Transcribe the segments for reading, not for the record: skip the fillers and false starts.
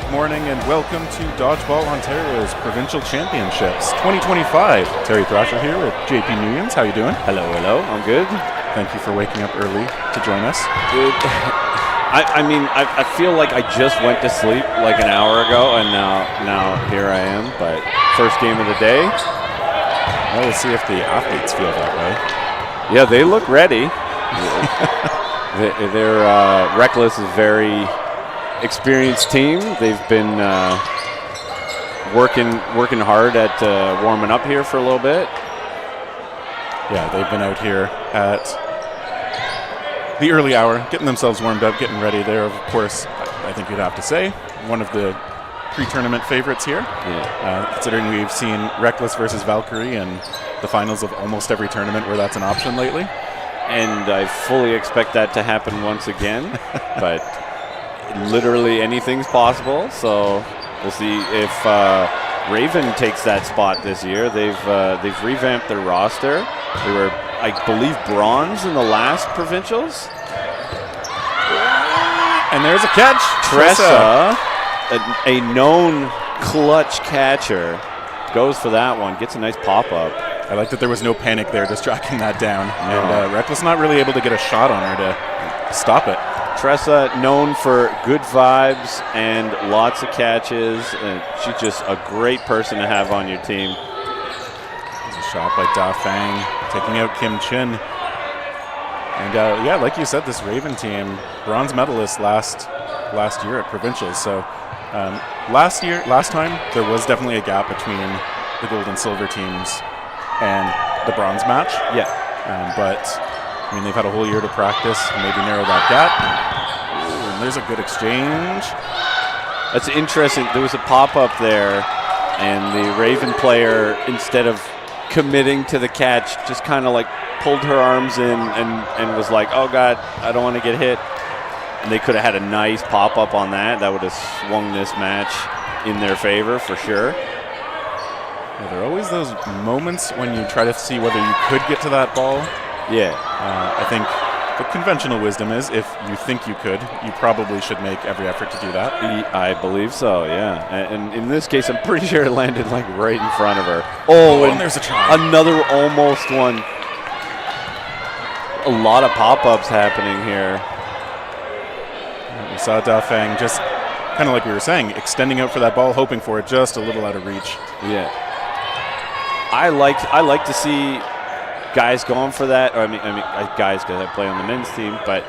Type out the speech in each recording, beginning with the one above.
good morning, and welcome to Dodgeball Ontario's Provincial Championships 2025. Terry Thrasher here with JP Newens. How you doing? Hello, I'm good. Thank you for waking up early to join us. I feel like I just went to sleep like an hour ago, and now here I am. But first game of the day. Well, we'll see if the athletes feel that way. Yeah, they look ready. They're Reckless is a very experienced team. They've been working hard at warming up here for a little bit. Yeah, they've been out here at the early hour, getting themselves warmed up, getting ready. They're, of course, I think you'd have to say, one of the pre-tournament favorites here. Yeah. Considering we've seen Reckless versus Valkyrie in the finals of almost every tournament where that's an option lately. And I fully expect that to happen once again, but literally anything's possible. So we'll see if Raven takes that spot this year. They've revamped their roster. They were, I believe, bronze in the last provincials. And there's a catch. Tressa, a known clutch catcher, goes for that one. Gets a nice pop-up. I like that there was no panic there just tracking that down. No. And Reckless not really able to get a shot on her to stop it. Tressa, known for good vibes and lots of catches. She's just a great person to have on your team. There's a shot by Da Fang, taking out Kim Chin. And yeah, like you said, this Raven team, bronze medalist last year at Provincial. So last time, there was definitely a gap between the gold and silver teams and the bronze match. Yeah. But, I mean, they've had a whole year to practice, maybe narrow that gap. Ooh, and there's a good exchange. That's interesting. There was a pop-up there, and the Raven player, instead of committing to the catch, just kind of like pulled her arms in and was like, oh, God, I don't want to get hit. And they could have had a nice pop-up on that. That would have swung this match in their favor for sure. Yeah, there are always those moments when you try to see whether you could get to that ball. Yeah. I think the conventional wisdom is if you think you could, you probably should make every effort to do that. I believe so, yeah. And in this case, I'm pretty sure it landed like right in front of her. Oh, and there's a try. Another almost one. A lot of pop-ups happening here. We saw Da Fang just kind of like we were saying, extending out for that ball, hoping for it just a little out of reach. Yeah. I like to see guys going for that. Or I mean, guys because I play on the men's team, but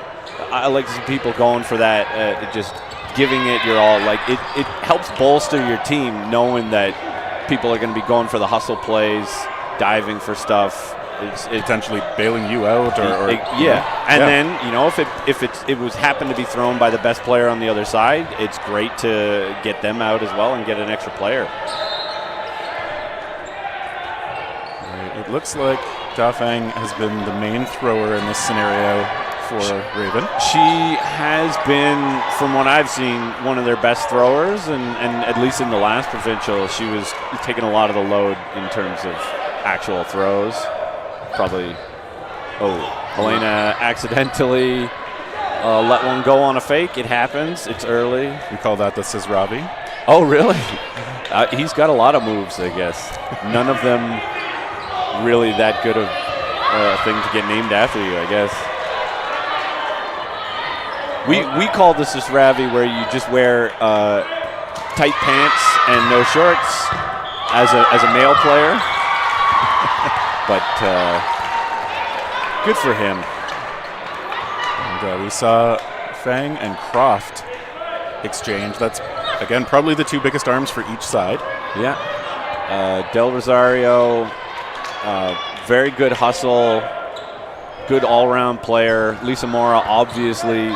I like to see people going for that, just giving it your all. Like it helps bolster your team knowing that people are going to be going for the hustle plays, diving for stuff. It's potentially bailing you out, or yeah. And then if it was happened to be thrown by the best player on the other side, it's great to get them out as well and get an extra player. It looks like Da Fang has been the main thrower in this scenario for Raven. She has been, from what I've seen, one of their best throwers, and at least in the last provincial, she was taking a lot of the load in terms of actual throws. Probably, Helena accidentally let one go on a fake. It happens. It's early. We call that the Sisravi. Oh, really? He's got a lot of moves, I guess. None of them really that good of a thing to get named after you, I guess. We call this Ravi, where you just wear tight pants and no shorts as a male player. But good for him. And we saw Fang and Croft exchange. That's, again, probably the two biggest arms for each side. Yeah. Del Rosario, very good hustle, good all-around player. Lisa Mora, obviously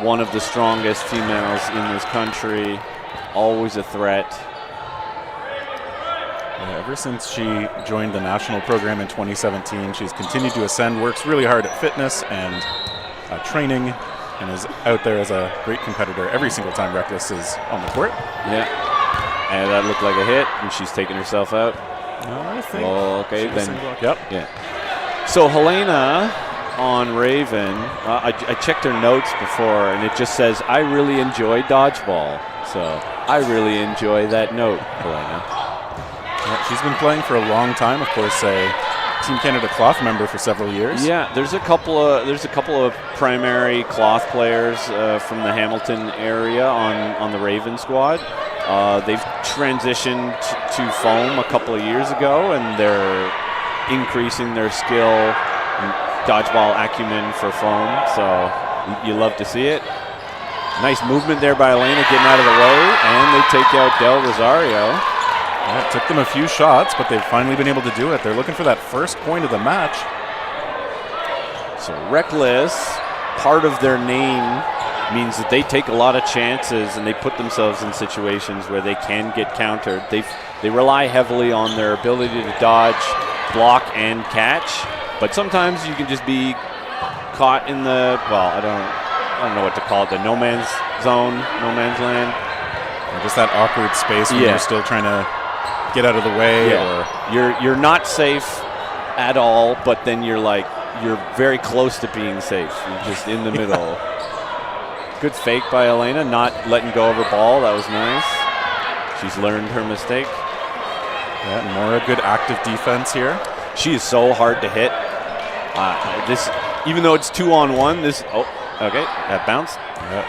one of the strongest females in this country, always a threat. Ever since she joined the national program in 2017, she's continued to ascend, works really hard at fitness and training, and is out there as a great competitor every single time Reckless is on the court. Yeah. And that looked like a hit, and she's taking herself out. No, I think. Oh, okay, then. Yep. Yeah. So Helena on Raven. I checked her notes before, and it just says, I really enjoy dodgeball. So I really enjoy that note, Helena. Yeah, she's been playing for a long time, of course, a Team Canada cloth member for several years. Yeah, there's a couple of primary cloth players from the Hamilton area on the Raven squad. They've transitioned to foam a couple of years ago, and they're increasing their skill and dodgeball acumen for foam. So you love to see it. Nice movement there by Elena getting out of the way, and they take out Del Rosario. Yeah, it took them a few shots, but they've finally been able to do it. They're looking for that first point of the match. So reckless, part of their name means that they take a lot of chances and they put themselves in situations where they can get countered. They rely heavily on their ability to dodge, block, and catch, but sometimes you can just be caught in the, well, I don't know what to call it, the no man's zone, no man's land. Yeah, just that awkward space when you're still trying to get out of the way. Yeah. Or you're not safe at all, but then you're very close to being safe. You're just in the middle. Good fake by Elena, not letting go of her ball. That was nice. She's learned her mistake. Yeah, Mora, good active defense here. She is so hard to hit. This, even though it's 2-on-1, this, okay, that bounced. Yeah.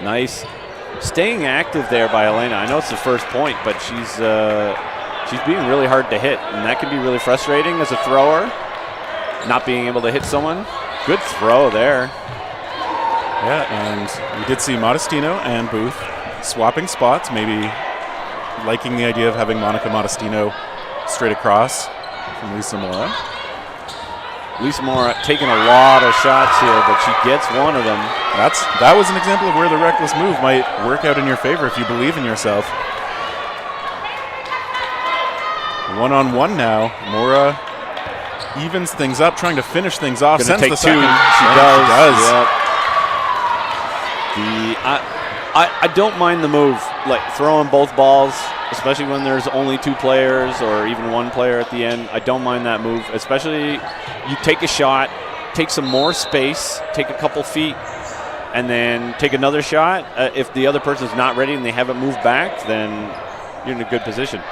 Nice. Staying active there by Elena. I know it's the first point, but she's being really hard to hit, and that can be really frustrating as a thrower, not being able to hit someone. Good throw there. Yeah, and we did see Modestino and Booth swapping spots, maybe liking the idea of having Monica Modestino straight across from Lisa Mora. Lisa Mora taking a lot of shots here, but she gets one of them. That was an example of where the reckless move might work out in your favor if you believe in yourself. One-on-one now. Mora evens things up, trying to finish things off. Gonna take the two. second. She Yeah, does. She does. Yep. I don't mind the move, like throwing both balls, especially when there's only two players or even one player at the end. I don't mind that move, especially you take a shot, take some more space, take a couple feet, and then take another shot. If the other person's not ready and they haven't moved back, then you're in a good position.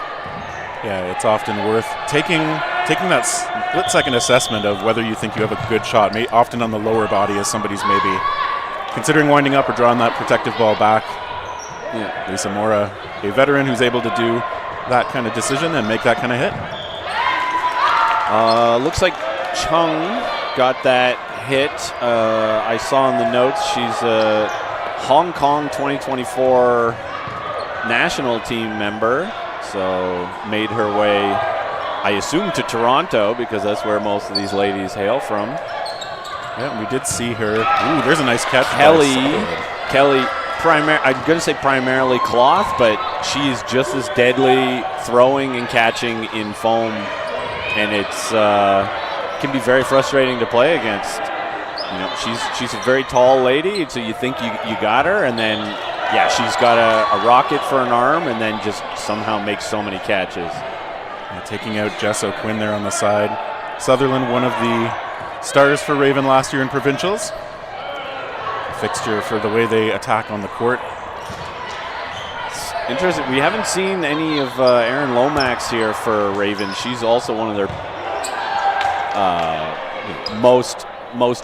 Yeah, it's often worth taking that split-second assessment of whether you think you have a good shot, often on the lower body as somebody's maybe considering winding up or drawing that protective ball back. Yeah, Lisa Mora, a veteran who's able to do that kind of decision and make that kind of hit. Looks like Chung got that hit. I saw in the notes she's a Hong Kong 2024 national team member, so made her way, I assume, to Toronto because that's where most of these ladies hail from. Yeah, we did see her. Ooh, there's a nice catch. Kelly, I'm going to say primarily cloth, but she's just as deadly throwing and catching in foam, and it's can be very frustrating to play against. You know, she's a very tall lady, so you think you got her, and then she's got a rocket for an arm, and then just somehow makes so many catches. Yeah, taking out Jess O'Quinn there on the side. Sutherland, one of the stars for Raven last year in Provincials. Fixture for the way they attack on the court. It's interesting. We haven't seen any of Erin Lomax here for Raven. She's also one of their most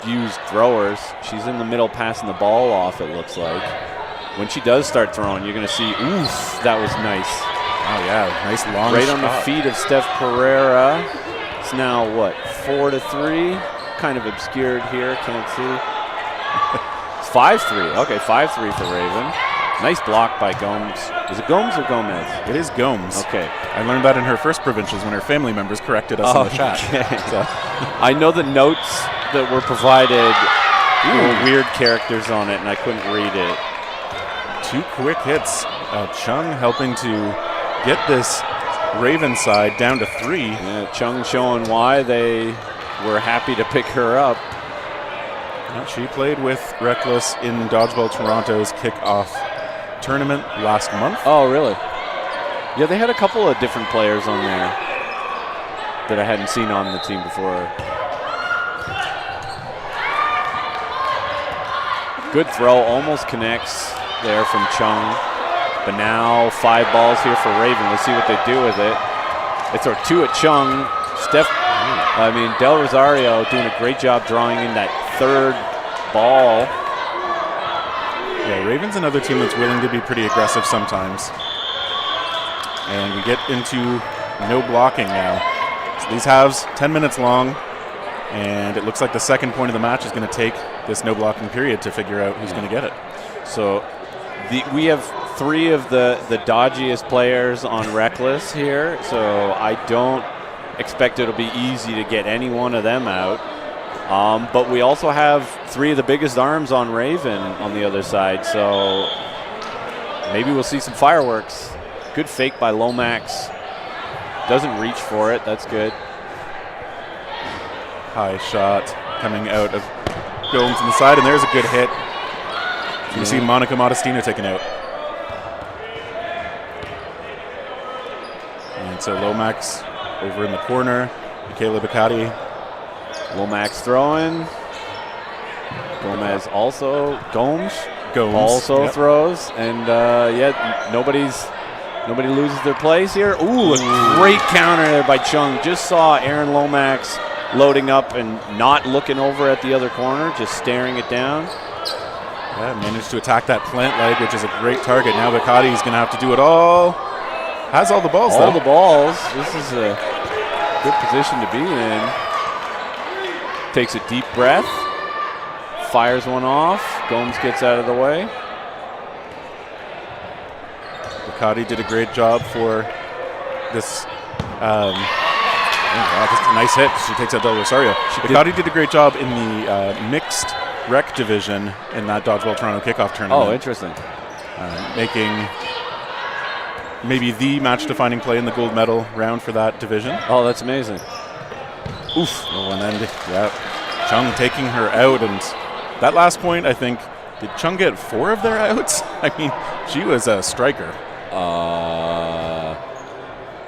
used throwers. She's in the middle passing the ball off, it looks like. When she does start throwing, you're going to see, oof, that was nice. Oh, yeah, nice long right shot. On the feet of Steph Pereira. It's now, 4-3? Kind of obscured here, can't see. It's 5-3. Okay, 5-3 for Raven. Nice block by Gomes. Is it Gomes or Gomez? It is Gomes. Okay. I learned that in her first Provincials when her family members corrected us in the chat. Okay. So. I know the notes that were provided were weird characters on it, and I couldn't read it. Two quick hits. Chung helping to get this Raven side down to 3. Yeah, Chung showing why they were happy to pick her up. Well, she played with Reckless in Dodgeball Toronto's kickoff tournament last month. Oh, really? Yeah, they had a couple of different players on there that I hadn't seen on the team before. Good throw, almost connects there from Chung. But now 5 balls here for Raven. Let's see what they do with it. They throw 2 at Chung. Del Rosario doing a great job drawing in that 3rd ball. Yeah, Raven's another team that's willing to be pretty aggressive sometimes. And we get into no blocking now. So these halves, 10 minutes long, and it looks like the second point of the match is going to take this no blocking period to figure out who's going to get it. So we have 3 of the dodgiest players on Reckless here, so I don't expect it'll be easy to get any one of them out. But we also have 3 of the biggest arms on Raven on the other side, so maybe we'll see some fireworks. Good fake by Lomax. Doesn't reach for it. That's good. High shot coming out of Gomes on the side, and there's a good hit. You see Monica Modestino taken out. And so Lomax over in the corner. Michaela Bacati. Lomax throwing. Gomes also throws. And nobody loses their place here. Ooh, a great counter there by Chung. Just saw Aaron Lomax loading up and not looking over at the other corner, just staring it down. Yeah, managed to attack that plant leg, which is a great target. Now Bacati's going to have to do it all. Has all the balls, though. All the balls. This is a good position to be in. Takes a deep breath. Fires one off. Gomes gets out of the way. Bacati did a great job for this. Just a nice hit. She takes out Del Rosario. Bacati did a great job in the mixed rec division in that Dodgeball Toronto kickoff tournament. Oh, interesting. Making maybe the match-defining play in the gold medal round for that division. Oh, that's amazing. Oof. And then, Chung taking her out. And that last point, I think, did Chung get 4 of their outs? I mean, she was a striker.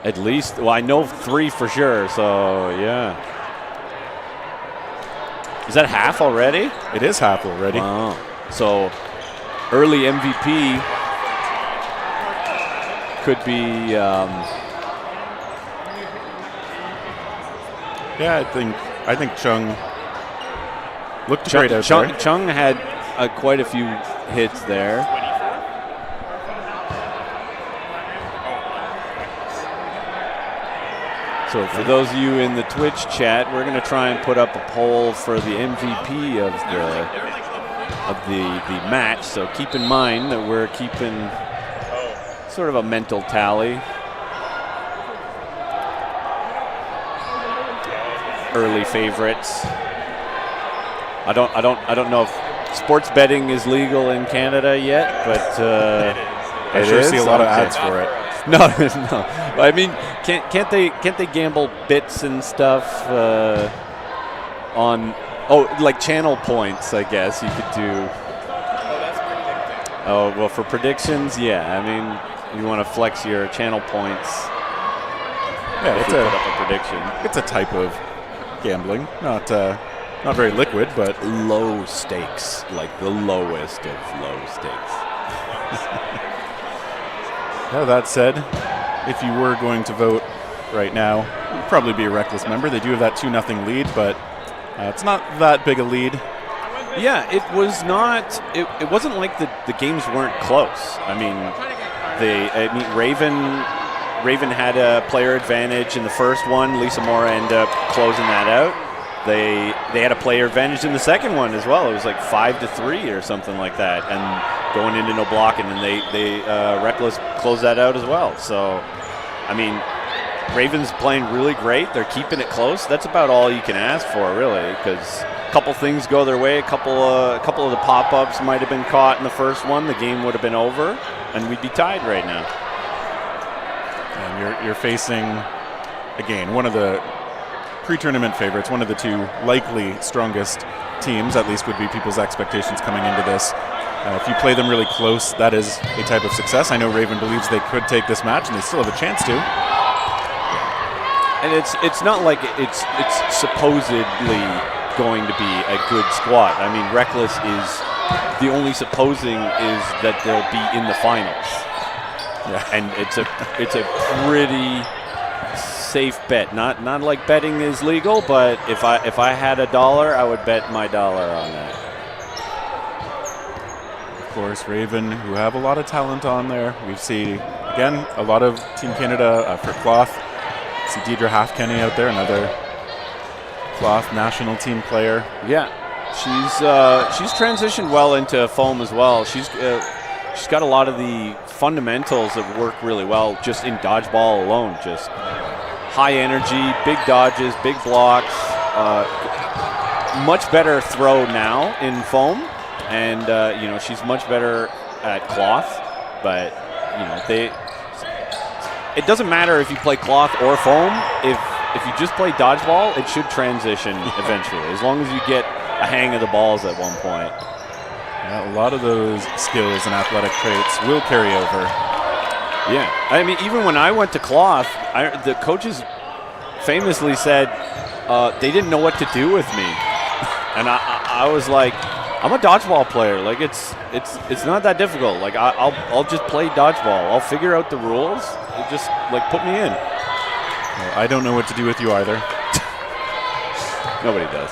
At least, well, I know 3 for sure, so yeah. Is that half already? It is half already. Wow. So early MVP could be. Yeah, I think Chung looked great out there. Chung had quite a few hits there. So for those of you in the Twitch chat, we're going to try and put up a poll for the MVP of the match. So keep in mind that we're keeping sort of a mental tally. Early favorites. I don't know if sports betting is legal in Canada yet, but I sure see a lot of ads for it. No. I mean, can't they gamble bits and stuff on? Oh, like channel points, I guess you could do. Oh, well, for predictions, yeah. I mean, you want to flex your channel points. Yeah, put up a prediction. It's a type of gambling, not very liquid, but low stakes, like the lowest of low stakes. Now, that said, if you were going to vote right now, you'd probably be a Reckless member. They do have that 2-0 lead, but it's not that big a lead. Yeah, it was not. It wasn't like the games weren't close. I mean, Raven had a player advantage in the first one. Lisa Mora ended up closing that out. They had a player advantage in the second one as well. It was like 5-3 or something like that, and going into no blocking, and they Reckless closed that out as well. So, I mean, Raven's playing really great. They're keeping it close. That's about all you can ask for, really, because a couple things go their way. A couple of the pop-ups might have been caught in the first one. The game would have been over, and we'd be tied right now. And you're facing, again, one of the pre-tournament favorites, one of the 2 likely strongest teams, at least would be people's expectations coming into this. If you play them really close, that is a type of success. I know Raven believes they could take this match, and they still have a chance to. And it's not like it's supposedly going to be a good squad. I mean, Reckless is the only supposing is that they'll be in the finals. Yeah. And it's a pretty safe bet. Not like betting is legal, but if I had $1, I would bet my dollar on that. Of course, Raven, who have a lot of talent on there. We see, again, a lot of Team Canada for cloth. See Deidre Halfkenny out there, another cloth national team player. Yeah, she's transitioned well into foam as well. She's got a lot of the fundamentals that work really well just in dodgeball alone. Just high energy, big dodges, big blocks. Much better throw now in foam. And, she's much better at cloth, but, it doesn't matter if you play cloth or foam. If you just play dodgeball, it should transition eventually, as long as you get a hang of the balls at one point. Yeah, a lot of those skills and athletic traits will carry over. Yeah. I mean, even when I went to cloth, the coaches famously said they didn't know what to do with me. And I was like, I'm a dodgeball player. Like it's not that difficult. Like I'll just play dodgeball. I'll figure out the rules. Just like put me in. Well, I don't know what to do with you either. Nobody does.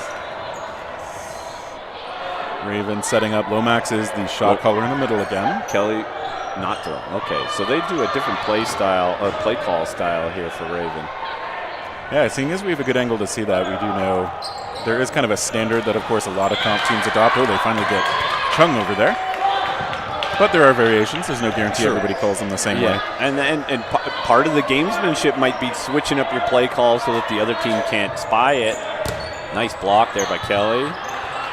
Raven setting up Lomax is the shot caller in the middle again. Kelly not throwing. Okay, so they do a different play style or play call style here for Raven. Yeah, seeing as we have a good angle to see that, we do know there is kind of a standard that, of course, a lot of comp teams adopt. Oh, they finally get Chung over there. But there are variations. There's no guarantee everybody calls them the same way. And part of the gamesmanship might be switching up your play call so that the other team can't spy it. Nice block there by Kelly.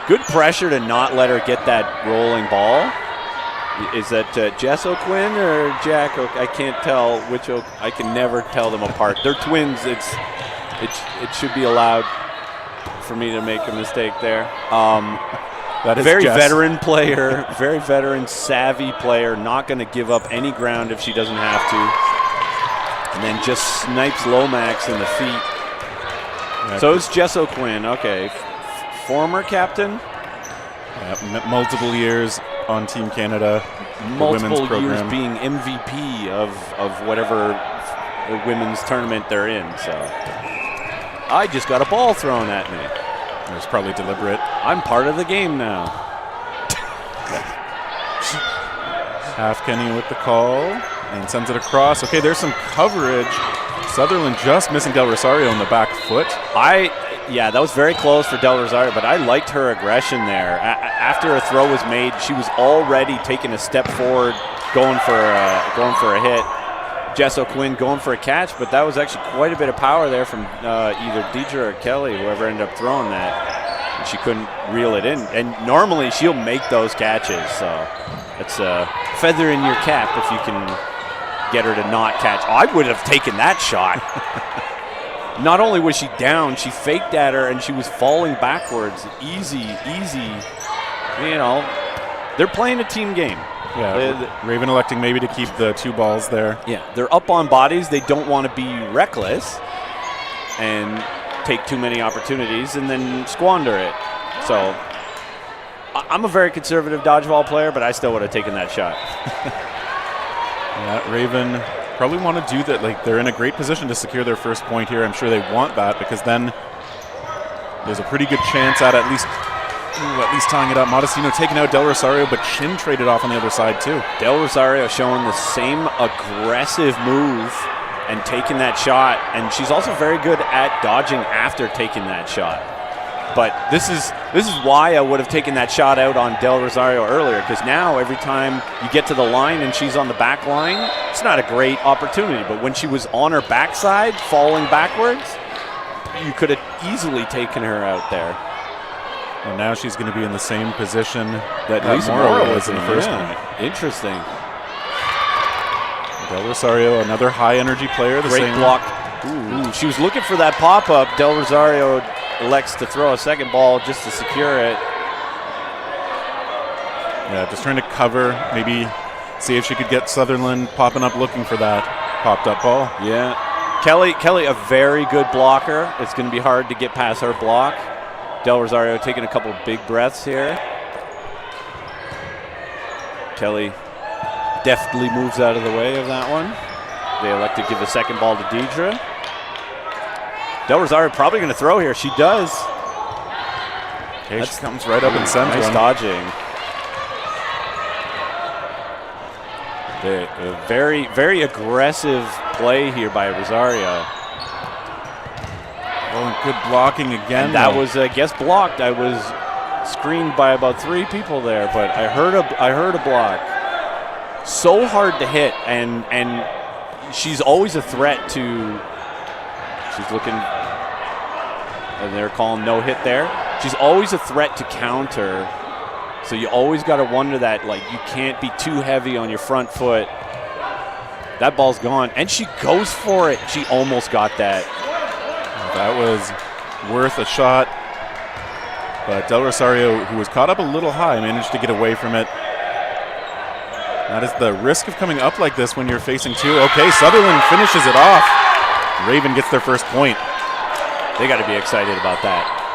Good pressure to not let her get that rolling ball. Is that Jess O'Quinn or Jack? I can't tell which. I can never tell them apart. They're twins. It should be allowed for me to make a mistake there. That is very Jess. Veteran player, very veteran, savvy player, not going to give up any ground if she doesn't have to. And then just snipes Lomax in the feet. Yeah, so it's Jess O'Quinn, okay. Former captain? Multiple years on Team Canada. Multiple years being MVP of whatever women's tournament they're in, so. I just got a ball thrown at me. It was probably deliberate. I'm part of the game now. Halfkenny with the call and sends it across. Okay, there's some coverage. Sutherland just missing Del Rosario in the back foot. Yeah, that was very close for Del Rosario, but I liked her aggression there. After a throw was made, she was already taking a step forward, going for a hit. Jess O'Quinn going for a catch, but that was actually quite a bit of power there from either Deidre or Kelly, whoever ended up throwing that. And she couldn't reel it in. And normally she'll make those catches, so it's a feather in your cap if you can get her to not catch. Oh, I would have taken that shot. Not only was she down, she faked at her and she was falling backwards. Easy. They're playing a team game. Yeah, Raven electing maybe to keep the 2 balls there. Yeah, they're up on bodies. They don't want to be reckless and take too many opportunities and then squander it. So I'm a very conservative dodgeball player, but I still would have taken that shot. Yeah, Raven probably want to do that. Like, they're in a great position to secure their first point here. I'm sure they want that because then there's a pretty good chance at least tying it up. Modestino taking out Del Rosario, but Chin traded off on the other side too. Del Rosario showing the same aggressive move and taking that shot, and she's also very good at dodging after taking that shot. But this is why I would have taken that shot out on Del Rosario earlier, because now every time you get to the line and she's on the back line, it's not a great opportunity. But when she was on her backside, falling backwards, you could have easily taken her out there. And now she's going to be in the same position that Lisa Morrow was in the first point. Interesting. Del Rosario, another high-energy player. Great block. Ooh. She was looking for that pop-up. Del Rosario elects to throw a second ball just to secure it. Yeah, just trying to cover, maybe see if she could get Sutherland popping up looking for that popped-up ball. Yeah. Kelly, a very good blocker. It's going to be hard to get past her block. Del Rosario taking a couple of big breaths here. Kelly deftly moves out of the way of that one. They elect to give the second ball to Deidre. Del Rosario probably going to throw here. She does. Okay, she comes right up and sends nice one. Dodging. Very, very aggressive play here by Rosario. Oh, good blocking again. And that was, I guess, blocked. I was screened by about 3 people there, but I heard a block. So hard to hit, and she's always a threat to. She's looking, and they're calling no hit there. She's always a threat to counter. So you always got to wonder that, like, you can't be too heavy on your front foot. That ball's gone, and she goes for it. She almost got that. That was worth a shot. But Del Rosario, who was caught up a little high, managed to get away from it. That is the risk of coming up like this when you're facing 2. Okay, Sutherland finishes it off. Raven gets their first point. They got to be excited about that.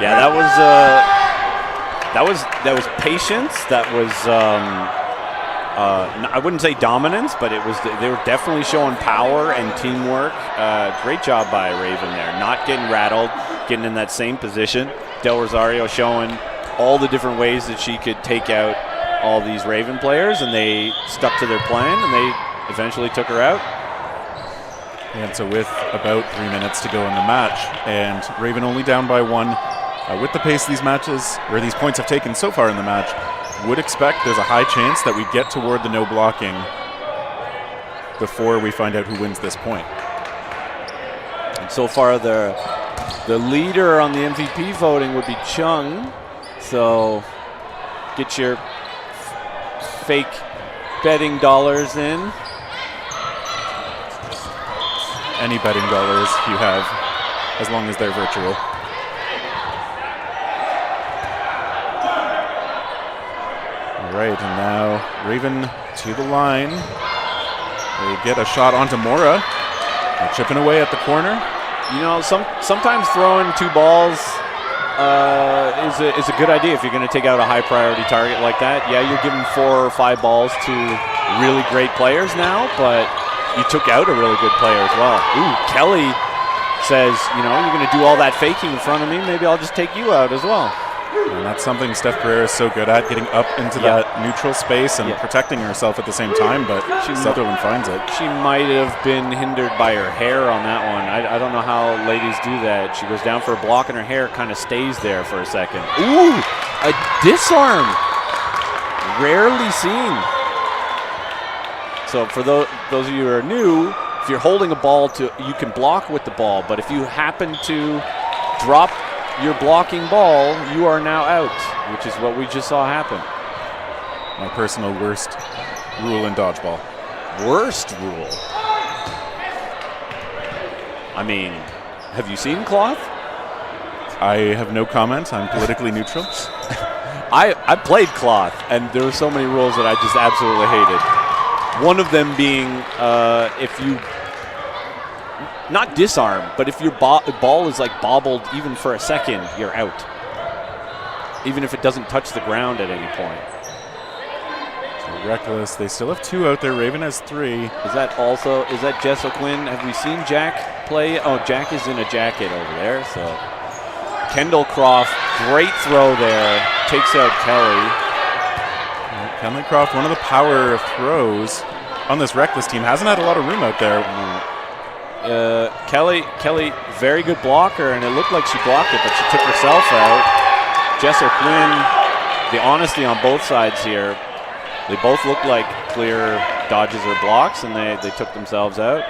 Yeah, that was patience. That was I wouldn't say dominance, but they were definitely showing power and teamwork. Great job by Raven there, not getting rattled, getting in that same position. Del Rosario showing all the different ways that she could take out all these Raven players, and they stuck to their plan, and they eventually took her out. And so with about 3 minutes to go in the match, and Raven only down by 1. With the pace these matches, or these points have taken so far in the match, would expect there's a high chance that we get toward the no blocking before we find out who wins this point. And so far, the leader on the MVP voting would be Chung. So get your fake betting dollars in. Any betting dollars you have, as long as they're virtual. All right, and now Raven to the line. They get a shot onto Mora. They're chipping away at the corner. You know, sometimes throwing 2 balls is a good idea if you're going to take out a high priority target like that. Yeah, you're giving 4 or 5 balls to really great players now, but you took out a really good player as well. Ooh, Kelly says, you know, you're going to do all that faking in front of me, maybe I'll just take you out as well. And that's something Steph Pereira is so good at, getting up into that neutral space and protecting herself at the same time, but Sutherland finds it. She might have been hindered by her hair on that one. I don't know how ladies do that. She goes down for a block and her hair kind of stays there for a second. Ooh, a disarm. Rarely seen. So for those of you who are new, if you're holding a ball, you can block with the ball, but if you happen to drop your blocking ball, you are now out, which is what we just saw happen. My personal worst rule in dodgeball. Worst rule? I mean, have you seen cloth? I have no comment. I'm politically neutral. I played cloth, and there were so many rules that I just absolutely hated. One of them being if you not disarm, but if your ball is like bobbled even for a second, you're out. Even if it doesn't touch the ground at any point. So Reckless, they still have 2 out there. Raven has 3. Is that Jess O'Quinn? Have we seen Jack play? Oh, Jack is in a jacket over there. So Kendall Croft, great throw there, takes out Kelly. Kendall Croft, one of the power throws on this Reckless team, hasn't had a lot of room out there. Kelly, very good blocker, and it looked like she blocked it, but she took herself out. Jess O'Quinn, the honesty on both sides here. They both looked like clear dodges or blocks, and they took themselves out.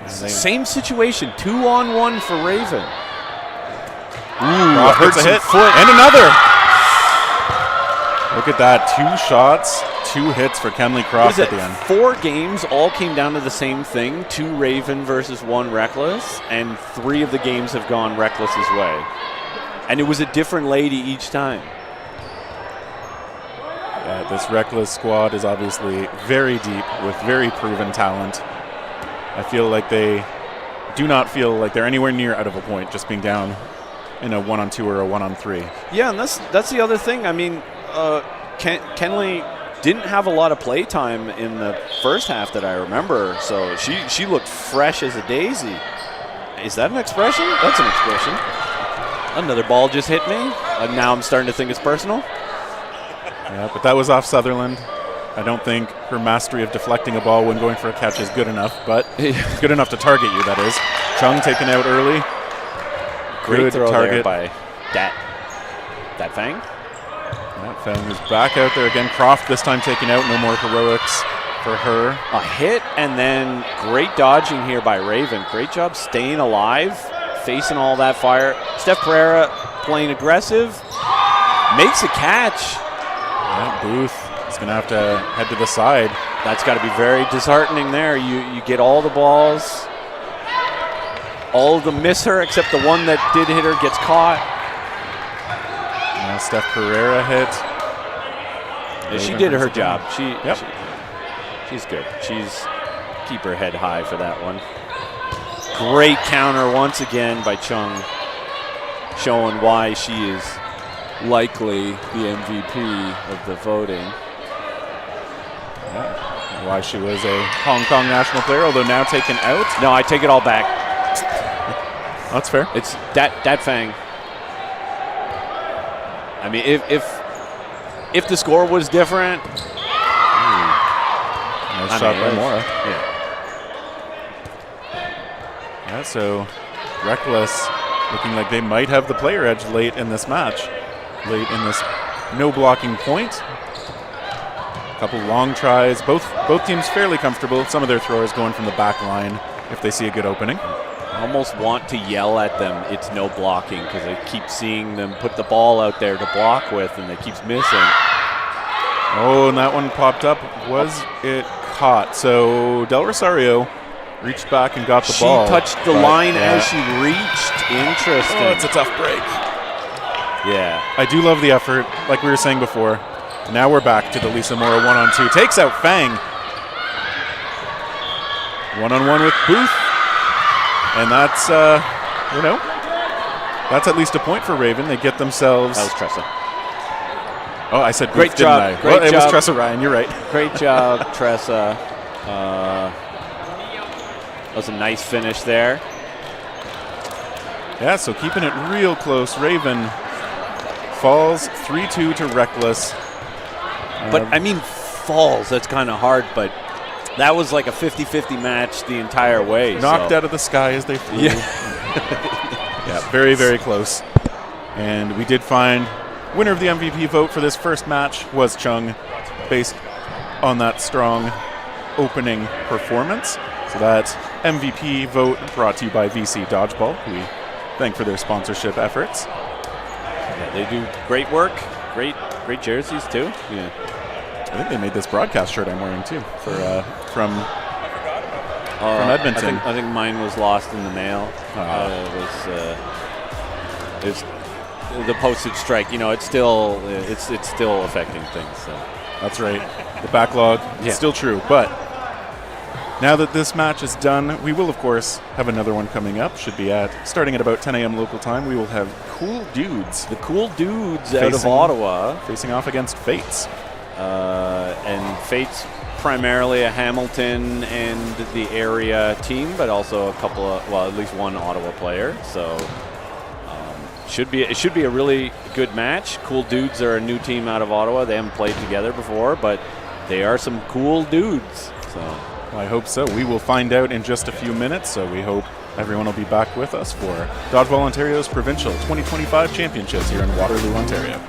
Same situation, 2-on-1 for Raven. Ooh, hurts a hit, foot, and another. Look at that, 2 shots, 2 hits for Kenley Croft at the end. 4 games all came down to the same thing, 2 Raven versus 1 Reckless, and 3 of the games have gone Reckless's way. And it was a different lady each time. Yeah, this Reckless squad is obviously very deep with very proven talent. I feel like they do not feel like they're anywhere near out of a point, just being down in a 1-on-2 or a 1-on-3. Yeah, and that's the other thing. I mean, Kenley didn't have a lot of play time in the first half that I remember, so she looked fresh as a daisy. Is that an expression? That's an expression. Another ball just hit me, and now I'm starting to think it's personal. Yeah, but that was off Sutherland. I don't think her mastery of deflecting a ball when going for a catch is good enough, but good enough to target you, that is. Chung taken out early. Great Good throw target there by that Fang. That Fang is back out there again. Croft this time taken out. No more heroics for her. A hit and then great dodging here by Raven. Great job staying alive, facing all that fire. Steph Pereira playing aggressive. Makes a catch. Yeah, Booth is going to have to head to the side. That's got to be very disheartening there. You get all the balls. All of them miss her except the one that did hit her gets caught. Now Steph Pereira hit. Yeah, she did her job. She's good. Keep her head high for that one. Great counter once again by Chung, showing why she is likely the MVP of the voting. Yeah. Why she was a Hong Kong national player, although now taken out. No, I take it all back. That's fair. It's that Fang. I mean, if the score was different. Nice shot by Mora. Yeah, so Reckless looking like they might have the player edge late in this match. Late in this no blocking point. A couple long tries. Both teams fairly comfortable. Some of their throwers going from the back line if they see a good opening. I almost want to yell at them, it's no blocking, because I keep seeing them put the ball out there to block with, and it keeps missing. Oh, and that one popped up. Was it caught? So Del Rosario reached back and got the ball. She touched the line as she reached. Interesting. Oh, it's a tough break. Yeah. I do love the effort, like we were saying before. Now we're back to the Lisa Mora 1-on-2. Takes out Fang. 1-on-1 with Booth. And that's, that's at least a point for Raven. They get themselves. That was Tressa. Oh, I said Booth, great job. didn't I? Well, it was Tressa Ryan. You're right. Great job, Tressa. That was a nice finish there. Yeah, so keeping it real close. Raven falls 3-2 to Reckless. But, I mean, falls. That's kind of hard, but that was like a 50-50 match the entire way. Knocked out of the sky as they flew. Yeah. Yeah, very, very close. And we did find winner of the MVP vote for this first match was Chung, based on that strong opening performance. So that MVP vote brought to you by VC Dodgeball, who we thank for their sponsorship efforts. Yeah, they do great work. Great jerseys, too. Yeah. I think they made this broadcast shirt I'm wearing, too, from Edmonton. I think mine was lost in the mail. It was the postage strike. You know, it's still affecting things. So. That's right. The backlog is still true. But now that this match is done, we will, of course, have another one coming up. Should be starting at about 10 a.m. local time. We will have Cool Dudes. The Cool Dudes out of Ottawa. Facing off against Fates. And Fates primarily a Hamilton and the area team, but also a couple of, at least one Ottawa player. So it should be a really good match. Cool Dudes are a new team out of Ottawa. They haven't played together before, but they are some cool dudes. So I hope so. We will find out in just a few minutes, so we hope everyone will be back with us for Dodgeball Ontario's Provincial 2025 Championships here in Waterloo, Ontario.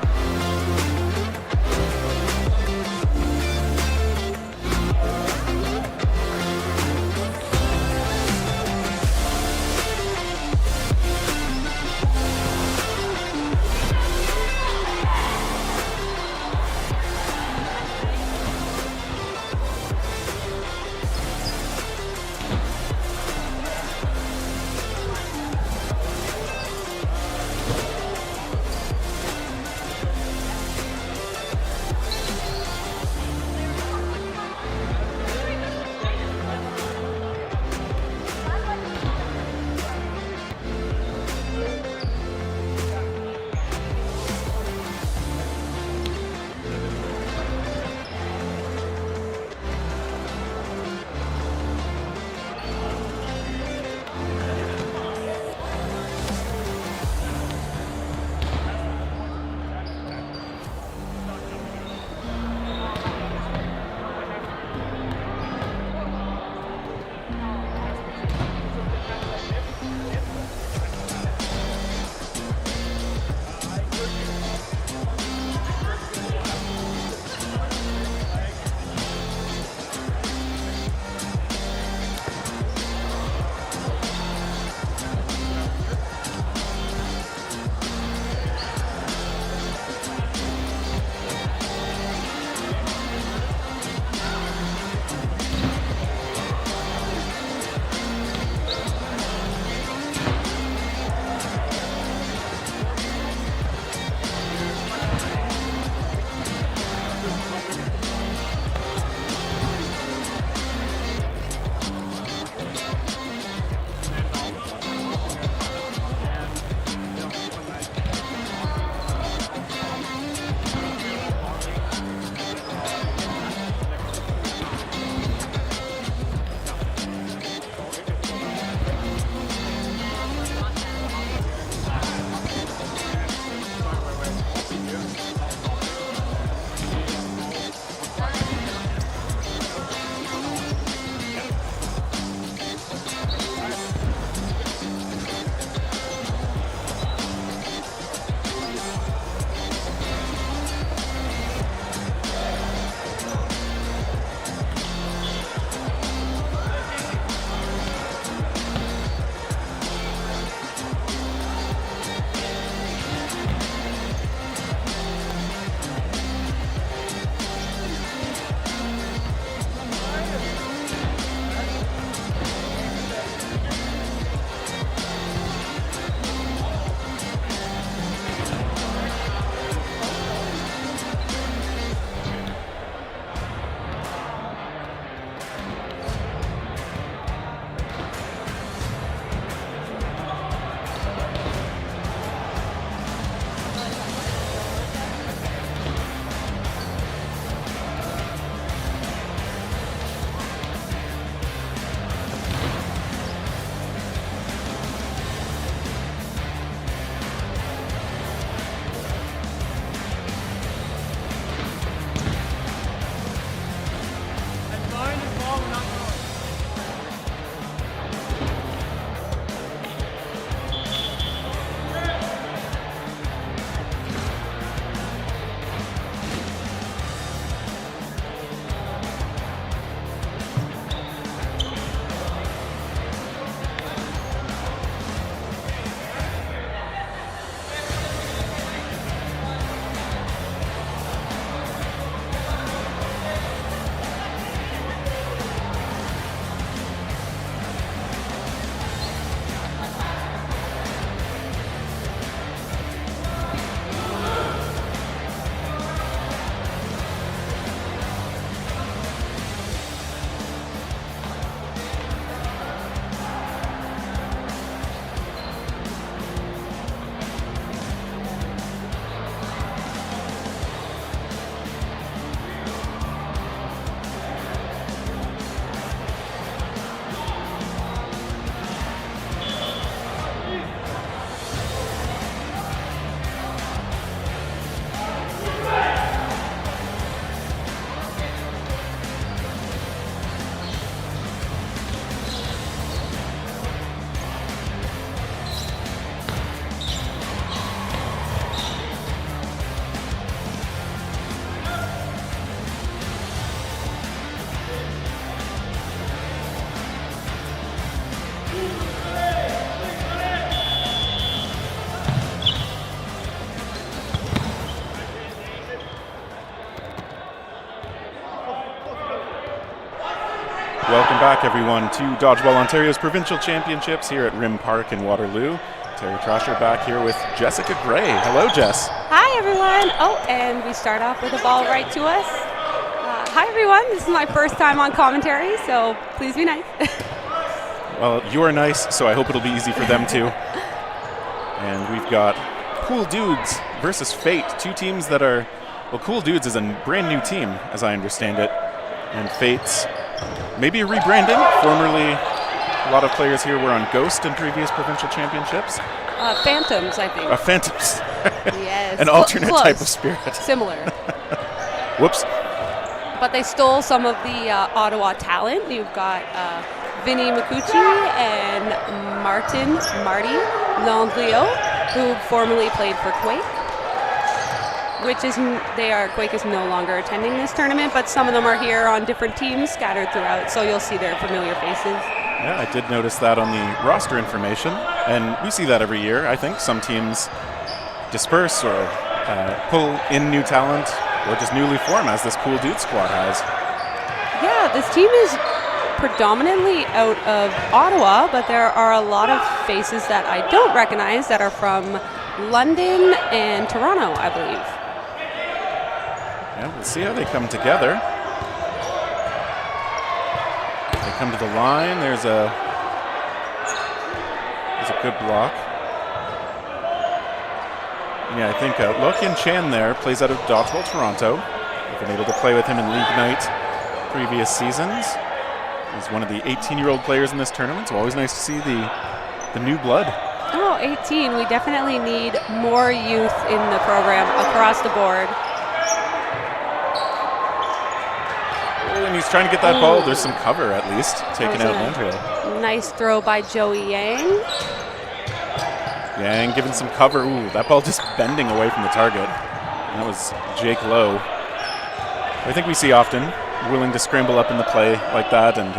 back, everyone, to Dodgeball Ontario's Provincial Championships here at Rim Park in Waterloo. Terry Trasher back here with Jessica Gray. Hello, Jess. Hi, everyone. Oh, and we start off with a ball right to us. Hi, everyone. This is my first time on commentary, so please be nice. Well, you are nice, so I hope it'll be easy for them too. And we've got Cool Dudes versus Fate, two teams that are, well, Cool Dudes is a brand new team, as I understand it, and Fate's maybe a rebranding. Formerly, a lot of players here were on Ghost in previous provincial championships. Phantoms, I think. Phantoms. Yes. An alternate Close. type of spirit. Similar. Whoops. But they stole some of the Ottawa talent. You've got Vinny Macucci and Marty Landrio, who formerly played for Quake. Quake is no longer attending this tournament, but some of them are here on different teams scattered throughout, so you'll see their familiar faces. Yeah, I did notice that on the roster information, and we see that every year. I think some teams disperse or pull in new talent or just newly form, as this Cool Dude squad has. Yeah, this team is predominantly out of Ottawa, but there are a lot of faces that I don't recognize that are from London and Toronto, I believe. Yeah, we'll see how they come together. They come to the line. There's a good block. Yeah, I think Lokian Chan there plays out of Dodgeball Toronto. We've been able to play with him in League Night previous seasons. He's one of the 18-year-old players in this tournament, so always nice to see the new blood. Oh, 18. We definitely need more youth in the program across the board. And he's trying to get that ball. There's some cover, at least, taken out Landrio. Nice throw by Joey Yang. Yang giving some cover. Ooh, that ball just bending away from the target. That was Jake Lowe. I think we see often, willing to scramble up in the play like that and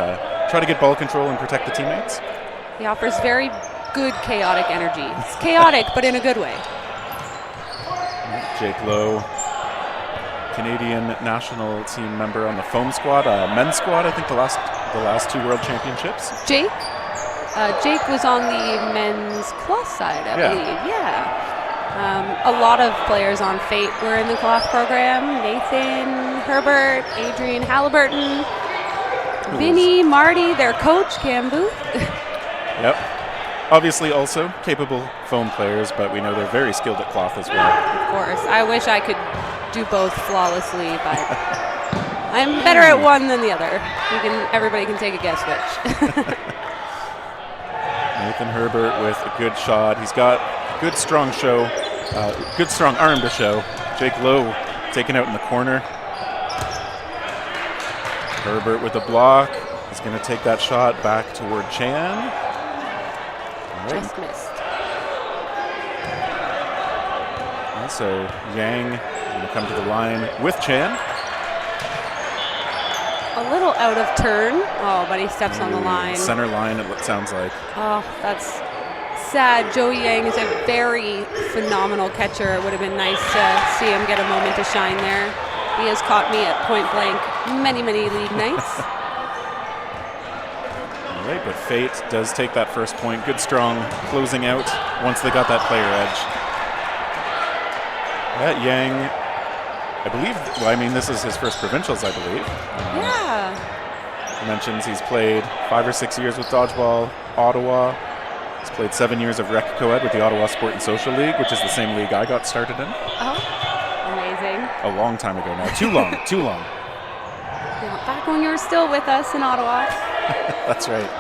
try to get ball control and protect the teammates. He offers very good chaotic energy. It's chaotic, but in a good way. Jake Lowe, Canadian national team member on the foam squad, men's squad, I think the last two world championships. Jake was on the men's cloth side, I believe. Yeah. A lot of players on Fate were in the cloth program. Nathan, Herbert, Adrian Halliburton, Vinny, Marty, their coach, Cam Booth. Yep. Obviously also capable foam players, but we know they're very skilled at cloth as well. Of course. I wish I could do both flawlessly, but I'm better at one than the other. Everybody can take a guess which. Nathan Herbert with a good shot. He's got good strong arm to show. Jake Lowe taken out in the corner. Herbert with a block. He's going to take that shot back toward Chan. Right. Just missed. And so Yang going to come to the line with Chan. A little out of turn. Oh, but he steps on the line. Center line, it sounds like. Oh, that's sad. Joey Yang is a very phenomenal catcher. It would have been nice to see him get a moment to shine there. He has caught me at point blank many, many league nights. All right, but Fate does take that first point. Good, strong closing out once they got that player edge. That Yang, I believe, this is his first provincials, I believe. Yeah. He mentions he's played 5 or 6 years with Dodgeball, Ottawa. He's played 7 years of Rec Co-Ed with the Ottawa Sport and Social League, which is the same league I got started in. Oh, amazing. A long time ago now. Too long. Yeah, back when you were still with us in Ottawa. That's right.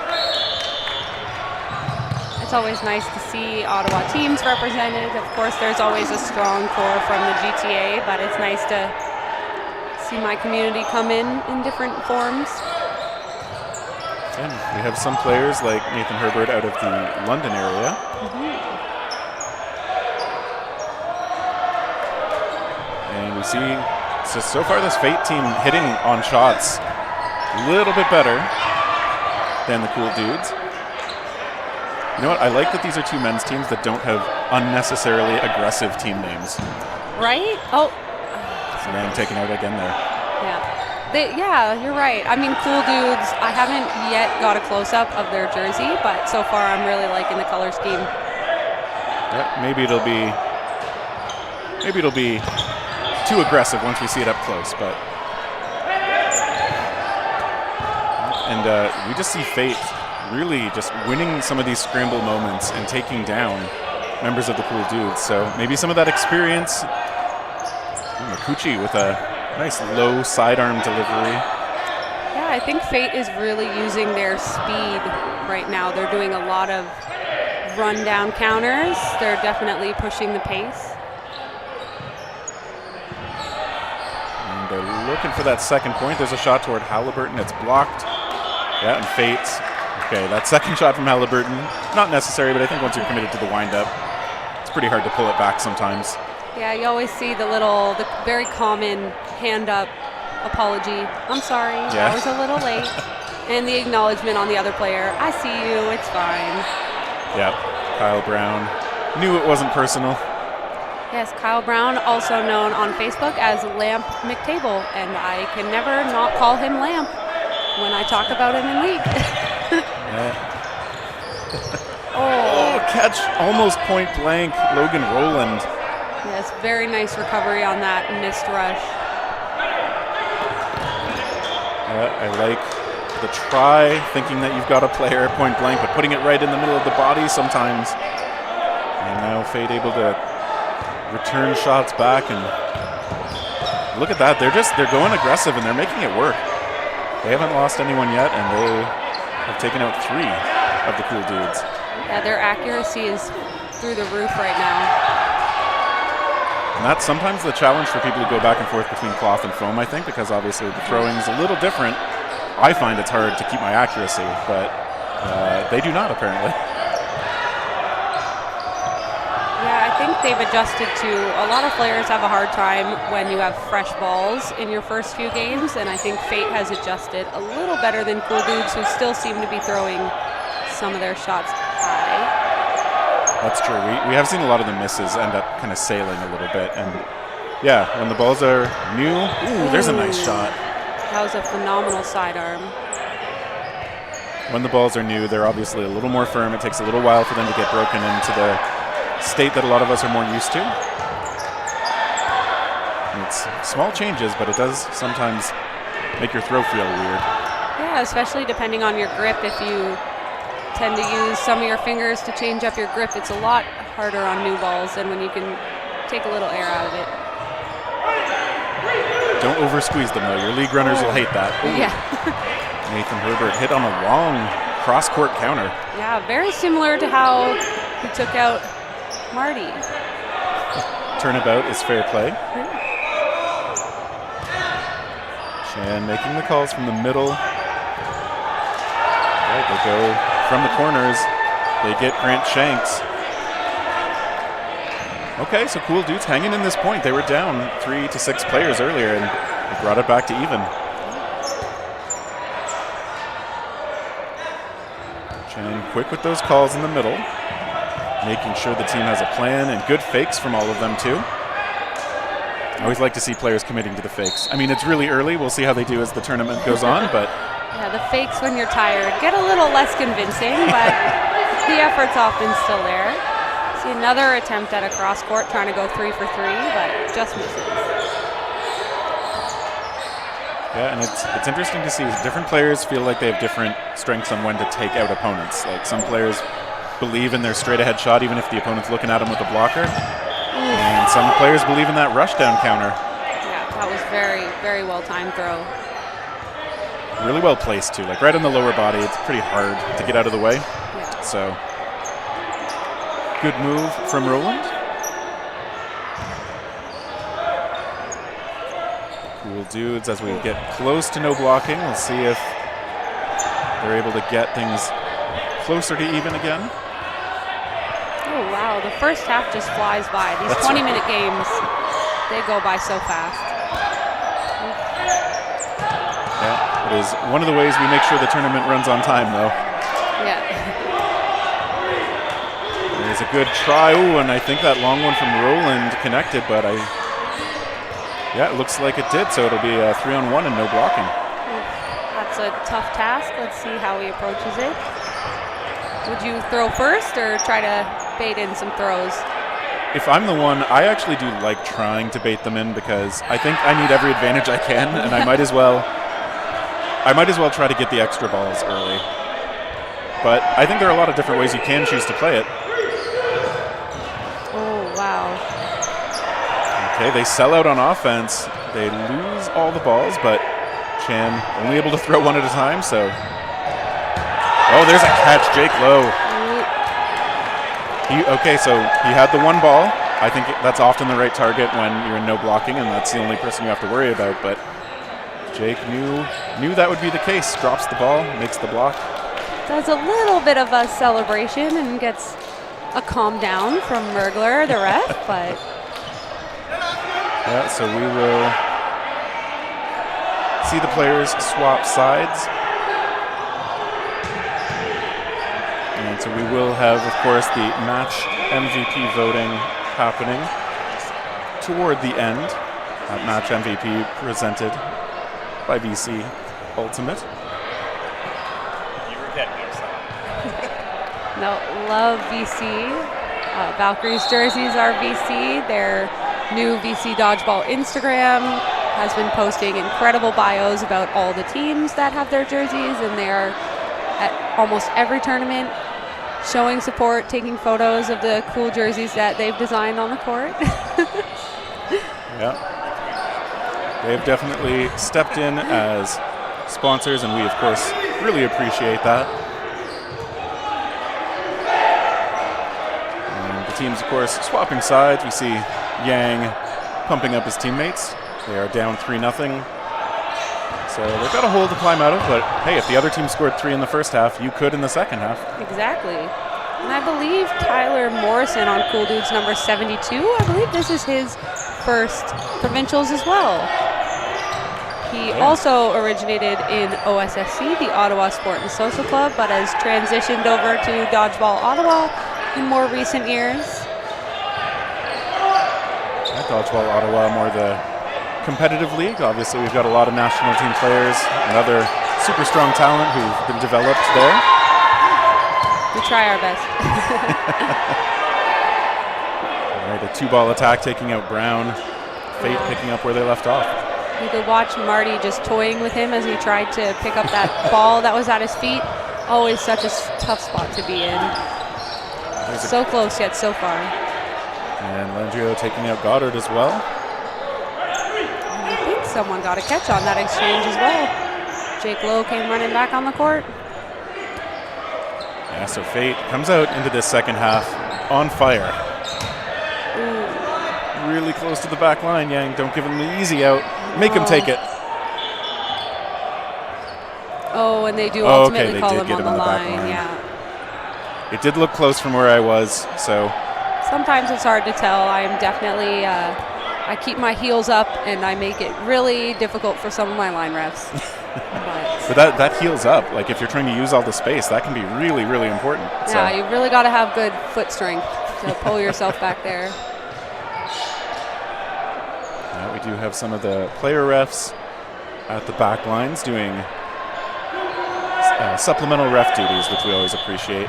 It's always nice to see Ottawa teams represented. Of course, there's always a strong core from the GTA, but it's nice to see my community come in different forms. And we have some players like Nathan Herbert out of the London area. And we see, so far this Fate team hitting on shots a little bit better than the Cool Dudes. You know what? I like that these are two men's teams that don't have unnecessarily aggressive team names. Right? Oh. Yang taken out again there. Yeah. Yeah, you're right. I mean, Cool Dudes, I haven't yet got a close-up of their jersey, but so far I'm really liking the color scheme. Yeah, maybe it'll be too aggressive once we see it up close, but we just see Fate really just winning some of these scramble moments and taking down members of the Cool Dudes. So maybe some of that experience. Makuchi with a nice low sidearm delivery. Yeah, I think Fate is really using their speed right now. They're doing a lot of run-down counters. They're definitely pushing the pace. And they're looking for that second point. There's a shot toward Halliburton. It's blocked. Yeah, and Fate. Okay, that second shot from Halliburton, not necessary, but I think once you're committed to the wind-up, it's pretty hard to pull it back sometimes. Yeah, you always see the very common hand-up apology. I'm sorry, I was a little late. And the acknowledgement on the other player. I see you, it's fine. Yeah, Kyle Brown knew it wasn't personal. Yes, Kyle Brown, also known on Facebook as Lamp McTable, and I can never not call him Lamp when I talk about him in league. Oh, catch almost point blank, Logan Rowland. Yes, very nice recovery on that missed rush. I like the try, thinking that you've got a player at point blank, but putting it right in the middle of the body sometimes. And now Fate able to return shots back, and look at that. They're going aggressive and they're making it work. They haven't lost anyone yet, and they have taken out 3 of the Cool Dudes. Yeah, their accuracy is through the roof right now. And that's sometimes the challenge for people who go back and forth between cloth and foam, I think, because obviously the throwing is a little different. I find it's hard to keep my accuracy, but they do not, apparently. Yeah, I think they've adjusted to, a lot of players have a hard time when you have fresh balls in your first few games, and I think Fate has adjusted a little better than Cool Dudes, who still seem to be throwing some of their shots high. That's true. We have seen a lot of the misses end up kind of sailing a little bit. And yeah, when the balls are new, there's a nice shot. That was a phenomenal sidearm. When the balls are new, they're obviously a little more firm. It takes a little while for them to get broken into the state that a lot of us are more used to. And it's small changes, but it does sometimes make your throw feel weird. Yeah, especially depending on your grip. If you tend to use some of your fingers to change up your grip, it's a lot harder on new balls than when you can take a little air out of it. Don't over squeeze them though. Your league runners will hate that. Ooh. Yeah. Nathan Herbert hit on a long cross-court counter. Yeah, very similar to how he took out Marty. Turnabout is fair play. Chan making the calls from the middle. Right, they go from the corners. They get Grant Shanks. Okay, so Cool Dudes hanging in this point. They were down 3 to 6 players earlier, and they brought it back to even. Chan quick with those calls in the middle, making sure the team has a plan, and good fakes from all of them too. I always like to see players committing to the fakes. I mean, it's really early. We'll see how they do as the tournament goes on, but yeah, the fakes when you're tired get a little less convincing, but the effort's often still there. See another attempt at a cross court, trying to go 3 for 3, but just misses. Yeah, and it's interesting to see different players feel like they have different strengths on when to take out opponents. Like some players believe in their straight ahead shot even if the opponent's looking at them with a blocker. And some players believe in that rush down counter. Yeah, that was very, very well timed throw. Really well placed too, like right on the lower body. It's pretty hard to get out of the way. Yeah. So good move from Rowland. Cool Dudes, as we get close to no blocking, we'll see if they're able to get things closer to even again. Oh wow, the first half just flies by. These 20-minute games, they go by so fast. Yeah, it is one of the ways we make sure the tournament runs on time, though. Yeah. There's a good try. Ooh, and I think that long one from Rowland connected, but Yeah, it looks like it did, so it'll be a 3-on-1 and no blocking. That's a tough task. Let's see how he approaches it. Would you throw first or try to bait in some throws? If I'm the one, I actually do like trying to bait them in because I think I need every advantage I can, and I might as well try to get the extra balls early. But I think there are a lot of different ways you can choose to play it. Oh, wow. Okay, they sell out on offense. They lose all the balls, but Chan only able to throw one at a time, so. Oh, there's a catch, Jake Lowe. Okay, so he had the one ball. I think that's often the right target when you're in no blocking, and that's the only person you have to worry about, but Jake knew that would be the case. Drops the ball, makes the block. Does a little bit of a celebration and gets a calm down from Mergler, the ref, but. Yeah, so we will see the players swap sides. And so we will have, of course, the match MVP voting happening toward the end. Match MVP presented by VC Ultimate. No, love VC. Valkyrie's jerseys are VC. Their new VC Dodgeball Instagram has been posting incredible bios about all the teams that have their jerseys, and they are at almost every tournament showing support, taking photos of the cool jerseys that they've designed on the court. Yeah. They've definitely stepped in as sponsors, and we, of course, really appreciate that. And the teams, of course, swapping sides. We see Yang pumping up his teammates. They are down 3-0. So they've got a hole to climb out of, but hey, if the other team scored 3 in the first half, you could in the second half. Exactly. And I believe Tyler Morrison on Cool Dudes number 72, I believe this is his first provincials as well. He also originated in OSSC, the Ottawa Sport and Social Club, but has transitioned over to Dodgeball Ottawa in more recent years. Dodgeball Ottawa, more the competitive league. Obviously, we've got a lot of national team players and other super strong talent who've been developed there. We try our best. All right, a 2-ball attack taking out Brown. Fate picking up where they left off. You could watch Marty just toying with him as he tried to pick up that ball that was at his feet. Always such a tough spot to be in. So close yet so far. And Landrio taking out Goddard as well. I think someone got a catch on that exchange as well. Jake Lowe came running back on the court. Yeah, so Fate comes out into this second half on fire. Ooh. Really close to the back line, Yang. Don't give him the easy out. Make him take it. Oh, and they do ultimately they call did him get on him the on the back line. line. Yeah. It did look close from where I was, so. Sometimes it's hard to tell. I'm definitely, I keep my heels up and I make it really difficult for some of my line refs. But that heels up. Like if you're trying to use all the space, that can be really, really important. Yeah, you really got to have good foot strength to pull yourself back there. We do have some of the player refs at the back lines doing supplemental ref duties, which we always appreciate.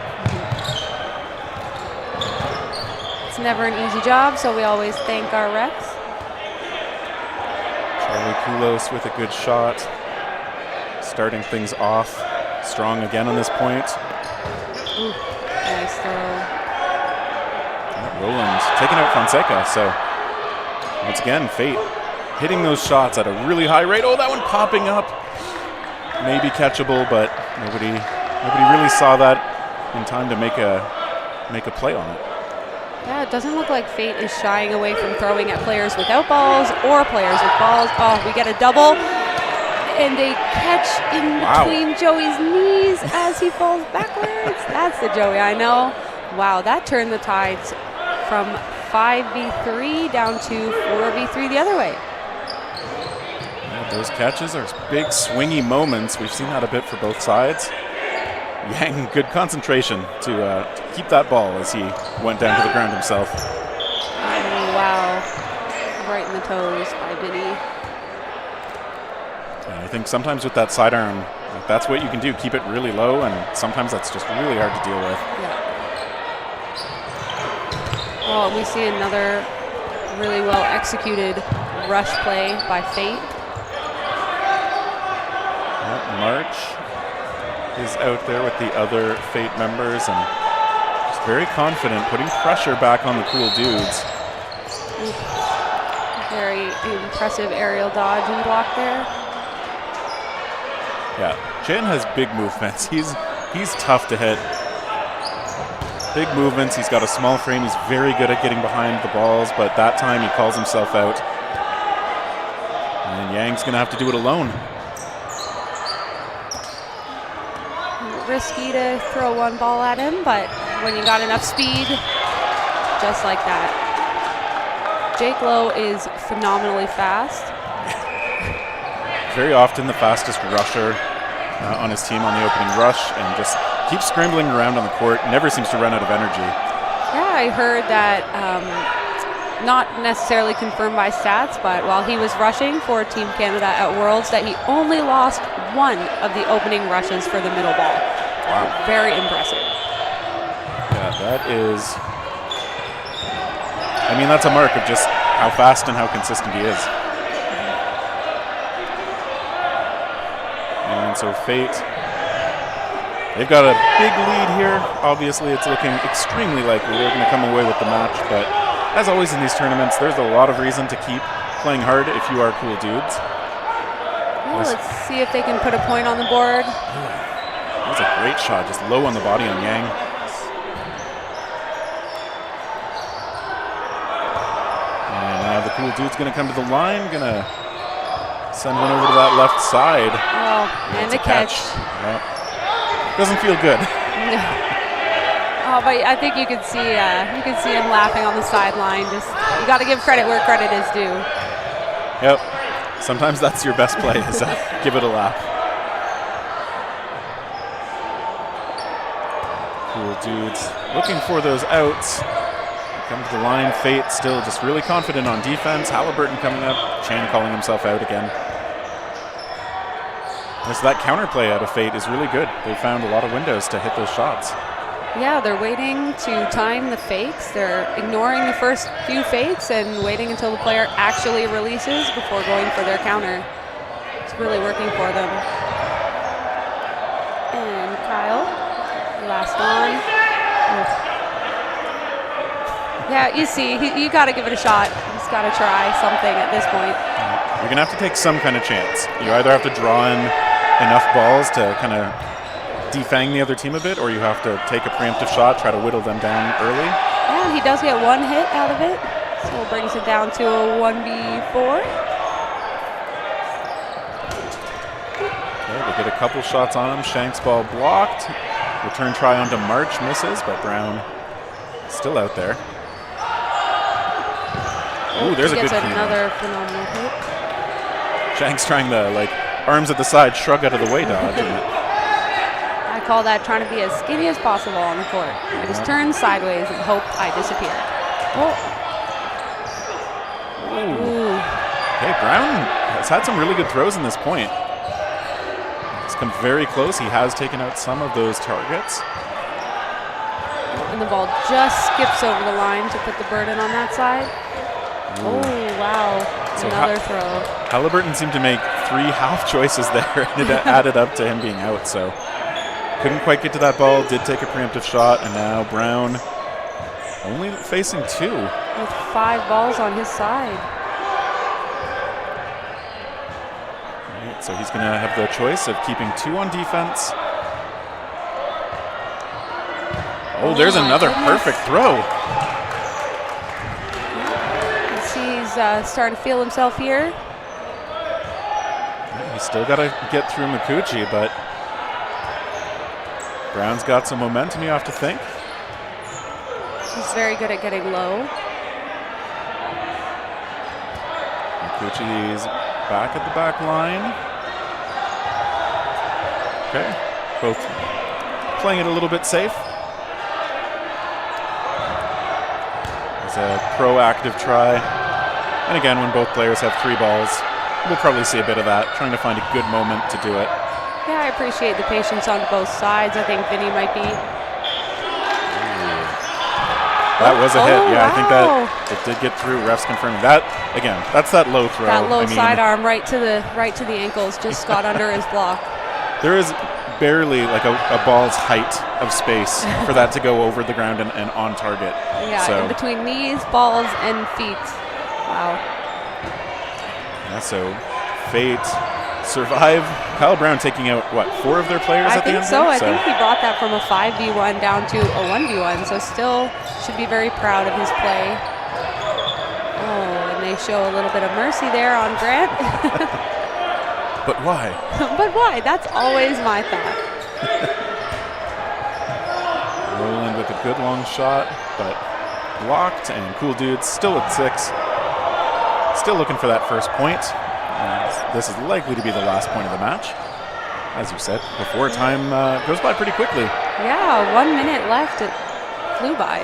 It's never an easy job, so we always thank our refs. Charlie Koulos with a good shot. Starting things off strong again on this point. Ooh, nice throw. Roland taking out Fonseca. So once again, Fate hitting those shots at a really high rate. Oh, that one popping up. Maybe catchable, but nobody really saw that in time to make a play on it. Yeah, it doesn't look like Fate is shying away from throwing at players without balls or players with balls. Oh, we get a double. And a catch in between Joey's knees as he falls backwards. That's the Joey I know. Wow, that turned the tides from 5v3 down to 4v3 the other way. Yeah, those catches are big swingy moments. We've seen that a bit for both sides. Yang, good concentration to keep that ball as he went down to the ground himself. Oh, wow. right in the toes by Vinny. And I think sometimes with that sidearm, like, that's what you can do. Keep it really low, and sometimes that's just really hard to deal with. Yeah. Oh, and we see another really well executed rush play by Fate. March is out there with the other Fate members and just very confident, putting pressure back on the Cool Dudes. Very impressive aerial dodge and block there. Yeah, Chan has big movements. He's tough to hit. Big movements. He's got a small frame. He's very good at getting behind the balls, but that time he calls himself out. And Yang's going to have to do it alone. Risky to throw one ball at him, but when you got enough speed, just like that. Jake Lowe is phenomenally fast. Very often the fastest rusher on his team on the opening rush, and just keeps scrambling around on the court, never seems to run out of energy. Yeah, I heard that, not necessarily confirmed by stats, but while he was rushing for Team Canada at Worlds, that he only lost one of the opening rushes for the middle ball. Wow. Very impressive. Yeah, that is, I mean, that's a mark of just how fast and how consistent he is. And so Fate, they've got a big lead here. Obviously, it's looking extremely likely they're going to come away with the match, but as always in these tournaments, there's a lot of reason to keep playing hard if you are Cool Dudes. Well, let's see if they can put a point on the board. That was a great shot, just low on the body on Yang. And now the Cool Dude's going to come to the line, going to send one over to that left side. Oh, and a catch. Yep. Doesn't feel good. Oh, but I think you can see him laughing on the sideline. Just, you got to give credit where credit is due. Yep. Sometimes that's your best play, is give it a laugh. Cool Dudes looking for those outs. Come to the line. Fate still just really confident on defense. Halliburton coming up. Chan calling himself out again. So that counterplay out of Fate is really good. They found a lot of windows to hit those shots. Yeah, they're waiting to time the fakes. They're ignoring the first few fakes and waiting until the player actually releases before going for their counter. It's really working for them. And Kyle, last one. Yeah, you see, you got to give it a shot. He's got to try something at this point. You're going to have to take some kind of chance. You either have to draw in enough balls to kind of defang the other team a bit, or you have to take a preemptive shot, try to whittle them down early. And he does get one hit out of it, so it brings it down to a 1v4. Okay, they get a couple shots on him. Shank's ball blocked. Return try onto March, misses, but Brown still out there. Ooh, there's a good clean another phenomenal hit. Shank's trying the arms at the side, shrug out of the way dodge. I call that trying to be as skinny as possible on the court. I just turn sideways and hope I disappear. Oh. Ooh. Okay, Brown has had some really good throws in this point. He's come very close. He has taken out some of those targets. And the ball just skips over the line to put the burden on that side. Ooh. Oh, wow. So another throw. Halliburton seemed to make 3 half choices there, and it added up to him being out. So couldn't quite get to that ball, did take a preemptive shot, and now Brown only facing 2. With 5 balls on his side. Right, so he's going to have the choice of keeping 2 on defense. Oh, there's another perfect throw. He's starting to feel himself here. He's still got to get through Mikuchi, but Brown's got some momentum, you have to think. He's very good at getting low. Mikuchi's back at the back line. Okay, both playing it a little bit safe. It's a proactive try. And again, when both players have 3 balls, we'll probably see a bit of that, trying to find a good moment to do it. Yeah, I appreciate the patience on both sides. I think Vinny might be. That was a hit. Yeah, wow. I think that it did get through. Refs confirming that. Again, that's that low throw. That low sidearm right to the ankles just got under his block. There is barely like a ball's height of space for that to go over the ground and on target. Yeah, so, in between knees, balls, and feet. Wow. Yeah, so Fate survive. Kyle Brown taking out, what, 4 of their players at the end? I think he brought that from a 5v1 down to a 1v1, so still should be very proud of his play. Oh, and they show a little bit of mercy there on Grant. But why? But why? That's always my thought. Roland with a good long shot, but blocked, and Cool Dudes still at 6. Still looking for that first point. This is likely to be the last point of the match. As you said before, time goes by pretty quickly. Yeah, 1 minute left. It flew by.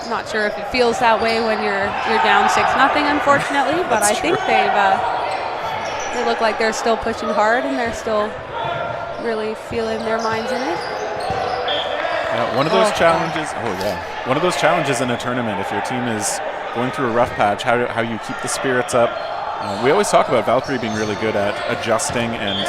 Not sure if it feels that way when you're down 6-0, unfortunately, but I think they look like they're still pushing hard and they're still really feeling their minds in it. Yeah, one of those challenges. Oh yeah, one of those challenges in a tournament. If your team is going through a rough patch, how you keep the spirits up. We always talk about Valkyrie being really good at adjusting and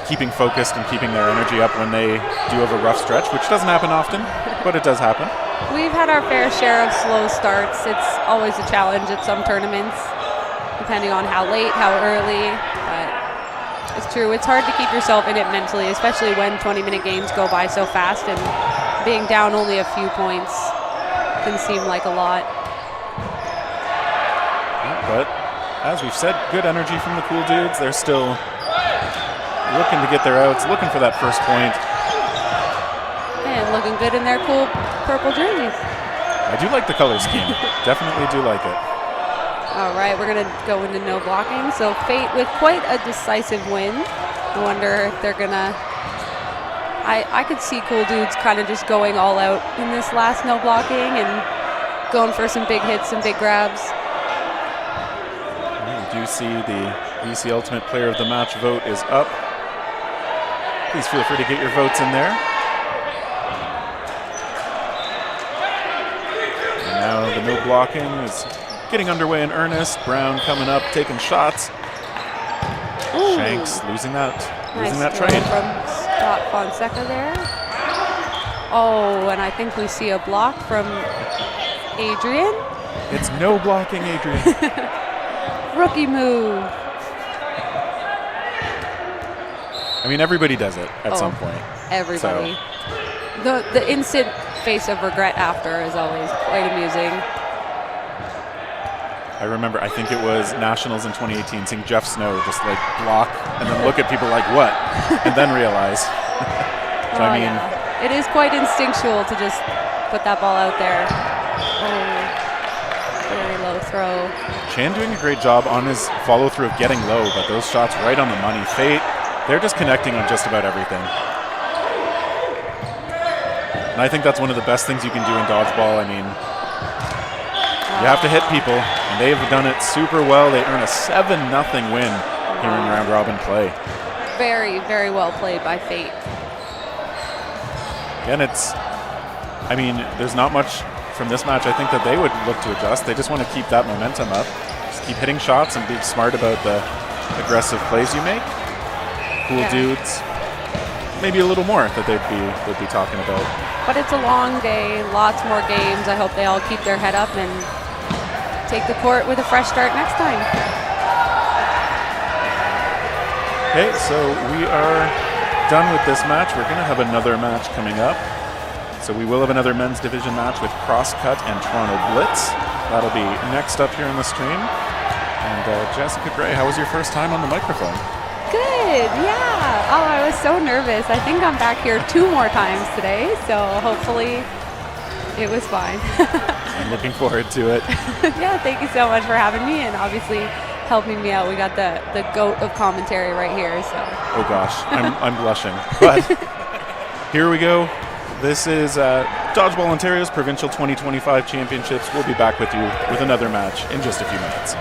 keeping focused and keeping their energy up when they do have a rough stretch, which doesn't happen often, but it does happen. We've had our fair share of slow starts. It's always a challenge at some tournaments, depending on how late, how early, but it's true. It's hard to keep yourself in it mentally, especially when 20-minute games go by so fast, and being down only a few points can seem like a lot. But as we've said, good energy from the Cool Dudes. They're still looking to get their outs, looking for that first point. And looking good in their cool purple jerseys. I do like the color scheme. Definitely do like it. All right, we're going to go into no blocking. So Fate with quite a decisive win. I wonder if they're going to... I could see Cool Dudes kind of just going all out in this last no blocking and going for some big hits and big grabs. You do see the VC Ultimate Player of the Match vote is up. Please feel free to get your votes in there. And now the no blocking is getting underway in earnest. Brown coming up, taking shots. Ooh. Shanks losing that Nice train. from Scott Fonseca there. Oh, and I think we see a block from Adrian. It's no blocking, Adrian. Rookie move. I mean, everybody does it at some point. Everybody. So. The instant face of regret after is always quite amusing. I remember, I think it was Nationals in 2018, seeing Jeff Snow just like block and then look at people like, what? And then realize. So, I mean, yeah. It is quite instinctual to just put that ball out there. Oh, very low throw. Chan doing a great job on his follow through of getting low, but those shots right on the money. Fate, they're just connecting on just about everything. And I think that's one of the best things you can do in dodgeball. I mean, you have to hit people, and they've done it super well. They earn a 7-0 win here in round robin play. Very, very well played by Fate. Again, I mean, there's not much from this match I think that they would look to adjust. They just want to keep that momentum up. Just keep hitting shots and being smart about the aggressive plays you make. Cool Dudes, maybe a little more that they'd be talking about. But it's a long day, lots more games. I hope they all keep their head up and take the court with a fresh start next time. Okay, so we are done with this match. We're going to have another match coming up. So we will have another men's division match with Crosscut and Toronto Blitz. That'll be next up here in the stream. And Jessica Gray, how was your first time on the microphone? Good, yeah. Oh, I was so nervous. I think I'm back here 2 more times today, so hopefully it was fine. I'm looking forward to it. Yeah, thank you so much for having me and obviously helping me out. We got the goat of commentary right here, so. Oh gosh, I'm blushing. But here we go. This is Dodgeball Ontario's Provincial 2025 Championships. We'll be back with you with another match in just a few minutes.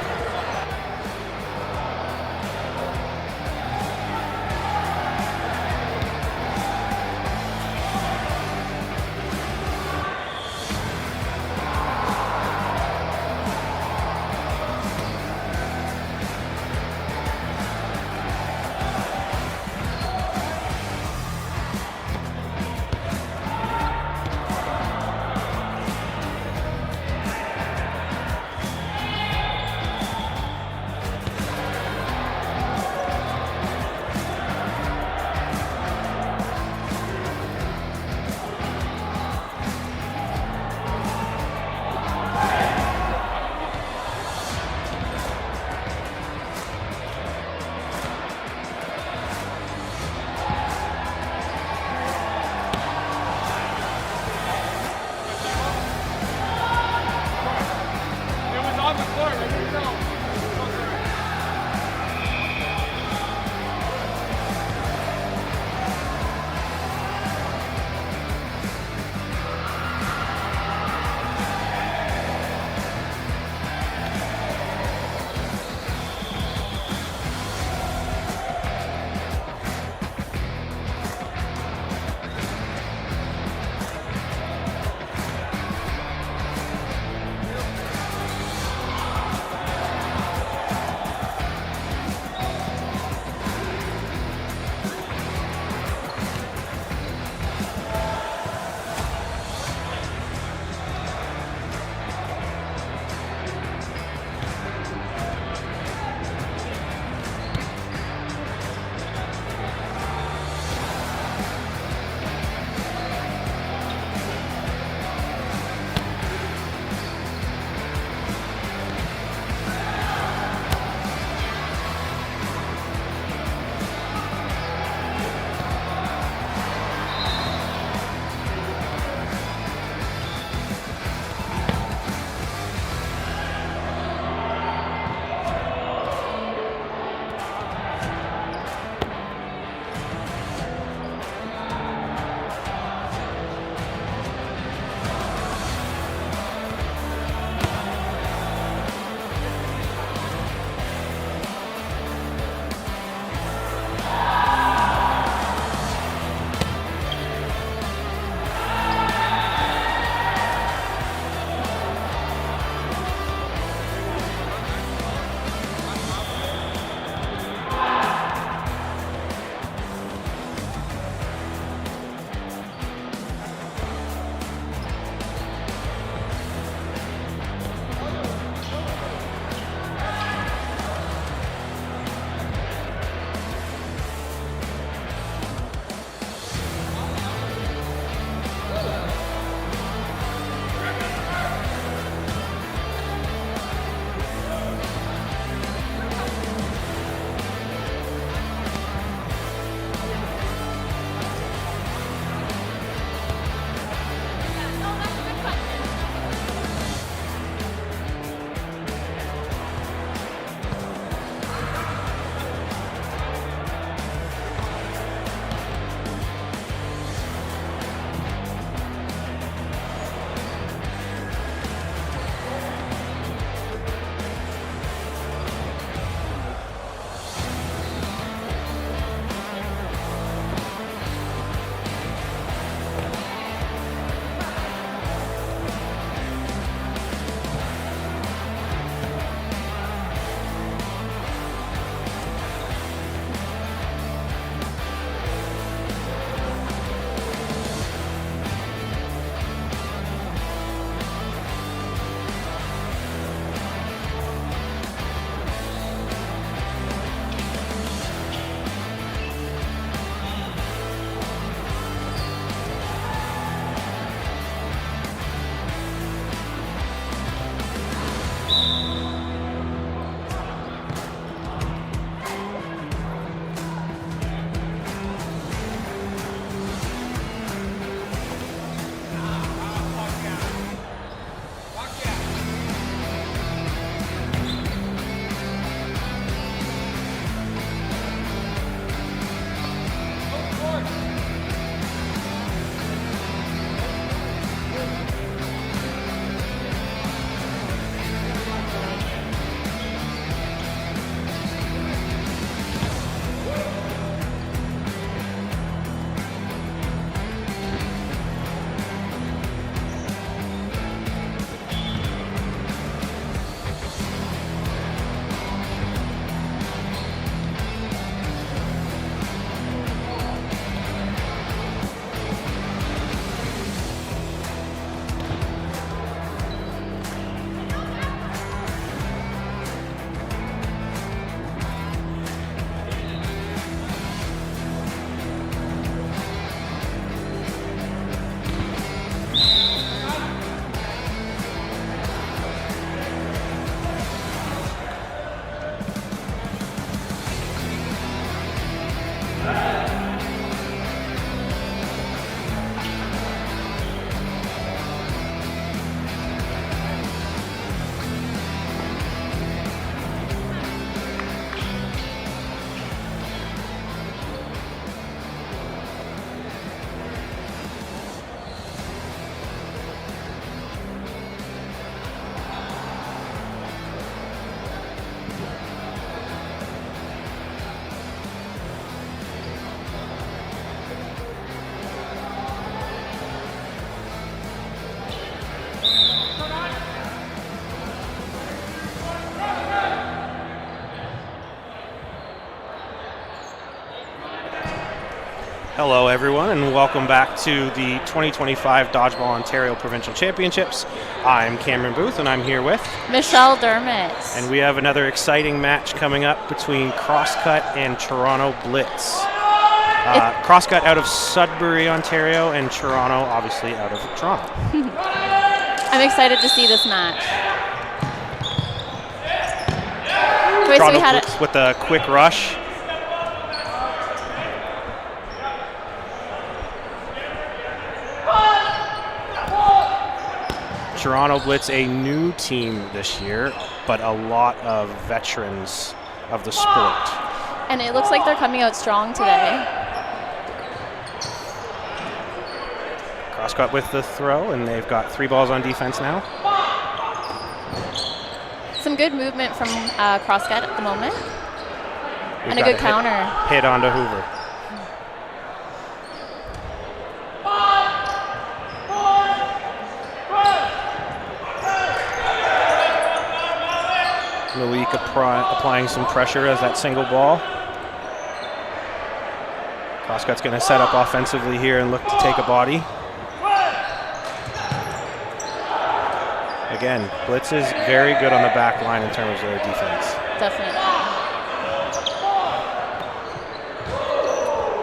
Hello, everyone, and welcome back to the 2025 Dodgeball Ontario Provincial Championships. I'm Cameron Booth, and I'm here with Michelle Dermott. And we have another exciting match coming up between Crosscut and Toronto Blitz. Crosscut out of Sudbury, Ontario, and Toronto, obviously, out of Toronto. I'm excited to see this match. Toronto Blitz with a quick rush. Toronto Blitz, a new team this year, but a lot of veterans of the sport. And it looks like they're coming out strong today. Crosscut with the throw, and they've got 3 balls on defense now. Some good movement from Crosscut at the moment. And a good counter. Hit onto Hoover. Malik applying some pressure as that single ball. Crosscut's going to set up offensively here and look to take a body. Again, Blitz is very good on the back line in terms of their defense. Definitely.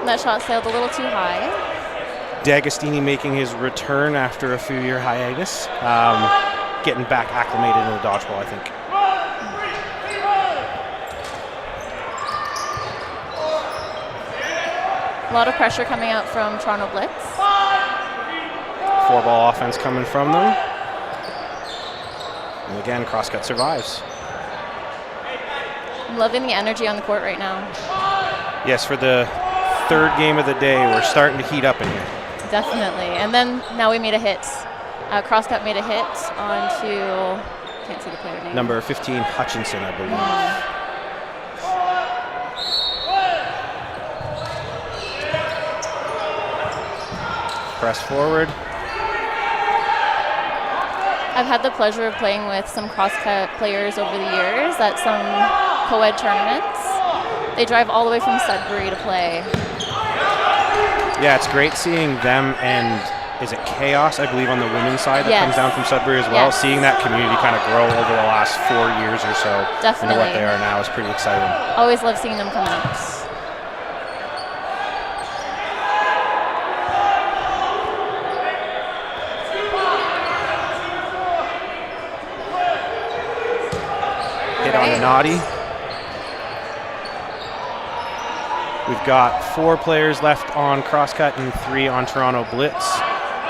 That shot sailed a little too high. D'Agostini making his return after a few-year hiatus. Getting back acclimated in the dodgeball, I think. A lot of pressure coming out from Toronto Blitz. 4-ball offense coming from them. And again, Crosscut survives. I'm loving the energy on the court right now. Yes, for the 3rd game of the day, we're starting to heat up in here. Definitely. And then now we made a hit. Crosscut made a hit onto, can't see the player name. Number 15, Hutchinson, I believe. Press forward. I've had the pleasure of playing with some Crosscut players over the years at some co-ed tournaments. They drive all the way from Sudbury to play. Yeah, it's great seeing them and, is it Chaos, I believe, on the women's side that comes down from Sudbury as well. Yes. Seeing that community kind of grow over the last 4 years or so Definitely. into what they are now is pretty exciting. Always love seeing them come out. Hit on the naughty. We've got 4 players left on Crosscut and 3 on Toronto Blitz.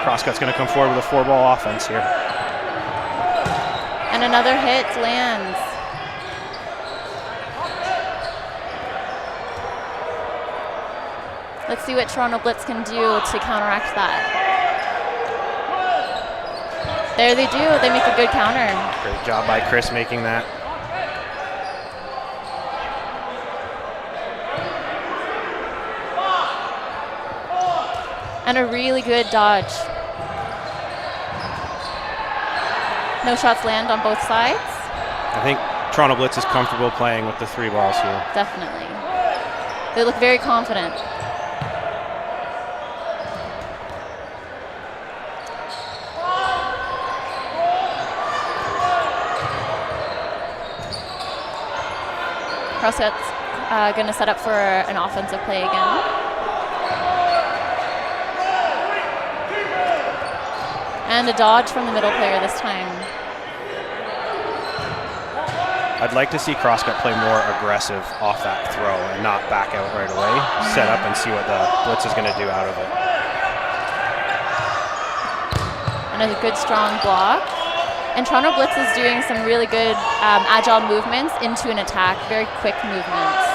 Crosscut's going to come forward with a 4-ball offense here. And another hit lands. Let's see what Toronto Blitz can do to counteract that. There they do. They make a good counter. Great job by Chris making that. And a really good dodge. No shots land on both sides. I think Toronto Blitz is comfortable playing with the 3 balls here. Definitely. They look very confident. Crosscut's going to set up for an offensive play again. And a dodge from the middle player this time. I'd like to see Crosscut play more aggressive off that throw and not back out right away. Set up and see what the Blitz is going to do out of it. Another good strong block. And Toronto Blitz is doing some really good agile movements into an attack, very quick movements.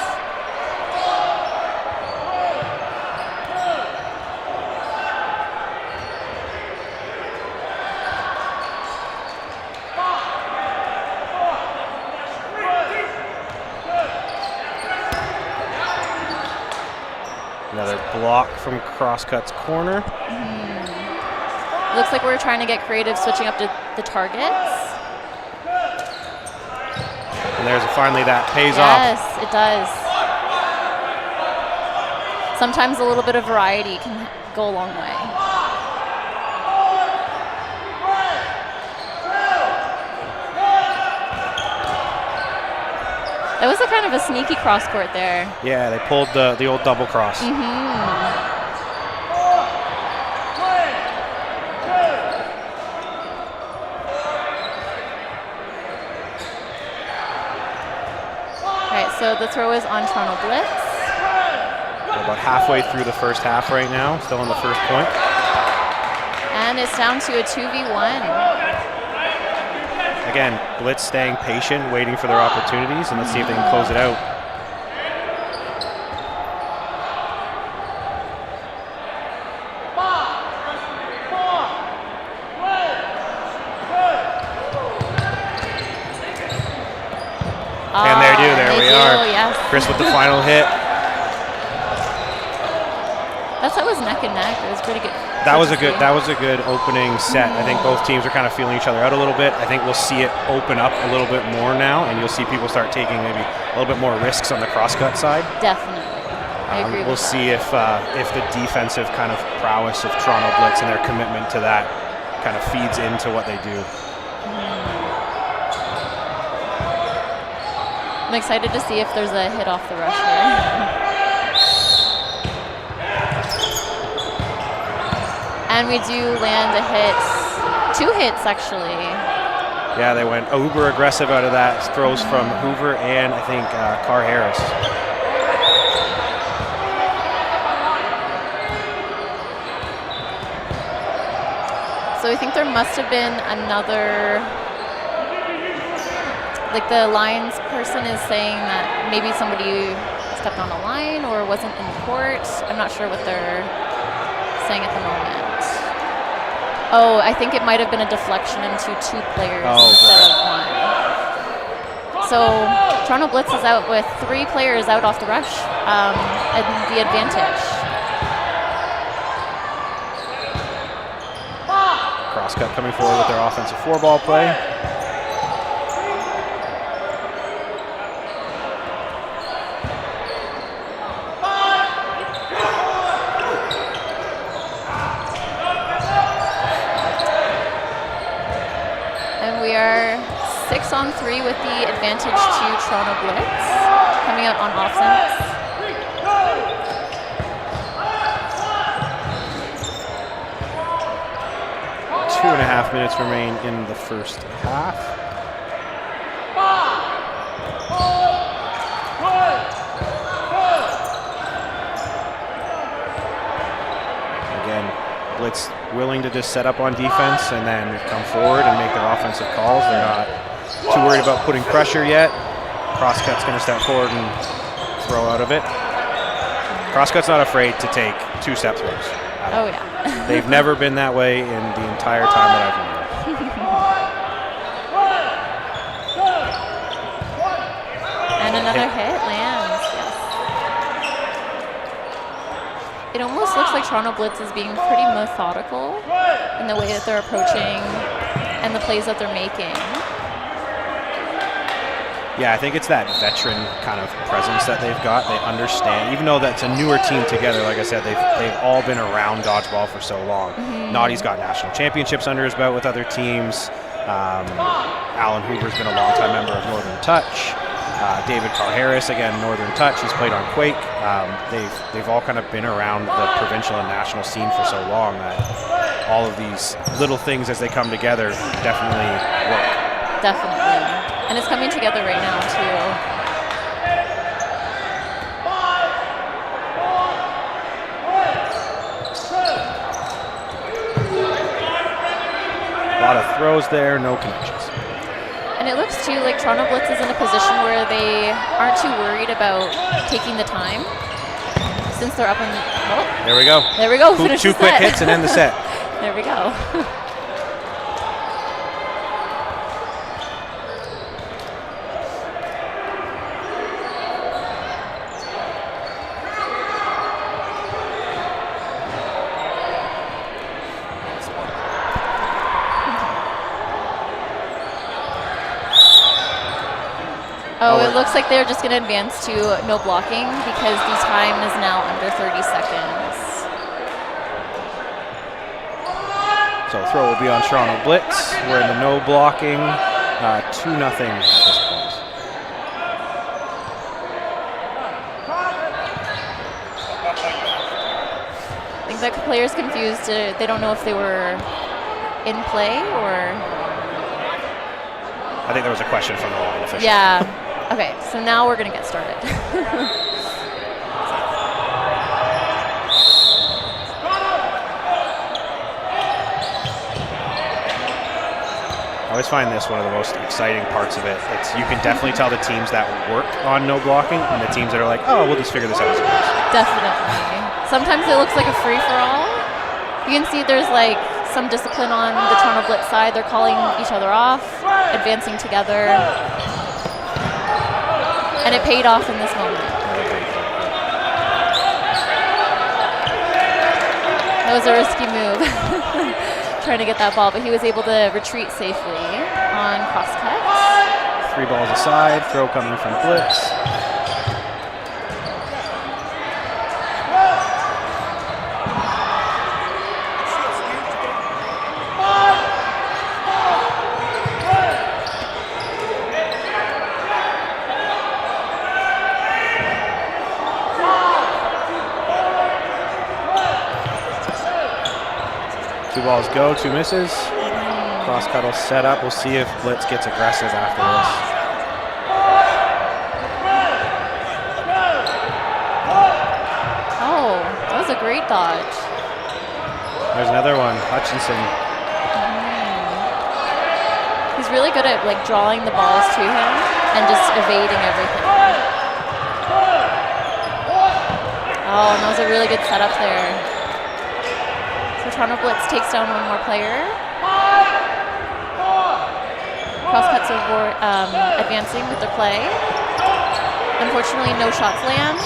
Another block from Crosscut's corner. A looks like we're trying to get creative, switching up to the targets. And there's finally that pays off. Yes, it does. Sometimes a little bit of variety can go a long way. That was a kind of a sneaky cross court there. Yeah, they pulled the old double cross. So the throw is on Toronto Blitz. We're about halfway through the first half right now, still on the first point. And it's down to a 2v1. Again, Blitz staying patient, waiting for their opportunities, and let's see if they can close it out. And there we are. Yes. Chris with the final hit. That was neck and neck. It was pretty good. That was a good opening set. I think both teams are kind of feeling each other out a little bit. I think we'll see it open up a little bit more now, and you'll see people start taking maybe a little bit more risks on the cross-cut side. Definitely. I agree We'll with see if the defensive kind of prowess of Toronto Blitz and their commitment to that kind of feeds into what they do. I'm excited to see if there's a hit off the rush here. And we do land a hit. 2 hits, actually. Yeah, they went uber aggressive out of that. Throws from Hoover and I think Carr Harris. So I think there must have been another, like the lines person is saying that maybe somebody stepped on a line or wasn't in the court. I'm not sure what they're saying at the moment. Oh, I think it might have been a deflection into 2 players instead of 1. So Toronto Blitz is out with 3 players out off the rush and the advantage. Crosscut coming forward with their offensive 4-ball play. And we are 6 on 3 with the advantage to Toronto Blitz coming out on offense. Two and a half minutes remain in the first half. Again, Blitz willing to just set up on defense and then come forward and make their offensive calls. They're not too worried about putting pressure yet. Crosscut's going to step forward and throw out of it. Crosscut's not afraid to take 2-step throws. Oh, yeah. They've never been that way in the entire time that I've known them. And another hit lands, yes. It almost looks like Toronto Blitz is being pretty methodical in the way that they're approaching and the plays that they're making. Yeah, I think it's that veteran kind of presence that they've got. They understand, even though that's a newer team together, like I said, they've all been around dodgeball for so long. Naughty's got national championships under his belt with other teams. Alan Hoover's been a longtime member of Northern Touch. David Carr Harris, again, Northern Touch. He's played on Quake. They've all kind of been around the provincial and national scene for so long that all of these little things as they come together definitely work. Definitely. And it's coming together right now, too. A lot of throws there, no connections. And it looks, too, like Toronto Blitz is in a position where they aren't too worried about taking the time since they're up in the... Oh, There we go. there we go. Finish Two the quick set. hits and end the set. There we go. Oh, it looks like they're just going to advance to no blocking because the time is now under 30 seconds. So throw will be on Toronto Blitz. We're in the no blocking, 2-0 at this point. I think that players confused. They don't know if they were in play or. I think there was a question from the line official. Yeah. Okay, so now we're going to get started. I always find this one of the most exciting parts of it. You can definitely tell the teams that work on no blocking and the teams that are like, oh, we'll just figure this out as it goes. Definitely. Sometimes it looks like a free-for-all. You can see there's like some discipline on the Toronto Blitz side. They're calling each other off, advancing together. And it paid off in this moment. That was a risky move. Trying to get that ball, but he was able to retreat safely on cross cut. 3 balls aside, throw coming from Blitz. Two balls go, 2 misses. Cross cut will set up. We'll see if Blitz gets aggressive after this. Oh, that was a great dodge. There's another one, Hutchinson. He's really good at like drawing the balls to him and just evading everything. Oh, and that was a really good setup there. So Toronto Blitz takes down one more player. Cross cuts over, advancing with their play. Unfortunately, no shots land.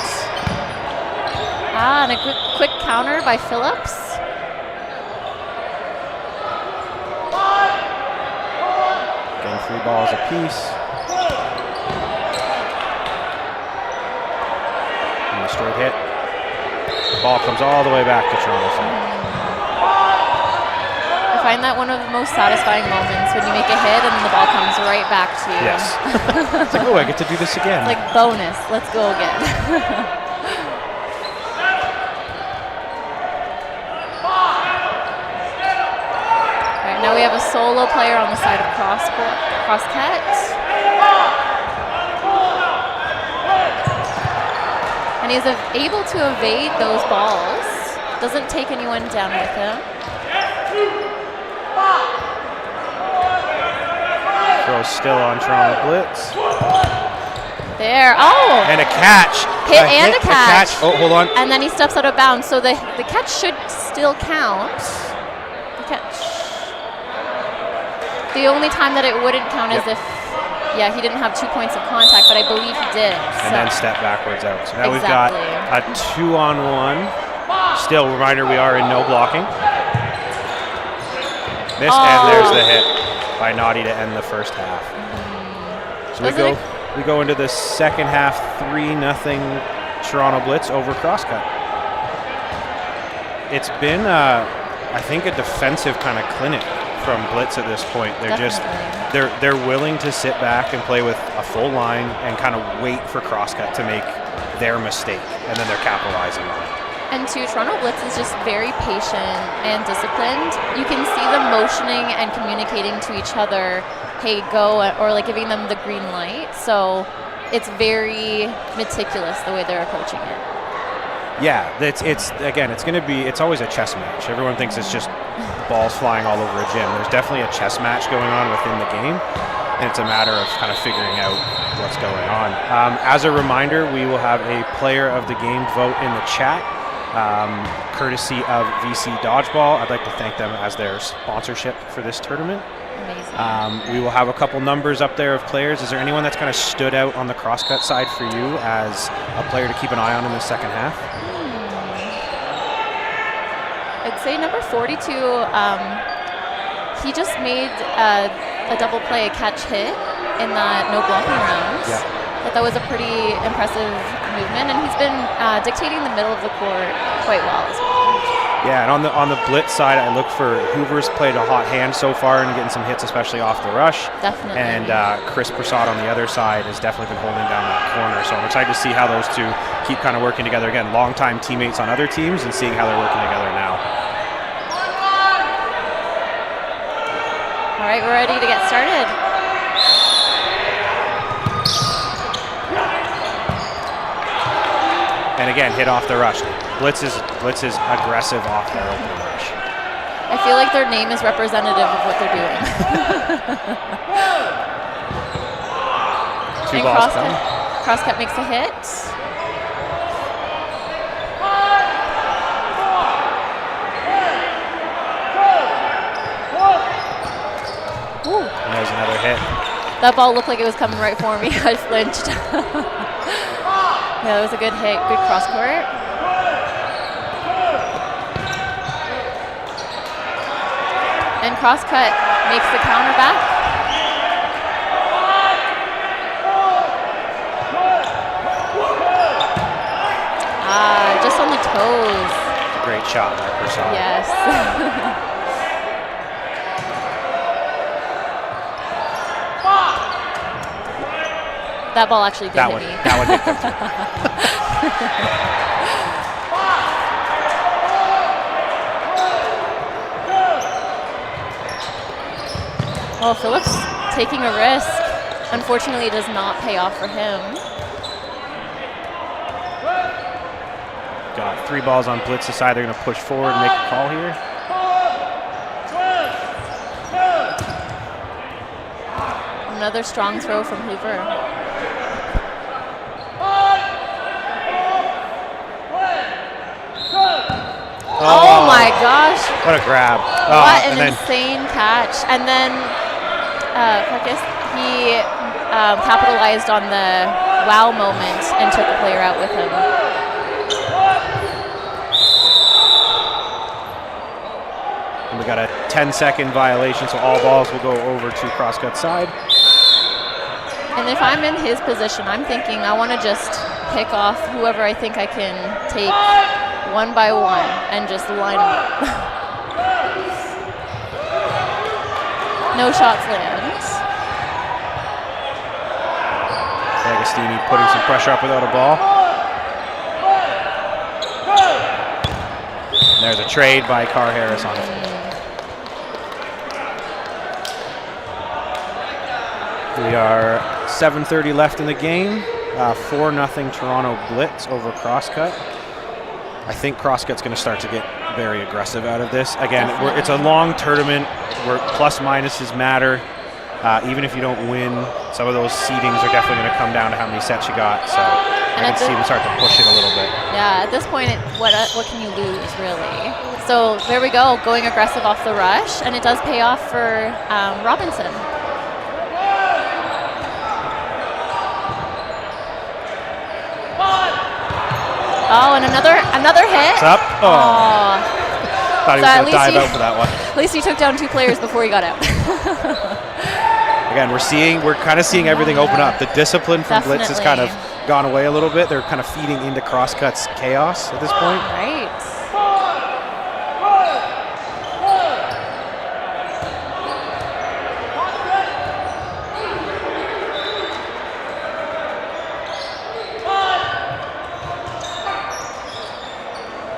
And a quick counter by Phillips. Getting 3 balls apiece. And a straight hit. The ball comes all the way back to Toronto side. I find that one of the most satisfying moments when you make a hit and then the ball comes right back to you. Yes. It's like, oh, I get to do this again. It's like bonus. Let's go again. All right, now we have a solo player on the side of cross cut. And he's able to evade those balls. Doesn't take anyone down with him. Throw still on Toronto Blitz. There. Oh! And a catch. Hit and a catch. Oh, hold on. And then he steps out of bounds. So the catch should still count. The catch. The only time that it wouldn't count is if, he didn't have 2 points of contact, but I believe he did. And then step backwards out. So now we've got a 2-on-1. Still, reminder, we are in no blocking. Missed, and there's the hit by Naughty to end the first half. So we go into the second half, 3-0 Toronto Blitz over crosscut. It's been, I think, a defensive kind of clinic from Blitz at this point. They're Definitely. they're willing to sit back and play with a full line and kind of wait for crosscut to make their mistake, and then they're capitalizing on it. And two, Toronto Blitz is just very patient and disciplined. You can see them motioning and communicating to each other, hey, go, or like giving them the green light. So it's very meticulous the way they're approaching it. Yeah, it's always a chess match. Everyone thinks it's just balls flying all over a gym. There's definitely a chess match going on within the game, and it's a matter of kind of figuring out what's going on. As a reminder, we will have a player of the game vote in the chat, courtesy of VC Dodgeball. I'd like to thank them as their sponsorship for this tournament. Amazing. We will have a couple numbers up there of players. Is there anyone that's kind of stood out on the crosscut side for you as a player to keep an eye on in the second half? I'd say number 42, he just made a double play, a catch hit in that no blocking round. Yeah. That was a pretty impressive movement, and he's been dictating the middle of the court quite well as well. Yeah, and on the blitz side, I look for Hoover's played a hot hand so far and getting some hits, especially off the rush. Definitely. And Chris Prasad on the other side has definitely been holding down that corner. So I'm excited to see how those two keep kind of working together. Again, longtime teammates on other teams and seeing how they're working together now. All right, we're ready to get started. And again, hit off the rush. Blitz is aggressive off their opening rush. I feel like their name is representative of what they're doing. Two balls coming. Crosscut makes a hit. Ooh. And there's another hit. That ball looked like it was coming right for me. I flinched. Yeah, that was a good hit. Good cross court. And crosscut makes the counter back. Just on the toes. Great shot by Prasad. Yes. That ball actually did hit me. That one hit them too. Well, Phillips taking a risk. Unfortunately, it does not pay off for him. Got 3 balls on Blitz's side. They're going to push forward and make a call here. Another strong throw from Hoover. Oh my gosh. What a grab. What an insane catch. And then Farkas, he capitalized on the wow moment and took the player out with him. And we got a 10-second violation, so all balls will go over to crosscut side. And if I'm in his position, I'm thinking I want to just pick off whoever I think I can take one by one and just line them up. No shots land. Agostini putting some pressure up without a ball. And there's a trade by Carr Harris on it. We are 7:30 left in the game. 4-0 Toronto Blitz over Crosscut. I think Crosscut's going to start to get very aggressive out of this. Again, it's a long tournament where plus minuses matter. Even if you don't win, some of those seedings are definitely going to come down to how many sets you got. So I can see them start to push it a little bit. Yeah, at this point, what can you lose, really? So there we go, going aggressive off the rush, and it does pay off for Robinson. Oh, and another hit. It's up. Oh. Thought he was going to dive out for that one. At least he took down 2 players before he got out. Again, we're kind of seeing everything open up. The discipline from Blitz has kind of gone away a little bit. They're kind of feeding into Crosscut's chaos at this point. Right.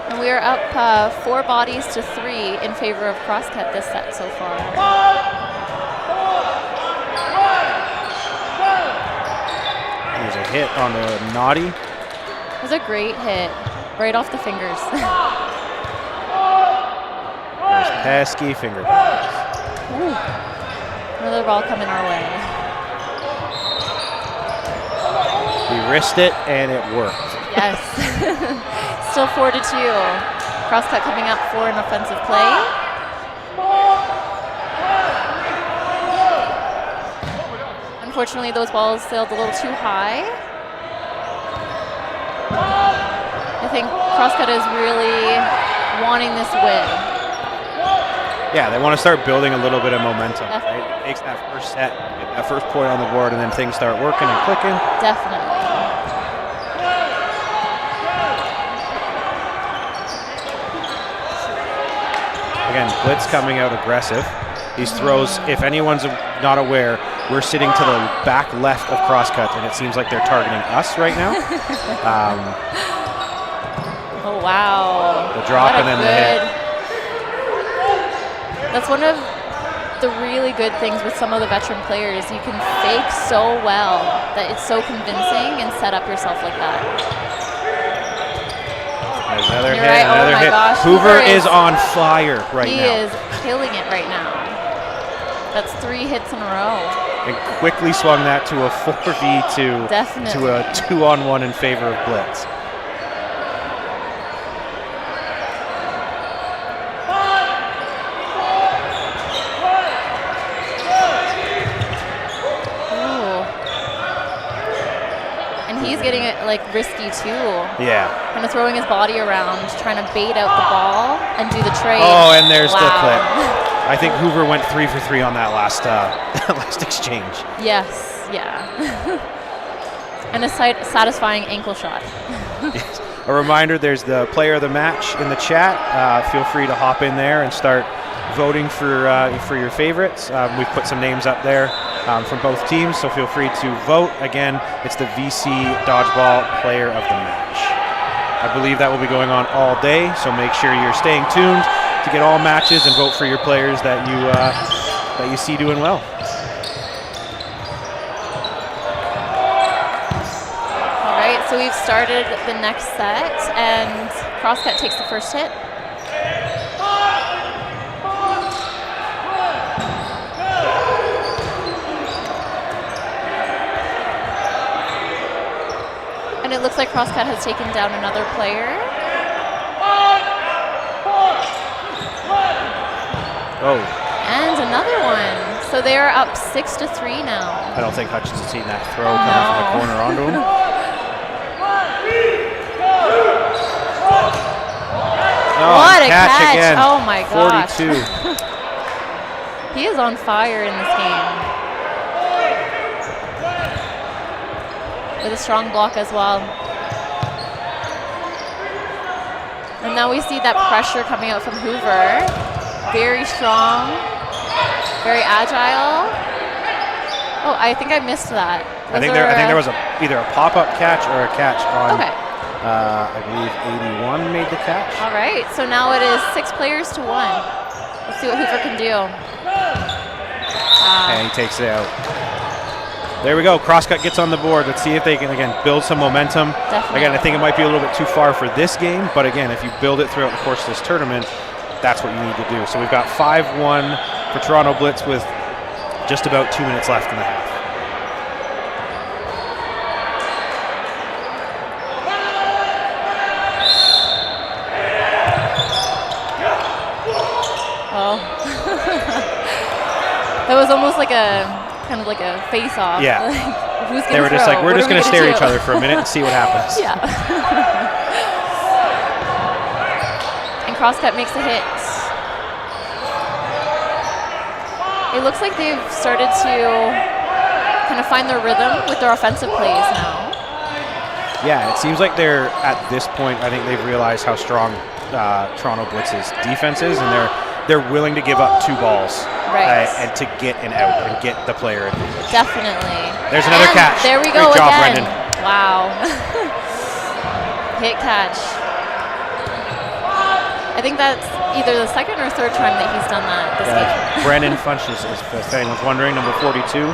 And we are up 4 bodies to 3 in favor of Crosscut this set so far. There's a hit on the naughty. It was a great hit, right off the fingers. There's pesky finger balls. Ooh. Another ball coming our way. We risked it and it worked. Yes. Still 4-2. Crosscut coming up for an offensive play. Unfortunately, those balls sailed a little too high. I think Crosscut is really wanting this win. Yeah, they want to start building a little bit of momentum. Right? It takes that first set, get that first point on the board, and then things start working and clicking. Definitely. Again, Blitz coming out aggressive. These throws, if anyone's not aware, we're sitting to the back left of crosscut, and it seems like they're targeting us right now. Oh, wow. The drop What a and then the hit. That's one of the really good things with some of the veteran players. You can fake so well that it's so convincing and set up yourself like that. There's another You're hit, right. another Oh my hit. gosh. Hoover is on fire right He now. is killing it right now. That's 3 hits in a row. And quickly swung that to a 4v2 Definitely. to a 2-on-1 in favor of Blitz. He's getting it like risky too. Yeah. Kind of throwing his body around, trying to bait out the ball and do the trade. Oh, and there's the Wow. clip. I think Hoover went 3 for 3 on that last last exchange. Yes, yeah. And a satisfying ankle shot. A reminder, there's the player of the match in the chat. Feel free to hop in there and start voting for your favorites. We've put some names up there from both teams, so feel free to vote. Again, it's the VC Dodgeball Player of the Match. I believe that will be going on all day, so make sure you're staying tuned to get all matches and vote for your players that you see doing well. All right, so we've started the next set, and Crosscut takes the first hit. And it looks like Crosscut has taken down another player. Oh. And another one. So they are up 6-3 now. I don't think Hutchins has seen that throw coming from the corner onto him. Oh, What a catch. again. Oh my gosh. 42. He is on fire in this game. With a strong block as well. And now we see that pressure coming out from Hoover. Very strong, very agile. Oh, I think I missed that. I think there was either a pop-up catch or a catch on. Okay. I believe 81 made the catch. All right. So now it is 6 players to 1. Let's see what Hoover can do. And he takes it out. There we go. Crosscut gets on the board. Let's see if they can, again, build some momentum. Definitely. Again, I think it might be a little bit too far for this game, but again, if you build it throughout the course of this tournament, that's what you need to do. So we've got 5-1 for Toronto Blitz with just about 2 minutes left in the half. Oh. That was almost like a kind of like a face-off. Yeah. Like, who's gonna They were just throw? like, we're What just are we going to stare at do? each other for a minute and see what happens. Yeah. And Crosscut makes a hit. It looks like they've started to kind of find their rhythm with their offensive plays now. Yeah, it seems like they're, at this point, I think they've realized how strong Toronto Blitz's defense is, and they're willing to give up 2 balls. Right. And to get an out and get the player advantage. Definitely. There's another And catch. There we go Great job, again. Brendan. Wow. Hit catch. I think that's either the second or third time that he's done that this game. Brandon Funch is, if anyone's wondering, number 42.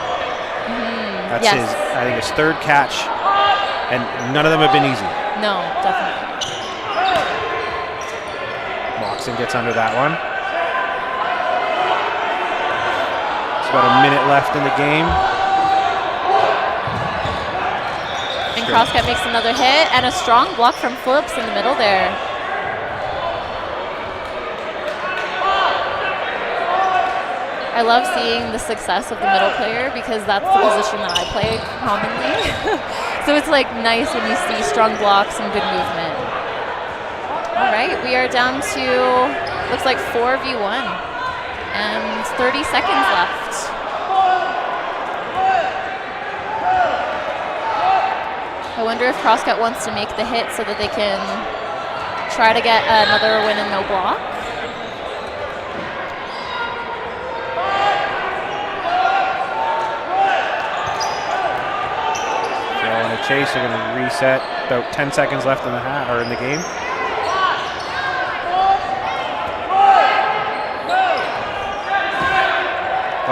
That's Yes. I think his 3rd catch, and none of them have been easy. No, definitely. Moxon gets under that one. About a minute left in the game. And Crosscut makes another hit, and a strong block from Phillips in the middle there. I love seeing the success of the middle player because that's the position that I play commonly. So it's like nice when you see strong blocks and good movement. All right, we are down to, looks like 4v1. And 30 seconds left. I wonder if Crosscut wants to make the hit so that they can try to get another win and no block. So in a chase, they're going to reset. About 10 seconds left in the game.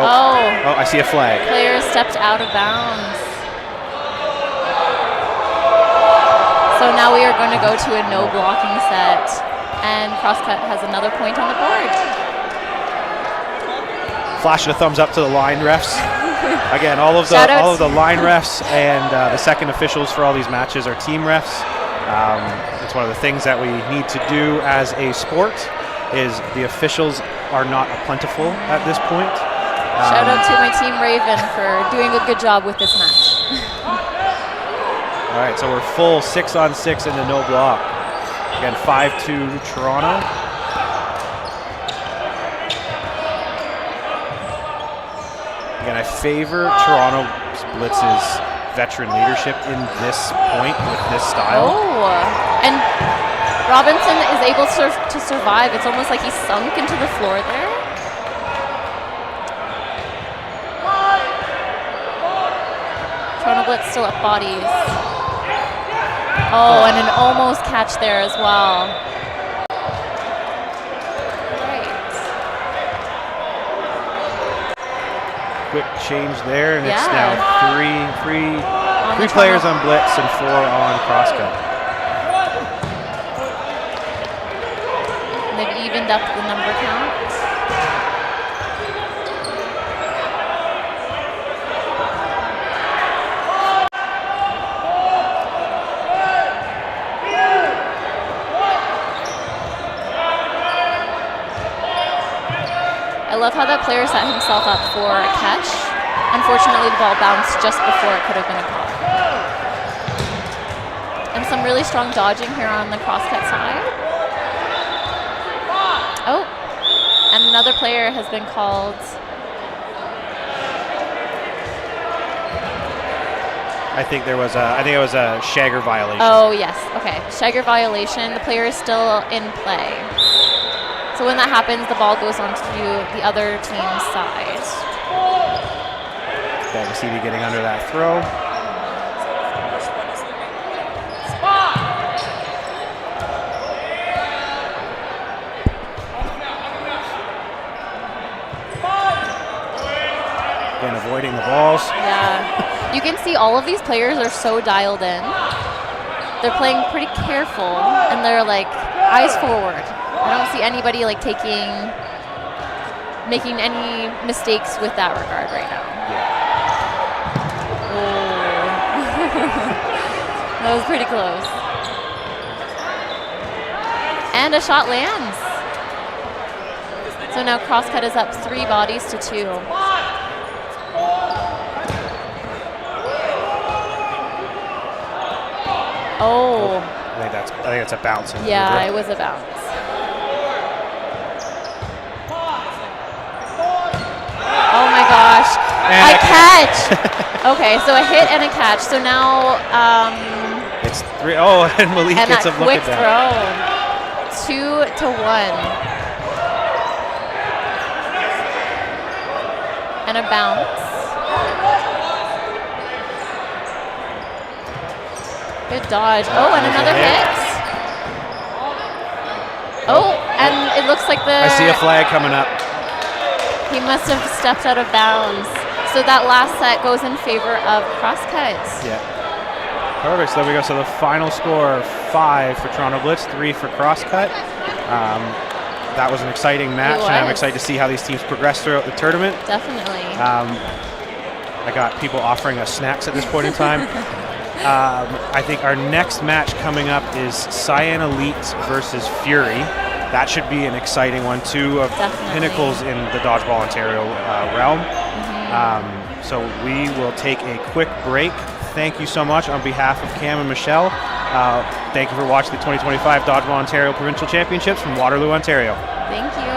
Oh, I see a flag. Player stepped out of bounds. So now we are going to go to a no blocking set, and Crosscut has another point on the board. Flashing a thumbs up to the line refs. Again, all of the line refs and the second officials for all these matches are team refs. It's one of the things that we need to do as a sport. Is the officials are not plentiful at this point. Shout out to my team Raven for doing a good job with this match. All right, so we're full 6-on-6 in the no block. Again, 5-2 Toronto. Again, I favor Toronto Blitz's veteran leadership in this point with this style. Oh, and Robinson is able to survive. It's almost like he's sunk into the floor there. Toronto Blitz still up bodies. Oh, and an almost catch there as well. Right. Quick change there, and it's Yeah. now three players on Blitz and 4 on Crosscut. They've evened up the number count. I love how that player set himself up for a catch. Unfortunately, the ball bounced just before it could have been a call. And some really strong dodging here on the Crosscut side. Oh, and another player has been called. I think it was a Shagger violation. Oh, yes. Okay. Shagger violation. The player is still in play. So when that happens, the ball goes on to the other team's side. Bagasivi getting under that throw. Again, avoiding the balls. Yeah. You can see all of these players are so dialed in. They're playing pretty careful, and they're like eyes forward. I don't see anybody like making any mistakes with that regard right now. Yeah. Oh. That was pretty close. And a shot lands. So now Crosscut is up 3 bodies to 2. Oh. I think that's a bounce. Yeah, it was a bounce. Oh my gosh. And a catch. Okay, so a hit and a catch. So now it's 3. Oh, and Malik and gets a that look quick at that. throw. 2-1. And a bounce. Good dodge. Oh, and another hit. Oh, and it looks like I see a flag coming up. he must have stepped out of bounds. So that last set goes in favor of Crosscut. Yeah. Perfect. So there we go. So the final score 5 for Toronto Blitz, 3 for Crosscut. That was an exciting match, and I'm excited to see how these teams progress throughout the tournament. Definitely. I got people offering us snacks at this point in time. I think our next match coming up is Cyan Elite versus Fury. That should be an exciting one. 2 of pinnacles in the Dodgeball Ontario realm. So we will take a quick break. Thank you so much on behalf of Cam and Michelle. Thank you for watching the 2025 Dodgeball Ontario Provincial Championships from Waterloo, Ontario. Thank you.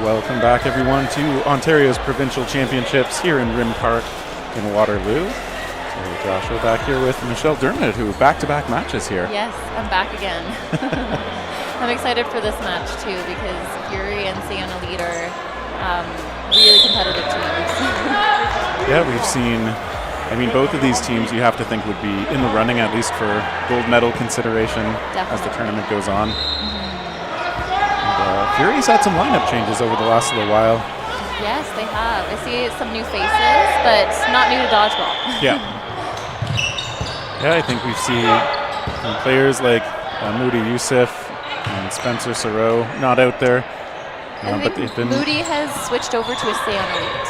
Welcome back, everyone, to Ontario's Provincial Championships here in Rim Park in Waterloo. So Joshua back here with Michelle Dermott, who back-to-back matches here. Yes, I'm back again. I'm excited for this match, too, because Fury and Sienna Lead are really competitive teams. Yeah, we've seen, I mean, both of these teams you have to think would be in the running, at least for gold medal consideration as the tournament goes on. Fury's had some lineup changes over the last little while. Yes, they have. I see some new faces, but not new to Dodgeball. Yeah. Yeah, I think we've seen players like Moody Youssef and Spencer Sorrow not out there. But they've been. Moody has switched over to a stay on elite.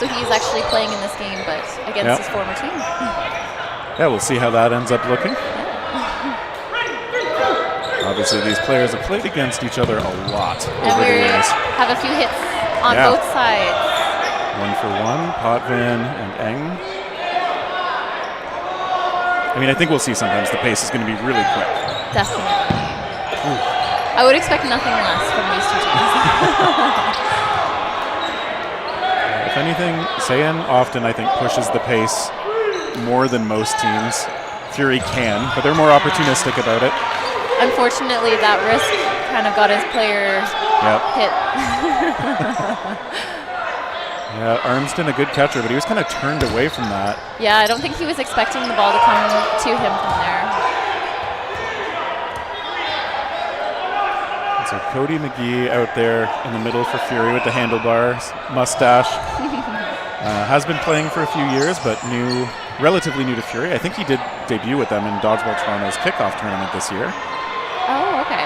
So he's actually playing in this game, but against his former team. Yeah, we'll see how that ends up looking. Obviously, these players have played against each other a lot over the years. Have a few hits on both sides. 1-for-1, Potvin and Eng. I mean, I think we'll see sometimes the pace is going to be really quick. Definitely. I would expect nothing less from these two teams. If anything, Sayan often, I think, pushes the pace more than most teams. Fury can, but they're more opportunistic about it. Unfortunately, that risk kind of got his player hit. Yeah, Armston, a good catcher, but he was kind of turned away from that. Yeah, I don't think he was expecting the ball to come to him from there. And so Cody McGee out there in the middle for Fury with the handlebars, mustache. Has been playing for a few years, but relatively new to Fury. I think he did debut with them in Dodgeball Toronto's kickoff tournament this year. Oh, okay.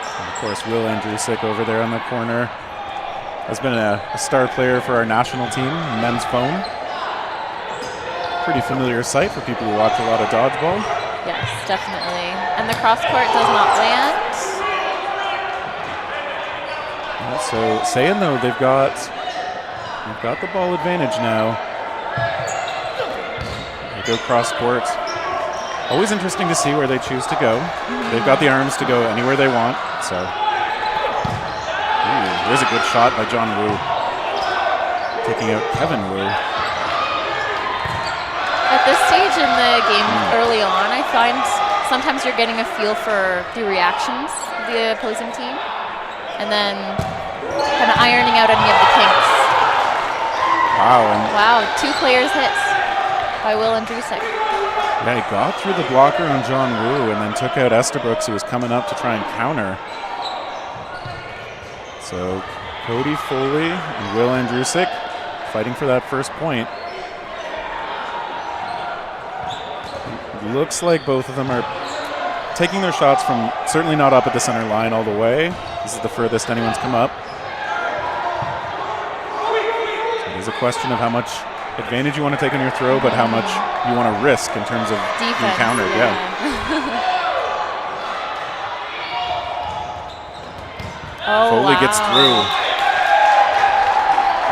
And of course, Will Andrusik over there on the corner has been a star player for our national team, men's foam. Pretty familiar sight for people who watch a lot of Dodgeball. Yes, definitely. And the cross court does not land. So saying though, they've got the ball advantage now. They go cross court. Always interesting to see where they choose to go. They've got the arms to go anywhere they want. So there's a good shot by John Wu, taking out Kevin Wu. At this stage in the game early on, I find sometimes you're getting a feel for the reactions of the opposing team, and then kind of ironing out any of the kinks. Wow, 2 players hit by Will Andrusik. Yeah, he got through the blocker on John Wu and then took out Estabrooks, who was coming up to try and counter. So Cody Foley and Will Andrusic fighting for that first point. It looks like both of them are taking their shots from certainly not up at the center line all the way. This is the furthest anyone's come up. So it is a question of how much advantage you want to take on your throw, but how much you want to risk in terms of Defense, being countered. Yeah. Oh, Foley wow. gets through.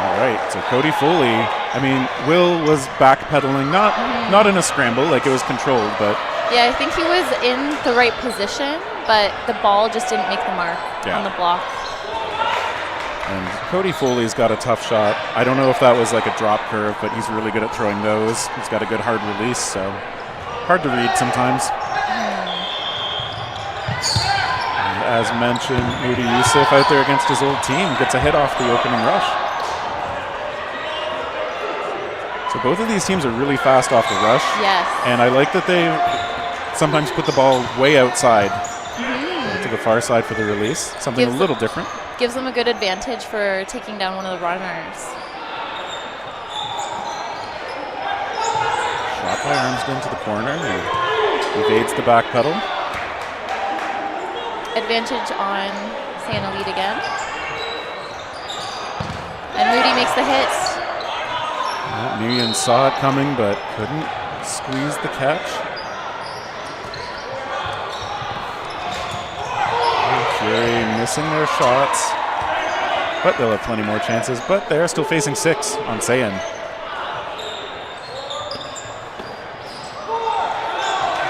All right, so Cody Foley, I mean, Will was backpedaling, not in a scramble, like it was controlled, but... Yeah, I think he was in the right position, but the ball just didn't make the mark on the block. And Cody Foley's got a tough shot. I don't know if that was like a drop curve, but he's really good at throwing those. He's got a good hard release, so hard to read sometimes. And as mentioned, Moody Youssef out there against his old team gets a hit off the opening rush. So both of these teams are really fast off the rush. Yes. And I like that they sometimes put the ball way outside to the far side for the release. Something a little different. Gives them a good advantage for taking down one of the runners. Shot by Armsden to the corner. He evades the back pedal. Advantage on Santa Lead again. And Moody makes the hit. Nguyen saw it coming, but couldn't squeeze the catch. Fury missing their shots, but they'll have plenty more chances. But they're still facing 6 on Sayan.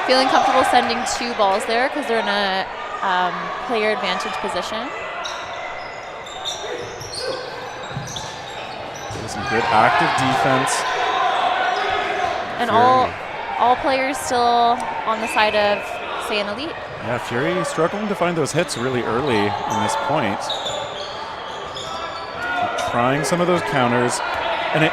Feeling comfortable sending 2 balls there because they're in a player advantage position. Some good active defense. And Fury. all players still on the side of Sayan Elite. Yeah, Fury struggling to find those hits really early in this point. Trying some of those counters. And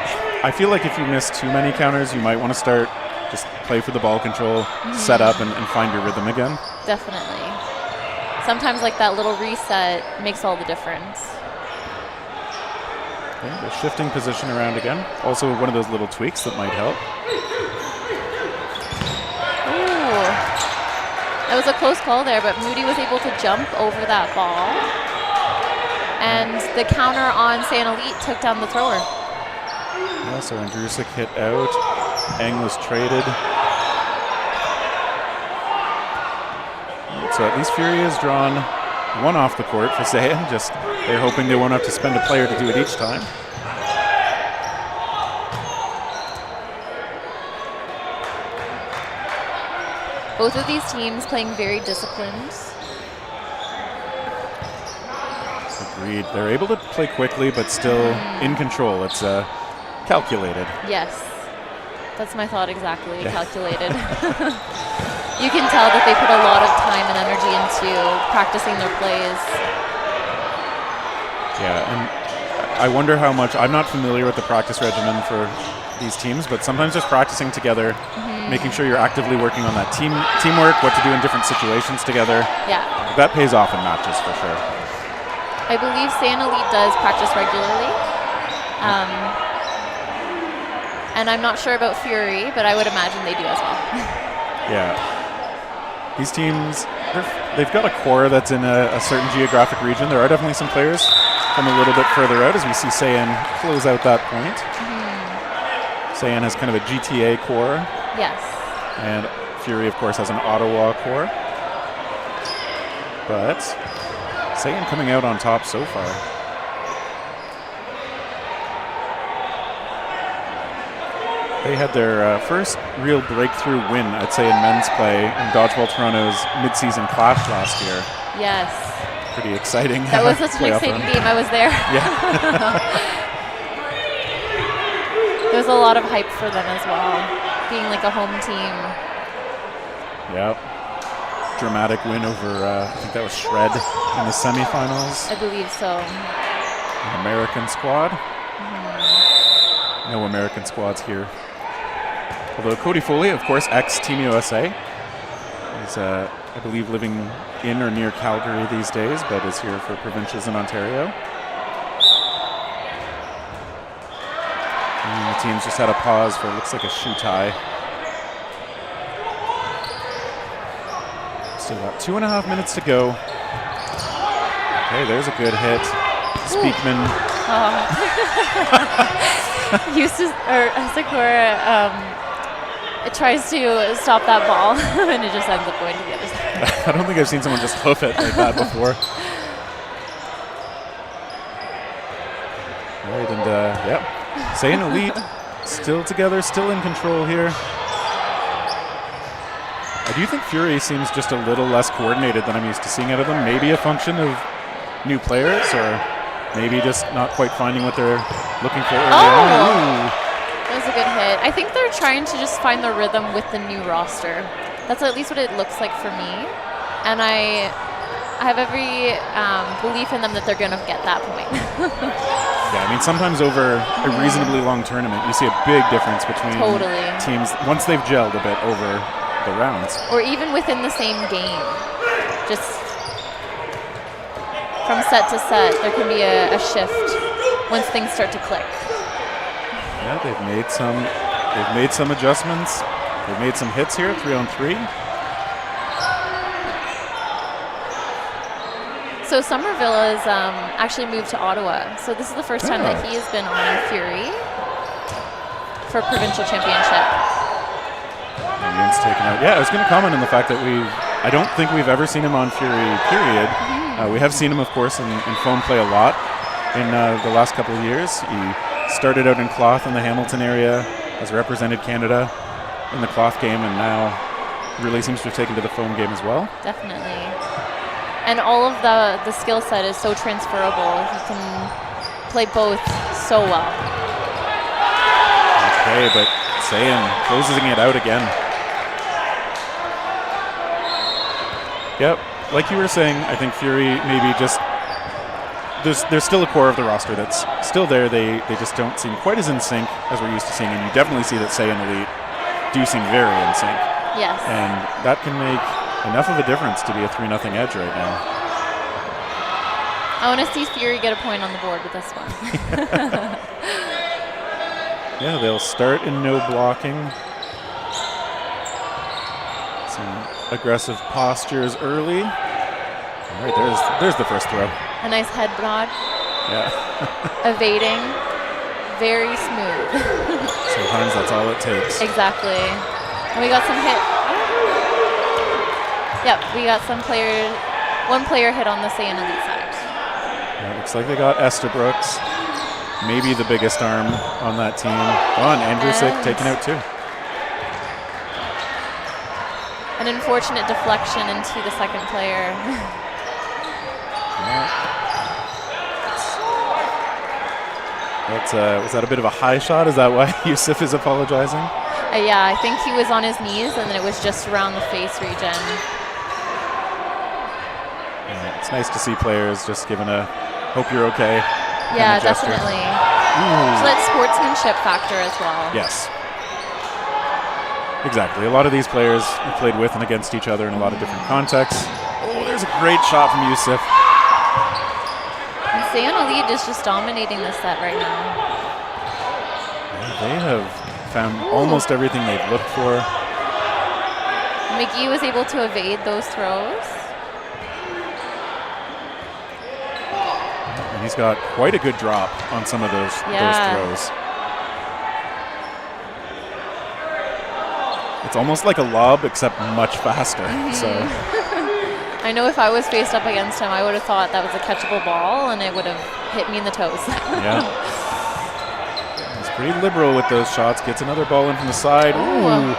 I feel like if you miss too many counters, you might want to start just play for the ball control, set up, and find your rhythm again. Definitely. Sometimes like that little reset makes all the difference. Okay, they're shifting position around again. Also one of those little tweaks that might help. Ooh. That was a close call there, but Moody was able to jump over that ball. And the counter on Sayan Elite took down the thrower. Yeah, so Andrusic hit out. Eng was traded. So at least Fury has drawn 1 off the court for Sayan. Just they're hoping they won't have to spend a player to do it each time. Both of these teams playing very disciplined. Agreed. They're able to play quickly, but still in control. It's calculated. Yes, that's my thought exactly, calculated. You can tell that they put a lot of time and energy into practicing their plays. Yeah, and I wonder how much, I'm not familiar with the practice regimen for these teams, but sometimes just practicing together, making sure you're actively working on that teamwork, what to do in different situations together. Yeah. That pays off in matches for sure. I believe Sayan Elite does practice regularly. And I'm not sure about Fury, but I would imagine they do as well. Yeah. These teams, they've got a core that's in a certain geographic region. There are definitely some players from a little bit further out as we see Sayan close out that point. Sayan has kind of a GTA core. Yes. And Fury, of course, has an Ottawa core. But Sayan coming out on top so far. They had their first real breakthrough win, I'd say, in men's play in Dodgeball Toronto's mid-season clash last year. Yes. Pretty exciting. That was such an exciting game. I was there. Yeah. There was a lot of hype for them as well, being like a home team. Yep. Dramatic win over, I think that was Shred in the semifinals. I believe so. An American squad. No American squads here. Although Cody Foley, of course, ex-Team USA, is, I believe, living in or near Calgary these days, but is here for Provincials in Ontario. And the team's just had a pause for, looks like a shoe tie. Still got 2.5 minutes to go. Okay, there's a good hit. Speakman. Sakura it tries to stop that ball, and it just ends up going to the other side. I don't think I've seen someone just hoof it like that before. All right, and yeah, Saiyan Elite still together, still in control here. I do think Fury seems just a little less coordinated than I'm used to seeing out of them. Maybe a function of new players, or maybe just not quite finding what they're looking for early on. Ooh. That was a good hit. I think they're trying to just find the rhythm with the new roster. That's at least what it looks like for me. And I have every belief in them that they're going to get that point. Yeah, I mean, sometimes over a reasonably long tournament, you see a big difference between teams once they've gelled a bit over the rounds. Or even within the same game. Just from set to set, there can be a shift once things start to click. Yeah, they've made some adjustments. They've made some hits here, 3-on-3. So Somerville has actually moved to Ottawa. So this is the first time that he has been on Fury for Provincial Championship. Ian's taken out. Yeah, I was going to comment on the fact that I don't think we've ever seen him on Fury, period. We have seen him, of course, in foam play a lot in the last couple of years. He started out in cloth in the Hamilton area, has represented Canada in the cloth game, and now really seems to have taken to the foam game as well. Definitely. And all of the skill set is so transferable. He can play both so well. Okay, but Saiyan closing it out again. Yep, like you were saying, I think Fury maybe just there's still a core of the roster that's still there. They just don't seem quite as in sync as we're used to seeing, and you definitely see that Saiyan Elite do seem very in sync. Yes. And that can make enough of a difference to be a 3-0 edge right now. I want to see Fury get a point on the board with this one. Yeah, they'll start in no blocking. Some aggressive postures early. All right, there's the first throw. A nice head nod. Yeah. Evading. Very smooth. Sometimes that's all it takes. Exactly. And we got some hit. Yep, we got one player hit on the Saiyan Elite side. Yeah, looks like they got Estabrooks. Maybe the biggest arm on that team. Oh, and Andrusik taken out too. An unfortunate deflection into the second player. Was that a bit of a high shot? Is that why Yusuf is apologizing? Yeah, I think he was on his knees, and then it was just around the face region. Yeah, it's nice to see players just giving a "hope you're okay." Yeah, kind of gesture. definitely. So that sportsmanship factor as well. Yes. Exactly. A lot of these players have played with and against each other in a lot of different contexts. Oh, there's a great shot from Yusuf. And Saiyan Elite is just dominating this set right now. Yeah, they have found almost everything they've looked for. McGee was able to evade those throws. And he's got quite a good drop on some of those throws. It's almost like a lob, except much faster. So I know if I was faced up against him, I would have thought that was a catchable ball, and it would have hit me in the toes. Yeah. He's pretty liberal with those shots. Gets another ball in from the side. Ooh.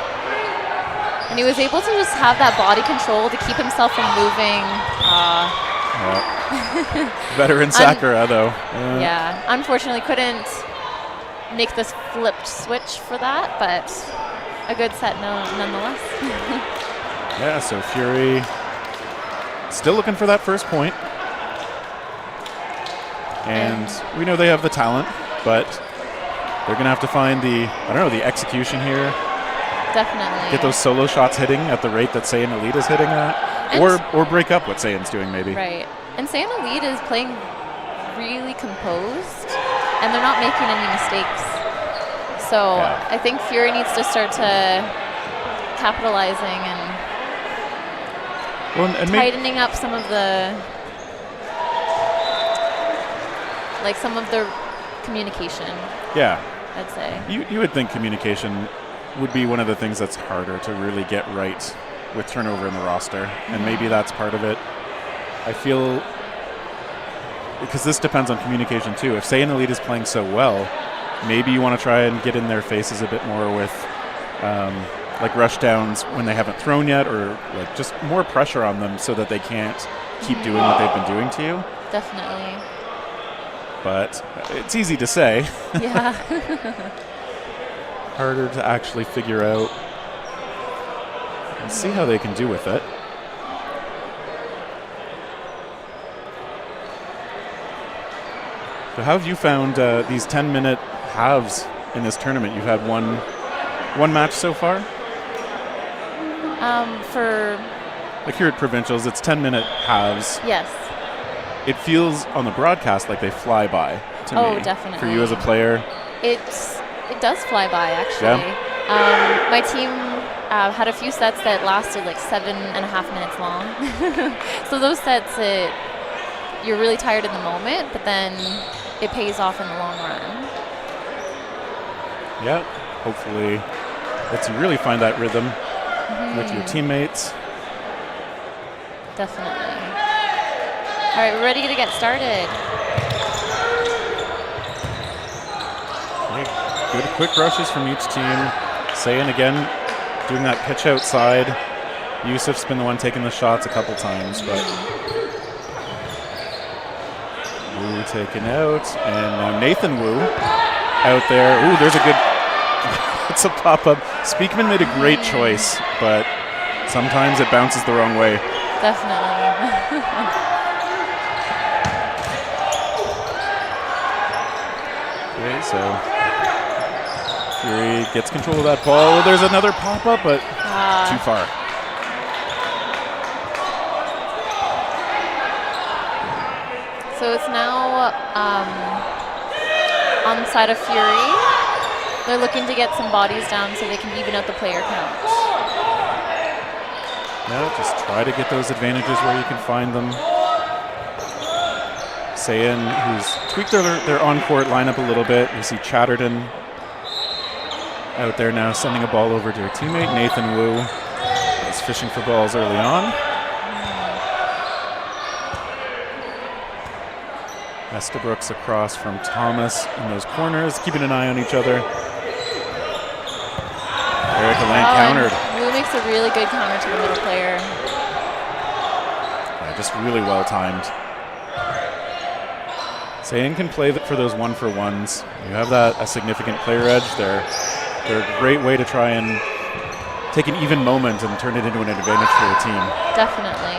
And he was able to just have that body control to keep himself from moving. Veteran Sakura, though. Yeah. Unfortunately, couldn't make this flipped switch for that, but a good set nonetheless. Yeah, so Fury still looking for that first point. And we know they have the talent, but they're going to have to find the execution here. Definitely. Get those solo shots hitting at the rate that Saiyan Elite is hitting at. Or break up what Saiyan's doing, maybe. Right. And Saiyan Elite is playing really composed, and they're not making any mistakes. So Yeah. I think Fury needs to start to capitalizing and Well, and maybe, tightening up some of the communication, yeah, I'd say. you would think communication would be one of the things that's harder to really get right with turnover in the roster, and maybe that's part of it. I feel, because this depends on communication too. If say an Elite is playing so well, maybe you want to try and get in their faces a bit more with like rush downs when they haven't thrown yet, or like just more pressure on them so that they can't keep doing what they've been doing to you. Definitely. But it's easy to say, Yeah. harder to actually figure out and see how they can do with it. So how have you found these 10-minute halves in this tournament? You've had one match so far? For Like here at Provincials, it's 10-minute halves. yes. It feels on the broadcast like they fly by to me. Oh, definitely. For you as a player. It does fly by, actually. My team had a few sets that lasted like 7.5 minutes long. So those sets, you're really tired in the moment, but then it pays off in the long run. Yeah, hopefully lets you really find that rhythm with your teammates. Definitely. All right, we're ready to get started. Okay, good quick rushes from each team. Sayin again doing that pitch outside. Yusuf's been the one taking the shots a couple times, but Wu taken out, and now Nathan Wu out there. Ooh, there's a good. It's a pop-up. Speakman made a great choice, but sometimes it bounces the wrong way. Definitely. Okay, so Fury gets control of that ball. Oh, there's another pop-up, but too far. So it's now on the side of Fury. They're looking to get some bodies down so they can even out the player count. No, just try to get those advantages where you can find them. Sayin, who's tweaked their on-court lineup a little bit. You see Chatterton out there now sending a ball over to her teammate. Nathan Wu is fishing for balls early on. Estabrooks across from Thomas in those corners, keeping an eye on each other. Erica Land countered. Wu makes a really good counter to the middle player. Yeah, just really well timed. Sayin can play for those one-for-ones. You have a significant player edge. They're a great way to try and take an even moment and turn it into an advantage for the team. Definitely.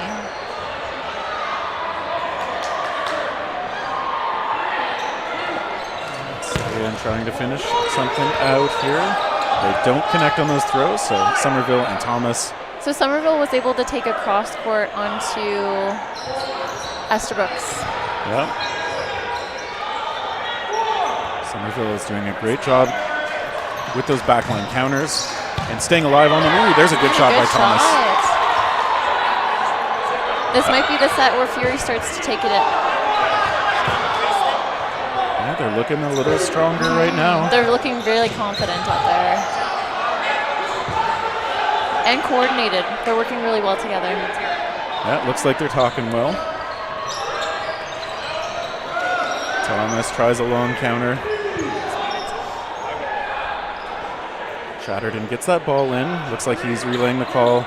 Sayin trying to finish something out here. They don't connect on those throws, so Somerville and Thomas. So Somerville was able to take a cross court onto Estabrooks. Yep. Somerville is doing a great job with those backline counters and staying alive on the move. There's a good shot by Thomas. This might be the set where Fury starts to take it in. Yeah, they're looking a little stronger right now. They're looking really confident out there. And coordinated. They're working really well together. Yeah, it looks like they're talking well. Thomas tries a long counter. Chatterton gets that ball in. Looks like he's relaying the call.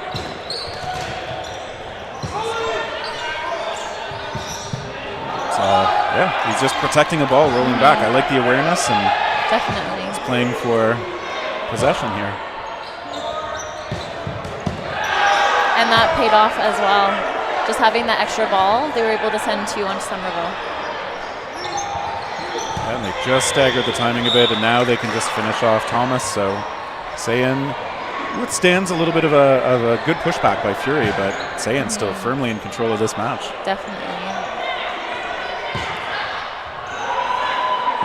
Yeah, he's just protecting the ball, rolling back. I like the awareness, and definitely he's playing for possession here. And that paid off as well. Just having that extra ball, they were able to send 2 on Somerville. And they just staggered the timing a bit, and now they can just finish off Thomas. So Sayin withstands a little bit of a good pushback by Fury, but Sayin's still firmly in control of this match. Definitely.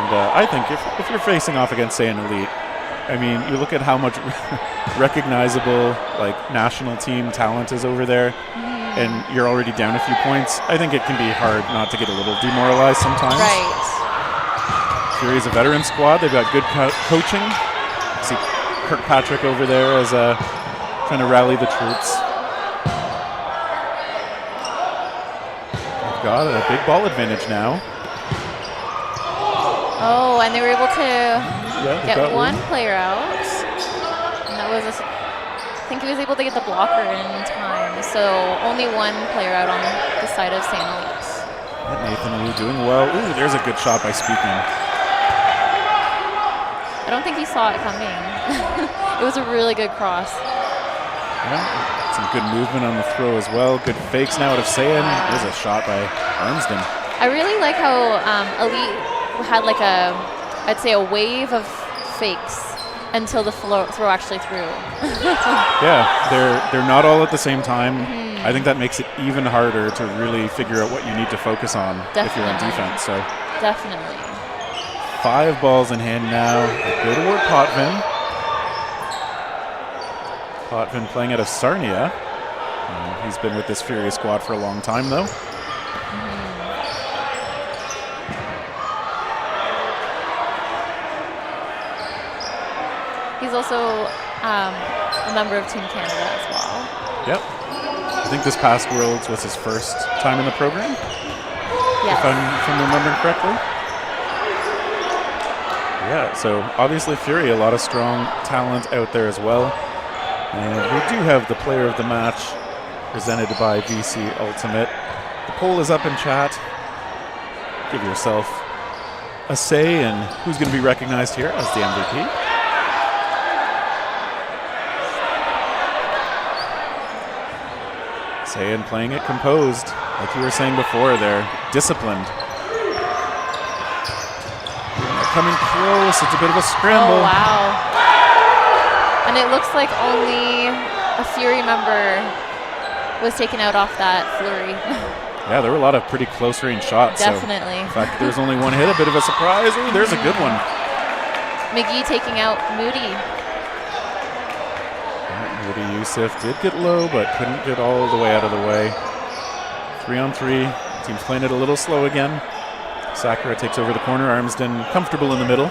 And I think if you're facing off against, say, an Elite, I mean, you look at how much recognizable like national team talent is over there, and you're already down a few points. I think it can be hard not to get a little demoralized sometimes. Right. Fury's a veteran squad. They've got good coaching. See Kirkpatrick over there as trying to rally the troops. They've got a big ball advantage now. Oh, and they were able to get one room. player out. And that was, I think he was able to get the blocker in time. So only one player out on the side of St. Elite's. Nathan Wu doing well. Ooh, there's a good shot by Speaking. I don't think he saw it coming. It was a really good cross. Yeah, some good movement on the throw as well. Good fakes now out of Sayan. There's a shot by Armsden. I really like how Elite had like I'd say a wave of fakes until the throw actually threw. Yeah, they're not all at the same time. I think that makes it even harder to really figure out what you need to focus on if you're on defense. So definitely. 5 balls in hand now. Good work, Potvin. Potvin playing out of Sarnia. He's been with this Fury squad for a long time, though. He's also a member of Team Canada as well. Yep. I think this past Worlds was his first time in the program, Yes. if I'm remembering correctly. Yeah, so obviously Fury, a lot of strong talent out there as well. And we do have the player of the match presented by VC Ultimate. The poll is up in chat. Give yourself a say in who's going to be recognized here as the MVP. Sayan playing it composed. Like you were saying before, they're disciplined. They're coming close. It's a bit of a scramble. Oh, wow. And it looks like only a Fury member was taken out off that flurry. Yeah, there were a lot of pretty close range shots. Definitely. So, in fact, there's only one hit, a bit of a surprise. Ooh, there's a good one. McGee taking out Moody. Moody Youssef did get low, but couldn't get all the way out of the way. 3-on-3. Team's playing it a little slow again. Sakura takes over the corner. Armsden comfortable in the middle.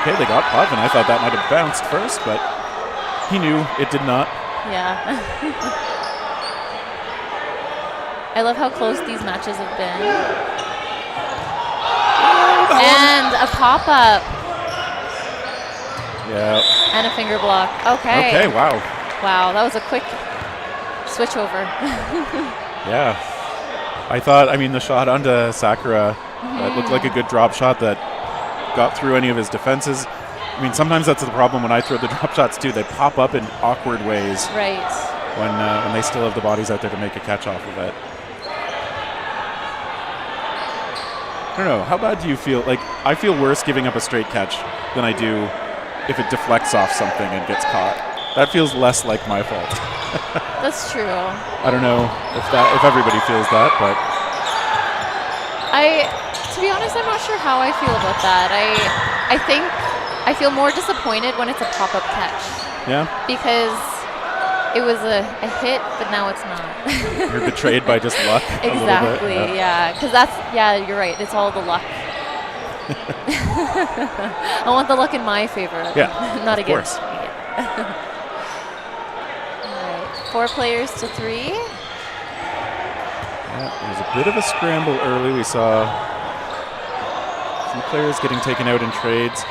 Okay, they got Potvin. I thought that might have bounced first, but he knew it did not. Yeah. I love how close these matches have been. And a pop-up. Yeah. And a finger block. Okay. Okay, wow. Wow, that was a quick switch over. Yeah. I thought, the shot onto Sakura, it looked like a good drop shot that got through any of his defenses. Sometimes that's the problem when I throw the drop shots too. They pop up in awkward ways. Right. When they still have the bodies out there to make a catch off of it. I don't know. How bad do you feel? Like, I feel worse giving up a straight catch than I do if it deflects off something and gets caught. That feels less like my fault. That's true. I don't know if everybody feels that, but to be honest, I'm not sure how I feel about that. I think I feel more disappointed when it's a pop-up catch. Yeah. Because it was a hit, but now it's not. You're betrayed by just luck. Exactly. A little bit. Yeah. Because you're right. It's all the luck. I want the luck in my favor. Yeah. Not of against course. me. All right. 4 players to 3. Yeah, there was a bit of a scramble early. We saw a few players getting taken out in trades.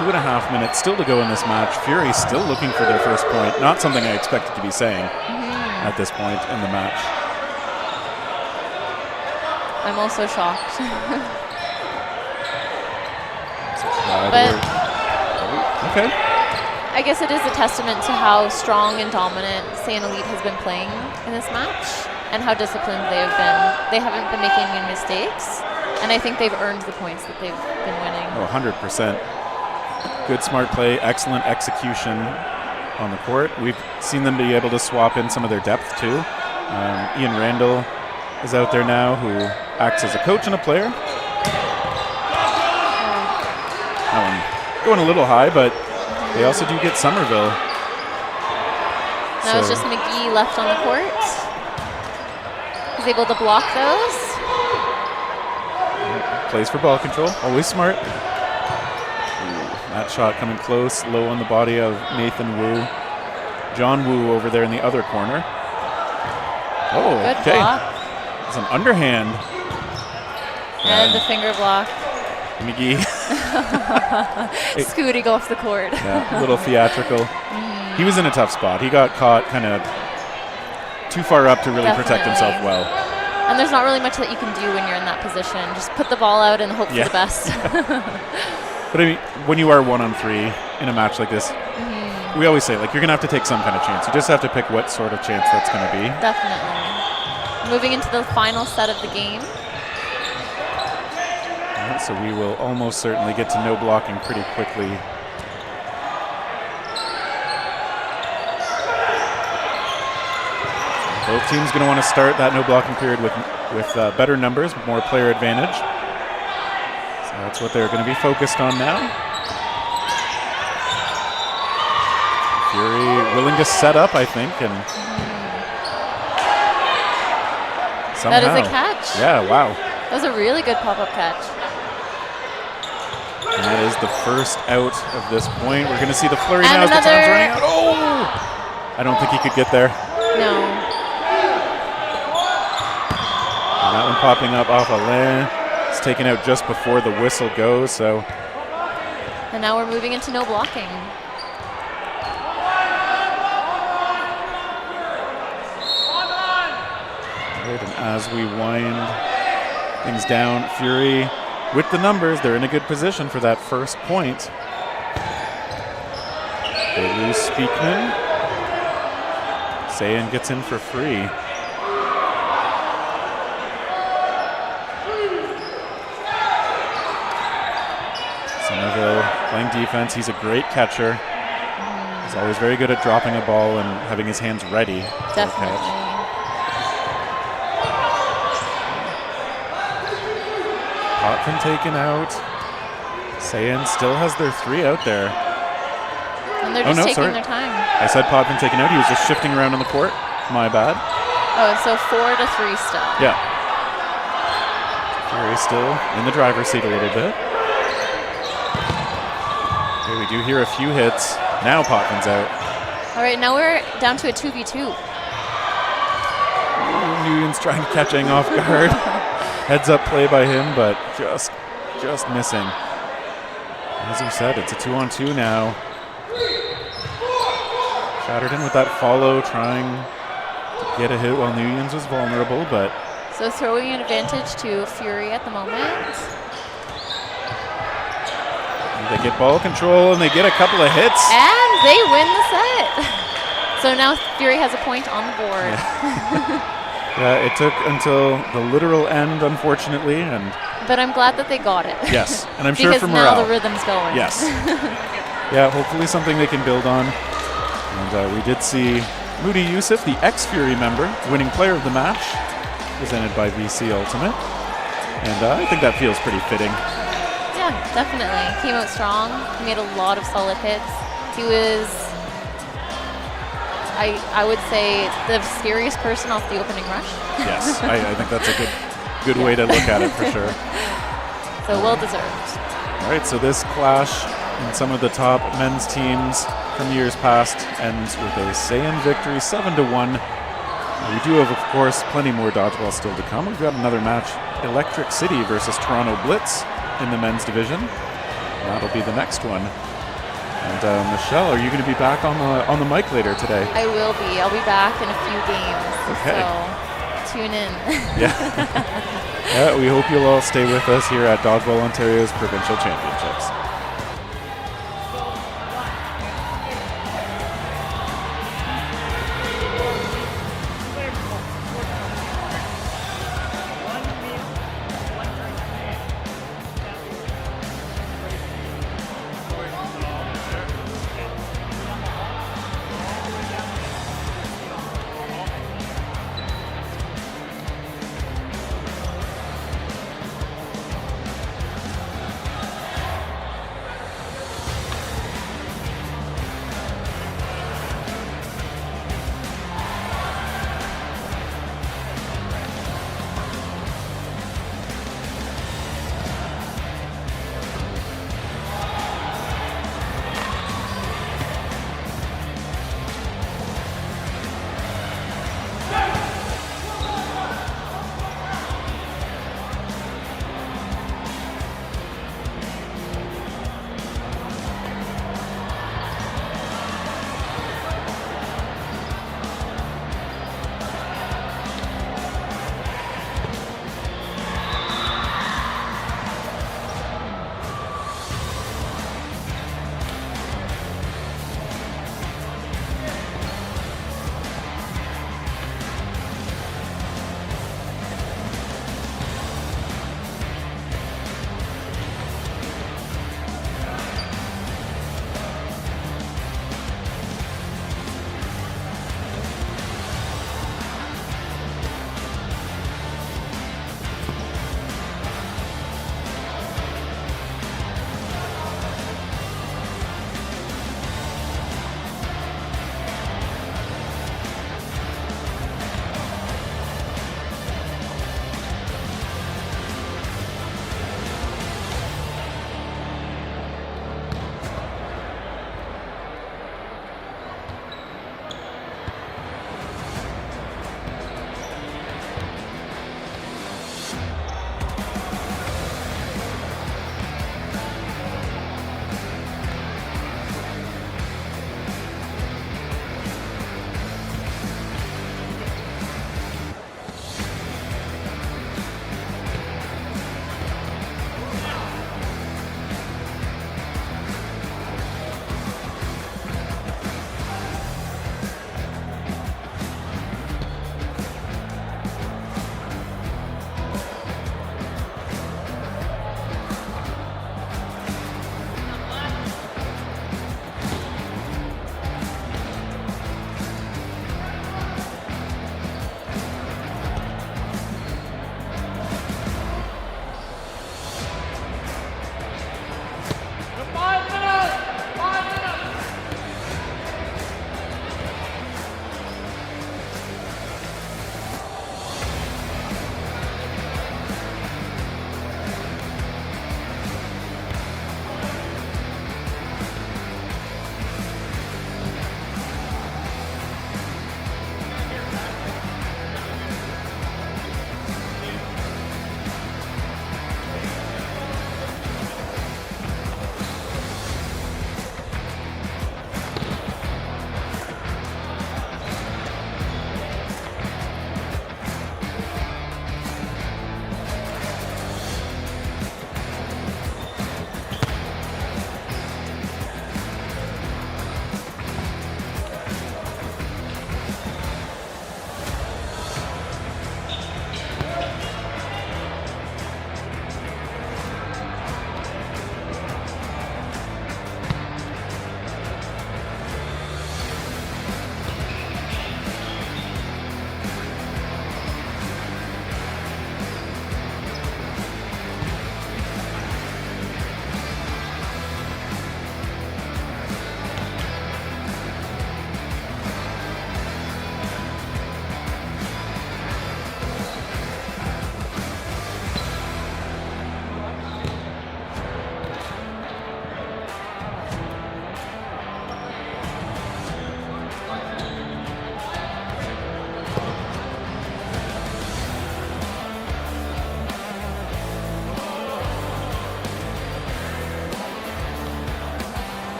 2.5 minutes still to go in this match. Fury still looking for their first point. Not something I expected to be saying at this point in the match. I'm also shocked. But okay. I guess it is a testament to how strong and dominant St. Elite has been playing in this match and how disciplined they have been. They haven't been making any mistakes, and I think they've earned the points that they've been winning. Oh, 100%. Good smart play, excellent execution on the court. We've seen them be able to swap in some of their depth too. Ian Randall is out there now, who acts as a coach and a player. going a little high, but they also do get Somerville. Now it's just McGee left on the court. He's able to block those. Plays for ball control, always smart. That shot coming close, low on the body of Nathan Wu. John Wu over there in the other corner. Oh, Good okay. block. It's an underhand. And the finger block. McGee. Scooting off the court. Yeah, a little theatrical. He was in a tough spot. He got caught kind of too far up to really protect himself well. And there's not really much that you can do when you're in that position. Just put the ball out and hope for the best. But I mean, when you are 1-on-3 in a match like this, we always say, like, you're going to have to take some kind of chance. You just have to pick what sort of chance that's going to be. Definitely. Moving into the final set of the game. So we will almost certainly get to no blocking pretty quickly. Both teams going to want to start that no blocking period with better numbers, more player advantage. So that's what they're going to be focused on now. Fury willing to set up, I think, and somehow. That is a catch. Yeah, wow. That was a really good pop-up catch. And that is the first out of this point. We're going to see the flurry And now as the time's another- running out. Oh! I don't think he could get there. No. And that one popping up off Alain. It's taken out just before the whistle goes, so. And now we're moving into no blocking. Right, and as we wind things down, Fury with the numbers, they're in a good position for that first point. They lose Speakman. Sayan gets in for free. Somerville playing defense. He's a great catcher. He's always very good at dropping a ball and having his hands ready for the Definitely. catch. Potvin taken out. Sayan still has their three out there. And they're just taking sorry. their time. I said Potvin taken out. He was just shifting around on the court. My bad. Oh, so 4-3 still. Yeah. Fury still in the driver's seat a little bit. Okay, we do hear a few hits. Now Potvin's out. All right, now we're down to a 2v2. Nguyen's trying catching off guard. Heads up play by him, but just missing. As we said, it's a 2-on-2 now. Chatterton with that follow, trying to get a hit while Nguyen's was vulnerable, but. So throwing an advantage to Fury at the moment. They get ball control and they get a couple of hits. And they win the set. So now Fury has a point on the board. Yeah, it took until the literal end, unfortunately, and. But I'm glad that they got it. Yes, and I'm sure because for now morale. the rhythm's going. Yes. Yeah, hopefully something they can build on. And we did see Moody Youssef, the ex-Fury member, winning player of the match, presented by VC Ultimate. And I think that feels pretty fitting. Yeah, definitely. Came out strong. He made a lot of solid hits. He was, I would say, the scariest person off the opening rush. Yes, I think that's a good way to look at it for sure. So well deserved. All right, so this clash in some of the top men's teams from years past ends with a Sayan victory, 7-1. We do have, of course, plenty more dodgeball still to come. We've got another match, Electric City versus Toronto Blitz in the men's division. That'll be the next one. And Michelle, are you going to be back on the mic later today? I will be. I'll be back in a few games. Okay. So tune in. Yeah. Yeah, we hope you'll all stay with us here at Dodgeball Ontario's Provincial Championships.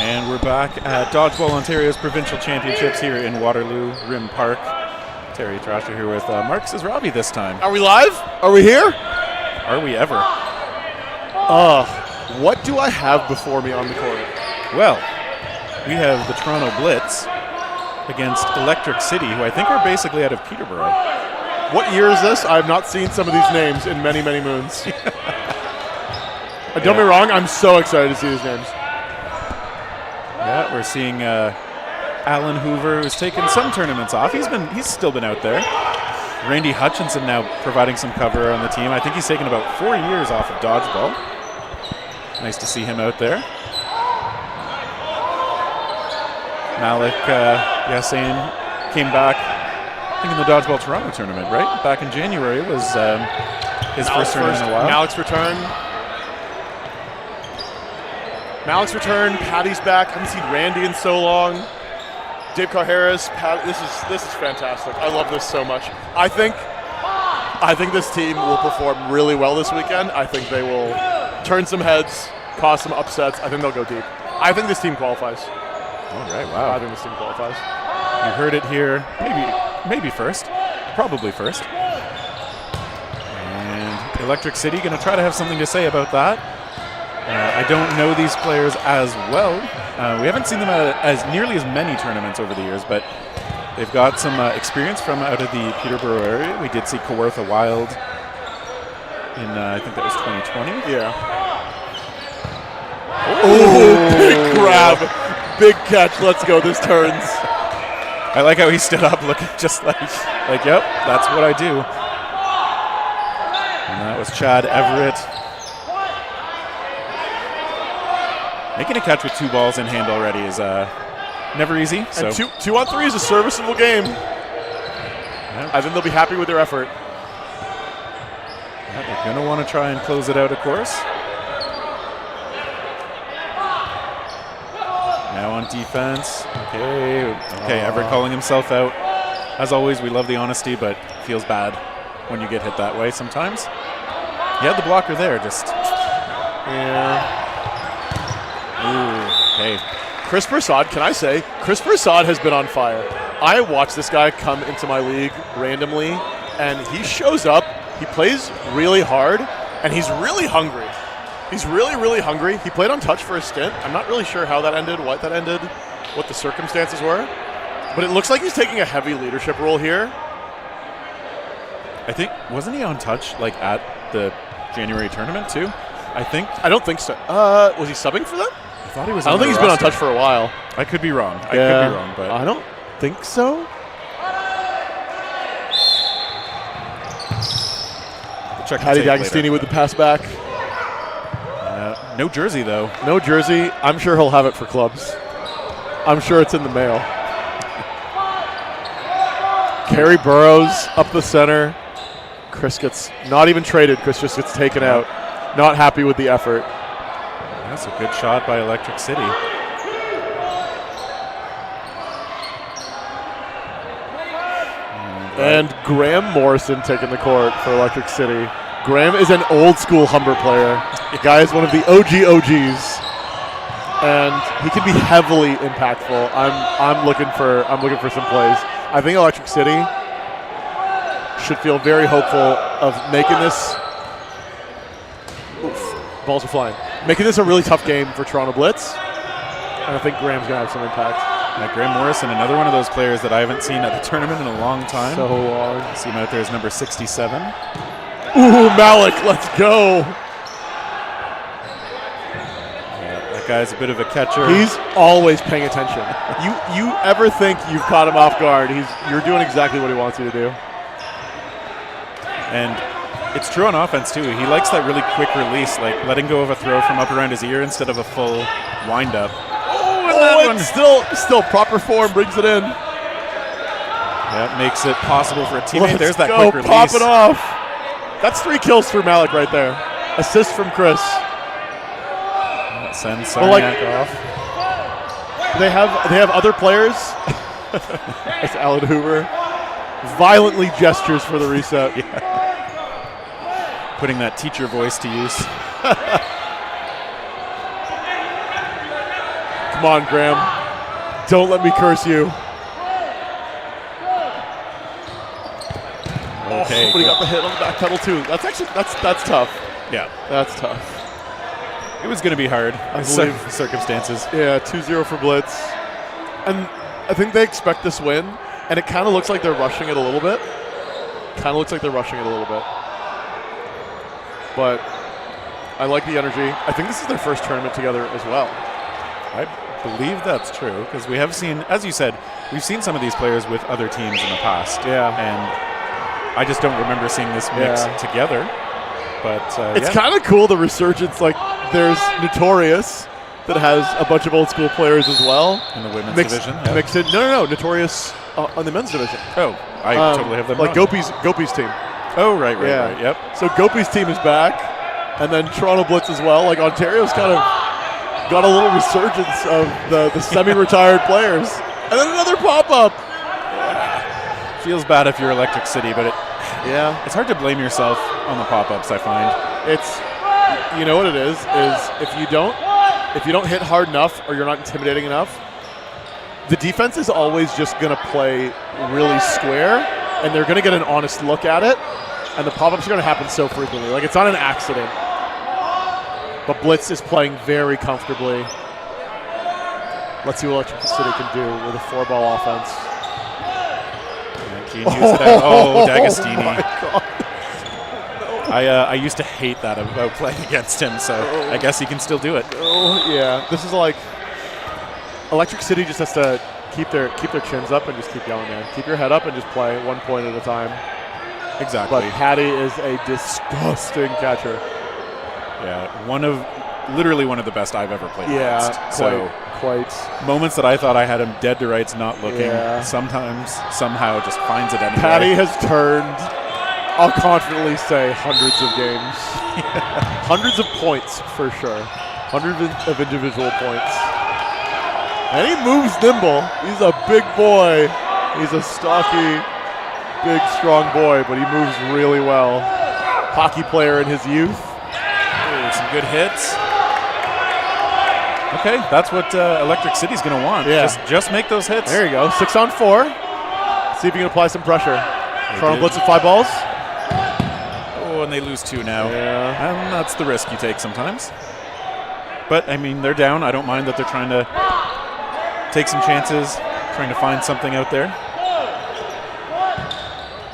And we're back at Dodgeball Ontario's Provincial Championships here in Waterloo Rim Park. Terry Thrasher here with Mark Robbie this time. Are we live? Are we here? Are we ever? What do I have before me on the court? Well, we have the Toronto Blitz against Electric City, who I think are basically out of Peterborough. What year is this? I have not seen some of these names in many, many moons. Don't get me wrong, I'm so excited to see these names. Yeah, we're seeing Alan Hoover, who's taken some tournaments off. He's still been out there. Randy Hutchinson now providing some cover on the team. I think he's taken about 4 years off of Dodgeball. Nice to see him out there. Malik Yassin came back, I think, in the Dodgeball Toronto tournament, right? Back in January was his first tournament in a while. Malik's return. Patty's back. Haven't seen Randy in so long. Dave Carr-Harris. This is fantastic. I love this so much. I think this team will perform really well this weekend. I think they will turn some heads, cause some upsets. I think they'll go deep. I think this team qualifies. All right, wow. I think this team qualifies. You heard it here, maybe first, probably first. And Electric City going to try to have something to say about that. I don't know these players as well. We haven't seen them at nearly as many tournaments over the years, but they've got some experience from out of the Peterborough area. We did see Kawartha Wild in, I think that was 2020. Yeah. Oh, big grab. Big catch. Let's go. This turns. I like how he stood up looking just like, yep, that's what I do. And that was Chad Everett. Making a catch with 2 balls in hand already is never easy. So. And 2 on 3 is a serviceable game. Yeah. I think they'll be happy with their effort. Yeah, they're going to want to try and close it out, of course. Now on defense. Okay, Everett calling himself out. As always, we love the honesty, but it feels bad when you get hit that way sometimes. He had the blocker there, just. Yeah. Ooh, okay. Chris Prasad, can I say, Chris Prasad has been on fire. I watched this guy come into my league randomly, and he shows up, he plays really hard, and he's really hungry. He's really, really hungry. He played on touch for a stint. I'm not really sure how that ended, what the circumstances were, but it looks like he's taking a heavy leadership role here. I think, wasn't he on touch at the January tournament too? I don't think so. Was he subbing for them? I thought he was. I don't on think the he's been roster. untouched for a while. I could be wrong. I Yeah. could be wrong, but I don't think so. we'll check the Patty tape D'Agostini later. with the pass back. No jersey though. No jersey. I'm sure he'll have it for clubs. I'm sure it's in the mail. Kerry Burrows up the center. Chris gets not even traded. Chris just gets taken out. Not happy with the effort. That's a good shot by Electric City. And Graham Morrison taking the court for Electric City. Graham is an old school Humber player. The guy is one of the OGs. And he can be heavily impactful. I'm looking for some plays. I think Electric City should feel very hopeful of making this. Oof, balls are flying. Making this a really tough game for Toronto Blitz. And I think Graham's gonna have some impact. Graham Morrison, another one of those players that I haven't seen at the tournament in a long time. So long. See him out there as number 67. Ooh, Malik, let's go. That guy's a bit of a catcher. He's always paying attention. You ever think you've caught him off guard? You're doing exactly what he wants you to do. And it's true on offense too. He likes that really quick release, like letting go of a throw from up around his ear instead of a full wind-up. And still proper form brings it in. That makes it possible for a teammate. There's that go, quick release. pop it off. That's 3 kills for Malik right there. Assist from Chris. That sends Well, like- Sarniak off. They have other players. That's Alan Hoover. Violently gestures for the reset. Putting that teacher voice to use. Come on, Graham. Don't let me curse you. Okay. But he got the hit on the back pedal too. That's tough. Yeah. That's tough. It was going to be hard. I believe. Circumstances. Yeah, 2-0 for Blitz. And I think they expect this win, and it kind of looks like they're rushing it a little bit. But I like the energy. I think this is their first tournament together as well. I believe that's true because we have seen, as you said, we've seen some of these players with other teams in the past. Yeah. And I just don't remember seeing this mix together. But It's kind of cool, the resurgence. Like, there's Notorious that has a bunch of old school players as well. in the women's Mixed, division. Yeah. mixed in. No. Notorious on the men's division. Oh, I totally have them Like wrong. Gopi's team. Oh, right. Yeah. Yep. So Gopi's team is back, and then Toronto Blitz as well. Like, Ontario's kind of got a little resurgence of the semi-retired players. And then another pop-up. Feels bad if you're Electric City, but Yeah. it's hard to blame yourself on the pop-ups, I find. It's, you know what it is if you don't hit hard enough or you're not intimidating enough, the defense is always just going to play really square, and they're going to get an honest look at it, and the pop-ups are going to happen so frequently. Like, it's not an accident. But Blitz is playing very comfortably. Let's see what Electric City can do with a 4-ball offense. Can use it out. Oh, D'Agostini. Oh my God. I used to hate that about playing against him, so I guess he can still do it. Oh, yeah. This is like Electric City just has to keep their chins up and just keep going, man. Keep your head up and just play 1 point at a time. Exactly. But Patty is a disgusting catcher. Yeah, literally one of the best I've ever played Yeah, against. So quite. moments that I thought I had him dead to rights, not looking, Yeah. sometimes, somehow just finds it anyway. Patty has turned, I'll confidently say, hundreds of games. Hundreds of points, for sure. Hundreds of individual points. And he moves nimble. He's a big boy. He's a stocky, big, strong boy, but he moves really well. Hockey player in his youth. Ooh, some good hits. Okay, that's what Electric City's going to want. Yeah. Just make those hits. There you go. 6 on 4. See if you can apply some pressure. Toronto did. Blitz with 5 balls. Oh, and they lose 2 now. Yeah. And that's the risk you take sometimes. But, I mean, they're down. I don't mind that they're trying to take some chances, trying to find something out there.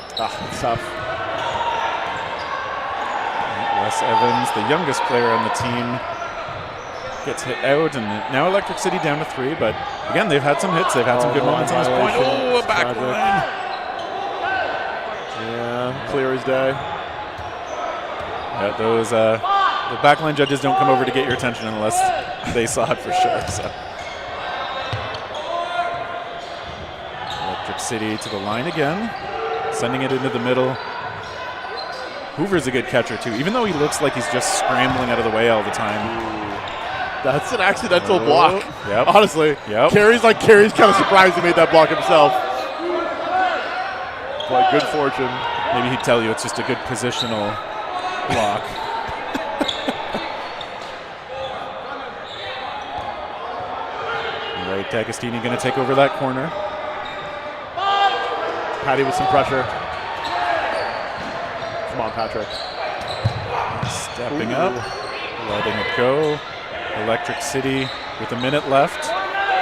It's tough. Wes Evans, the youngest player on the team, Gets hit out, and now Electric City down to 3. But again, they've had some hits. They've had some good moments on this point. Oh, a back line. Yeah, clear as day. Yeah, those the backline judges don't come over to get your attention unless they saw it for sure. So Electric City to the line again, sending it into the middle. Hoover's a good catcher too, even though he looks like he's just scrambling out of the way all the time. That's an accidental block. Yep. Honestly. Yep. Carey's kind of surprised he made that block himself. But good fortune. Maybe he'd tell you it's just a good positional block. All right, D'Agostini going to take over that corner. Patty with some pressure. Come on, Patrick. Stepping up, letting it go. Electric City with a minute left.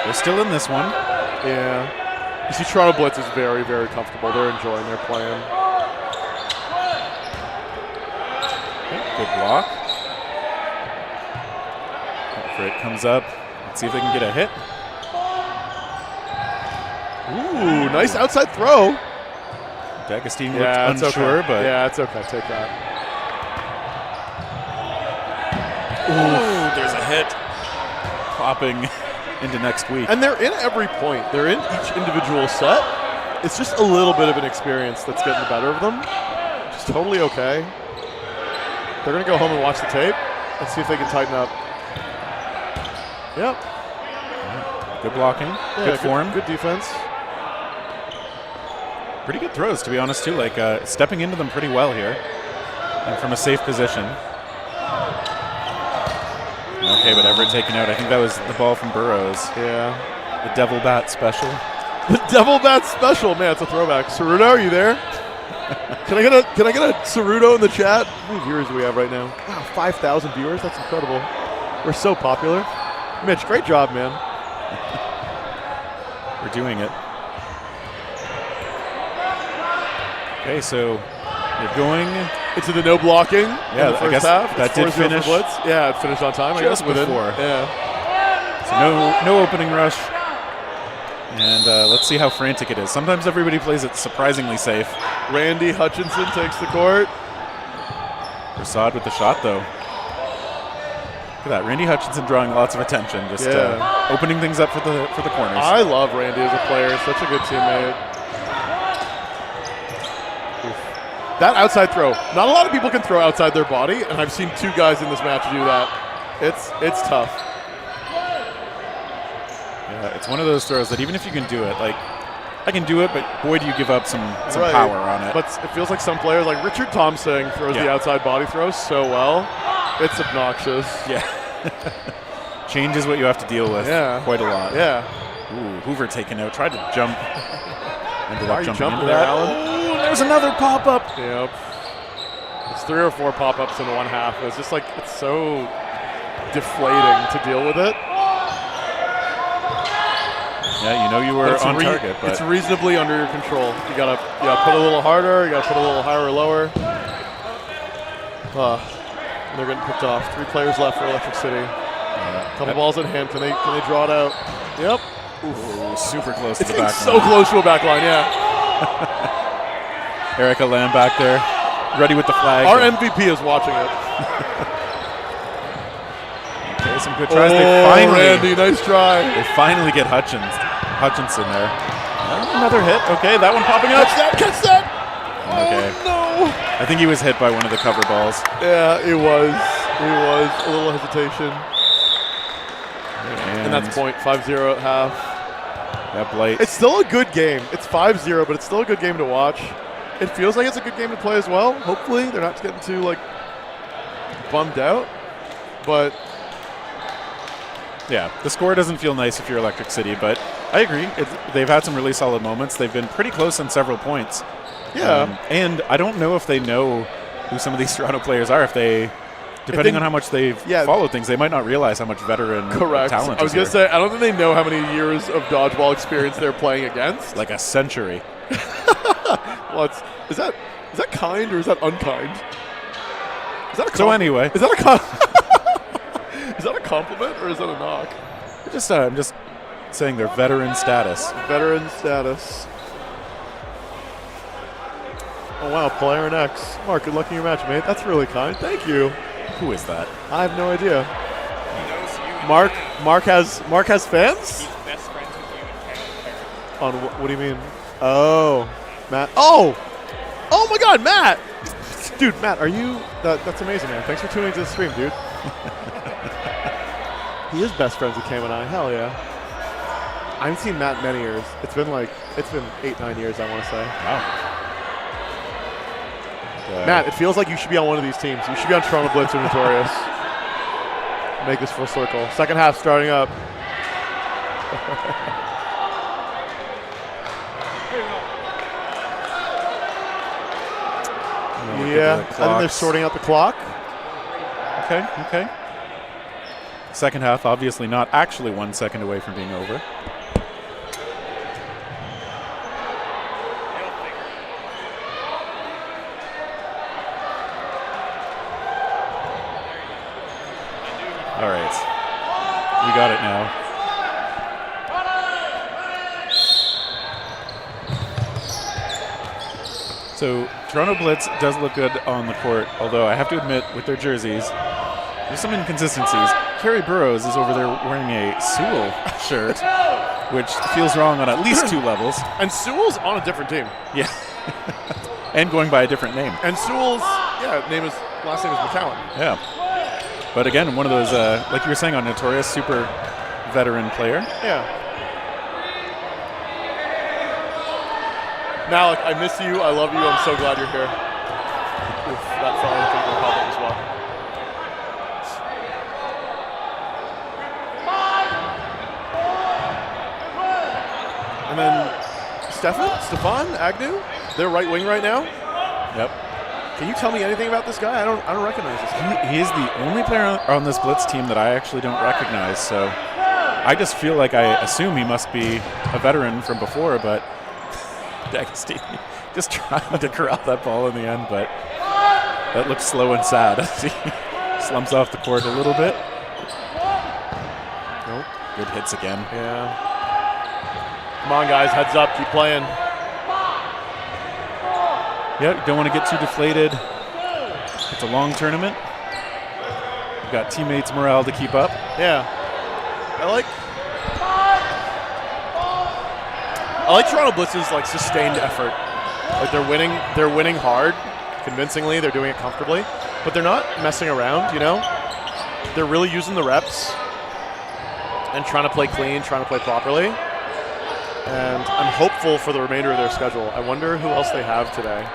They're still in this one. Yeah. You see Toronto Blitz is very, very comfortable. They're enjoying their plan. Good block. Frit comes up. Let's see if they can get a hit. Ooh, nice outside throw. D'Agostini looked unsure, but yeah, it's okay. Take that. ooh, there's a hit. Popping into next week. And they're in every point. They're in each individual set. It's just a little bit of an experience that's getting the better of them. Just totally okay. They're going to go home and watch the tape and see if they can tighten up. Yep. Good blocking. Yeah, good form. Good defense. Pretty good throws, to be honest, too. Like stepping into them pretty well here. And from a safe position. Okay, but Everett taken out. I think that was the ball from Burrows. Yeah. The Devil Bat special. The Devil Bat special. Man, it's a throwback. Ceruto, are you there? Can I get a Ceruto in the chat? How many viewers do we have right now? Wow, 5,000 viewers. That's incredible. We're so popular. Mitch, great job, man. We're doing it. Okay, so you're going into the no blocking in the first I guess half. That did finish. Blitz. Yeah, it finished on time. Just I guess before. Yeah. So no opening rush. And let's see how frantic it is. Sometimes everybody plays it surprisingly safe. Randy Hutchinson takes the court. Prasad with the shot, though. Look at that. Randy Hutchinson drawing lots of attention, just opening things up for the corners. I love Randy as a player. Such a good teammate. That outside throw. Not a lot of people can throw outside their body, and I've seen two guys in this match do that. It's tough. Yeah, it's one of those throws that even if you can do it, like I can do it, but boy, do you give up some Right. power on it. But it feels like some players, like Richard Thompson, throws the outside body throw so well. It's obnoxious. Yeah. Changes what you have to deal with quite a lot. Yeah. Ooh, Hoover taken out. Tried to jump. Ended Why up are you jumping jumping into there, that. Alan? Ooh, there's another pop-up. Yep. It's 3 or 4 pop-ups in the one half. It's just like, it's so deflating to deal with it. Yeah, you know you were on target, but it's reasonably under your control. You gotta put a little harder. You gotta put a little higher or lower. They're getting picked off. 3 players left for Electric City. Couple balls in hand. Can they draw it out? Yep. Ooh, super close to It's the back so line. close to a back line. Yeah. Erica Lamb back there, ready with the flag. Our MVP is watching it. Okay, some good tries. Randy, nice try. They finally get Hutchinson there. Another hit. Okay, that one popping up. Catch that. Okay. Oh, no. I think he was hit by one of the cover balls. Yeah, it was. It was a little hesitation. And that's point 5-0 at half. That blight. It's still a good game. It's 5-0, but it's still a good game to watch. It feels like it's a good game to play as well. Hopefully, they're not getting too bummed out. But yeah, the score doesn't feel nice if you're Electric City, but I agree. They've had some really solid moments. They've been pretty close on several points. Yeah. And I don't know if they know who some of these Toronto players are. Depending on how much they've followed things, they might not realize how much veteran talent I was going to say, I don't think they know how many years of dodgeball experience they're playing against. Like a century. Is that kind or is that unkind? Is that a so anyway. Is that a Is that a compliment or is that a knock? I'm just saying their veteran status. Veteran status. Oh, wow, player an X. Mark, good luck in your match, mate. That's really kind. Thank you. Who is that? I have no idea. He knows you. Mark has fans? He's best friends with you and Karen. On what do you mean? Oh, Matt. Oh my God, Matt. Dude, Matt, are you? That's amazing, man. Thanks for tuning into the stream, dude. He is best friends with Cam and I. Hell yeah. I haven't seen Matt in many years. It's been 8-9 years, I want to say. Wow. Matt, it feels like you should be on one of these teams. You should be on Toronto Blitz or Notorious. Make this full circle. Second half starting up. Yeah, I think they're sorting out the clock. Okay. Second half, obviously not actually 1 second away from being over. All right, we got it now. So Toronto Blitz does look good on the court, although I have to admit, with their jerseys, there's some inconsistencies. Kerry Burrows is over there wearing a Sewell shirt, which feels wrong on at least 2 levels. And Sewell's on a different team. Yeah. And going by a different name. And Sewell's, last name is McCowan. Yeah. But again, one of those, like you were saying on Notorious, super veteran player. Yeah. Malik, I miss you. I love you. I'm so glad you're here. If that phone can go pop up as well. And then Stefan Agnew, their right wing right now. Yep. Can you tell me anything about this guy? I don't recognize this guy. He is the only player on this Blitz team that I actually don't recognize. So I just feel like I assume he must be a veteran from before, but D'Agostini just trying to corral that ball in the end, but that looks slow and sad as he slumps off the court a little bit. Nope. Good hits again. Yeah. Come on, guys. Heads up. Keep playing. Yeah, don't want to get too deflated. It's a long tournament. We've got teammates' morale to keep up. Yeah. I like Toronto Blitz's sustained effort. Like they're winning hard, convincingly, they're doing it comfortably, but they're not messing around, you know? They're really using the reps and trying to play clean, trying to play properly. And I'm hopeful for the remainder of their schedule. I wonder who else they have today.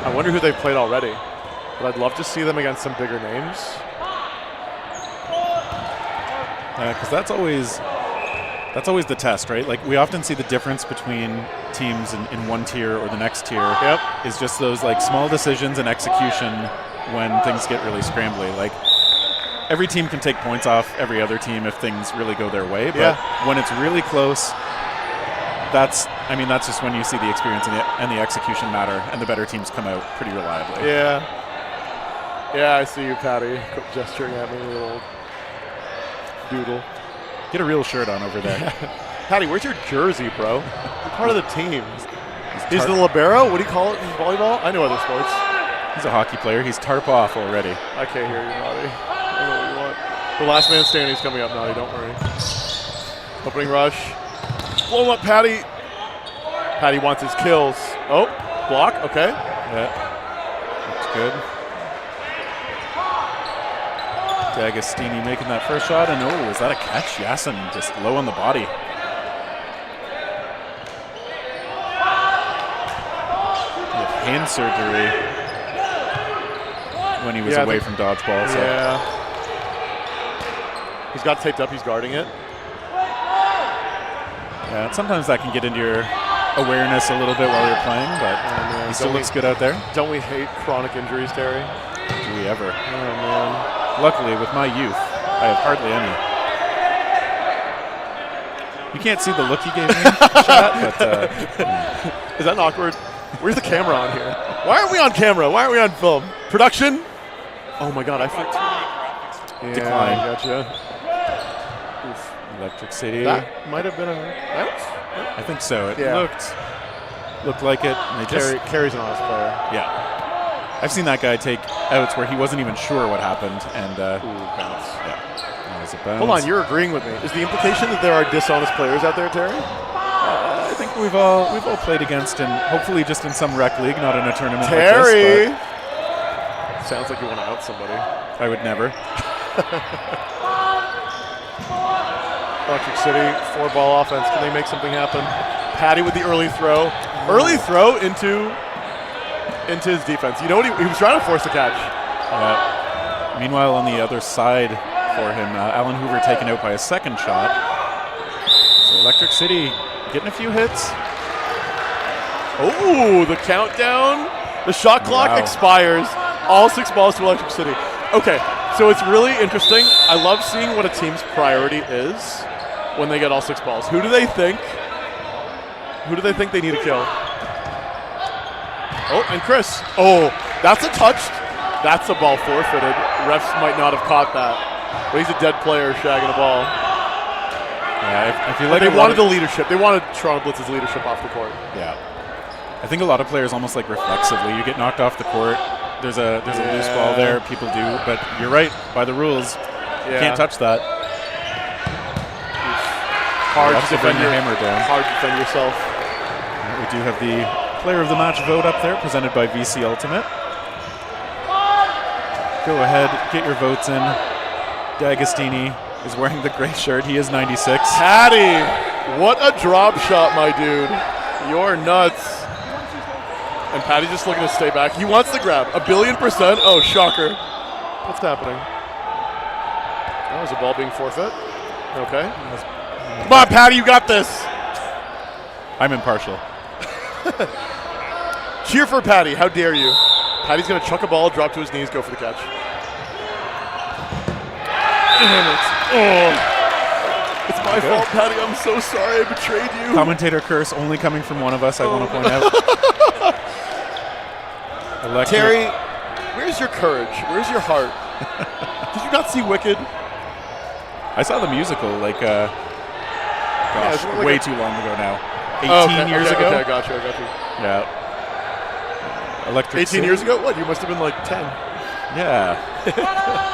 I wonder who they've played already. But I'd love to see them against some bigger names. Because that's always the test, right? Like we often see the difference between teams in one tier or the next tier. Yep. Is just those small decisions and execution when things get really scrambly. Like every team can take points off every other team if things really go their way. But when it's really close, that's just when you see the experience and the execution matter, and the better teams come out pretty reliably. Yeah, I see you, Patty, gesturing at me with a little doodle. Get a real shirt on over there. Patty, where's your jersey, bro? You're part of the team. He's the libero? What do you call it in volleyball? I know other sports. He's a hockey player. He's tarp off already. I can't hear you, Naughty. I know what you want. The last man standing is coming up, Naughty. Don't worry. Opening rush. Blow him up, Patty. Patty wants his kills. Oh, block. Okay. Yeah. Looks good. D'Agostini making that first shot, and is that a catch? Yasin just low on the body. He had hand surgery when he was away from dodgeball. So. Yeah. He's got taped up. He's guarding it. Yeah, sometimes that can get into your awareness a little bit while you're playing, but he still looks good out there. Don't we hate chronic injuries, Terry? Do we ever? Oh, man. Luckily, with my youth, I have hardly any. You can't see the look he gave me in the chat, but... Is that awkward? Where's the camera on here? Why aren't we on camera? Why aren't we on film? Production? Oh, my God. decline. Gotcha. Electric City. That might have been a bounce. I think so. It Yeah. looked like it. And they just, Carries an honest player. yeah. I've seen that guy take outs where he wasn't even sure what happened, and Bounce. yeah, that was a bounce. Hold on, you're agreeing with me. Is the implication that there are dishonest players out there, Terry? I think we've all played against, and hopefully just in some rec league, not in a tournament Terry! like this. Sounds like you want to out somebody. But I would never. Electric City, 4-ball offense. Can they make something happen? Patty with the early throw. Early throw into his defense. You know what? He was trying to force the catch. Meanwhile, on the other side for him, Alan Hoover taken out by a second shot. So Electric City getting a few hits. Oh, the countdown. The shot clock expires. All 6 balls to Electric City. Okay, so it's really interesting. I love seeing what a team's priority is when they get all 6 balls. Who do they think they need to kill? Oh, and Chris. Oh, that's a touch. That's a ball forfeited. Refs might not have caught that. But he's a dead player shagging a ball. Yeah, I feel like they wanted the leadership. They wanted Toronto Blitz's leadership off the court. Yeah. I think a lot of players almost like reflexively. You get knocked off the court. There's a loose ball there. People do. But you're right. By the rules, you can't touch that. Hard to bring the hammer down. Hard to defend yourself. We do have the player of the match vote up there, presented by VC Ultimate. Go ahead, get your votes in. D'Agostini is wearing the gray shirt. He is 96. Patty, what a drop shot, my dude. You're nuts. And Patty's just looking to stay back. He wants the grab. 1,000,000,000%. Oh, shocker. What's happening? Oh, is the ball being forfeit? Okay. Come on, Patty, you got this. I'm impartial. Cheer for Patty. How dare you? Patty's going to chuck a ball, drop to his knees, go for the catch. Damn it. Oh. It's my fault, Patty. I'm so sorry I betrayed you. Commentator curse only coming from one of us, I want to point out. Terry, where's your courage? Where's your heart? Did you not see Wicked? I saw the musical like way too long ago now. 18 years ago? Okay, I got you. Yeah. Electric 18 City. years ago? What? You must have been like 10. Yeah.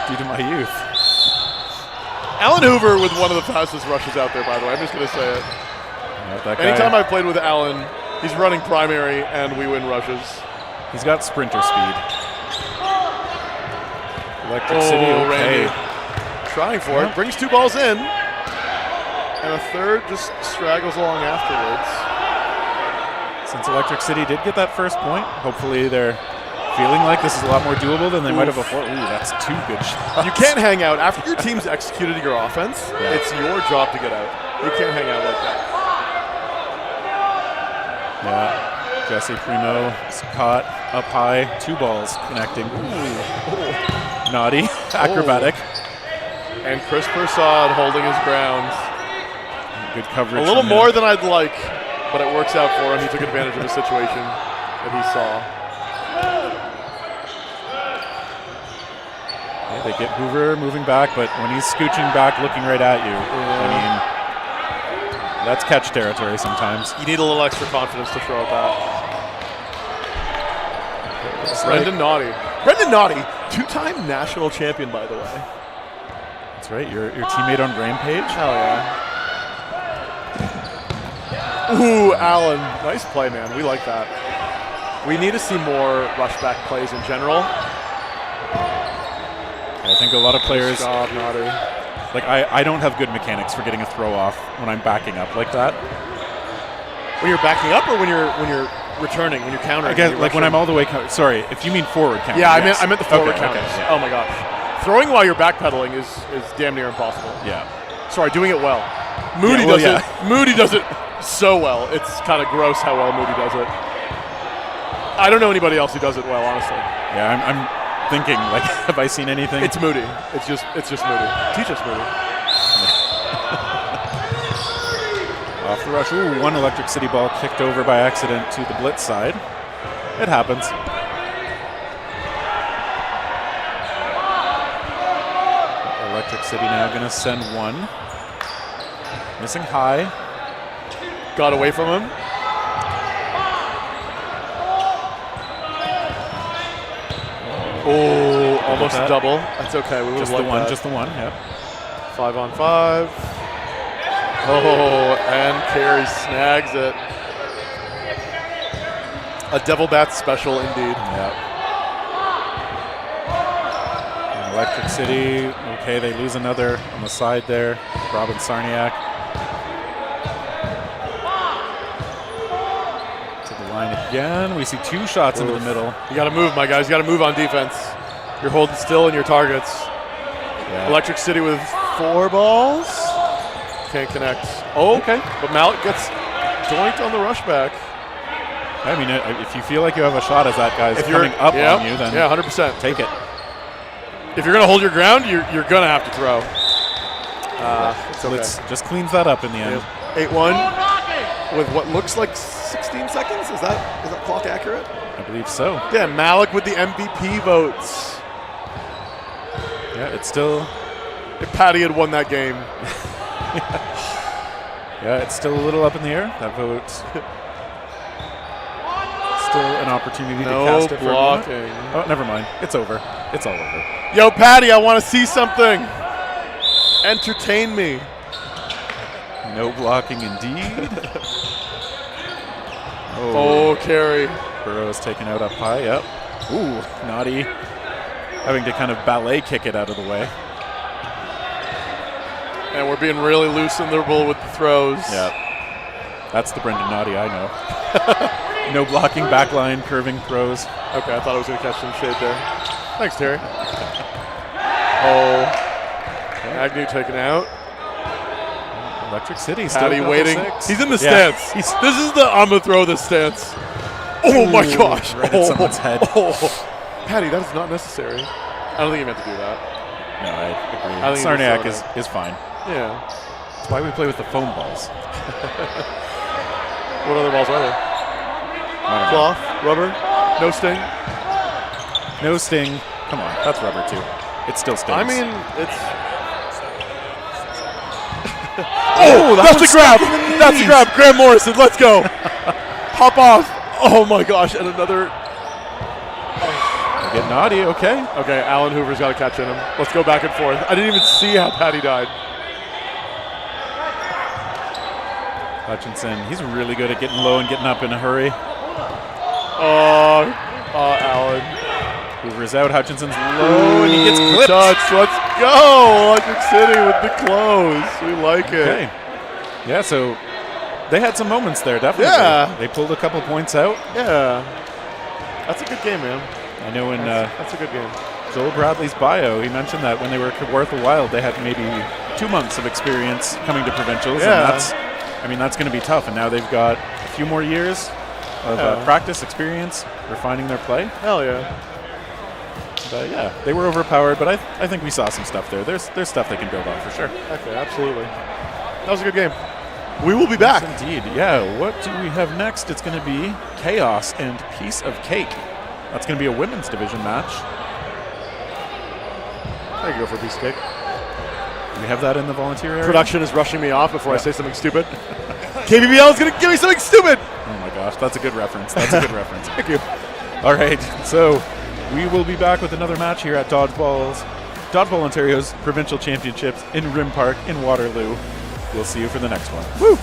Due to my youth. Alan Hoover with one of the fastest rushes out there, by the way. I'm just going to say it. That guy, Anytime I've played with Alan, he's running primary and we win rushes. he's got sprinter speed. Electric City, okay. Randy. Trying for it. Brings 2 balls in. And a third just straggles along afterwards. Since Electric City did get that first point, hopefully they're feeling like this is a lot more doable than they might have before. Ooh, that's 2 good shots. You can't hang out. After your team's executed your offense, it's your job to get out. You can't hang out like that. Yeah. Jesse Primo is caught up high. 2 balls connecting. Ooh. Naughty. Acrobatic. And Chris Persad holding his ground. Good coverage. A little more than I'd like, but it works out for him. He took advantage of a situation that he saw. Yeah, they get Hoover moving back, but when he's scooching back, looking right at you, I mean, that's catch territory sometimes. You need a little extra confidence to throw at that. Brendan Naughty. Brendan Naughty, 2-time national champion, by the way. That's right, your teammate on Rampage. Hell yeah. Ooh, Alan. Nice play, man. We like that. We need to see more rushback plays in general. I think a lot of players, Good job, Naughty. like I don't have good mechanics for getting a throw off when I'm backing up like that. When you're backing up or when you're returning, when you're countering? Again, like when I'm all the way, sorry, if you mean forward counter. Yeah, yes. I meant the forward okay, counters. yeah. Oh my gosh. Throwing while you're backpedaling is damn near impossible. Yeah. Sorry, doing it well. Moody does it. Moody does it so well. It's kind of gross how well Moody does it. I don't know anybody else who does it well, honestly. Yeah, I'm thinking, like, have I seen anything? It's Moody. It's just Moody. Teach us, Moody. Off the rush. Ooh, one Electric City ball kicked over by accident to the blitz side. It happens. City now going to send one. Missing high. Got away from him. Oh, almost that. double. That's okay. We Just the one, just the one, yep. 5 on 5. Oh, and Carey snags it. A Devil Bat special indeed. Yep. And Electric City, okay, they lose another on the side there. Robin Sarniak. To the line again. We see 2 shots into the middle. You got to move, my guys. You got to move on defense. You're holding still in your targets. Yeah. Electric City with 4 balls. Can't connect. Oh, Okay. but Malik gets doinked on the rush back. I mean, if you feel like you have a shot as that guy's coming up on you, then 100%. take it. If you're going to hold your ground, you're going to have to throw. It's okay. Let's just cleans that up in the end. 8-1 with what looks like 16 seconds. Is that clock accurate? I believe so. Yeah, Malik with the MVP votes. Yeah, it's still If Patty had won that game. Yeah, it's still a little up in the air. That vote. Still an opportunity to cast it for a moment. blocking. Oh, never mind. It's over. It's all over. Yo, Patty, I want to see something. Entertain me. No blocking indeed. Oh, Carey. Burrow's taken out up high. Yep. Ooh, naughty. Having to kind of ballet kick it out of the way. And we're being really loose in the ball with the throws. Yep. That's the Brendan Naughty I know. No blocking, backline, curving throws. Okay, I thought I was going to catch some shade there. Thanks, Terry. Oh. Agnew taken out. Electric City still Patty got the waiting. 6. He's in the Yeah. stance. This is the I'm going to throw this stance. Oh, my Ooh, gosh. right at someone's head. Oh. Patty, that is not necessary. I don't think you meant to do that. No, I agree. I think Sarniak it's is fine. Yeah. That's why we play with the foam balls. What other balls are there? I don't know. Cloth? Rubber? No sting? No sting. Come on, that's rubber too. It still stings. I mean, it's... Oh, that's a grab! That's a grab! Graham Morrison, let's go! Hop off! Oh my gosh, and another... Get naughty, okay. Okay, Alan Hoover's got to catch in him. Let's go back and forth. I didn't even see how Patty died. Hutchinson, he's really good at getting low and getting up in a hurry. Oh, Alan. Hoover's out, Hutchinson's low, and he gets clipped. Touch, let's go! Electric City with the close. We like it. Okay. Yeah, so they had some moments there, definitely. Yeah. They pulled a couple points out. Yeah. That's a good game, man. I know in That's a good game. Joel Bradley's bio, he mentioned that when they were at Worth a Wild, they had maybe 2 months of experience coming to provincials, Yeah. and that's going to be tough. And now they've got a few more years of practice, experience, refining their play. Hell yeah. But yeah, they were overpowered, but I think we saw some stuff there. There's stuff they can build on for sure. Okay, absolutely. That was a good game. We will be back. Yes, indeed. Yeah, what do we have next? It's going to be Chaos and Piece of Cake. That's going to be a women's division match. I can go for a piece of cake. Do we have that in the volunteer area? Production is rushing me off before I say something stupid. KBBL is going to give me something stupid. Oh my gosh, that's a good reference. That's a good reference. Thank you. All right, so we will be back with another match here at Dodgeball Ontario's Provincial Championships in Rim Park in Waterloo. We'll see you for the next one. Woo!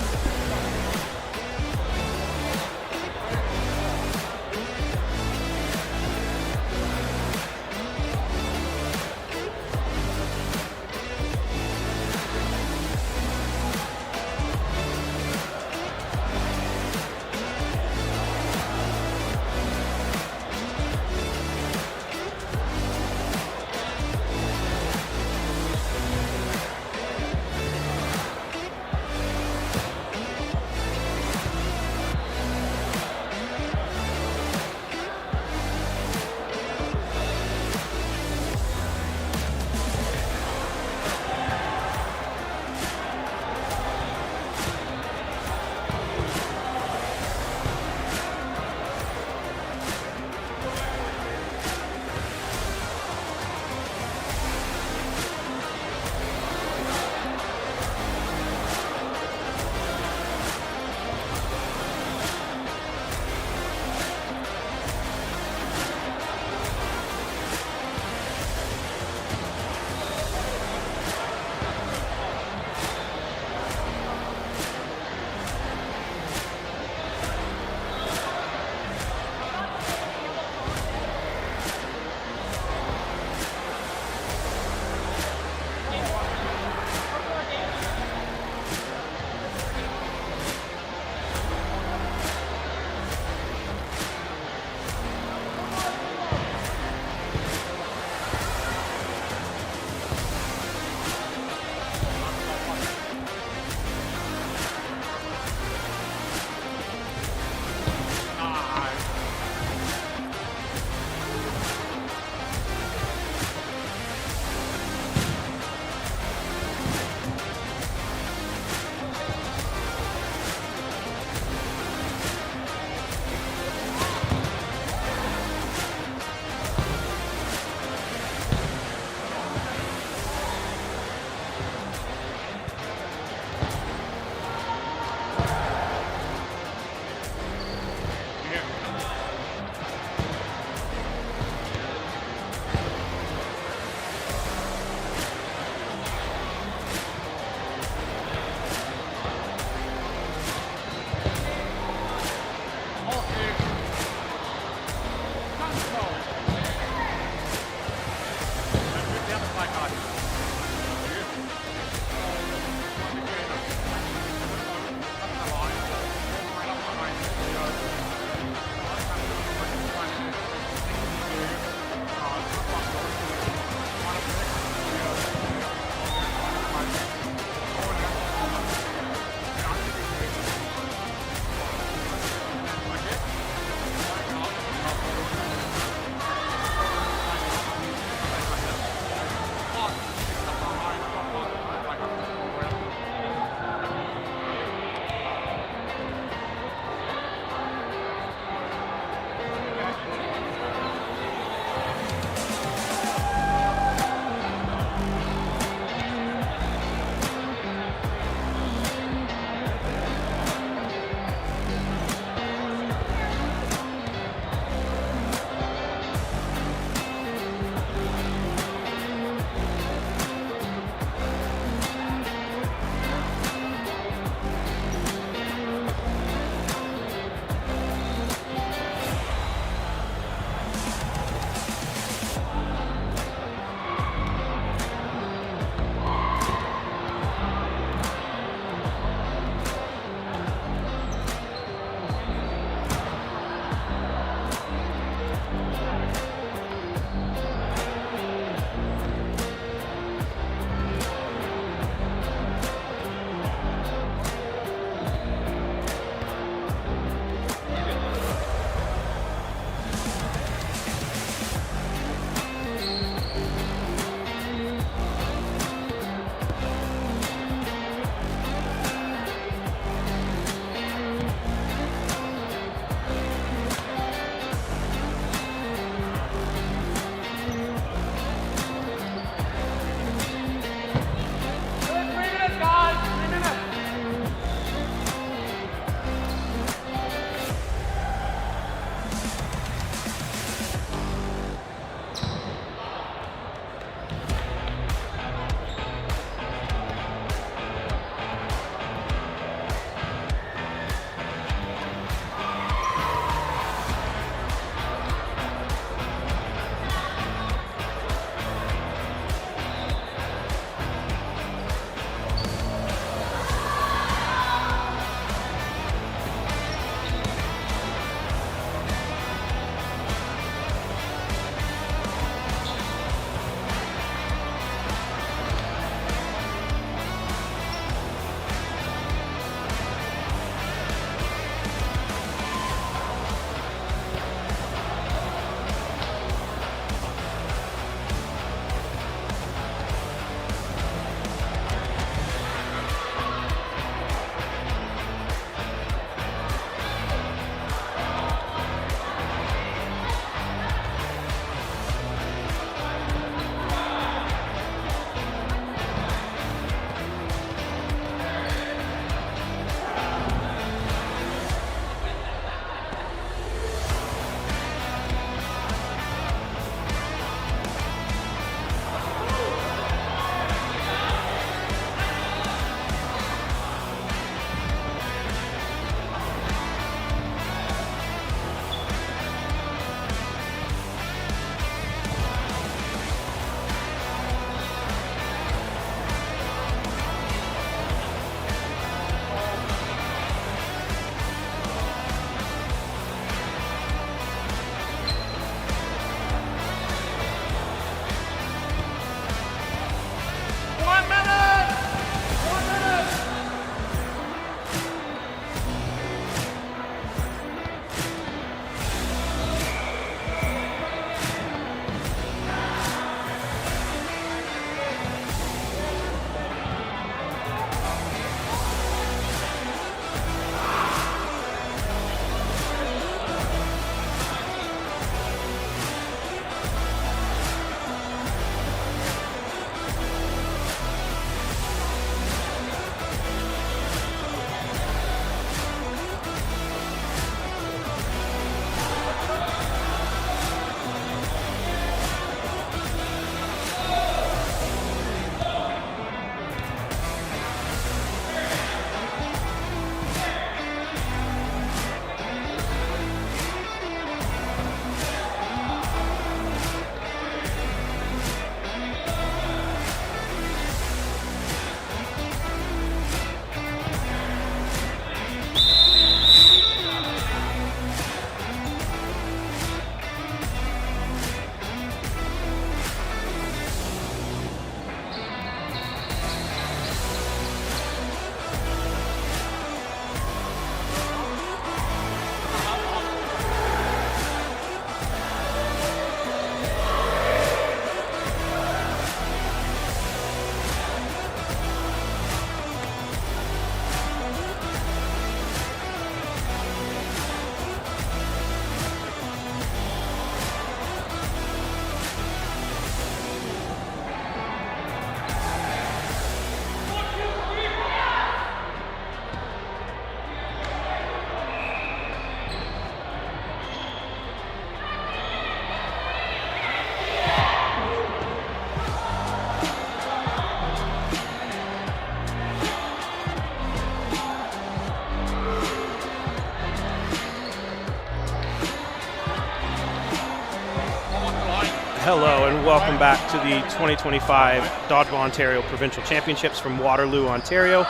Hello and welcome back to the 2025 Dodgeball Ontario Provincial Championships from Waterloo, Ontario.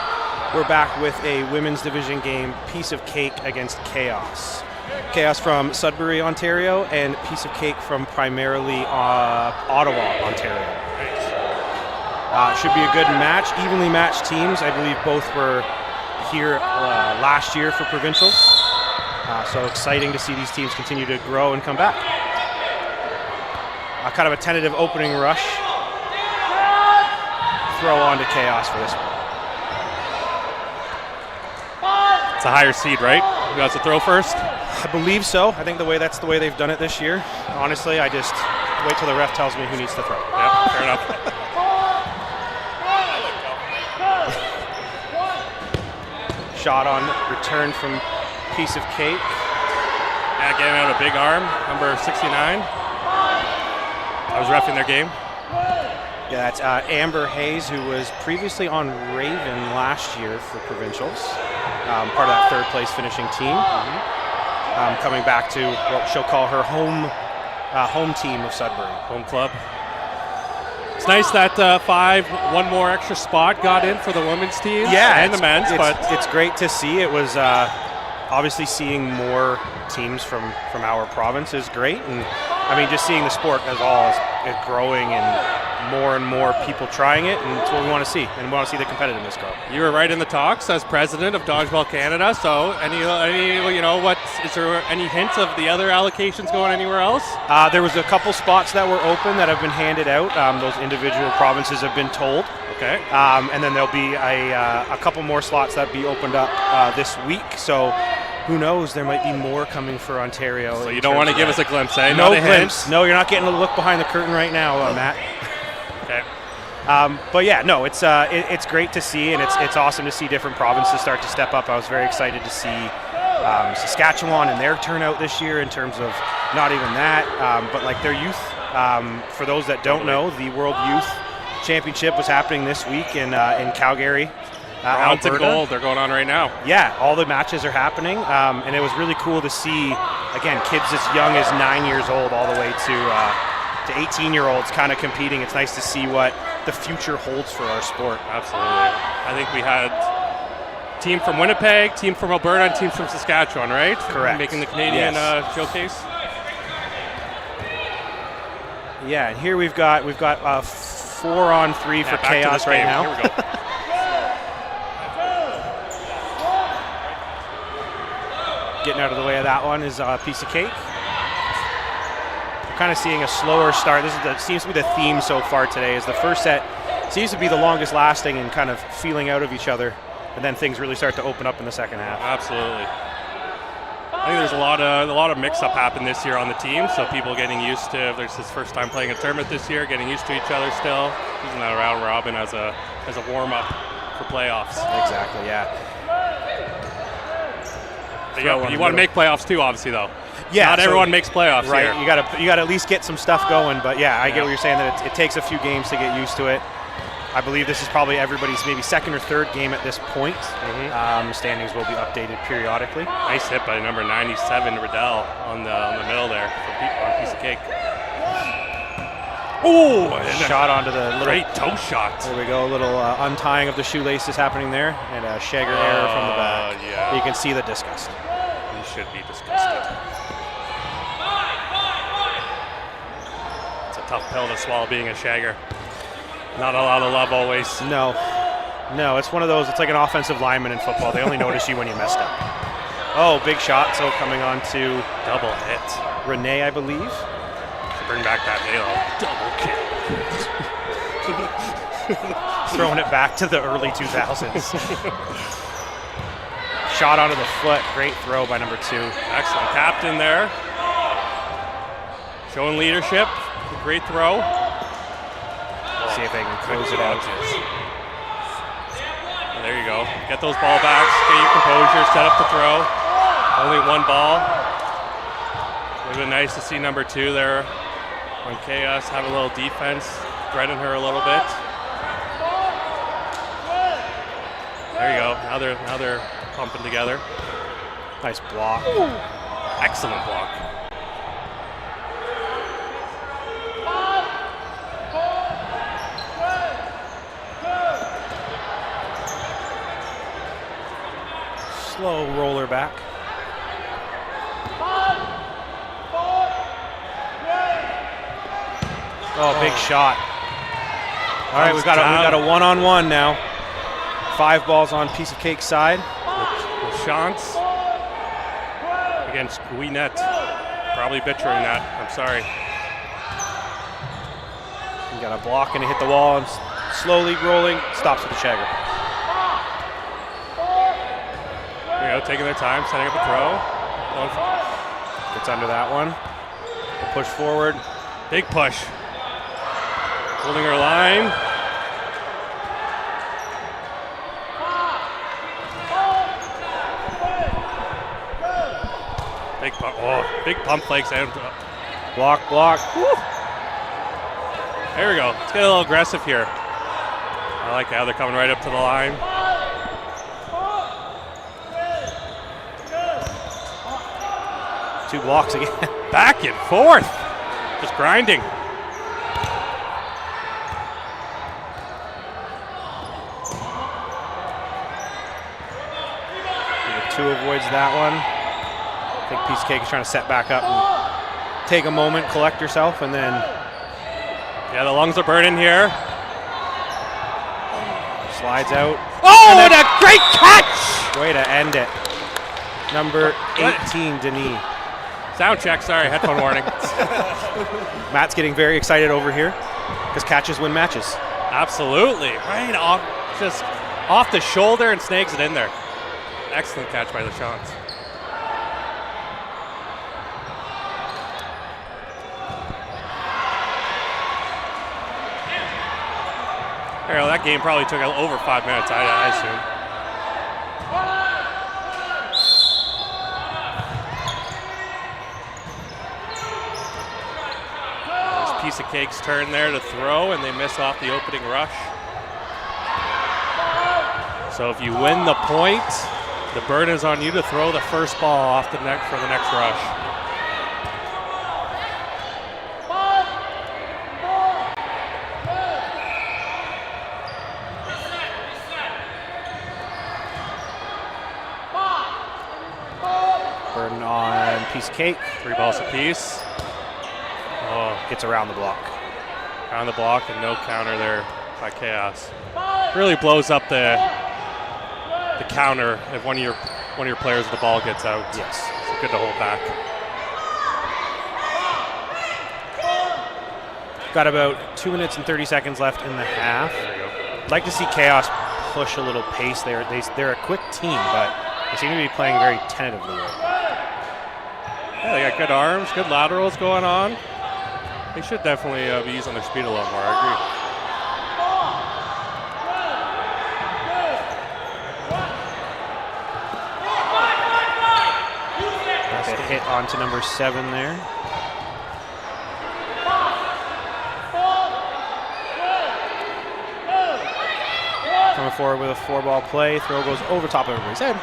We're back with a women's division game, Piece of Cake against Chaos. Chaos from Sudbury, Ontario, and Piece of Cake from primarily Ottawa, Ontario. Should be a good match, evenly matched teams. I believe both were here last year for Provincials. So exciting to see these teams continue to grow and come back. Kind of a tentative opening rush. Throw on to Chaos for this one. It's a higher seed, right? Who has to throw first? I believe so. I think that's the way they've done it this year. Honestly, I just wait till the ref tells me who needs to throw. Yep, fair enough. Shot on return from Piece of Cake. Yeah, getting out a big arm, number 69. I was reffing their game. Yeah, that's Amber Hayes, who was previously on Raven last year for Provincials, part of that third place finishing team. Coming back to what she'll call her home team of Sudbury. Home club. It's nice that one more extra spot got in for the women's team and the men's. But it's great to see. It was obviously seeing more teams from our province is great, and I mean just seeing the sport as all is growing and more people trying it, and it's what we want to see, and we want to see the competitiveness grow. you were right in the talks as president of Dodgeball Canada. So is there any hints of the other allocations going anywhere else? There was a couple spots that were open that have been handed out. Those individual provinces have been told. Okay. And then there'll be a couple more slots that be opened up this week. So who knows? There might be more coming for Ontario. So you don't want to give us a glimpse, eh? No Not a glimpse. hint? No, you're not getting a look behind the curtain right now, Matt. Okay. But yeah, no, it's great to see, and it's awesome to see different provinces start to step up. I was very excited to see Saskatchewan and their turnout this year in terms of not even that, but like their youth. For those that don't know, the World Youth Championship was happening this week in Calgary, Bronze and Alberta. gold, they're going on right now. Yeah, all the matches are happening, and it was really cool to see, again, kids as young as 9 years old all the way to 18-year-olds kind of competing. It's nice to see what the future holds for our sport. Absolutely. I think we had team from Winnipeg, team from Alberta, and team from Saskatchewan, right? Correct. Making the Canadian Yes. showcase. Yeah, and here we've got 4-on-3 for Back to Chaos this right game. now. Here we go. Getting out of the way of that one is a Piece of Cake. We're kind of seeing a slower start. Seems to be the theme so far today. Is the first set seems to be the longest lasting and kind of feeling out of each other, and then things really start to open up in the second half. Absolutely. I think there's a lot of mix-up happened this year on the team, so people getting used to. If there's his first time playing a tournament this year, getting used to each other still, using that round robin as a warm-up for playoffs. Exactly. Yeah. But you want to make playoffs too, obviously, though. Yeah. Not everyone makes playoffs Right. here. You got to at least get some stuff going. But yeah, I get what you're saying, that it takes a few games to get used to it. I believe this is probably everybody's maybe second or third game at this point. Standings will be updated periodically. Nice hit by number 97, Riddell, on the middle there on Piece of Cake. Oh, Shot onto the little. great toe shot. There we go. A little untying of the shoelaces happening there, and a Shagger error from the back. Yeah. You can see the disgust. You should be disgusted. It's a tough pill to swallow being a shagger. Not a lot of love always. No, it's one of those. It's like an offensive lineman in football. They only notice you when you messed up. Oh, big shot. So coming on to Double hit. Renee, I believe. To bring back that Halo. Double kill. Throwing it back to the early 2000s. Shot onto the foot. Great throw by number 2. Excellent. Captain there. Showing leadership. Great throw. See if they can close it out. There you go. Get those ball backs. Get your composure. Set up the throw. Only one ball. Would have been nice to see number 2 there on Chaos have a little defense, threaten her a little bit. There you go. Now they're pumping together. Nice block. Excellent block. Slow roller back. Oh, big shot. All right, we got a one-on-one now. 5 balls on piece of cake side. Chance against Gwinnett. Probably butchering that. I'm sorry. You got a block and it hit the wall and slowly rolling. Stops with the shagger. You know, taking their time, setting up a throw. Gets under that one. Push forward. Big push. Holding her line. Big pump fakes and Block. Woo. there we go. Let's get a little aggressive here. I like how they're coming right up to the line. Two blocks again. Back and forth. Just grinding. The 2 avoids that one. I think Piece of Cake is trying to set back up and take a moment, collect yourself, and then Yeah, the lungs are burning here. slides out. Oh, and a great catch! Way to end it. Number 18, Denis. Sound check, sorry, headphone warning. Matt's getting very excited over here because catches win matches. Absolutely. Right off, just off the shoulder and snags it in there. Excellent catch by LaChance. Well, that game probably took over 5 minutes, I assume. There's Piece of Cake's turn there to throw, and they miss off the opening rush. So if you win the point, the burden is on you to throw the first ball off the neck for the next rush. Burden on Piece of Cake. 3 balls apiece. Oh, Gets around the block. around the block and no counter there by Chaos. Really blows up the counter if one of your players with the ball gets out. Yes. So good to hold back. Got about 2 minutes and 30 seconds left in the half. There you go. I'd like to see Chaos push a little pace there. They're a quick team, but they seem to be playing very tentatively right now. Yeah, they got good arms, good laterals going on. They should definitely be using their speed a little more, I agree. That's a hit onto number 7 there. Coming forward with a 4-ball play. Throw goes over top of everybody's head.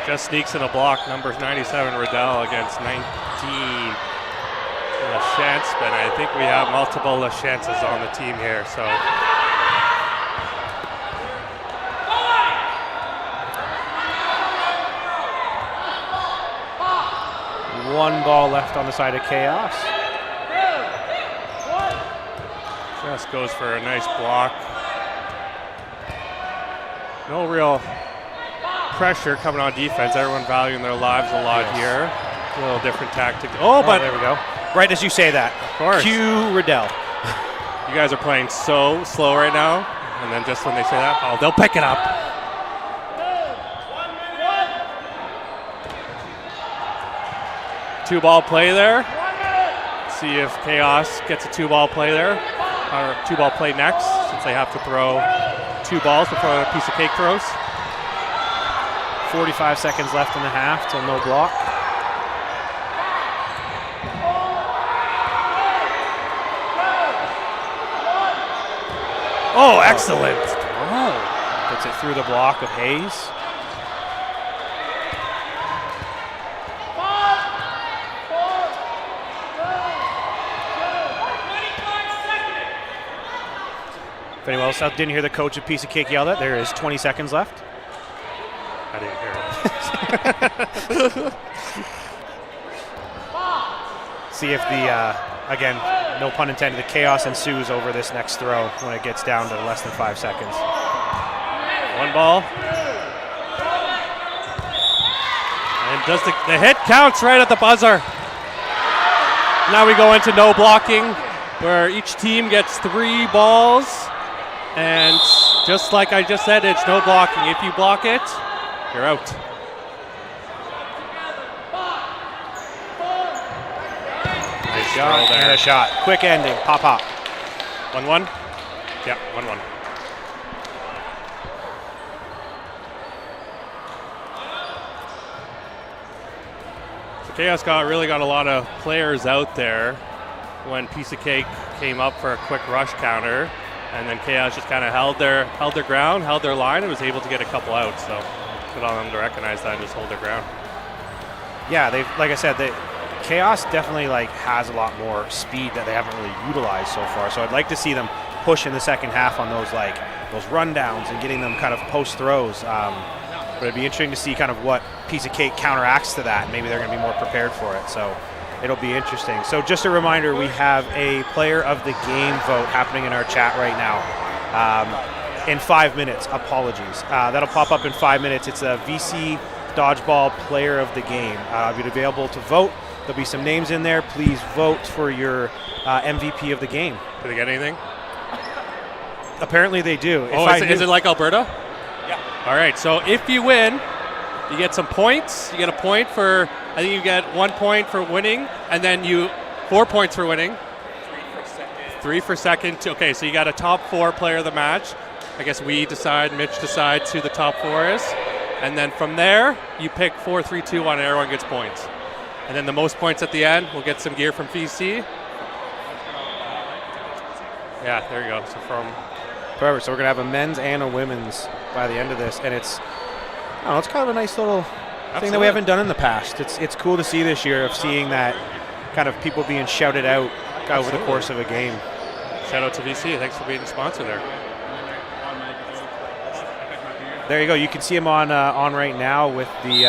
Just sneaks in a block, numbers 97 Riddell against 19 LaChance, but I think we have multiple LaChances on the team here, so. One ball left on the side of Chaos. Just goes for a nice block. No real pressure coming on defense. Everyone valuing their lives a lot here. A little different tactic. Oh, but there we go. Right as you say that. Of course. Cue Riddell. You guys are playing so slow right now, and then just when they say that, they'll pick it up. Two-ball play there. See if Chaos gets a 2-ball play there, or 2-ball play next, since they have to throw 2 balls before a Piece of Cake throws. 45 seconds left in the half till no block. Oh, excellent. Gets it through the block of Hayes. If anyone else didn't hear the coach of Piece of Cake yell that, there is 20 seconds left. I didn't hear it. See if the, again, no pun intended, the chaos ensues over this next throw when it gets down to less than 5 seconds. One ball. And does the hit counts right at the buzzer. Now we go into no blocking, where each team gets 3 balls. And just like I just said, it's no blocking. If you block it, you're out. Nice Shot throw and there. a shot. Quick ending. Pop, pop. 1-1? Yeah, 1-1. So Chaos really got a lot of players out there when Piece of Cake came up for a quick rush counter, and then Chaos just kind of held their ground, held their line, and was able to get a couple out. So good on them to recognize that and just hold their ground. Yeah, they've, like I said, Chaos definitely has a lot more speed that they haven't really utilized so far. So I'd like to see them push in the second half on those rundowns and getting them kind of post throws. But it'd be interesting to see kind of what Piece of Cake counteracts to that. Maybe they're going to be more prepared for it. So it'll be interesting. So just a reminder, we have a player of the game vote happening in our chat right now. In 5 minutes, apologies. That'll pop up in 5 minutes. It's a VC Dodgeball player of the game. I'll be available to vote. There'll be some names in there. Please vote for your MVP of the game. Did they get anything? Apparently they do. Is it like Alberta? Yeah. All right, so if you win, you get some points. You get a point for, I think you get 1 point for winning, and then 4 points for winning. 3 for second. Okay, so you got a top 4 player of the match. I guess Mitch decides who the top 4 is. And then from there, you pick 4, 3, 2, 1, and everyone gets points. And then the most points at the end will get some gear from VC. Yeah, there you go. So Perfect. So we're going to have a men's and a women's by the end of this. And it's kind of a nice little thing that we haven't done in the past. It's cool to see this year, of seeing that kind of people being shouted out over the course of a game. Shout out to VC. Thanks for being the sponsor there. There you go. You can see them on right now with the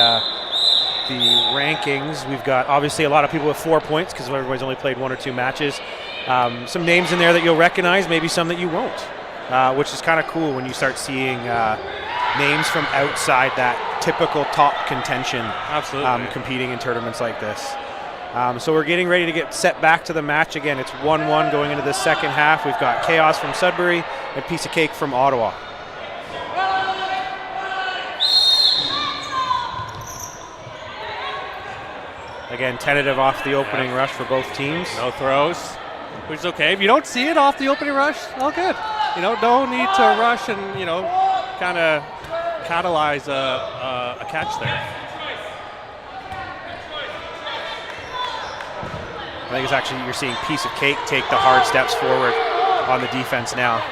rankings. We've got obviously a lot of people with 4 points because everybody's only played 1 or 2 matches. Some names in there that you'll recognize, maybe some that you won't, which is kind of cool when you start seeing names from outside that typical top contention. Absolutely. Competing in tournaments like this. So we're getting ready to get set back to the match again. It's 1-1 going into the second half. We've got Chaos from Sudbury and Piece of Cake from Ottawa. Again, tentative off the opening rush for both teams. No throws, which is okay. If you don't see it off the opening rush, all good. No need to rush and, kind of catalyze a catch there. I think it's actually, you're seeing Piece of Cake take the hard steps forward on the defense now.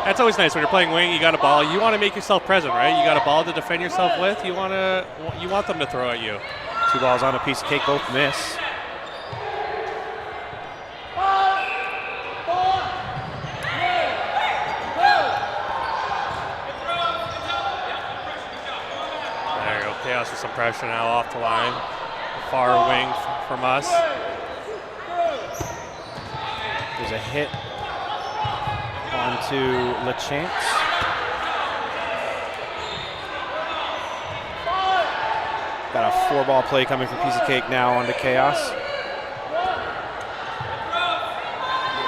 That's always nice when you're playing wing. You got a ball. You want to make yourself present, right? You got a ball to defend yourself with. You want them to throw at you. 2 balls on a Piece of Cake, both miss. There you go. Chaos with some pressure now off the line. Far wing from us. There's a hit onto LeChance. Got a 4-ball play coming from Piece of Cake now onto Chaos.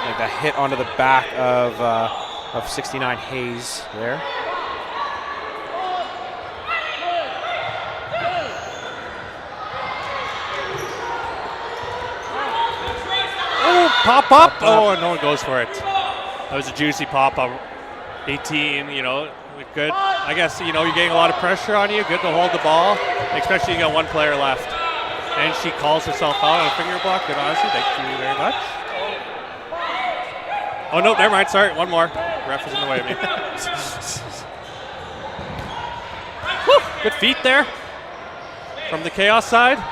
Like a hit onto the back of 69 Hayes there. Oh, pop up. Oh, and no one goes for it. That was a juicy pop up. 18, good. I guess, you're getting a lot of pressure on you. Good to hold the ball, especially you got 1 player left. And she calls herself out on a finger block. Good honesty. Thank you very much. Oh, no, never mind. Sorry, 1 more. Ref is in the way of me. Woo, good feet there from the Chaos side.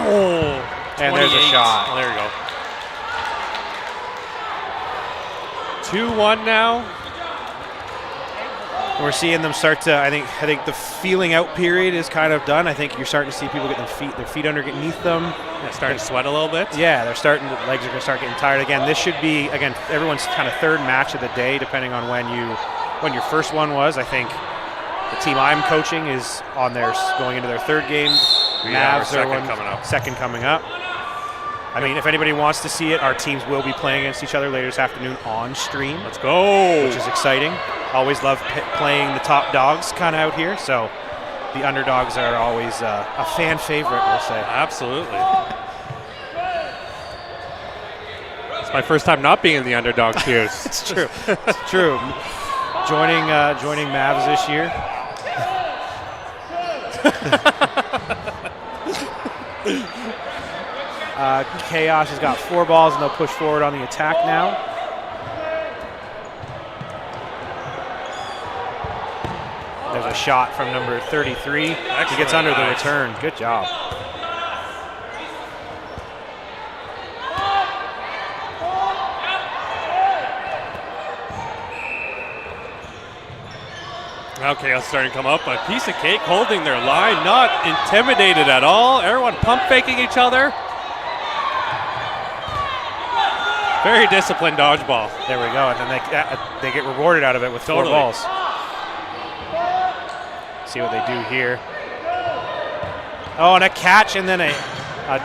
Oh, And there's a 28. shot. Oh, there we go. 2-1 now. We're seeing them start to. I think the feeling out period is kind of done. I think you're starting to see people get their feet underneath them. They're starting to sweat a little bit. Yeah, the legs are going to start getting tired again. This should be everyone's kind of third match of the day, depending on when your first one was. I think the team I'm coaching is on going into their third game. Yeah, Mavs are second coming up. I mean, if anybody wants to see it, our teams will be playing against each other later this afternoon on stream. Let's go. Which is exciting. Always love playing the top dogs kind of out here. So the underdogs are always a fan favorite, we'll say. Absolutely. It's my first time not being in the underdog shoes. It's true. It's true. Joining Mavs this year. Chaos has got 4 balls, and they'll push forward on the attack now. There's a shot from number 33. Excellent. He gets under the return. Good job. Okay, it's starting to come up, but Piece of Cake holding their line, not intimidated at all. Everyone pump faking each other. Very disciplined dodgeball. There we go, and then they get rewarded out of it with 4 balls. See what they do here. Oh, and a catch, and then a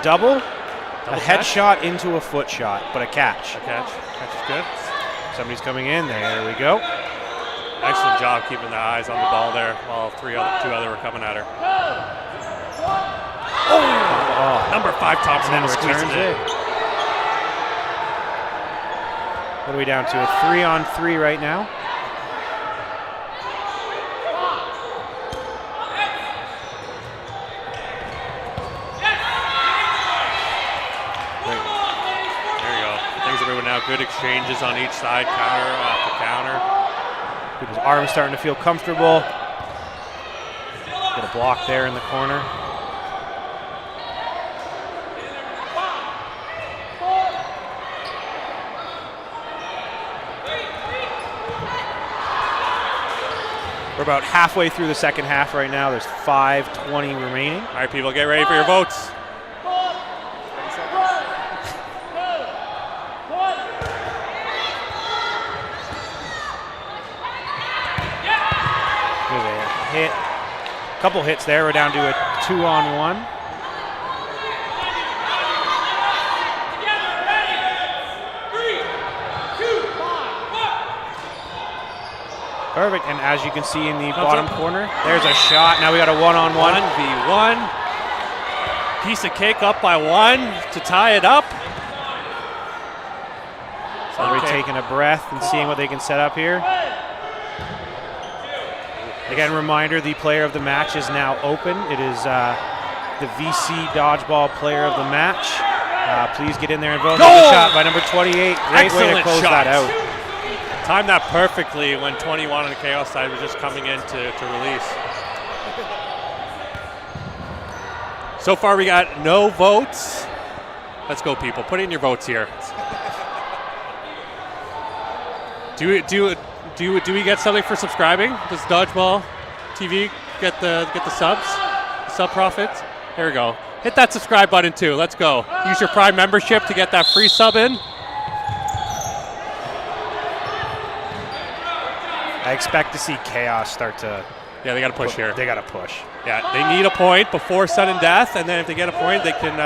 double a headshot into a foot shot, but a catch. A catch. Catch is good. Somebody's coming in. There we go. Excellent job keeping the eyes on the ball there while 2 other were coming at her. Oh! Number 5 Thompson and then returns it. What are we down to? A 3-on-3 right now. There you go. Things are moving now. Good exchanges on each side. Counter after counter. People's arms starting to feel comfortable. Get a block there in the corner. We're about halfway through the second half right now. There's 5:20 remaining. All right, people, get ready for your votes. Hit. Couple hits there. We're down to a 2-on-1. Perfect. And as you can see in the bottom corner, there's a shot. Now we got a 1-on-1. 1v1. Piece of Cake up by 1 to tie it up. Somebody taking a breath and seeing what they can set up here. Again, reminder, the player of the match is now open. It is the VC Dodgeball player of the match. Please get in there and vote. No! There's a shot by number 28. Great Excellent way to close shot. that out. Timed that perfectly when 21 on the Chaos side was just coming in to release. So far we got no votes. Let's go, people. Put in your votes here. Do we get something for subscribing? Does Dodgeball TV get the subs, sub profits? There we go. Hit that subscribe button too. Let's go. Use your Prime membership to get that free sub in. I expect to see Chaos start to. Yeah, they got to push here. They got to push. Yeah, they need a point before sudden death, and then if they get a point, they can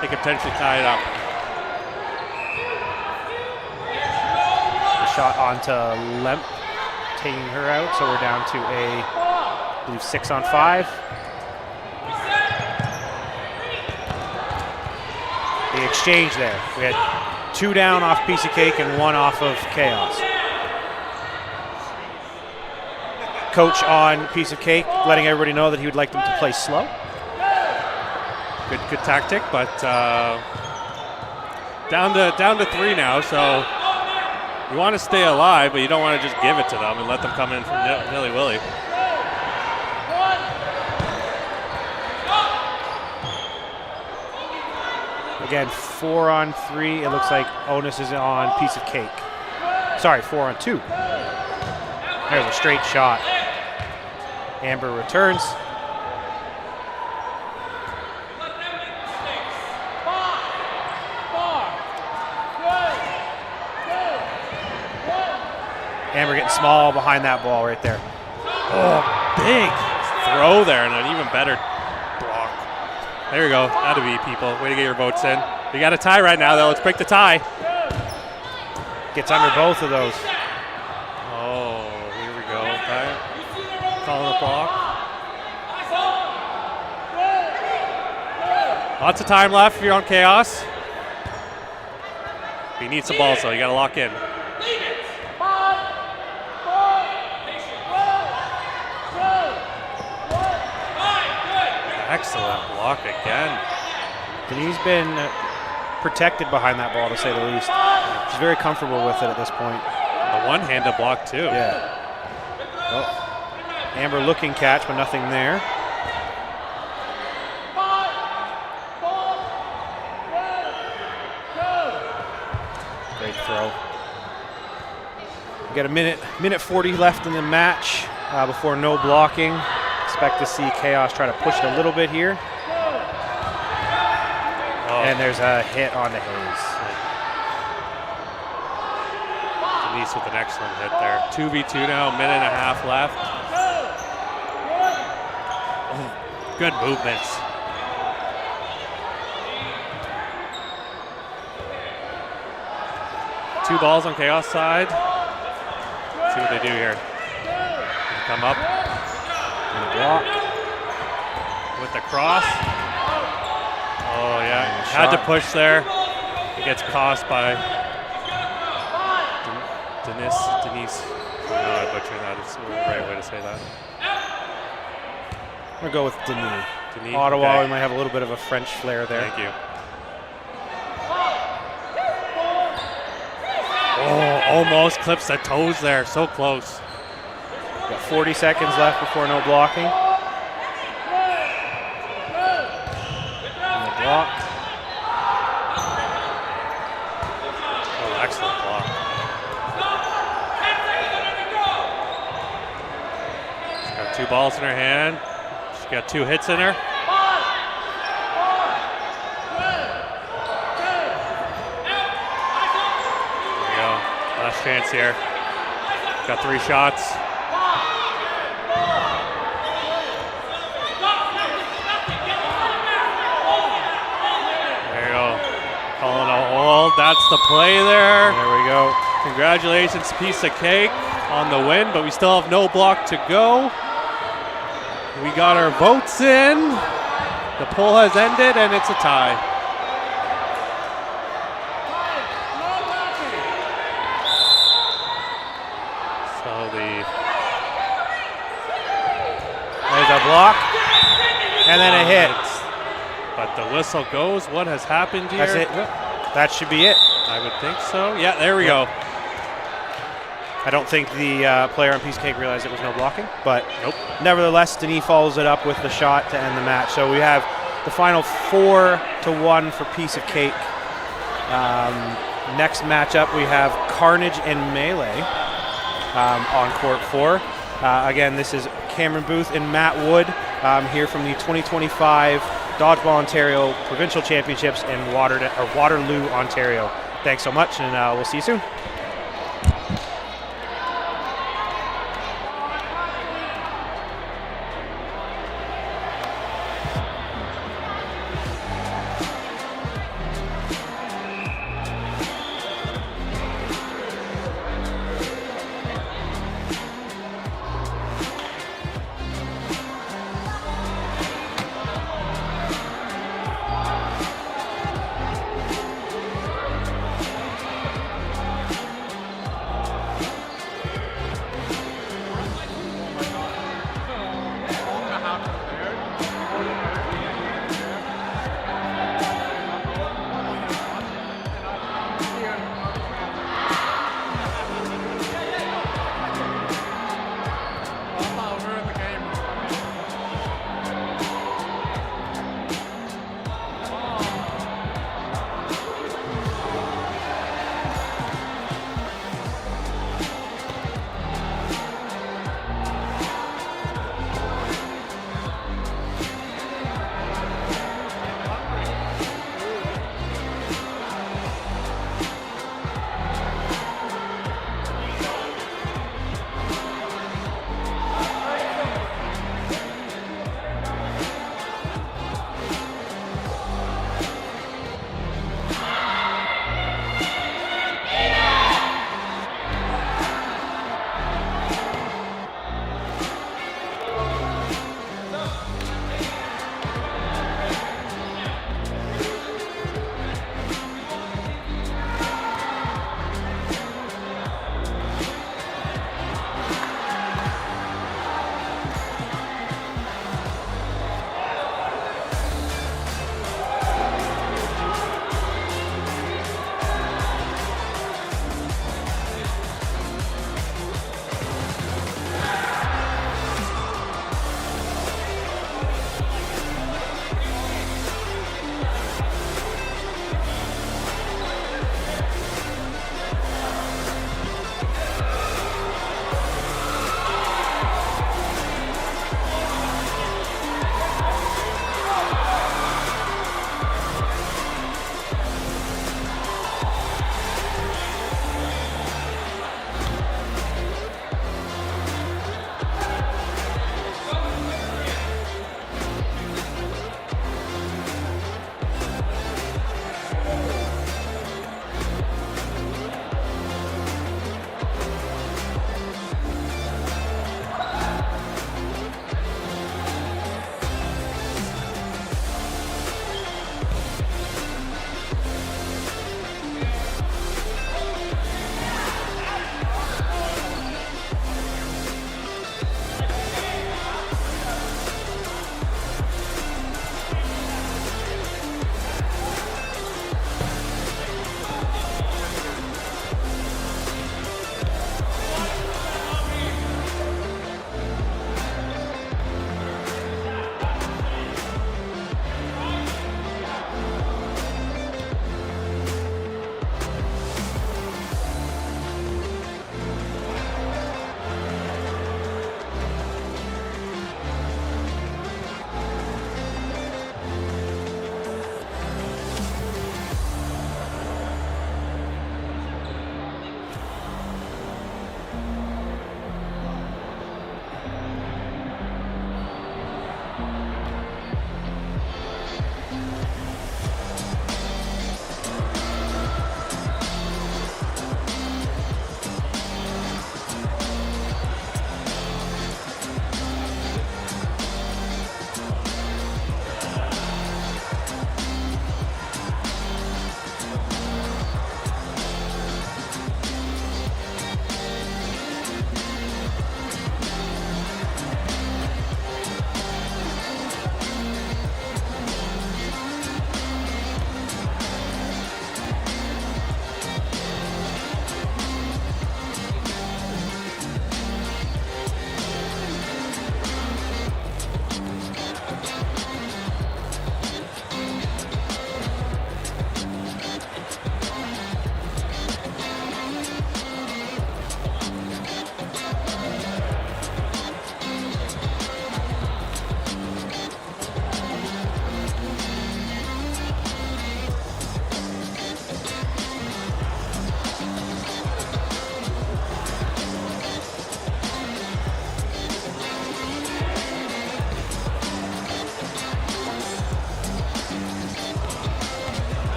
potentially tie it up. The shot onto Lemp, taking her out. So we're down to I believe 6-on-5. The exchange there. We had 2 down off Piece of Cake and 1 off of Chaos. Coach on Piece of Cake, letting everybody know that he would like them to play slow. Good tactic, but down to 3 now. So you want to stay alive, but you don't want to just give it to them and let them come in from nilly-willy. Again, 4-on-3. It looks like Onus is on piece of cake. Sorry, 4-on-2. There's a straight shot. Amber returns. Amber getting small behind that ball right there. Oh, big throw there and an even better block. There you go. That'll be people. Way to get your votes in. We got a tie right now, though. Let's break the tie. Gets under both of those. Oh, here we go. Okay. Calling a block. Lots of time left if you're on Chaos. You need some balls, though. You got to lock in. Excellent block again. Denise been protected behind that ball, to say the least. She's very comfortable with it at this point. A one-handed block, too. Yeah. Well, Amber looking catch, but nothing there. Great throw. We got a minute 40 left in the match before no blocking. Expect to see Chaos try to push it a little bit here. Oh. And there's a hit on the Hayes. Denise with an excellent hit there. 2v2 now, minute and a half left. Good movements. Two balls on Chaos side. Let's see what they do here. Come up. Block. With the cross. Oh, yeah. Had to push there. It gets cost by Denise. No, I butchered that. It's the right way to say that. I'm going to go with Denis. Denis, Ottawa, okay. we might have a little bit of a French flair there. Thank you. Oh, almost clips the toes there. So close. Got 40 seconds left before no blocking. No block. Oh, excellent block. She's got two balls in her hand. She's got two hits in her. There we go. Last chance here. Got three shots. Calling a hold. That's the play there. There we go. Congratulations, piece of cake on the win, but we still have no block to go. We got our votes in. The poll has ended, and it's a tie. So There's a block. And then a hit. But the whistle goes. What has happened here? That's it. That should be it. I would think so. Yeah, there we go. I don't think the player on piece of cake realized it was no blocking, but Nope. nevertheless, Denis follows it up with the shot to end the match. So we have the final 4-1 for piece of cake. Next matchup, we have Carnage and Melee on court 4. Again, this is Cameron Booth and Matt Wood here from the 2025 Dodgeball Ontario Provincial Championships in Waterloo, Ontario. Thanks so much, and we'll see you soon.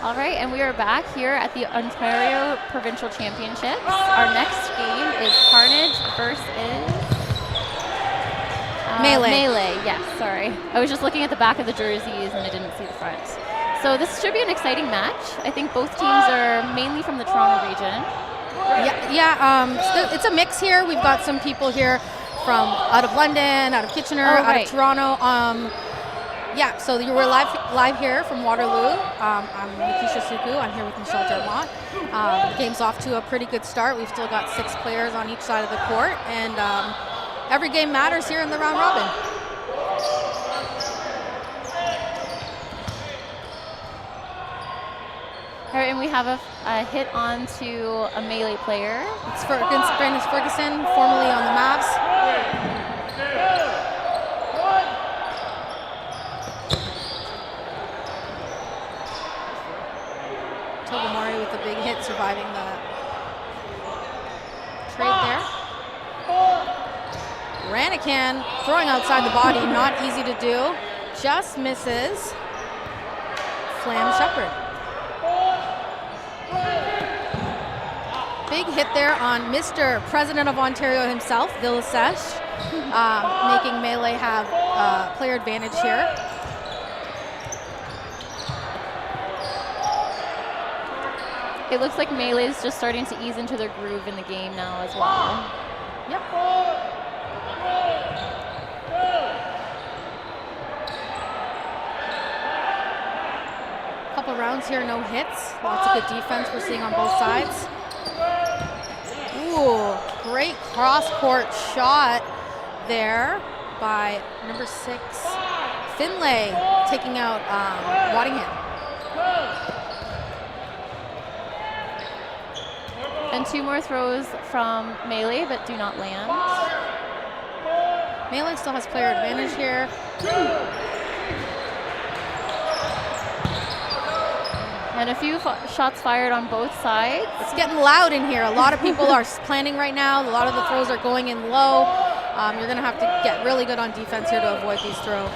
All right, and we are back here at the Ontario Provincial Championships. Our next game is Carnage versus Melee. Melee, yes, sorry. I was just looking at the back of the jerseys and I didn't see the front. So this should be an exciting match. I think both teams are mainly from the Toronto region. It's a mix here. We've got some people here from out of London, out of Kitchener, out of Toronto. So we're live here from Waterloo. I'm Nikisha Suku. I'm here with Michelle Dermott. The game's off to a pretty good start. We've still got 6 players on each side of the court, and every game matters here in the round robin. All right, and we have a hit onto a Melee player. It's Brandon Ferguson, formerly on the Mavs. Togamori with a big hit, surviving the trade there. Ranican throwing outside the body, not easy to do. Just misses Flam Shepard. Big hit there on Mr. President of Ontario himself, Villasesh, making Melee have player advantage here. It looks like Melee is just starting to ease into their groove in the game now as well. Yep. Couple rounds here, no hits. Lots of good defense we're seeing on both sides. Ooh, great cross-court shot there by number 6, Finlay, taking out Waddingham. And 2 more throws from Melee, but do not land. Melee still has player advantage here. And a few shots fired on both sides. It's getting loud in here. A lot of people are planning right now. A lot of the throws are going in low. You're going to have to get really good on defense here to avoid these throws.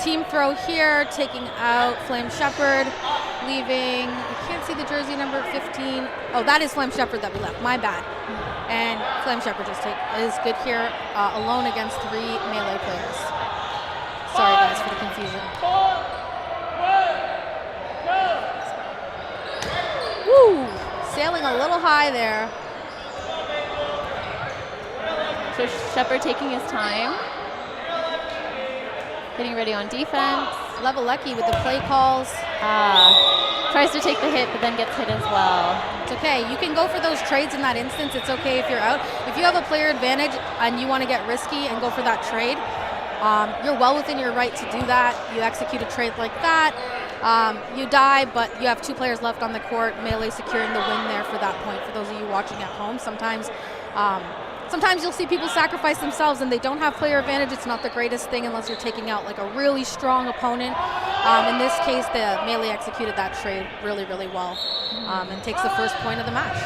Team throw here, taking out Flame Shepard, leaving, I can't see the jersey number 15. Oh, that is Flame Shepard that we left, my bad. And Flame Shepard is good here, alone against 3 Melee players. Sorry guys for the confusion. Woo! Sailing a little high there. So Shepard taking his time. Getting ready on defense. Levelecki with the play calls. Tries to take the hit, but then gets hit as well. It's okay. You can go for those trades in that instance. It's okay if you're out. If you have a player advantage and you want to get risky and go for that trade, you're well within your right to do that. You execute a trade like that. You die, but you have 2 players left on the court. Melee securing the win there for that point. For those of you watching at home, sometimes you'll see people sacrifice themselves and they don't have player advantage. It's not the greatest thing unless you're taking out like a really strong opponent. In this case, the Melee executed that trade really, really well and takes the first point of the match.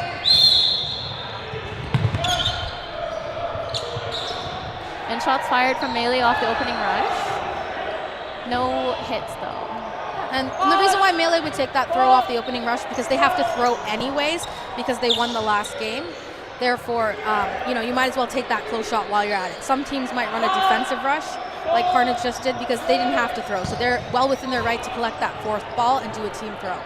And shots fired from Melee off the opening rush. No hits though. And the reason why Melee would take that throw off the opening rush because they have to throw anyways because they won the last game. Therefore, you might as well take that close shot while you're at it. Some teams might run a defensive rush like Carnage just did because they didn't have to throw. So they're well within their right to collect that 4th ball and do a team throw.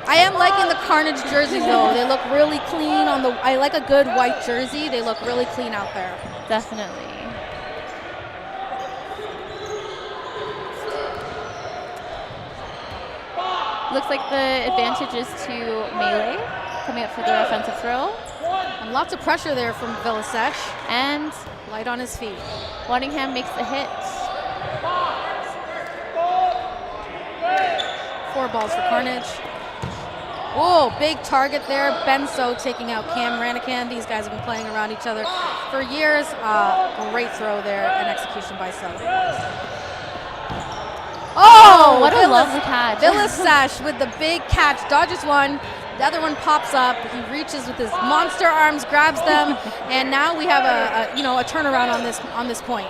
I am liking the Carnage jerseys though. They look really clean I like a good white jersey. They look really clean out there. Definitely. Looks like the advantage is to Melee, coming up for their offensive throw. And lots of pressure there from Villasesh. And light on his feet. Waddingham makes the hit. 4 balls for Carnage. Oh, big target there. Benso taking out Cam Ranican. These guys have been playing around each other for years. Great throw there and execution by Sutton. Oh, what a lovely catch. Villasesh with the big catch. Dodges one. The other one pops up. He reaches with his monster arms, grabs them, and now we have a turnaround on this point.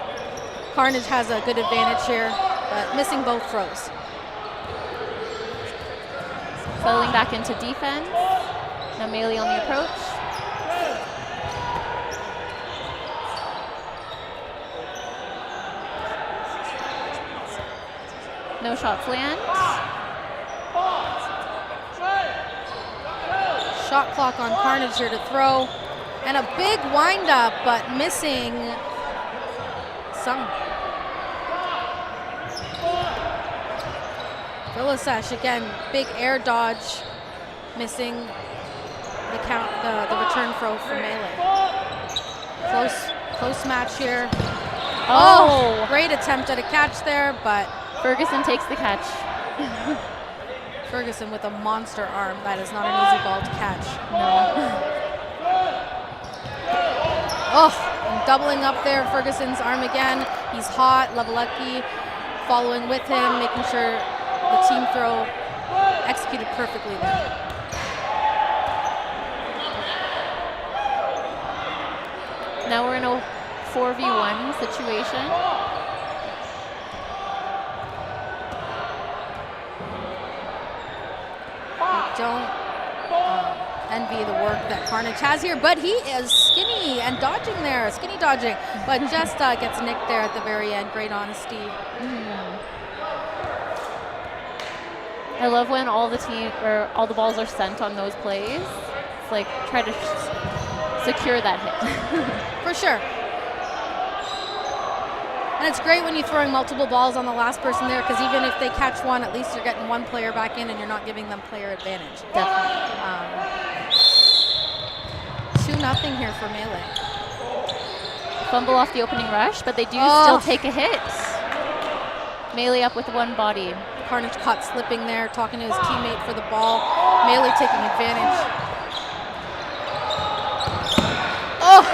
Carnage has a good advantage here, but missing both throws. Settling back into defense. Now Melee on the approach. No shots land. Shot clock on Carnage here to throw. And a big windup, but missing some. Villasesh again, big air dodge, missing the count, the return throw for Melee. Close match here. Oh, great attempt at a catch there, but Ferguson takes the catch. Ferguson with a monster arm. That is not an easy ball to catch. No. Oh, and doubling up there, Ferguson's arm again. He's hot. Levelecki following with him, making sure the team throw executed perfectly there. Now we're in a 4v1 situation. I don't envy the work that Carnage has here, but he is skinny and dodging there, skinny dodging, but just gets nicked there at the very end. Great honesty. I love when all the balls are sent on those plays. It's like try to secure that hit. For sure. And it's great when you're throwing multiple balls on the last person there, because even if they catch one, at least you're getting one player back in and you're not giving them player advantage. Definitely. 2-0 here for Melee. Fumble off the opening rush, but they do still take a hit. Melee up with one body. Carnage caught slipping there, talking to his teammate for the ball. Melee taking advantage. Oh,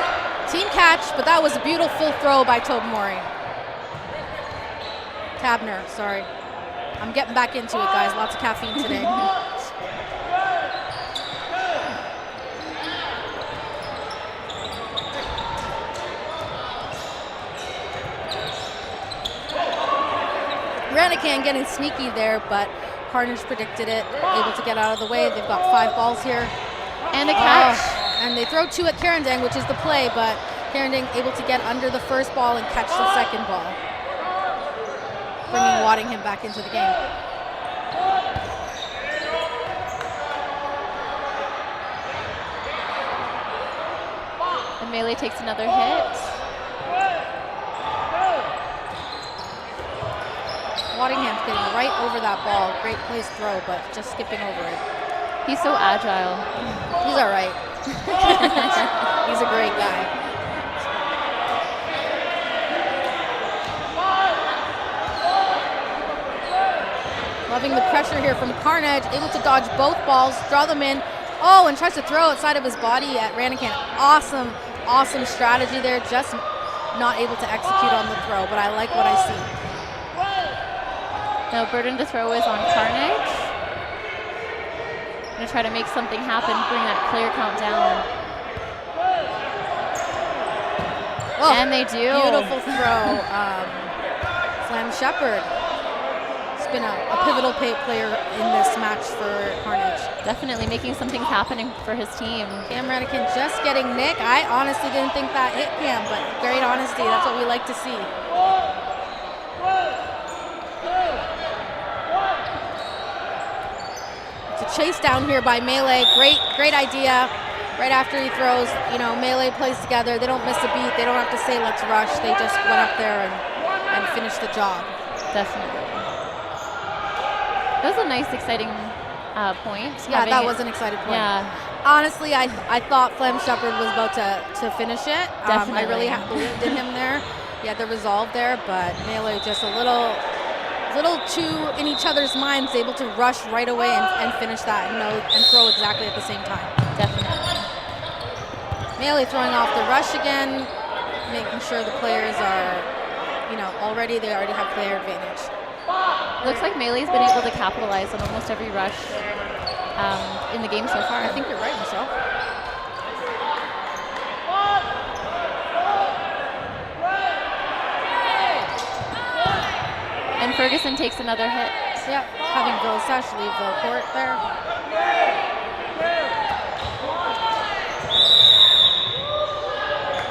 team catch, but that was a beautiful throw by Tobamori. Tabner, sorry. I'm getting back into it, guys. Lots of caffeine today. Ranican getting sneaky there, but Carnage predicted it, able to get out of the way. They've got 5 balls here. And a catch. And they throw 2 at Karandang, which is the play, but Karandang able to get under the first ball and catch the second ball, bringing Waddingham back into the game. And Melee takes another hit. Waddingham's getting right over that ball. Great place throw, but just skipping over it. He's so agile. He's all right. He's a great guy. Loving the pressure here from Carnage, able to dodge both balls, draw them in. Oh, and tries to throw outside of his body at Ranican. Awesome, awesome strategy there. Just not able to execute on the throw, but I like what I see. Now burden to throw is on Carnage. Gonna try to make something happen, bring that player count down. Oh, and they do. Beautiful throw. Slam Shepard. It's been a pivotal player in this match for Carnage. Definitely making something happening for his team. Cam Ranican just getting Nick. I honestly didn't think that hit Cam, but great honesty. That's what we like to see. Chase down here by Melee. Great idea. Right after he throws, Melee plays together. They don't miss a beat. They don't have to say, let's rush. They just went up there and finished the job. Definitely. That was a nice, exciting point. Yeah, that was an exciting point. Yeah. Honestly, I thought Flam Shepard was about to finish it. Definitely. I really believed in him there. He had the resolve there, but Melee just a little too in each other's minds, able to rush right away and finish that and throw exactly at the same time. Definitely. Melee throwing off the rush again, making sure the players are, they already have player advantage. Looks like Melee's been able to capitalize on almost every rush in the game so far. I think you're right, Michelle. And Ferguson takes another hit. Yep, having Vilsash leave the court there.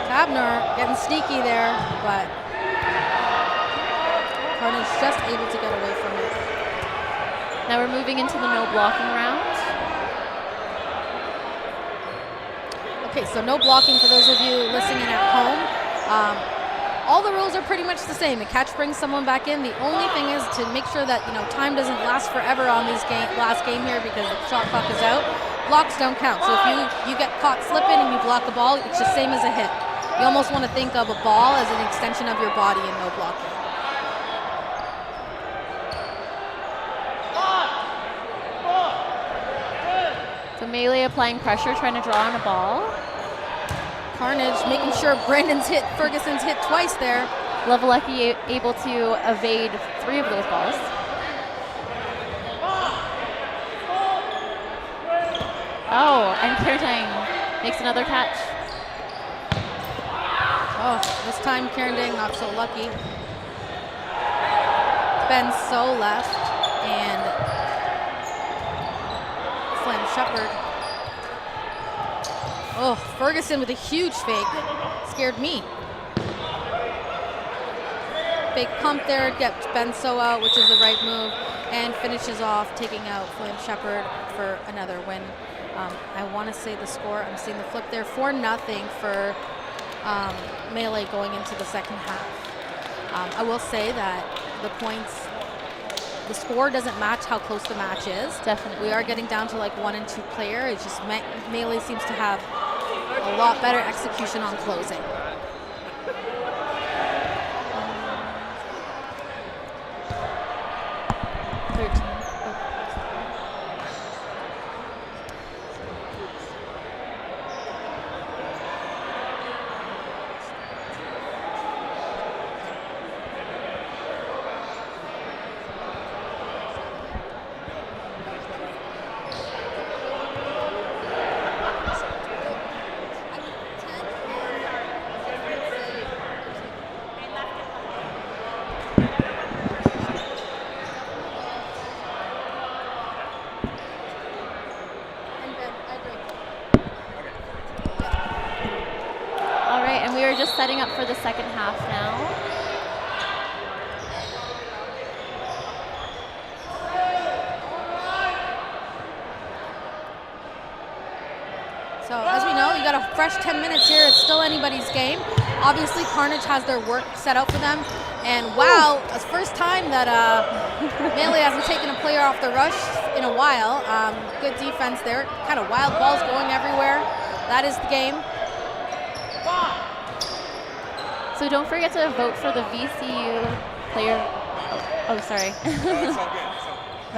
Tabner getting sneaky there, but Carnage just able to get away from it. Now we're moving into the no blocking round. Okay, so no blocking for those of you listening at home. All the rules are pretty much the same. The catch brings someone back in. The only thing is to make sure that time doesn't last forever on these last game here because the shot clock is out. Blocks don't count. So if you get caught slipping and you block a ball, it's the same as a hit. You almost want to think of a ball as an extension of your body and no blocking. So Melee applying pressure, trying to draw on a ball. Carnage making sure Ferguson's hit twice there. Levelecki able to evade 3 of those balls. Oh, and Kiertang makes another catch. Oh, this time Kiertang not so lucky. Ben So left and Flame Shepherd. Oh, Ferguson with a huge fake. Scared me. Big pump there, gets Benso out, which is the right move, and finishes off taking out Flame Shepherd for another win. I want to say the score, I'm seeing the flip there, 4-0 for Melee going into the second half. I will say that the score doesn't match how close the match is. Definitely. We are getting down to like 1 and 2 player. It's just Melee seems to have a lot better execution on closing. Setting up for the second half now. So as we know, you got a fresh 10 minutes here. It's still anybody's game. Obviously, Carnage has their work set out for them. And wow, it's the first time that Melee hasn't taken a player off the rush in a while. Good defense there. Kind of wild balls going everywhere. That is the game. So don't forget to vote for the VCU player. Oh, sorry.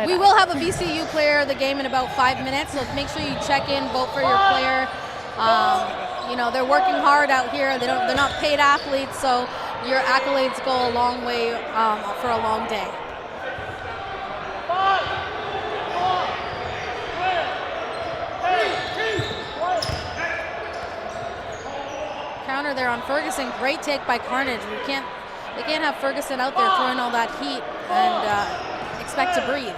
We will have a VCU player of the game in about 5 minutes, so make sure you check in, vote for your player. They're working hard out here. They're not paid athletes, so your accolades go a long way for a long day. Counter there on Ferguson. Great take by Carnage. They can't have Ferguson out there throwing all that heat and expect to breathe.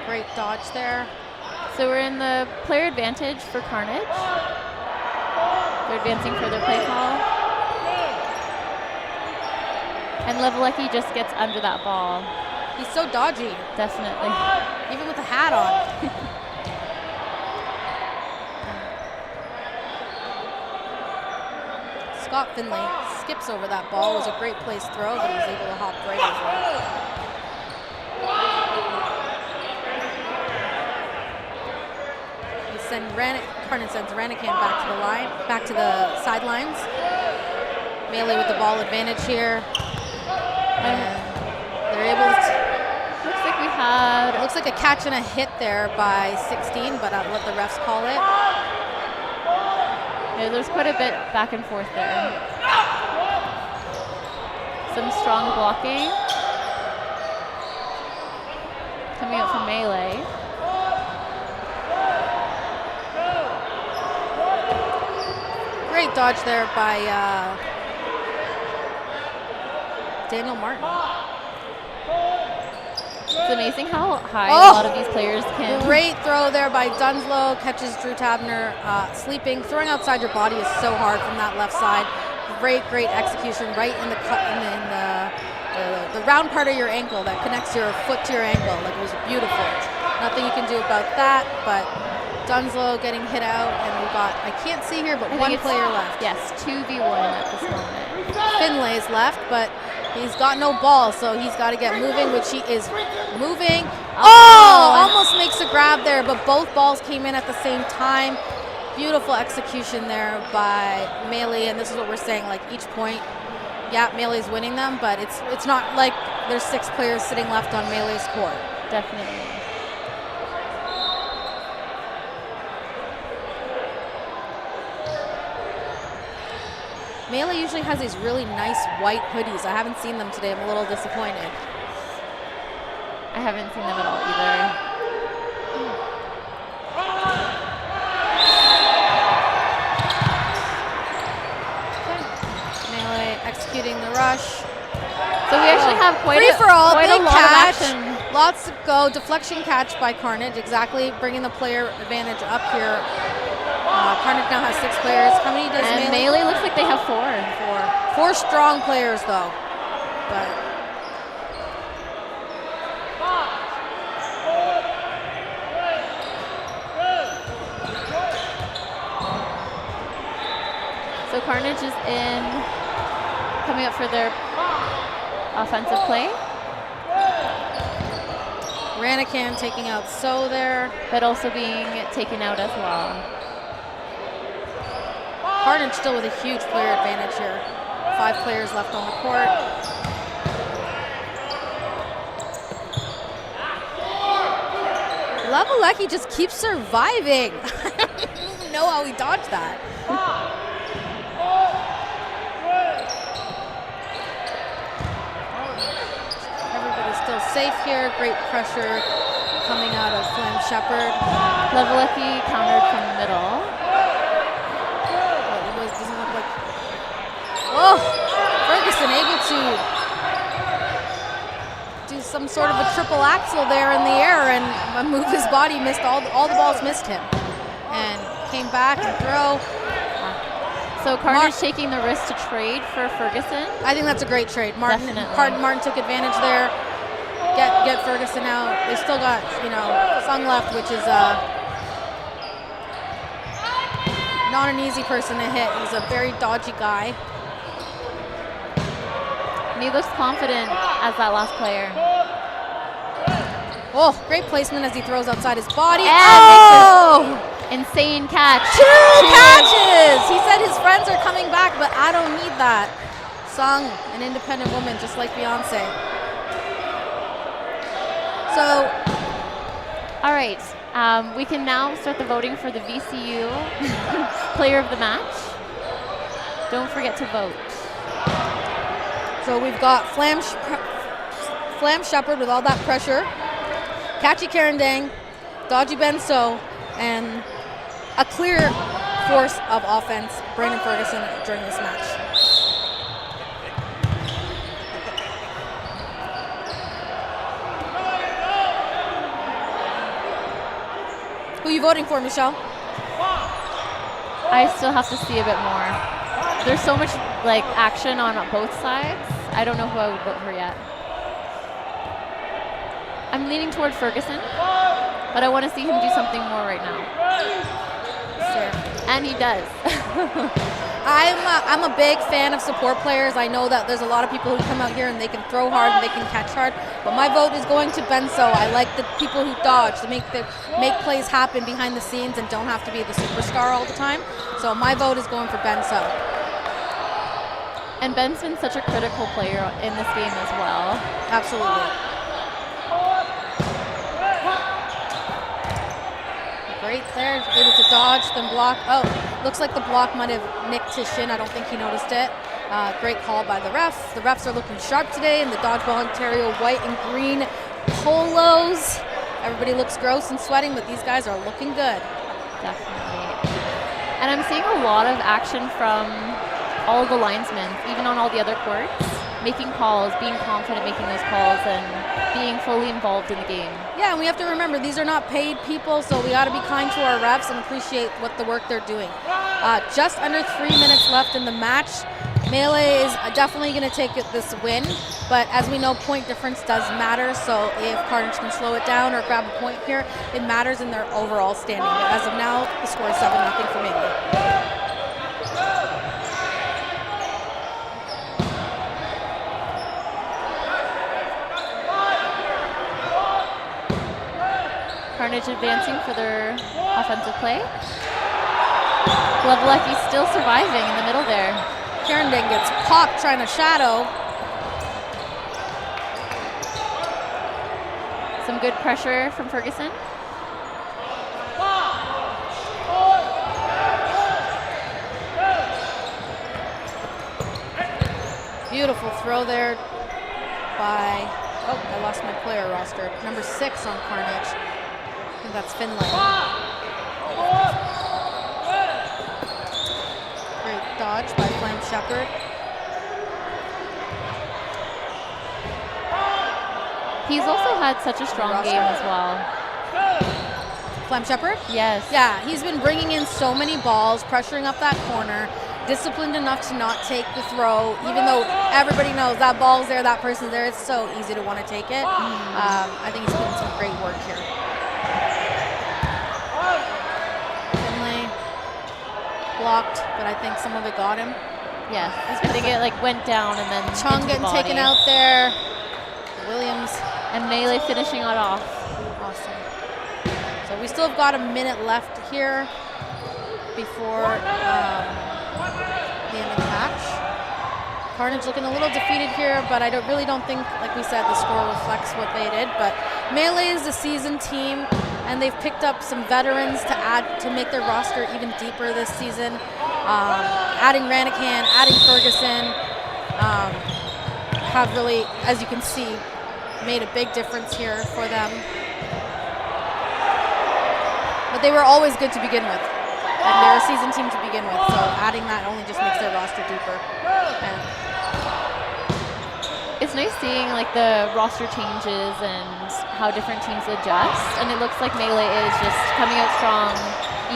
Great dodge there. So we're in the player advantage for Carnage. They're advancing for their play call. And Levelecki just gets under that ball. He's so dodgy. Definitely. Even with the hat on. Scott Finley skips over that ball. It was a great place throw, but he's able to hop right over it. Carnage sends Ranakan back to the sidelines. Melee with the ball advantage here. And they're able to. Looks like a catch and a hit there by 16, but I'll let the refs call it. Yeah, there's quite a bit back and forth there. Some strong blocking coming out from Melee. Great dodge there by Daniel Martin. It's amazing how high a lot of these players can. Great throw there by Dunslow. Catches Drew Tabner sleeping. Throwing outside your body is so hard from that left side. Great execution right in the round part of your ankle that connects your foot to your ankle. Like, it was beautiful. Nothing you can do about that, but Dunslow getting hit out, and we've got, I can't see here, but one player left. Yes, 2v1 at this moment. Finlay's left, but he's got no ball, so he's got to get moving, which he is moving. Oh, almost makes a grab there, but both balls came in at the same time. Beautiful execution there by Melee, and this is what we're saying, like, each point, yeah, Melee's winning them, but it's not like there's 6 players sitting left on Melee's court. Definitely. Melee usually has these really nice white hoodies. I haven't seen them today. I'm a little disappointed. I haven't seen them at all either. Melee executing the rush. So we actually have quite Free for all, quite big a lot catch. of action. Lots to go. Deflection catch by Carnage. Exactly, bringing the player advantage up here. Carnage now has 6 players. How many does And Melee? Melee looks like they have 4. 4 strong players though. But so Carnage is in, coming up for their offensive play. Ranakan taking out So there. But also being taken out as well. Carnage still with a huge player advantage here. 5 players left on the court. Levelecki just keeps surviving. I don't even know how he dodged that. Everybody's still safe here. Great pressure coming out of Flam Shepherd. Levelecki countered from the middle. Doesn't look like. Oh, Ferguson able to do some sort of a triple axel there in the air and move his body. Missed all the balls missed him, and came back and throw. So Carnage taking the risk to trade for Ferguson. I think that's a great trade. Martin took advantage there. Get Ferguson out. They still got Sung left, which is not an easy person to hit. He's a very dodgy guy. And he looks confident as that last player. Oh, great placement as he throws outside his body. And makes an insane catch. 2 catches! He said his friends are coming back, but I don't need that. Sung, an independent woman, just like Beyonce. So, all right. We can now start the voting for the VCU player of the match. Don't forget to vote. So we've got Flam Shepherd with all that pressure, Catchy Karandang, Dodgy Benso, and a clear force of offense, Brandon Ferguson, during this match. Who are you voting for, Michelle? I still have to see a bit more. There's so much action on both sides. I don't know who I would vote for yet. I'm leaning toward Ferguson, but I want to see him do something more right now. Sure. And he does. I'm a big fan of support players. I know that there's a lot of people who come out here and they can throw hard and they can catch hard, but my vote is going to Benso. I like the people who dodge, to make plays happen behind the scenes and don't have to be the superstar all the time. So my vote is going for Benso. And Ben's been such a critical player in this game as well. Absolutely. Great there, able to dodge, then block. Oh, looks like the block might have nicked his shin. I don't think he noticed it. Great call by the refs. The refs are looking sharp today in the Dodgeball Ontario white and green polos. Everybody looks gross and sweating, but these guys are looking good. Definitely. And I'm seeing a lot of action from all the linesmen, even on all the other courts. making calls, being confident making those calls, and being fully involved in the game. Yeah, and we have to remember these are not paid people, so we got to be kind to our refs and appreciate what the work they're doing. Just under 3 minutes left in the match. Melee is definitely going to take this win, but as we know, point difference does matter, so if Carnage can slow it down or grab a point here, it matters in their overall standing. But as of now, the score is 7-0 for Melee. Carnage advancing for their offensive play. Levelecki still surviving in the middle there. Kierenden gets popped trying to shadow. Some good pressure from Ferguson. Beautiful throw there by, oh, I lost my player roster. Number 6 on Carnage. I think that's Finlay. Great dodge by Flame Shepherd. He's also had such a strong game as well. Flame Shepherd? Yes. Yeah, he's been bringing in so many balls, pressuring up that corner, disciplined enough to not take the throw, even though everybody knows that ball's there, that person's there. It's so easy to want to take it. I think he's putting some great work here. Finlay blocked, but I think some of it got him. Yeah, I think it like went down and then Chung getting taken out there. Williams. And Melee finishing it off. Awesome. So we still have got a minute left here before the end of the match. Carnage looking a little defeated here, but I really don't think, like we said, the score reflects what they did. But Melee is a seasoned team, and they've picked up some veterans to add to make their roster even deeper this season. Adding Ranican, adding Ferguson, have really, as you can see, made a big difference here for them. But they were always good to begin with. And they're a seasoned team to begin with, so adding that only just makes their roster deeper. And it's nice seeing like the roster changes and how different teams adjust, and it looks like Melee is just coming out strong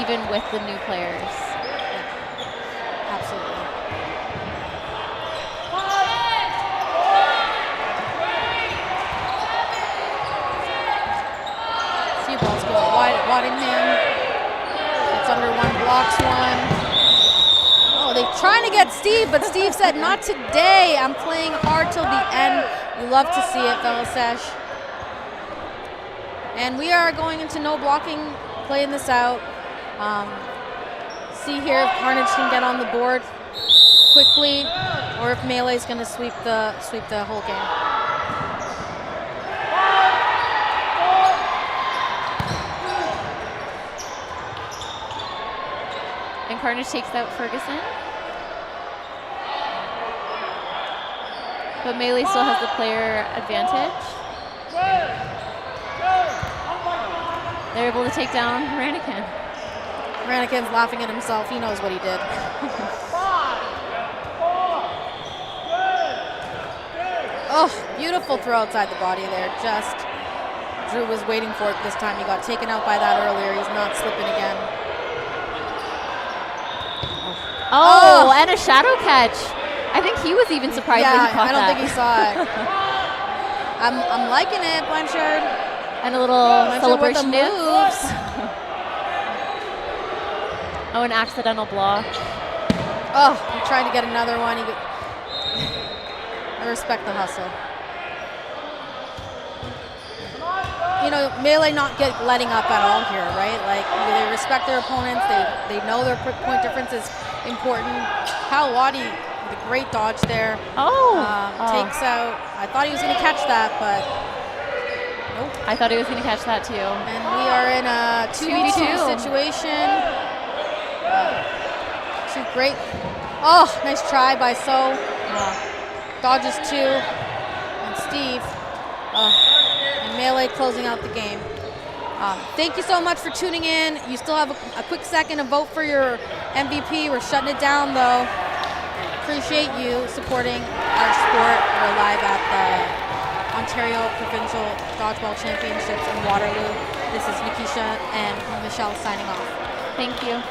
even with the new players. Yeah. Absolutely. Ball's going wide at Waddingham. It's under one, blocks one. Oh, they're trying to get Steve, but Steve said, not today. I'm playing hard till the end. We love to see it, Velasesh. And we are going into no blocking, playing this out. See here if Carnage can get on the board quickly, or if Melee's going to sweep the whole game. And Carnage takes out Ferguson. But Melee still has the player advantage. They're able to take down Ranican. Ranican's laughing at himself. He knows what he did. Oh, beautiful throw outside the body there. Just Drew was waiting for it this time. He got taken out by that earlier. He's not slipping again. Oh, and a shadow catch. I think he was even surprised that he caught that. I don't think he saw it. I'm liking it, Blanchard. And a little celebration with the moves. Oh, an accidental block. Oh, he tried to get another one. I respect the hustle. You know, Melee not letting up at all here, right? Like, they respect their opponents. They know their point difference is important. Kyle Waddy with a great dodge there. Takes out. I thought he was going to catch that, but nope. I thought he was going to catch that too. And we are in a 2v2 situation. Two great. Oh, nice try by So. Dodges two. And Steve. And Melee closing out the game. Thank you so much for tuning in. You still have a quick second to vote for your MVP. We're shutting it down though. appreciate you supporting our sport. We're live at the Ontario Provincial Dodgeball Championships in Waterloo. This is Nikisha and Michelle signing off. Thank you.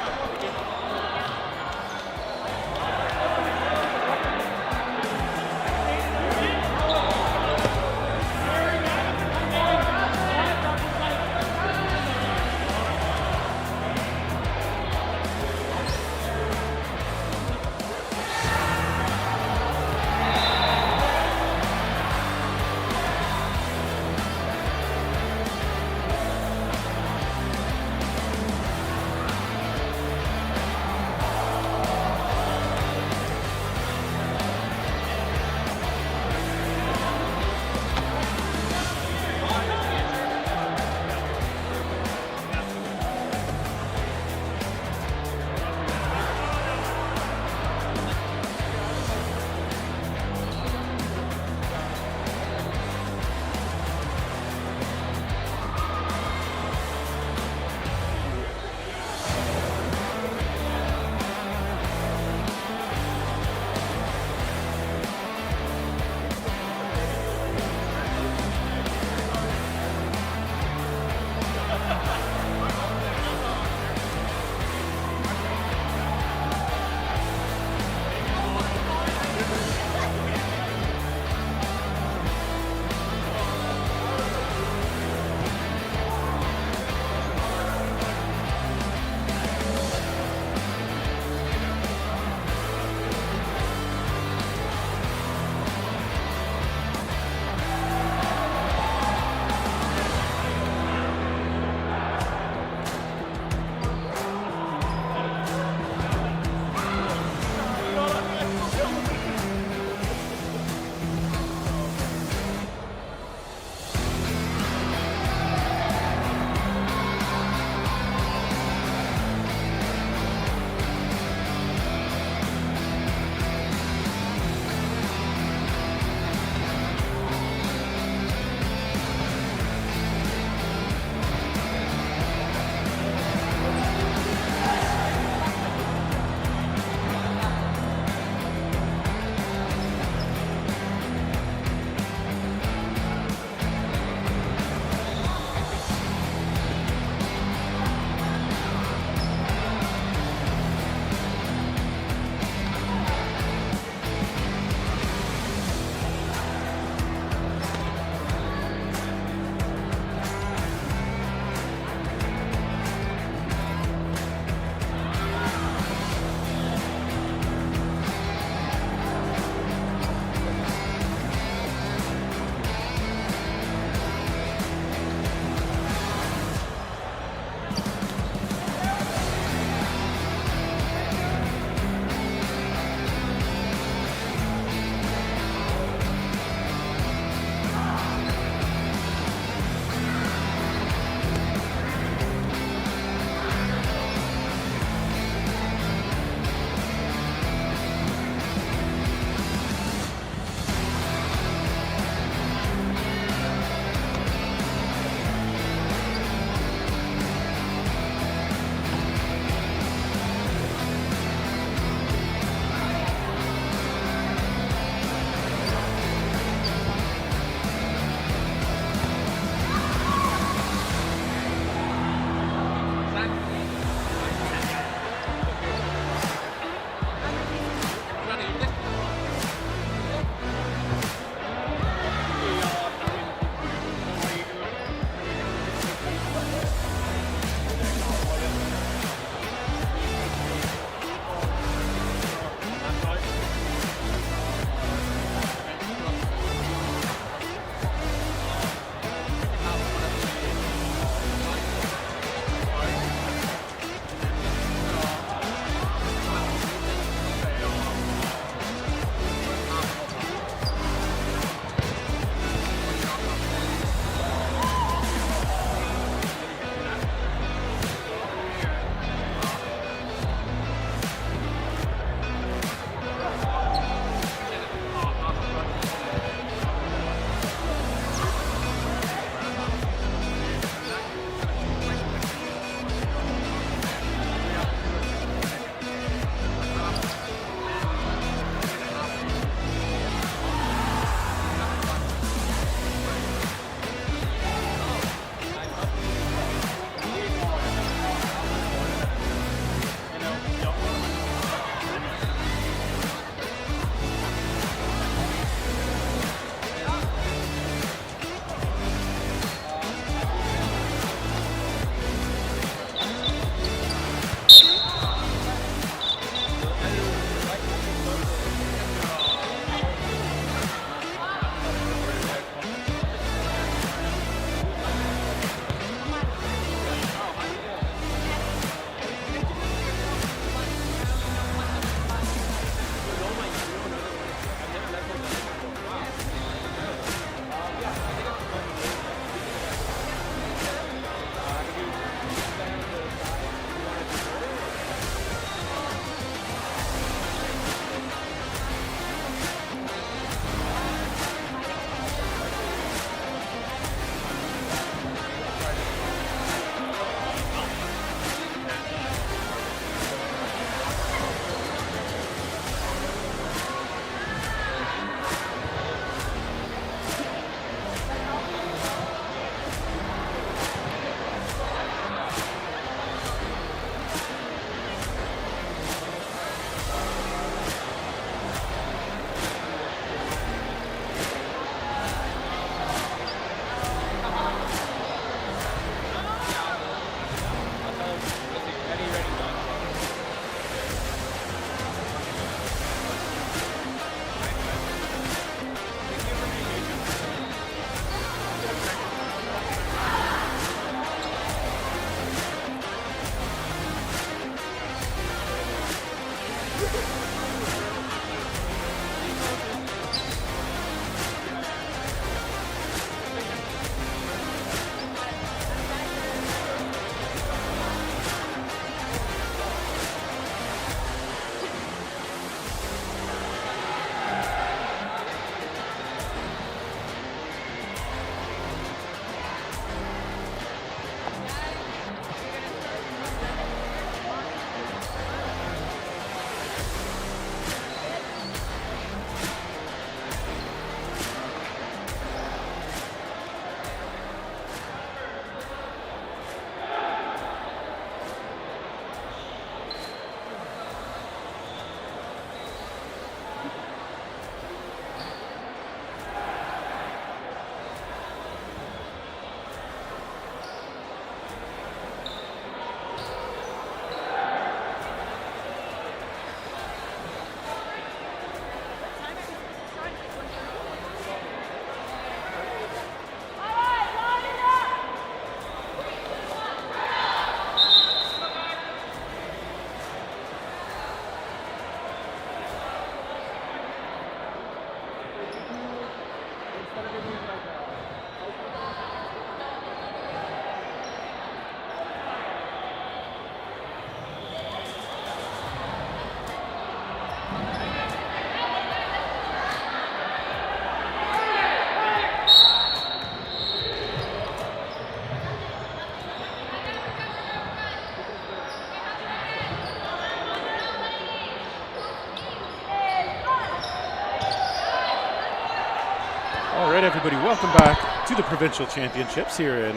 All right, everybody, welcome back to the Provincial Championships here in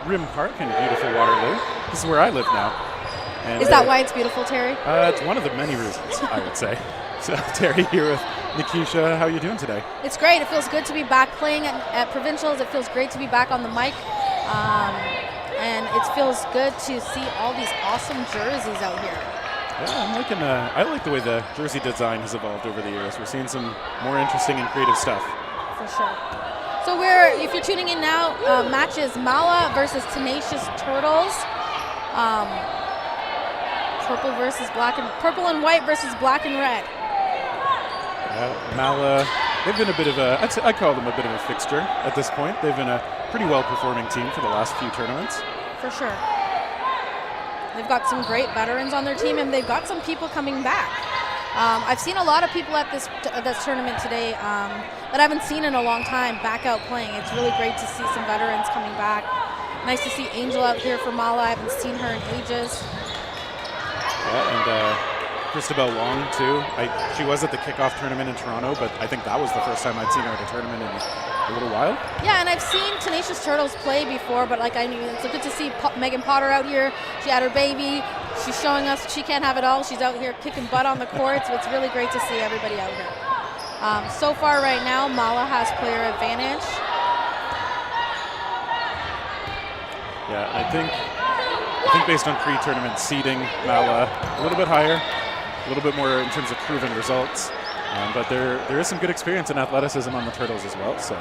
Rim Park in beautiful Waterloo. This is where I live now. And, Is that why it's beautiful, Terry? It's one of the many reasons, I would say. So, Terry here with Nikisha. How are you doing today? It's great. It feels good to be back playing at Provincials. It feels great to be back on the mic. And it feels good to see all these awesome jerseys out here. Yeah, I like the way the jersey design has evolved over the years. We're seeing some more interesting and creative stuff. For sure. So if you're tuning in now, matches Mala versus Tenacious Turtles. Purple and white versus black and red. Mala, they've been a bit of I call them a bit of a fixture at this point. They've been a pretty well-performing team for the last few tournaments. For sure. They've got some great veterans on their team, and they've got some people coming back. I've seen a lot of people at this tournament today that I haven't seen in a long time back out playing. It's really great to see some veterans coming back. Nice to see Angel out here for Mala. I haven't seen her in ages. Yeah, and Christabel Long, too. She was at the kickoff tournament in Toronto, but I think that was the first time I'd seen her at a tournament in a little while. Yeah, and I've seen Tenacious Turtles play before, but it's good to see Megan Potter out here. She had her baby. She's showing us she can't have it all. She's out here kicking butt on the court, so it's really great to see everybody out here. So far right now, Mala has player advantage. Yeah, I think based on pre-tournament seeding, Mala a little bit higher, a little bit more in terms of proven results. But there is some good experience and athleticism on the Turtles as well, so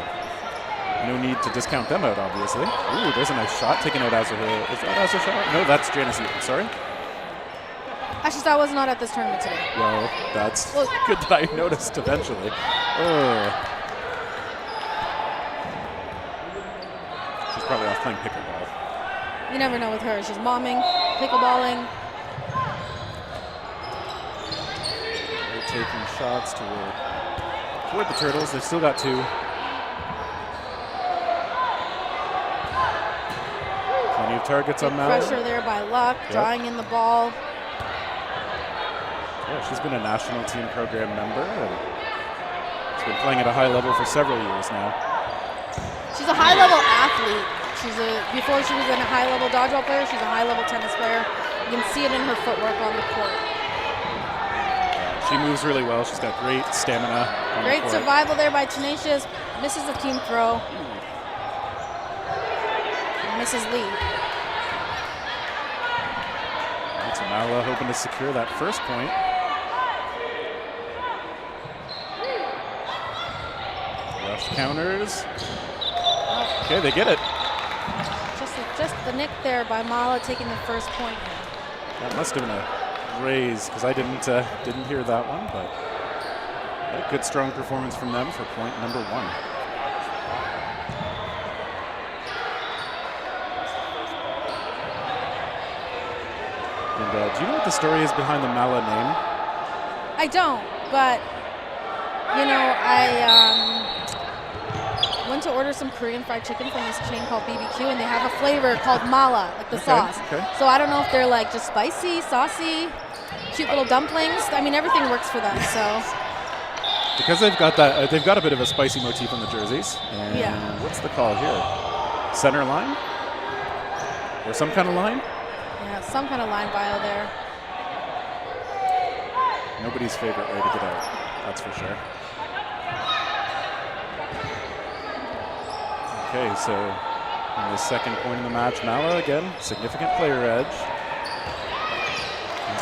no need to discount them out, obviously. Ooh, there's a nice shot taken out Azur Hill. Is that Azur shot? No, that's Janice Eaton, sorry. Actually, that was not at this tournament today. Well, that's good that I noticed eventually. She's probably off playing pickleball. You never know with her. She's momming, pickleballing. They're taking shots toward the Turtles. They've still got two. Plenty of targets on Mala. Pressure there by Luck, drawing in the ball. Yeah, she's been a national team program member and has been playing at a high level for several years now. She's a high-level athlete. Before she was a high-level dodgeball player, she's a high-level tennis player. You can see it in her footwork on the court. She moves really well. She's got great stamina on the Great court. survival there by Tenacious. Misses the team throw. Mrs. Lee. That's Mala hoping to secure that first point. Rush counters. Okay, they get it. Just the nick there by Mala taking the first point. That must have been a raise because I didn't hear that one, but a good strong performance from them for point number one. And do you know what the story is behind the Mala name? I don't, but I went to order some Korean fried chicken from this chain called BBQ, and they have a flavor called Mala, like the sauce. Okay. So I don't know if they're like just spicy, saucy, cute little dumplings. I mean, everything works for them. So because they've got that, they've got a bit of a spicy motif on the jerseys. And yeah. What's the call here? Center line or some kind of line? Yeah, some kind of line bio there. Nobody's favorite way to get out, that's for sure. Okay, so on the second point in the match, Mala again, significant player edge.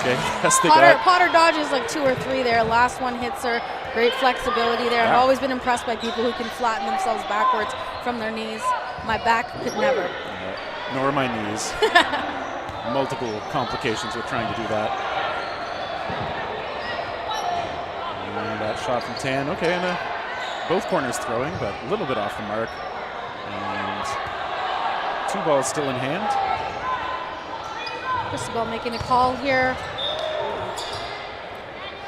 Okay, yes, Potter dodges like 2 or 3 there. Last one hits her. Great flexibility there. Yeah. I've always been impressed by people who can flatten themselves backwards from their knees. My back could never. Nor my knees. Multiple complications with trying to do that. And that shot from Tan. Okay, and both corners throwing, but a little bit off the mark. And 2 balls still in hand. Christabel making a call here.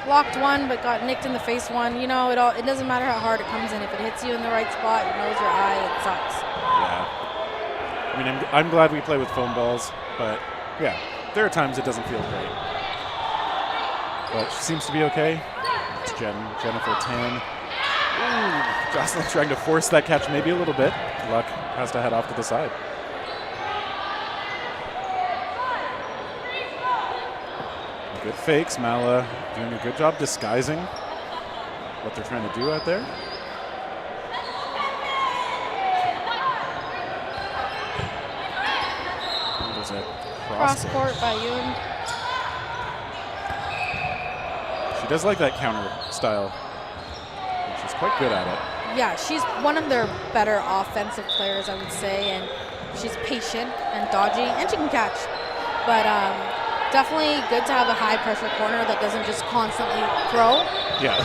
Blocked one, but got nicked in the face one. You know, it doesn't matter how hard it comes in. If it hits you in the right spot, your nose, your eye, it sucks. Yeah. I mean, I'm glad we play with foam balls, but yeah, there are times it doesn't feel great. But she seems to be okay. It's Jennifer Tan. Ooh, Jocelyn trying to force that catch maybe a little bit. Luck has to head off to the side. Good fakes. Mala doing a good job disguising what they're trying to do out there. There's a Cross court by Yoon. She does like that counter style. She's quite good at it. Yeah, she's one of their better offensive players, I would say, and she's patient and dodgy, and she can catch. But definitely good to have a high-pressure corner that doesn't just constantly throw. Yeah.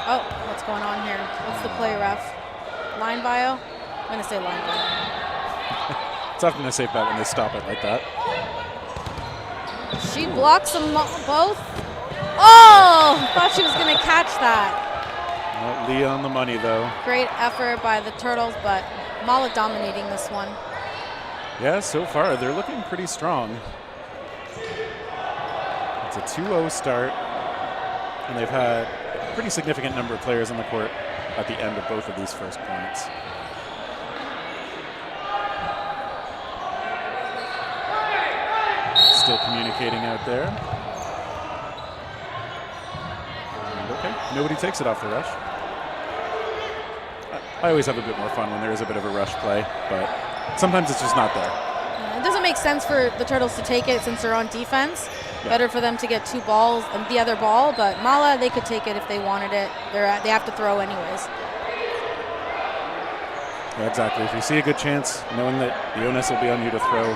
Oh, what's going on here? What's the play, ref? Line bio? I'm going to say line bio. It's often a safe bet when they stop it like that. She blocks them both. Oh, thought she was going to catch that. Leah on the money, though. Great effort by the Turtles, but Mala dominating this one. Yeah, so far they're looking pretty strong. It's a 2-0 start, and they've had a pretty significant number of players on the court at the end of both of these first points. Still communicating out there. And okay, nobody takes it off the rush. I always have a bit more fun when there is a bit of a rush play, but sometimes it's just not there. Yeah, it doesn't make sense for the Turtles to take it since they're on defense. Yeah. Better for them to get 2 balls and the other ball, but Mala, they could take it if they wanted it. They have to throw anyways. Yeah, exactly. If you see a good chance, knowing that the onus will be on you to throw,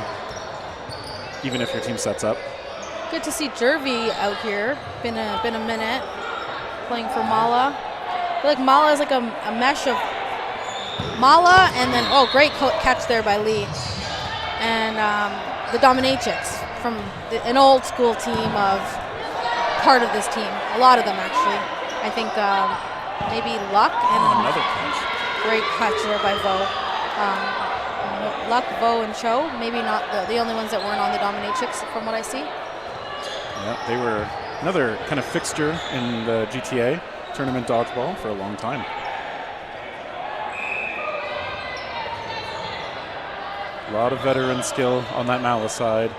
even if your team sets up. Good to see Jervy out here. Been a minute playing for Mala. I feel like Mala is like a mesh of Mala and then, great catch there by Lee. And the Dominatrix from an old school team of part of this team. A lot of them, actually. I think maybe Luck and another catch. Great catch there by Vo. Luck, Vo, and Cho. Maybe not the only ones that weren't on the Dominatrix from what I see. Yeah, they were another kind of fixture in the GTA tournament dodgeball for a long time. A lot of veteran skill on that Mala side.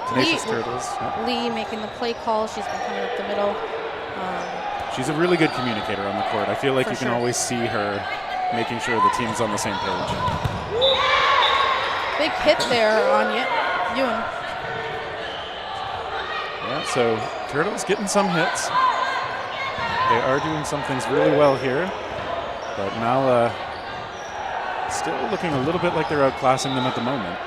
Tenacious Turtles. Yep. Lee making the play call. She's been coming up the middle. She's a really good communicator on the court. I feel like you can always see her making sure the team's on the same page. Big hit there on Ewan. Yeah, so Turtles getting some hits. They are doing some things really well here, but Mala still looking a little bit like they're outclassing them at the moment.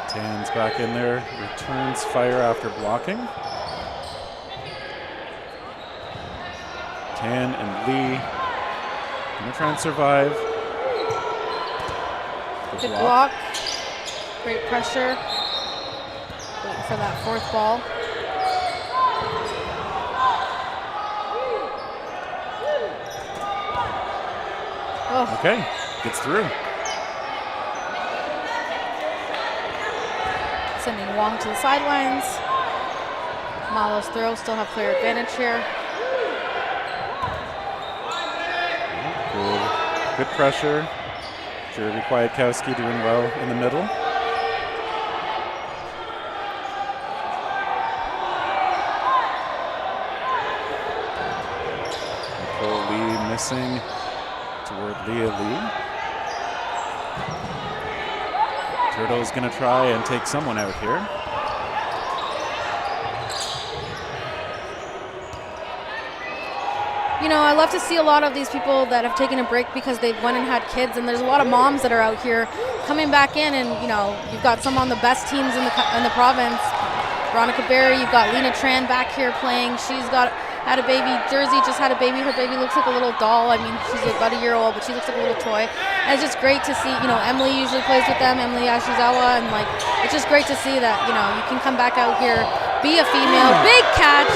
Tan's back in there, returns fire after blocking. Tan and Lee gonna try and survive. Good block. Great pressure. Waiting for that 4th ball. Oh. Okay, gets through. Sending Wong to the sidelines. Mala's throw, still have player advantage here. Good pressure. Jervy Kwiatkowski doing well in the middle. Nicole Lee missing toward Leah Lee. Turtle's gonna try and take someone out here. You know, I love to see a lot of these people that have taken a break because they've went and had kids, and there's a lot of moms that are out here coming back in, and you know, you've got some on the best teams in the province. Veronica Berry, you've got Lena Tran back here playing. She's had a baby. Jersey just had a baby. Her baby looks like a little doll. I mean, she's about a year old, but she looks like a little toy. And it's just great to see, you know, Emily usually plays with them, Emily Ashizawa, and like, it's just great to see that, you know, you can come back out here, be a female, big catch.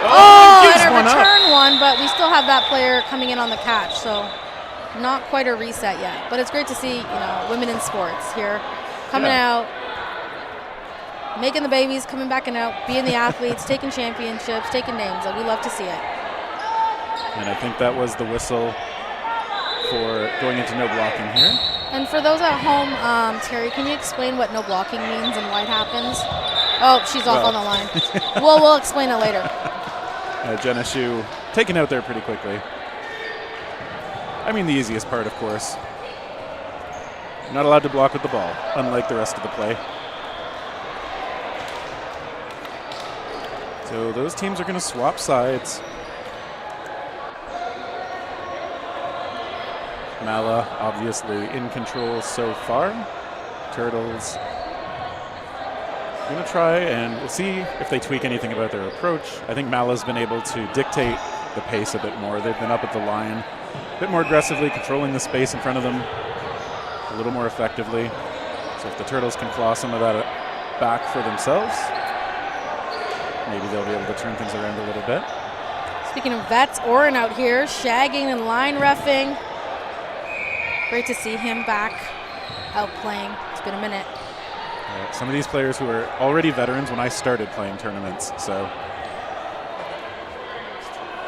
And a return one, but we still have that player coming in on the catch, so not quite a reset yet. But it's great to see, you know, women in sports here coming out. making the babies, coming back and out, being the athletes, taking championships, taking names. We love to see it. And I think that was the whistle for going into no blocking here. And for those at home, Terry, can you explain what no blocking means and why it happens? Oh, she's off on the line. We'll explain it later. Jenna Shu taken out there pretty quickly. I mean, the easiest part, of course. Not allowed to block with the ball, unlike the rest of the play. So those teams are going to swap sides. Mala obviously in control so far. Turtles going to try, and we'll see if they tweak anything about their approach. I think Mala's been able to dictate the pace a bit more. They've been up at the line a bit more aggressively, controlling the space in front of them a little more effectively. So if the Turtles can claw some of that back for themselves, maybe they'll be able to turn things around a little bit. Speaking of vets, Oren out here shagging and line reffing. Great to see him back out playing. It's been a minute. Some of these players who are already veterans when I started playing tournaments, so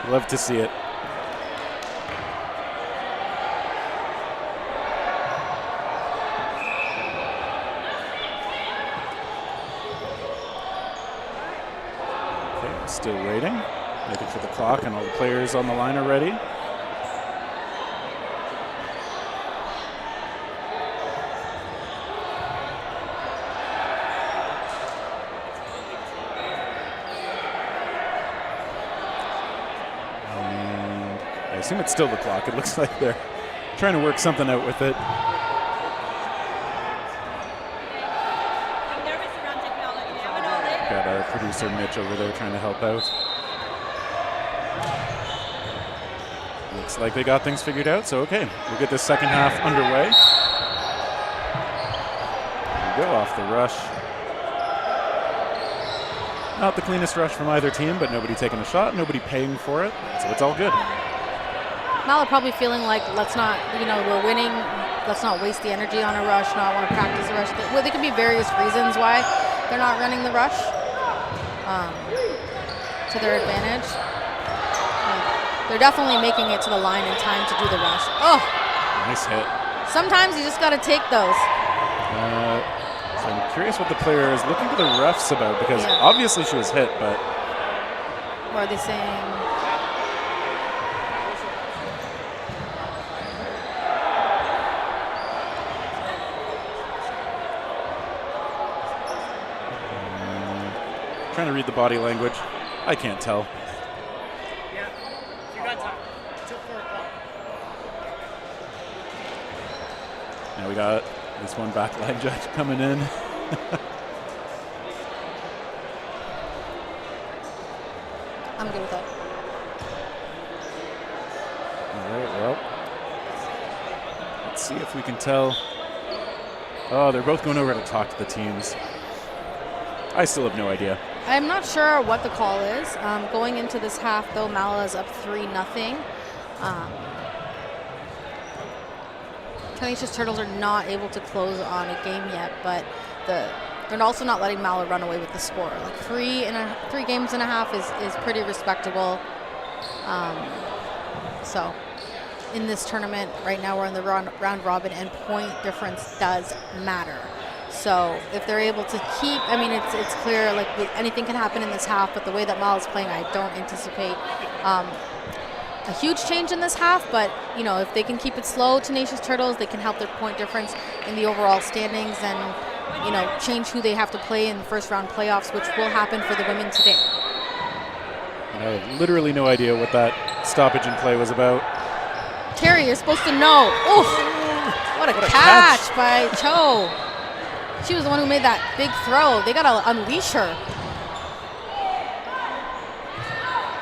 love to see it. Okay, still waiting for the clock, and all the players on the line are ready. I assume it's still the clock. It looks like they're trying to work something out with it. Got our producer Mitch over there trying to help out. Looks like they got things figured out, so okay, we'll get this second half underway. There we go, off the rush. Not the cleanest rush from either team, but nobody taking a shot, nobody paying for it, so it's all good. Mala probably feeling like, let's not, we're winning, let's not waste the energy on a rush, not want to practice the rush. Well, there could be various reasons why they're not running the rush to their advantage. They're definitely making it to the line in time to do the rush. Oh! Nice hit. Sometimes you just got to take those. So I'm curious what the player is looking to the refs about, because obviously she was hit, but... What are they saying? Trying to read the body language. I can't tell. Yeah, you got time. Till 4 o'clock. Now we got this one backline judge coming in. I'm good with that. All right, well, let's see if we can tell. Oh, they're both going over to talk to the teams. I still have no idea. I'm not sure what the call is. Going into this half, though, Mala is up 3-0. Canisius Turtles are not able to close on a game yet, but they're also not letting Mala run away with the score. Like 3 games and a half is pretty respectable. So in this tournament right now, we're in the round robin, and point difference does matter. So if they're able to keep, I mean, it's clear, like anything can happen in this half, but the way that Mala's playing, I don't anticipate a huge change in this half. But, if they can keep it slow, Tenacious Turtles, they can help their point difference in the overall standings and, change who they have to play in the first round playoffs, which will happen for the women today. I have literally no idea what that stoppage in play was about. Terry, you're supposed to know. Ooh, what a catch by Cho. She was the one who made that big throw. They got to unleash her.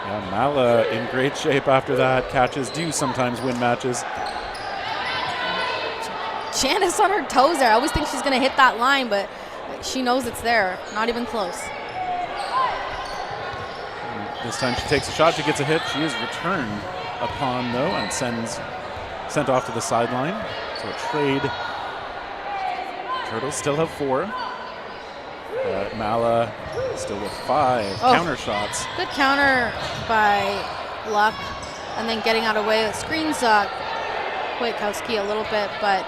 Yeah, Mala in great shape after that. Catches do sometimes win matches. Janice on her toes there. I always think she's going to hit that line, but she knows it's there. Not even close. And this time she takes a shot. She gets a hit. She is returned upon, though, and sent off to the sideline. So a trade. Turtles still have 4. Mala still with 5 counter shots. Good counter by Luck, and then getting out of the way. It screens Wojtkowski a little bit, but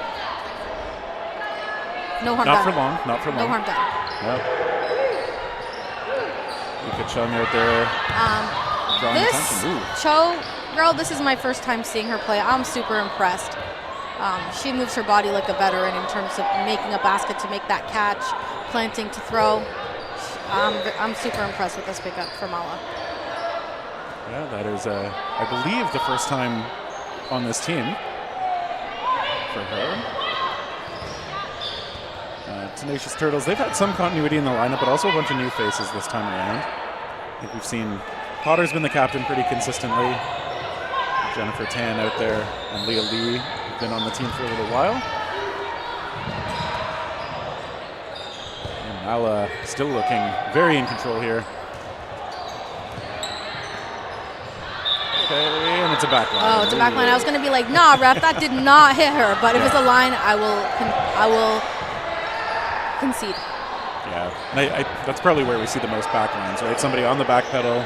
no harm done. Not for long. Not for long. No harm done. Yep. Luka Chung out there drawing attention. Ooh. Cho girl, this is my first time seeing her play. I'm super impressed. She moves her body like a veteran in terms of making a basket to make that catch, planting to throw. I'm super impressed with this pickup for Mala. Yeah, that is, I believe, the first time on this team for her. Tenacious Turtles, they've had some continuity in the lineup, but also a bunch of new faces this time around. I think we've seen Potter's been the captain pretty consistently. Jennifer Tan out there and Leah Lee have been on the team for a little while. And Mala still looking very in control here. Okay, and it's a back line. Oh, it's a back line. I was going to be like, nah, ref, that did not hit her. But if it's a line, I will concede. Yeah, and that's probably where we see the most back lines, right? Somebody on the back pedal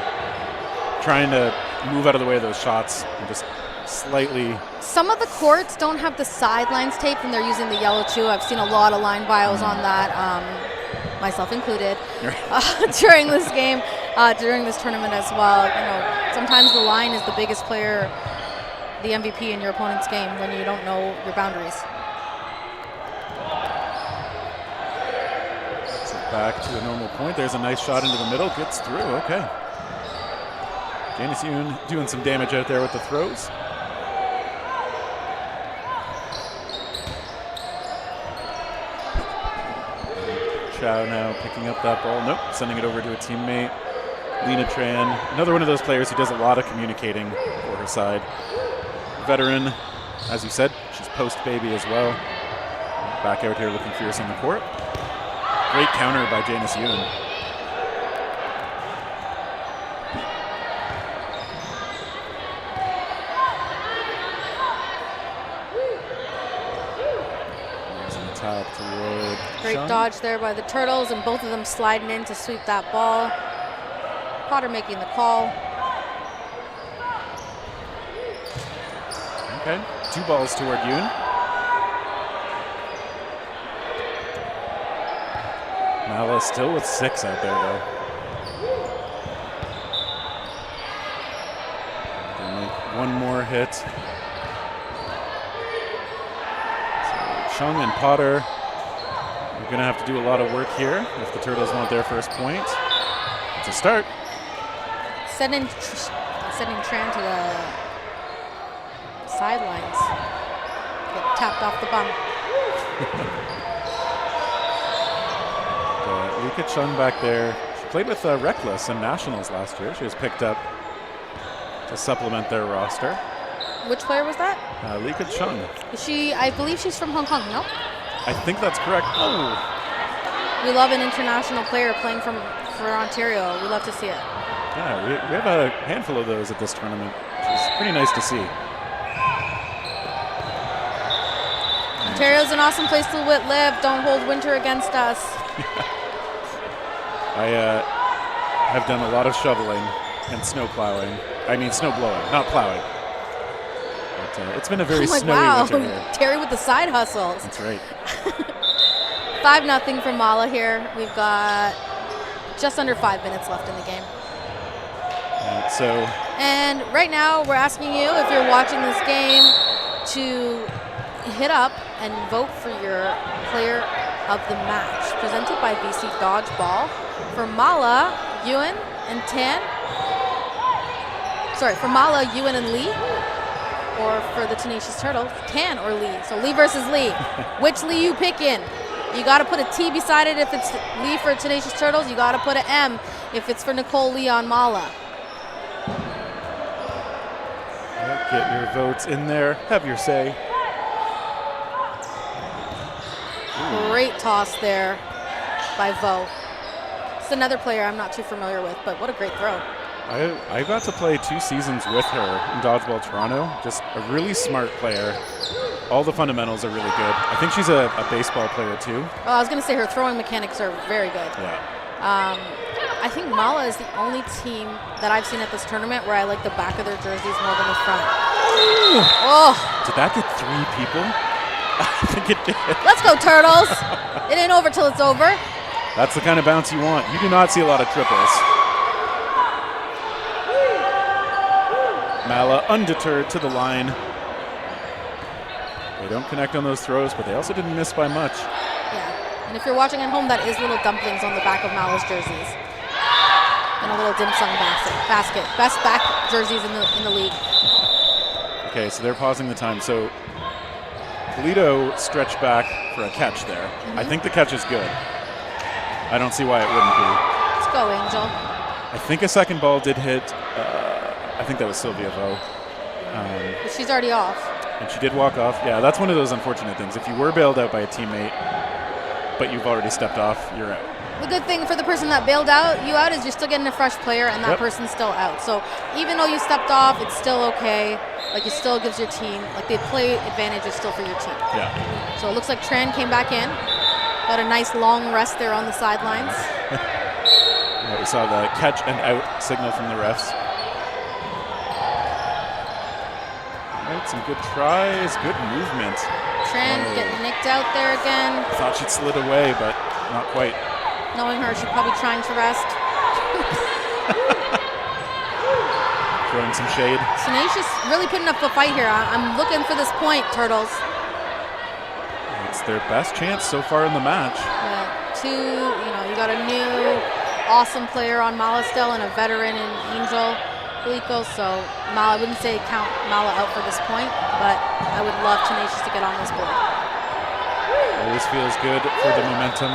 trying to move out of the way of those shots and just slightly. Some of the courts don't have the sidelines taped and they're using the yellow chew. I've seen a lot of line bios on that, myself included, during this game, during this tournament as well. You know, sometimes the line is the biggest player, the MVP in your opponent's game when you don't know your boundaries. So back to a normal point. There's a nice shot into the middle. Gets through. Okay. Janice Yoon doing some damage out there with the throws. Chow now picking up that ball. Nope, sending it over to a teammate. Lena Tran, another one of those players who does a lot of communicating for her side. Veteran, as you said, she's post-baby as well. Back out here looking fierce on the court. Great counter by Janice Yoon. Great dodge there by the Turtles, and both of them sliding in to sweep that ball. Potter making the call. Okay, 2 balls toward Yoon. Mala still with 6 out there, though. Gonna make one more hit. So Chung and Potter are going to have to do a lot of work here if the Turtles want their first point. It's a start. Sending Tran to the sidelines. Get tapped off the bum. Luka Chung back there. She played with Reckless in Nationals last year. She was picked up to supplement their roster. Which player was that? Luka Chung. I believe she's from Hong Kong, no? I think that's correct. Oh. We love an international player playing for Ontario. We love to see it. Yeah, we have a handful of those at this tournament, which is pretty nice to see. Ontario's an awesome place to live. Don't hold winter against us. I have done a lot of shoveling and snow plowing. I mean snow blowing, not plowing. But it's been a very snowy winter here. Terry with the side hustles. That's right. 5-0 for Mala here. We've got just under 5 minutes left in the game. And right now we're asking you, if you're watching this game, to hit up and vote for your player of the match, presented by BC Dodgeball. For Mala, Ewan, and Tan. Sorry, for Mala, Ewan, and Lee. Or for the Tenacious Turtles, Tan or Lee. So Lee versus Lee. Which Lee you picking? You got to put a T beside it if it's Lee for Tenacious Turtles. You got to put an M if it's for Nicole Lee on Mala. Get your votes in there. Have your say. Great toss there by Vo. It's another player I'm not too familiar with, but what a great throw. I got to play 2 seasons with her in Dodgeball Toronto. Just a really smart player. All the fundamentals are really good. I think she's a baseball player too. Oh, I was going to say her throwing mechanics are very good. Yeah. I think Mala is the only team that I've seen at this tournament where I like the back of their jerseys more than the front. Oh, Did that get 3 people? I think it did. let's go Turtles. It ain't over till it's over. That's the kind of bounce you want. You do not see a lot of triples. Mala undeterred to the line. They don't connect on those throws, but they also didn't miss by much. Yeah, and if you're watching at home, that is little dumplings on the back of Mala's jerseys. And a little dim sum basket. Best back jerseys in the league. Okay, so they're pausing the time. So Toledo stretched back for a catch there. I think the catch is good. I don't see why it wouldn't be. Let's go, Angel. I think a second ball did hit. I think that was Sylvia Vo. But she's already off. And she did walk off. Yeah, that's one of those unfortunate things. If you were bailed out by a teammate, but you've already stepped off, you're out. The good thing for the person that bailed you out is you're still getting a fresh player and that person's still out. So even though you stepped off, it's still okay. Like, it still gives your team, like, the play advantage is still for your team. Yeah. So it looks like Tran came back in. Got a nice long rest there on the sidelines. Yeah, we saw the catch and out signal from the refs. All right, some good tries, good movement. Tran getting nicked out there again. Thought she'd slid away, but not quite. Knowing her, she's probably trying to rest. Throwing some shade. Tenacious really putting up a fight here. I'm looking for this point, Turtles. It's their best chance so far in the match. Yeah, you got a new awesome player on Mala still and a veteran in Angel Glico. So Mala, I wouldn't say count Mala out for this point, but I would love Tenacious to get on this board. Always feels good for the momentum,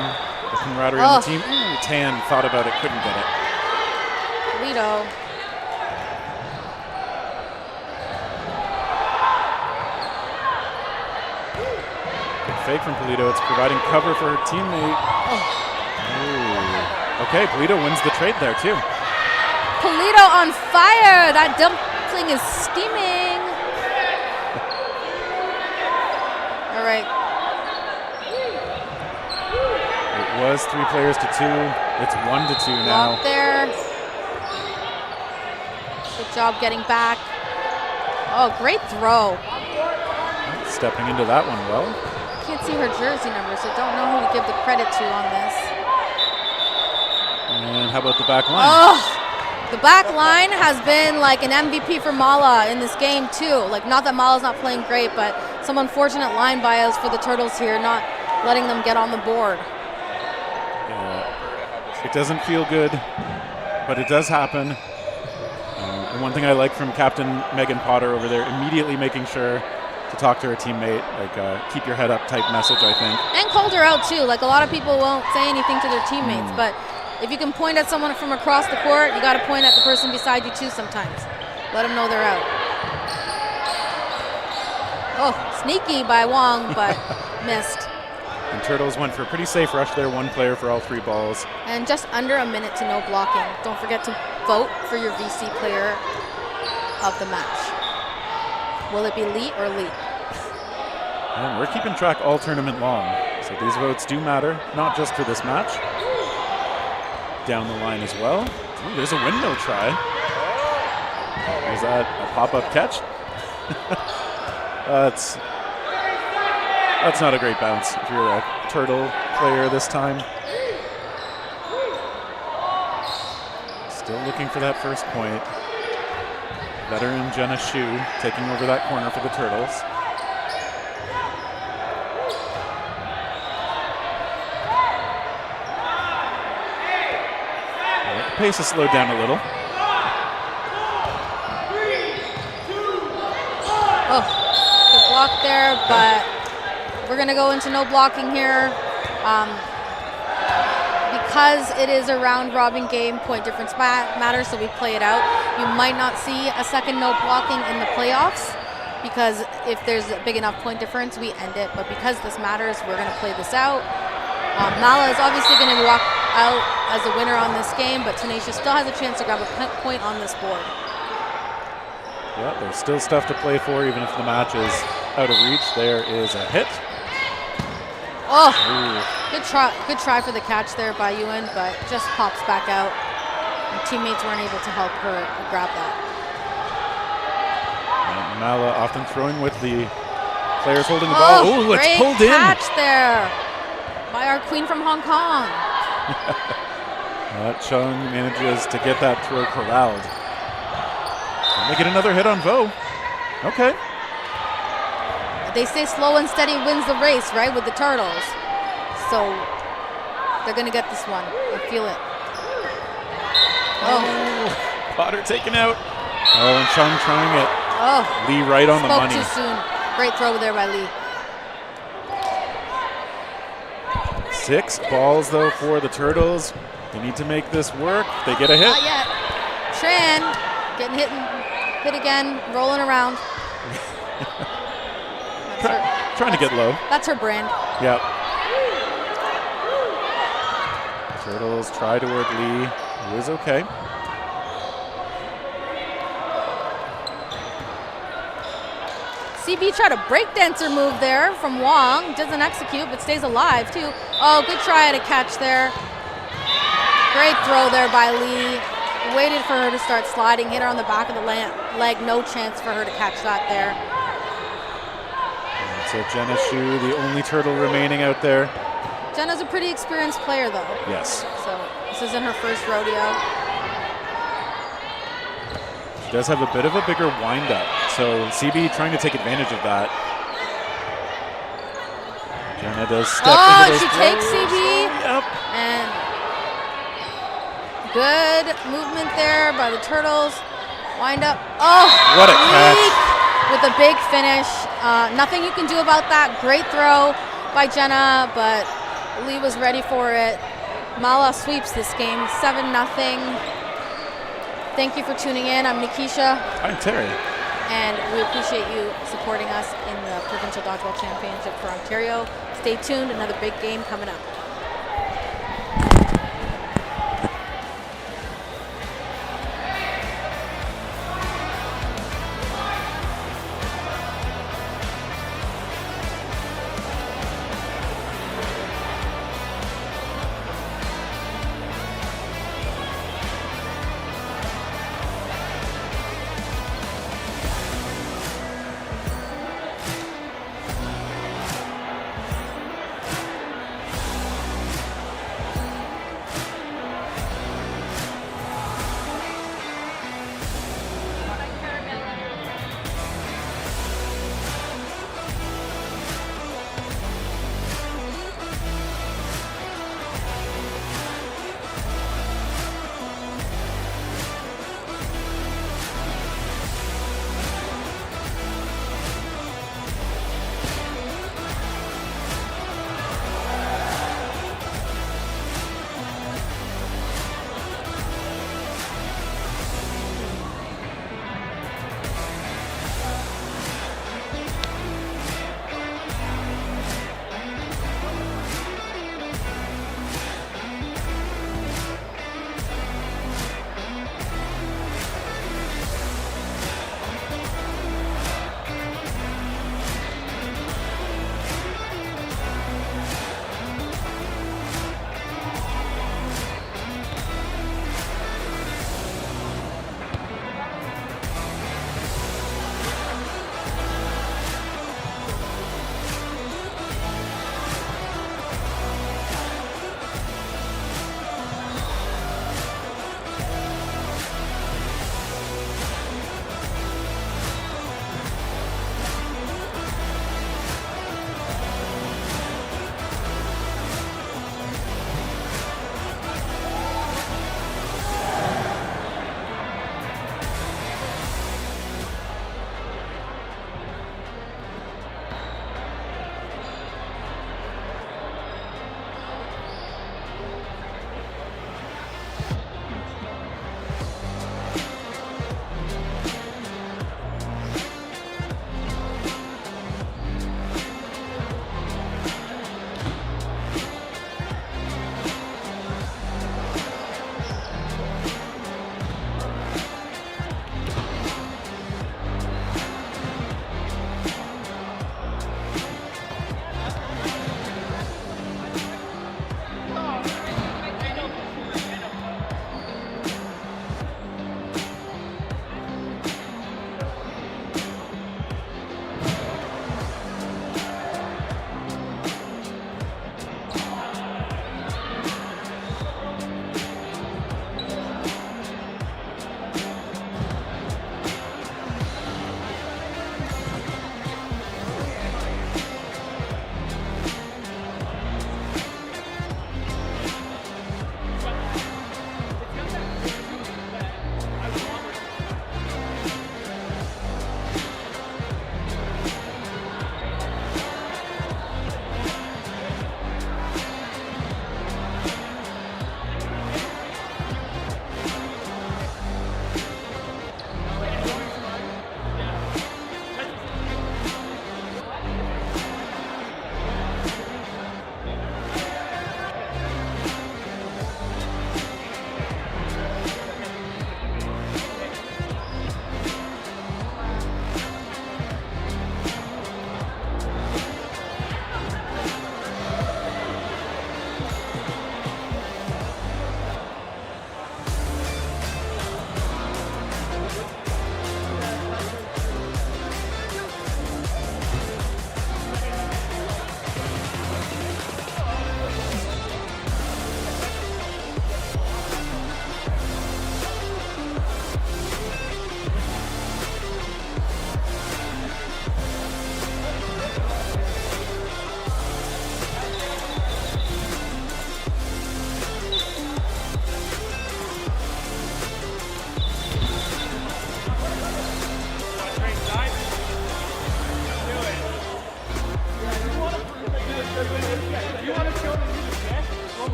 the camaraderie on the team. Ooh, Tan thought about it, couldn't get it. Toledo. Fake from Polito. It's providing cover for her teammate. Ooh. Okay, Polito wins the trade there too. Polito on fire. That dumpling is steaming. All right. It was 3 players to 2. It's 1 to 2 now. Block there. Good job getting back. Oh, great throw. Stepping into that one well. Can't see her jersey number, so don't know who to give the credit to on this. And how about the back line? Oh, the back line has been like an MVP for Mala in this game too. Like, not that Mala's not playing great, but some unfortunate line bios for the Turtles here, not letting them get on the board. Yeah. It doesn't feel good, but it does happen. And one thing I like from Captain Megan Potter over there, immediately making sure to talk to her teammate, like keep your head up type message, I think. And called her out too. Like, a lot of people won't say anything to their teammates, but if you can point at someone from across the court, you got to point at the person beside you too sometimes. Let them know they're out. Oh, sneaky by Wong, but missed. And Turtles went for a pretty safe rush there, 1 player for all 3 balls. And just under a minute to no blocking. Don't forget to vote for your VC player of the match. Will it be Lee or Lee? And we're keeping track all tournament long. So these votes do matter, not just for this match. Down the line as well. Ooh, there's a windmill try. Was that a pop-up catch? That's not a great bounce if you're a Turtle player this time. Still looking for that first point. Veteran Jenna Shu taking over that corner for the Turtles. The pace has slowed down a little. Oh, good block there, but we're going to go into no blocking here. Because it is a round-robin game, point difference matters, so we play it out. You might not see a second no blocking in the playoffs, because if there's a big enough point difference, we end it. But because this matters, we're going to play this out. Mala is obviously going to walk out as a winner on this game, but Tenacious still has a chance to grab a point on this board. Yeah, there's still stuff to play for, even if the match is out of reach. There is a hit. Oh, good try for the catch there by Ewan, but just pops back out. And teammates weren't able to help her grab that. And Mala often throwing with the players holding the ball. Oh, It's great pulled in. catch there by our queen from Hong Kong. Chung manages to get that throw corralled. And they get another hit on Vo. Okay. They say slow and steady wins the race, right, with the Turtles. So they're going to get this one. I feel it. Oh. Potter taken out. Oh, and Chung trying it. Oh. Lee right on the money. Spoke too soon. Great throw there by Lee. 6 balls, though, for the Turtles. They need to make this work. They get a hit. Not yet. Tran getting hit again, rolling around. Trying to get low. That's her brand. Yep. Turtles try toward Lee, who is okay. CB tried a breakdancer move there from Wong. Doesn't execute, but stays alive, too. Oh, good try at a catch there. Great throw there by Lee. Waited for her to start sliding, hit her on the back of the leg. No chance for her to catch that there. And so Jenna Shu, the only turtle remaining out there. Jenna's a pretty experienced player, though. Yes. So this isn't her first rodeo. She does have a bit of a bigger windup. So CB trying to take advantage of that. Jenna does step into those she throws. takes CB. Yep. And good movement there by the Turtles. Wind up. Oh, What a catch. With a big finish. Nothing you can do about that. Great throw by Jenna, but Lee was ready for it. Mala sweeps this game 7-0. Thank you for tuning in. I'm Nikisha, I'm Terry. and we appreciate you supporting us in the Provincial Dodgeball Championship for Ontario. Stay tuned, another big game coming up.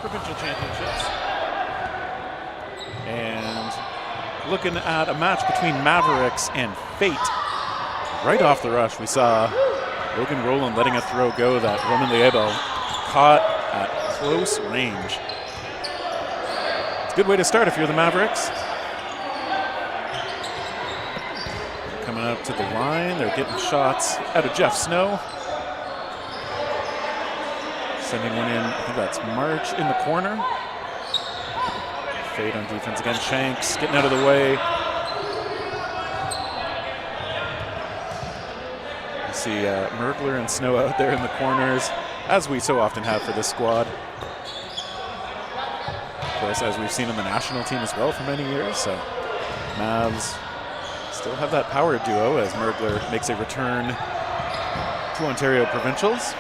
Provincial championships. And looking at a match between Mavericks and Fate. Right off the rush, we saw Logan Rowland letting a throw go that Roman Liebo caught at close range. It's a good way to start if you're the Mavericks. Coming up to the line, they're getting shots out of Jeff Snow. Sending one in, I think that's March in the corner. Fade on defense again, Shanks getting out of the way. You see Mergler and Snow out there in the corners, as we so often have for this squad. Of course, as we've seen in the national team as well for many years, so Mavs still have that power duo as Mergler makes a return to Ontario Provincials.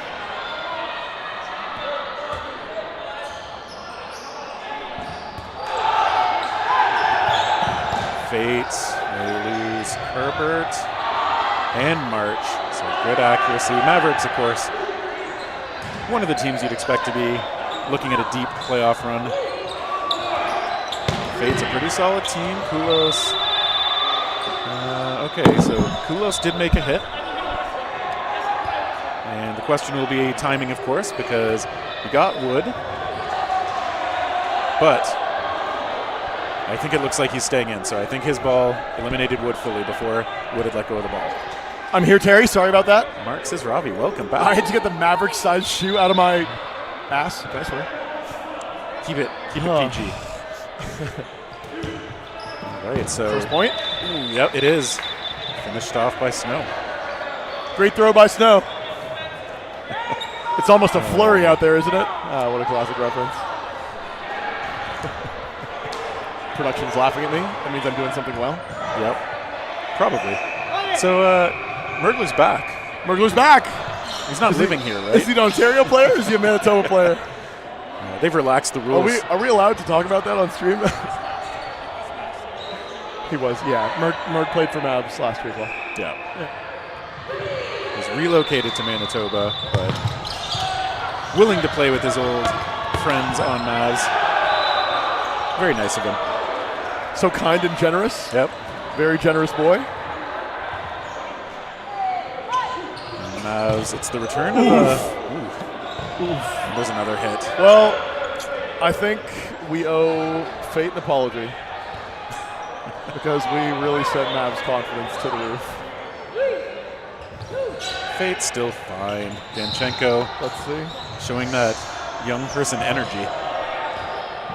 Fate, they lose Herbert and March, so good accuracy. Mavericks, of course, one of the teams you'd expect to be looking at a deep playoff run. Fate's a pretty solid team. Koulos, okay, so Koulos did make a hit. And the question will be timing, of course, because we got Wood, but I think it looks like he's staying in, so I think his ball eliminated Wood fully before Wood had let go of the ball. I'm here, Terry. Sorry about that. Mark says, Robbie, welcome back. I had to get the Maverick-sized shoe out of my ass. Can I swear? Keep it PG. All right, so First point. Yep, it is. Finished off by Snow. Great throw by Snow. It's almost a flurry out there, isn't it? What a classic reference. Production's laughing at me. That means I'm doing something well. Yep, probably. So Mergler's back. Mergler's back. He's not living here, right? Is he an Ontario player or is he a Manitoba player? They've relaxed the rules. Are we allowed to talk about that on stream? He was, yeah. Merg played for Mavs last year as well. Yeah. He's relocated to Manitoba, but willing to play with his old friends on Mavs. Very nice of him. So kind and generous. Yep. Very generous boy. And Mavs, it's the return of there's another hit. Well, I think we owe Fate an apology because we really sent Mavs confidence to the roof. Fate's still fine. Danchenko, Let's see. showing that young person energy.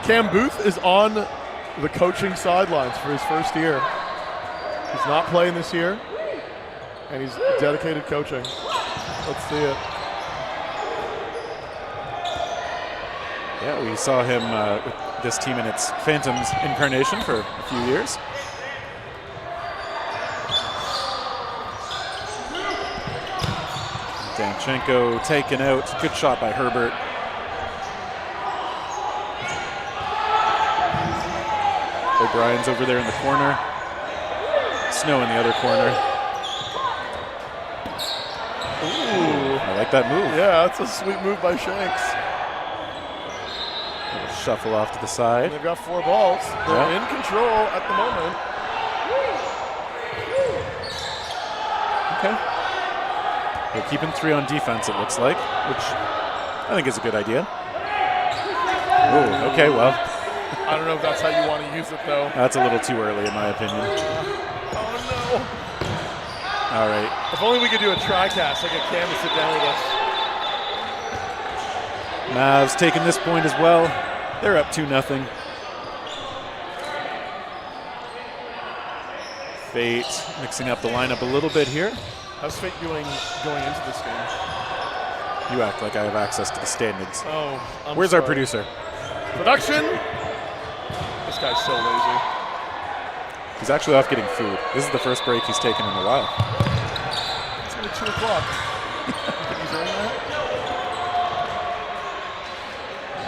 Cam Booth is on the coaching sidelines for his first year. He's not playing this year, and he's dedicated coaching. Let's see it. Yeah, we saw him with this team in its Phantoms incarnation for a few years. Danchenko taken out. Good shot by Herbert. O'Brien's over there in the corner. Snow in the other corner. Ooh, I like that move. Yeah, that's a sweet move by Shanks. Little shuffle off to the side. They've got 4 balls. They're in control at the moment. Okay. They're keeping 3 on defense, it looks like, which I think is a good idea. Oh, okay, well. I don't know if that's how you want to use it, though. That's a little too early, in my opinion. Oh, no. All right. If only we could do a tri-cast. I get Cam to sit down with us. Mavs taking this point as well. They're up 2-0. Fate mixing up the lineup a little bit here. How's Fate doing going into this game? You act like I have access to the standings. Oh, Where's our producer? Production? This guy's so lazy. He's actually off getting food. This is the first break he's taken in a while. It's only 2 o'clock. You think he's earning that?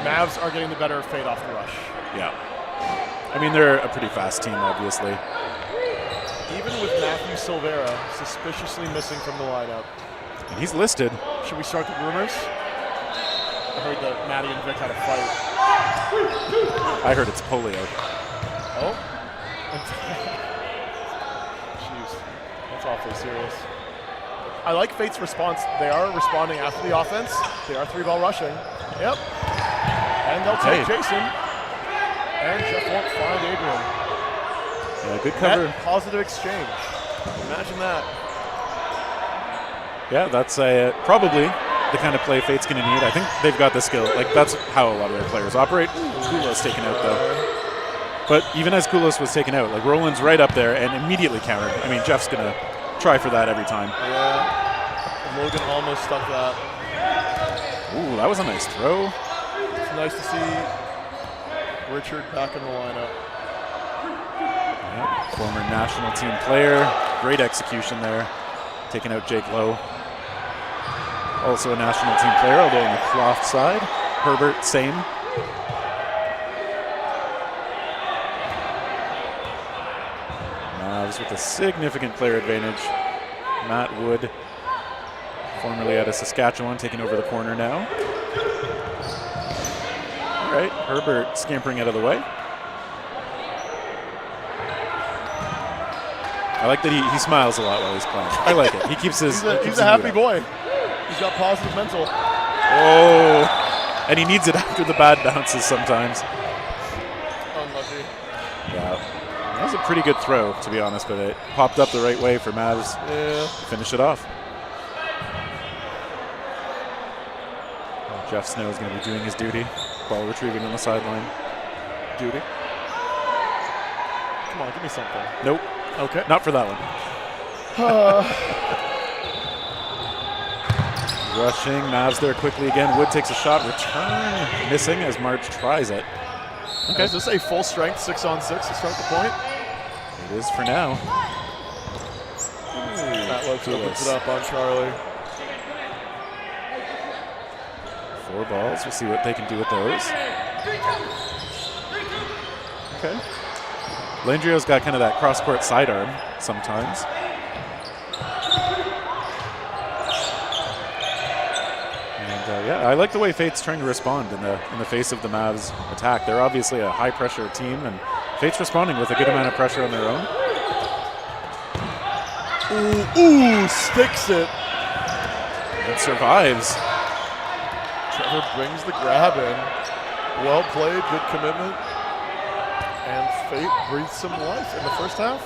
Mavs are getting the better of Fate off the rush. Yeah. I mean, they're a pretty fast team, obviously. Even with Matthew Silvera suspiciously missing from the lineup. And he's listed. Should we start the rumors? I heard that Maddie and Vic had a fight. I heard it's polio. Oh. Jeez. That's awfully serious. I like Fate's response. They are responding after the offense. They are 3-ball rushing. Yep. And they'll take Jason. And Jeff won't find Adrian. Yeah, good cover. Net positive exchange. Imagine that. Yeah, that's probably the kind of play Fate's going to need. I think they've got the skill. Like, that's how a lot of their players operate. Kulos taken out, though. But even as Kulos was taken out, like, Roland's right up there and immediately countered. I mean, Jeff's going to try for that every time. Yeah. Logan almost stuck that. Ooh, that was a nice throw. It's nice to see Richard back in the lineup. Yep. Former national team player. Great execution there. Taking out Jake Lowe. Also a national team player, although on the Croft side. Herbert, same. Mavs with a significant player advantage. Matt Wood, formerly out of Saskatchewan, taking over the corner now. All right, Herbert scampering out of the way. I like that he smiles a lot while he's playing. I like it. He keeps his. He's a happy boy. He's got positive mental. Oh, and he needs it after the bad bounces sometimes. Unlucky. Yeah, that was a pretty good throw, to be honest, but it popped up the right way for Mavs to finish it off. Jeff Snow is going to be doing his duty. Ball retrieving on the sideline. Duty. Come on, give me something. Nope. Okay. Not for that one. Rushing, Mavs there quickly again. Wood takes a shot, return missing as March tries it. Okay. Is this a full strength 6-on-6 to start the point? It is for now. Matt Lopes opens it up on Charlie. 4 balls. We'll see what they can do with those. Okay. Landrio's got kind of that cross-court sidearm sometimes. And yeah, I like the way Fate's trying to respond in the face of the Mavs attack. They're obviously a high-pressure team, and Fate's responding with a good amount of pressure on their own. Ooh, sticks it. And survives. Trevor brings the grab in. Well played, good commitment. And Fate breathes some life in the first half.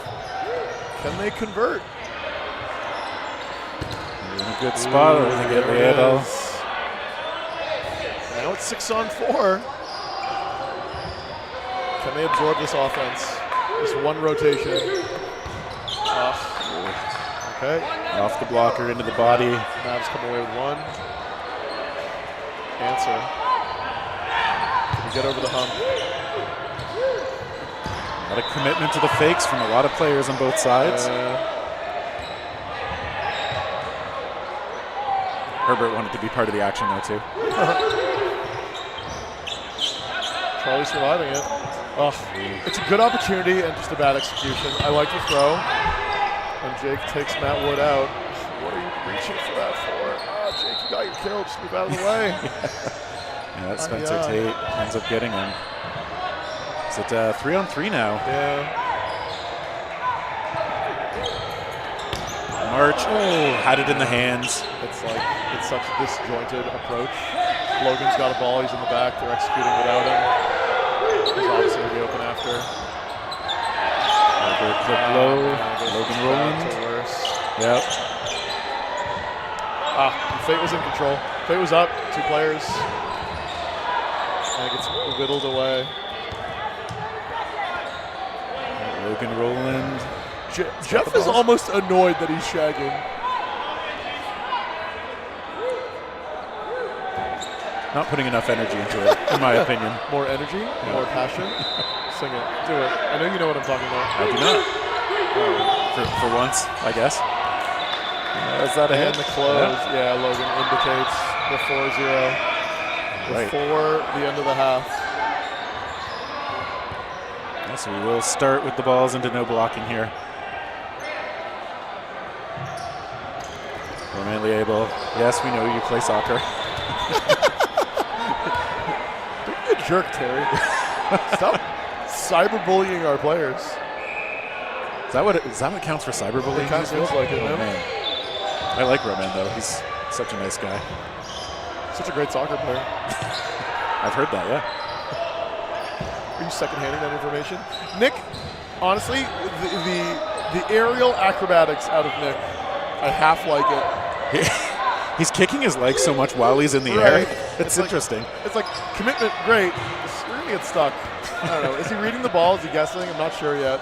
Can they convert? They're in a good spot. They get the ball. Now it's 6-on-4. Can they absorb this offense? Just one rotation. Okay. Off the blocker into the body. Mavs come away with one. Answer. Can we get over the hump? A lot of commitment to the fakes from a lot of players on both sides. Herbert wanted to be part of the action though too. Charlie surviving it. Oh, it's a good opportunity and just a bad execution. I like the throw. And Jake takes Matt Wood out. What are you reaching for that for? Oh, Jake, you got your kill. Just move out of the way. Yeah, that Spencer Tate ends up getting him. Is it 3-on-3 now? Yeah. March, had it in the hands. It's such a disjointed approach. Logan's got a ball. He's in the back. They're executing without him. He's obviously going to be open after. Clip low. Logan Roland. Yep. Fate was in control. Fate was up. 2 players. And it gets whittled away. Logan Roland. Jeff is almost annoyed that he's shagging. Not putting enough energy into it, in my opinion. More energy, more passion. Sing it. Do it. I know you know what I'm talking about. I do not. For once, I guess. Is that a hit? And the close. Yeah, Logan indicates the 4-0 before the end of the half. Yeah, so we will start with the balls into no blocking here. Romanly able. Yes, we know you play soccer. jerk, Terry. Stop cyberbullying our players. Is that what counts for cyberbullying? It kind of feels like it, Oh, man. man. I like Roman, though. He's such a nice guy. Such a great soccer player. I've heard that, yeah. Are you second-handing that information? Nick, honestly, the aerial acrobatics out of Nick, I half like it. He's kicking his legs so much while he's in the Right. air. It's interesting. It's like commitment, great. We're going to get stuck. I don't know. Is he reading the ball? Is he guessing? I'm not sure yet.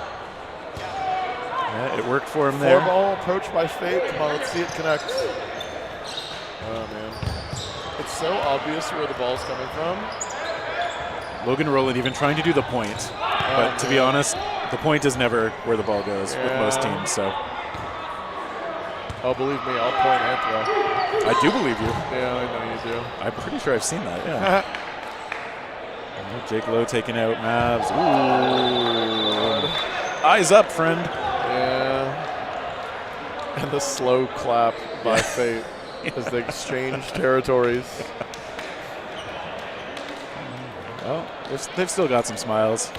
Yeah, it worked for him there. Four-ball approach by Fate. Come on, let's see it connect. Oh, man. It's so obvious where the ball's coming from. Logan Rowland even trying to do the point. But to be honest, the point is never where the ball goes with most teams. So Oh, believe me, I'll point and throw. I do believe you. Yeah, I know you do. I'm pretty sure I've seen that, yeah. Jake Lowe taking out Mavs. Ooh. Eyes up, friend. Yeah. And the slow clap by Fate as they exchange territories. Well, they've still got some smiles.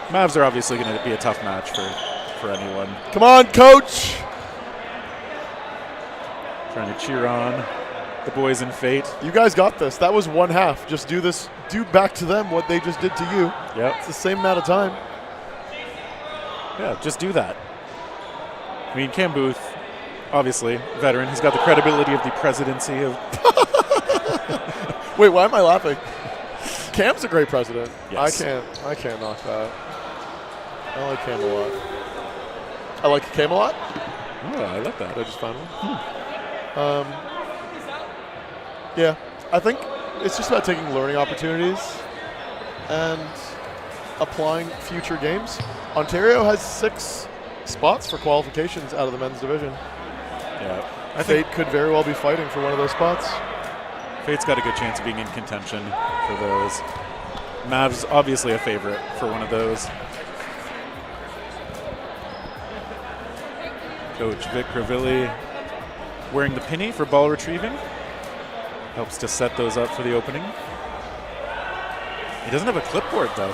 Mavs are obviously going to be a tough match for anyone. Come on, coach! Trying to cheer on the boys in Fate. You guys got this. That was one half. Just do this. Do back to them what they just did to you. Yep. It's the same amount of time. Yeah, just do that. I mean, Cam Booth, obviously, veteran. He's got the credibility of the presidency of... Wait, why am I laughing? Cam's a great president. Yes. I can't knock that. I like Cam a lot. I like Cam a lot. Oh, I like that. Did I just find one? Yeah, I think it's just about taking learning opportunities and applying future games. Ontario has 6 spots for qualifications out of the men's division. Yeah. I Fate think could very well be fighting for one of those spots. Fate's got a good chance of being in contention for those. Mavs obviously a favorite for one of those. Coach Vic Cravilli wearing the penny for ball retrieving. Helps to set those up for the opening. He doesn't have a clipboard, though.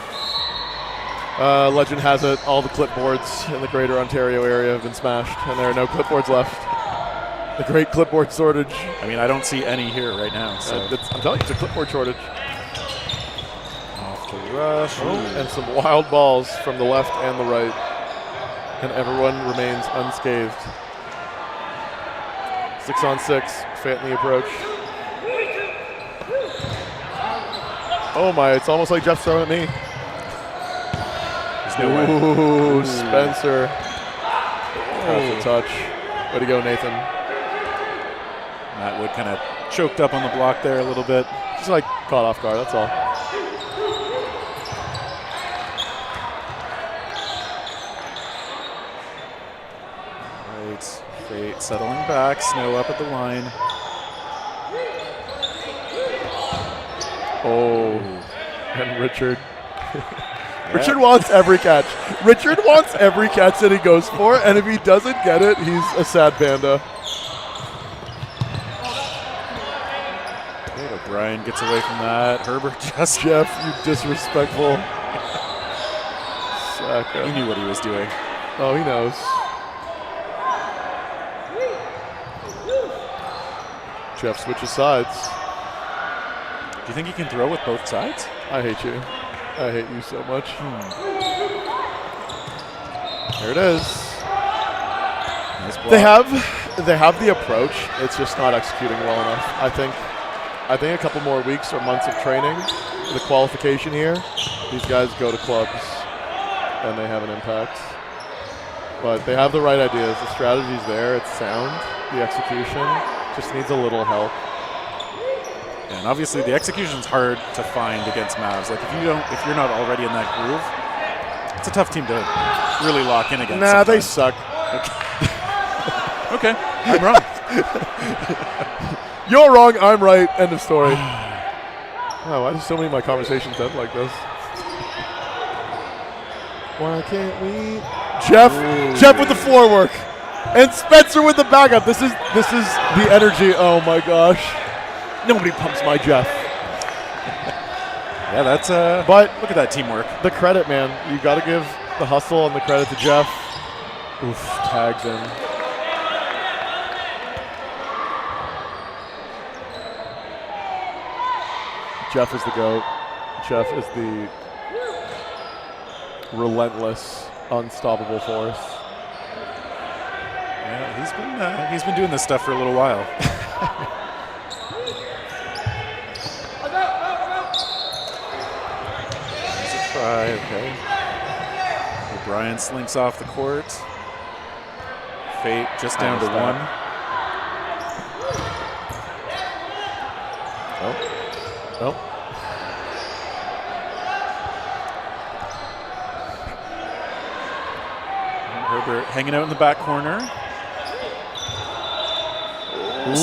Legend has it. All the clipboards in the greater Ontario area have been smashed, and there are no clipboards left. The great clipboard shortage. I mean, I don't see any here right now. So I'm telling you, it's a clipboard shortage. off the rush. And some wild balls from the left and the right. And everyone remains unscathed. 6-on-6, Fate in the approach. Oh my, it's almost like Jeff's throwing at me. There's no way. Ooh, Spencer. That's a touch. Way to go, Nathan. Matt Wood kind of choked up on the block there a little bit. Just like caught off guard, that's all. Right, Fate settling back. Snow up at the line. Oh, and Richard. Richard wants every catch. Richard wants every catch that he goes for, and if he doesn't get it, he's a sad panda. Oh, Brian gets away from that. Herbert just... Jeff, you disrespectful. Saka. He knew what he was doing. Oh, he knows. Jeff switches sides. Do you think he can throw with both sides? I hate you. I hate you so much. There it is. Nice block. They have the approach. It's just not executing well enough. I think a couple more weeks or months of training, the qualification here, these guys go to clubs and they have an impact. But they have the right ideas. The strategy's there. It's sound. The execution just needs a little help. And obviously the execution's hard to find against Mavs. Like if you're not already in that groove, it's a tough team to really lock in against. Nah, they sometimes. suck. Okay, I'm wrong. You're wrong, I'm right. End of story. Wow, why do so many of my conversations end like this? Why can't we? Jeff with the floor work. And Spencer with the backup. This is the energy. Oh my gosh. Nobody pumps my Jeff. Yeah, that's But look at that teamwork. the credit, man. You got to give the hustle and the credit to Jeff. Oof, tags in. Jeff is the GOAT. Jeff is the relentless, unstoppable force. Yeah, he's been doing this stuff for a little while. There's a try, okay. O'Brien slinks off the court. Fate just down to one. Oh. Herbert hanging out in the back corner.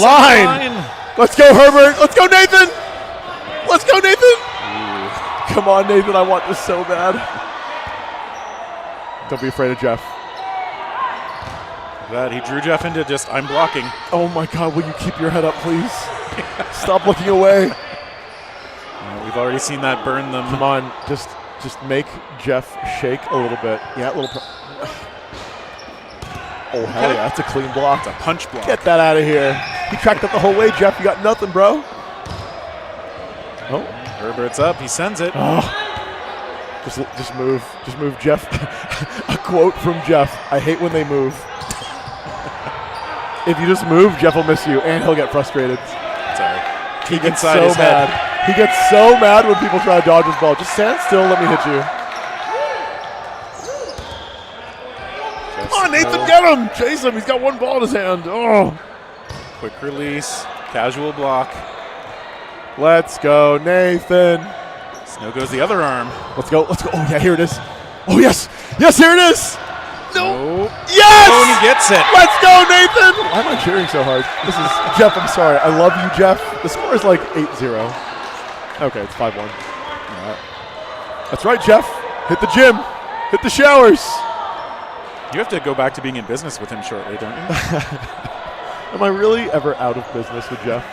Line! Let's go, Herbert! Let's go, Nathan! Let's go, Nathan! Come on, Nathan, I want this so bad. Don't be afraid of Jeff. That he drew Jeff into just, I'm blocking. Oh my God, will you keep your head up, please? Stop looking away. We've already seen that burn them. Come on, just make Jeff shake a little bit. Yeah, a little. Oh, hell yeah, that's a clean block. It's a punch block. Get that out of here. He tracked that the whole way, Jeff. You got nothing, bro. Oh. Herbert's up. He sends it. Oh. Just move. Just move, Jeff. A quote from Jeff. I hate when they move. If you just move, Jeff will miss you, and he'll get frustrated. Sorry. He gets so mad. He gets so mad when people try to dodge his ball. Just stand still. Let me hit you. Come on, Nathan, get him! Chase him. He's got one ball in his hand. Oh. Quick release. Casual block. Let's go, Nathan. Snow goes the other arm. Let's go. Let's go. Oh, yeah, here it is. Oh, yes. Yes, here it is. No. Yes! Oh, and he gets it. Let's go, Nathan! Why am I cheering so hard? This is Jeff, I'm sorry. I love you, Jeff. The score is like 8-0. Okay, it's 5-1. All right. That's right, Jeff. Hit the gym. Hit the showers. You have to go back to being in business with him shortly, don't you? Am I really ever out of business with Jeff?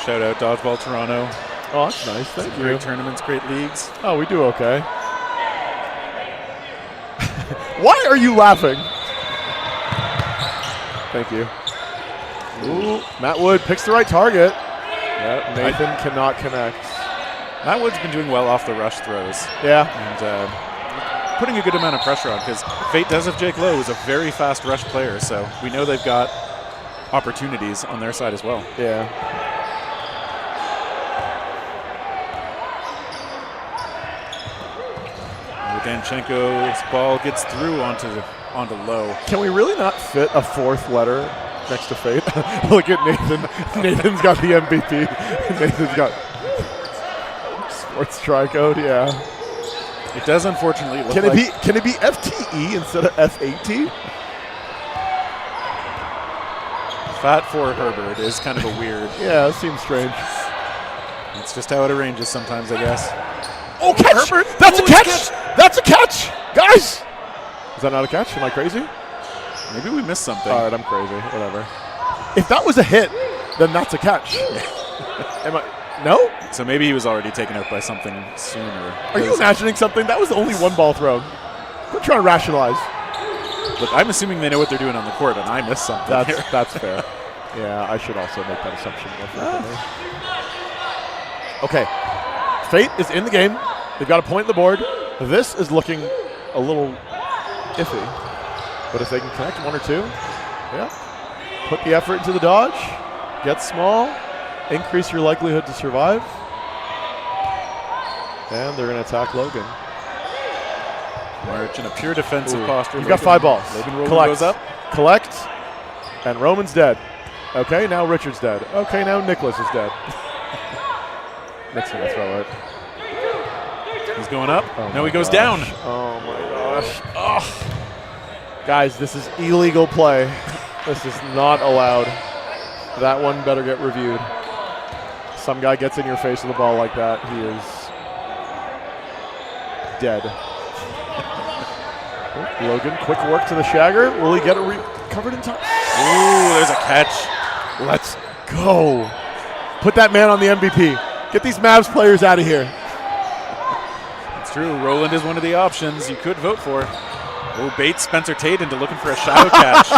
Shout out Dodgeball Toronto. Oh, that's nice. Thank you. Great tournaments, great leagues. Oh, we do okay. Why are you laughing? Thank you. Ooh, Matt Wood picks the right target. Yep, Nathan cannot connect. Matt Wood's been doing well off the rush throws. Yeah. And putting a good amount of pressure on, because Fate does have Jake Lowe, who's a very fast rush player, so we know they've got opportunities on their side as well. Yeah. Danchenko's ball gets through onto Lowe. Can we really not fit a fourth letter next to Fate? Look at Nathan. Nathan's got the MVP. Nathan's got sports tri-code, yeah. It does unfortunately look Can it be FTE instead of FAT? Fat for Herbert is kind of a weird. Yeah, it seems strange. It's just how it arranges sometimes, I guess. Oh, catch! Herbert. That's a catch! That's a catch! Guys! Is that not a catch? Am I crazy? Maybe we missed something. All right, I'm crazy. Whatever. If that was a hit, then that's a catch. Am I? No? So maybe he was already taken out by something sooner. Are you imagining something? That was only one ball thrown. Quit trying to rationalize. Look, I'm assuming they know what they're doing on the court, and I missed something. That's fair. Yeah, I should also make that assumption more frequently. Okay. Fate is in the game. They've got a point on the board. This is looking a little iffy. But if they can connect one or two, yeah. Put the effort into the dodge. Get small. Increase your likelihood to survive. And they're going to attack Logan. March in a pure defensive posture. You've got 5 balls. Logan Roman Collect. goes up. Collect. And Roman's dead. Okay, now Richard's dead. Okay, now Nicholas is dead. Nick's going to throw it. He's going up. Oh no, he goes gosh. down. Oh, my gosh. Oh. Guys, this is illegal play. This is not allowed. That one better get reviewed. Some guy gets in your face with a ball like that, he is dead. Oh, Logan, quick work to the shagger. Will he get it recovered in time? Ooh, there's a catch. Let's go. Put that man on the MVP. Get these Mavs players out of here. It's true. Roland is one of the options you could vote for. Oh, baits Spencer Tate into looking for a shadow catch.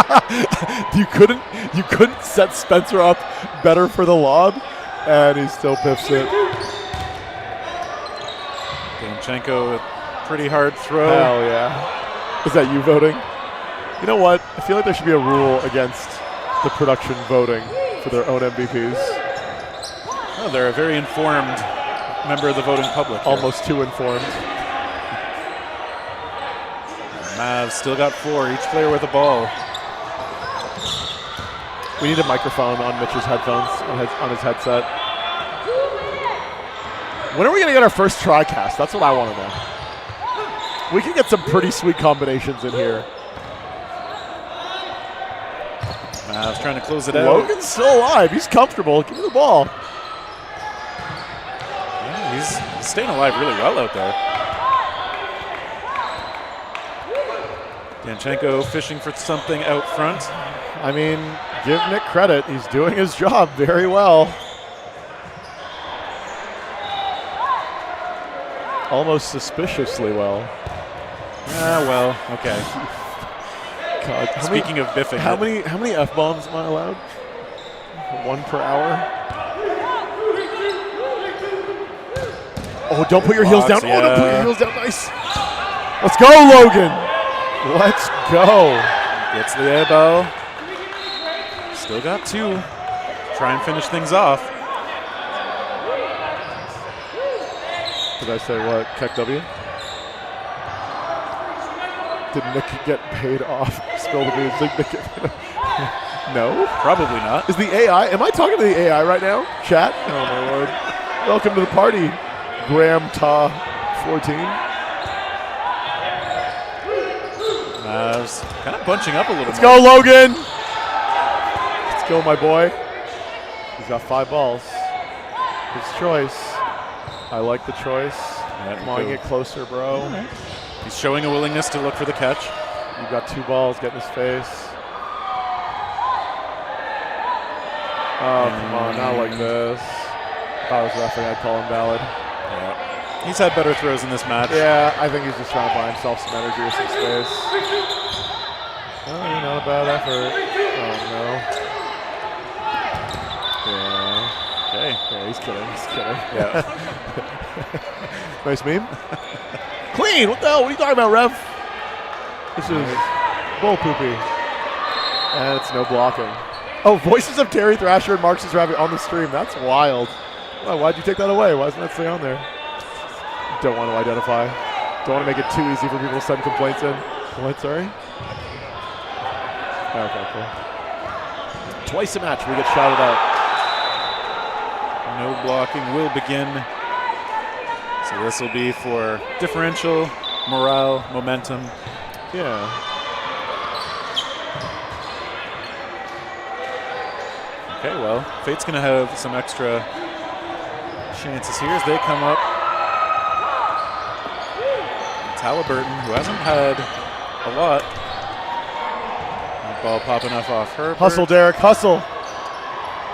You couldn't set Spencer up better for the lob, and he still piffs it. Danchenko, a pretty hard throw. Hell yeah. Is that you voting? You know what? I feel like there should be a rule against the production voting for their own MVPs. Oh, they're a very informed member of the voting public here. Almost too informed. Mavs still got 4, each player with a ball. We need a microphone on Mitch's headphones, on his headset. When are we going to get our first TriCast? That's what I want to know. We can get some pretty sweet combinations in here. Mavs trying to close it out. Logan's still alive. He's comfortable. Give me the ball. Yeah, he's staying alive really well out there. Danchenko fishing for something out front. I mean, give Nick credit. He's doing his job very well. Almost suspiciously well. Well, okay. God, Speaking of biffing, how many F-bombs am I allowed? 1 per hour? Oh, don't put your heels down. Yeah. Oh, don't put your heels down. Nice. Let's go, Logan. Let's go. Gets the elbow. Still got 2. Try and finish things off. Did I say what? Keck W? Did Nick get paid off? Spill the beans. Did Nick get paid off? No? Probably not. Is the AI? Am I talking to the AI right now? Chat? Oh, my Lord. Welcome to the party, Graham Ta 14. Mavs kind of bunching up a little Let's more. go, Logan. Let's go, my boy. He's got 5 balls. His choice. I like the choice. Come on, get closer, bro. Right. He's showing a willingness to look for the catch. You've got 2 balls. Get in his face. Oh, come on. Not like this. If I was refereeing, I'd call him valid. Yeah. He's had better throws in this match. Yeah, I think he's just trying to buy himself some energy or some space. Oh, not a bad effort. Oh, no. Yeah. Okay. Yeah, he's kidding. He's kidding. Yeah. Nice meme. Clean. What the hell? What are you talking about, Rev? This is bull poopy. And it's no blocking. Oh, voices of Terry Thrasher and Marcus Rabbit on the stream. That's wild. Well, why'd you take that away? Why doesn't that stay on there? Don't want to identify. Don't want to make it too easy for people to send complaints in. What, sorry? Okay, cool. Twice a match we get shouted out. No blocking will begin. So this will be for differential, morale, momentum. Yeah. Okay, well, Fate's going to have some extra chances here as they come up. It's Halliburton, who hasn't had a lot. That ball popping off her. Hustle, Derek, hustle.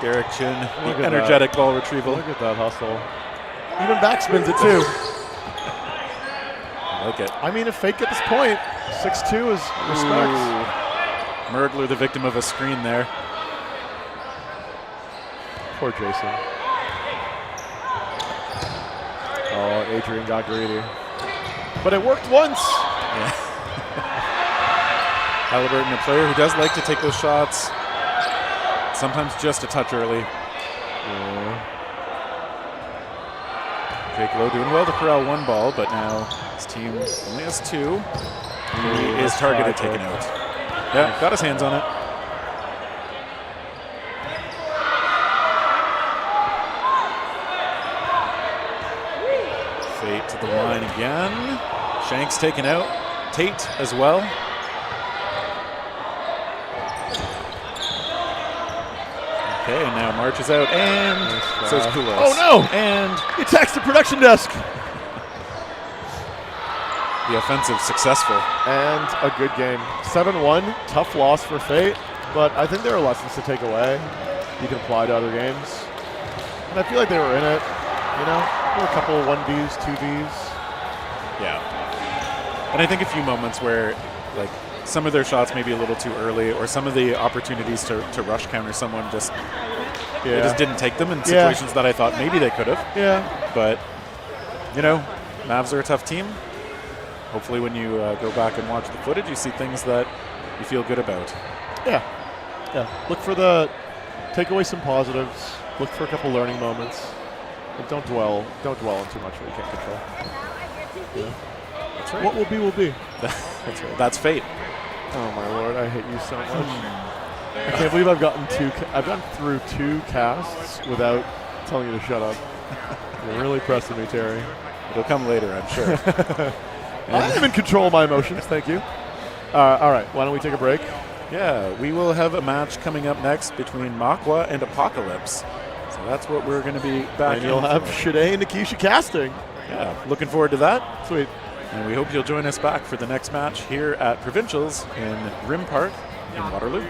Derek Chin, Look the at energetic ball retrieval. Look at that hustle. Even backspins it too. I like it. I mean, if Fate get this point, 6-2 is respect. Ooh. Mergler, the victim of a screen there. Poor Jason. Oh, Adrian got greedy. But it worked once. Yeah. Halliburton, a player who does like to take those shots. Sometimes just a touch early. Yeah. Jake Lowe doing well to corral 1 ball, but now his team only has 2. He is targeted, taken out. Yeah, got his hands on it. Fate to the line again. Shanks taken out. Tate as well. Okay, and now March is out, and so is Kulos. Oh no! And He attacks the production desk. the offensive successful. And a good game. 7-1, tough loss for Fate, but I think there are lessons to take away you can apply to other games. And I feel like they were in it. You know, or a couple 1Vs, 2Vs. Yeah. And I think a few moments where, like, some of their shots may be a little too early, or some of the opportunities to rush counter someone just they just didn't take them in situations that I thought maybe they could have. Yeah. But, you know, Mavs are a tough team. Hopefully when you go back and watch the footage, you see things that you feel good about. Yeah. Take away some positives. Look for a couple learning moments. And don't dwell on too much what you can't control. Yeah. That's right. What will be, will be. That's right. That's fate. Oh my lord, I hate you so much. I can't believe I've gone through 2 casts without telling you to shut up. You're really pressing me, Terry. It'll come later, I'm sure. I'm in control of my emotions, thank you. All right, why don't we take a break? Yeah, we will have a match coming up next between Makwa and Apocalypse. So that's what we're going to be back And you'll in have for. Shade and Nikisha casting. Yeah, looking forward to that. Sweet. And we hope you'll join us back for the next match here at Provincials in Rim Park in Waterloo.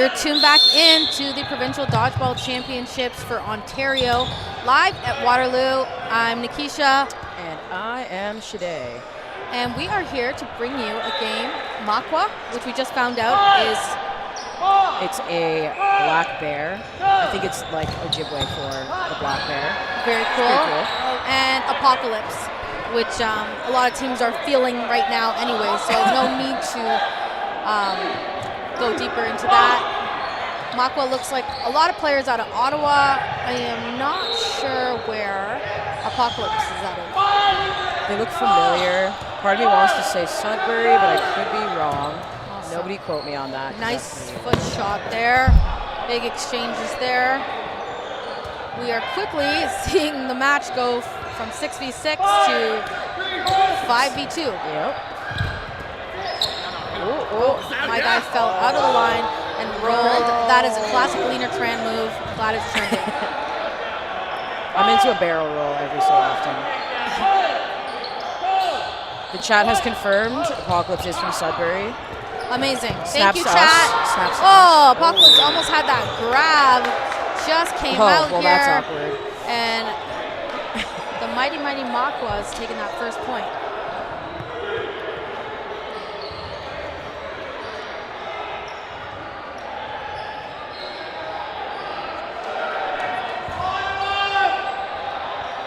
You're tuned back into the Provincial Dodgeball Championships for Ontario, live at Waterloo. I'm Nikisha. And I am Shade. And we are here to bring you a game, Makwa, which we just found out is... It's a black bear. I think it's like Ojibwe for the black bear. Very cool. Pretty cool. And Apocalypse, which a lot of teams are feeling right now anyway, so no need to go deeper into that. Makwa looks like a lot of players out of Ottawa. I am not sure where Apocalypse is out of. They look familiar. Part of me wants to say Sudbury, but I could be wrong. Awesome. Nobody quote me on that. Nice foot shot there. Big exchanges there. We are quickly seeing the match go from 6v6 to 5v2. Yep. Oh, my guy fell out of the line and rolled. That is a classic Lena Tran move. Glad it's trending. I'm into a barrel roll every so often. The chat has confirmed Apocalypse is from Sudbury. Amazing. Thank Snaps you, to chat. us. Snaps to Oh, us. Apocalypse almost had that grab. Just came out well, here. that's awkward. And the mighty Makwa is taking that first point.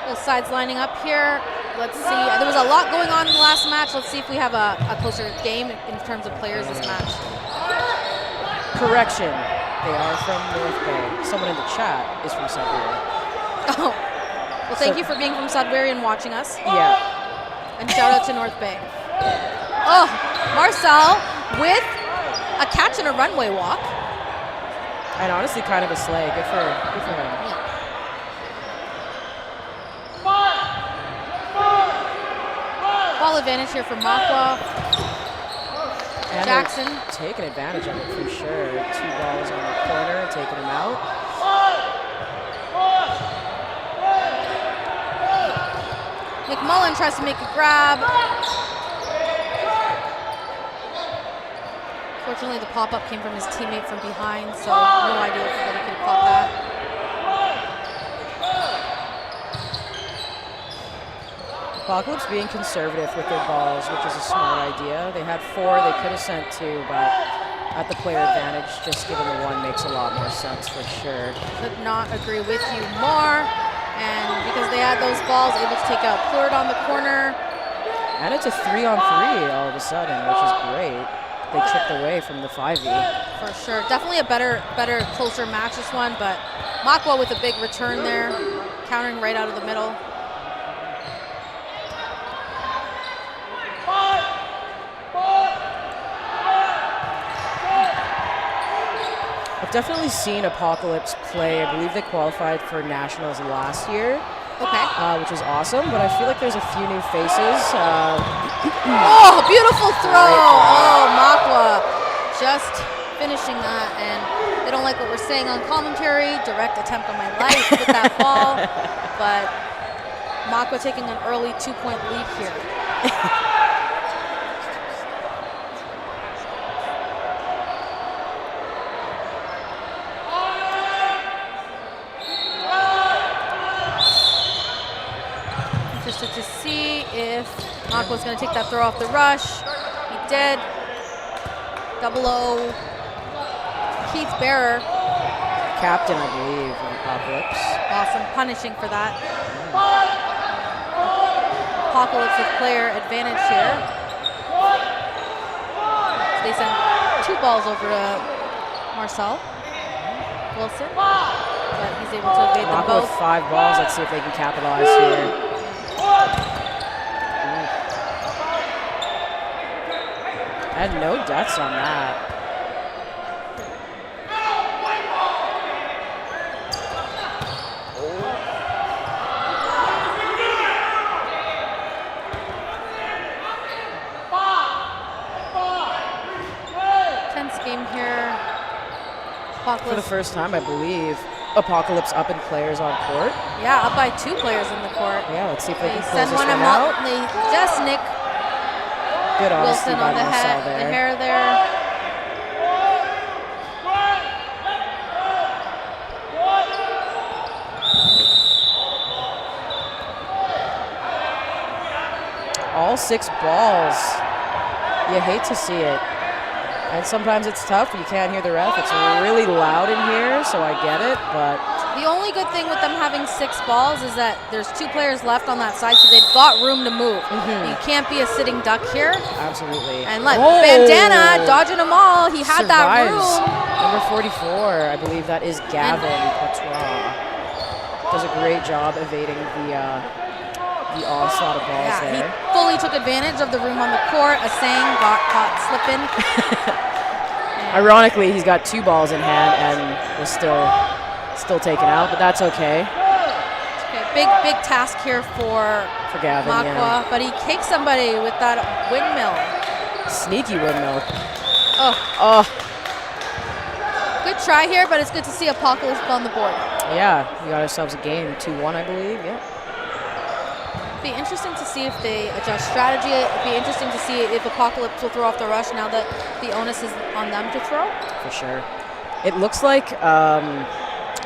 Both sides lining up here. Let's see. There was a lot going on in the last match. Let's see if we have a closer game in terms of players this match. Correction. They are from North Bay. Someone in the chat is from Sudbury. Oh. Well, thank you for being from Sudbury and watching us. Yeah. And shout out to North Bay. Oh, Marcel with a catch and a runway walk. And honestly, kind of a slay. Good for him. Yeah. Ball advantage here for Makwa. And Jackson. they're taking advantage of it for sure. 2 balls on the corner, taking him out. McMullen tries to make a grab. Fortunately, the pop-up came from his teammate from behind, so no idea if he could have caught that. Apocalypse being conservative with their balls, which is a smart idea. They had 4, they could have sent 2, but at the player advantage, just giving the 1 makes a lot more sense for sure. Could not agree with you more. And because they had those balls, able to take out Plurd on the corner. And it's a 3-on-3 all of a sudden, which is great. They chipped away from the 5e. For sure. Definitely a better, closer match this one, but Makwa with a big return there, countering right out of the middle. I've definitely seen Apocalypse play. I believe they qualified for Nationals last year. Okay. Which was awesome, but I feel like there's a few new faces. Oh, beautiful throw! Oh, Makwa just finishing that, and they don't like what we're saying on commentary. Direct attempt on my life with that ball, but Makwa taking an early 2-point lead here. To see if Makwa's going to take that throw off the rush. He did. 0-0. Keith Bearer. Captain, I believe, of Apocalypse. Awesome. Punishing for that. Apocalypse with player advantage here. So they send 2 balls over to Marcel Wilson. But he's able to evade them Makwa both. with 5 balls. Let's see if they can capitalize here. I had no deaths on that. Tense game here. Apocalypse. For the first time, I believe, Apocalypse up in players on court. Yeah, up by 2 players in the court. Yeah, let's see if they They can close send this one one out. out. They just nick Good honesty Wilson by on the Marcel head, there. the hair there. all 6 balls. You hate to see it. And sometimes it's tough. You can't hear the ref. It's really loud in here, so I get it, but The only good thing with them having 6 balls is that there's 2 players left on that side, so they've got room to move. You can't be a sitting duck here. absolutely. And look, Bandana dodging them all. He had that Survives. room. Number 44, I believe that is Gavin Patois. Does a great job evading the onslaught of balls Yeah, he there. fully took advantage of the room on the court. Asang got caught slipping. Ironically, he's got 2 balls in hand and was still taken out, but that's okay Okay, big task here for Gavin. Makwa, but he kicked somebody with that windmill. Sneaky windmill. Oh, good try here, but it's good to see Apocalypse on the board. Yeah, we got ourselves a game, 2-1, I believe. Yeah. Be interesting to see if they adjust strategy. It'd be interesting to see if Apocalypse will throw off the rush now that the onus is on them to throw. For sure. It looks like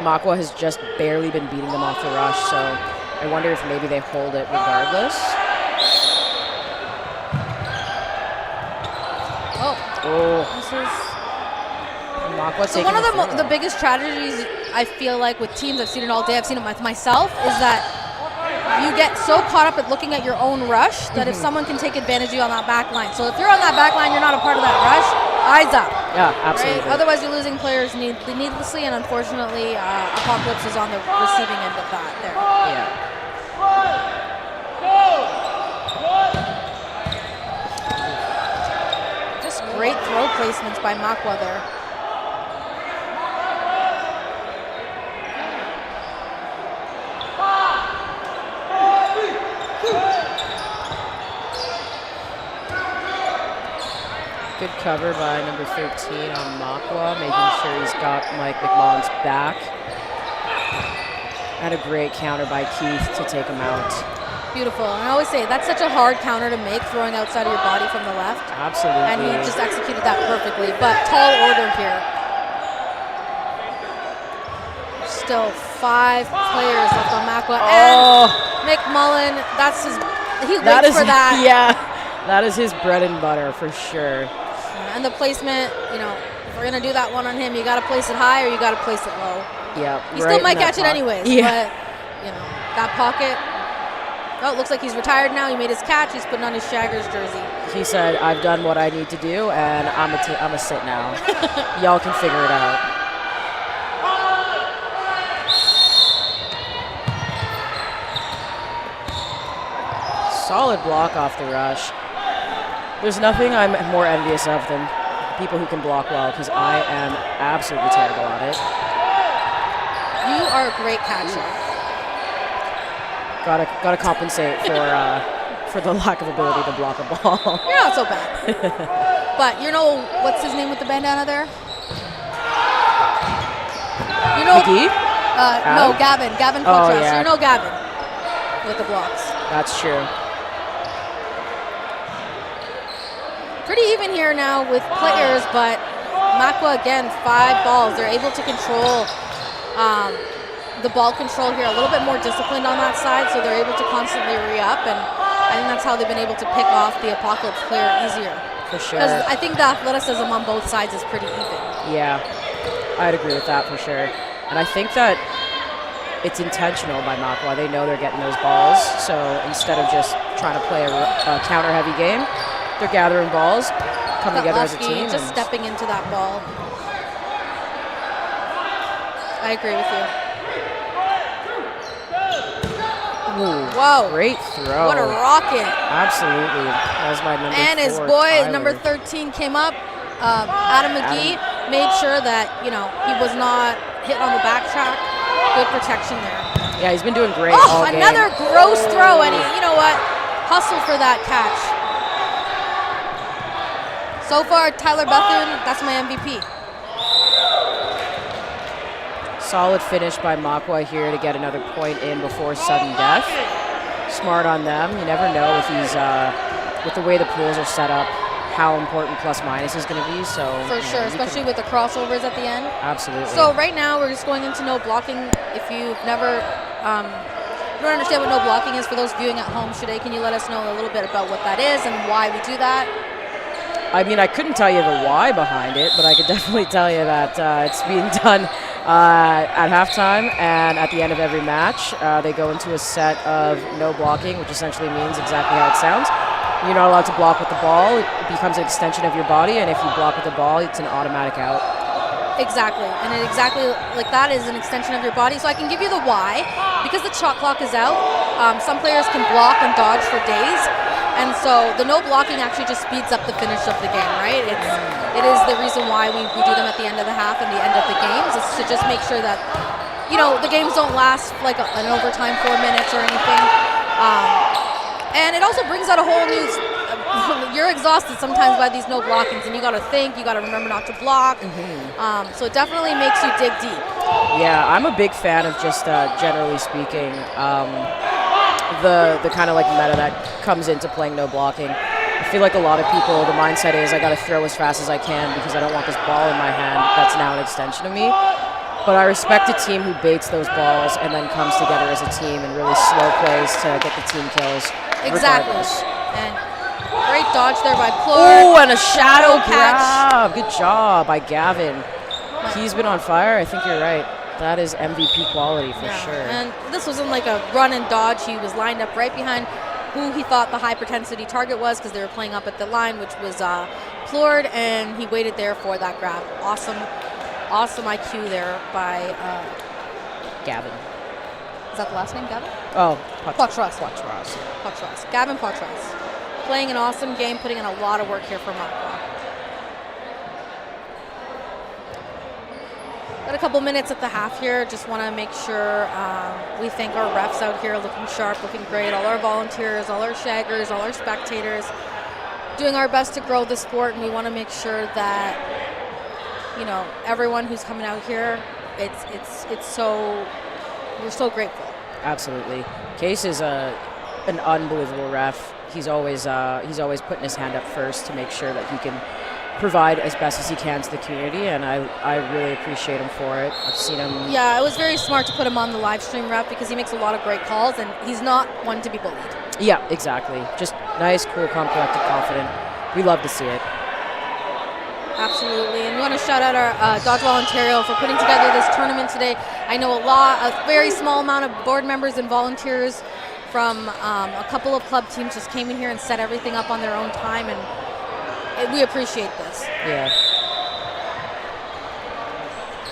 Makwa has just barely been beating them off the rush, so I wonder if maybe they hold it regardless. This is Makwa so taking one of throw. the biggest tragedies I feel like with teams. I've seen it all day. I've seen it with myself. Is that you get so caught up at looking at your own rush that if someone can take advantage of you on that back line. So if you're on that back line, you're not a part of that rush. Eyes up. Yeah, absolutely. Right? Otherwise, you're losing players needlessly, and unfortunately, Apocalypse is on the receiving end of that there. Yeah. Just great throw placements by Makwa there. Good cover by number 13 on Makwa, making sure he's got Mike McMahon's back. And a great counter by Keith to take him out. Beautiful. And I always say that's such a hard counter to make, throwing outside of your body from the left. Absolutely. And he just executed that perfectly. But tall order here. Still 5 players left on Makwa. And McMullen, he waits for that. Yeah, that is his bread and butter for sure. And the placement, if we're going to do that one on him, you got to place it high or you got to place it low. Yeah, He still might catch it anyways, Yeah. but, that pocket. Oh, it looks like he's retired now. He made his catch. He's putting on his Shaggers jersey. He said, I've done what I need to do, and I'm a sit now. Y'all can figure it out. Solid block off the rush. There's nothing I'm more envious of than people who can block well, because I am absolutely terrible at it. You are a great catcher. Gotta compensate for the lack of ability to block a ball. You're not so bad. But what's his name with the bandana there? McGee? No, Gavin. Gavin Potras. Yeah. Gavin with the blocks. That's true. Pretty even here now with players, but Makwa again, 5 balls. They're able to control the ball control here, a little bit more disciplined on that side, so they're able to constantly re-up, and I think that's how they've been able to pick off the Apocalypse player easier. For sure. Because I think the athleticism on both sides is pretty even. Yeah, I'd agree with that for sure. And I think that it's intentional by Makwa. They know they're getting those balls, so instead of just trying to play a counter-heavy game, they're gathering balls, come together as a team. Just stepping into that ball. I agree with you. Ooh, Whoa. great throw. What a rocket. Absolutely. That was my number 4, And his boy, Tyler. number 13, came up. Adam McGee made sure that, he was not hit on the backtrack. Good protection there. Yeah, he's been doing great all game. Another gross throw, and you know what? Hustle for that catch. So far, Tyler Bethune, that's my MVP. Solid finish by Makwa here to get another point in before sudden death. Smart on them. You never know if he's, with the way the pools are set up, how important plus minus is going to be. So For sure, especially with the crossovers at the end. Absolutely. So right now we're just going into no blocking. If you've never you don't understand what no blocking is, for those viewing at home, Shade, can you let us know a little bit about what that is and why we do that? I mean, I couldn't tell you the why behind it, but I could definitely tell you that it's being done at halftime and at the end of every match. They go into a set of no blocking, which essentially means exactly how it sounds. You're not allowed to block with the ball. It becomes an extension of your body, and if you block with the ball, it's an automatic out. Exactly, and exactly like that is an extension of your body. So I can give you the why. Because the shot clock is out, some players can block and dodge for days, and so the no blocking actually just speeds up the finish of the game, right? It is the reason why we do them at the end of the half and the end of the games, is to just make sure that, you know, the games don't last like an overtime 4 minutes or anything. And it also brings out a whole new, you're exhausted sometimes by these no blockings, and you got to think, you got to remember not to block. So it definitely makes you dig deep. Yeah, I'm a big fan of just generally speaking, the kind of like meta that comes into playing no blocking. I feel like a lot of people, the mindset is I got to throw as fast as I can because I don't want this ball in my hand that's now an extension of me. But I respect a team who baits those balls and then comes together as a team and really slow plays to get the team kills. Exactly. Regardless. And great dodge there by Plord. Oh, and a shadow catch. grab. Good job by Gavin. He's been on fire. I think you're right. That is MVP quality for sure. And this wasn't like a run and dodge. He was lined up right behind who he thought the high propensity target was, because they were playing up at the line, which was Plord, and he waited there for that grab. Awesome IQ there by Gavin. Is that the last name, Gavin? Oh, Poitras. Gavin Poitras. Playing an awesome game, putting in a lot of work here for Marquand. Got a couple minutes at the half here. Just want to make sure we thank our refs out here, looking sharp, looking great. All our volunteers, all our shaggers, all our spectators, doing our best to grow the sport, and we want to make sure that, you know, everyone who's coming out here, it's so, we're so grateful. Absolutely. Case is an unbelievable ref. He's always putting his hand up first to make sure that he can provide as best as he can to the community, and I really appreciate him for it. I've seen him. Yeah, it was very smart to put him on the live stream ref because he makes a lot of great calls, and he's not one to be bullied. Yeah, exactly. Just nice, cool, calm, collected, confident. We love to see it. Absolutely, and we want to shout out our Dodgeball Ontario for putting together this tournament today. I know a very small amount of board members and volunteers from a couple of club teams just came in here and set everything up on their own time, and we appreciate this. Yeah.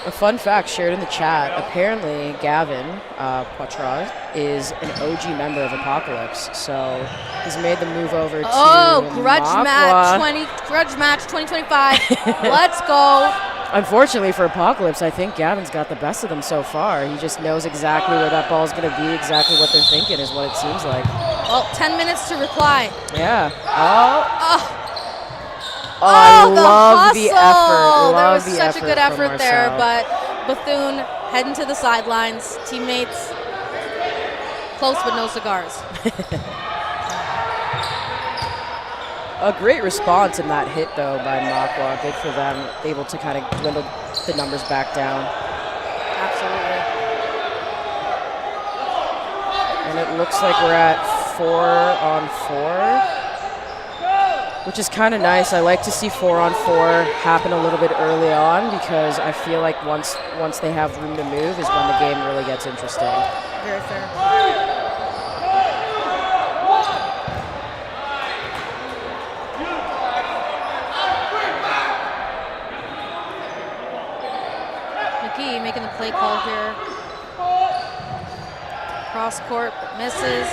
A fun fact shared in the chat, apparently Gavin Poitras is an OG member of Apocalypse, so he's made the move over to Grudge Match 2025. Let's go. Unfortunately for Apocalypse, I think Gavin's got the best of them so far. He just knows exactly where that ball's going to be, exactly what they're thinking is what it seems like. Well, 10 minutes to reply. Yeah. I love the effort. There was such a good effort there, but Bethune heading to the sidelines. Teammates close but no cigars. A great response in that hit, though, by Makwa. Good for them, able to kind of dwindle the numbers back down. Absolutely. And it looks like we're at 4-on-4. Which is kind of nice. I like to see 4-on-4 happen a little bit early on because I feel like once they have room to move is when the game really gets interesting. Very fair. McGee making the play call here. Cross court, but misses.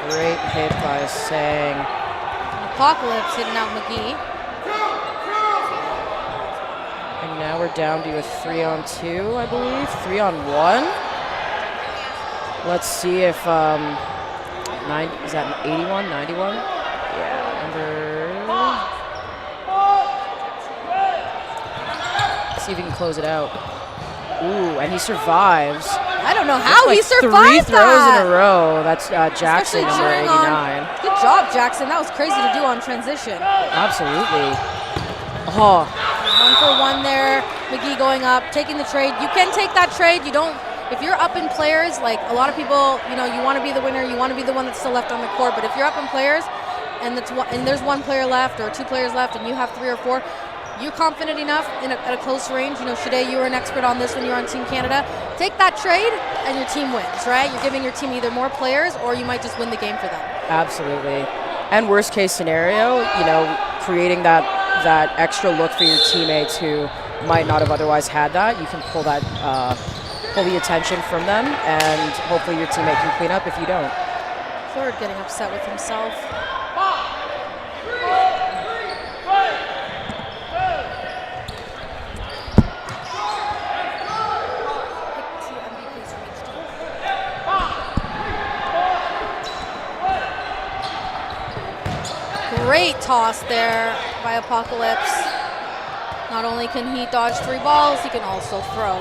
Great hit by Sang. Apocalypse hitting out McGee. And now we're down to a 3-on-2, I believe. 3-on-1. Let's see if is that an 81, 91? Yeah, let's see if he can close it out. Ooh, and he survives. I don't know how he survived 3 throws in a row. That's Jackson, number 89. Good job, Jackson. That was crazy to do on transition. Absolutely. Oh, 1-for-1 there. McGee going up, taking the trade. You can take that trade. You don't. If you're up in players, like a lot of people, you want to be the winner. You want to be the one that's still left on the court. But if you're up in players, and there's 1 player left or 2 players left, and you have 3 or 4, you're confident enough at a close range. Shade, you were an expert on this when you were on Team Canada. Take that trade, and your team wins. Right? You're giving your team either more players, or you might just win the game for them. absolutely. And worst case scenario, creating that extra look for your teammates who might not have otherwise had that. You can pull the attention from them, and hopefully your teammate can clean up if you don't. Ford getting upset with himself. Great toss there by Apocalypse. Not only can he dodge 3 balls, he can also throw.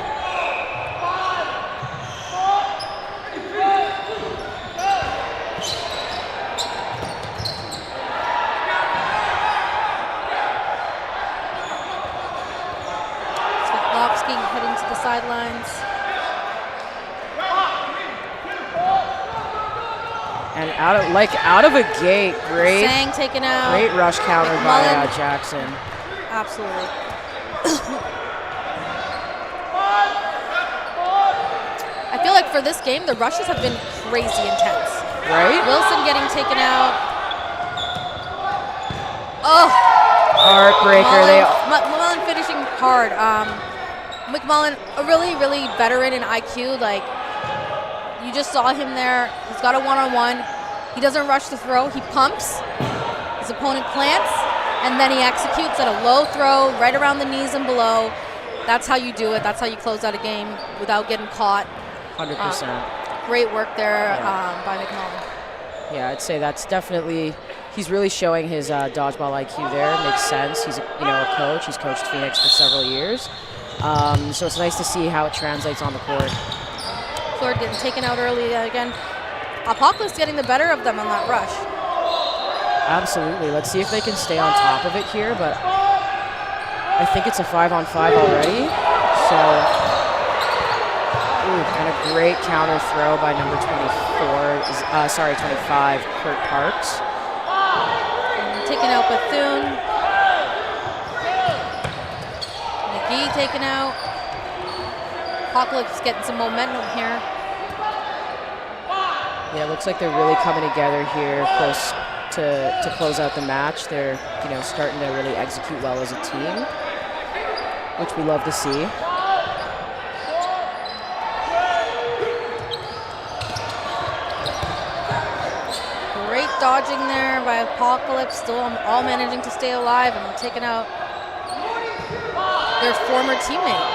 Svetlowski heading to the sidelines. And out of a gate, great. Sang taken out. Great rush counter by Jackson. Absolutely. I feel like for this game, the rushes have been crazy intense. Right? Wilson getting taken out. Oh! Heartbreaker. McMullen finishing hard. McMullen, a really, really veteran in IQ. Like, you just saw him there. He's got a one-on-one. He doesn't rush the throw. He pumps. His opponent plants, and then he executes at a low throw, right around the knees and below. That's how you do it. That's how you close out a game without getting caught. 100%. Great work there by McMullen. Yeah, I'd say that's definitely, he's really showing his dodgeball IQ there. It makes sense. He's a coach. He's coached Phoenix for several years. So it's nice to see how it translates on the court. Ford getting taken out early again. Apocalypse getting the better of them on that rush. Absolutely. Let's see if they can stay on top of it here, but I think it's a 5-on-5 already. So, and a great counter throw by number 25, Kurt Parks. Taking out Bethune. McGee taken out. Apocalypse getting some momentum here. Yeah, it looks like they're really coming together here, close to close out the match. They're starting to really execute well as a team, which we love to see. Great dodging there by Apocalypse, still all managing to stay alive and taking out their former teammate.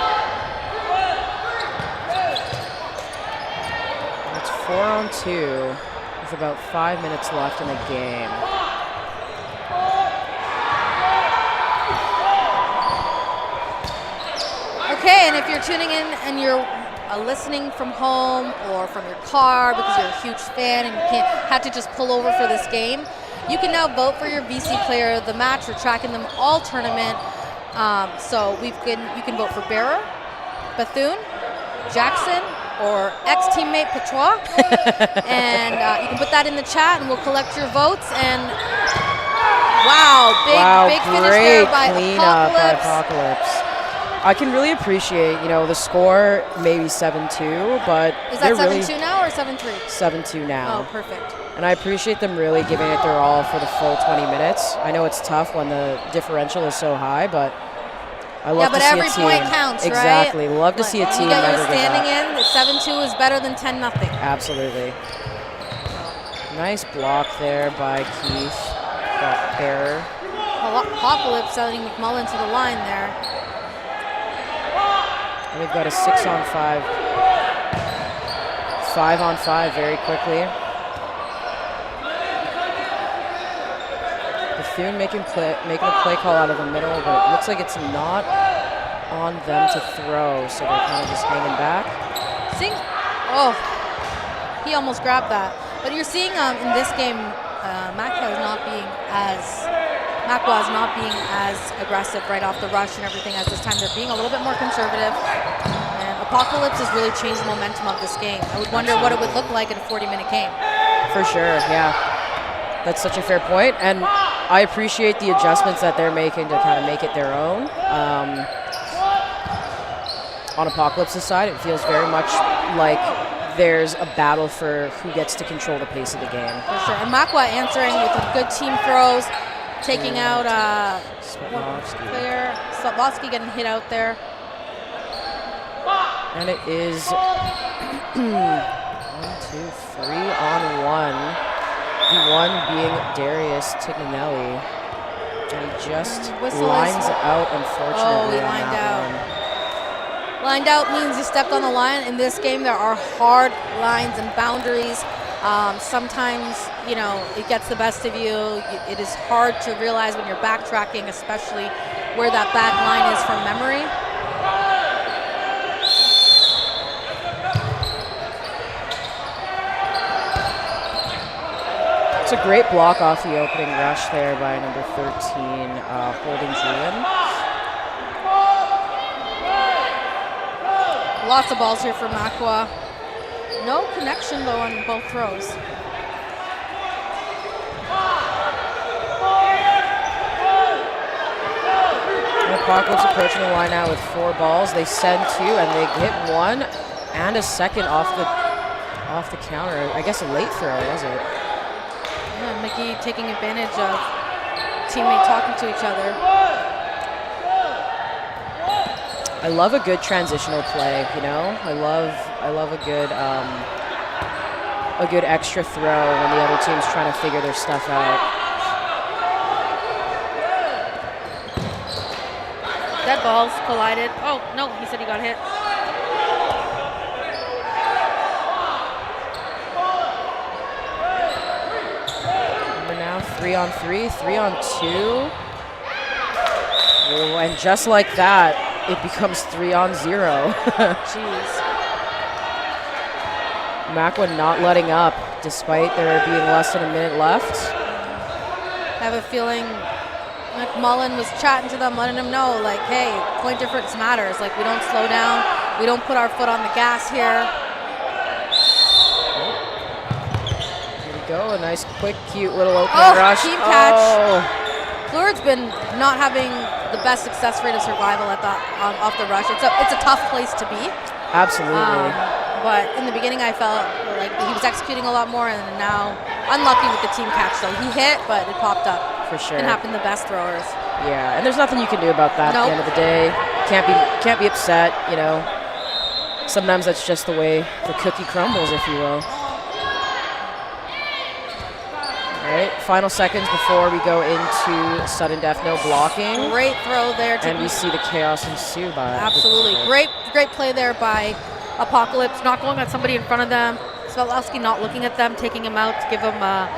It's 4-on-2 with about 5 minutes left in the game. Okay, and if you're tuning in and you're listening from home or from your car because you're a huge fan and you had to just pull over for this game, you can now vote for your BC player of the match. We're tracking them all tournament. So you can vote for Bearer, Bethune, Jackson, or ex-teammate Patois. And you can put that in the chat and we'll collect your votes. And big finish there by Apocalypse. I can really appreciate, the score maybe 7-2, but is that 7-2 really now or 7-3? 7-2 now. Oh, perfect. And I appreciate them really giving it their all for the full 20 minutes. I know it's tough when the differential is so high, but I love to see a team. Yeah, but every point counts, right? Exactly. Love to see a team you get never your give standing up. in, 7-2 is better than 10-0. Absolutely. Nice block there by Keith. Error. Apocalypse sending McMullen to the line there. And we've got a 6-on-5. 5-on-5 very quickly. Bethune making a play call out of the middle, but it looks like it's not on them to throw, so they're kind of just hanging back. He almost grabbed that. But you're seeing in this game, Mac is not being as Makwa is not being as aggressive right off the rush and everything as this time. They're being a little bit more conservative. And Apocalypse has really changed the momentum of this game. I would wonder what it would look like in a 40-minute game. For sure, yeah. That's such a fair point, and I appreciate the adjustments that they're making to kind of make it their own. On Apocalypse's side, it feels very much like there's a battle for who gets to control the pace of the game. For sure. And Makwa answering with the good team throws, taking out one player. Slobodsky getting hit out there. And it is 1, 2, 3 on 1. The one being Darius Tignanelli. And he just lines out, unfortunately. Oh, he lined out. Lined out means you stepped on the line. In this game, there are hard lines and boundaries. Sometimes, you know, it gets the best of you. It is hard to realize when you're backtracking, especially where that back line is from memory. It's a great block off the opening rush there by number 13, Holden Julian. Lots of balls here for Makwa. No connection, though, on both throws. Apocalypse approaching the line now with 4 balls. They send 2, and they get 1 and a second off the counter. I guess a late throw, was it? Yeah, Mickey taking advantage of teammates talking to each other. I love a good transitional play, you know? I love a good extra throw when the other team's trying to figure their stuff out. Dead balls collided. Oh, no, he said he got hit. Remember now, 3 on 3, 3 on 2. Oh, and just like that, it becomes 3 on 0. Jeez. Makwa not letting up, despite there being less than a minute left. I have a feeling McMullen was chatting to them, letting them know, like, hey, point difference matters. Like, we don't slow down. We don't put our foot on the gas here. Here we go, a nice, quick, cute little opening rush. Team catch. Fluor's been not having the best success rate of survival at the off the rush. It's a tough place to be. Absolutely. But in the beginning, I felt like he was executing a lot more, and now unlucky with the team catch. Though he hit, but it popped up. For sure. Can happen to the best throwers. Yeah, and there's nothing you can do about that Nope. at the end of the day. Can't be upset, you know. Sometimes that's just the way the cookie crumbles, if you will. All right, final seconds before we go into sudden death, no blocking. Great throw there. And we see the chaos ensue by. Absolutely. Great play there by Apocalypse, not going at somebody in front of them. Svelowski not looking at them, taking him out to give them a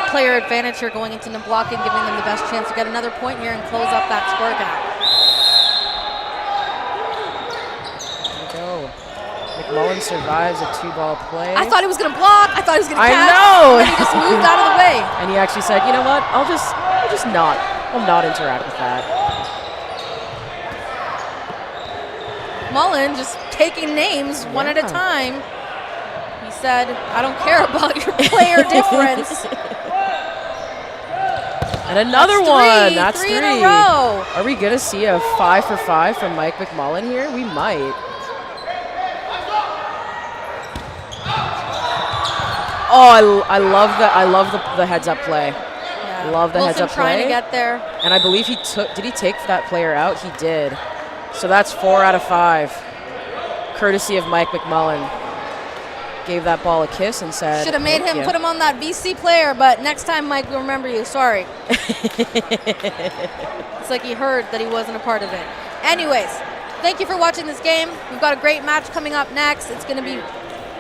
player advantage here going into the blocking, giving them the best chance to get another point here and close up that score gap. There we go. McMullen survives a 2-ball play. I thought he was going to block. I thought he was going to catch. I know. And he just moved out of the way. And he actually said, you know what? I'll not interact with that. Mullen just taking names one at a time. He said, I don't care about your player difference. And another one. That's three in a row. Are we going to see a 5 for 5 from Mike McMullen here? We might. Oh, I love that. I love the heads up play. Yeah. Love the Wilson heads up play. trying to get there. And I believe did he take that player out? He did. So that's 4 out of 5. Courtesy of Mike McMullen. Gave that ball a kiss and said, should have made him put him on that VC player, but next time, Mike, we'll remember you. Sorry. It's like he heard that he wasn't a part of it. Anyways, thank you for watching this game. We've got a great match coming up next. It's going to be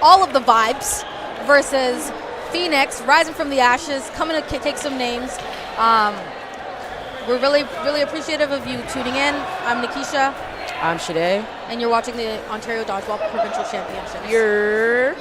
all of the vibes versus Phoenix, rising from the ashes, coming to take some names. We're really, really appreciative of you tuning in. I'm Nikisha. I'm Shade. And you're watching the Ontario Dodgeball Provincial Championships. You're.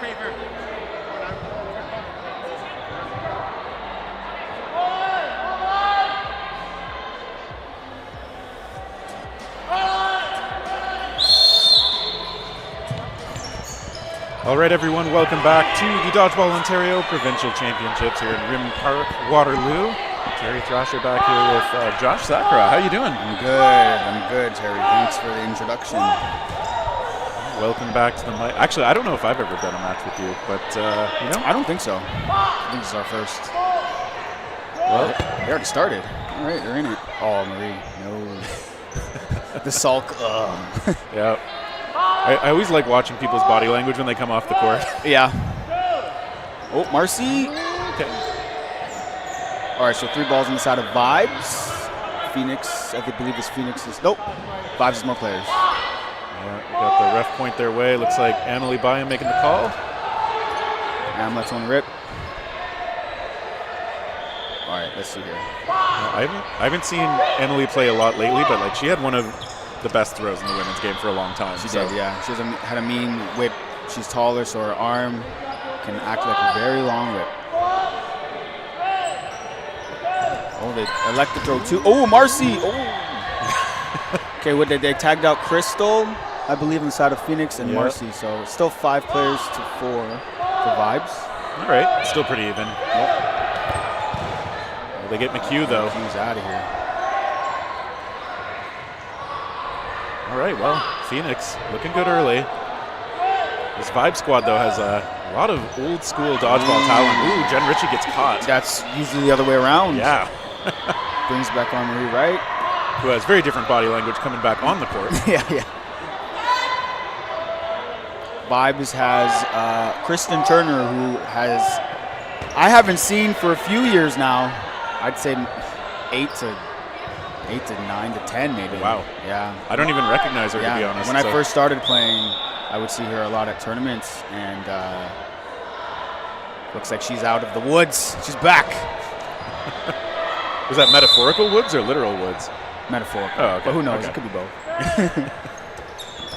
All right, everyone, welcome back to the Dodgeball Ontario Provincial Championships here in Rim Park, Waterloo. Terry Thrasher back here with Josh Sakura. How you doing? I'm good, Terry. Thanks for the introduction. Welcome back to the mic. Actually, I don't know if I've ever done a match with you, but, you know? I don't think so. I think this is our first. Well, they already started. All right, they're in it. Oh, Marie, no. The sulk. Yeah. I always like watching people's body language when they come off the court. Yeah. Oh, Marcy. Okay. All right, so 3 balls on the side of Vibes. Phoenix, I believe it's Phoenix's. Nope. Vibes is more players. Yeah, we got the ref point their way. Looks like Emily Byam making the call. Lets one rip. All right, let's see here. I haven't seen Emily play a lot lately, but like she had one of the best throws in the women's game for a long time. She did, yeah. She had a mean whip. She's taller, so her arm can act like a very long whip. Oh, they elect to throw 2. Oh, Marcy. Oh. Okay, what they tagged out Crystal, I believe, inside of Phoenix and Marcy. So it's still 5 players to 4 for Vibes. All right, still pretty even. Yep. Well, they get McHugh though. McHugh's out of here. All right, well, Phoenix looking good early. This Vibe squad, though, has a lot of old school dodgeball talent. Ooh, Jen Ritchie gets caught. That's usually the other way around. Yeah. Brings back on Marie Wright. Who has very different body language coming back on the court. Yeah. Vibes has Kristen Turner, who I haven't seen for a few years now. I'd say 8 to 9 to 10 maybe. Wow. Yeah. I don't even recognize her, to be honest. When I first started playing, I would see her a lot at tournaments, and looks like she's out of the woods. She's back. Was that metaphorical woods or literal woods? Metaphorical. Oh, okay. But who knows? Okay. It could be both.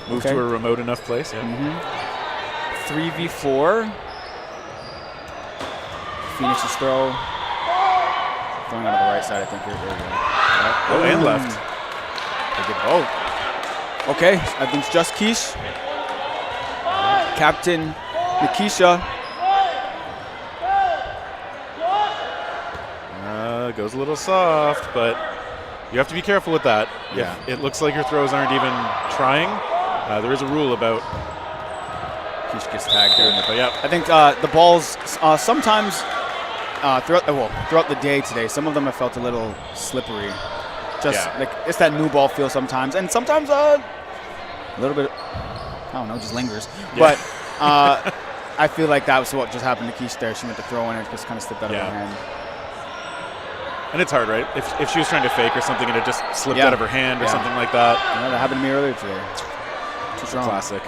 Move to a remote enough place, yeah. 3v4. Phoenix's throw. Throwing out of the right side, I think. Here we go. Oh, and left. They did both. Okay, I think it's just Keish. Captain Nikisha. Goes a little soft, but you have to be careful with that. Yeah. If it looks like your throws aren't even trying, there is a rule about Keish gets tagged here. But yeah. I think the balls sometimes throughout the day today, some of them have felt a little slippery. Like it's that new ball feel sometimes, and sometimes a little bit, I don't know, just lingers. Yeah. But I feel like that was what just happened to Keish there. She went to throw and it just kind of slipped out of her hand. And it's hard, right? If she was trying to fake or something and it just slipped out of her hand or something like that. Yeah, that happened to me earlier today. Too strong. Classic.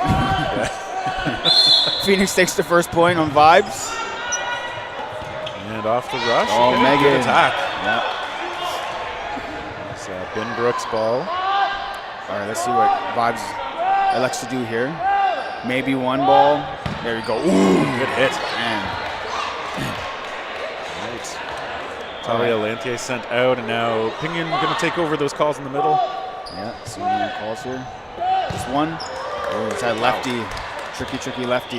Phoenix takes the first point on Vibes. And off the rush. Oh, okay, Megan. good attack. Yeah. It's Ben Brooks' ball. All right, let's see what Vibes elects to do here. Maybe one ball. There we go. Ooh, good hit. Man. Talia Lantier sent out, and now Pinion going to take over those calls in the middle. Yeah, see any calls here. Just one. Oh, it's that lefty. Tricky lefty.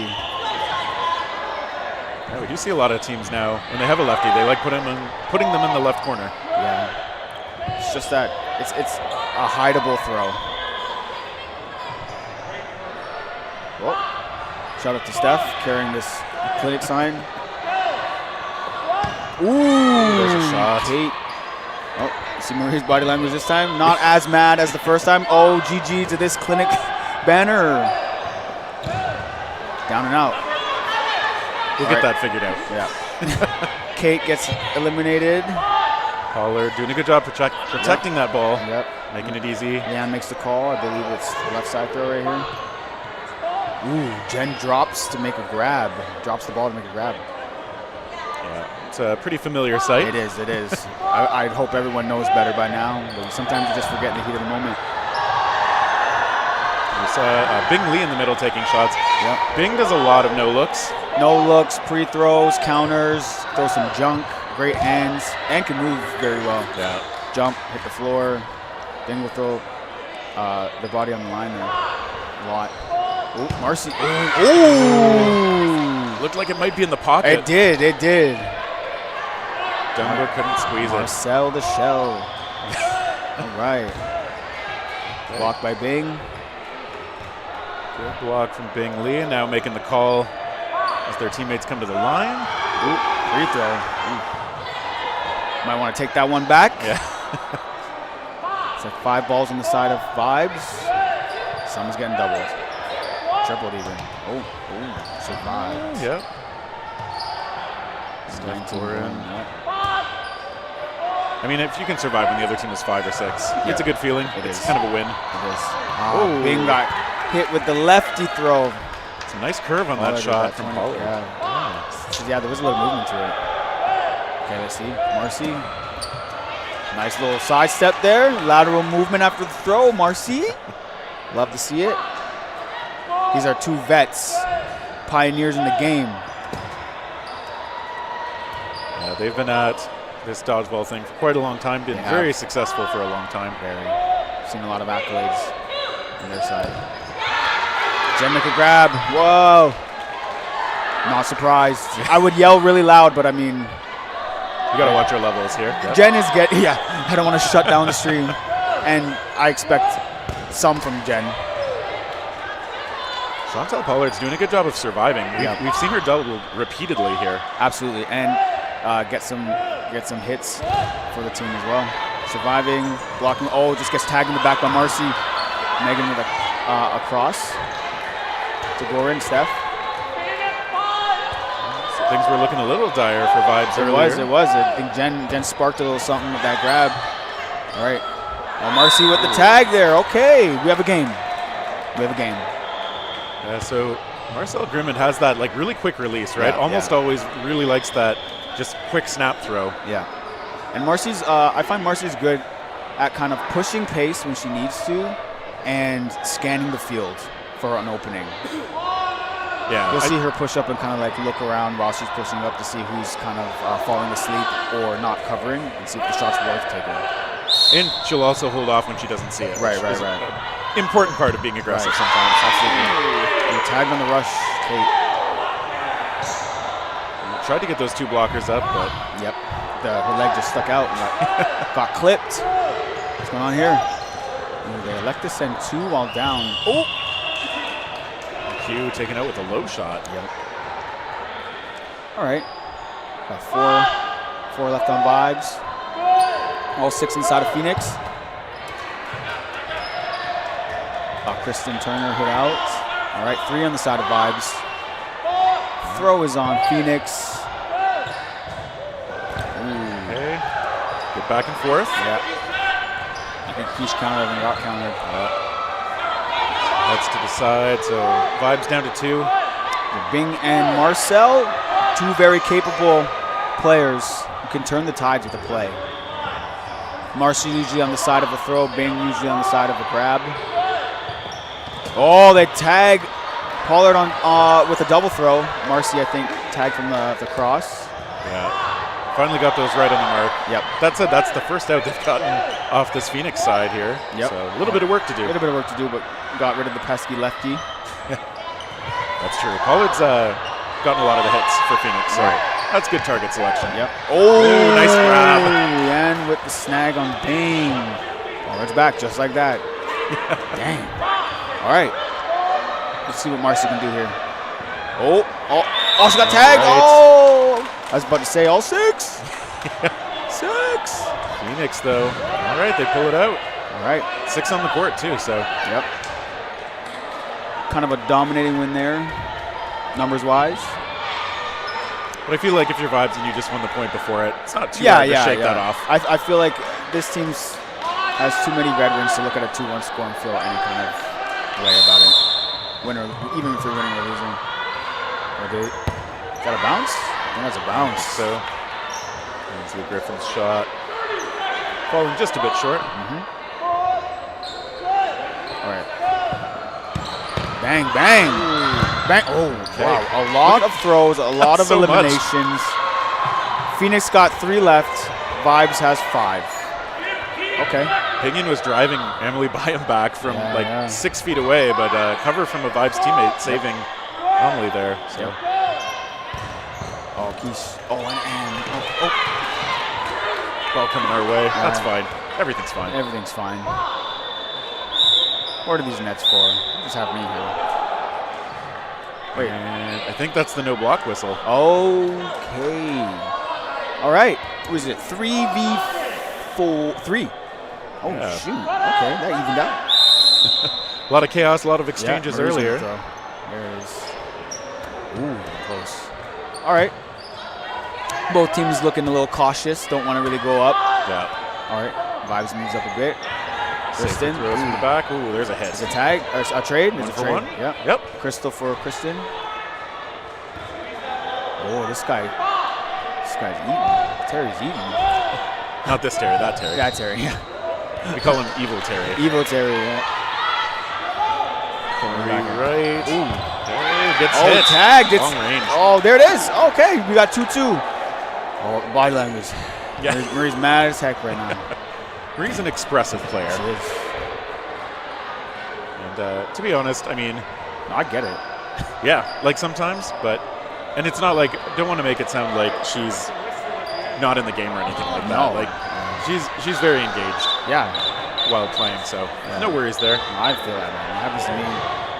Yeah, we do see a lot of teams now, when they have a lefty, they like putting them in the left corner. Yeah. It's just that. It's a hideable throw. Well, shout out to Steph carrying this clinic sign. Ooh, there's a shot. Kate. Oh, see Marie's body language this time. Not as mad as the first time. Oh, GG to this clinic banner. Down and out. We'll get that figured out. Yeah. Kate gets eliminated. Pollard doing a good job protecting that ball. Yep. Making it easy. Leanne makes the call. I believe it's the left side throw right here. Ooh, Jen drops to make a grab. Drops the ball to make a grab. Yeah, it's a pretty familiar sight. It is. I hope everyone knows better by now, but sometimes you just forget in the heat of the moment. Bing Lee in the middle taking shots. Yep. Bing does a lot of no looks. No looks, pre-throws, counters, throw some junk, great hands, and can move very well. Yeah. Jump, hit the floor. Bing will throw the body on the line there a lot. Ooh, Marcy. Ooh. Looked like it might be in the pocket. It did. Denver couldn't squeeze it. Marcel the Shell. All right. Blocked by Bing. Good block from Bing Lee, and now making the call as their teammates come to the line. Ooh, free throw. Ooh. Might want to take that one back. Yeah. So 5 balls on the side of Vibes. Someone's getting doubled. Tripled even. Oh, survived. Yep. 19 in. Yep. I mean, if you can survive when the other team is 5 or 6, it's a good feeling. It's is. kind of a win. It is. Bing got hit with the lefty throw. It's a nice curve on that shot from Pollard. Yeah, there was a little movement to it. Okay, let's see. Marcy. Nice little side step there. Lateral movement after the throw. Marcy. Love to see it. These are 2 vets, pioneers in the game. Yeah, they've been at this dodgeball thing for quite a long time. Been very successful for a long time. Very. Seen a lot of accolades on their side. Jen make a grab. Whoa. Not surprised. I would yell really loud, but I mean, you got to watch your levels here. Yep. Jen is getting, I don't want to shut down the stream. And I expect some from Jen. Chantal Pollard's doing a good job of surviving. We've seen her double repeatedly here. Absolutely. And get some hits for the team as well. Surviving, blocking. Oh, just gets tagged in the back by Marcy. Megan with a cross to Goran, Steph. So things were looking a little dire for Vibes earlier. It was. I think Jen sparked a little something with that grab. All right. Oh, Marcy with the tag there. Okay, we have a game. So Marcel Grimond has that like really quick release, right? Almost always really likes that just quick snap throw. Yeah. And Marcy's, I find Marcy's good at kind of pushing pace when she needs to and scanning the field for an opening. Yeah. You'll see her push up and kind of like look around while she's pushing up to see who's kind of falling asleep or not covering and see if the shot's worth taking. And she'll also hold off when she doesn't see it. Right. Important part of being aggressive sometimes. Absolutely. You tagged on the rush, Kate. Tried to get those 2 blockers up, but her leg just stuck out and got clipped. What's going on here? Ooh, they elect to send 2 while down. Oh! Q taken out with a low shot. Yep. All right. Got 4 left on Vibes. All 6 inside of Phoenix. Kristen Turner hit out. All right, 3 on the side of Vibes. Throw is on Phoenix. Okay. Get back and forth. Yeah. I think Keish countered and got countered. That's to the side, so Vibes down to 2. Bing and Marcel, 2 very capable players who can turn the tides with a play. Marcy usually on the side of a throw, Bing usually on the side of a grab. Oh, they tag Pollard on with a double throw. Marcy, I think, tagged from the cross. Yeah. Finally got those right on the mark. Yep. That's the first out they've gotten off this Phoenix side here. Yep. So a little bit of work to do. But got rid of the pesky lefty. That's true. Pollard's gotten a lot of the hits for Phoenix. So that's good target selection. Yep. Oh, nice grab. And with the snag on Bing. Pollard's back just like that. Dang. All right. Let's see what Marcy can do here. Oh, she got tagged. Right. Oh, I was about to say all 6. 6. Phoenix, though. All right, they pull it out. All right. 6 on the court, too, so. Yep. Kind of a dominating win there, numbers-wise. But I feel like if you're Vibes and you just won the point before it, it's not too hard to shake that off. I feel like this team has too many veterans to look at a 2-1 score and feel any kind of way about it. Even if you're winning or losing. Is that a bounce? I think that's a bounce. So, Ainsley Griffin's shot falling just a bit short. All right. Bang, bang. Bang. Oh, Okay. wow. A lot of throws, a lot of so much. eliminations. Phoenix got 3 left. Vibes has 5. Okay. Pinion was driving Emily by him back from Yeah. 6 feet away, but cover from a Vibes teammate saving Emily there. So. Yep. Oh, Keish. Oh, and. Oh. Ball coming our way. That's fine. Everything's fine. Everything's fine. What are these nets for? Just have me here. Wait. And I think that's the no block whistle. Okay. All right. What is it? 3v3. Oh, Yeah. shoot. Okay, that evened out. A lot of chaos, a lot of exchanges Marie's gonna earlier. throw. There it is. Ooh, close. All right. Both teams looking a little cautious. Don't want to really go up. Yeah. All right. Vibes moves up a bit. Kristen. Throws from the back. Ooh, there's a hit. It's a tag. Or a trade. One It's a for trade. one? Yep. Yep. Crystal for Kristen. Oh, this guy's eating. Terry's eating. Not this Terry, that Terry. Yeah, Terry. Yeah. We call him Evil Terry. Evil Terry. Yeah. Right. Ooh. Terry gets Oh, hit. tagged. It's, Long range. oh, there it is. Okay, we got 2-2. Oh, body language. Yeah. Marie's mad as heck right now. Marie's an expressive player. She is. And to be honest, I mean, No, I get it. yeah, like sometimes, but, and it's not like, don't want to make it sound like she's not in the game or anything like that. No. Like, she's very engaged Yeah. while playing, so Yeah. no worries there. No, I feel that, man. It happens to me.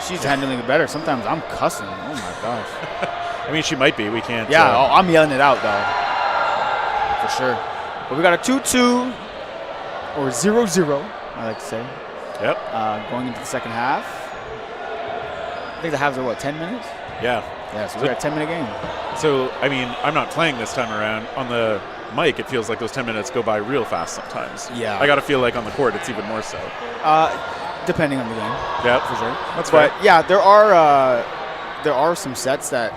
She's handling it better. Sometimes I'm cussing. Oh, my gosh. I mean, she might be. We can't. Yeah, I'm yelling it out, though. For sure. But we got a 2-2 or 0-0, I like to say. Yep. Going into the second half. I think the halves are, what, 10 minutes? Yeah. Yeah, so we got a 10-minute game. So, I mean, I'm not playing this time around. On the mic, it feels like those 10 minutes go by real fast sometimes. Yeah. I got to feel like on the court, it's even more so. Depending on the game. Yeah, For sure. That's But, right. yeah, there are some sets that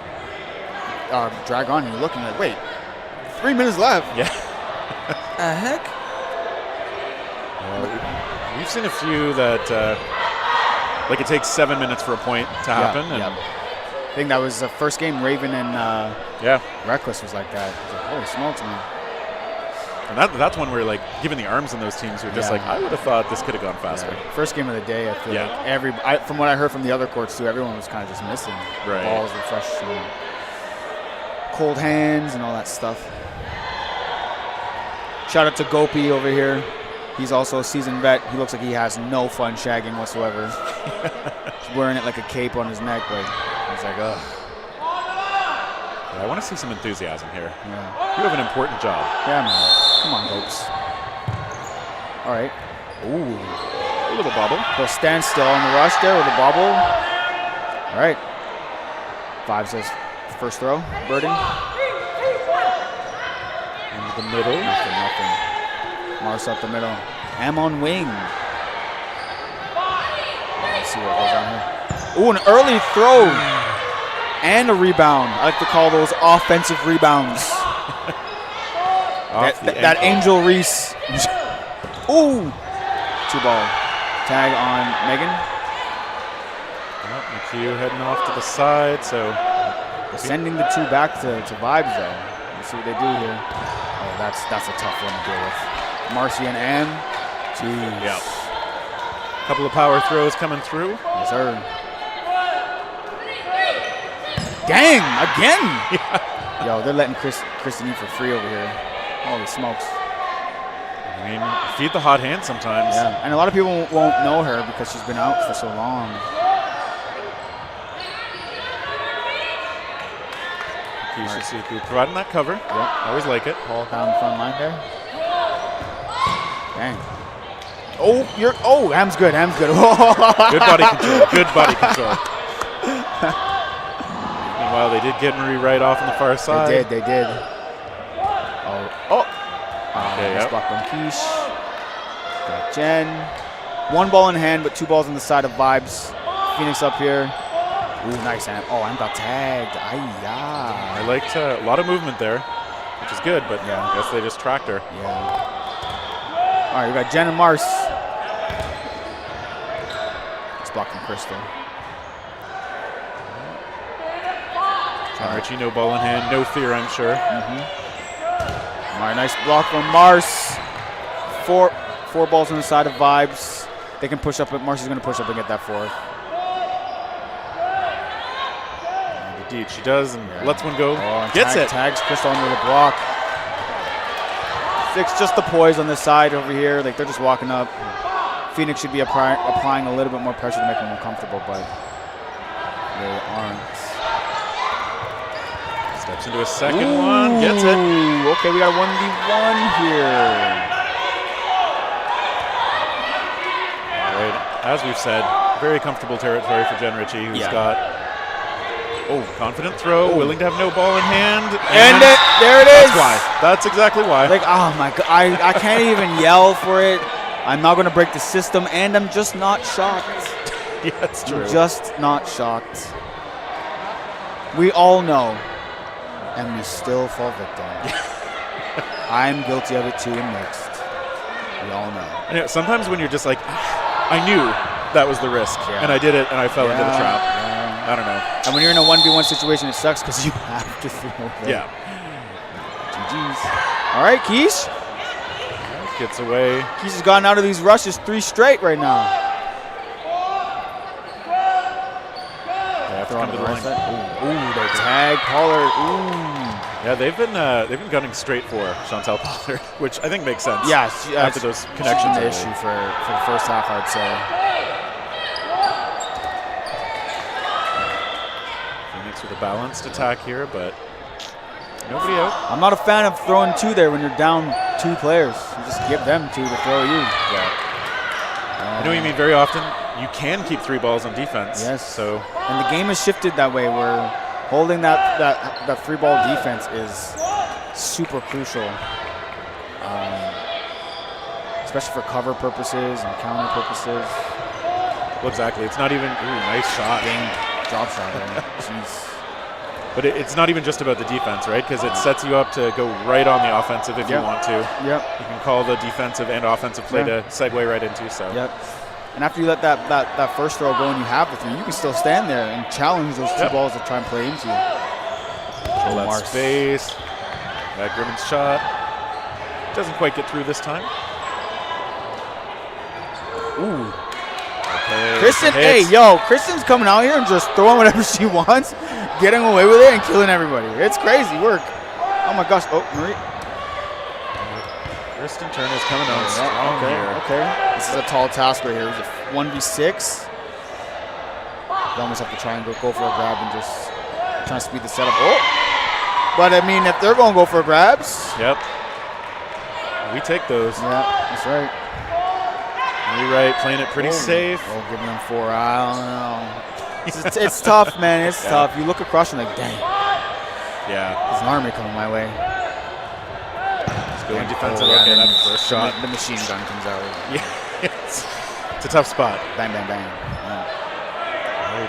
drag on and you're looking like, wait, 3 minutes left. Yeah. Heck? We've seen a few that, like, it takes 7 minutes for a point to happen. Yeah, and I think that was the first game. Raven and yeah. Reckless was like that. It was like, holy smokes, man. And that's one where, like, given the arms in those teams, you're just Yeah. like, I would have thought this could have gone faster. Yeah. First game of the day, I feel Yeah. like from what I heard from the other courts too, everyone was kind of just missing. Right. Balls were fresh, cold hands and all that stuff. Shout out to Gopi over here. He's also a seasoned vet. He looks like he has no fun shagging whatsoever. He's wearing it like a cape on his neck, but he's like, ugh. Yeah, I want to see some enthusiasm here. Yeah, You have an important job. yeah, man. Come on, Gopes. All right. Ooh. A little bubble. Go stand still on the rush there with the bobble. All right. Five says first throw. Birding. Into the middle. Nothing. Mars up the middle. Am on wing. Let's see what goes on here. Ooh, an early throw. And a rebound. I like to call those offensive rebounds. That Angel Reese. Ooh. 2-ball. Tag on Megan. McHugh heading off to the side, so Sending the 2 back to Vibes, though. Let's see what they do here. Oh, that's a tough one to deal with. Marcy and Am. Jeez. yeah. Couple of power throws coming through. Yes, sir. Dang, again. Yo, they're letting Kristen eat for free over here. Holy smokes. I mean, feed the hot hand sometimes. Yeah, and a lot of people won't know her because she's been out for so long. Kishizuku providing that cover. Yep. Always like it. Paul down the front line there. Dang. Ham's good. Ham's good. Good body control. Good body control. Meanwhile, they did get Marie right off on the far side. They did. Okay, nice yep. block on Quiche. Got Jen. 1 ball in hand, but 2 balls on the side of Vibes. Phoenix up here. Ooh, nice. Am got tagged. I liked a lot of movement there, which is good, but Yeah. I guess they just tracked her. Yeah. All right, we got Jen and Mars. It's blocked from Crystal. Richie, no ball in hand, no fear, I'm sure. All right, nice block from Mars. Four balls on the side of Vibes. They can push up, but Mars is going to push up and get that fourth. Indeed, she does, and lets one go. Gets it. Tags Crystal under the block. It's just the poise on this side over here. Like, they're just walking up. Phoenix should be applying a little bit more pressure to make them more comfortable, but they aren't. Steps into a second one, gets it. Okay, we got a 1v1 here. All right, as we've said, very comfortable territory for Jen Ritchie, who's got confident throw, willing to have no ball in hand. And there it is. That's why. That's exactly why. Like, oh my God, I can't even yell for it. I'm not going to break the system, and I'm just not shocked. Yeah, that's true. I'm just not shocked. We all know, and we still fall victim. I'm guilty of it too and mixed. We all know. And sometimes when you're just like, I knew that was the risk, and I did it, and I fell into the trap. I don't know. And when you're in a 1v1 situation, it sucks because you have to throw it. Yeah. GG's. All right, Keish. Gets away. Keish has gotten out of these rushes 3 straight right now. Throw on the right side. Ooh, they tag Pollard. Ooh. Yeah, they've been gunning straight for Chantel Pollard, which I think makes sense. Yeah, after those connections. The issue for the first half, I'd say. Phoenix with a balanced attack here, but nobody out. I'm not a fan of throwing 2 there when you're down 2 players. You just give them 2 to throw you. Yeah. I know what you mean. Very often, you can keep 3 balls on defense. Yes. So. And the game has shifted that way, where holding that 3-ball defense is super crucial, especially for cover purposes and counter purposes. Well, exactly. It's not even. Ooh, nice shot. Drop shot there. Jeez. But it's not even just about the defense, right? Because it sets you up to go right on the offensive if you want to. Yep. You can call the defensive and offensive play to segue right into. So. Yep. And after you let that first throw go and you have the 3, you can still stand there and challenge those 2 balls to try and play into. Control that space. That Grimmon's shot doesn't quite get through this time. Ooh. Okay. Kristen, hey, yo, Kristen's coming out here and just throwing whatever she wants, getting away with it and killing everybody. It's crazy work. Oh my gosh. Oh, Marie. Kristen Turner's coming on strong here. Okay. This is a tall task right here. It's a 1v6. You almost have to try and go for a grab and just try and speed the setup. Oh! But, I mean, if they're going to go for grabs. Yep. We take those. Yeah, that's right. You're right, playing it pretty safe. Oh, giving them 4. I don't know. It's tough, man. It's tough. You look across and like, dang. Yeah. There's an army coming my way. Going defensive. Okay, that first shot. The machine gun comes out. Yeah, it's a tough spot. Bang, bang, bang. Yeah.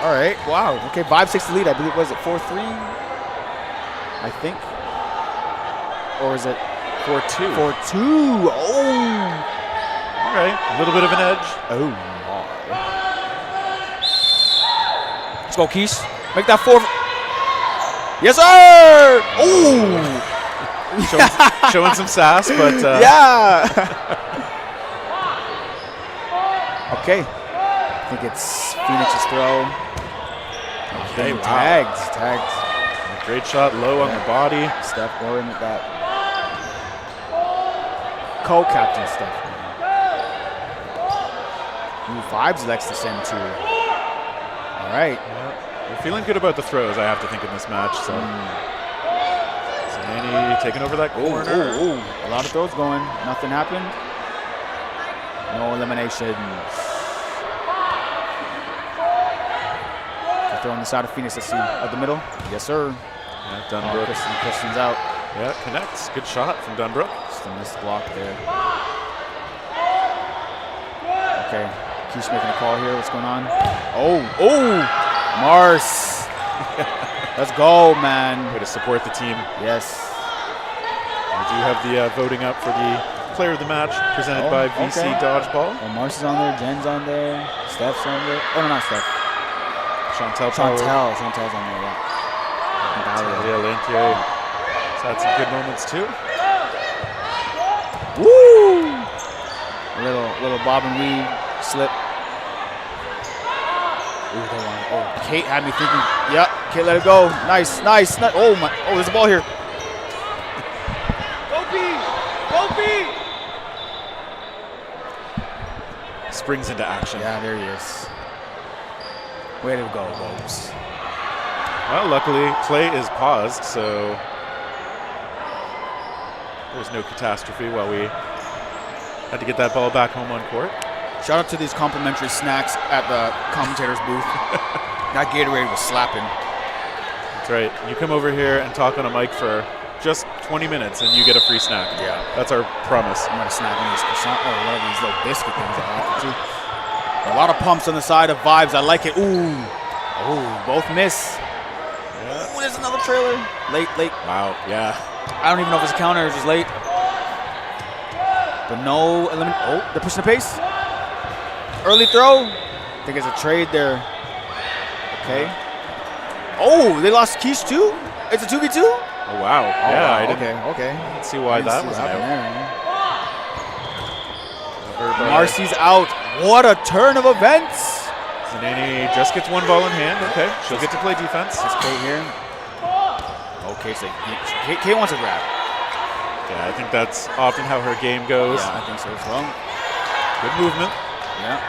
All right. Wow. Okay, Vibe takes the lead. I believe, was it 4-3? I think. Or is it 4-2? 4-2. Oh. All right. A little bit of an edge. Oh, my. Let's go, Keish. Make that 4. Yes, sir. Oh. Showing some sass, but yeah. Okay, I think it's Phoenix's throw. Okay, wow. Tagged. A great shot, low on the body. Steph going with that co-captain Steph. Ooh, Vibes likes to send 2. All right. Yeah. We're feeling good about the throws, I have to think, in this match. So. Annie taking over that corner. Ooh. A lot of throws going. Nothing happened. No eliminations. They're throwing this out of Phoenix. Let's see. At the middle. Yes, sir. Yeah, Dunbrook. Kristen's out. Yeah, connects. Good shot from Dunbrook. Just a missed block there. Okay. Keish making a call here. What's going on? Oh. Mars. Let's go, man. Way to support the team. Yes. We do have the voting up for the player of the match presented by VC Dodgeball. Well, Mars is on there. Jen's on there. Steph's on there. Oh, no, not Steph. Chantel's on there, yeah. Talia Lantier has had some good moments too. Woo! A little bob and weave slip. Ooh, they want it. Oh, Kate had me thinking. Yep, Kate let it go. Nice. Oh my! Oh, there's a ball here. Go B! Springs into action. Yeah, there he is. Way to go, Bobes. Well, luckily play is paused, so there's no catastrophe while we had to get that ball back home on court. Shout out to these complimentary snacks at the commentator's booth. That Gatorade was slapping. That's right. You come over here and talk on a mic for just 20 minutes and you get a free snack. Yeah. That's our promise. I'm going to snack on these croissant or one of these little biscuit things I offer too. A lot of pumps on the side of Vibes. I like it. Ooh, both miss. Yeah. Ooh, there's another trailer. Late. Wow, yeah. I don't even know if it's a counter or just late. But no eliminate. Oh, they're pushing the pace. Early throw. I think it's a trade there. Okay. Oh, they lost Keish too? It's a 2v2? Oh, wow. Yeah, I didn't Okay. see why that was out. Marcy's out. What a turn of events. Zanini just gets one ball in hand. Okay, she'll get to play defense. It's Kate here. Okay, so Kate wants a grab. Yeah, I think that's often how her game goes. Yeah, I think so as well. Good movement. Yeah.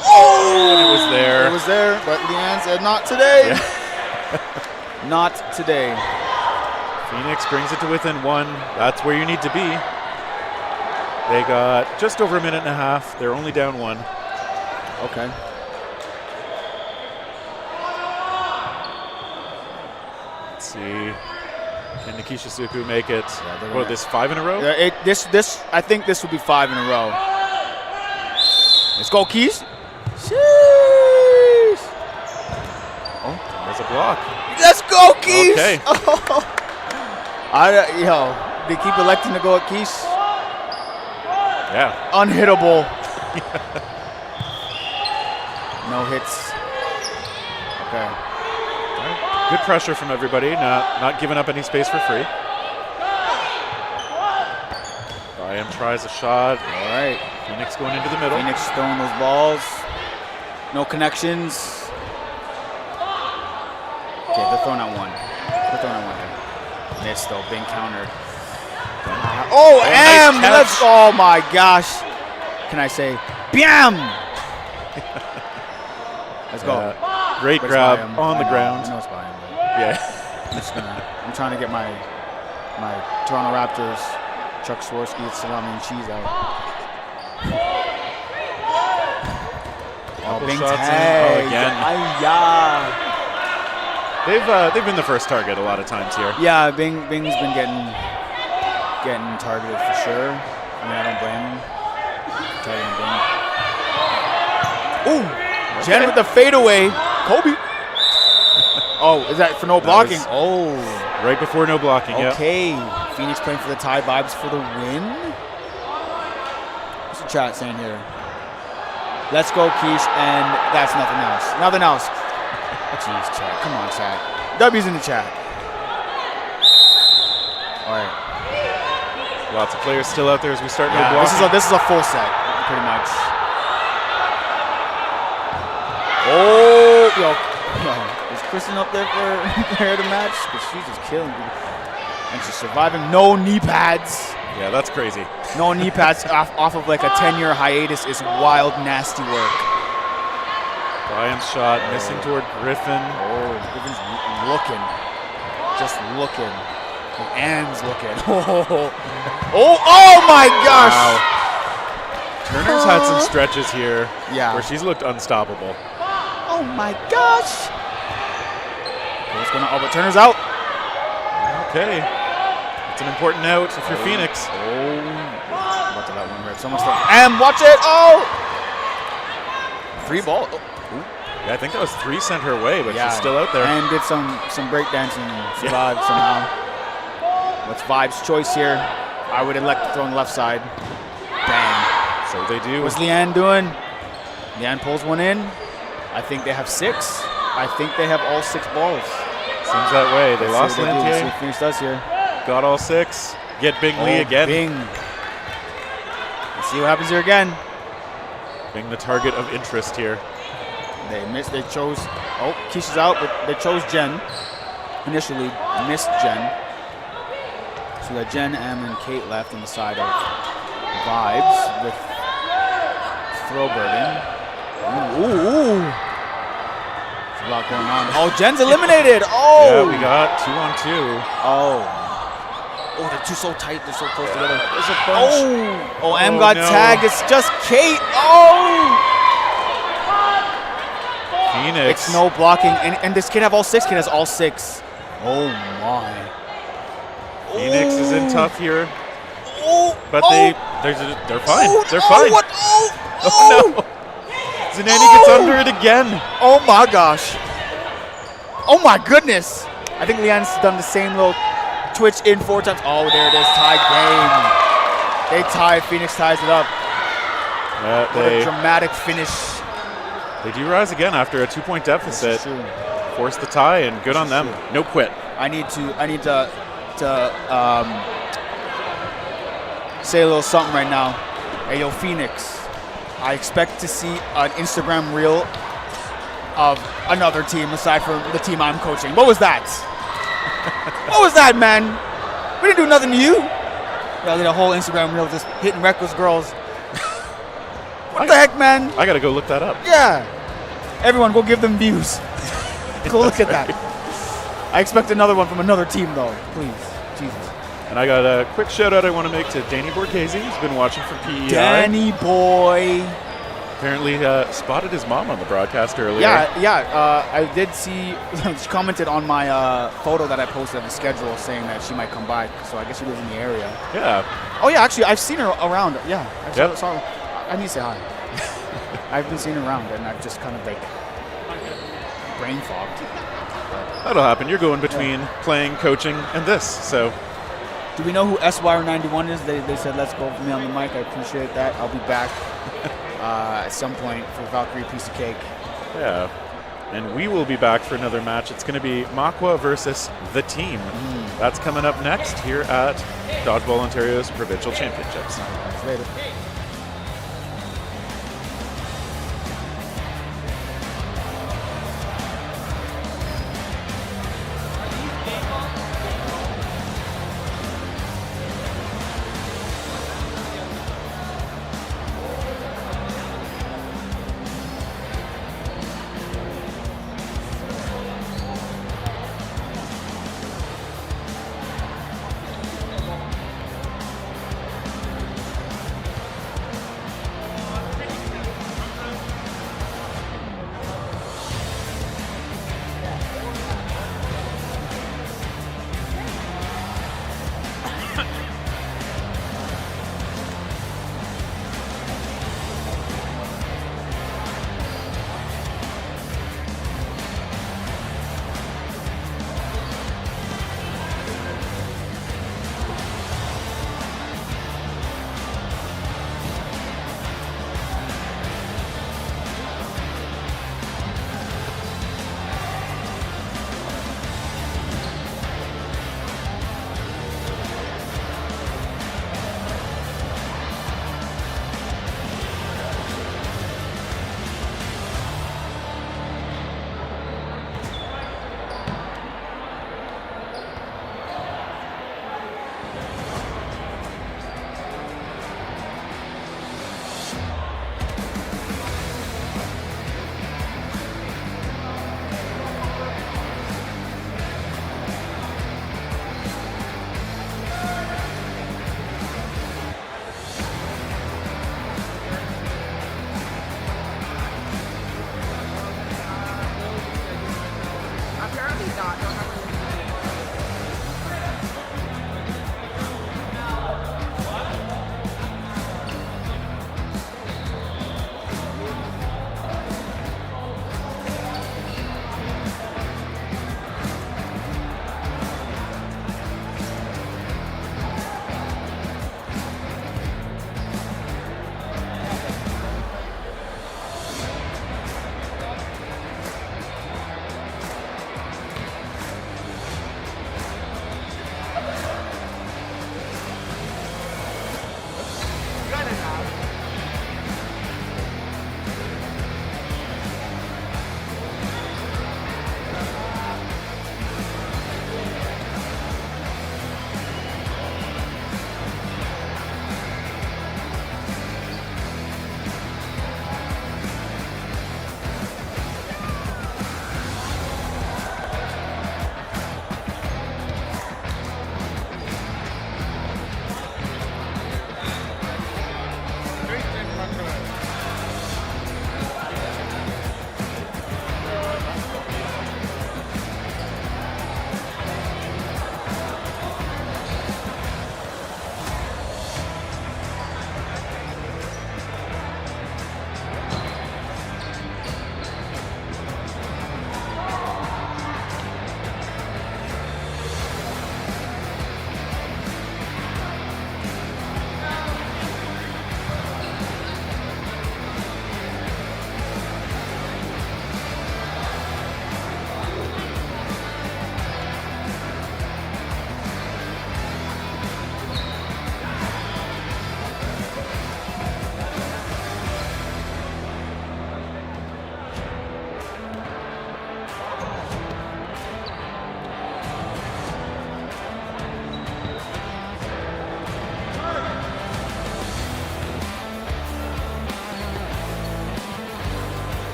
Oh, it was there. It was there, but Leanne said not today. Yeah. Not today. Phoenix brings it to within one. That's where you need to be. They got just over a minute and a half. They're only down one. Okay. Let's see. Can Nikisha Suku make it? Yeah, What, this 5 in a row? Yeah, this. I think this will be 5 in a row. Let's go, Keys. Sheesh. Oh, there's a block. Let's go, Keys. Okay. They keep electing to go at Keys. Yeah. Unhittable. No hits. Okay. All right. Good pressure from everybody. Not giving up any space for free. Brian tries a shot. All right. Phoenix going into the middle. Phoenix throwing those balls. No connections. Okay, they're throwing out one. Missed though, being countered. Oh, nice catch. Oh my gosh. Can I say, BAM! Let's go. Great But it's grab by him. on the I ground. know it's by him. Yeah. I'm trying to get my Toronto Raptors Chuck Swirsky salami and cheese out. Couple Bing shots in. tag. Oh, again. Ay-ya. They've been the first target a lot of times here. Yeah, Bing's been getting targeted for sure. I mean, I don't blame him. Targeting Bing. Ooh, Jen with the fadeaway. Kobe. Oh, is that for no blocking? Oh. Right before no blocking, Okay. Phoenix playing for the tie, Vibes for the win. What's the chat saying here? Let's go, Keish, and that's nothing else. Nothing else. Jeez, chat. Come on, chat. W's in the chat. All right. Lots of players still out there as we start no Yeah, blocking. this is a full set, pretty much. Oh, yo, is Kristen up there for the match? Because she's just killing me. And she's surviving. No knee pads. Yeah, that's crazy. No knee pads off of like a 10-year hiatus is wild, nasty work. Brian's shot missing toward Griffin. Oh, Griffin's looking. Just looking. And Ann's looking. Oh my gosh! Wow. Turner's had some stretches here where she's looked unstoppable. Oh my gosh! What's going on? Oh, but Turner's out. Okay. It's an important out if you're Phoenix. Oh. About to let one rip. Someone's still. And watch it! Oh! Free ball. Oh. Yeah, I think that was 3 sent her way, but she's still out there. And did some breakdancing and survived somehow. What's Vibes' choice here? I would elect to throw on the left side. Bang. So they do. What's Leanne doing? Leanne pulls one in. I think they have 6. I think they have all 6 balls. Seems that way. They lost Let's see what Lantier. Phoenix does here. Got all 6. Get Bing Lee again. Bing. Let's see what happens here again. Being the target of interest here. They missed. They chose. Oh, Keisha's out, but they chose Jen. Initially missed Jen. So that Jen, Em, and Kate left on the side of Vibes with throw burden. Ooh. There's a lot going on. Oh, Jen's eliminated. Oh. Yeah, we got 2-on-2. Oh. Oh, they're so tight. They're so close together. There's a bunch. Oh, Em got no. tagged. It's just Kate. Oh. Phoenix. It's no blocking. And this kid have all 6. Kid has all 6. Oh, my. Phoenix is in tough here. But they're fine. Oh, They're fine. What? Oh, no. Zanani gets under it again. Oh my gosh. Oh my goodness. I think Leanne's done the same little twitch in 4 times. Oh, there it is. Tie game. They tie. Phoenix ties it up. What a dramatic finish. They do rise again after a 2-point deficit. Force the tie, and good on them. No quit. I need to say a little something right now. Hey, yo, Phoenix. I expect to see an Instagram reel of another team aside from the team I'm coaching. What was that? What was that, man? We didn't do nothing to you. Yeah, I did a whole Instagram reel just hitting reckless girls. What the heck, man? I gotta go look that up. Yeah. Everyone, go give them views. Go look at that. I expect another one from another team, though. Please. Jesus. And I got a quick shout out I want to make to Danny Borghese, who's been watching from PEI. Danny boy. Apparently spotted his mom on the broadcast earlier. Yeah. I did see, she commented on my photo that I posted of the schedule saying that she might come by. So I guess she lives in the area. Yeah. Oh, yeah, actually, I've seen her around. Yeah. Yep. Saw her. I need to say hi. I've been seeing her around, and I've just kind of like brain fogged. That'll happen. You're going between playing, coaching, and this. So. Do we know who SYR91 is? They said, let's go for me on the mic. I appreciate that. I'll be back at some point for Valkyrie Piece of Cake. Yeah. And we will be back for another match. It's going to be Makwa versus The Team. That's coming up next here at Dodgeball Ontario's Provincial Championships. Later.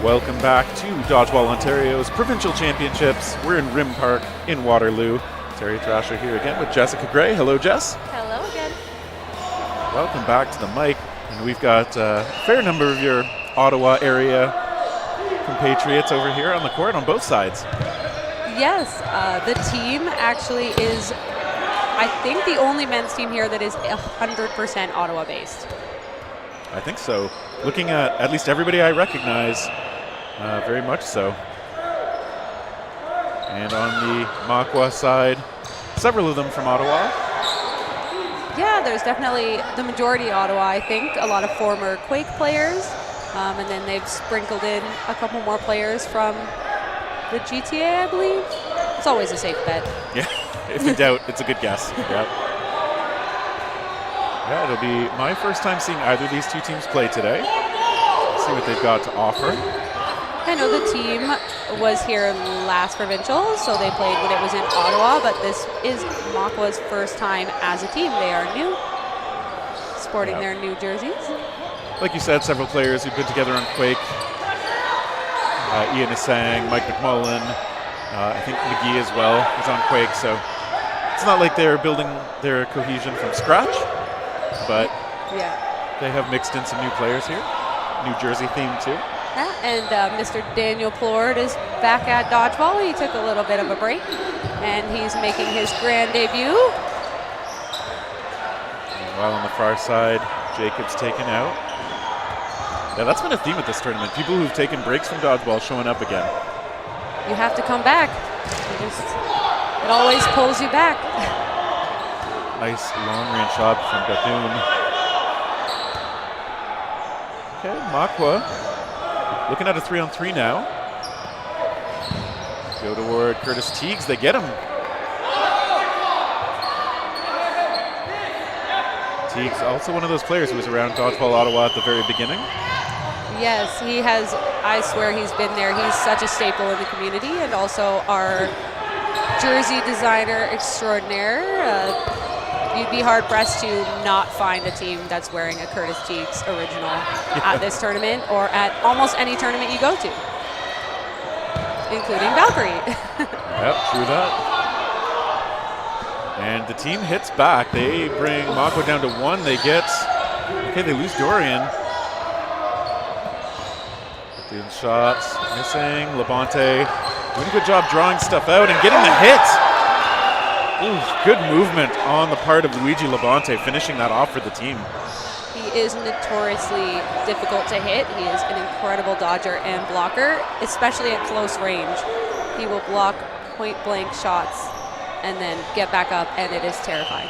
Welcome back to Dodgeball Ontario's Provincial Championships. We're in Rim Park in Waterloo. Terry Thrasher here again with Jessica Gray. Hello, Jess. Hello again. Welcome back to the mic. And we've got a fair number of your Ottawa area compatriots over here on the court on both sides. Yes, the team actually is, I think, the only men's team here that is 100% Ottawa based. I think so. Looking at least everybody I recognize, very much so. And on the Makwa side, several of them from Ottawa. Yeah, there's definitely the majority Ottawa, I think. A lot of former Quake players. And then they've sprinkled in a couple more players from the GTA, I believe. It's always a safe bet. Yeah, if in doubt, it's a good guess. Yep. Yeah, it'll be my first time seeing either of these two teams play today. Let's see what they've got to offer. I know the team was here last Provincial, so they played when it was in Ottawa, but this is Makwa's first time as a team. They are new, sporting their new jerseys. Like you said, several players who've been together on Quake. Ian Asang, Mike McMullen, I think McGee as well is on Quake, so it's not like they're building their cohesion from scratch, but they have mixed in some new players here. New jersey theme too. Yeah, and Mr. Daniel Plord is back at Dodgeball. He took a little bit of a break, and he's making his grand debut. While on the far side, Jacob's taken out. Yeah, that's been a theme at this tournament. People who've taken breaks from Dodgeball showing up again. You have to come back. It always pulls you back. Nice long-range shot from Bethune. Okay, Makwa looking at a 3-on-3 now. Go toward Curtis Teagues. They get him. Teagues, also one of those players who was around Dodgeball Ottawa at the very beginning. Yes, he has. I swear he's been there. He's such a staple in the community, and also our jersey designer extraordinaire. You'd be hard-pressed to not find a team that's wearing a Curtis Teagues original at this tournament or at almost any tournament you go to, including Valkyrie. Yep, true that. And the team hits back. They bring Makwa down to 1. They lose Dorian. Doing shots, missing. Labonte doing a good job drawing stuff out and getting the hit. Ooh, good movement on the part of Luigi Labonte, finishing that off for the team. He is notoriously difficult to hit. He is an incredible dodger and blocker, especially at close range. He will block point-blank shots and then get back up, and it is terrifying.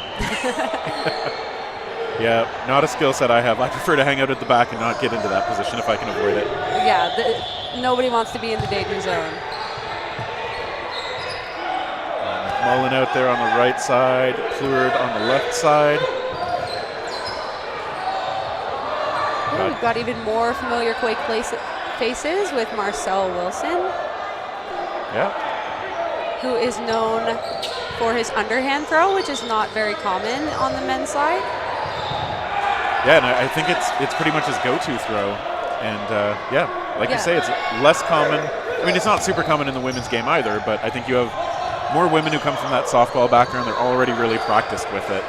Yeah, not a skill set I have. I prefer to hang out at the back and not get into that position if I can avoid it. Yeah, nobody wants to be in the danger zone. Mullen out there on the right side, Plurd on the left side. Yeah, we've got even more familiar Quake faces with Marcel Wilson. Yeah. Who is known for his underhand throw, which is not very common on the men's side. Yeah, and I think it's pretty much his go-to throw. And like you say, it's less common. I mean, it's not super common in the women's game either, but I think you have more women who come from that softball background. They're already really practiced with it.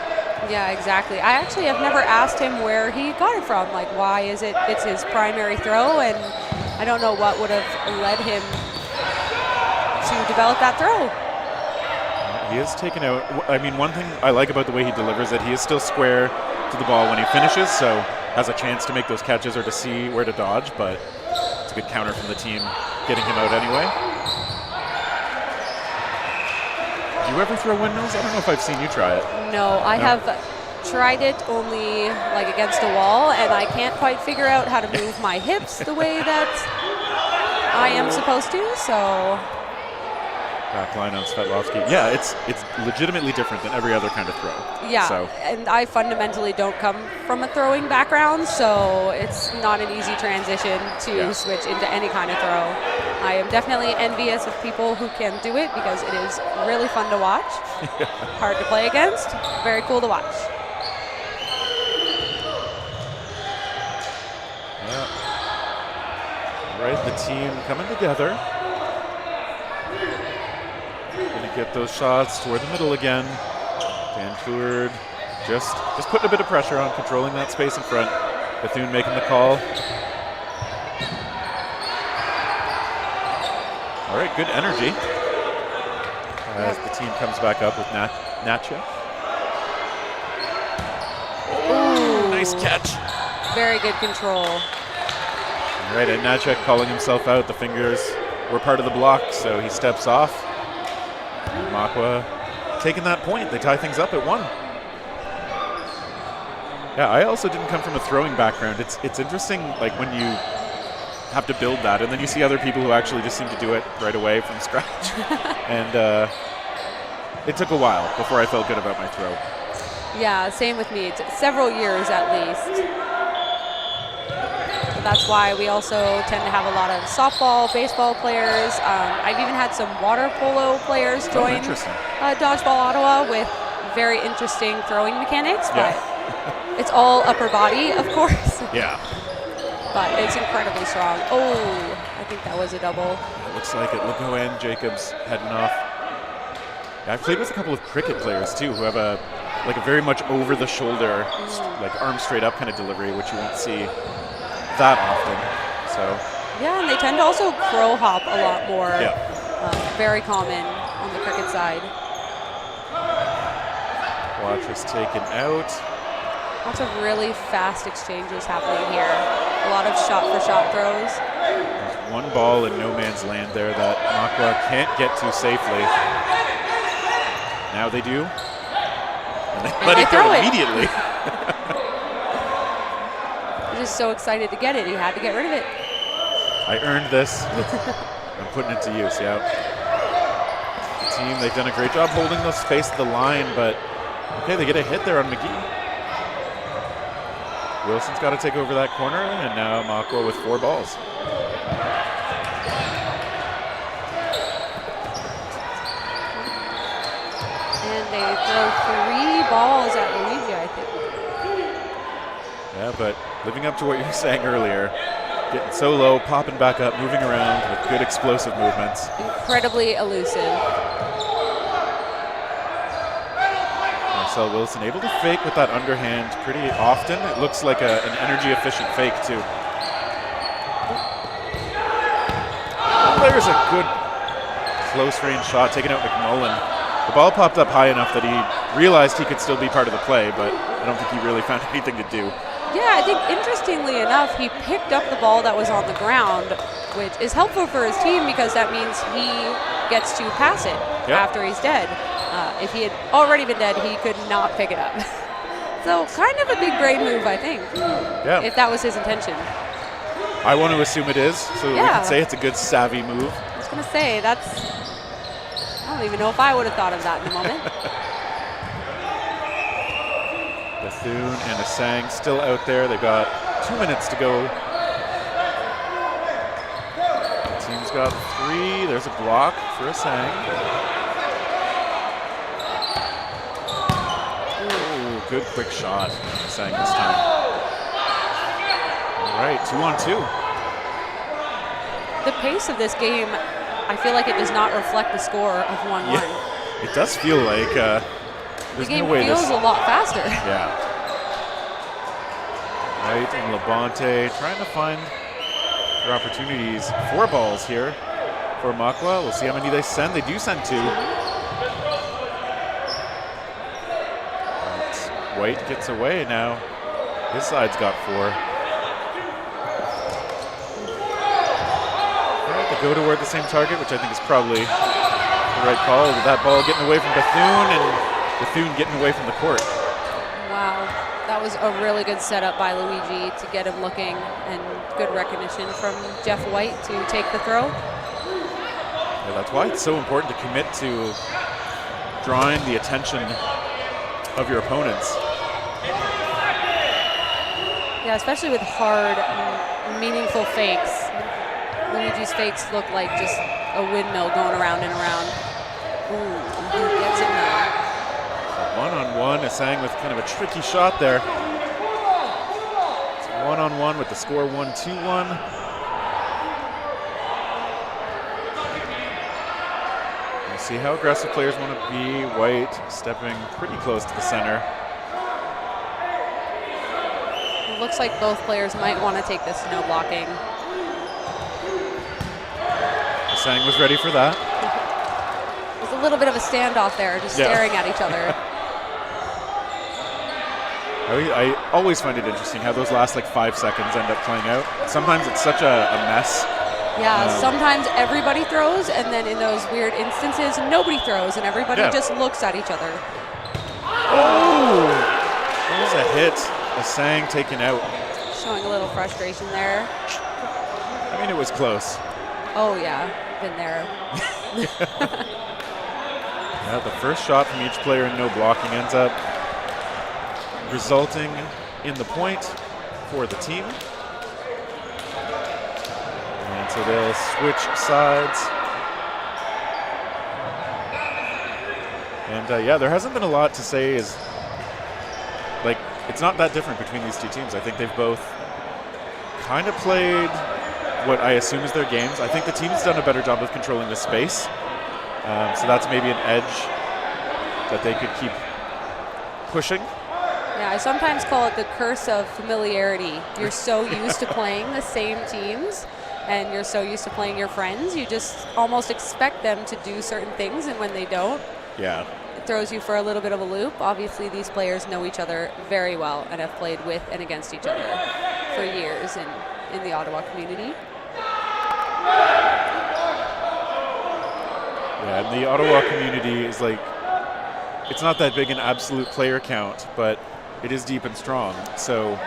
Yeah, exactly. I actually have never asked him where he got it from. Like, why is it's his primary throw, and I don't know what would have led him to develop that throw. He is taken out. I mean, one thing I like about the way he delivers it, he is still square to the ball when he finishes, so has a chance to make those catches or to see where to dodge, but it's a good counter from the team getting him out anyway. Do you ever throw windmills? I don't know if I've seen you try it. No, I have tried it only like against a wall, and I can't quite figure out how to move my hips the way that I am supposed to, so. Back line on Svetlowski. Yeah, it's legitimately different than every other kind of throw. Yeah, so. And I fundamentally don't come from a throwing background, so it's not an easy transition to switch into any kind of throw. I am definitely envious of people who can do it because it is really fun to watch. Hard to play against, very cool to watch. Yeah. Right, the team coming together. Gonna get those shots toward the middle again. Dan Fluard just putting a bit of pressure on, controlling that space in front. Bethune making the call. All right, good energy as the team comes back up with Natcha. Ooh. Nice catch. Very good control. All right, and Natcha calling himself out. The fingers were part of the block, so he steps off. And Makwa taking that point. They tie things up at 1. Yeah, I also didn't come from a throwing background. It's interesting, like when you have to build that, and then you see other people who actually just seem to do it right away from scratch. And it took a while before I felt good about my throw. Yeah, same with me. It's several years at least. But that's why we also tend to have a lot of softball, baseball players. I've even had some water polo players join Dodgeball Ottawa with very interesting throwing mechanics, but it's all upper body, of course. Yeah. But it's incredibly strong. Oh, I think that was a double. It looks like it. Legault and Jacobs heading off. Yeah, I've played with a couple of cricket players too who have a very much over the shoulder, like arm straight up kind of delivery, which you won't see that often. So yeah, and they tend to also crow hop a lot more. Yeah. Very common on the cricket side. Watch is taken out. Lots of really fast exchanges happening here. A lot of shot-for-shot throws. There's one ball in no man's land there that Makwa can't get to safely. Now they do. And they let it go immediately. He's just so excited to get it. He had to get rid of it. I earned this. I'm putting it to use, yeah. The team, they've done a great job holding the space at the line, but okay, they get a hit there on McGee. Wilson's got to take over that corner, and now Makwa with 4 balls. And they throw 3 balls at Luigi, I think. Yeah, but living up to what you were saying earlier, getting so low, popping back up, moving around with good explosive movements. Incredibly elusive. Marcel Wilson able to fake with that underhand pretty often. It looks like an energy-efficient fake, too. There's a good close-range shot, taking out McMullen. The ball popped up high enough that he realized he could still be part of the play, but I don't think he really found anything to do. Yeah, I think interestingly enough, he picked up the ball that was on the ground, which is helpful for his team because that means he gets to pass it after he's dead. If he had already been dead, he could not pick it up. So kind of a big brain move, I think, if that was his intention. I want to assume it is, so we can say it's a good savvy move. I was going to say, I don't even know if I would have thought of that in a moment. Bethune and Asang still out there. They've got 2 minutes to go. The team's got 3. There's a block for Asang. Oh, good quick shot. Asang this time. All right, 2-on-2. The pace of this game, I feel like it does not reflect the score of 1-1. Yeah, it does feel like the game feels a lot faster. Yeah. Right, and Labonte trying to find their opportunities. 4 balls here for Makwa. We'll see how many they send. They do send 2. But White gets away now. His side's got 4. Right, they go toward the same target, which I think is probably the right call. With that ball getting away from Bethune and Bethune getting away from the court. Wow, that was a really good setup by Luigi to get him looking, and good recognition from Jeff White to take the throw. Yeah, that's why it's so important to commit to drawing the attention of your opponents. Yeah, especially with hard, meaningful fakes. Luigi's fakes look like just a windmill going around and around. Ooh, he gets it now. One-on-one, Asang with kind of a tricky shot there. It's one-on-one with the score 1-2-1. See how aggressive players want to be. White stepping pretty close to the center. It looks like both players might want to take this no blocking. Sang was ready for that. There's a little bit of a standoff there, just staring at each other. I always find it interesting how those last like 5 seconds end up playing out. Sometimes it's such a mess. Yeah, sometimes everybody throws, and then in those weird instances, nobody throws, and everybody just looks at each other. Oh! That was a hit. A Sang taken out. Showing a little frustration there. I mean, it was close. Oh, yeah. Been there. Yeah, the first shot from each player in no blocking ends up resulting in the point for the team. And so they'll switch sides. And yeah, there hasn't been a lot to say. Like, it's not that different between these two teams. I think they've both kind of played what I assume is their games. I think the team's done a better job of controlling the space. So that's maybe an edge that they could keep pushing. Yeah, I sometimes call it the curse of familiarity. You're so used to playing the same teams, and you're so used to playing your friends, you just almost expect them to do certain things, and when they don't, yeah, it throws you for a little bit of a loop. Obviously, these players know each other very well and have played with and against each other for years in the Ottawa community. Yeah, and the Ottawa community is like, it's not that big an absolute player count, but it is deep and strong. So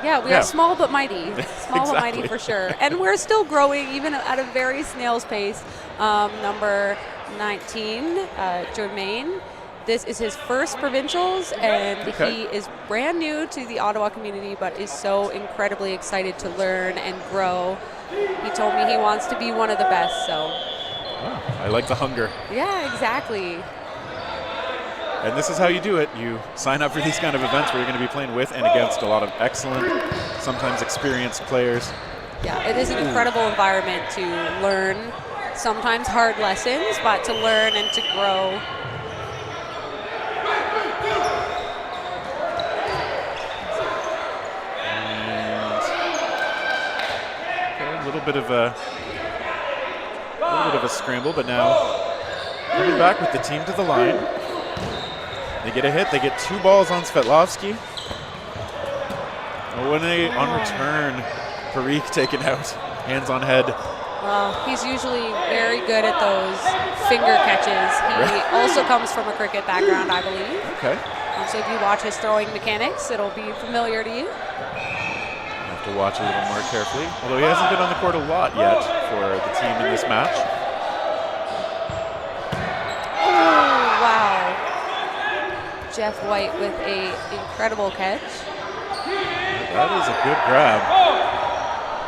yeah, we are small but mighty. Small but mighty for sure. And we're still growing even at a very snail's pace. Number 19, Jermaine. This is his first provincials, and he is brand new to the Ottawa community, but is so incredibly excited to learn and grow. He told me he wants to be one of the best, so. Oh, I like the hunger. Yeah, exactly. And this is how you do it. You sign up for these kind of events where you're going to be playing with and against a lot of excellent, sometimes experienced players. Yeah, it is an incredible environment to learn sometimes hard lessons, but to learn and to grow. And a little bit of a scramble, but now coming back with the team to the line. They get a hit. They get 2 balls on Svetlovsky. When they, on return, Parikh taken out. Hands on head. He's usually very good at those finger catches. He also comes from a cricket background, I believe. Okay. So if you watch his throwing mechanics, it'll be familiar to you. Have to watch a little more carefully. Although he hasn't been on the court a lot yet for the team in this match. Jeff White with a incredible catch. That is a good grab.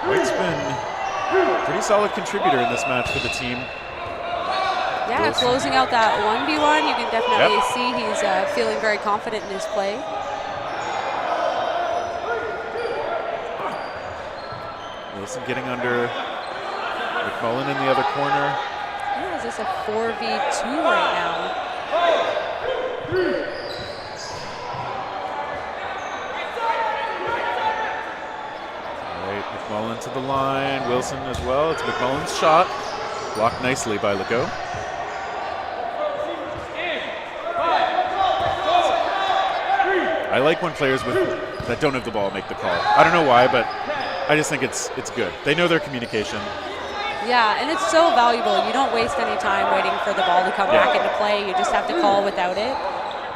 White's been a pretty solid contributor in this match for the team. Yeah, Wilson. Closing out that 1v1, you can definitely see he's feeling very confident in his play. Wilson getting under McMullen in the other corner. Yeah, is this a 4v2 right now? McMullen to the line, Wilson as well. It's McMullen's shot, blocked nicely by Legault. I like when players that don't have the ball make the call. I don't know why, but I just think it's good. They know their communication. Yeah, and it's so valuable. You don't waste any time waiting for the ball to come back into play. You just have to call without it.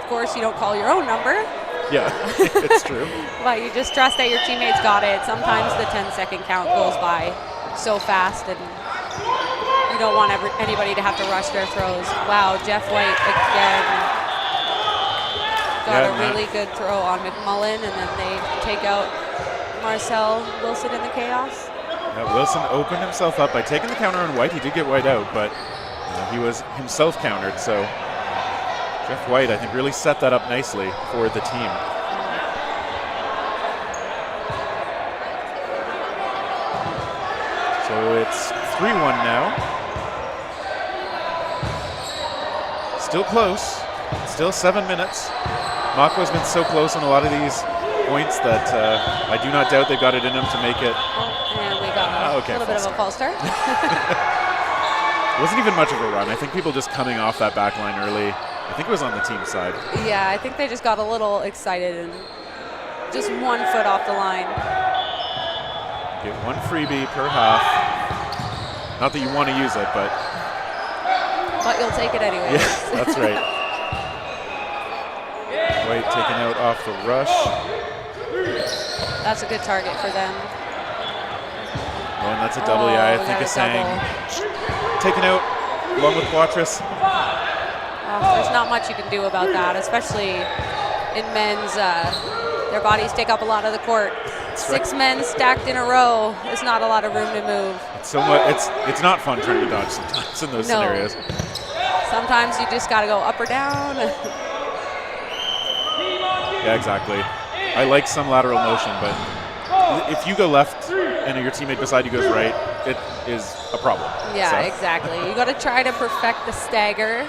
Of course, you don't call your own number. Yeah, it's true. But you just trust that your teammates got it. Sometimes the 10-second count goes by so fast, and you don't want anybody to have to rush their throws. Wow, Jeff White again got a really good throw on McMullen, and then they take out Marcel Wilson in the chaos. Yeah, Wilson opened himself up by taking the counter on White. He did get White out, but he was himself countered, so Jeff White, I think, really set that up nicely for the team. So it's 3-1 now. still close. Still 7 minutes. Makwa's been so close on a lot of these points that I do not doubt they've got it in them to make it. And we got a little bit of a false start. It wasn't even much of a run. I think people just coming off that back line early. I think it was on the team side. Yeah, I think they just got a little excited and just 1 foot off the line. Get 1 freebie per half. Not that you want to use it, but you'll take it anyway. Yes, that's right. White taken out off the rush. That's a good target for them. Oh, and that's a double, yeah, I think it's saying. Taken out along with Watrous. There's not much you can do about that, especially in men's. Their bodies take up a lot of the court. That's 6 men stacked in a row. There's not a lot of room to move. So much. It's not fun trying to dodge sometimes in those scenarios. Sometimes you just got to go up or down. Yeah, exactly. I like some lateral motion, but if you go left and your teammate beside you goes right, it is a problem. Yeah, exactly. You got to try to perfect the stagger,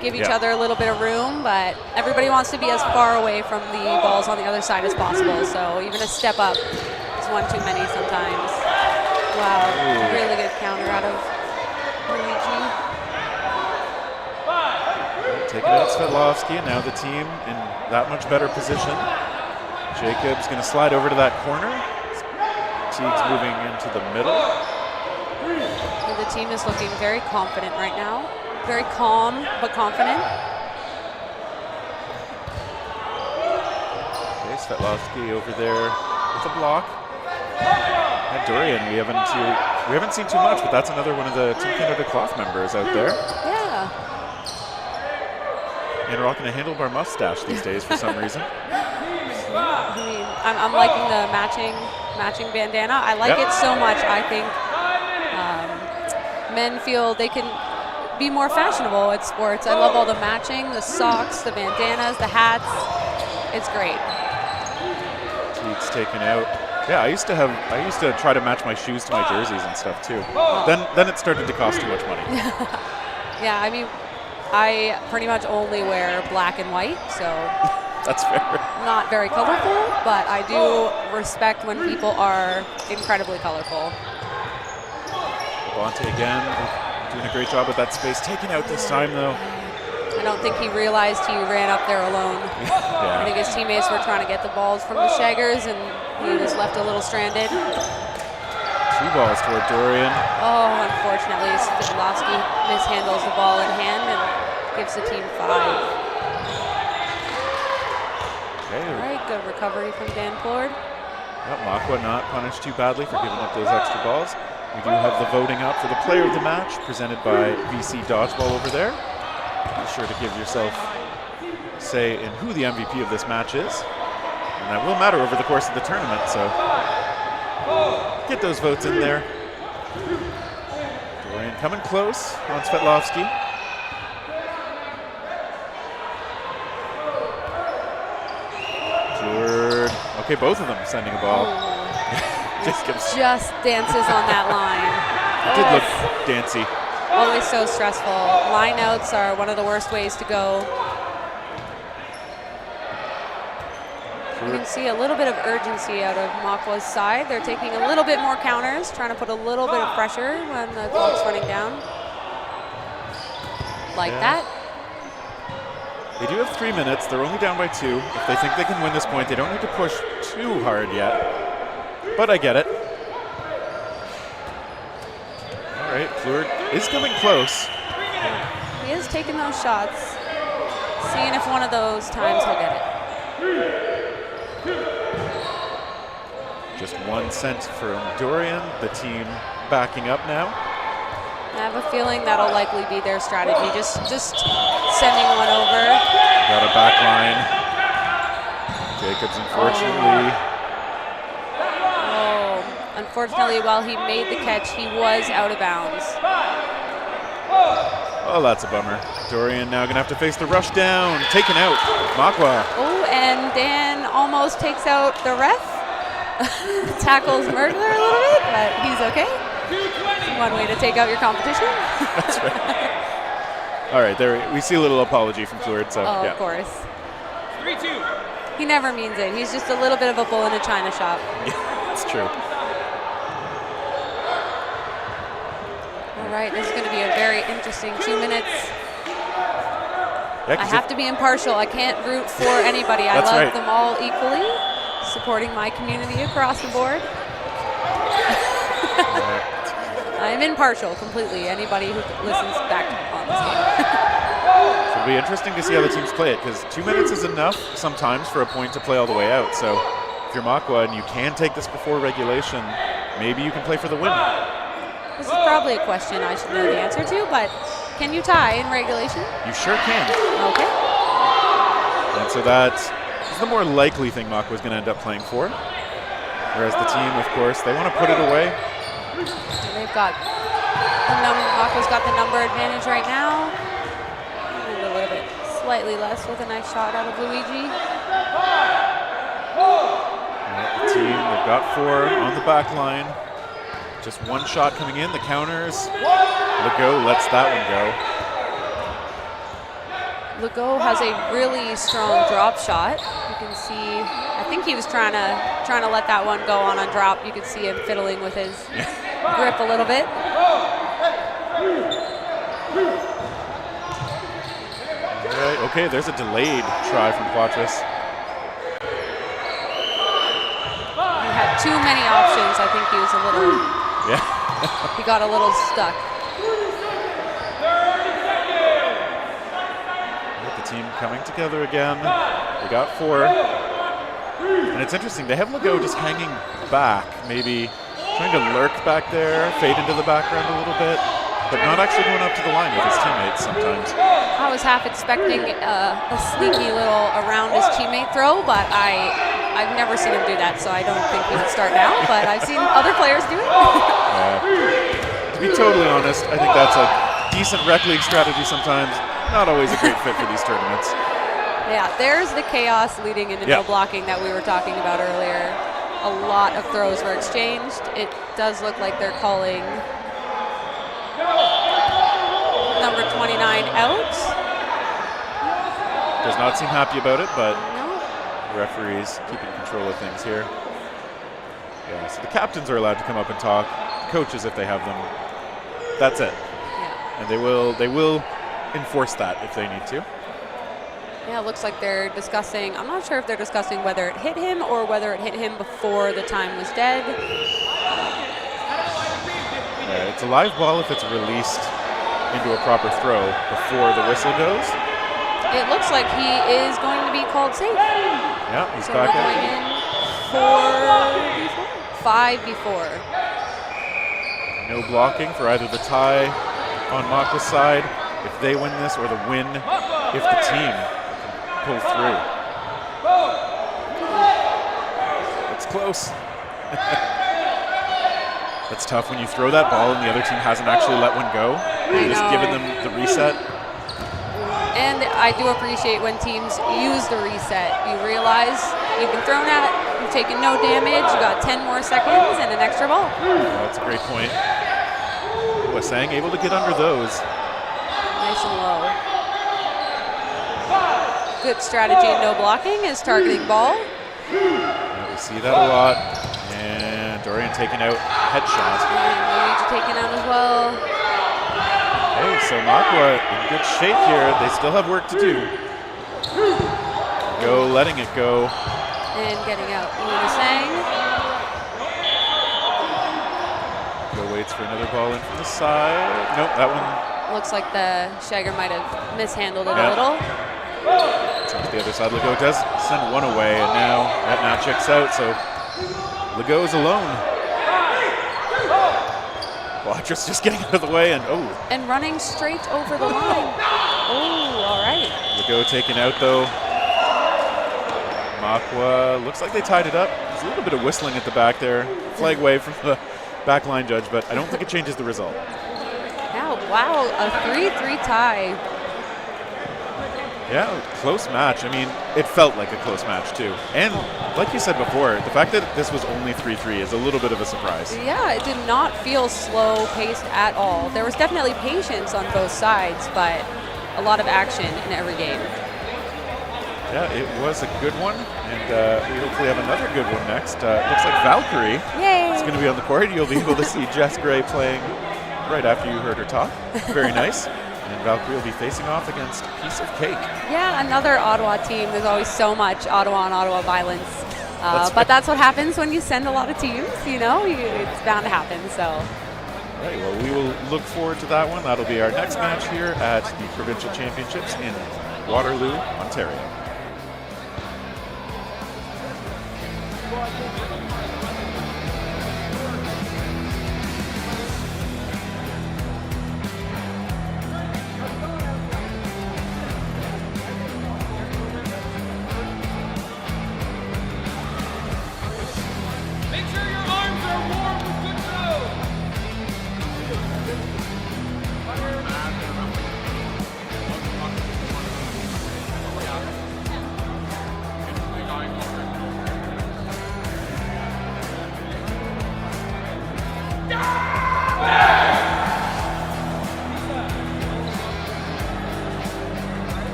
give each other a little bit of room, but everybody wants to be as far away from the balls on the other side as possible. So even a step up is one too many sometimes. Wow, really good counter out of Luigi. Taking out Svetlovsky, and now the team in that much better position. Jacob's going to slide over to that corner. Teague's moving into the middle. And the team is looking very confident right now. Very calm, but confident. Okay, Svetlovsky over there with a block. And Dorian, we haven't seen too much, but that's another one of the Team Canada cloth members out there. Yeah. And rocking a handlebar mustache these days for some reason. I mean, I'm liking the matching bandana. I like it so much. I think men feel they can be more fashionable at sports. I love all the matching, the socks, the bandanas, the hats. It's great. Teague's taken out. Yeah, I used to try to match my shoes to my jerseys and stuff too. Then it started to cost too much money. Yeah, I mean, I pretty much only wear black and white, so that's fair. Not very colorful, but I do respect when people are incredibly colorful. Bonte again, doing a great job with that space. Taken out this time, though. I don't think he realized he ran up there alone. Yeah. I think his teammates were trying to get the balls from the Shaggers, and he was left a little stranded. 2 balls toward Dorian. Oh, unfortunately, Svetlovsky mishandles the ball in hand and gives the team 5. Okay. All right, good recovery from Dan Plord. Yep, Makwa not punished too badly for giving up those extra balls. We do have the voting up for the player of the match, presented by VC Dodgeball over there. Be sure to give yourself say in who the MVP of this match is. And that will matter over the course of the tournament, so get those votes in there. Dorian coming close on Svetlovsky. Stewart. Okay, both of them sending a ball. Just dances on that line. Did look dancy. Always so stressful. Lineouts are one of the worst ways to go. You can see a little bit of urgency out of Makwa's side. They're taking a little bit more counters, trying to put a little bit of pressure when the clock's running down. Like that. They do have 3 minutes. They're only down by 2. If they think they can win this point, they don't need to push too hard yet. But I get it. All right, Plord is coming close. He is taking those shots, seeing if one of those times he'll get it. Just 1 cent from Dorian, the team backing up now. I have a feeling that'll likely be their strategy, just sending one over. Got a back line. Jacobs, unfortunately. Unfortunately, while he made the catch, he was out of bounds. Oh, that's a bummer. Dorian now going to have to face the rush down. Taken out. Makwa. Oh, and Dan almost takes out the ref. Tackles Mergler a little bit, but he's okay. One way to take out your competition. That's right. All right, there we see a little apology from Fleur. So Oh, yeah. of course. 3-2. He never means it. He's just a little bit of a bull in a china shop. It's true. All right, this is going to be a very interesting 2 minutes. Yeah, I have to be impartial. I can't root for anybody. I That's love right. them all equally, supporting my community across the board. I'm impartial completely. Anybody who listens back on this game. It'll be interesting to see how the teams play it, because 2 minutes is enough sometimes for a point to play all the way out. So if you're Makwa and you can take this before regulation, maybe you can play for the win. This is probably a question I should know the answer to, but can you tie in regulation? You sure can. Okay. And so that is the more likely thing Makwa's going to end up playing for. Whereas the team, of course, they want to put it away. And they've got Makwa's got the number advantage right now. And a little bit slightly less with a nice shot out of Luigi. The team, they've got 4 on the back line. Just one shot coming in, the counters. Legault lets that one go. Legault has a really strong drop shot. You can see, I think he was trying to let that one go on a drop. You could see him fiddling with his grip a little bit. All right, okay, there's a delayed try from Quatris. He had too many options. I think he was a little, he got a little stuck. With the team coming together again. They got 4. And it's interesting, they have Legault just hanging back, maybe trying to lurk back there, fade into the background a little bit, but not actually going up to the line with his teammates sometimes. I was half expecting a sneaky little around his teammate throw, but I've never seen him do that, so I don't think he would start now, but I've seen other players do it. To be totally honest, I think that's a decent rec league strategy sometimes. Not always a great fit for these tournaments. Yeah, there's the chaos leading into no blocking that we were talking about earlier. A lot of throws were exchanged. It does look like they're calling number 29 out. Does not seem happy about it, but the referee's keeping control of things here. Yeah, so the captains are allowed to come up and talk. Coaches, if they have them, that's it. Yeah. And they will enforce that if they need to. Yeah, it looks like they're discussing, I'm not sure if they're discussing whether it hit him or whether it hit him before the time was dead. It's a live ball if it's released into a proper throw before the whistle goes. It looks like he is going to be called safe. Yeah, he's So back we're going in 5 before. No blocking for either the tie on Makwa's side if they win this, or the win if the team pull through. It's close. That's tough when you throw that ball and the other team hasn't actually let one go. You're just giving them the reset. And I do appreciate when teams use the reset. You realize you've been thrown at, you've taken no damage, you got 10 more seconds and an extra ball. That's a great point. Wasang able to get under those. Nice and low. Good strategy in no blocking is targeting ball. Yeah, we see that a lot. And Dorian taking out headshot. And Luigi taken out as well. Hey, so Makwa in good shape here. They still have work to do. Go, letting it go. And getting out Wasang. Go waits for another ball in from the side. Nope, that one. Looks like the Shagger might have mishandled it a little. Turns to the other side. Legault does send one away, and now that not checks out, so Legault is alone. Quatris just getting out of the way, and And running straight over the line. Oh, all right. Legault taken out though. Makwa looks like they tied it up. There's a little bit of whistling at the back there. Flag wave from the back line judge, but I don't think it changes the result. Yeah, wow, a 3-3 tie. Yeah, close match. I mean, it felt like a close match too. And like you said before, the fact that this was only 3-3 is a little bit of a surprise. Yeah, it did not feel slow paced at all. There was definitely patience on both sides, but a lot of action in every game. Yeah, it was a good one, and we hopefully have another good one next. Looks like Valkyrie is going to be on the court. You'll be able to see Jess Gray playing right after you heard her talk. Very nice. And Valkyrie will be facing off against Piece of Cake. Yeah, another Ottawa team. There's always so much Ottawa and Ottawa violence. But that's what happens when you send a lot of teams, you know? It's bound to happen, so. All right, well, we will look forward to that one. That'll be our next match here at the Provincial Championships in Waterloo, Ontario.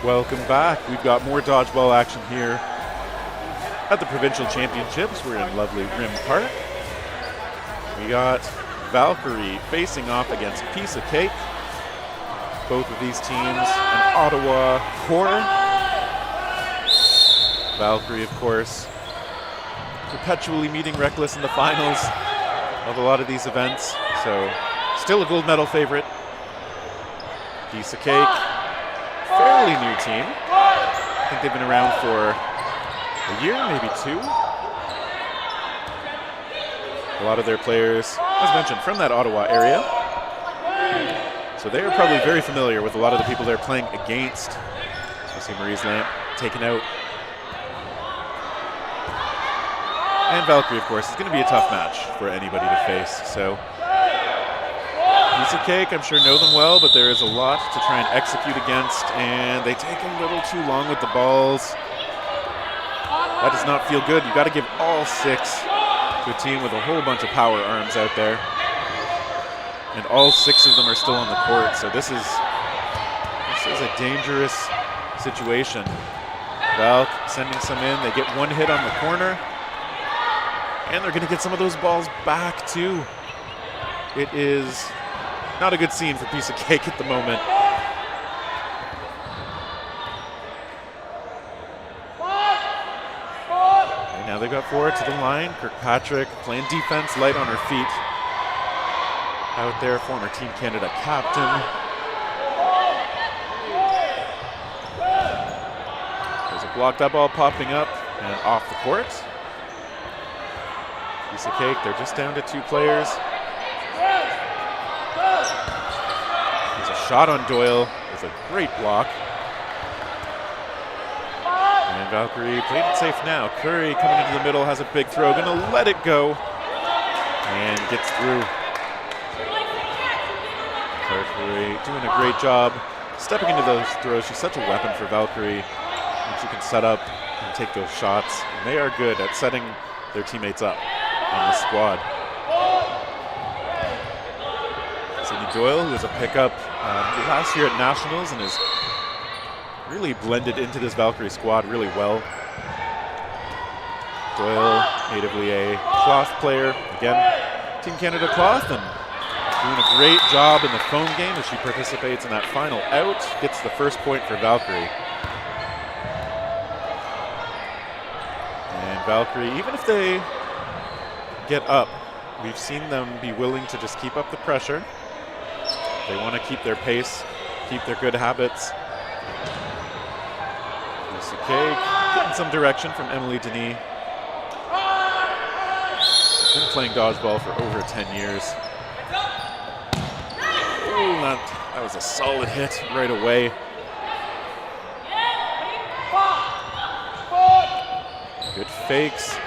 Welcome back. We've got more dodgeball action here at the Provincial Championships. We're in lovely Rim Park. We got Valkyrie facing off against Piece of Cake. Both of these teams an Ottawa core. Valkyrie, of course, perpetually meeting Reckless in the finals of a lot of these events. So still a gold medal favorite. Piece of Cake, fairly new team. I think they've been around for a year, maybe 2. A lot of their players, as mentioned, from that Ottawa area. So they are probably very familiar with a lot of the people they're playing against. So see Marie's Lamp taken out. And Valkyrie, of course, is going to be a tough match for anybody to face. So Piece of Cake, I'm sure know them well, but there is a lot to try and execute against, and they take a little too long with the balls. That does not feel good. You got to give all 6 to a team with a whole bunch of power arms out there. And all 6 of them are still on the court, so this is a dangerous situation. Valk sending some in. They get 1 hit on the corner, and they're going to get some of those balls back too. It is not a good scene for Piece of Cake at the moment. And now they got 4 to the line. Kirkpatrick playing defense, light on her feet. Out there, former Team Canada captain. There's a blocked up ball popping up and off the court. Piece of Cake, they're just down to 2 players. There's a shot on Doyle with a great block. And Valkyrie played it safe now. Curry coming into the middle, has a big throw, gonna let it go. And gets through. Valkyrie doing a great job stepping into those throws. She's such a weapon for Valkyrie. And she can set up and take those shots. And they are good at setting their teammates up on the squad. Sydney Doyle, who was a pickup last year at Nationals and has really blended into this Valkyrie squad really well. Doyle, natively a cloth player, again, Team Canada cloth, and doing a great job in the phone game as she participates in that final out, gets the first point for Valkyrie. And Valkyrie, even if they get up, we've seen them be willing to just keep up the pressure. They want to keep their pace, keep their good habits. Piece of Cake getting some direction from Emily Denis. Been playing dodgeball for over 10 years. Ooh, that was a solid hit right away. Good fakes.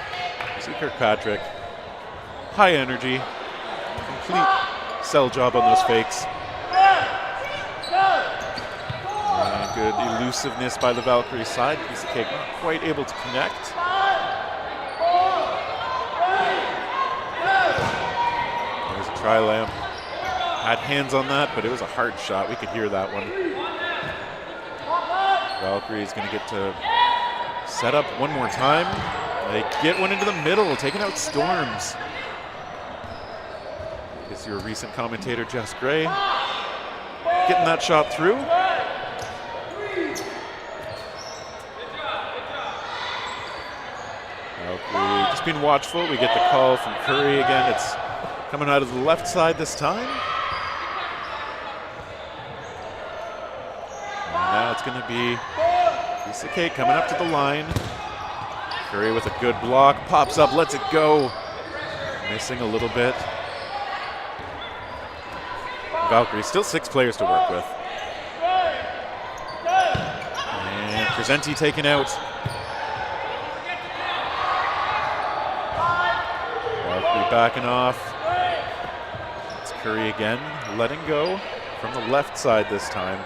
See Kirkpatrick. High energy. Complete sell job on those fakes. And good elusiveness by the Valkyrie side. Piece of Cake not quite able to connect. There's a tri-lamp. Had hands on that, but it was a hard shot. We could hear that one. Valkyrie is going to get to set up one more time. They get one into the middle, taking out Storms. Is your recent commentator, Jess Gray, getting that shot through. Valkyrie just being watchful. We get the call from Curry again. It's coming out of the left side this time. And now it's going to be Piece of Cake coming up to the line. Curry with a good block, pops up, lets it go. Missing a little bit. Valkyrie, still 6 players to work with. And Crescenti taken out. Valkyrie backing off. It's Curry again, letting go from the left side this time.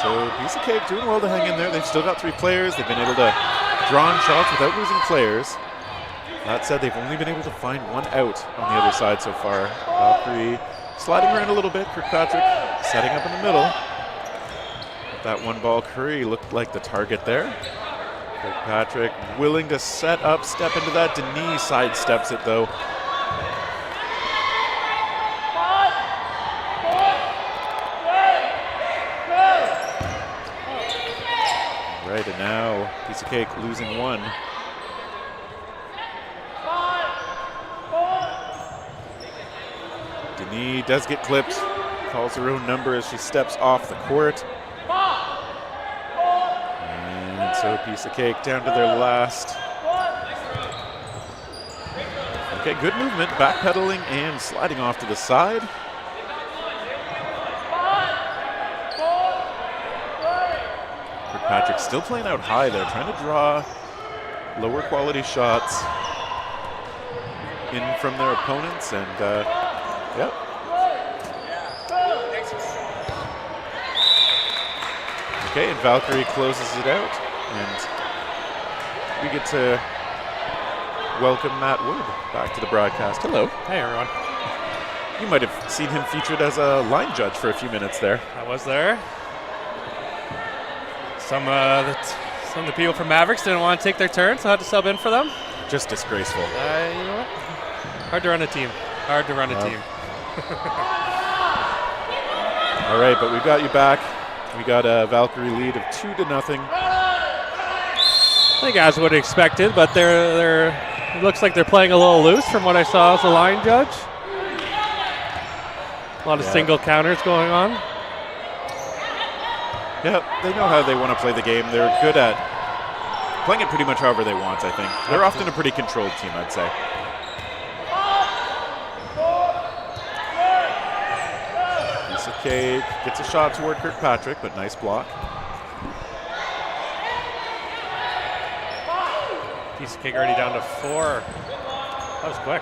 So Piece of Cake doing well to hang in there. They've still got 3 players. They've been able to draw on shots without losing players. That said, they've only been able to find one out on the other side so far. Valkyrie sliding around a little bit. Kirkpatrick setting up in the middle. That one ball, Curry looked like the target there. Kirkpatrick willing to set up, step into that. Denis sidesteps it though. Right, and now Piece of Cake losing one. Denis does get clipped, calls her own number as she steps off the court. And so Piece of Cake down to their last. Okay, good movement, backpedaling and sliding off to the side. Kirkpatrick still playing out high there, trying to draw lower quality shots in from their opponents, and yep. Okay, and Valkyrie closes it out, and we get to welcome Matt Wood back to the broadcast. Hello. Hey, everyone. You might have seen him featured as a line judge for a few minutes there. I was there. Some of the people from Mavericks didn't want to take their turn, so I had to sub in for them. Just disgraceful. You know what? Hard to run a team. Hard to run a team. All right, but we've got you back. We got a Valkyrie lead of 2-0. I think as would have expected, but they're it looks like they're playing a little loose from what I saw as a line judge. A lot of single counters going on. Yeah, they know how they want to play the game. They're good at playing it pretty much however they want, I think. They're often a pretty controlled team, I'd say. Piece of Cake gets a shot toward Kirkpatrick, but nice block. Piece of Cake already down to 4. That was quick.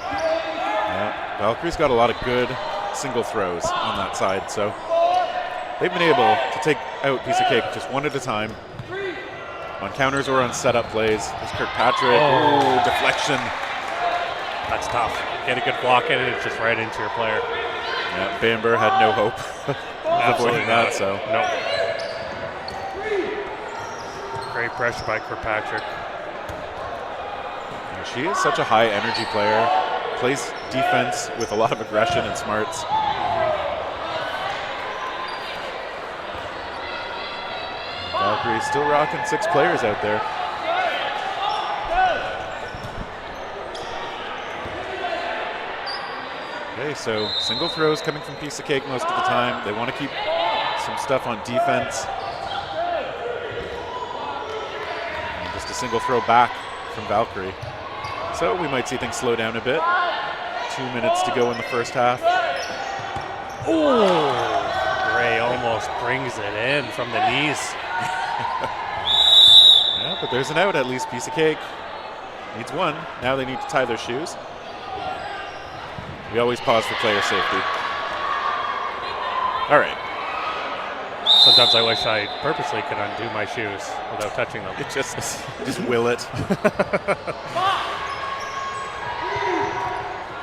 Yeah, Valkyrie's got a lot of good single throws on that side, so they've been able to take out Piece of Cake just one at a time on counters or on setup plays. There's Kirkpatrick. Oh, deflection. That's tough. Get a good block in and it's just right into your player. Yeah, Bamber had no hope of avoiding that, so. Nope. Great pressure by Kirkpatrick. And she is such a high energy player. Plays defense with a lot of aggression and smarts. Valkyrie still rocking 6 players out there. Okay, so single throws coming from Piece of Cake most of the time. They want to keep some stuff on defense. And just a single throw back from Valkyrie. So we might see things slow down a bit. 2 minutes to go in the first half. Oh, Gray almost brings it in from the knees. Yeah, but there's an out at least. Piece of Cake needs one. Now they need to tie their shoes. We always pause for player safety. All right. Sometimes I wish I purposely could undo my shoes without touching them. It just will it.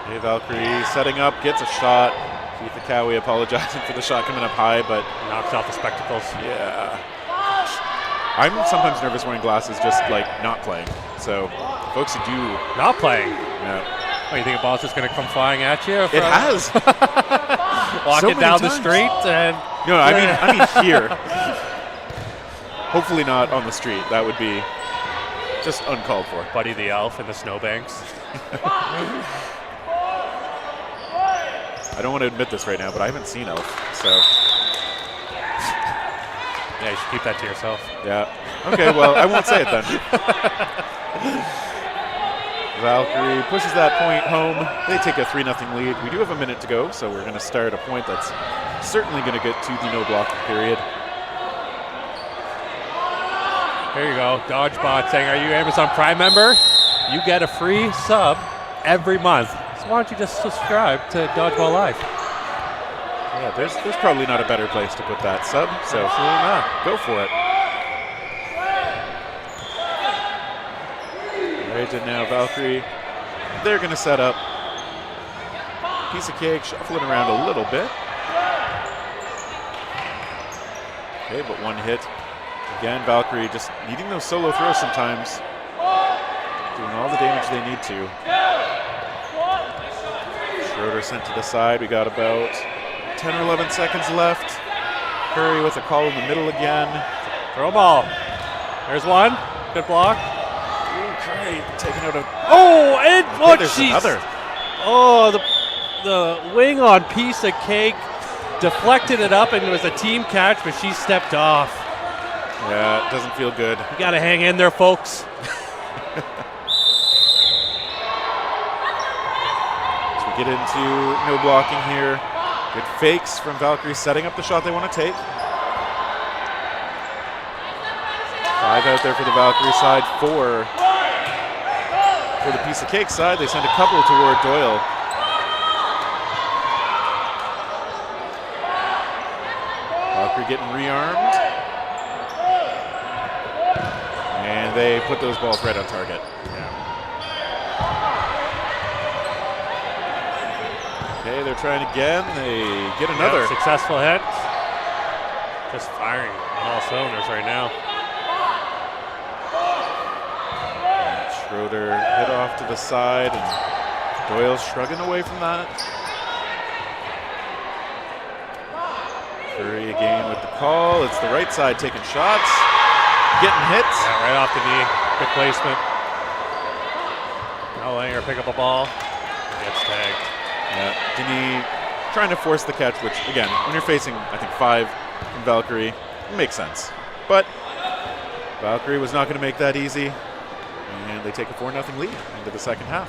Hey, Valkyrie setting up, gets a shot. Keith Akawi apologizing for the shot coming up high, but knocks off the spectacles. Yeah. I'm sometimes nervous wearing glasses just like not playing. So folks who do not playing. Yeah. Oh, you think a ball's just going to come flying at you? It has. Walking down the street and no, I mean here. Hopefully not on the street. That would be just uncalled for. Buddy the Elf in the snowbanks. I don't want to admit this right now, but I haven't seen Elf, so. Yeah, you should keep that to yourself. Yeah. Okay, well, I won't say it then. Valkyrie pushes that point home. They take a 3-0 lead. We do have a minute to go, so we're going to start a point that's certainly going to get to the no blocking period. Here you go. Dodgeball saying, are you Amazon Prime member? You get a free sub every month. So why don't you just subscribe to Dodgeball Live? Yeah, there's probably not a better place to put that sub, so absolutely not. Go for it. Right, in now. Valkyrie, they're going to set up. Piece of cake shuffling around a little bit. Okay, but one hit. Again, Valkyrie just needing those solo throws sometimes. Doing all the damage they need to. Schroeder sent to the side. We got about 10 or 11 seconds left. Curry with a call in the middle again. Throw ball. There's one. Good block. Ooh, Curry taking out a... Oh, and Okay, look, there's she's... another. Oh, the wing on Piece of Cake deflected it up, and it was a team catch, but she stepped off. Yeah, it doesn't feel good. You got to hang in there, folks. So we get into no blocking here. Good fakes from Valkyrie, setting up the shot they want to take. 5 out there for the Valkyrie side, 4 for the Piece of Cake side. They send a couple toward Doyle. Valkyrie getting rearmed. And they put those balls right on target. Okay, they're trying again. They get another. Yep, successful hit. Just firing on all cylinders right now. Schroeder hit off to the side, and Doyle's shrugging away from that. Curry again with the call. It's the right side taking shots, getting hits. Yeah, right off the knee. Good placement. Now letting her pick up a ball. Gets tagged. Yeah, Denis trying to force the catch, which, again, when you're facing, I think, 5 from Valkyrie, it makes sense. But Valkyrie was not going to make that easy, and they take a 4-0 lead into the second half.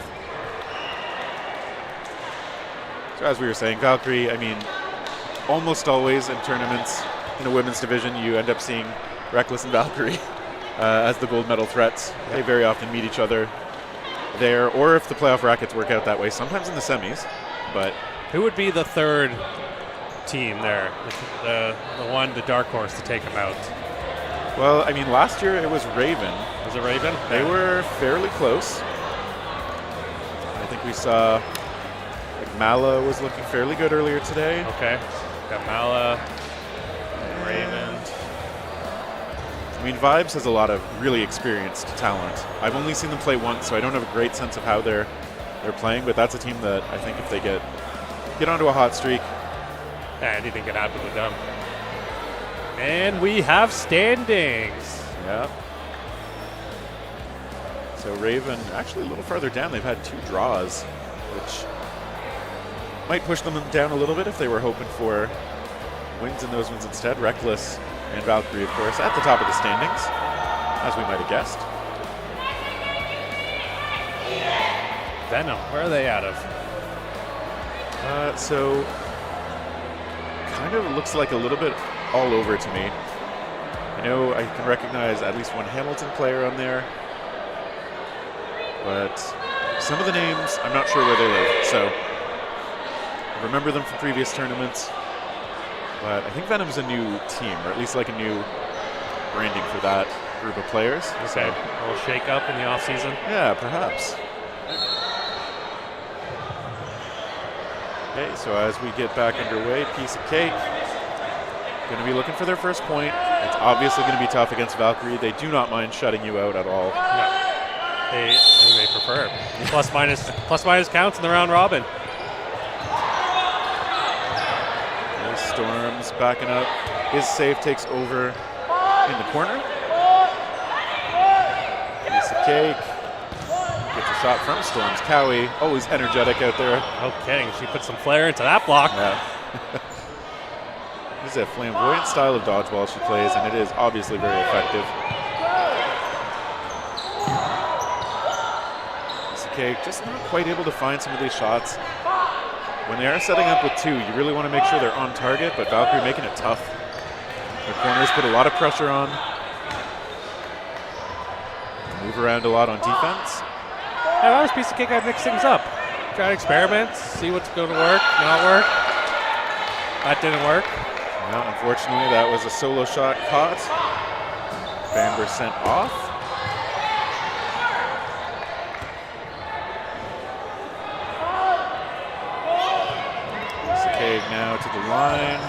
So as we were saying, Valkyrie, I mean, almost always in tournaments in the women's division, you end up seeing Reckless and Valkyrie as the gold medal threats. They very often meet each other there, or if the playoff brackets work out that way, sometimes in the semis. But who would be the third team there? The dark horse to take them out? Well, I mean, last year it was Raven. Was it Raven? They were fairly close. I think we saw, like, Mala was looking fairly good earlier today. Okay. Got Mala and Raven. I mean, Vibes has a lot of really experienced talent. I've only seen them play once, so I don't have a great sense of how they're playing, but that's a team that I think if they get onto a hot streak. Yeah, anything can happen with them. And we have standings. Yeah. So Raven, actually a little farther down, they've had 2 draws, which might push them down a little bit if they were hoping for wins in those ones instead. Reckless and Valkyrie, of course, at the top of the standings, as we might have guessed. Venom, where are they out of? So, kind of looks like a little bit all over to me. I know I can recognize at least one Hamilton player on there, but some of the names, I'm not sure where they live, so I remember them from previous tournaments, but I think Venom's a new team, or at least like a new branding for that group of players. Okay, So, a little shake up in the offseason. yeah, perhaps. Okay, so as we get back underway, Piece of Cake going to be looking for their first point. It's obviously going to be tough against Valkyrie. They do not mind shutting you out at all. No, they prefer plus minus counts in the round robin. Okay, Storm's backing up. His save takes over in the corner. Piece of Cake gets a shot from Storm's. Cowie, always energetic out there. No kidding. She put some flair into that block. Yeah. This is a flamboyant style of dodgeball she plays, and it is obviously very effective. Piece of Cake just not quite able to find some of these shots. When they are setting up with 2, you really want to make sure they're on target, but Valkyrie making it tough. The corners put a lot of pressure on. Move around a lot on defense. Yeah, that was Piece of Cake. I'd mix things up. Try to experiment, see what's going to work, not work. That didn't work. Well, unfortunately, that was a solo shot caught. Bamber sent off. line.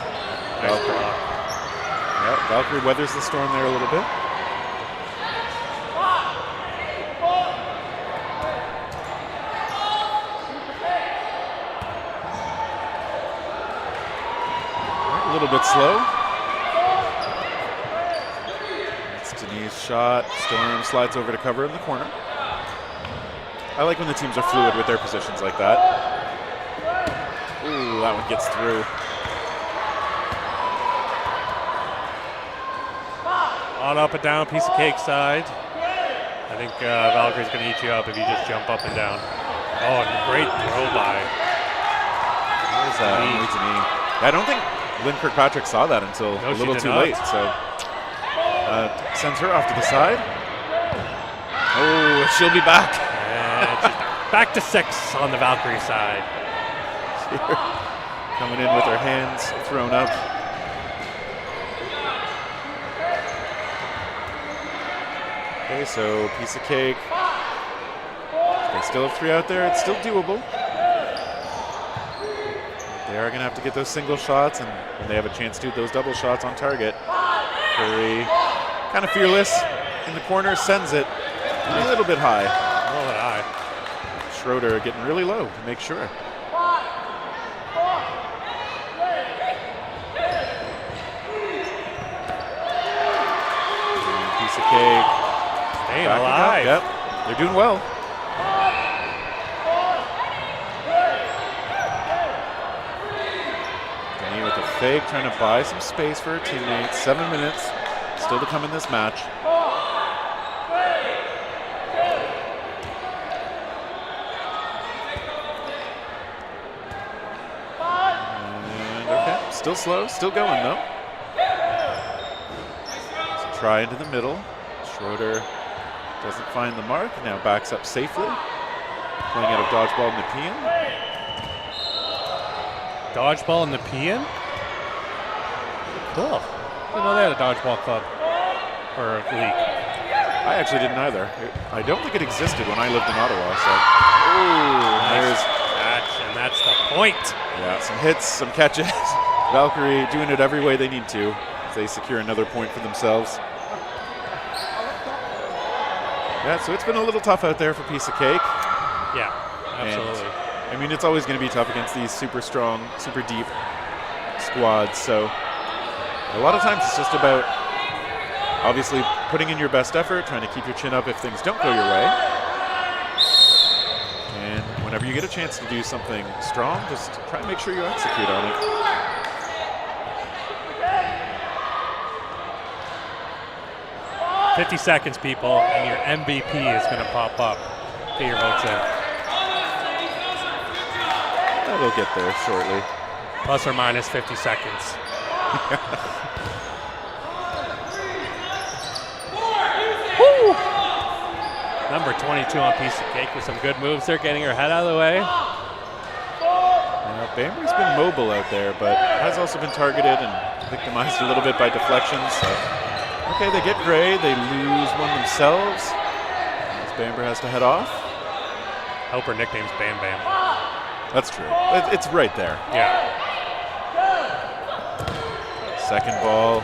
Nice block. Yeah, Valkyrie weathers the storm there a little bit. A little bit slow. It's Denise's shot. Storm slides over to cover in the corner. I like when the teams are fluid with their positions like that. Ooh, that one gets through. On up and down, piece of cake side. I think Valkyrie's going to eat you up if you just jump up and down. Oh, great throw by. There's I don't think Lynn Kirkpatrick saw that until a little too late, so sends her off to the side. Oh, she'll be back. And back to 6 on the Valkyrie side. Coming in with her hands thrown up. Okay, so piece of cake. They still have 3 out there. It's still doable. They are going to have to get those single shots, and when they have a chance to, those double shots on target. Curry, kind of fearless in the corner, sends it a little bit high. A little bit high. Schroeder getting really low to make sure. Piece of cake. Staying alive. Yep, they're doing well. Denny with a fake, trying to buy some space for her teammates. 7 minutes still to come in this match. And okay, still slow, still going though. So try into the middle. Schroeder doesn't find the mark, now backs up safely. Playing out of Dodgeball and Nepean. Dodgeball and Nepean? Cool. I didn't know they had a dodgeball club or league. I actually didn't either. I don't think it existed when I lived in Ottawa, so. Ooh, there's catch, and that's the point. Yeah, some hits, some catches. Valkyrie doing it every way they need to as they secure another point for themselves. Yeah, so it's been a little tough out there for Piece of Cake. Yeah, absolutely. And, I mean, it's always going to be tough against these super strong, super deep squads. So a lot of times it's just about obviously putting in your best effort, trying to keep your chin up if things don't go your way. And whenever you get a chance to do something strong, just try and make sure you execute on it. $50 seconds, people, and your MVP is going to pop up. Get your votes in. We'll get there shortly. Plus or minus 50 seconds. Woo! Number 22 on Piece of Cake with some good moves there, getting her head out of the way. Bambury's been mobile out there, but has also been targeted and victimized a little bit by deflections. So. Okay, they get Gray, they lose one themselves. As Bamber has to head off. Hope her nickname's Bam Bam. That's true. It's right there. Yeah. Second ball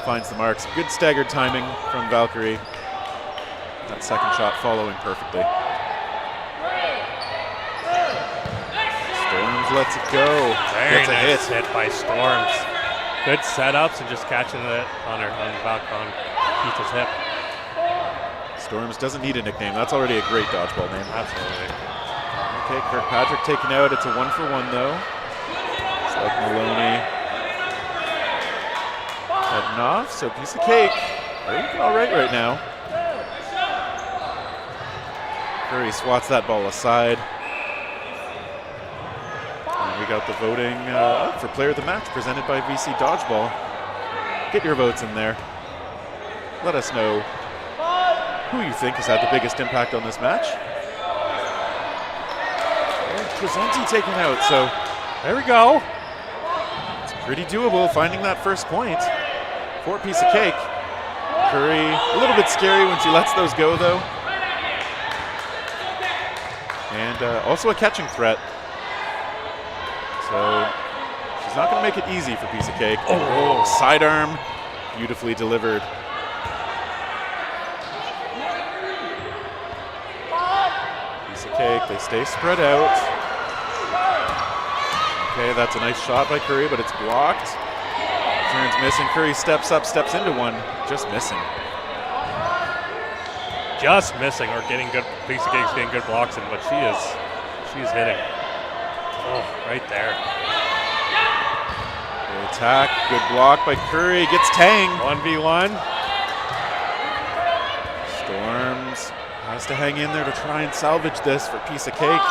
finds the marks. Good staggered timing from Valkyrie. That second shot following perfectly. Storms lets it go. Very Gets a nice hit. hit by Storms. Good setups and just catching it on Keith's hip. Storms doesn't need a nickname. That's already a great dodgeball name. Absolutely. Okay, Kirkpatrick taken out. It's a 1-for-1 though. It's like Maloney heading off. So Piece of Cake. They're looking all right now. Curry swats that ball aside. And we got the voting for Player of the Match presented by VC Dodgeball. Get your votes in there. Let us know who you think has had the biggest impact on this match. And Crescenti taken out, so there we go. It's pretty doable finding that first point for Piece of Cake. Curry, a little bit scary when she lets those go though. And also a catching threat. So she's She's not going to make it easy for Piece of Cake. Oh, sidearm. Beautifully delivered. Piece of Cake, they stay spread out. Okay, that's a nice shot by Curry, but it's blocked. Turns missing. Curry steps up, steps into one. Just missing. Just missing, or getting good. Piece of Cake's getting good blocks in, but she is hitting. Oh, right there. Good attack, good block by Curry. Gets Tang. 1v1. Storms has to hang in there to try and salvage this for Piece of Cake.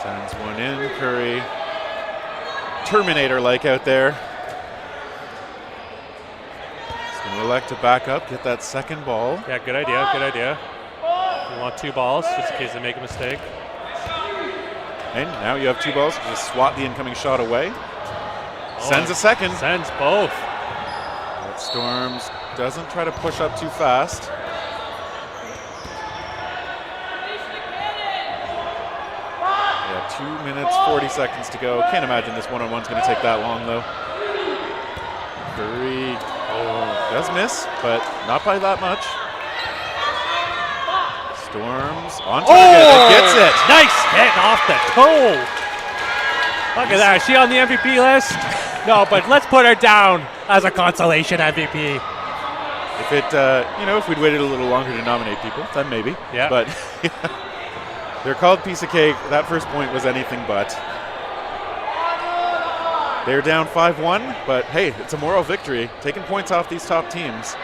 Sends one in. Curry, Terminator-like out there. He's going to elect to back up, get that second ball. Yeah, good idea, good idea. You want 2 balls, just in case they make a mistake. And now you have 2 balls. Just swat the incoming shot away. Sends a second. Sends both. But Storms doesn't try to push up too fast. Yeah, 2 minutes, 40 seconds to go. Can't imagine this one-on-one's going to take that long, though. Curry does miss, but not by that much. Storms on target, gets it. Nice hit off the toe. Look at that. Is she on the MVP list? No, but let's put her down as a consolation MVP. If it, if we'd waited a little longer to nominate people, then maybe. Yeah. But they're called Piece of Cake. That first point was anything but. They're down 5-1, but hey, it's a moral victory. Taking points off these top teams.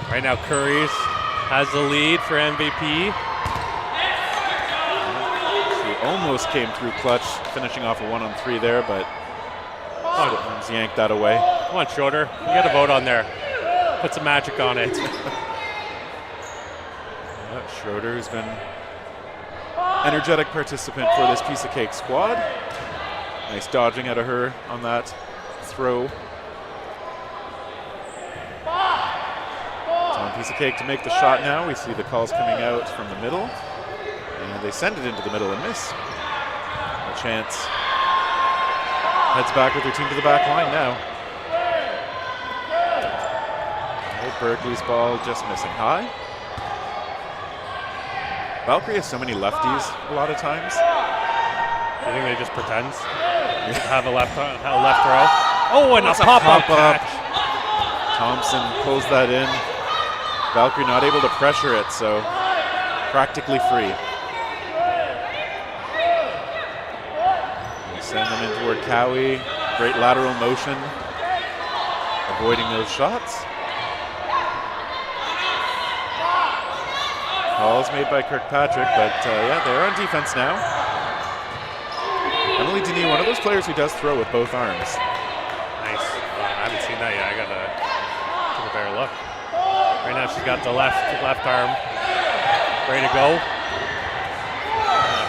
Right now, Curry's has the lead for MVP. She almost came through clutch, finishing off a 1-on-3 there, but Storms yanked that away. Come on, Schroeder. You got to vote on there. Put some magic on it. Schroeder, who's been energetic participant for this Piece of Cake squad. Nice dodging out of her on that throw. Piece of Cake to make the shot now. We see the calls coming out from the middle. And they send it into the middle and miss. A chance. Heads back with her team to the back line now. Berkeley's ball just missing high. Valkyrie has so many lefties a lot of times. Do you think they just pretend? Have a left throw. Oh, and a pop-up catch. Thompson pulls that in. Valkyrie not able to pressure it, so practically free. We send them in toward Cowie. Great lateral motion, avoiding those shots. Calls made by Kirkpatrick, but yeah, they're on defense now. Emily Denis, one of those players who does throw with both arms. Nice. I haven't seen that yet. I gotta take a better look. Right now she's got the left arm ready to go.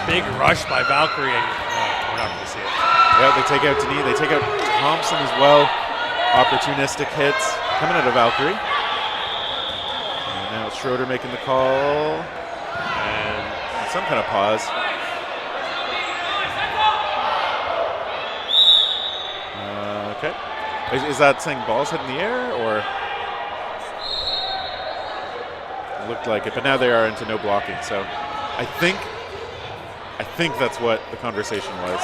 Big rush by Valkyrie, and we're not going to see it. Yeah, they take out Denis. They take out Thompson as well. Opportunistic hits coming out of Valkyrie. And now it's Schroeder making the call. And some kind of pause. Okay. Is that saying balls hit in the air, or? Looked like it, but now they are into no blocking. So I think that's what the conversation was.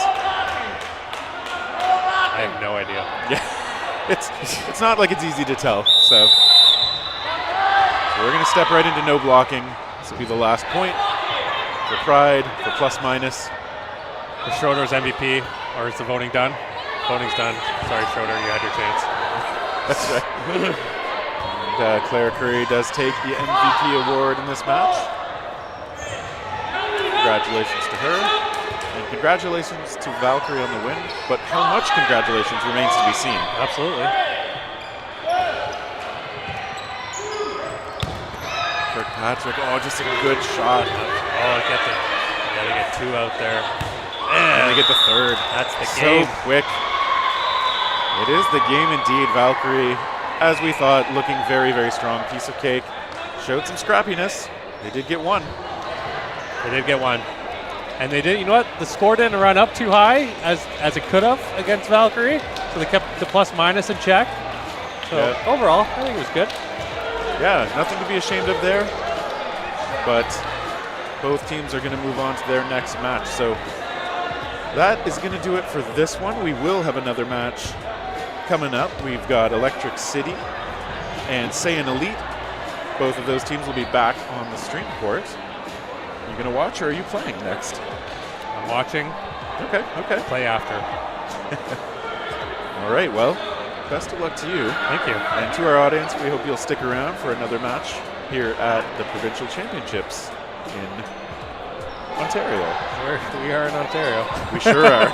I have no idea. Yeah, it's not like it's easy to tell. So we're going to step right into no blocking. This will be the last point for Pride, for plus minus. For Schroeder's MVP, or is the voting done? Voting's done. Sorry, Schroeder, you had your chance. That's right. Claire Curry does take the MVP award in this match. Congratulations to her. And congratulations to Valkyrie on the win. But how much congratulations remains to be seen. Absolutely. Kirkpatrick, just a good shot. Gotta get 2 out there. And they get the third. That's the game. So quick. It is the game indeed. Valkyrie, as we thought, looking very, very strong. Piece of Cake showed some scrappiness, They did get one. They did get one. And they did, you know what? The score didn't run up too high as it could have against Valkyrie. So they kept the plus minus in check. So overall, I think it was good. Yeah, nothing to be ashamed of there. But both teams are going to move on to their next match. So that is going to do it for this one. We will have another match coming up. We've got Electric City and Saiyan Elite. Both of those teams will be back on the stream court. You going to watch or are you playing next? I'm watching. Okay. Play after. All right, well, best of luck to you. Thank you. And to our audience, we hope you'll stick around for another match here at the Provincial Championships in Ontario. We are in Ontario. We sure are.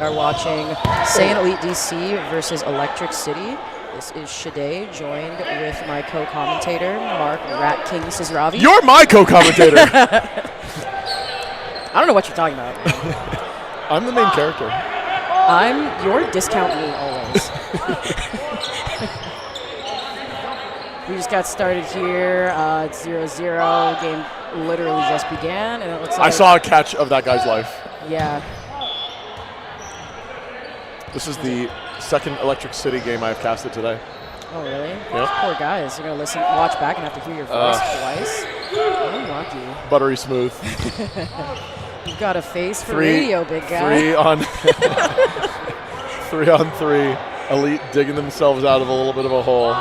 Are watching Saiyan Elite DC versus Electric City. This is Shade, joined with my co-commentator, Mark Rat King Sisravi. You're my co-commentator. I don't know what you're talking about. I'm the main character. I'm your discount me always. We just got started here. It's 0-0. Game literally just began, and it looks like I saw a catch of that guy's life. Yeah. This is the second Electric City game I've casted today. Oh, really? Yep. Poor guys. They're going to watch back and have to hear your voice twice. Unlucky. Buttery smooth. You've got a face for radio, big guy. 3 on 3. Elite digging themselves out of a little bit of a hole.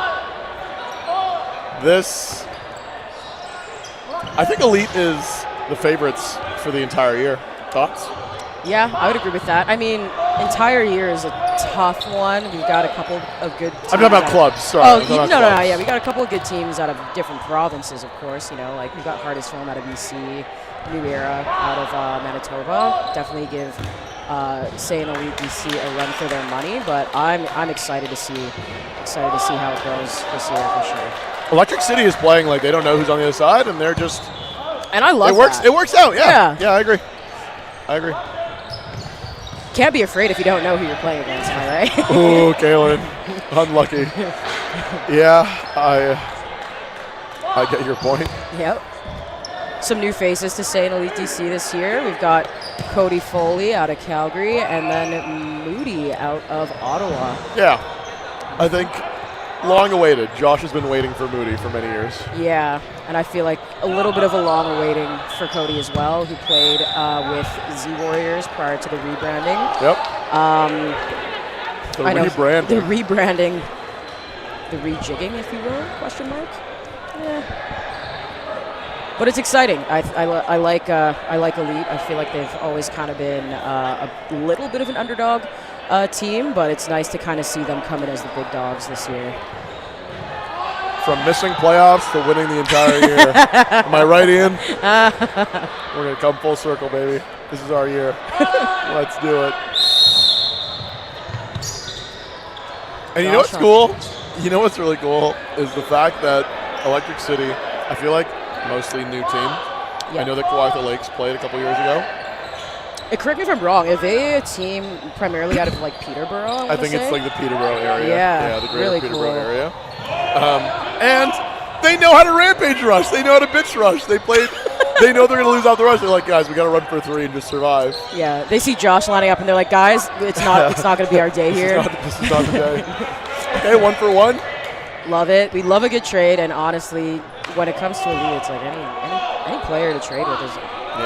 This, I think Elite is the favorites for the entire year. Thoughts? Yeah, I would agree with that. I mean, entire year is a tough one. We've got a couple of good teams. I'm talking about clubs, sorry. Oh, no, yeah. We got a couple of good teams out of different provinces, of course. You know, like we've got Hardest Film out of BC, New Era out of Manitoba. Definitely give Saiyan Elite BC a run for their money, but I'm excited to see how it goes this year for sure. Electric City is playing like they don't know who's on the other side, and they're just. And I love it. Works. That. It works out. Yeah. I agree. Can't be afraid if you don't know who you're playing against, am I right? Ooh, Kaylin. Unlucky. Yeah, I get your point. Yep. Some new faces to Saiyan Elite DC this year. We've got Cody Foley out of Calgary and then Moody out of Ottawa. Yeah. I think long awaited. Josh has been waiting for Moody for many years. Yeah, and I feel like a little bit of a long awaiting for Cody as well, who played with Z Warriors prior to the rebranding. Yep. The rebranding. The rejigging, if you will, question mark? Yeah. But it's exciting. I like Elite. I feel like they've always kind of been a little bit of an underdog team, but it's nice to kind of see them come in as the big dogs this year. From missing playoffs to winning the entire year. Am I right, Ian? We're going to come full circle, baby. This is our year. Let's do it. And you know what's cool? You know what's really cool is the fact that Electric City, I feel like mostly new team. Yeah. I know that Kawartha Lakes played a couple years ago. Correct me if I'm wrong. Are they a team primarily out of like Peterborough? I think it's like the Peterborough area. Yeah, the greater really Peterborough cool. area. And they know how to rampage rush. They know how to bitch rush. They know they're going to lose off the rush. They're like, guys, we got to run for 3 and just survive. Yeah, they see Josh lining up and they're like, guys, it's not going to be our day here. This is not the day. Okay, 1 for 1. Love it. We love a good trade, and honestly, when it comes to Elite, it's like any player to trade with is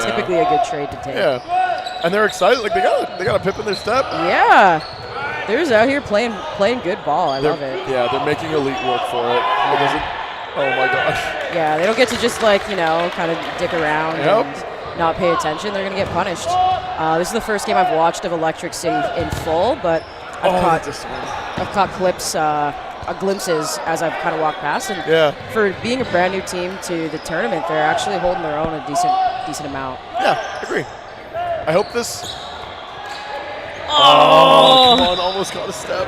typically a good trade to take. Yeah, and they're excited. Like they got a pip in their step. Yeah, they're just out here playing good ball. I love it. Yeah, they're making Elite work for it. Yeah. It doesn't. Oh my gosh. Yeah, they don't get to just kind of dick around and not pay attention. They're gonna get punished. This is the first game I've watched of Electric City in full, but I've caught clips. Glimpses as I've kind of walked past, and for being a brand new team to the tournament, they're actually holding their own a decent amount. Yeah, agree. I hope this. Oh, come on! Almost got a step.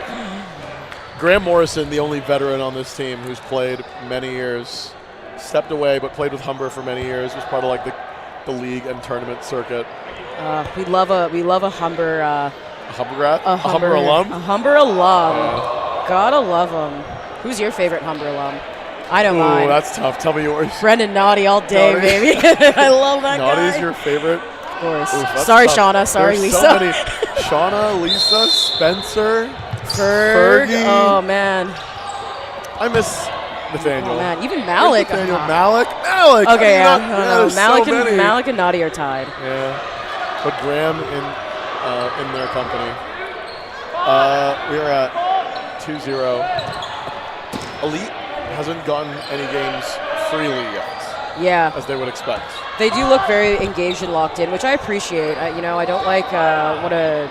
Graham Morrison, the only veteran on this team who's played many years, stepped away but played with Humber for many years. Was part of like the league and tournament circuit. We love a Humber. A Humber alum. A Humber alum. Gotta love them. Who's your favorite Humber alum? I don't mind. Oh, that's tough. Tell me yours. Brendan Naughty all day, baby. I love that guy. Naughty's your favorite? course. Oof, that's Sorry, tough. Shauna. Sorry, There's Lisa. So many. Shauna, Lisa, Spencer, Ferg. Fergie. Oh, man. I miss Nathaniel. Oh, man. Even Malik. Where's Nathaniel? Malik. Okay, I yeah. mean, No, there's Malik so and Naughty are tied. Yeah. But Graham in their company. We are at 2-0. Elite hasn't gotten any games freely yet. Yeah. As they would expect. They do look very engaged and locked in, which I appreciate. I don't like what a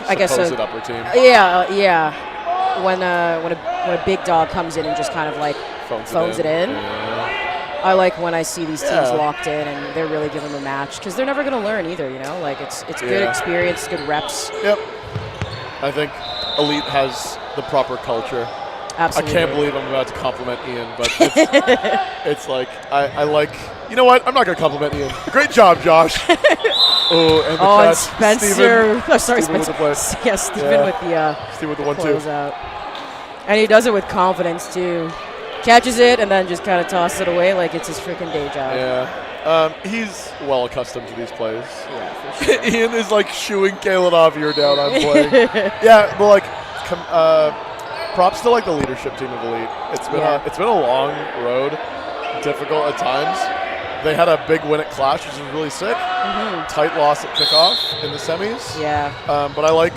Supposed upper team. Yeah. When a big dog comes in and just kind of like phones it in. Yeah. I like when I see these teams Yeah. locked in and they're really giving them a match because they're never going to learn either. Like it's good experience, good reps. Yep. I think Elite has the proper culture. Absolutely. I can't believe I'm about to compliment Ian, but it's like I like. You know what? I'm not going to compliment Ian. Great job, Josh. And and Spencer. Steven, Oh, sorry, Steven Spencer. with the play. Yeah, Steven with the Steven with the 1-2. closeout. And he does it with confidence too. Catches it and then just kind of tosses it away like it's his freaking day job. Yeah. He's well accustomed to these plays. Yeah, for sure. Ian is like shooing Kalen off your down on play. Yeah, but like, props to like the leadership team of Elite. It's been a long road, difficult at times. They had a big win at Clash, which was really sick. Mm-hmm. Tight loss at kickoff in the semis. Yeah. But I like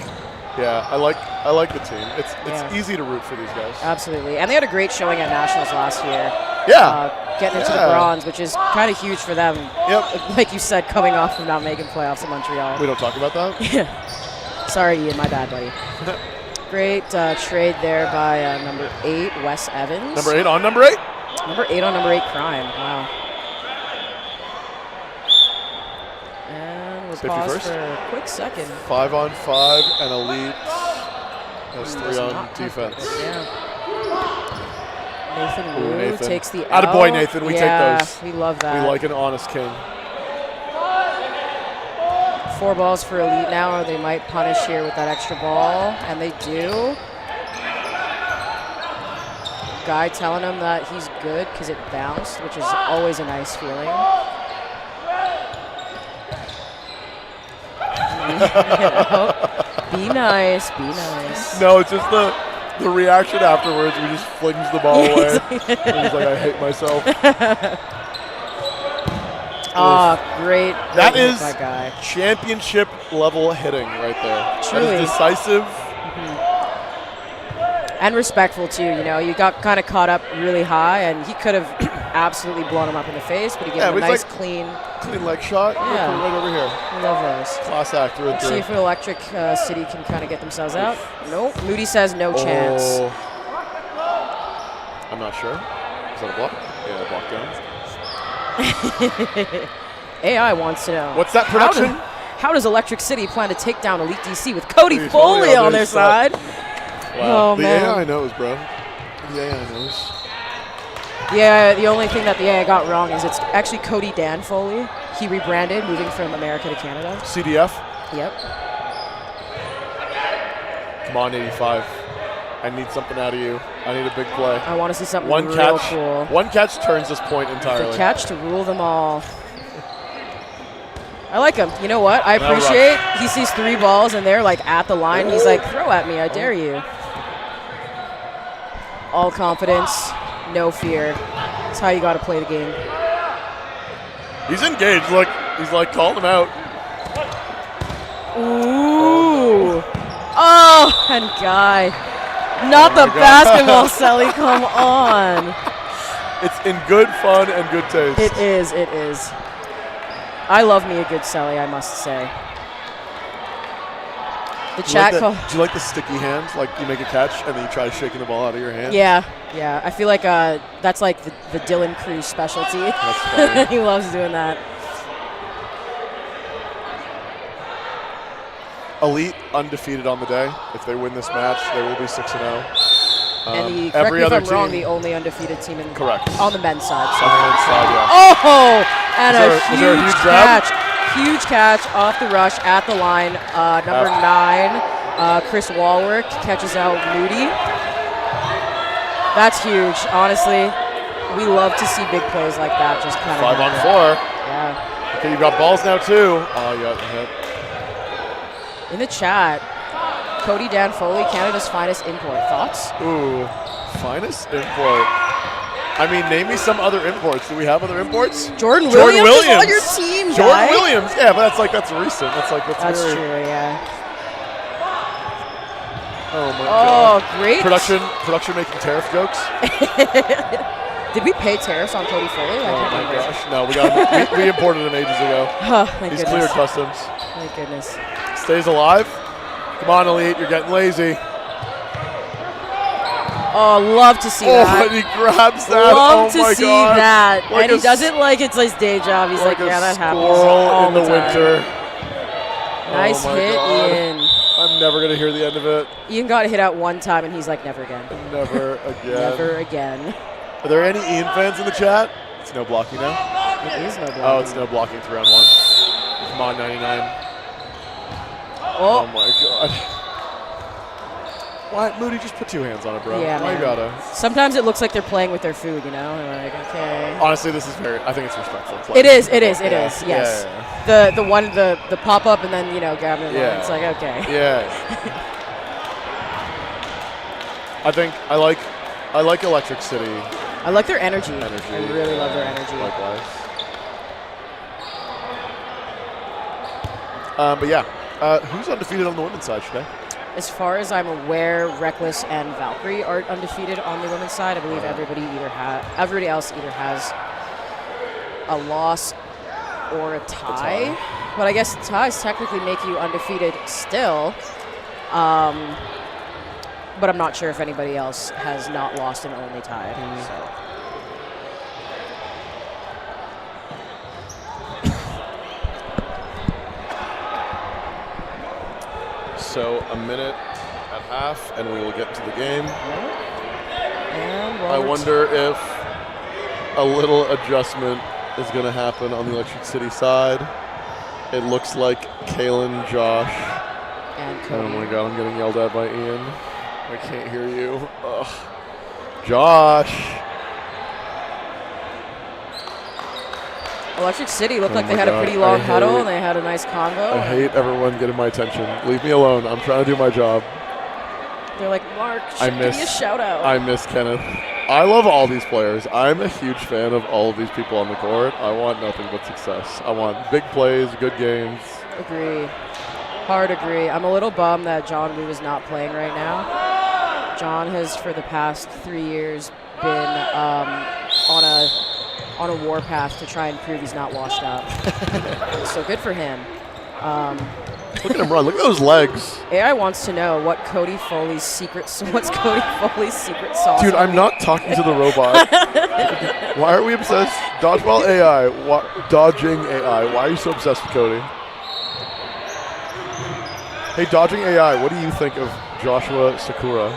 the team. It's easy to root for these guys. Absolutely. And they had a great showing at Nationals last year. Yeah. Getting into the bronze, which is kind of huge for them. Yep. Like you said, coming off of not making playoffs in Montreal. We don't talk about that? Yeah. Sorry, Ian. My bad, buddy. Great trade there by number 8, Wes Evans. Number 8 on number 8? Number 8 on number 8, Crime. Wow. And we'll Safety pause first. for a quick second. 5 on 5 and Elite has 3 on defense. Yeah. Nathan Ooh, Wu Nathan. takes the L. Attaboy, Nathan. We take those. We love that. We like an honest king. 4 balls for Elite now, or they might punish here with that extra ball, and they do. Guy telling him that he's good because it bounced, which is always a nice feeling. Be nice, be nice. No, it's just the reaction afterwards. He just flings the ball away. And he's like, I hate myself. Great. That is that guy. Championship level hitting right there. Truly. That is decisive. And respectful too, you got kind of caught up really high, and he could have absolutely blown him up in the face, but he gave him a nice, clean leg shot. Yeah, right over here. I love those. Class act through and through. See if Electric City can kind of get themselves out. Nope. Moody says no chance. I'm not sure. Is that a block? Yeah, block down. AI wants to know. What's that production? How does Electric City plan to take down Elite DC with Cody Foley on their side? Wow. Oh, the man. AI knows, bro. The AI knows. Yeah, the only thing that the AI got wrong is it's actually Cody Dan Foley. He rebranded, moving from America to Canada. CDF? Yep. Come on, 85. I need something out of you. I need a big play. I want to see something One real catch, cool. One catch turns this point entirely. The catch to rule them all. I like him. You know what? I Now appreciate he sees 3 balls and they're like at the line. He's like, throw at me. I dare you. All confidence, no fear. That's how you got to play the game. He's engaged. Look, he's like calling him out. Ooh. Oh, and Guy. Not the basketball, Sally. Come on. It's in good fun and good taste. It is. It is. I love me a good Selly, I must say. The chat call. Do you like the sticky hand? Like you make a catch and then you try shaking the ball out of your hand? Yeah. I feel like that's like the Dylan Cruz specialty. That's funny. He loves doing that. Elite undefeated on the day. If they win this match, they will be 6-0. And correct every me if other I'm wrong, team- the only undefeated team in Correct. on the men's side. On the men's side, yeah. Oh, and Is there a huge grab? huge catch off the rush at the line. Number 9, Chris Walwork catches out Moody. That's huge. Honestly, we love to see big plays like that. Just kind of 5 on 4. Yeah. Okay, you've got balls now too. Oh, you got the hit. In the chat, Cody Dan Foley, Canada's finest import. Thoughts? Ooh, finest import. I mean, name me some other imports. Do we have other imports? Jordan Williams is on your team, Jordan guy. Williams. Yeah, but that's recent. That's That's very, true, yeah. Oh my god. Oh, great. Production making tariff jokes. Did we pay tariffs on Cody Foley? I Oh can't my remember. gosh. No, we got him. we imported him ages ago. Oh, thank He's goodness. cleared customs. Thank goodness. Stays alive. Come on, Elite. You're getting lazy. Oh, love to see that. Oh, and he grabs that. Love oh to my see god. that. Like and he doesn't like it's his day job. He's like, yeah, that happens squirrel all in the the time. winter. Nice Oh my hit, God. Ian. I'm never going to hear the end of it. Ian got hit out one time, and he's like, never again. Never again. Never again. Are there any Ian fans in the chat? It's no blocking now. It is no blocking. Oh, it's no blocking through round 1. Come on, 99. Oh, my god. Why, Moody, just put 2 hands on it, bro. Yeah, Why you man. gotta? Sometimes it looks like they're playing with their food, you know? They're like, okay. Honestly, this is I think it's respectful play. It is, yes. Yeah. The pop-up and then, grab it. Yeah. It's like, okay. Yeah. I like Electric City. I like their energy. I really love their energy. Likewise. But yeah, who's undefeated on the women's side today? As far as I'm aware, Reckless and Valkyrie are undefeated on the women's side. I believe everybody else either has a loss or a tie. But I guess ties technically make you undefeated still. But I'm not sure if anybody else has not lost and only tied. So a minute at half, and we will get to the game. I wonder if a little adjustment is going to happen on the Electric City side. It looks like Kalen, Josh, and Cody. Oh my god, I'm getting yelled at by Ian. I can't hear you. Ugh. Josh. Electric City looked like my they had a God, pretty long I huddle hate- and they had a nice convo. I hate everyone getting my attention. Leave me alone. I'm trying to do my job. They're like, Mark, I give me a miss shout out. I miss Kenneth. I love all these players. I'm a huge fan of all of these people on the court. I want nothing but success. I want big plays, good games. Agree. Hard agree. I'm a little bummed that John Wu is not playing right now. John has, for the past 3 years, been on a warpath to try and prove he's not washed up. So good for him. Look at him run. Look at those legs. AI wants to know what's Cody Foley's secret sauce. Dude, I'm not talking to the robot. Why are we obsessed? Dodgeball AI. Dodging AI. Why are you so obsessed with Cody? Hey, Dodging AI, what do you think of Joshua Sakura?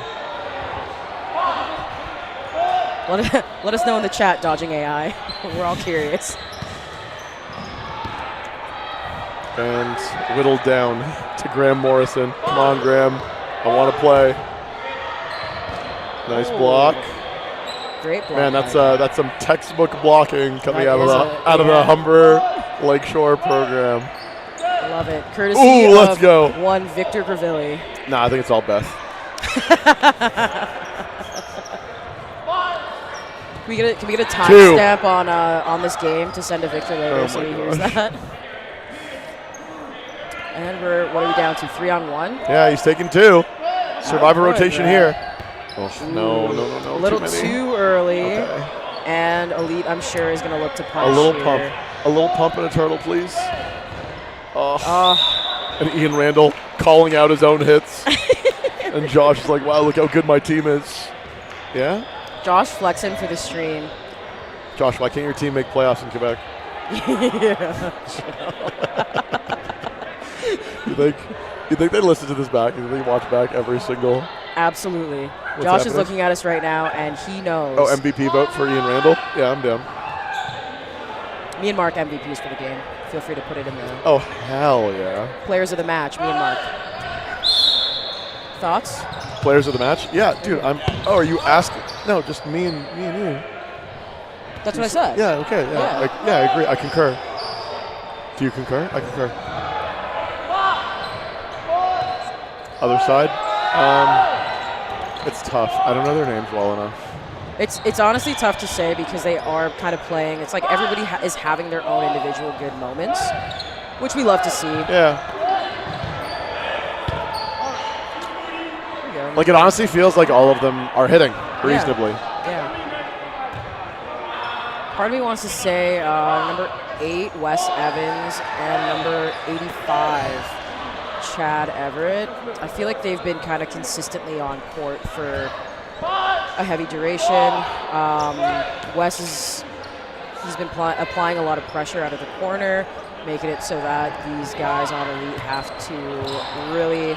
Let us know in the chat, Dodging AI. We're all curious. And whittled down to Graham Morrison. Come on, Graham. I want to play. Nice block. Great block. Man, that's some textbook blocking coming That out of the Humber Lakeshore program. Love it. Courtesy Ooh, let's of go. one Victor Gravilli. Nah, I think it's all Beth. Can we get a timestamp on this game to send to Victor later so he hears that? And what are we down to? 3-on-1? Yeah, he's taking 2. Survivor like rotation that. here. Oh, no. A little many. too early. Okay. And Elite, I'm sure, is going to look to A punch little here. pump. A little pump and a turtle, please. Oh. And Ian Randall calling out his own hits. And Josh is like, wow, look how good my team is. Yeah? Josh flexing for the stream. Josh, why can't your team make playoffs in Quebec? Yeah. You think they listen to this back? You think they watch back every single? Absolutely. What's Josh is happening? looking at us right now, and he knows. Oh, MVP vote for Ian Randall? Yeah, I'm down. Me and Mark MVPs for the game. Feel free to put it in the Oh, hell yeah. players of the match, me and Mark. Thoughts? Players of the match? Yeah, dude, Oh, are you asking? No, just me and you. That's what I said. Yeah, okay, yeah. Yeah. I agree. I concur. Do you concur? I concur. Other side? It's tough. I don't know their names well enough. It's honestly tough to say because they are kind of playing. It's like everybody is having their own individual good moments, which we love to see. Yeah. Like, it honestly feels like all of them are hitting reasonably. Yeah. Part of me wants to say number 8, Wes Evans, and number 85, Chad Everett. I feel like they've been kind of consistently on court for a heavy duration. Wes he's been applying a lot of pressure out of the corner, making it so that these guys on elite have to really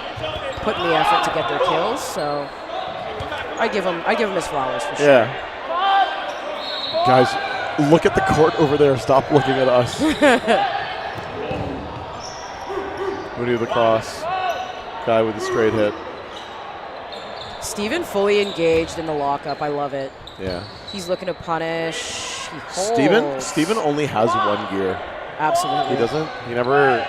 put in the effort to get their kills. So I give him his flowers for sure. Yeah. Guys, look at the court over there. Stop looking at us. Moody with the cross. Guy with the straight hit. Steven fully engaged in the lockup. I love it. Yeah. He's looking to punish. He holds. Steven only has one gear. Absolutely. He doesn't. He never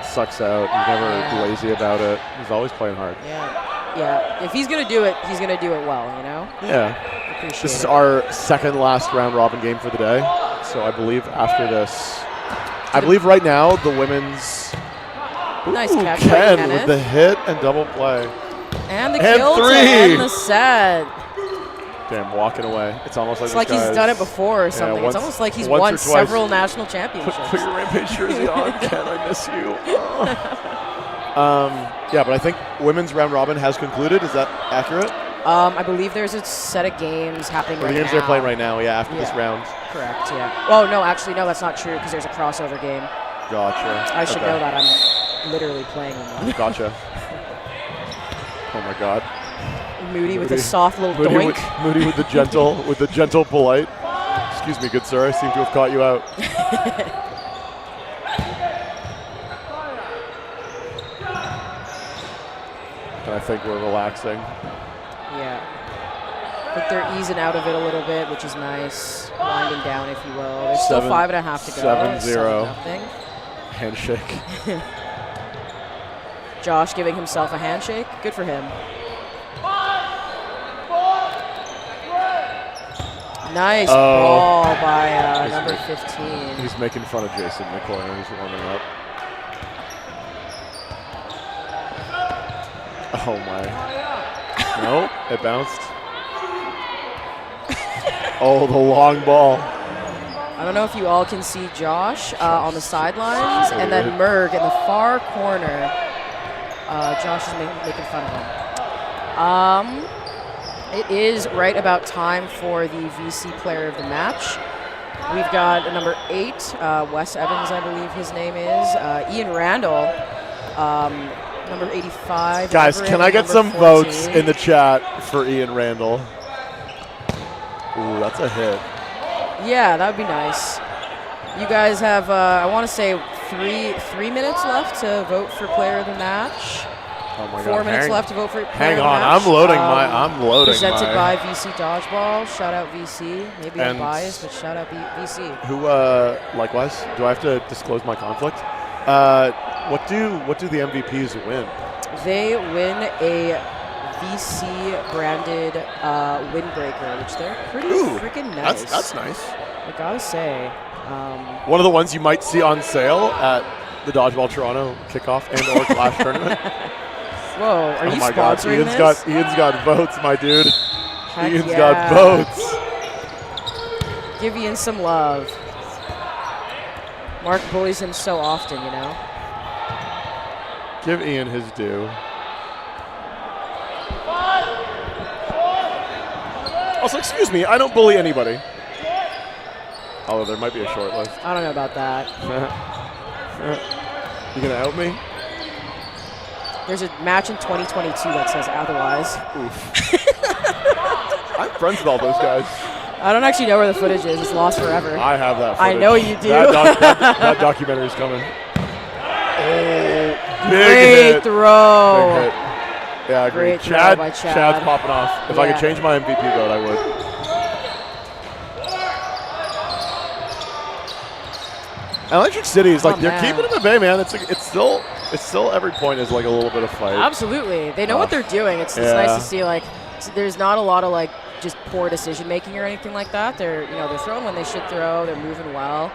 sucks out. He's never lazy about it. He's always playing hard. Yeah. If he's gonna do it, he's gonna do it well. You know. Yeah. Appreciate This is it. our second last round robin game for the day. So I believe after this, I believe right now the women's. Nice Ooh, catch by Ken Kenneth. with the hit and double play. And the And kill to 3. end the set. Damn, walking away. It's almost like It's like he's done it before or something. once- it's almost like he's once or won twice. several national championships. Put your Rampage jersey on, Ken. I miss you. Yeah, but I think women's round robin has concluded. Is that accurate? I believe there's a set of games happening right The now. games they're playing right now, yeah, after this round. Correct, yeah. Oh, no, actually, no, that's not true because there's a crossover game. Gotcha. I should Okay. know that. I'm literally playing in one. Gotcha. Oh my God. Moody with a soft little doink. Moody with the gentle, polite. Excuse me, good sir. I seem to have caught you out. And I think we're relaxing. Yeah. But they're easing out of it a little bit, which is nice. Winding down, if you will. There's still 5.5 to go. 7-0. 7-0. Handshake. Josh giving himself a handshake. Good for him. Nice ball by number 15. He's making fun of Jason in the corner. He's warming up. Oh my. No, it bounced. Oh, the long ball. I don't know if you all can see Josh on the sidelines, and then Merg in the far corner. Josh is making fun of him. It is right about time for the VC player of the match. We've got number 8, Wes Evans, I believe his name is. Ian Randall, number 85. Guys, Everett, can I get number some 14. votes in the chat for Ian Randall? Ooh, that's a hit. Yeah, that would be nice. You guys have, I want to say, three minutes left to vote for player of the match. Oh my 4 God. minutes left to vote for player Hang of the on, match. I'm loading Presented my. by VC Dodgeball. Shout out VC. Maybe I'm And biased, but shout out VC. Who, likewise, do I have to disclose my conflict? What do the MVPs win? They win a VC branded windbreaker, which they're pretty freaking nice. That's nice. I gotta say. One of the ones you might see on sale at the Dodgeball Toronto kickoff and or Clash tournament. Whoa, are you my God, sponsoring Ian's got votes, my dude. Heck Ian's yeah. got votes. Give Ian some love. Mark bullies him so often, you know. Give Ian his due. Also, excuse me, I don't bully anybody. Although there might be a short list. I don't know about that. You gonna out me? There's a match in 2022 that says otherwise. I'm friends with all those guys. I don't actually know where the footage is. It's lost forever. I have that I footage. know you do. That documentary's coming. Oh, big Great hit. throw. Big hit. Yeah, I agree. Great throw by Chad. Chad's popping off. If I could change my MVP vote, I would. Electric City is like Oh, they're man. keeping them at bay, man. It's still every point is like a little bit of fight. Absolutely. They know what they're doing. It's nice to see, like, there's not a lot of, like, just poor decision making or anything like that. They're throwing when they should throw. They're moving well.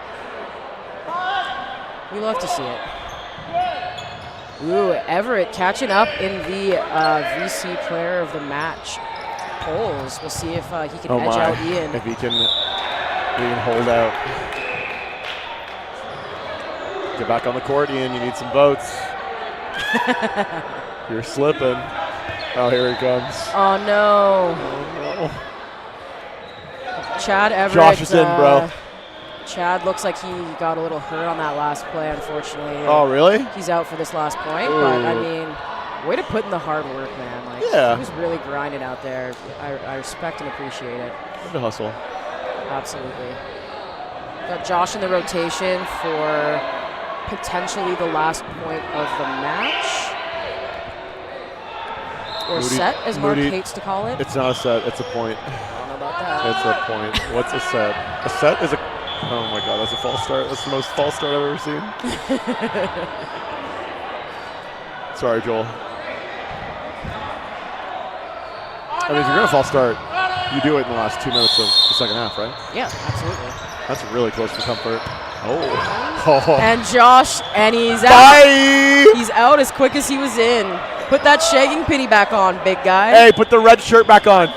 We love to see it. Ooh, Everett catching up in the VC player of the match polls. We'll see if he can edge out Ian. If he can hold out. Get back on the court, Ian. You need some votes. You're slipping. Oh, here he comes. Oh, no. Chad Everett. Josh is in, bro. Chad looks like he got a little hurt on that last play, unfortunately. Oh, really? He's out for this last point, Ooh. but, I mean, way to put in the hard work, man. Like, Yeah. he was really grinding out there. I respect and appreciate it. Good hustle. Absolutely. Got Josh in the rotation for potentially the last point of the match. Or Moody- set, as Mark Moody- hates to call it. It's not a set. It's a point. I don't know about that. It's a point. What's a set? A set is a... Oh, my God. That's a false start. That's the most false start I've ever seen. Sorry, Joel. I mean, if you're going to false start, you do it in the last 2 minutes of the second half, right? Yeah, absolutely. That's really close for comfort. Oh. And Josh, and he's out. Bye! He's out as quick as he was in. Put that shaking penny back on, big guy. Hey, put the red shirt back on.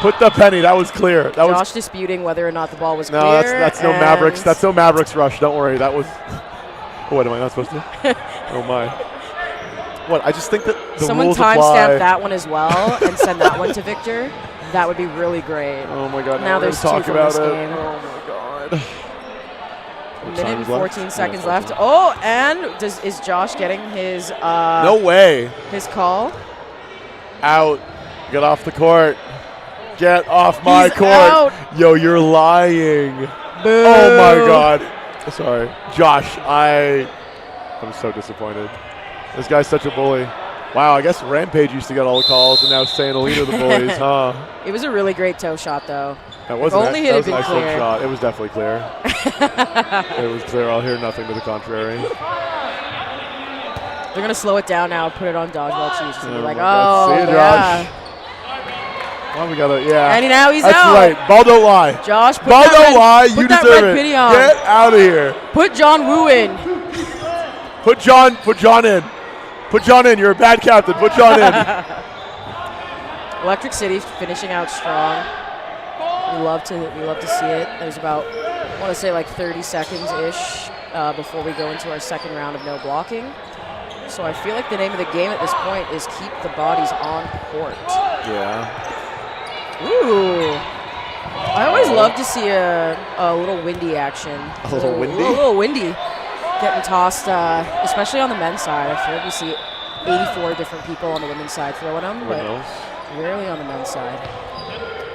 Put the penny. That was clear. That Josh was disputing whether or not the ball was no. clear. That's no Mavericks. That's no Mavericks rush. Don't worry. That was. What am I not supposed to? Oh my. What? I just think that the Someone rules apply. timestamp that one as well and send that one to Victor. That would be really great. Oh my God. Now we're there's gonna two talk from about this it. game. Oh my God. What Minute time and is left? 14 seconds 14. left. Oh, and is Josh getting his No way. his call? Out. Get off the court. Get off my He's court. out. Yo, you're lying. Boo. Oh my God. Sorry. Josh, I'm so disappointed. This guy's such a bully. Wow, I guess Rampage used to get all the calls, and now St. Alita the bullies, huh? It was a really great toe shot, though. That wasn't only that it was had an been excellent clear. shot. It was definitely clear. It was clear. I'll hear nothing to the contrary. They're going to slow it down now, put it on Dodgeball Chiefs, and be Oh like, my God. oh, See you, yeah. Josh. Well, we gotta, yeah. And now he's That's out. right. Ball don't lie. Josh, put Ball that don't red, lie. put You that deserve red it. penny on. Get out of here. Put John Woo in. Put John in. Put John in. You're a bad captain. Put John in. Electric City finishing out strong. We love to see it. There's about, I want to say like 30 seconds-ish before we go into our second round of no blocking. So I feel like the name of the game at this point is keep the bodies on court. Yeah. Ooh. I always love to see a little windy action. A little windy? A little windy. Getting tossed, especially on the men's side. I feel like we see 84 different people on the women's side throwing them, but rarely on the men's side.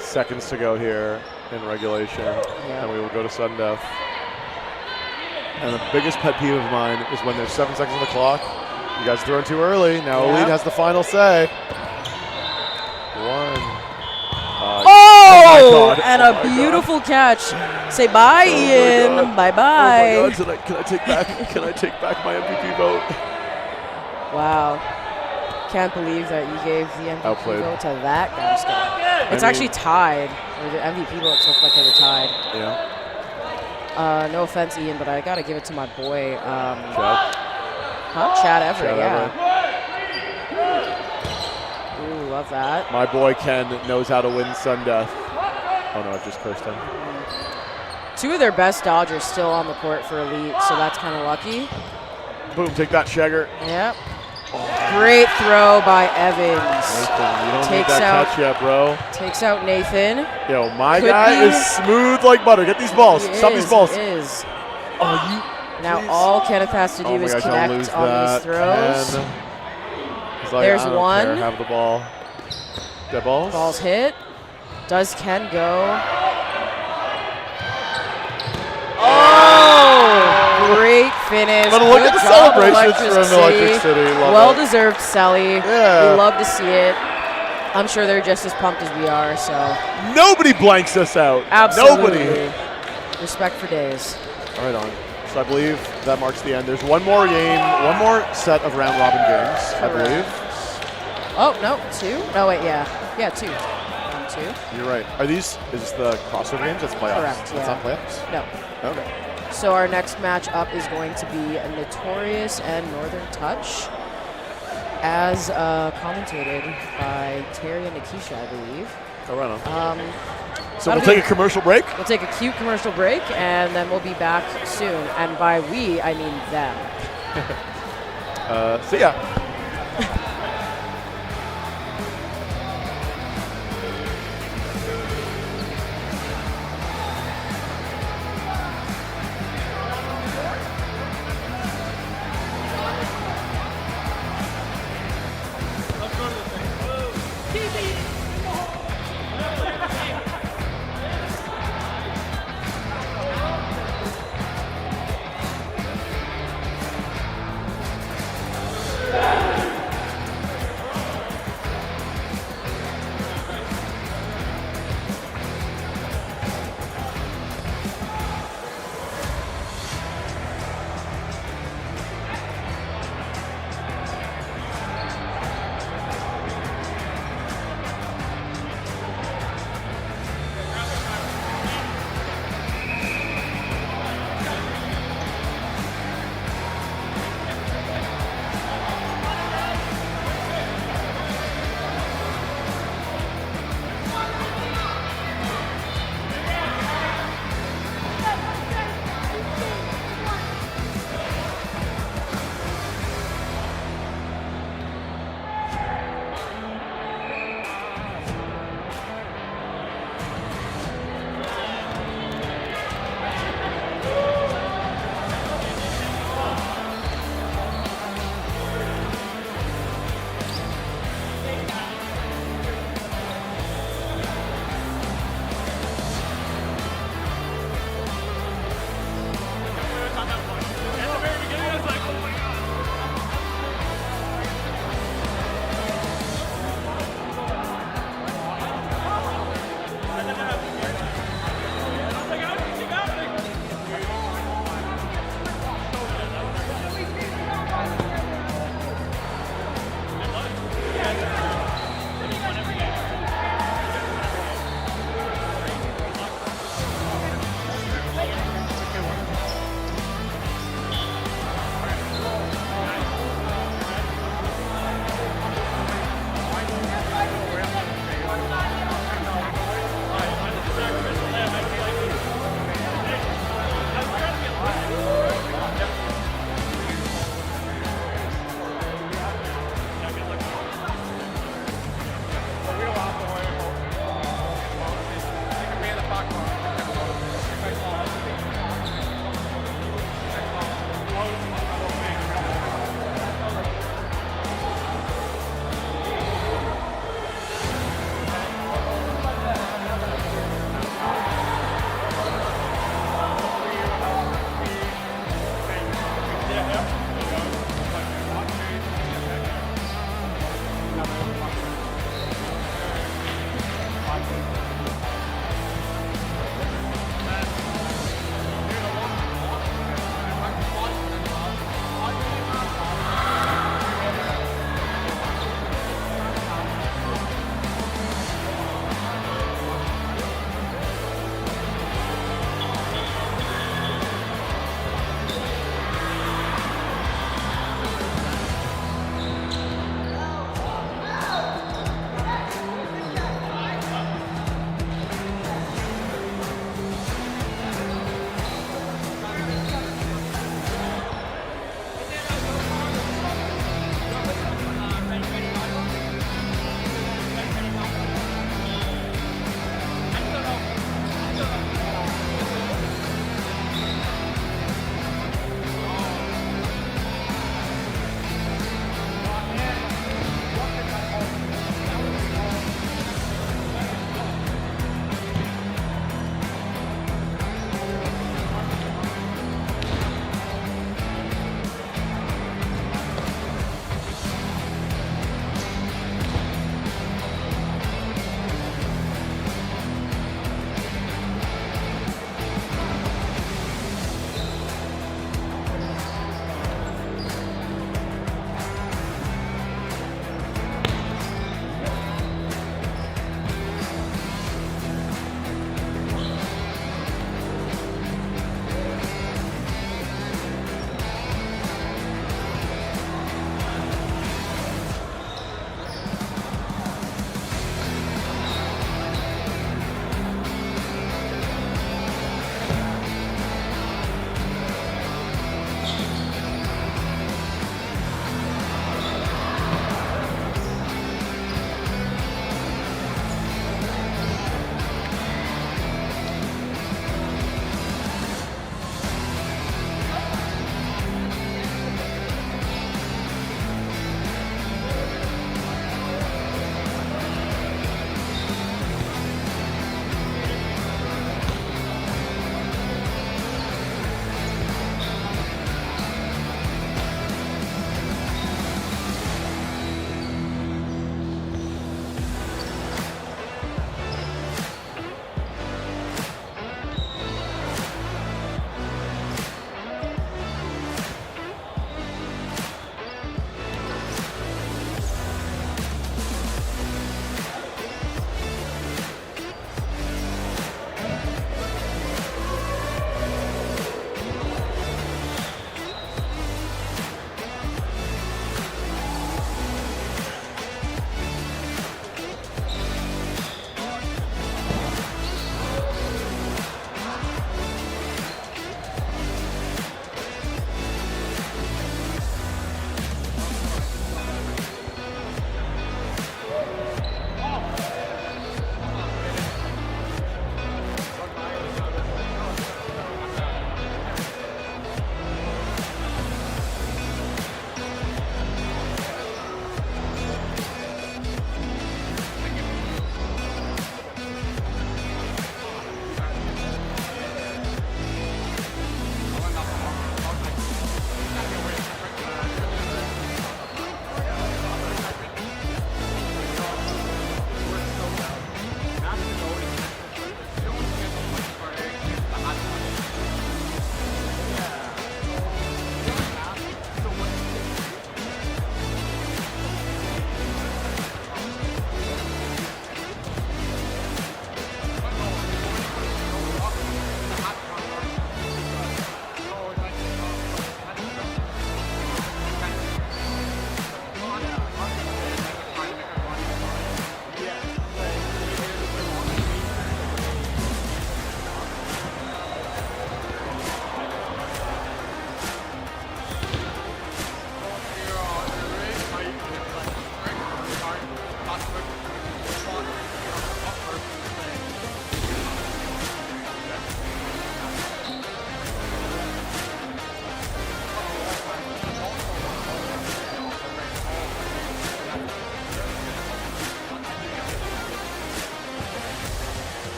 Seconds to go here in regulation, and we will go to sudden death. And the biggest pet peeve of mine is when there's 7 seconds on the clock. You guys are throwing too early. Now Elite has the final say. Oh! And a beautiful catch. Say bye, Ian. Bye-bye. Oh my God! Can I take back? Can I take back my MVP vote? Wow. Can't believe that you gave the MVP Outplayed. vote to that guy. It's actually tied. Or the MVP votes look like they were tied. Yeah. No offense, Ian, but I got to give it to my boy. Chad. Chad Everett, Chad Ooh, love that. My boy Ken knows how to win sudden death. Oh no, I just cursed him. Two of their best Dodgers still on the court for Elite, so that's kind of lucky. Boom, take that, Shagger. Yep. Great throw by Evans. Nathan, you don't Takes need that out- catch yet, bro. Takes out Nathan. Yo, my Could guy be. is smooth like butter. Get these balls. He Stop is, these balls. he is. Oh, you. Now please. all Kenneth has to do Oh my is gosh, I'll connect lose on that. these throws. Ken. He's like, There's I don't one. care. Have the ball. Dead balls. Ball's hit. Does Ken go? Oh! Great finish. But look Good at the job, celebrations from Electric City. Love Well-deserved Selly. Yeah. We love to see it. I'm sure they're just as pumped as we are, so. Nobody blanks us out. Absolutely. Nobody. Respect for days. Right on. So I believe that marks the end. There's one more game, one more set of round robin games, I believe. Oh, no, 2? No, wait, yeah. Yeah, 2. 1, 2. You're right. Is this the crossover games? That's playoffs. Correct, That's yeah. not playoffs? No. Okay. So our next match up is going to be Notorious and Northern Touch, as commentated by Terry and Nikisha, I believe. Oh, right on. So that'll we'll take a commercial break? We'll take a cute commercial break, and then we'll be back soon. And by we, I mean them. See ya.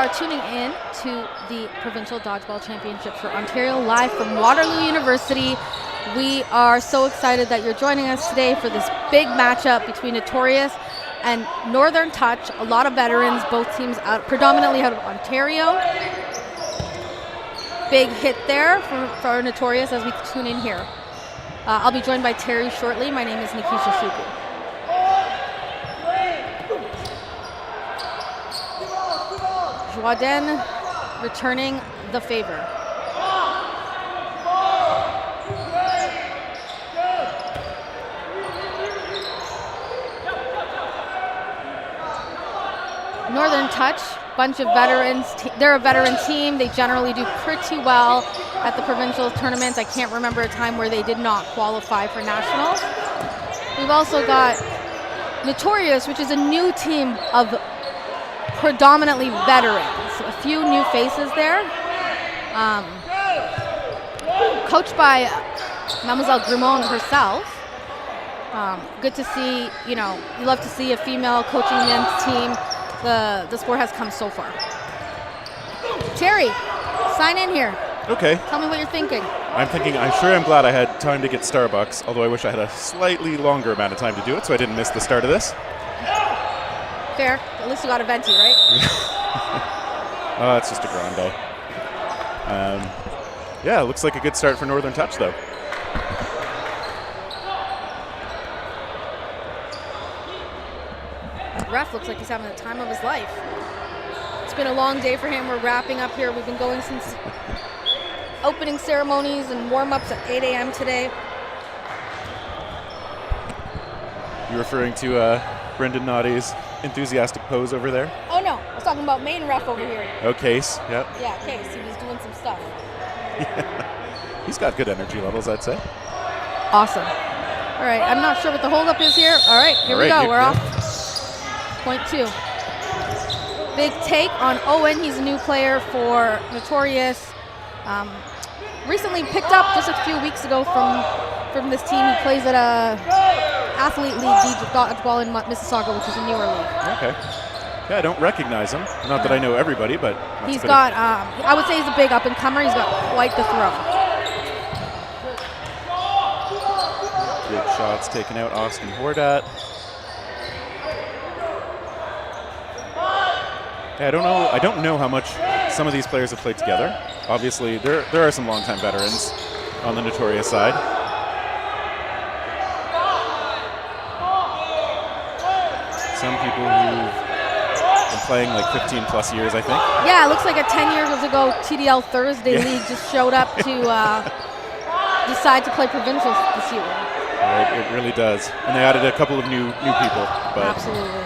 are tuning in to the Provincial Dodgeball Championships for Ontario live from Waterloo University. We are so excited that you're joining us today for this big matchup between Notorious and Northern Touch. A lot of veterans, both teams predominantly out of Ontario. Big hit there for Notorious as we tune in here. I'll be joined by Terry shortly. My name is Nikisha Shuku. Joaden returning the favor. Northern Touch, bunch of veterans. They're a veteran team. They generally do pretty well at the provincial tournaments. I can't remember a time where they did not qualify for nationals. We've also got Notorious, which is a new team of predominantly veterans. A few new faces there. Coached by Mademoiselle Grimond herself. Good to see, you love to see a female coaching men's team. The sport has come so far. Terry, sign in here. Okay. Tell me what you're thinking. I'm glad I had time to get Starbucks, although I wish I had a slightly longer amount of time to do it so I didn't miss the start of this. Fair. At least you got a venti, right? Oh, it's just a grande. Yeah, it looks like a good start for Northern Touch, though. Ref looks like he's having the time of his life. It's been a long day for him. We're wrapping up here. We've been going since opening ceremonies and warm-ups at 8 a.m. today. You referring to Brendan Naughty's enthusiastic pose over there? Oh, no. I was talking about main ref over here. Oh, Case. Yep. Yeah, Case. He was doing some stuff. Yeah. He's got good energy levels, I'd say. Awesome. All right. I'm not sure what the holdup is here. All right. Here we go. We're off. Point 2. Big take on Owen. He's a new player for Notorious. Recently picked up just a few weeks ago from this team. He plays at a athlete league, Dodgeball in Mississauga, which is a newer league. Okay. Yeah, I don't recognize him. Not that I know everybody, but he's got. I would say he's a big up and comer. He's got quite the throw. Good shots taken out, Austin Hordat. Yeah, I don't know how much some of these players have played together. Obviously, there are some longtime veterans on the Notorious side. Some people who've been playing like 15 plus years, I think. Yeah, it looks like 10 years ago, TDL Thursday League just showed up to decide to play Provincial this year. It really does. And they added a couple of new people. But absolutely.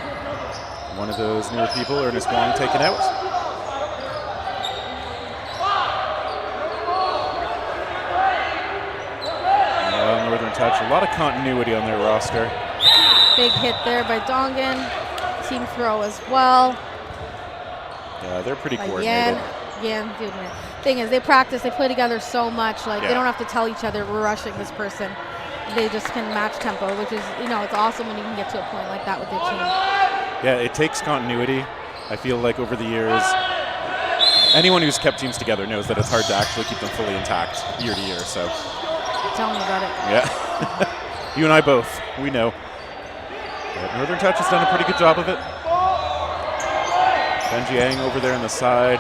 One of those newer people, Ernest Wong, taken out. Northern Touch, a lot of continuity on their roster. Big hit there by Dongan. Team throw as well. Yeah, they're pretty coordinated. Yan doing it. Thing is, they practice, they play together so much. Like they don't have to tell each other we're rushing this person. They just can match tempo, which is, it's awesome when you can get to a point like that with your team. Yeah, it takes continuity. I feel like over the years, anyone who's kept teams together knows that it's hard to actually keep them fully intact year to year. So, tell me about it. Yeah, you and I both. We know. But Northern Touch has done a pretty good job of it. Benji Yang over there on the side.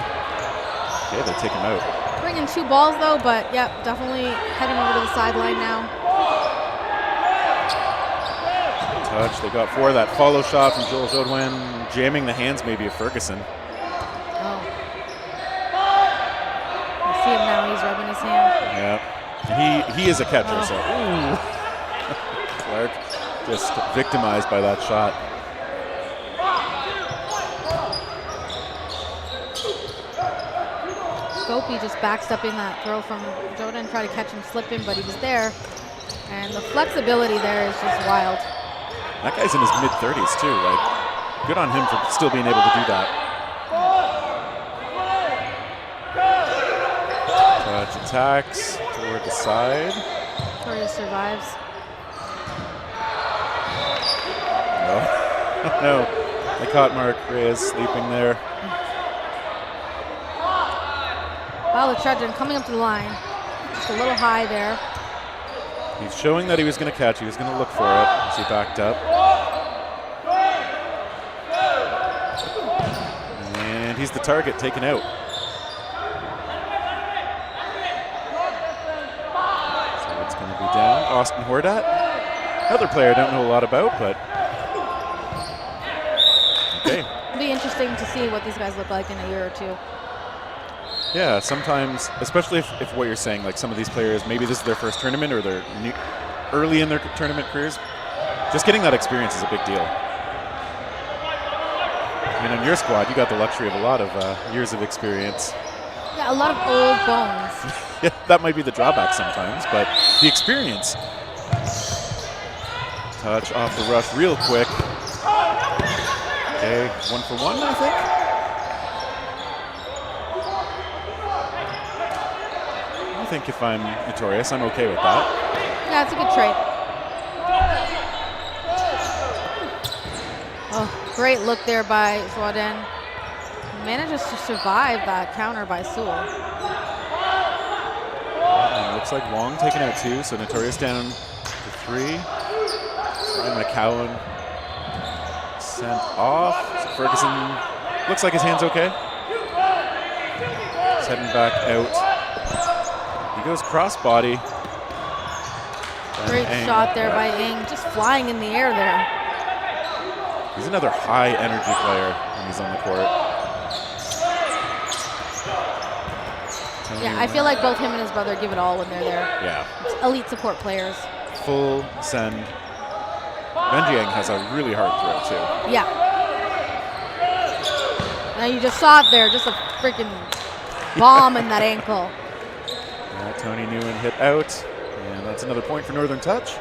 Yeah, they take him out. Bringing 2 balls though, but yeah, definitely heading over to the sideline now. Touch. They got 4. That follow shot from Joel Jodwin, jamming the hands maybe of Ferguson. Oh. I see him now. He's rubbing his hand. Yeah. He is a catcher, so. Clark just victimized by that shot. Scopey just backstepping that throw from Jordan, tried to catch him slipping, but he was there. And the flexibility there is just wild. That guy's in his mid-30s too. Like, good on him for still being able to do that. Touch attacks toward the side. Victoria survives. No, no. They caught Mark Reyes sleeping there. Balachandran coming up to the line. Just a little high there. He's showing that he was going to catch. He was going to look for it as he backed up. And he's the target taken out. So it's going to be down. Austin Hordat. Another player I don't know a lot about, but okay. It'll be interesting to see what these guys look like in a year or two. Yeah, sometimes, especially if what you're saying, like some of these players, maybe this is their first tournament or they're early in their tournament careers, just getting that experience is a big deal. I mean, on your squad, you got the luxury of a lot of years of experience. Yeah, a lot of old bones. Yeah, that might be the drawback sometimes, but the experience. Touch off the rush real quick. Okay, 1 for 1, I think. I think if I'm Notorious, I'm okay with that. Yeah, it's a good trade. Oh, great look there by Jordan. Manages to survive that counter by Sewell. And it looks like Wong taking out 2, so Notorious down to 3. Ryan McCowan sent off. So Ferguson looks like his hand's okay. He's heading back out. He goes crossbody. Great shot there by Ing, just flying in the air there. He's another high energy player when he's on the court. Yeah, I feel like both him and his brother give it all when they're there. Yeah. It's elite support players. Full send. Benjiang has a really hard throw too. Yeah. Now you just saw it there, just a freaking bomb in that ankle. Yeah, Tony Nguyen hit out, and that's another point for Northern Touch.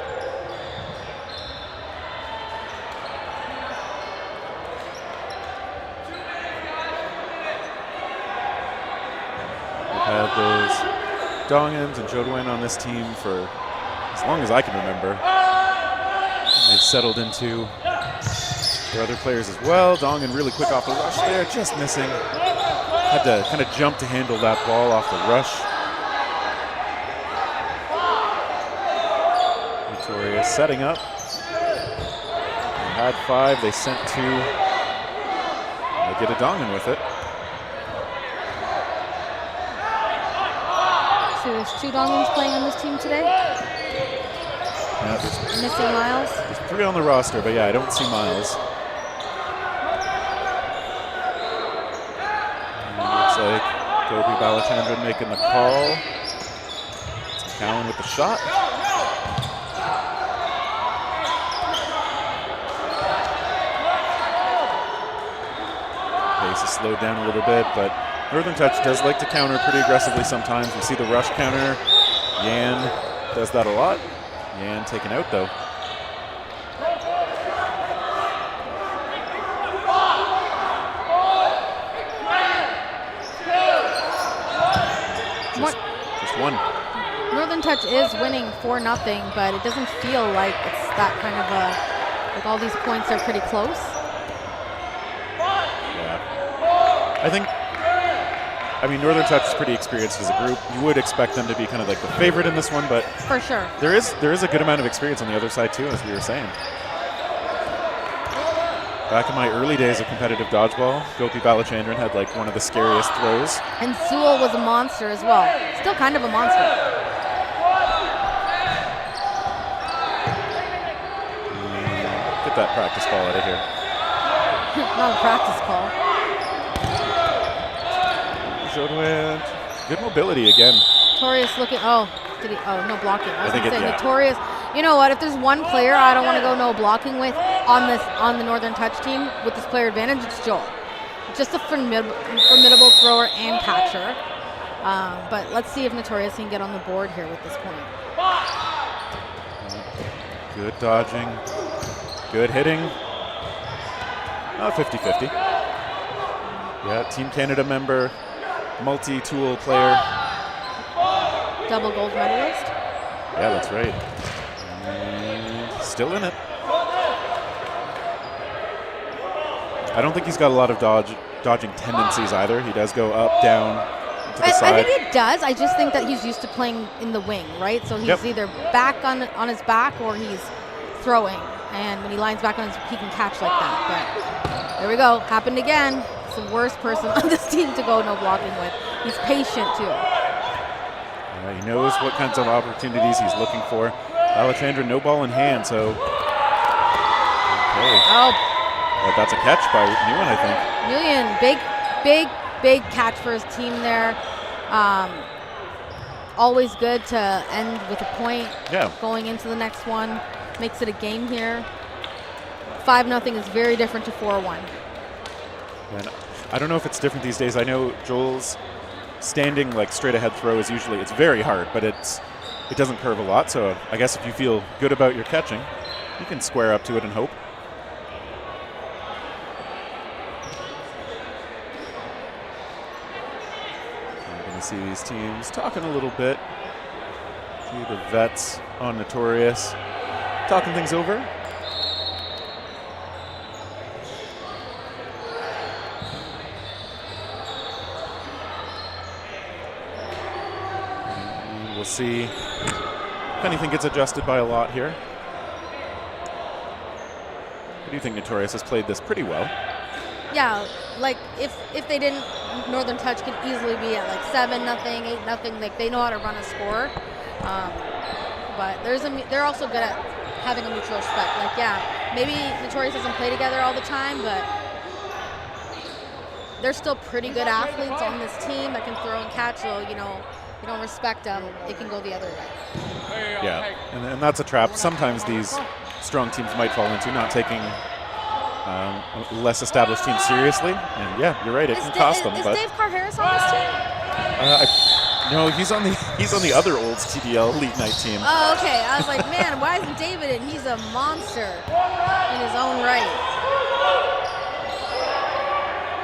We've had those Dongans and Jodwin on this team for as long as I can remember. They've settled into their other players as well. Dongan really quick off the rush there, just missing. Had to kind of jump to handle that ball off the rush. Victoria setting up. They had 5, they sent 2. They get a Dongan with it. So there's 2 Dongans playing on this team today. Yeah, there's Missing Miles. There's 3 on the roster, but yeah, I don't see Miles. And it looks like Gopi Balachandran making the call. It's McCowan with the shot. Pace is slowed down a little bit, but Northern Touch does like to counter pretty aggressively sometimes. We see the rush counter. Yan does that a lot. Yan taken out though. Just 1. Northern Touch is winning 4-0, but it doesn't feel like it's that kind of a, like all these points are pretty close. Yeah. I mean, Northern Touch is pretty experienced as a group. You would expect them to be kind of like the favorite in this one, but for sure, there is a good amount of experience on the other side too, as we were saying. Back in my early days of competitive dodgeball, Gopi Balachandran had like one of the scariest throws. And Sewell was a monster as well. Still kind of a monster. Get that practice ball out of here. Not a practice call. Jodwin, good mobility again. Notorious looking. Oh, did he? Oh, no blocking. I was think going to say yeah. Notorious. You know what? If there's one player I don't want to go no blocking with on the Northern Touch team with this player advantage, it's Joel. Just a formidable thrower and catcher. But let's see if Notorious can get on the board here with this point. Good dodging. Good hitting. 50-50. Yeah, Team Canada member. Multi-tool player. Double gold medalist. Yeah, that's right. And still in it. I don't think he's got a lot of dodging tendencies either. He does go up, down, to the I side. think it does. I just think that he's used to playing in the wing, right? So he's either back on his back or he's throwing. And when he lines back on his, he can catch like that. But there we go. Happened again. It's the worst person on this team to go no blocking with. He's patient too. He knows what kinds of opportunities he's looking for. Alexandra, no ball in hand, so. Okay. Oh. But that's a catch by Nguyen, I think. Nguyen, big catch for his team there. Always good to end with a point. Yeah. Going into the next one. Makes it a game here. 5-0 is very different to 4-1. And I don't know if it's different these days. I know Joel's standing like straight ahead throw is usually, it's very hard, but it doesn't curve a lot. So I guess if you feel good about your catching, you can square up to it and hope. We're going to see these teams talking a little bit. See the vets on Notorious talking things over. And we'll see if anything gets adjusted by a lot here. I do think Notorious has played this pretty well. Yeah, like if they didn't, Northern Touch could easily be at like 7-0, 8-0. Like they know how to run a score. But they're also good at having a mutual respect. Like, yeah, maybe Notorious doesn't play together all the time, but they're still pretty good athletes on this team that can throw and catch. So, you don't respect them, it can go the other way. Yeah, and that's a trap sometimes these strong teams might fall into, not taking less established teams seriously. And yeah, you're right, it can cost them. Is but Dave Carr-Harris on this team? No, he's on the other Olds TDL Elite Night team. Oh, okay. I was like, man, why isn't David in? He's a monster in his own right.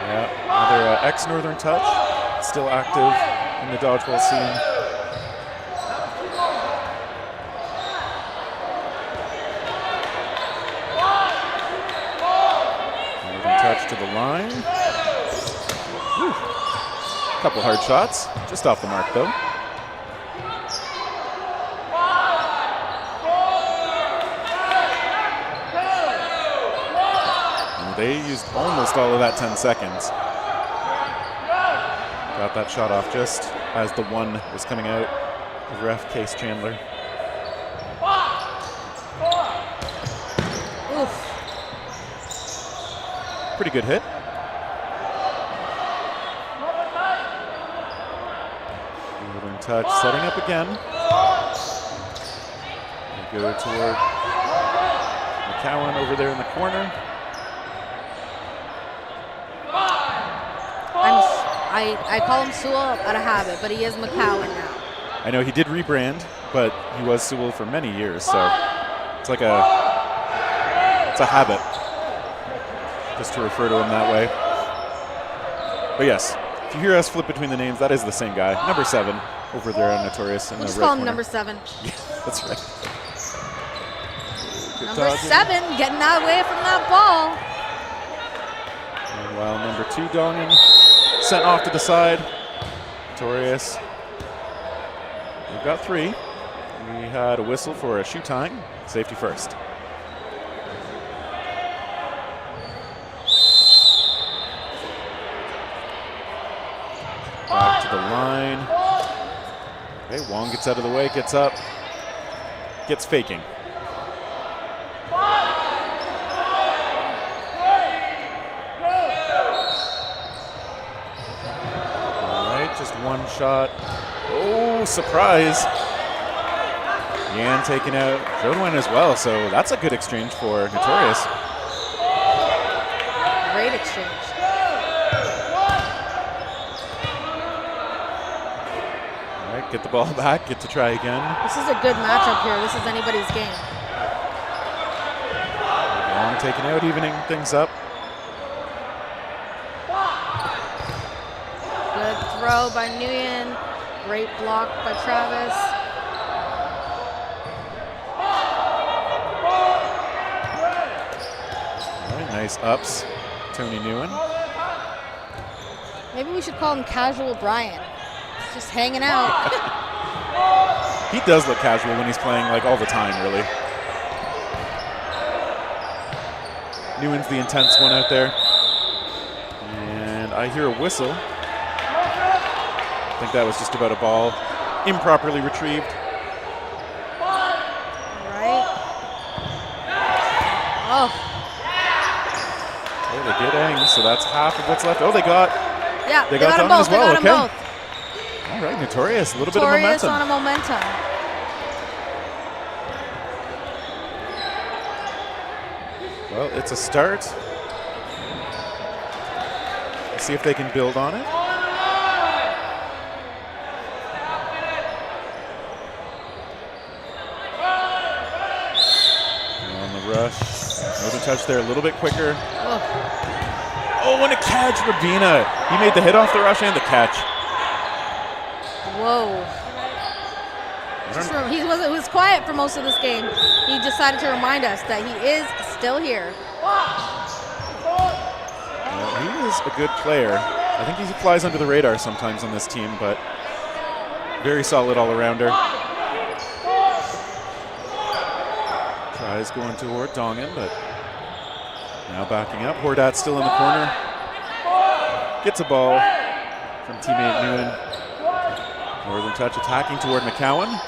Yeah, another ex-Northern Touch, still active in the dodgeball scene. Northern Touch to the line. Whew. Couple hard shots, just off the mark though. And they used almost all of that 10 seconds. Got that shot off just as the one was coming out of ref Case Chandler. Oof. Pretty good hit. Northern Touch setting up again. They go toward McCowan over there in the corner. I call him Sewell out of habit, but he is McCowan now. I know he did rebrand, but he was Sewell for many years, so it's like a habit just to refer to him that way. But yes, if you hear us flip between the names, that is the same guy, number 7 over there on Notorious. We'll just call him number 7. Yeah, that's right. Number 7 getting that away from that ball. And while number 2 Dongan sent off to the side, Notorious. We've got 3. We had a whistle for a shoe tying. Safety first. Back to the line. Okay, Wong gets out of the way, gets up, gets faking. Just one shot. Oh, surprise. Yan taken out. Jodwin as well, so that's a good exchange for Notorious. Great exchange. All right, get the ball back, get to try again. This is a good matchup here. This is anybody's game. Long taken out, evening things up. Good throw by Nguyen. Great block by Travis. All right, nice ups, Tony Nguyen. Maybe we should call him Casual Brian. Just hanging out. He does look casual when he's playing like all the time, really. Nguyen's the intense one out there. And I hear a whistle. I think that was just about a ball improperly retrieved. Right. Oh. Oh, they get Eng, so that's half of what's left. Oh, they got They got them Dong both. as well. They got Okay. them both. All right, Notorious, a little Notorious bit of momentum. on a momentum. Well, it's a start. Let's see if they can build on it. On the rush. Northern touch there a little bit quicker. Oh, and a catch, Rabina. He made the hit off the rush and the catch. Whoa. He was quiet for most of this game. He decided to remind us that he is still here. Well, he is a good player. I think he flies under the radar sometimes on this team, but very solid all-arounder. Tries going toward Dongan, but now backing up. Hordat still in the corner. Gets a ball from teammate Nguyen. Northern touch attacking toward McCowan.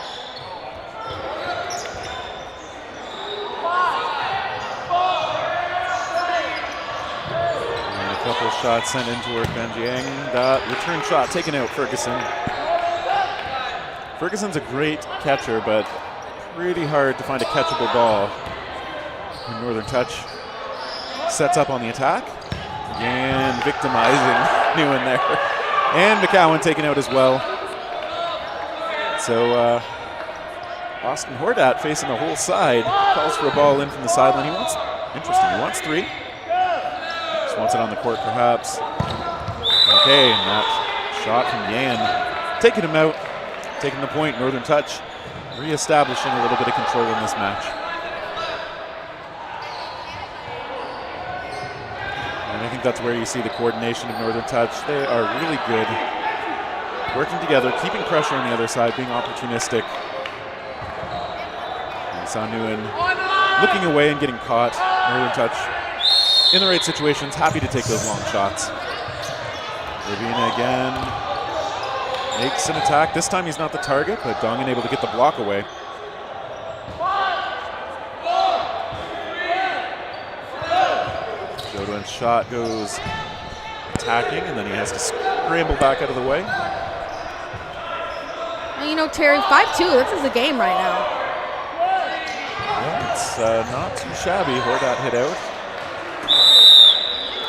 And a couple shots sent in toward Benjiang. That return shot taken out, Ferguson. Ferguson's a great catcher, but pretty hard to find a catchable ball. And Northern touch sets up on the attack. Again, victimizing Nguyen there. And McCowan taken out as well. So Austin Hordat facing the whole side. Calls for a ball in from the sideline. He wants three. Just wants it on the court perhaps. Okay, and that shot from Yan. Taking him out. Taking the point, Northern touch. Reestablishing a little bit of control in this match. And I think that's where you see the coordination of Northern touch. They are really good. Working together, keeping pressure on the other side, being opportunistic. And saw Nguyen looking away and getting caught. Northern touch in the right situations, happy to take those long shots. Ravina again makes an attack. This time he's not the target, but Dongan able to get the block away. Jodoan's shot goes attacking, and then he has to scramble back out of the way. You know, Terry, 5-2, this is a game right now. Yeah, it's not too shabby. Hordat hit out.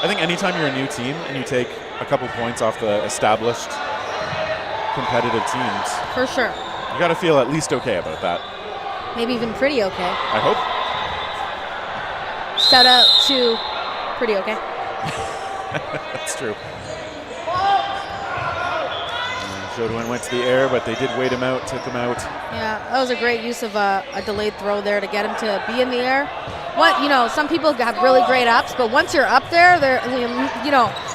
I think anytime you're a new team and you take a couple points off the established competitive teams, for sure, you got to feel at least okay about that. Maybe even pretty okay. I hope. Shout out to pretty okay. That's true. Jodoan went to the air, but they did wait him out, took him out. Yeah, that was a great use of a delayed throw there to get him to be in the air. Some people have really great ups, but once you're up there,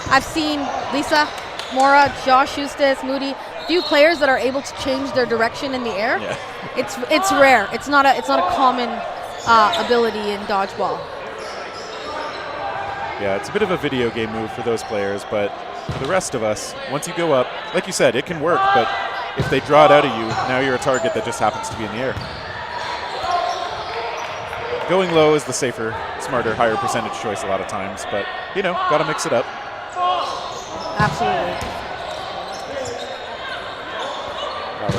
I've seen Lisa, Mora, Josh Eustace, Moody, few players that are able to change their direction in the air. Yeah. It's rare. It's not a common ability in dodgeball. Yeah, it's a bit of a video game move for those players, but for the rest of us, once you go up, like you said, it can work, but if they draw it out of you, now you're a target that just happens to be in the air. Going low is the safer, smarter, higher percentage choice a lot of times, but, got to mix it up. Absolutely.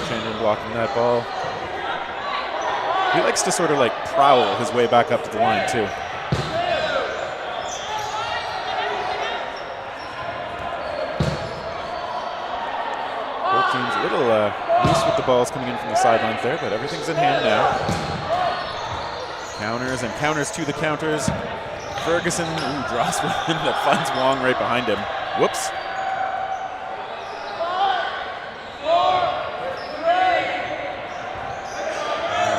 Chamberlain blocking that ball. He likes to sort of like prowl his way back up to the line, too. Both teams a little loose with the balls coming in from the sidelines there, but everything's in hand now. Counters and counters to the counters. Ferguson draws one that finds Wong right behind him. Whoops.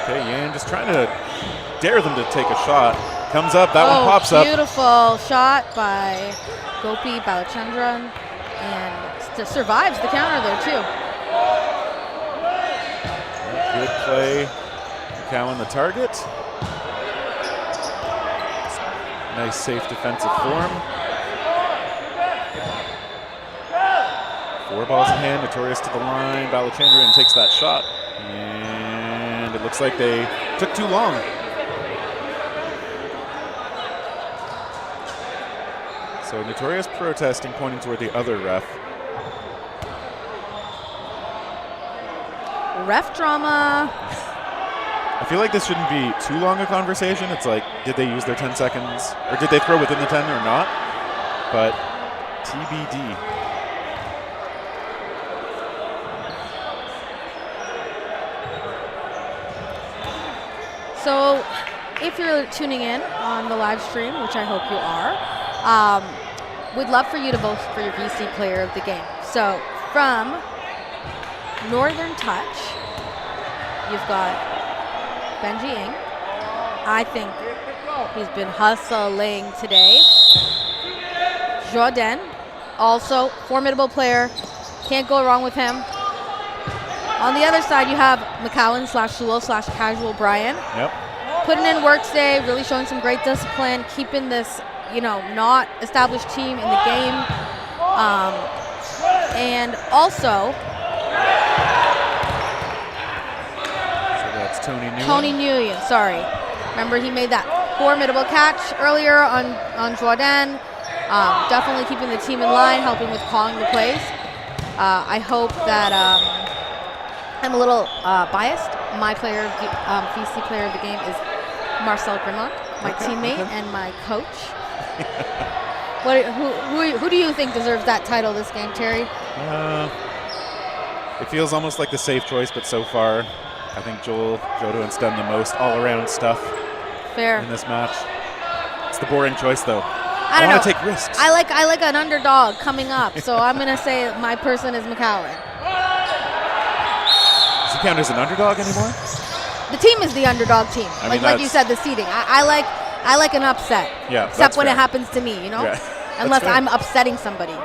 Okay, Yan just trying to dare them to take a shot. Comes up, that one pops up. Beautiful shot by Gopi Balachandran, and survives the counter there too. Good play. McCowan the target. Nice safe defensive form. 4 balls in hand. Notorious to the line. Balachandran takes that shot. And it looks like they took too long. So Notorious protesting, pointing toward the other ref. Ref drama. I feel like this shouldn't be too long a conversation. It's like, did they use their 10 seconds? Or did they throw within the 10 or not? But TBD. So if you're tuning in on the live stream, which I hope you are, we'd love for you to vote for your VC player of the game. So from Northern Touch, you've got Benji Ng. I think he's been hustling today. Jordan, also formidable player. Can't go wrong with him. On the other side, you have McCowan /Sewell /Casual Brian. Yep. Putting in work today, really showing some great discipline, keeping this, not established team in the game. And also, so that's Tony Nguyen. Tony Nguyen, sorry. Remember, he made that formidable catch earlier on Jordan. Definitely keeping the team in line, helping with calling the plays. I hope that I'm a little biased. My VC player of the game is Marcel Grimont, my teammate and my coach. Who do you think deserves that title this game, Terry? It feels almost like the safe choice, but so far, I think Jodo has done the most all-around stuff in this match. It's the boring choice, though. I want to take risks. I like an underdog coming up, so I'm gonna say my person is McCowan. Does he count as an underdog anymore? The team is the underdog team. I mean, like you said, the seeding. I like an upset. Yeah, except when fair. it happens to me, Yeah, unless fair. I'm upsetting somebody.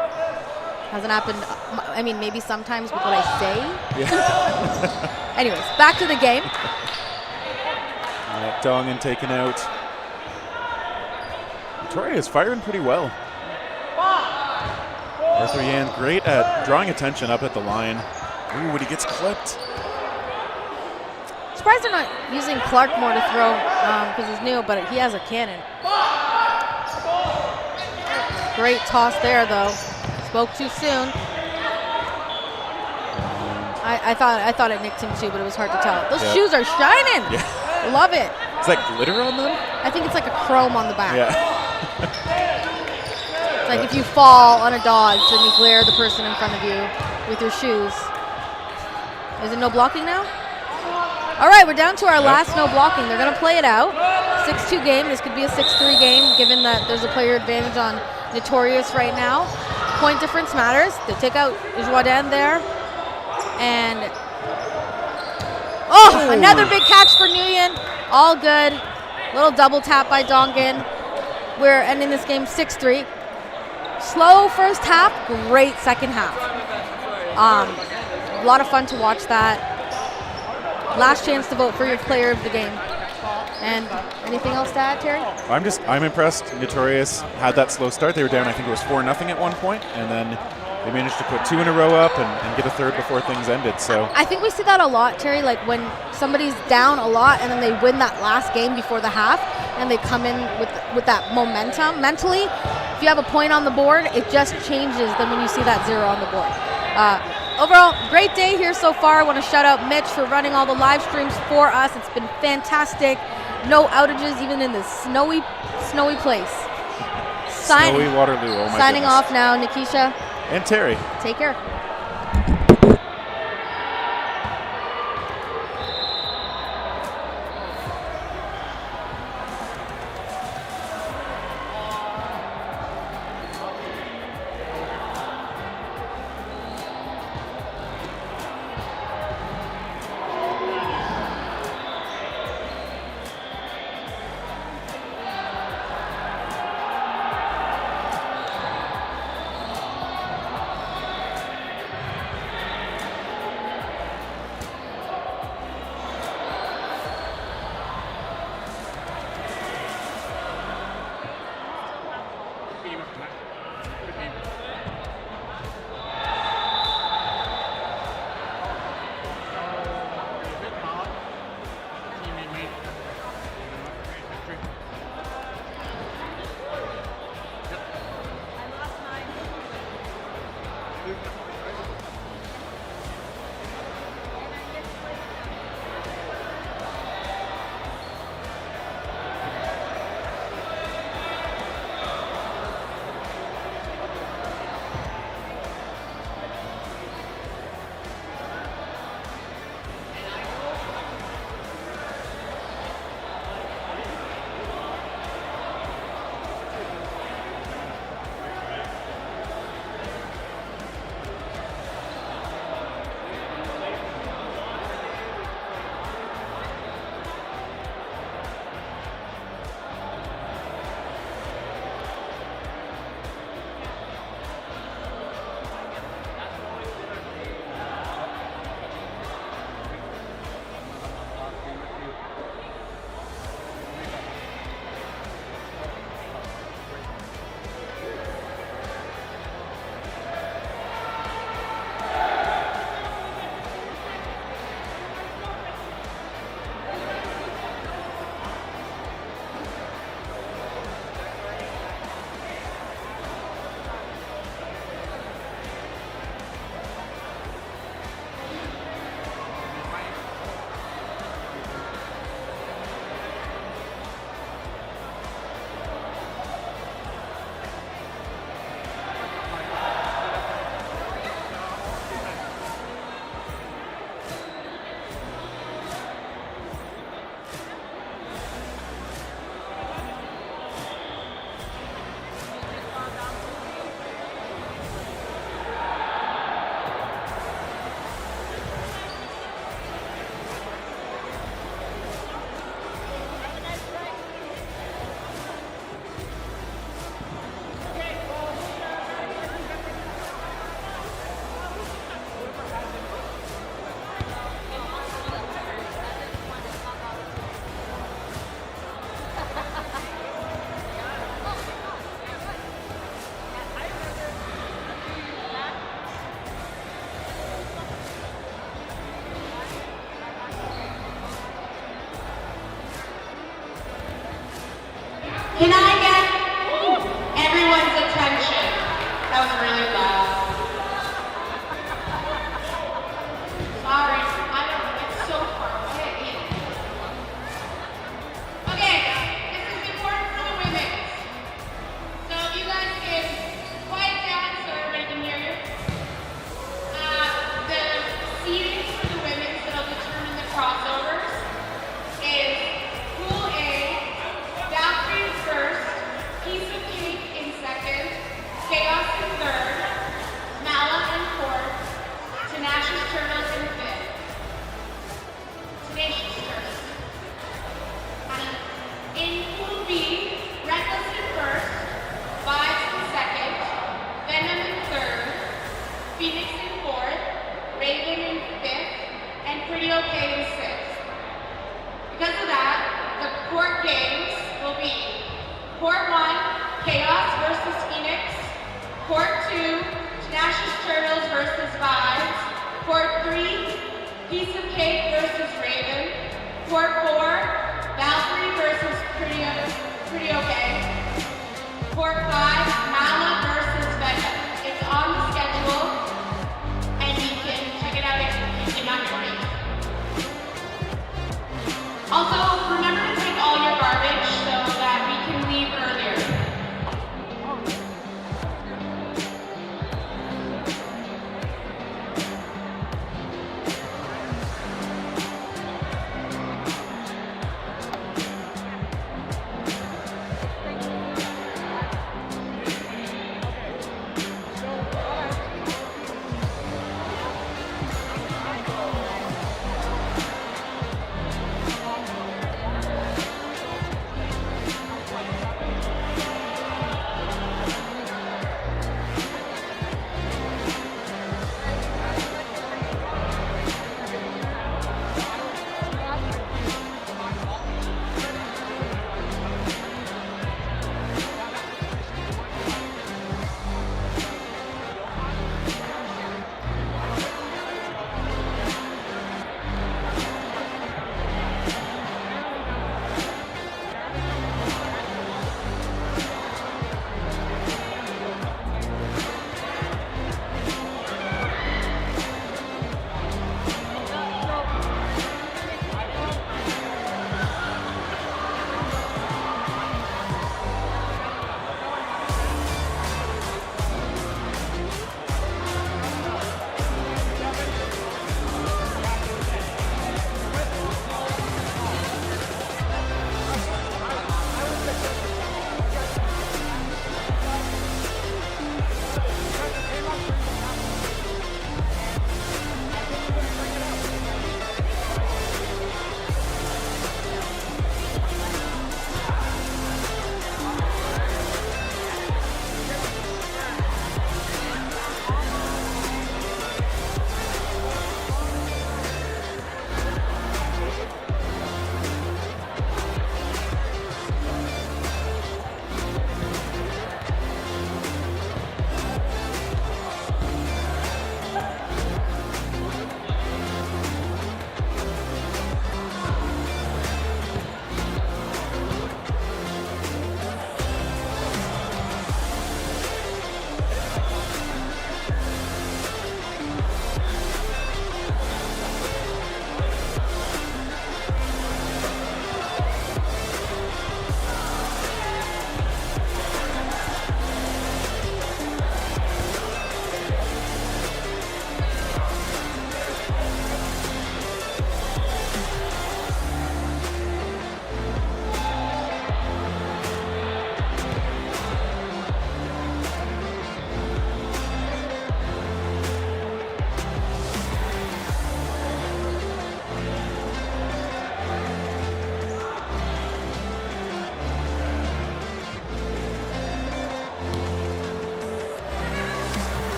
Hasn't happened. I mean, maybe sometimes with what I say. Yeah. Anyways, back to the game. Dongan taken out. Victoria is firing pretty well. Arthur Yan great at drawing attention up at the line. Ooh, when he gets clipped. Surprised they're not using Clark more to throw because he's new, but he has a cannon. Great toss there, though. Spoke too soon. I thought it nicked him too, but it was hard to tell. Those shoes are shining. Yeah. Love it. Is that glitter on them? I think it's like a chrome on the back. Yeah. It's like if you fall on a dodge, then you glare the person in front of you with your shoes. Is it no blocking now? All right, we're down to our last no blocking. They're going to play it out. 6-2 game. This could be a 6-3 game, given that there's a player advantage on Notorious right now. Point difference matters. They take out Jordan there. And, another big catch for Nguyen. All good. Little double tap by Dongan. We're ending this game 6-3. Slow first half, great second half. A lot of fun to watch that. Last chance to vote for your player of the game. And anything else to add, Terry? I'm impressed. Notorious had that slow start. They were down, I think it was 4-0 at one point, and then they managed to put 2 in a row up and get a third before things ended. So I think we see that a lot, Terry, like when somebody's down a lot and then they win that last game before the half and they come in with that momentum. Mentally, if you have a point on the board, it just changes than when you see that 0 on the board. Overall, great day here so far. I want to shout out Mitch for running all the live streams for us. It's been fantastic. No outages even in this snowy place. snowy Waterloo. Oh my Signing goodness. off now, Nikisha. And Terry. Take care. Can I get everyone's attention? That was really loud. Sorry, I don't know, it's so far away. Okay, this is important for the women. So you guys can quiet down so everybody can hear you. The seating for the women that'll determine the crossovers is Pool A, Valkyrie in first, Piece of Cake in second, Chaos in third, Mala in fourth, Tenacious Turtles in fifth. Tenacious Turtles. In Pool B, Reckless in first, Vibes in second, Venom in third, Phoenix in fourth, Raven in fifth, and Pretty Okay in sixth. Because of that, the court games will be Court 1, Chaos versus Phoenix, Court 2, Tenacious Turtles versus Vibes, Court 3, Piece of Cake versus Raven, Court 4, Valkyrie versus Pretty Okay, Court 5, Mala versus Venom. It's on the schedule, and you can check it out if you're not ready. Also, remember to take all your garbage so that we can leave earlier.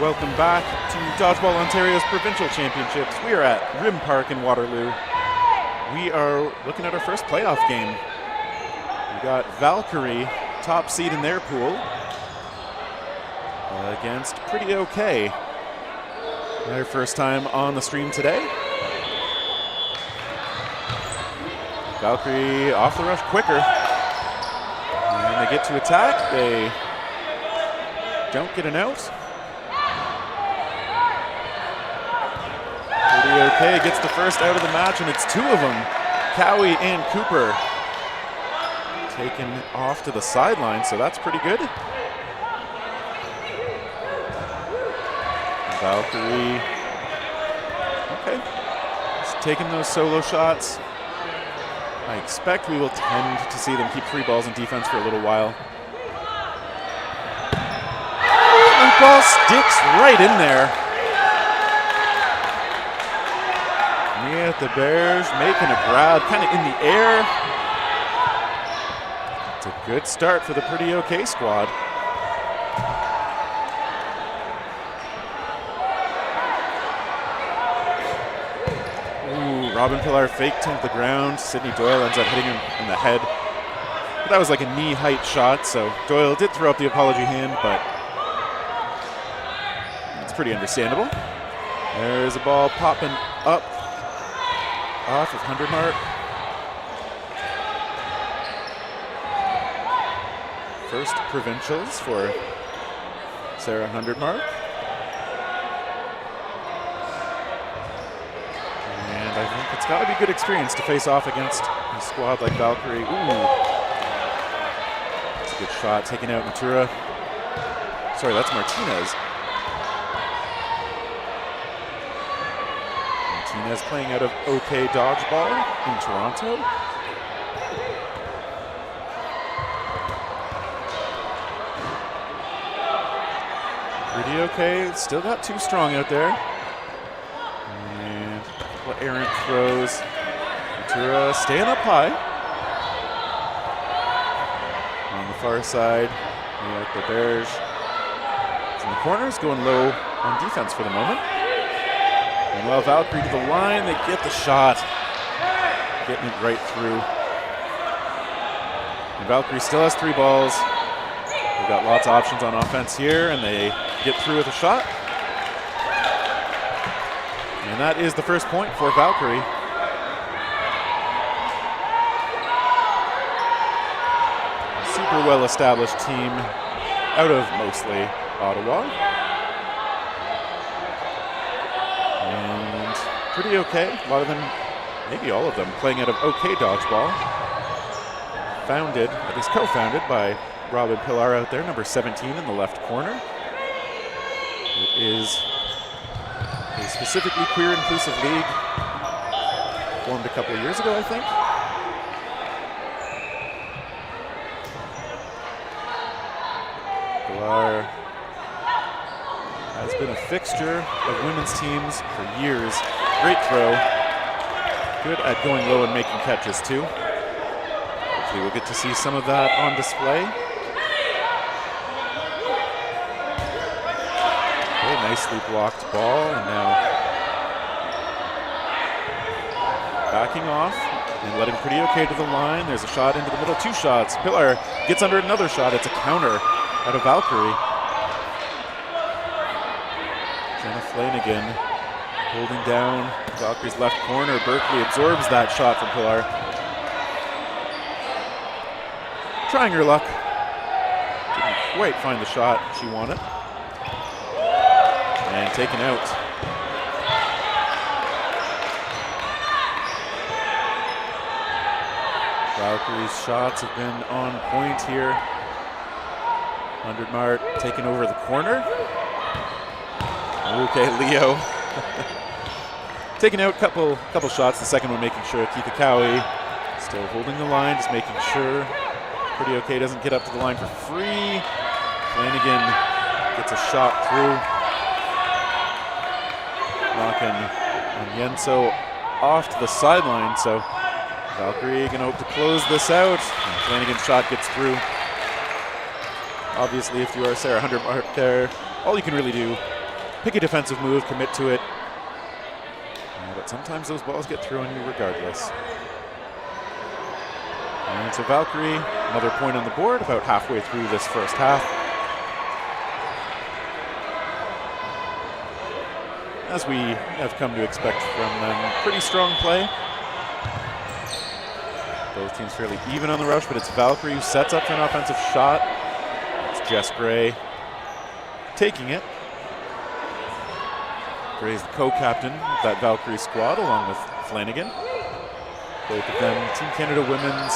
Welcome back to Dodgeball Ontario's Provincial Championships. We are at Rim Park in Waterloo. We are looking at our first playoff game. We got Valkyrie, top seed in their pool, against Pretty OK. Their first time on the stream today. Valkyrie off the rush quicker. And they get to attack. They don't get an out. Pretty OK gets the first out of the match, and it's two of them. Cowie and Cooper taken off to the sideline, so that's pretty good. Valkyrie, okay, just taking those solo shots. I expect we will tend to see them keep free balls in defense for a little while. The ball sticks right in there. Yeah, the Bears making a grab, kind of in the air. It's a good start for the Pretty OK squad. Ooh, Robin Pillar faked him to the ground. Sydney Doyle ends up hitting him in the head. But that was like a knee-height shot, so Doyle did throw up the apology hand, but it's pretty understandable. There's a ball popping up off of 100 mark. First provincials for Sarah 100 mark. And I think it's got to be a good experience to face off against a squad like Valkyrie. Ooh. That's a good shot, taking out Matura. Sorry, that's Martinez. Martinez playing out of OK Dodgeball in Toronto. Pretty OK, still got too strong out there. And what errant throws. Matura staying up high. On the far side, we got the Bears. It's in the corners, going low on defense for the moment. And while Valkyrie to the line, they get the shot. Getting it right through. And Valkyrie still has three balls. They've got lots of options on offense here, and they get through with a shot. And that is the first point for Valkyrie. A super well-established team out of mostly Ottawa. And Pretty OK, a lot of them, maybe all of them, playing out of OK Dodgeball. Founded, at least co-founded by Robin Pillar out there, number 17 in the left corner. It is a specifically queer inclusive league formed a couple of years ago, I think. Pillar has been a fixture of women's teams for years. Great throw. Good at going low and making catches too. Hopefully we'll get to see some of that on display. Nicely blocked ball, and now backing off and letting Pretty OK to the line. There's a shot into the middle, two shots. Pillar gets under another shot. It's a counter out of Valkyrie. Jenna Flanagan holding down Valkyrie's left corner. Berkeley absorbs that shot from Pillar. Trying her luck. Didn't quite find the shot she wanted. And taken out. Valkyrie's shots have been on point here. 100 mark taking over the corner. Okay, Leo. Taking out couple shots. The second one making sure Keitha Cowie still holding the line, just making sure Pretty OK doesn't get up to the line for free. Flanagan gets a shot through. Knocking on Yenso off to the sideline, so Valkyrie gonna hope to close this out. And Flanagan's shot gets through. Obviously, if you are Sarah 100 mark there, all you can really do pick a defensive move, commit to it. But sometimes those balls get through on you regardless. And so Valkyrie, another point on the board, about halfway through this first half. As we have come to expect from them, pretty strong play. Both teams fairly even on the rush, but it's Valkyrie who sets up for an offensive shot. It's Jess Gray taking it. Gray's the co-captain of that Valkyrie squad along with Flanagan. Both of them Team Canada Women's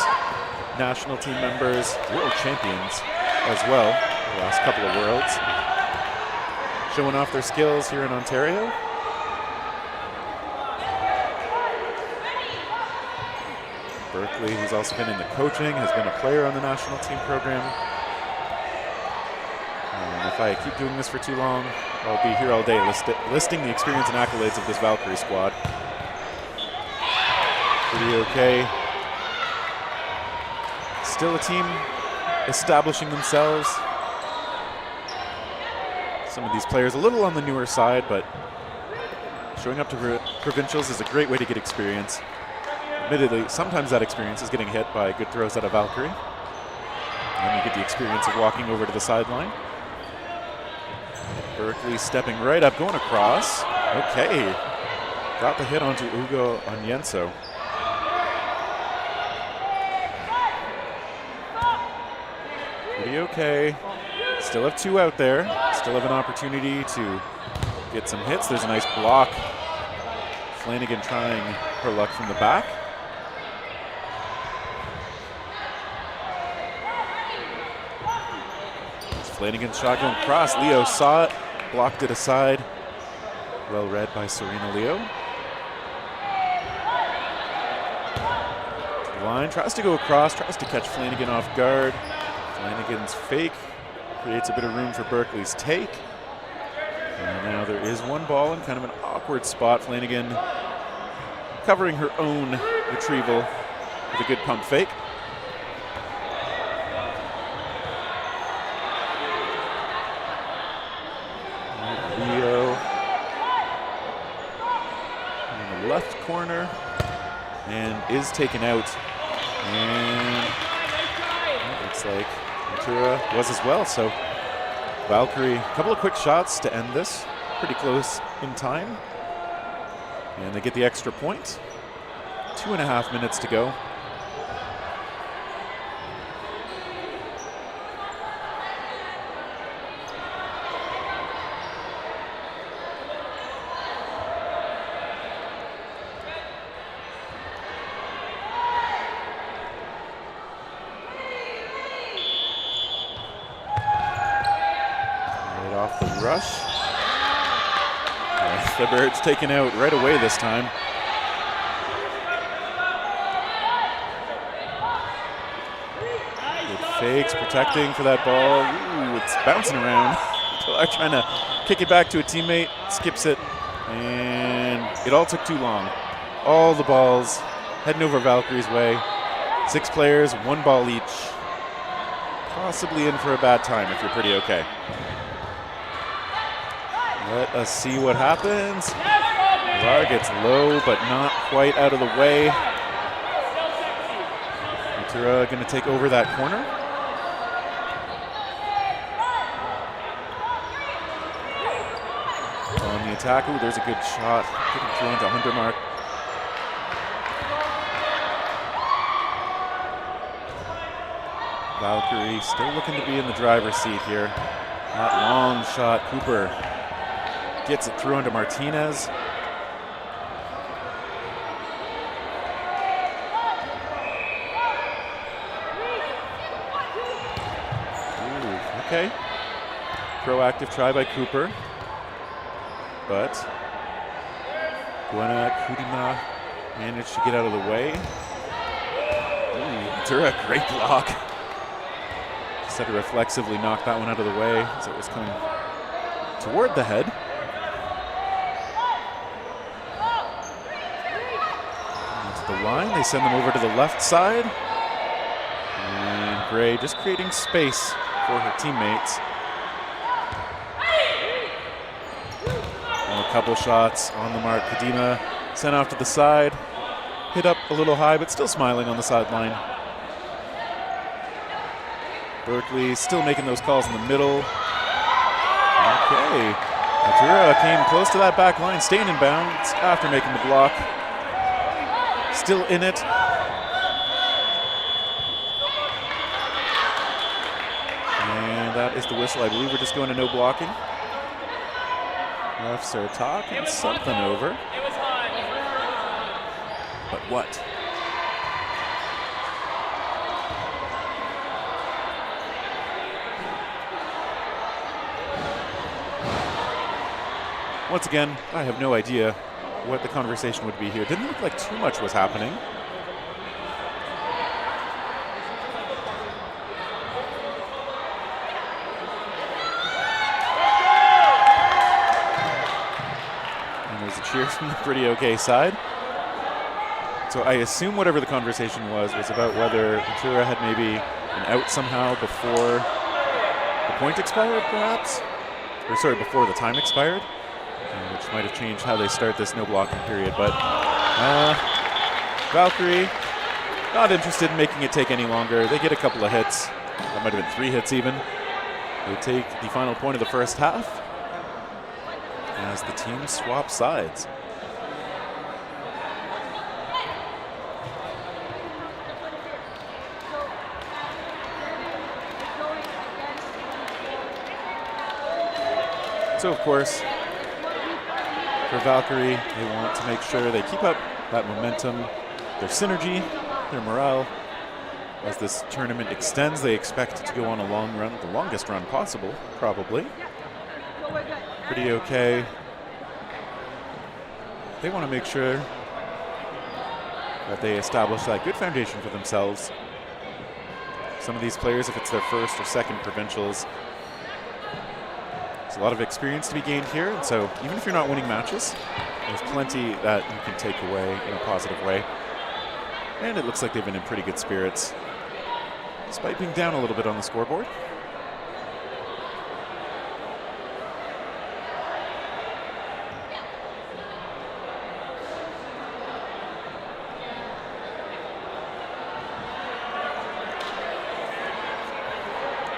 national team members, world champions as well, the last couple of worlds. Showing off their skills here in Ontario. Berkeley, who's also been in the coaching, has been a player on the national team program. And if I keep doing this for too long, I'll be here all day listing the experience and accolades of this Valkyrie squad. Pretty okay. Still a team establishing themselves. Some of these players a little on the newer side, but showing up to provincials is a great way to get experience. Admittedly, sometimes that experience is getting hit by good throws out of Valkyrie. And you get the experience of walking over to the sideline. Berkeley stepping right up, going across. Okay. Got the hit onto Ugo Onyenso. Pretty okay. Still have two out there. Still have an opportunity to get some hits. There's a nice block. Flanagan trying her luck from the back. Flanagan's shot going across. Leo saw it, blocked it aside. Well read by Serena Leo. To the line, tries to go across, tries to catch Flanagan off guard. Flanagan's fake creates a bit of room for Berkeley's take. And now there is one ball in kind of an awkward spot. Flanagan covering her own retrieval with a good pump fake. Leo in the left corner and is taken out. And it looks like Ventura was as well. So Valkyrie, a couple of quick shots to end this. Pretty close in time. And they get the extra point. 2.5 minutes to go. Right off the rush. The Bird's taken out right away this time. Good fakes, protecting for that ball. Ooh, it's bouncing around. Pilar trying to kick it back to a teammate, skips it, and it all took too long. All the balls heading over Valkyrie's way. 6 players, 1 ball each. Possibly in for a bad time if you're pretty okay. Let us see what happens. Pilar gets low, but not quite out of the way. Ventura going to take over that corner. On the attack, ooh, there's a good shot. Getting through into 100 mark. Valkyrie still looking to be in the driver's seat here. That long shot, Cooper gets it through into Martinez. Ooh, okay. Proactive try by Cooper. But Buena Kudima managed to get out of the way. Ooh, Ventura, great block. Just had to reflexively knock that one out of the way as it was coming toward the head. The line, they send them over to the left side, and Gray just creating space for her teammates. couple shots on the mark. Kadima sent off to the side. Hit up a little high, but still smiling on the sideline. Berkeley still making those calls in the middle. Okay. Ventura came close to that back line, staying in bounds after making the block. Still in it. And that is the whistle. I believe we're just going to no blocking. Refs are talking something over. But what? Once again, I have no idea what the conversation would be here. Didn't look like too much was happening. And there's a cheer from the Pretty Okay side. So I assume whatever the conversation was about whether Ventura had maybe an out somehow before the point expired, perhaps? Or sorry, before the time expired? Which might have changed how they start this no blocking period. But Valkyrie, not interested in making it take any longer. They get a couple of hits. That might have been 3 hits even. They take the final point of the first half as the team swap sides. So of course, for Valkyrie, they want to make sure they keep up that momentum, their synergy, their morale. As this tournament extends, they expect to go on a long run, the longest run possible, probably. Pretty Okay. They want to make sure that they establish that good foundation for themselves. Some of these players, if it's their first or second provincials, there's a lot of experience to be gained here, and so even if you're not winning matches, there's plenty that you can take away in a positive way. And it looks like they've been in pretty good spirits, despite being down a little bit on the scoreboard.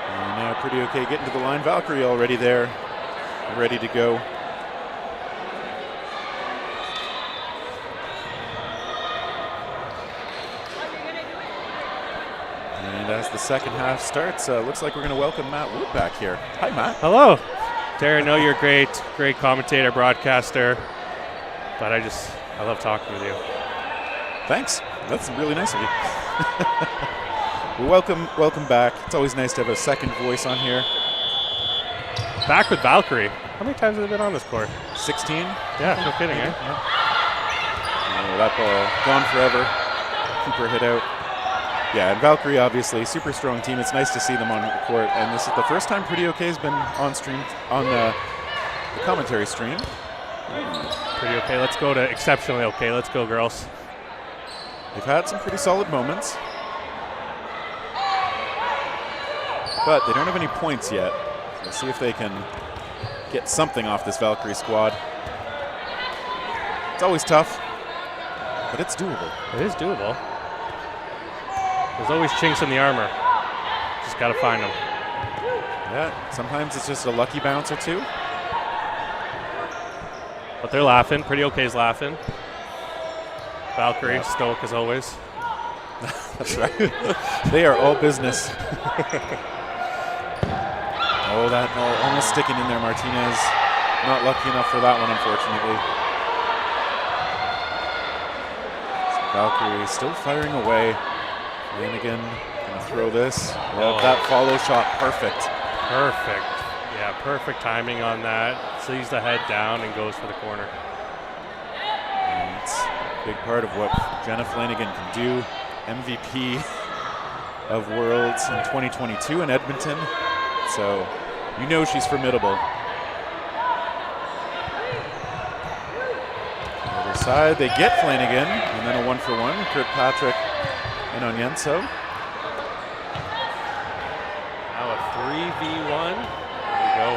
And now Pretty Okay getting to the line. Valkyrie already there, ready to go. And as the second half starts, looks like we're going to welcome Matt Wood back here. Hi, Matt. Hello. Darren, I know you're a great commentator, broadcaster, but I love talking with you. Thanks. That's really nice of you. Well, welcome back. It's always nice to have a second voice on here. Back with Valkyrie. How many times have they been on this court? 16? Yeah, no kidding, eh? Yeah. Oh, that ball gone forever. Cooper hit out. Yeah, and Valkyrie, obviously, super strong team. It's nice to see them on the court. And this is the first time Pretty Okay has been on stream, on the commentary stream. Pretty Okay. Let's go to exceptionally okay. Let's go, girls. They've had some pretty solid moments, but they don't have any points yet. So let's see if they can get something off this Valkyrie squad. It's always tough, but it's doable. It is doable. There's always chinks in the armor. Just got to find them. Yeah, sometimes it's just a lucky bounce or two. But they're laughing. Pretty Okay's laughing. Valkyrie, stoic as always. That's right. They are all business. Oh, that ball almost sticking in there, Martinez. Not lucky enough for that one, unfortunately. So Valkyrie still firing away. Flanagan gonna throw this. Yep, that follow shot, perfect. Perfect. Yeah, perfect timing on that. Sees the head down and goes for the corner. And it's a big part of what Jenna Flanagan can do. MVP of Worlds in 2022 in Edmonton. So you know she's formidable. Other side, they get Flanagan, and then a 1-for-1. Kirkpatrick in on Yenso. Now a 3v1. There we go.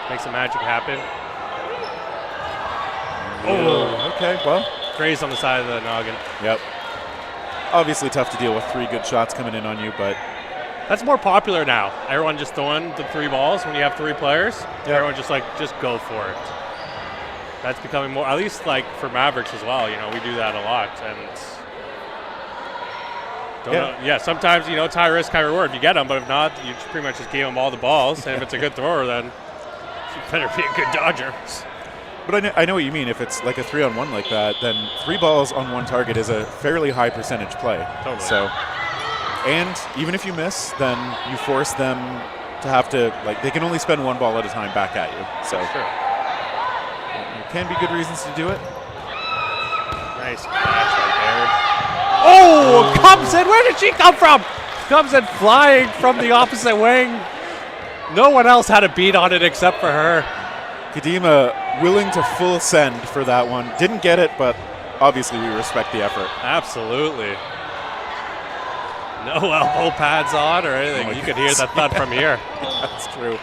Make some magic happen. Oh, okay. Well, grazed on the side of the noggin. Yep. Obviously tough to deal with 3 good shots coming in on you, but that's more popular now. Everyone just throwing the 3 balls when you have 3 players. Yep. Everyone just go for it. That's becoming more, at least like for Mavericks as well. We do that a lot, and sometimes it's high risk, high reward if you get them, but if not, you pretty much just gave them all the balls. And if it's a good thrower, then you better be a good dodger. But I know what you mean. If it's like a 3-on-1 like that, then 3 balls on 1 target is a fairly high percentage play. Totally. So, and even if you miss, then you force them to have to, they can only spend 1 ball at a time back at you. So sure. There can be good reasons to do it. Nice catch by Baird. Oh, comes in. Where did she come from? Comes in flying from the opposite wing. No one else had a beat on it except for her. Kadima willing to full send for that one. Didn't get it, but obviously we respect the effort. Absolutely. No elbow pads on or anything. You could hear the thud from here. That's true.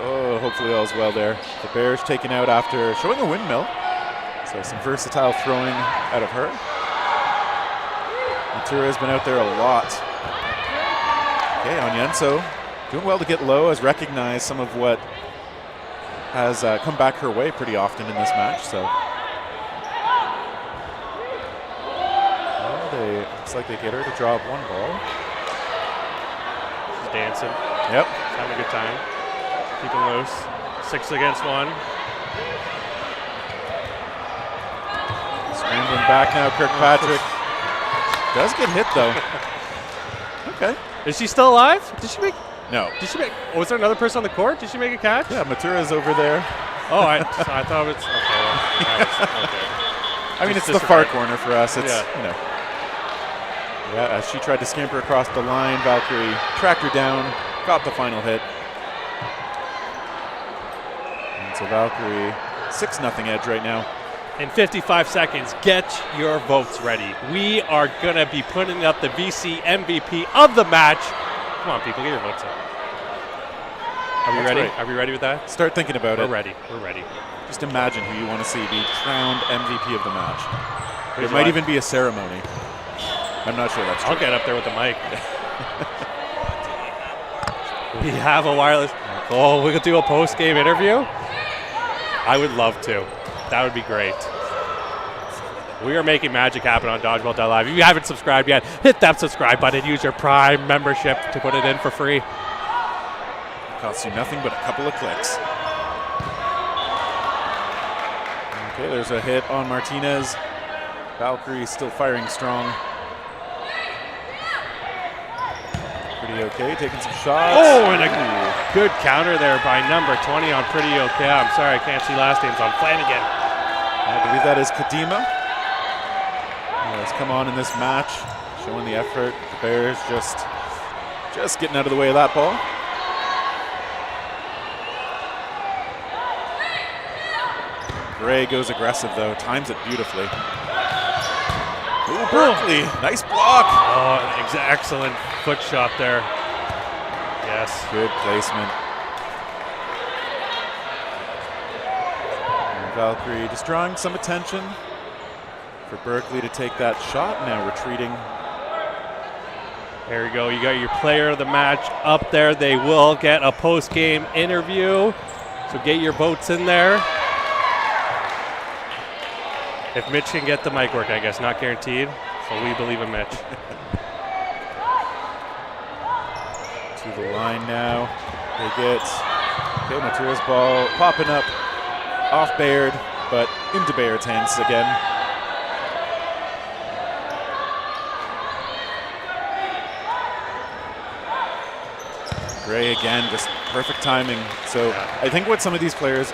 Oh, hopefully all's well there. The Bears taken out after showing a windmill. So some versatile throwing out of her. Matura has been out there a lot. Okay, Onyenso doing well to get low, has recognized some of what has come back her way pretty often in this match. So looks like they get her to draw up 1 ball. She's dancing. Yep. She's having a good time. Keeping loose. 6 against 1. Scrambling back now, Kirkpatrick. Does get hit though. Okay. Is she still alive? Did she make? No. Did she make? Was there another person on the court? Did she make a catch? Yeah, Matura's over there. Oh, I thought it was okay. Okay. I mean, it's the far corner for us. It's Yeah, as she tried to scamper across the line, Valkyrie tracked her down, got the final hit. And so Valkyrie 6-0 edge right now. In 55 seconds, get your votes ready. We are going to be putting up the VC MVP of the match. Come on, people, get your votes up. Are we ready? Right. Are we ready with that? Start thinking about it. We're ready. We're ready. Just imagine who you want to see be crowned MVP of the match. There might even be a ceremony. I'm not sure that's true. I'll get up there with the mic. We have a wireless. Oh, we could do a post-game interview? I would love to. That would be great. We are making magic happen on Dodgeball.live. If you haven't subscribed yet, hit that subscribe button. Use your Prime membership to put it in for free. Costs you nothing but a couple of clicks. Okay, there's a hit on Martinez. Valkyrie still firing strong. Pretty okay, taking some shots. Oh, and a good counter there by number 20 on Pretty Okay. I'm sorry, I can't see last names on Flanagan. I believe that is Kadima. Has come on in this match, showing the effort. The Bears just getting out of the way of that ball. Gray goes aggressive though, times it beautifully. Ooh, Berkeley, nice block. Oh, excellent foot shot there. Yes. Good placement. And Valkyrie just drawing some attention for Berkeley to take that shot, now retreating. There you go. You got your player of the match up there. They will get a post-game interview, so get your votes in there. If Mitch can get the mic working, I guess, not guaranteed, so we believe in Mitch. To the line now. They get Matura's ball popping up off Baird, but into Baird's hands again. Gray again, just perfect timing. So I think what some of these players,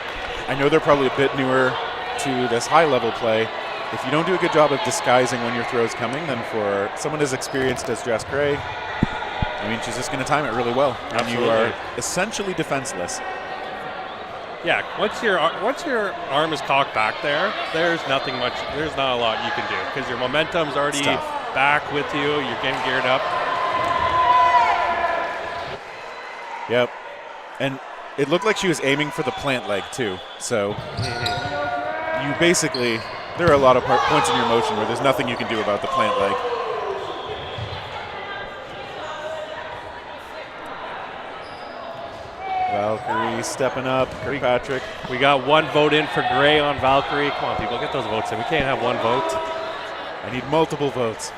I know they're probably a bit newer to this high-level play. If you don't do a good job of disguising when your throw's coming, then for someone as experienced as Jess Gray, I mean, she's just going to time it really well. And Absolutely. you are essentially defenseless. Yeah, once your arm is cocked back there, there's not a lot you can do because your momentum's already back with you. You're getting geared up. Yep. And it looked like she was aiming for the plant leg too. So you basically, there are a lot of points in your motion where there's nothing you can do about the plant leg. Valkyrie stepping up. Kirkpatrick. We got one vote in for Gray on Valkyrie. Come on, people, get those votes in. We can't have one vote. I need multiple votes.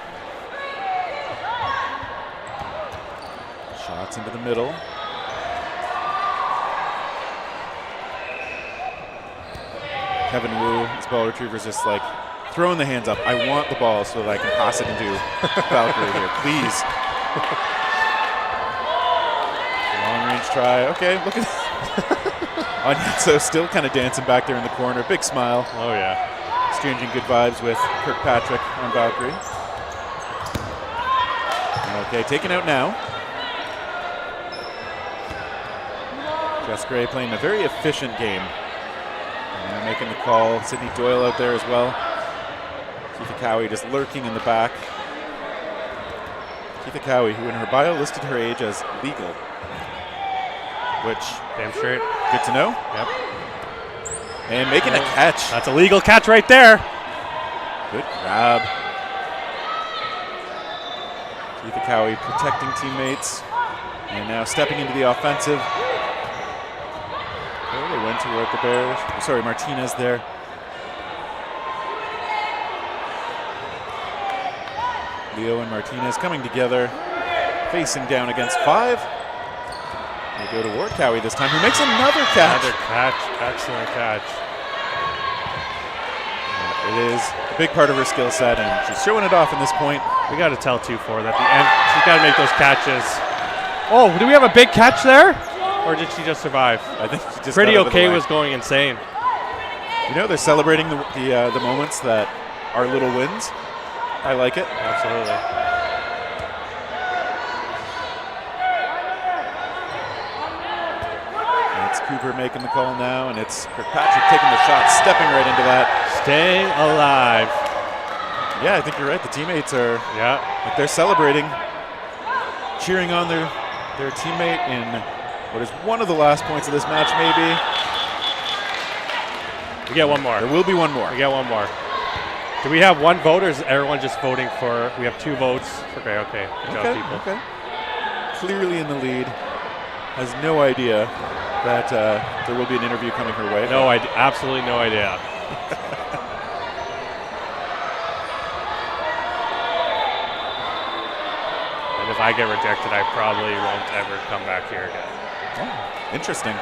Shots into the middle. Kevin Wu, his ball retriever's just like throwing the hands up. I want the ball so that I can pass it into Valkyrie here, please. Long range try. Okay, look at Onyenso still kind of dancing back there in the corner. Big smile. Oh, yeah. Exchanging good vibes with Kirkpatrick on Valkyrie. Okay, taken out now. Jess Gray playing a very efficient game. And making the call. Sydney Doyle out there as well. Keitha Cowie just lurking in the back. Keitha Cowie, who in her bio listed her age as legal. Which, damn straight. Good to know. Yep. And making a catch. That's a legal catch right there. Good grab. Keitha Cowie protecting teammates. And now stepping into the offensive. Oh, they went toward the Bears. Oh, sorry, Martinez there. Leo and Martinez coming together, facing down against 5. They go toward Cowie this time, who makes another catch. Another catch, excellent catch. It is a big part of her skill set, and she's showing it off in this point. We got to tell 2-4 that the end, she's got to make those catches. Oh, do we have a big catch there? Or did she just survive? I think she just Pretty got over the okay line. was going insane. You know, they're celebrating the moments that are little wins. I like it. Absolutely. It's Cooper making the call now, and it's Kirkpatrick taking the shot, stepping right into that. Staying alive. Yeah, I think you're right. The teammates are, like they're celebrating, cheering on their teammate in what is one of the last points of this match, maybe. We get one more. There will be one more. We get one more. Do we have one vote, or is everyone just voting for? We have 2 votes. Okay. Good job, people. Okay. Clearly in the lead. Has no idea that there will be an interview coming her way. No idea. Absolutely no idea. And if I get rejected, I probably won't ever come back here again. Oh, interesting.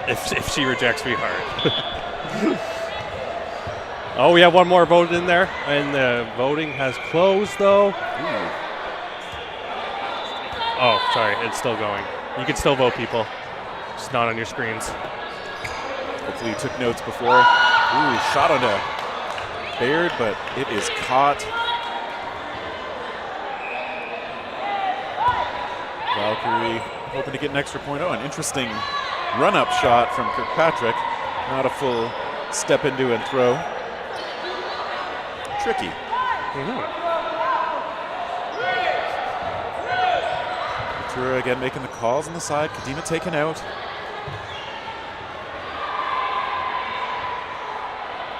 if she rejects me hard. Oh, we have one more vote in there, and the voting has closed, though. Ooh. Oh, sorry, it's still going. You can still vote, people. Just not on your screens. Hopefully you took notes before. Ooh, shot onto Baird, but it is caught. Valkyrie hoping to get an extra point. Oh, an interesting run-up shot from Kirkpatrick. Not a full step into and throw. Tricky. Ventura again making the calls on the side. Kadima taken out.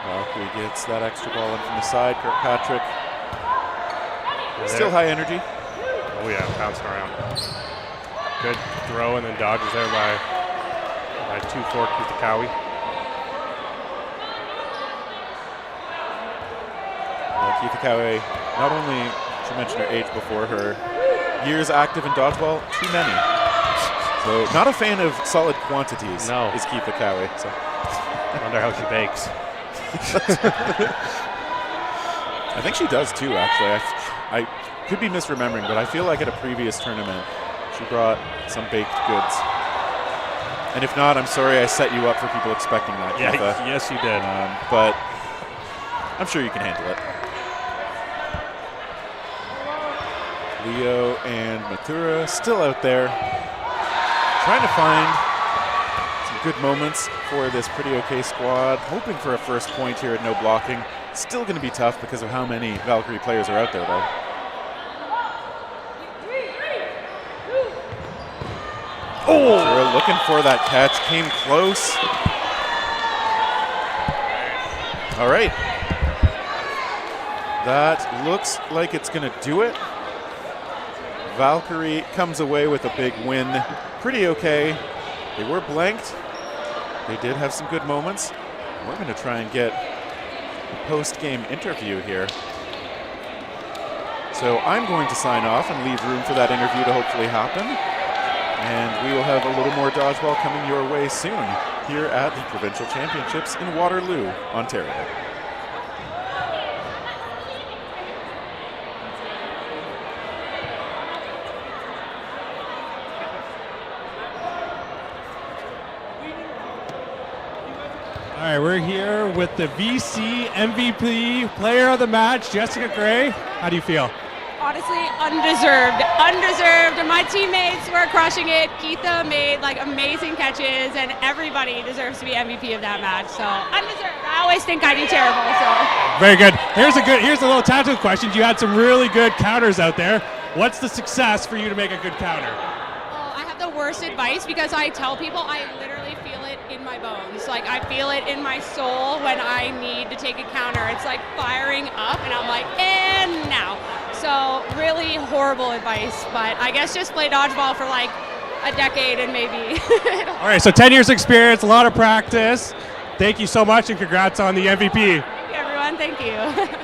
Valkyrie gets that extra ball in from the side. Kirkpatrick. Still high energy. Oh yeah, bouncing around. Good throw and then dodges there by 2-4 Keitha Cowie. Keitha Cowie, not only, she mentioned her age before, her years active in dodgeball, too many. So not a fan of solid quantities is Keitha Cowie. So. I wonder how she bakes. I think she does too, actually. I could be misremembering, but I feel like at a previous tournament, she brought some baked goods. And if not, I'm sorry I set you up for people expecting that, Yeah, Keitha. yes, you did. But I'm sure you can handle it. Leo and Mathura still out there trying to find some good moments for this pretty okay squad. Hoping for a first point here at no blocking. Still going to be tough because of how many Valkyrie players are out there, though. Oh! Mathura looking for that catch. Came close. All right. That looks like it's going to do it. Valkyrie comes away with a big win. Pretty okay. They were blanked. They did have some good moments. We're going to try and get a post-game interview here. So I'm going to sign off and leave room for that interview to hopefully happen. And we will have a little more dodgeball coming your way soon here at the Provincial Championships in Waterloo, Ontario. All right, we're here with the VC MVP player of the match, Jessica Gray. How do you feel? Honestly, undeserved. Undeserved. My teammates were crushing it. Keitha made like amazing catches, and everybody deserves to be MVP of that match. So undeserved. I always think I do terrible. So Very good. Here's a little tactical question. You had some really good counters out there. What's the success for you to make a good counter? oh, I have the worst advice because I tell people I literally feel it in my bones. Like I feel it in my soul when I need to take a counter. It's like firing up, and I'm like, and now. So really horrible advice, but I guess just play dodgeball for like a decade and maybe. All right, so 10 years experience, a lot of practice. Thank you so much, and congrats on the MVP. Thank you, everyone. Thank you.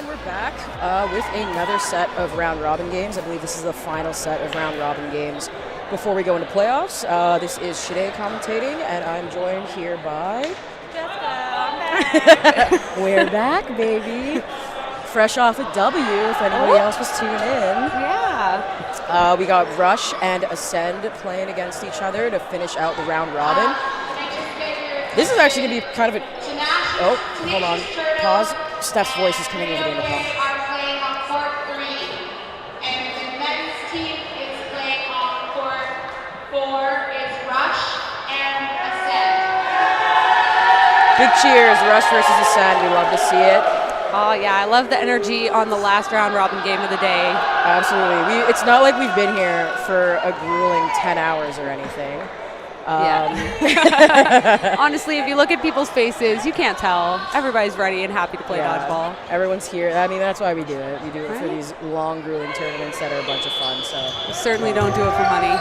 And we're back with another set of round robin games. I believe this is the final set of round robin games before we go into playoffs. This is Shade commentating, and I'm joined here by Jessica, I'm back. We're back, baby. Fresh off a W, if anybody else was tuning in. Yeah. We got Rush and Ascend playing against each other to finish out the round robin. This is actually going to be kind of a... Oh, hold on. Pause. Steph's voice is coming over the intercom. Are playing on court 3, and the men's team is playing on court 4. Is Rush and Ascend. Big cheers, Rush versus Ascend. We love to see it. Oh, yeah, I love the energy on the last round robin game of the day. Absolutely. It's not like we've been here for a grueling 10 hours or anything. Yeah. Honestly, if you look at people's faces, you can't tell. Everybody's ready and happy to play dodgeball. Everyone's here. I mean, that's why we do it. We do it for these long, grueling tournaments that are a bunch of fun. So we certainly don't do it for money.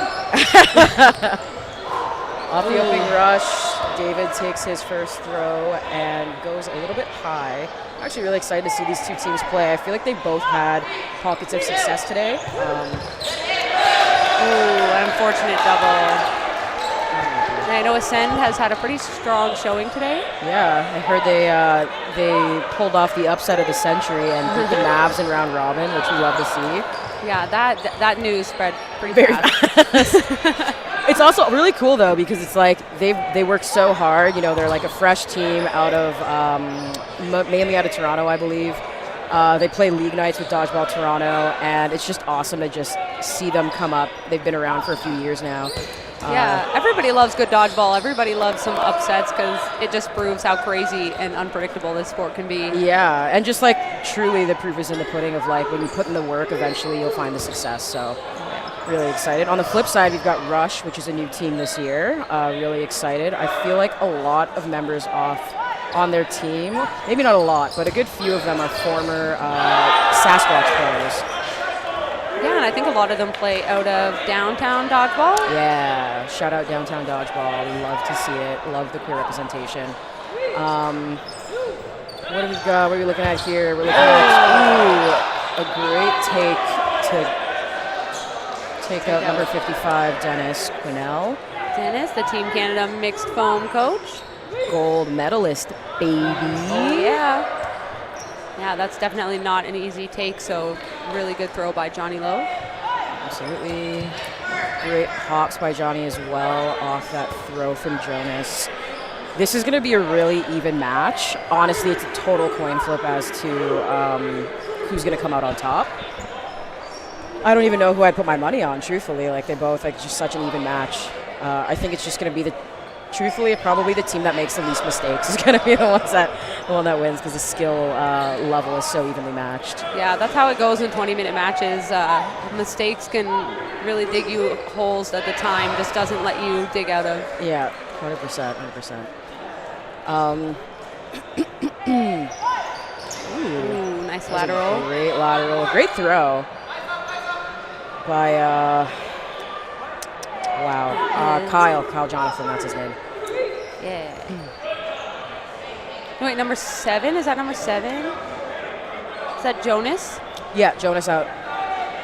Off the opening rush, David takes his first throw and goes a little bit high. I'm actually really excited to see these two teams play. I feel like they both had pockets of success today. Unfortunate double. And I know Ascend has had a pretty strong showing today. Yeah, I heard they pulled off the upset of the century and beat the Mavs in round robin, which we love to see. Yeah, that news spread pretty Very fast. It's also really cool though because it's like they work so hard. You know, they're like a fresh team out of mainly out of Toronto, I believe. They play league nights with Dodgeball Toronto, and it's just awesome to just see them come up. They've been around for a few years now. Yeah, everybody loves good dodgeball. Everybody loves some upsets because it just proves how crazy and unpredictable this sport can be. Yeah, and just like truly the proof is in the pudding of like when you put in the work, eventually you'll find the success. So really excited. On the flip side, we've got Rush, which is a new team this year. Really excited. I feel like a lot of members on their team, maybe not a lot, but a good few of them are former Sasquatch players. Yeah, and I think a lot of them play out of downtown dodgeball. Yeah, shout out downtown dodgeball. We love to see it. Love the queer representation. What do we got? What are we looking at here? We're looking at a great take out number 55, Dennis Quinnell. Dennis, the Team Canada mixed foam coach. Gold medalist, baby. Oh, yeah. Yeah, that's definitely not an easy take, so really good throw by Johnny Lowe. Absolutely. Great hops by Johnny as well off that throw from Jonas. This is going to be a really even match. Honestly, it's a total coin flip as to who's going to come out on top. I don't even know who I'd put my money on, truthfully. Like, they both, like, just such an even match. I think it's just going to be truthfully, probably the team that makes the least mistakes is going to be the one that wins because the skill level is so evenly matched. Yeah, that's how it goes in 20-minute matches. Mistakes can really dig you holes that the time just doesn't let you dig out of. Yeah, 100%. Ooh, nice lateral. Great lateral. Great throw by Kyle Jonathan, that's his name. Yeah. Wait, number 7? Is that number 7? Is that Jonas? Yeah, Jonas out.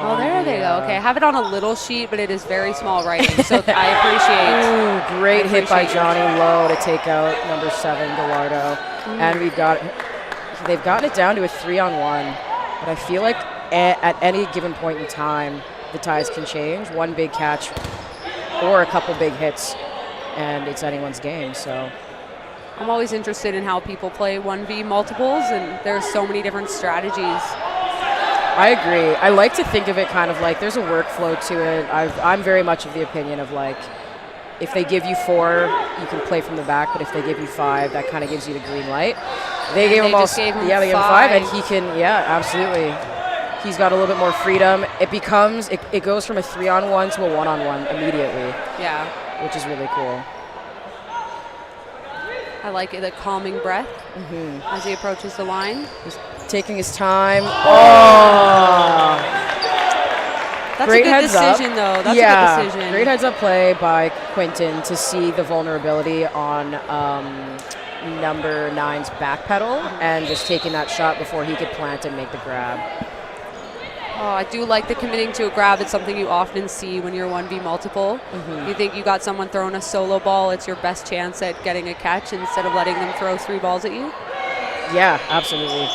Oh, there they go. Okay, I have it on a little sheet, but it is very small writing, so I appreciate. Ooh, great hit by Johnny Lowe to take out number 7, Gallardo. And they've gotten it down to a 3-on-1, but I feel like at any given point in time, the ties can change. One big catch or a couple big hits, and it's anyone's game. So I'm always interested in how people play 1v multiples, and there's so many different strategies. I agree. I like to think of it kind of like there's a workflow to it. I'm very much of the opinion of like, if they give you 4, you can play from the back, but if they give you 5, that kind of gives you the green light. They gave him 5, and he can, absolutely. He's got a little bit more freedom. It goes from a 3-on-1 to a 1-on-1 immediately. Yeah. Which is really cool. I like the calming breath as he approaches the line. He's taking his time. Oh! That's a good decision, though. That's a good decision. Great heads-up play by Quinton to see the vulnerability on number 9's back pedal and just taking that shot before he could plant and make the grab. Oh, I do like the committing to a grab. It's something you often see when you're 1v multiple. You think you got someone throwing a solo ball, it's your best chance at getting a catch instead of letting them throw 3 balls at you. Yeah, absolutely.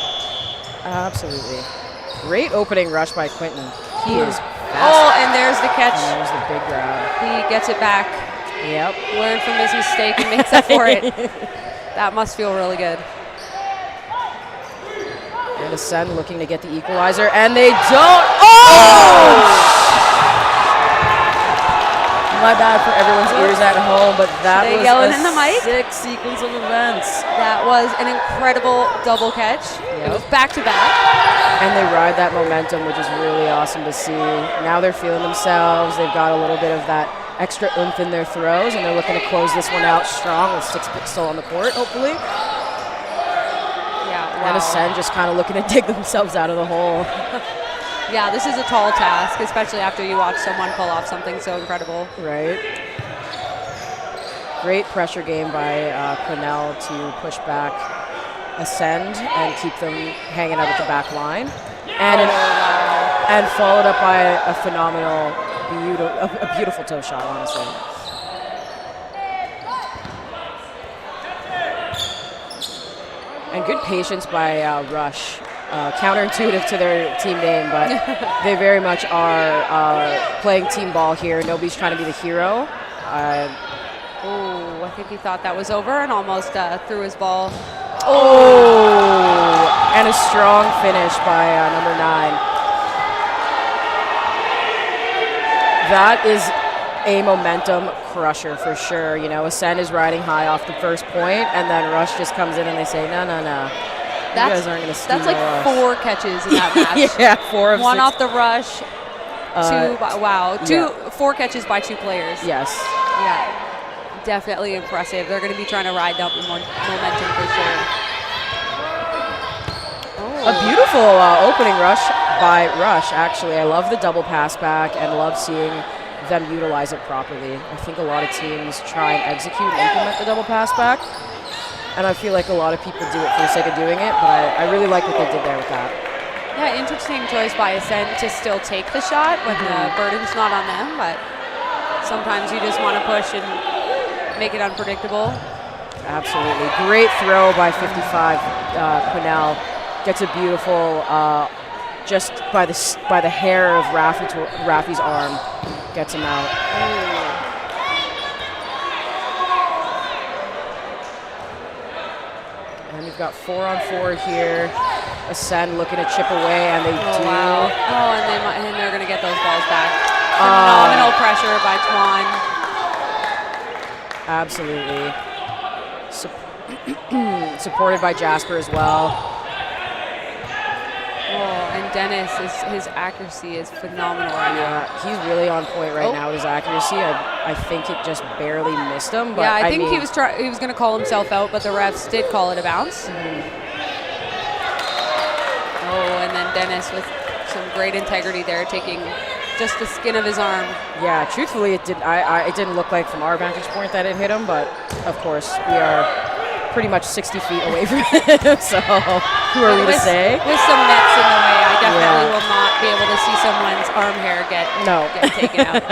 Absolutely. Great opening rush by Quinton. He is fast. Oh, and there's the catch. And there's the big grab. He gets it back. Yep. Learned from his mistake and makes up for it. That must feel really good. And Ascend looking to get the equalizer, and they don't. Oh! My bad for everyone's ears at home, but that was yelling in the mic? sick sequence of events. That was an incredible double catch. It was back-to-back. And they ride that momentum, which is really awesome to see. Now they're feeling themselves. They've got a little bit of that extra oomph in their throws, and they're looking to close this one out strong with 6 still on the court, hopefully. Yeah, And Ascend just kind of looking to dig themselves out of the hole. Yeah, this is a tall task, especially after you watch someone pull off something so incredible. Right. Great pressure game by Quinnell to push back Ascend and keep them hanging out at the back line. And followed up by a phenomenal, a beautiful toe shot, honestly. And good patience by Rush. Counterintuitive to their team name, but they very much are playing team ball here. Nobody's trying to be the hero. Oh, I think he thought that was over and almost threw his ball. Oh, and a strong finish by number 9. That is a momentum crusher for sure. You know, Ascend is riding high off the first point, and then Rush just comes in and they say, no, no, no. You guys aren't going to steal That's like us. 4 catches in that match. Yeah, 4 of 6. 1 off the rush. 2 by, wow. 4 catches by 2 players. Yes. Yeah. Definitely impressive. They're going to be trying to ride down the momentum for sure. Oh. A beautiful opening rush by Rush, actually. I love the double pass back and love seeing them utilize it properly. I think a lot of teams try and execute and implement the double pass back. And I feel like a lot of people do it for the sake of doing it, but I really like what they did there with that. Yeah, interesting choice by Ascend to still take the shot when the burden's not on them, but sometimes you just want to push and make it unpredictable. Absolutely. Great throw by 55. Quinnell gets a beautiful, just by the hair of Rafi's arm, gets him out. Ooh. And we've got 4-on-4 here. Ascend looking to chip away, and they do. Wow. Oh, and they're going to get those balls back. Phenomenal pressure by Twan. Absolutely. Supported by Jasper as well. Oh, and Dennis, his accuracy is phenomenal right now. He's really on point right now with his accuracy. I think it just barely missed him. But yeah, I think he was going to call himself out, but the refs did call it a bounce. Oh, and then Dennis with some great integrity there, taking just the skin of his arm. Yeah, truthfully, it didn't look like from our vantage point that it hit him, but of course we are pretty much 60 feet away from him, so who are we to say? With some nets in the way, I definitely will not be able to see someone's arm hair get taken out.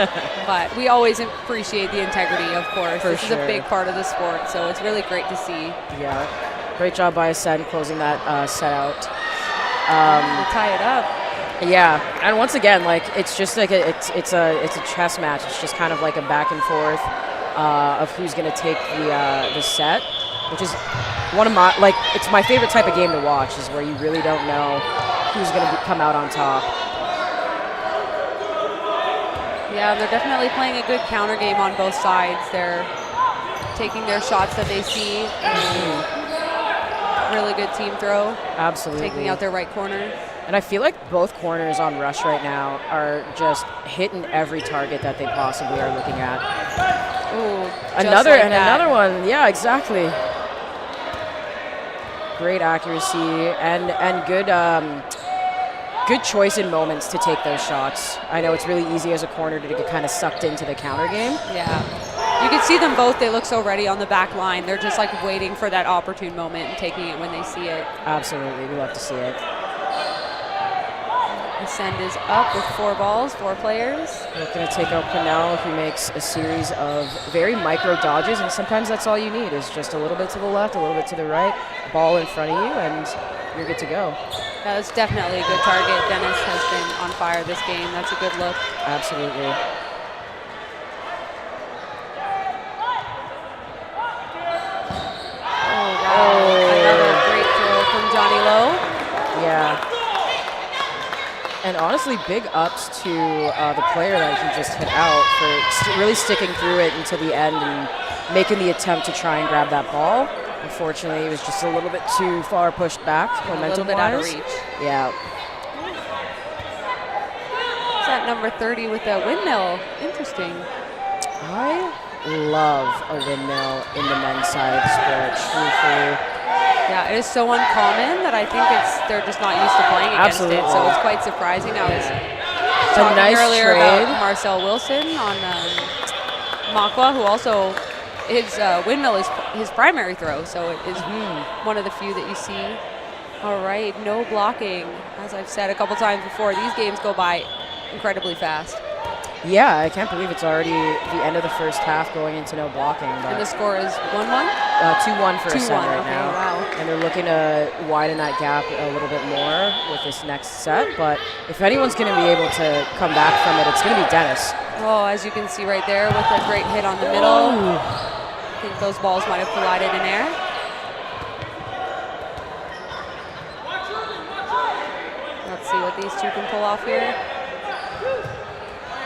But we always appreciate the integrity, of course. This is a big part of the sport, so it's really great to see. Yeah, great job by Ascend closing that set out. To tie it up. Yeah, and once again, like it's just like it's a chess match. It's just kind of like a back and forth of who's going to take the set, which is one of my it's my favorite type of game to watch. Is where you really don't know who's going to come out on top. Yeah, they're definitely playing a good counter game on both sides. They're taking their shots that they see. Really good team throw. Absolutely. Taking out their right corner. And I feel like both corners on Rush right now are just hitting every target that they possibly are looking at. Ooh, another one. Yeah, exactly. Great accuracy and good choice in moments to take those shots. I know it's really easy as a corner to get kind of sucked into the counter game. Yeah. You can see them both. They look so ready on the back line. They're just like waiting for that opportune moment and taking it when they see it. Absolutely. We love to see it. The send is up with 4 balls, 4 players. We're going to take out Pinnell, who makes a series of very micro dodges, and sometimes that's all you need is just a little bit to the left, a little bit to the right, ball in front of you, and you're good to go. That was definitely a good target. Dennis has been on fire this game. That's a good look. Absolutely. Oh, wow. Another great throw from Johnny Lowe. Yeah. And honestly, big ups to the player that he just hit out for really sticking through it until the end and making the attempt to try and grab that ball. Unfortunately, it was just a little bit too far pushed back, momentum-wise. A little bit out of reach. Yeah. It's at number 30 with a windmill. Interesting. I love a windmill in the men's side of the sport, truthfully. Yeah, it is so uncommon that I think they're just not used to playing against it, so it's quite surprising. I was talking earlier about Marcel Wilson on Makwa, who also, his windmill is his primary throw, so it is one of the few that you see. All right, no blocking. As I've said a couple times before, these games go by incredibly fast. Yeah, I can't believe it's already the end of the first half going into no blocking. But and the score is 1-1? 2-1 for Ascend right okay, now. Wow. And they're looking to widen that gap a little bit more with this next set. But if anyone's going to be able to come back from it, it's going to be Dennis. Oh, as you can see right there with a great hit on the middle. I think those balls might have collided in air. Let's see what these two can pull off here.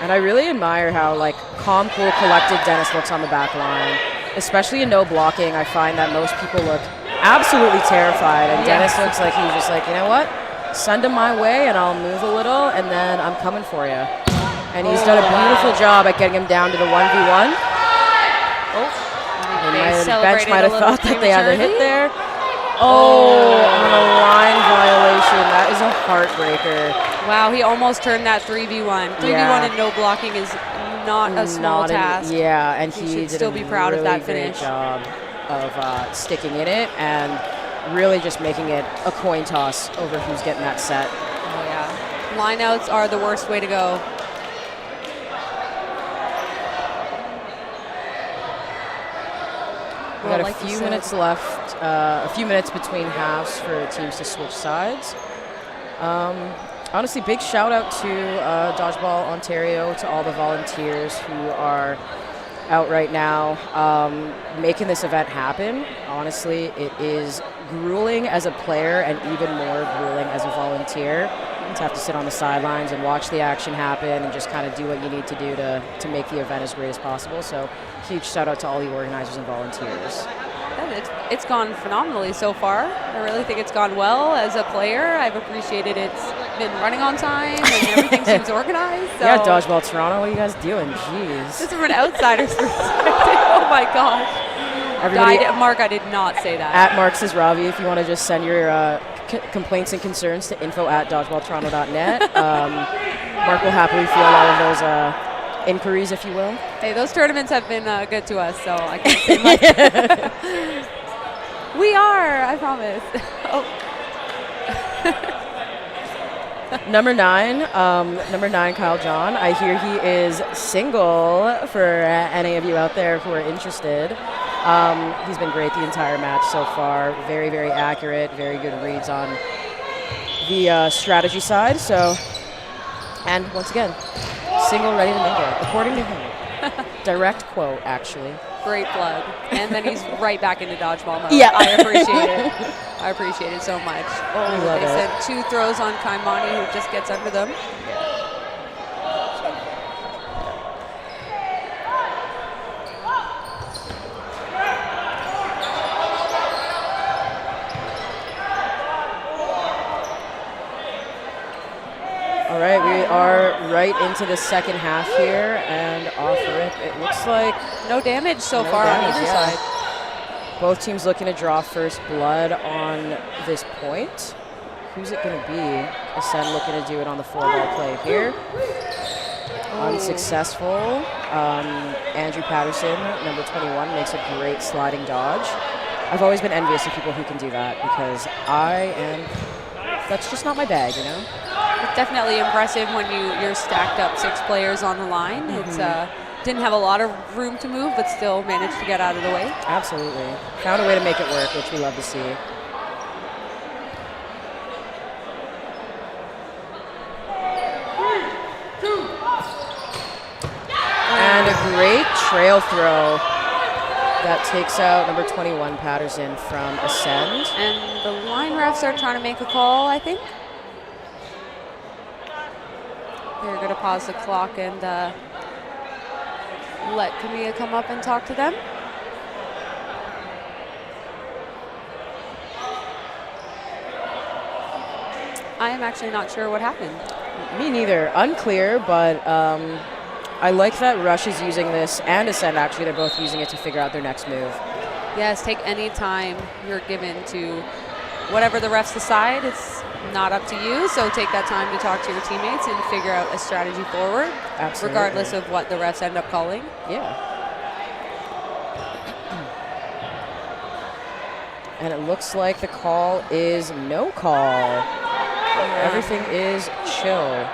And I really admire how calm, cool, collected Dennis looks on the back line. Especially in no blocking, I find that most people look absolutely terrified. And Dennis looks like he's just like, you know what? Send him my way and I'll move a little and then I'm coming for you. And he's done a beautiful job at getting him down to the 1v1. The bench might have thought that they had a hit there. Oh, on a line violation. That is a heartbreaker. Wow, he almost turned that 3v1. 3v1 and no blocking is not a small task. And he should did still be proud really of that finish. Great job of sticking in it and really just making it a coin toss over who's getting that set. Oh yeah, lineouts are the worst way to go. We got a few minutes left, a few minutes between halves for teams to switch sides. Honestly, big shout out to Dodgeball Ontario, to all the volunteers who are out right now making this event happen. Honestly, it is grueling as a player and even more grueling as a volunteer to have to sit on the sidelines and watch the action happen and just kind of do what you need to do to make the event as great as possible. So huge shout out to all the organizers and volunteers. It's gone phenomenally so far. I really think it's gone well as a player. I've appreciated it's been running on time and everything seems organized. So. Yeah, Dodgeball Toronto, what are you guys doing? Jeez. Just from an outsider's perspective. Oh my gosh. Mark, I did not say that. At Mark says Ravi, if you want to just send your complaints and concerns to info@dodgeballtoronto.net. Mark will happily field all of those inquiries, if you will. Hey, those tournaments have been good to us, so I can't say much. We are, I promise. Number 9, Kyle John. I hear he is single for any of you out there who are interested. He's been great the entire match so far. Very, very accurate, very good reads on the strategy side. So, and once again, single, ready to mingle, according to him. Direct quote, actually. Great plug. And then he's right back into dodgeball mode. Yeah. I appreciate it. I appreciate it so much. Oh, they sent 2 throws on Kaimani, who just gets under them. All right, we are right into the second half here, and off rip, it looks like no damage so far on either side. Both teams looking to draw first blood on this point. Who's it going to be? Ascend looking to do it on the 4-ball play here. Unsuccessful. Andrew Patterson, number 21, makes a great sliding dodge. I've always been envious of people who can do that because that's just not my bag, you know? It's definitely impressive when you're stacked up 6 players on the line. It's didn't have a lot of room to move, but still managed to get out of the way. Absolutely. Found a way to make it work, which we love to see. And a great trail throw that takes out number 21, Patterson, from Ascend. And the line refs are trying to make a call, I think. They're going to pause the clock and let Camilla come up and talk to them. I am actually not sure what happened. Me neither. Unclear, but I like that Rush is using this, and Ascend actually, they're both using it to figure out their next move. Yes, take any time you're given to whatever the refs decide. It's not up to you, so take that time to talk to your teammates and figure out a strategy forward. Absolutely. Regardless of what the refs end up calling. Yeah. And it looks like the call is no call. Everything is chill.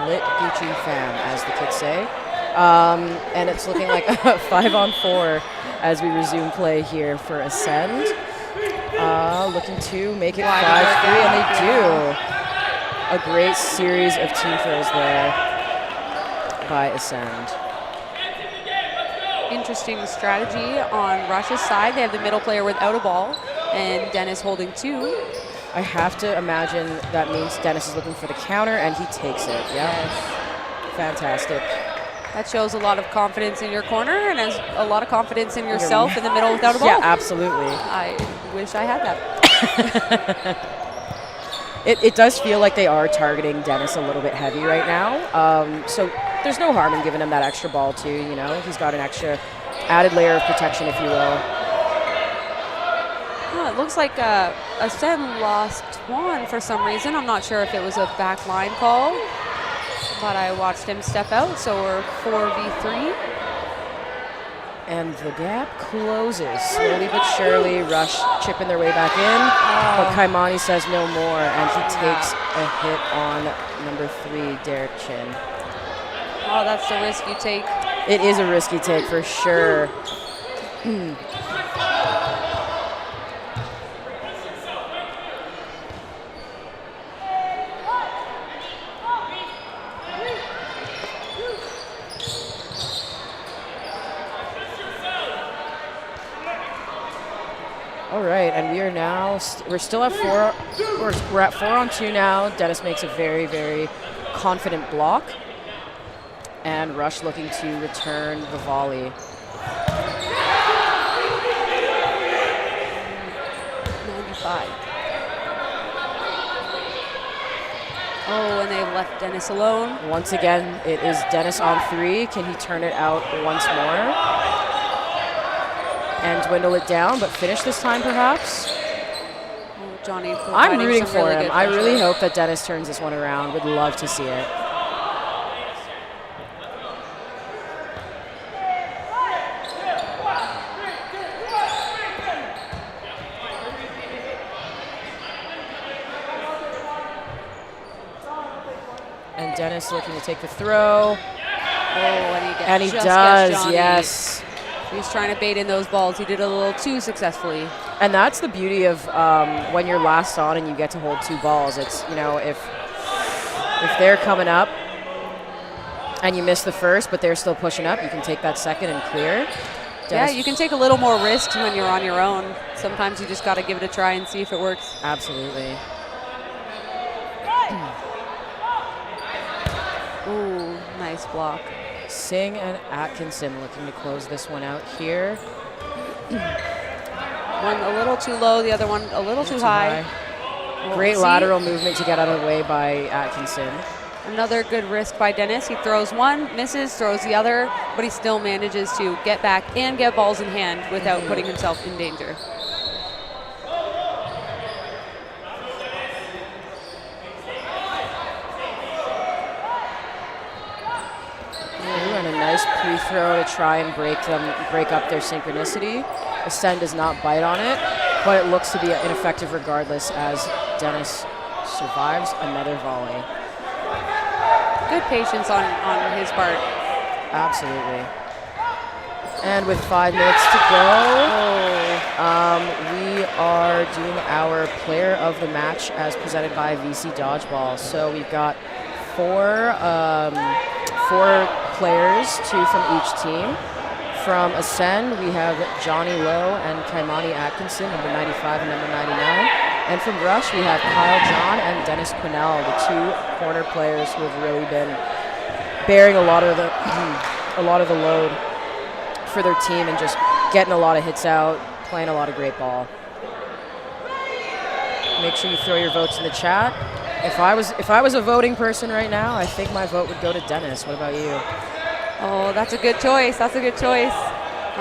Lit Gucci fam, as the kids say. And it's looking like a 5-on-4 as we resume play here for Ascend. Looking to make it 5-3, and they do. A great series of team throws there by Ascend. Interesting strategy on Rush's side. They have the middle player without a ball, and Dennis holding 2. I have to imagine that means Dennis is looking for the counter, and he takes it. Yeah. Yes. Fantastic. That shows a lot of confidence in your corner and has a lot of confidence in yourself in the middle without a ball. Yeah, absolutely. I wish I had that. It does feel like they are targeting Dennis a little bit heavy right now. So there's no harm in giving him that extra ball too, you know. He's got an extra added layer of protection, if you will. It looks like Ascend lost one for some reason. I'm not sure if it was a back line call, but I watched him step out, so we're 4v3. And the gap closes. Slowly but surely, Rush chipping their way back in, but Kaimani says no more, and he takes a hit on number 3, Derek Chin. Oh, that's the risk you take. It is a risky take for sure. All right, and we are now, we're still at 4, we're at 4-on-2 now. Dennis makes a very, very confident block. And Rush looking to return the volley. 95. Oh, and they've left Dennis alone. Once again, it is Dennis on 3. Can he turn it out once more? And dwindle it down, but finish this time perhaps? Oh, Johnny, I'm rooting for really him. I really hope that Dennis turns this one around. Would love to see it. And Dennis looking to take the throw. Oh, and he does, yes. He's trying to bait in those balls. He did a little too successfully. And that's the beauty of when you're last on and you get to hold 2 balls. It's, you know, if they're coming up and you miss the first, but they're still pushing up, you can take that second and clear. Yeah, you can take a little more risk when you're on your own. Sometimes you just got to give it a try and see if it works. Absolutely. Ooh, nice block. Singh and Atkinson looking to close this one out here. One a little too low, the other one a little too high. Great lateral movement to get out of the way by Atkinson. Another good risk by Dennis. He throws one, misses, throws the other, but he still manages to get back and get balls in hand without putting himself in danger. free throw to try and break up their synchronicity. Ascend does not bite on it, but it looks to be ineffective regardless as Dennis survives another volley. Good patience on his part. Absolutely. And with 5 minutes to go, we are doing our player of the match as presented by VC Dodgeball. So we've got four players, 2 from each team. From Ascend, we have Johnny Lowe and Kaimani Atkinson, number 95 and number 99. And from Rush, we have Kyle John and Dennis Quinnell, the 2 corner players who have really been bearing a lot of the load for their team and just getting a lot of hits out, playing a lot of great ball. Make sure you throw your votes in the chat. If I was a voting person right now, I think my vote would go to Dennis. What about you? Oh, that's a good choice. That's a good choice.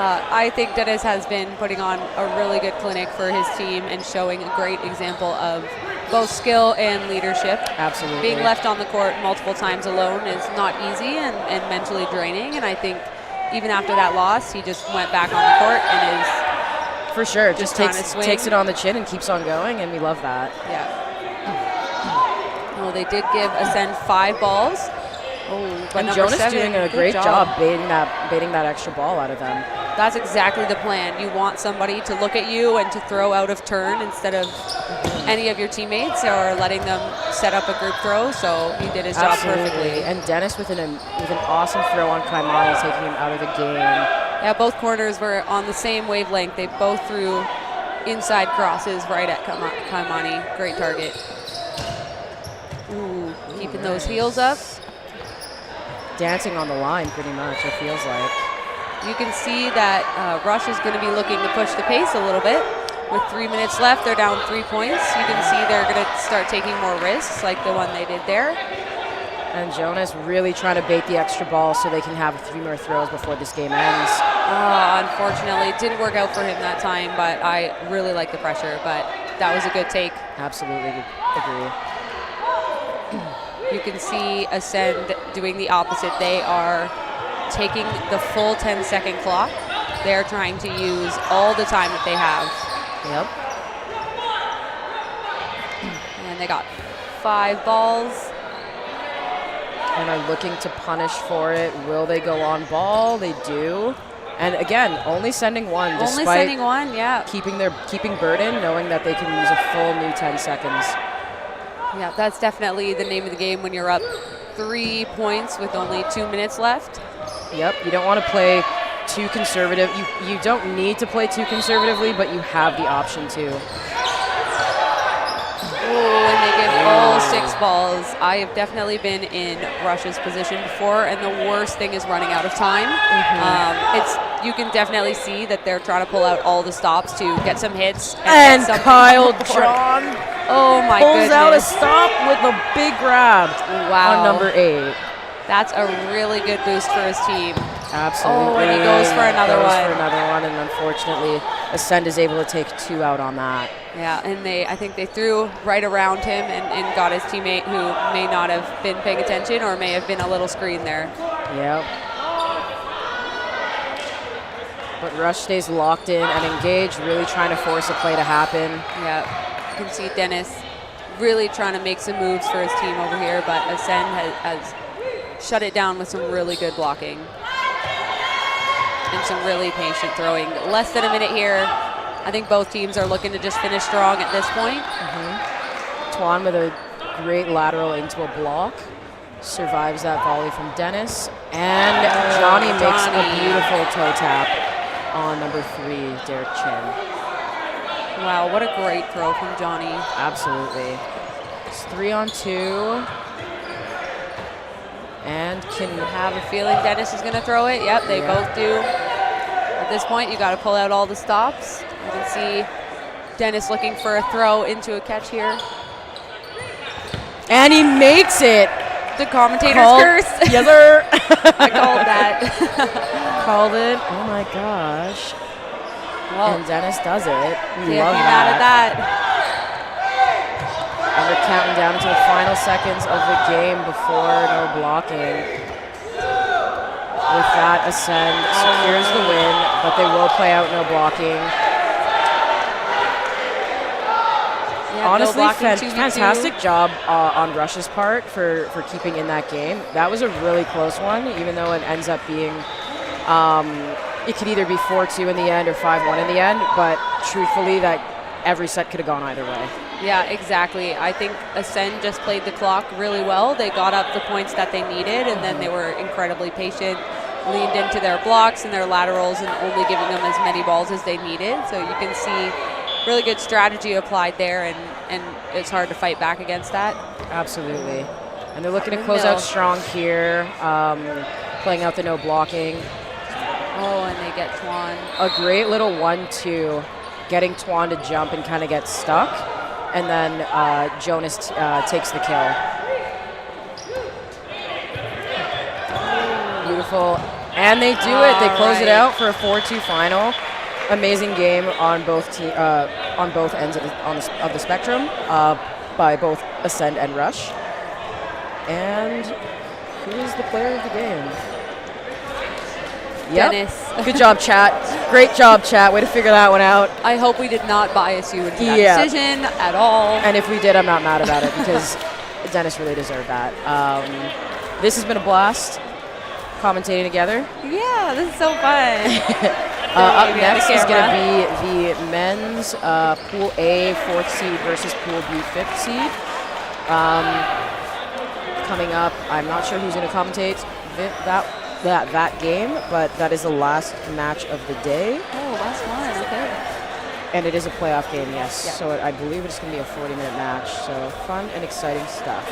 I think Dennis has been putting on a really good clinic for his team and showing a great example of both skill and leadership. Absolutely. Being left on the court multiple times alone is not easy and mentally draining, and I think even after that loss, he just went back on the court and is for sure just takes it on the chin and keeps on going, and we love that. Yeah. Well, they did give Ascend 5 balls. Oh, but and Jonas 7, doing a great job baiting that extra ball out of them. That's exactly the plan. You want somebody to look at you and to throw out of turn instead of any of your teammates or letting them set up a group throw. So he did his job perfectly. And Dennis with an awesome throw on Kaimani, taking him out of the game. Yeah, both corners were on the same wavelength. They both threw inside crosses right at Kaimani. Great target. Ooh, keeping those heels up. Dancing on the line pretty much, it feels like. You can see that Rush is going to be looking to push the pace a little bit. With 3 minutes left, they're down 3 points. You can see they're going to start taking more risks like the one they did there. And Jonas really trying to bait the extra ball so they can have 3 more throws before this game ends. Unfortunately, it didn't work out for him that time, but I really like the pressure. But that was a good take. Absolutely agree. You can see Ascend doing the opposite. They are taking the full 10-second clock. They're trying to use all the time that they have. Yep. And they got 5 balls. And are looking to punish for it. Will they go on ball? They do. And again, only sending 1. Only sending 1, yeah. Keeping burden, knowing that they can use a full new 10 seconds. Yeah, that's definitely the name of the game when you're up 3 points with only 2 minutes left. Yep, you don't want to play too conservative. You don't need to play too conservatively, but you have the option to. Oh, and they give all 6 balls. I have definitely been in Rush's position before, and the worst thing is running out of time. You can definitely see that they're trying to pull out all the stops to get some hits. And Kyle John pulls out a stop with a big grab on number 8. That's a really good boost for his team. Absolutely. Oh, and he goes for another one. And unfortunately, Ascend is able to take 2 out on that. Yeah, and I think they threw right around him and got his teammate who may not have been paying attention or may have been a little screen there. Yep. But Rush stays locked in and engaged, really trying to force a play to happen. Yeah, you can see Dennis really trying to make some moves for his team over here, but Ascend has shut it down with some really good blocking and some really patient throwing. Less than a minute here. I think both teams are looking to just finish strong at this point. Tuan with a great lateral into a block. Survives that volley from Dennis. And Johnny makes a beautiful toe tap on number 3, Derek Chin. Wow, what a great throw from Johnny. Absolutely. It's 3-on-2. And can have a feeling Dennis is going to throw it. Yep, they both do. At this point, you got to pull out all the stops. You can see Dennis looking for a throw into a catch here. And he makes it. The commentator's curse. Yes, sir. I called that. Called it. Oh my gosh. Well, and Dennis does it. We love that. Mad at that. And we're counting down into the final seconds of the game before no blocking. With that, Ascend secures the win, but they will play out no blocking. Yeah, Honestly, no blocking, 2v2. fantastic job on Rush's part for keeping in that game. That was a really close one, even though it ends up being, it could either be 4-2 in the end or 5-1 in the end, but truthfully, that every set could have gone either way. Yeah, exactly. I think Ascend just played the clock really well. They got up the points that they needed, and then they were incredibly patient, leaned into their blocks and their laterals and only giving them as many balls as they needed. So you can see really good strategy applied there, and it's hard to fight back against that. Absolutely. And they're looking to close out strong here, playing out the no blocking. Oh, and they get Tuan. A great little 1-2, getting Tuan to jump and kind of get stuck. And then Jonas takes the kill. Beautiful. And they do it. They close it out for a 4-2 final. Amazing game on both ends of the spectrum by both Ascend and Rush. And who is the player of the game? Yep. Dennis. Good job, chat. Great job, chat. Way to figure that one out. I hope we did not bias you into that decision at all. And if we did, I'm not mad about it because Dennis really deserved that. This has been a blast commentating together. Yeah, this is so fun. Up next is going to be the men's Pool A 4th seed versus Pool B 5th seed. Coming up, I'm not sure who's going to commentate that game, but that is the last match of the day. Oh, last one, okay. And it is a playoff game, yes. Yeah. So I believe it's going to be a 40-minute match. So fun and exciting stuff.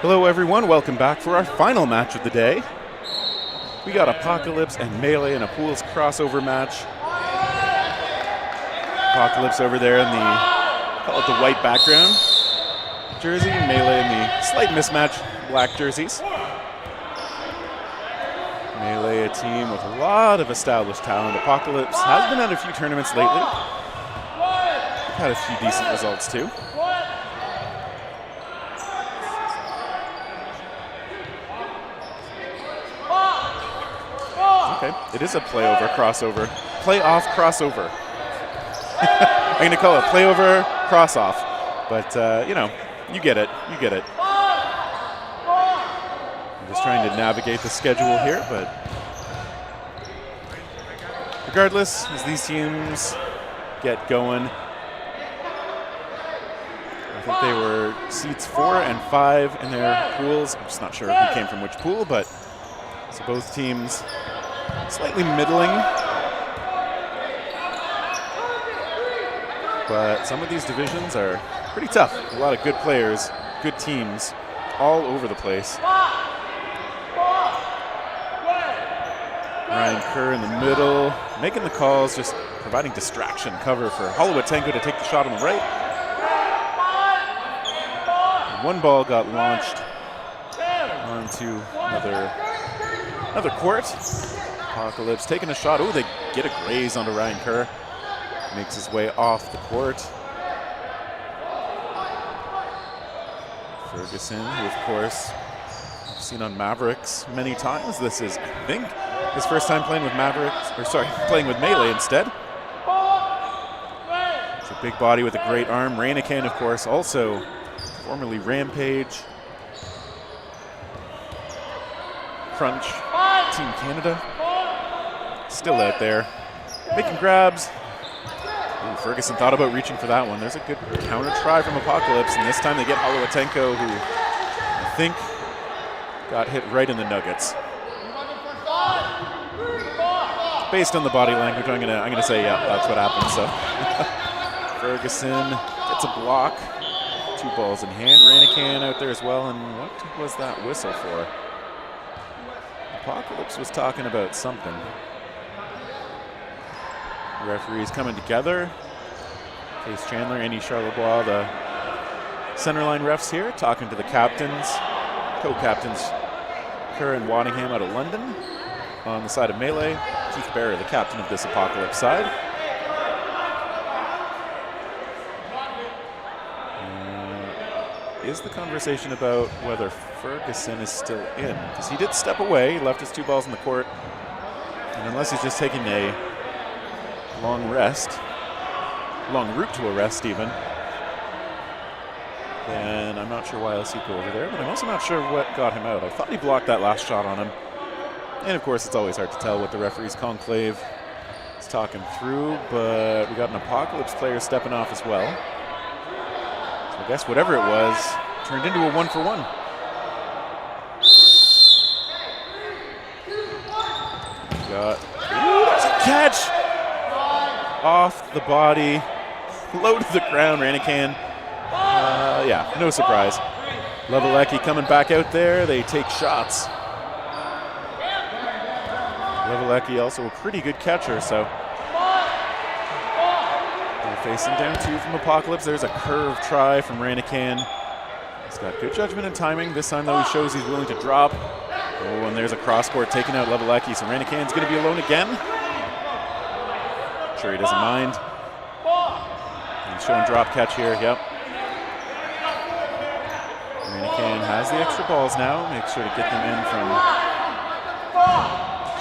Hello everyone, welcome back for our final match of the day. We got Apocalypse and Melee in a pools crossover match. Apocalypse over there in the, call it the white background jersey, Melee in the slight mismatch black jerseys. Melee, a team with a lot of established talent. Apocalypse has been at a few tournaments lately. Had a few decent results too. Okay, it is a playoff crossover. I'm going to call it playover cross-off, but you get it. I'm just trying to navigate the schedule here, but regardless, as these teams get going, I think they were seeds 4 and 5 in their pools. I'm just not sure who came from which pool, but so both teams slightly middling. But some of these divisions are pretty tough. A lot of good players, good teams, all over the place. Ryan Kerr in the middle, making the calls, just providing distraction cover for Holowatenko to take the shot on the right. One ball got launched onto another court. Apocalypse taking a shot. Oh, they get a graze onto Ryan Kerr. Makes his way off the court. Ferguson, who of course I've seen on Mavericks many times. This is, I think, his first time playing with playing with Melee instead. It's a big body with a great arm. Rainican, of course, also formerly Rampage. Crunch, Team Canada. Still out there, making grabs. Ooh, Ferguson thought about reaching for that one. There's a good counter try from Apocalypse, and this time they get Holowatenko, who I think got hit right in the nuggets. Based on the body language, I'm gonna say yeah, that's what happened. So Ferguson gets a block. 2 balls in hand. Rainican out there as well. And what was that whistle for? Apocalypse was talking about something. Referees coming together. Case Chandler, Andy Charlebois, the centerline refs here, talking to the captains, co-captains Kerr and Waddingham out of London. On the side of Melee, Keith Barry, the captain of this Apocalypse side. Is the conversation about whether Ferguson is still in? Because he did step away, he left his 2 balls in the court, and unless he's just taking a long rest, long route to a rest even, then I'm not sure why else he'd go over there, but I'm also not sure what got him out. I thought he blocked that last shot on him. And of course, it's always hard to tell what the referees conclave is talking through, but we got an Apocalypse player stepping off as well. So I guess whatever it was turned into a 1-for-1. There's a catch! Off the body, low to the ground, Rainican. Yeah, no surprise. Levelecki coming back out there, they take shots. Levelecki also a pretty good catcher, so they're facing down 2 from Apocalypse. There's a curve try from Rainican. He's got good judgment and timing. This time, though, he shows he's willing to drop. Oh, and there's a cross-court taking out Levelecki, so Rainican's going to be alone again. Sure he doesn't mind. And showing drop catch here, yep. Rainican has the extra balls now. Make sure to get them in from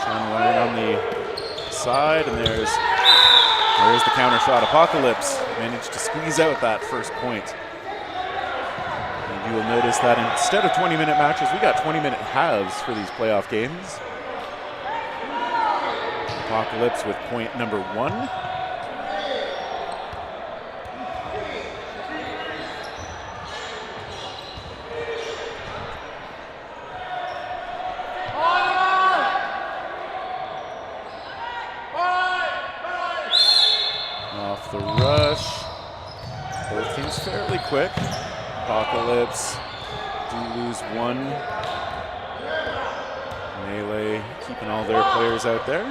Sean Lane on the side, and there's the counter shot. Apocalypse managed to squeeze out that first point. And you will notice that instead of 20-minute matches, we got 20-minute halves for these playoff games. Apocalypse with point number 1. Off the rush. Both teams fairly quick. Apocalypse do lose one. Melee keeping all their players out there.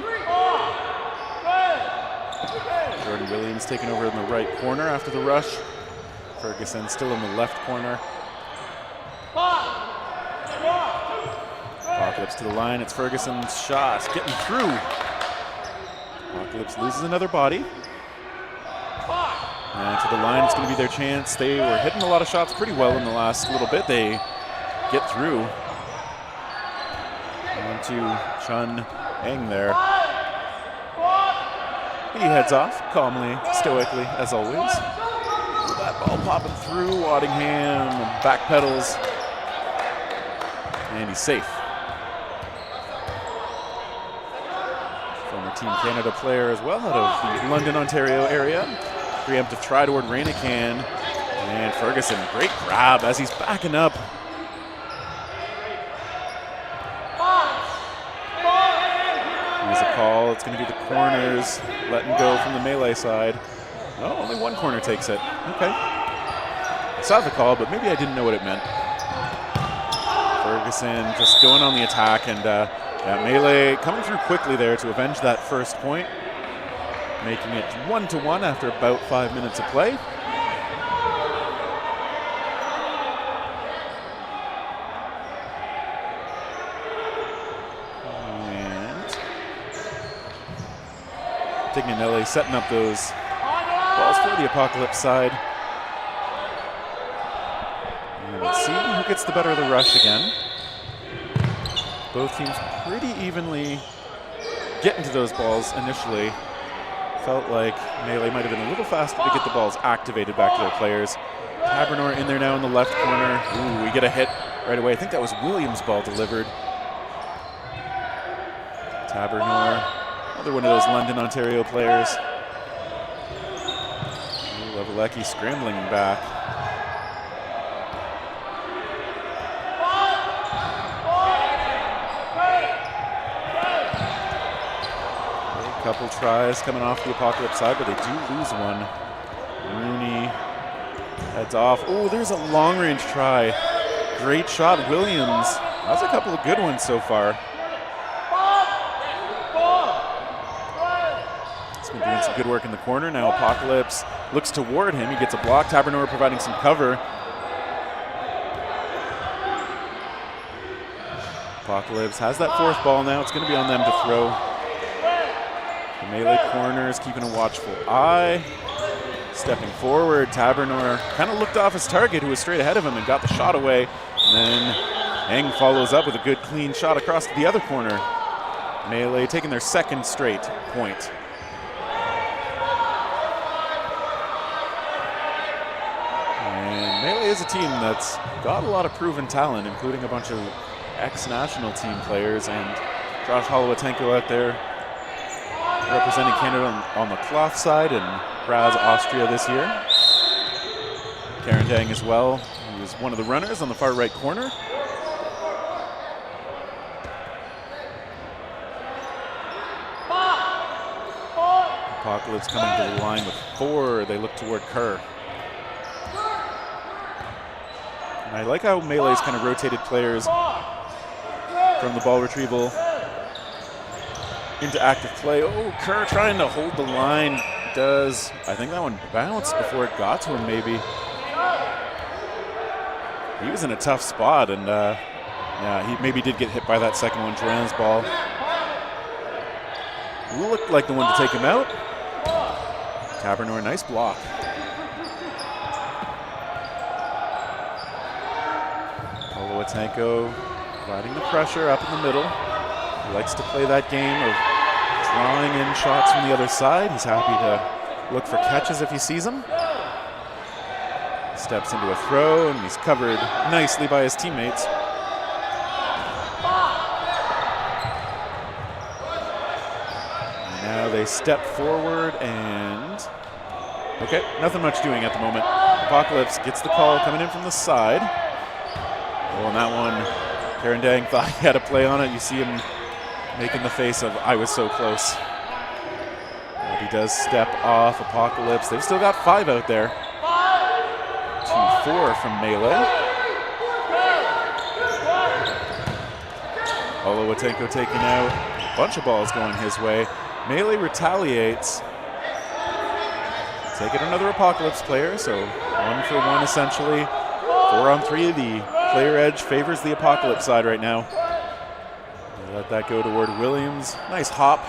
Jordan Williams taking over in the right corner after the rush. Ferguson still in the left corner. Apocalypse to the line. It's Ferguson's shot. Getting through. Apocalypse loses another body. And to the line, it's going to be their chance. They were hitting a lot of shots pretty well in the last little bit. They get through. On to Chun Eng there. He heads off calmly, stoically, as always. That ball popping through. Waddingham backpedals. And he's safe. Former Team Canada player as well out of the London, Ontario area. Preemptive try toward Rainican. And Ferguson, great grab as he's backing up. Here's a call. It's going to be the corners letting go from the melee side. Oh, only one corner takes it. Okay. I saw the call, but maybe I didn't know what it meant. Ferguson just going on the attack, and melee coming through quickly there to avenge that first point, making it 1-1 after about 5 minutes of play. And Tignanelli setting up those balls for the Apocalypse side. And let's see who gets the better of the rush again. Both teams pretty evenly getting to those balls initially. Felt like melee might have been a little faster to get the balls activated back to their players. Tabernor in there now in the left corner. Ooh, we get a hit right away. I think that was Williams' ball delivered. Tabernor, another one of those London, Ontario players. Ooh, Levelecki scrambling back. Couple tries coming off the Apocalypse side, but they do lose one. Rooney heads off. Oh, there's a long-range try. Great shot, Williams. That's a couple of good ones so far. He's been doing some good work in the corner. Now Apocalypse looks toward him. He gets a block. Tabernor providing some cover. Apocalypse has that fourth ball now. It's going to be on them to throw. The melee corners keeping a watchful eye. Stepping forward, Tabernor kind of looked off his target, who was straight ahead of him, and got the shot away. And then Eng follows up with a good clean shot across to the other corner. Melee taking their second straight point. And Melee is a team that's got a lot of proven talent, including a bunch of ex-national team players, and Josh Holowatenko out there representing Canada on the cloth side, and Graz, Austria this year. Karen Dang as well, who was one of the runners on the far right corner. Apocalypse coming to the line with 4. They look toward Kerr. And I like how Melee's kind of rotated players from the ball retrieval into active play. Oh, Kerr trying to hold the line. Does. I think that one bounced before it got to him, maybe. He was in a tough spot, and yeah, he maybe did get hit by that second one. Duran's ball. Looked like the one to take him out. Tabernor, nice block. Holowatenko providing the pressure up in the middle. He likes to play that game of drawing in shots from the other side. He's happy to look for catches if he sees them. Steps into a throw, and he's covered nicely by his teammates. And now they step forward, and okay, nothing much doing at the moment. Apocalypse gets the call coming in from the side. Oh, and that one, Karen Dang thought he had a play on it. You see him making the face of, I was so close. But he does step off Apocalypse. They've still got 5 out there. 2-4 from Melee. Holowatenko taking out. A bunch of balls going his way. Melee retaliates. Take it another Apocalypse player, so 1 for 1 essentially. 4 on 3. The player edge favors the Apocalypse side right now. Let that go toward Williams. Nice hop.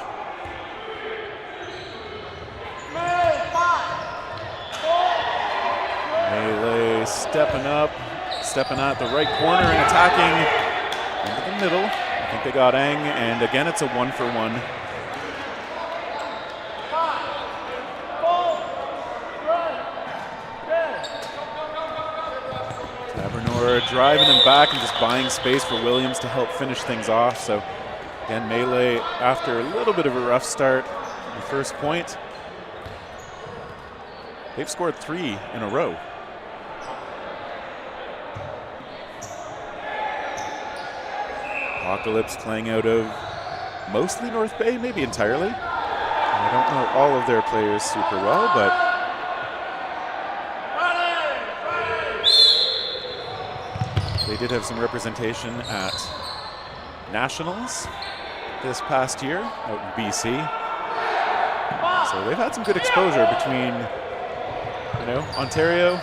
Melee stepping up, stepping at the right corner and attacking into the middle. I think they got Eng, and again it's a 1 for 1. Tabernor driving him back and just buying space for Williams to help finish things off. So again, Melee, after a little bit of a rough start, the first point, they've scored 3 in a row. Apocalypse playing out of mostly North Bay, maybe entirely. I don't know all of their players super well, but they did have some representation at Nationals this past year out in BC. So they've had some good exposure between, Ontario,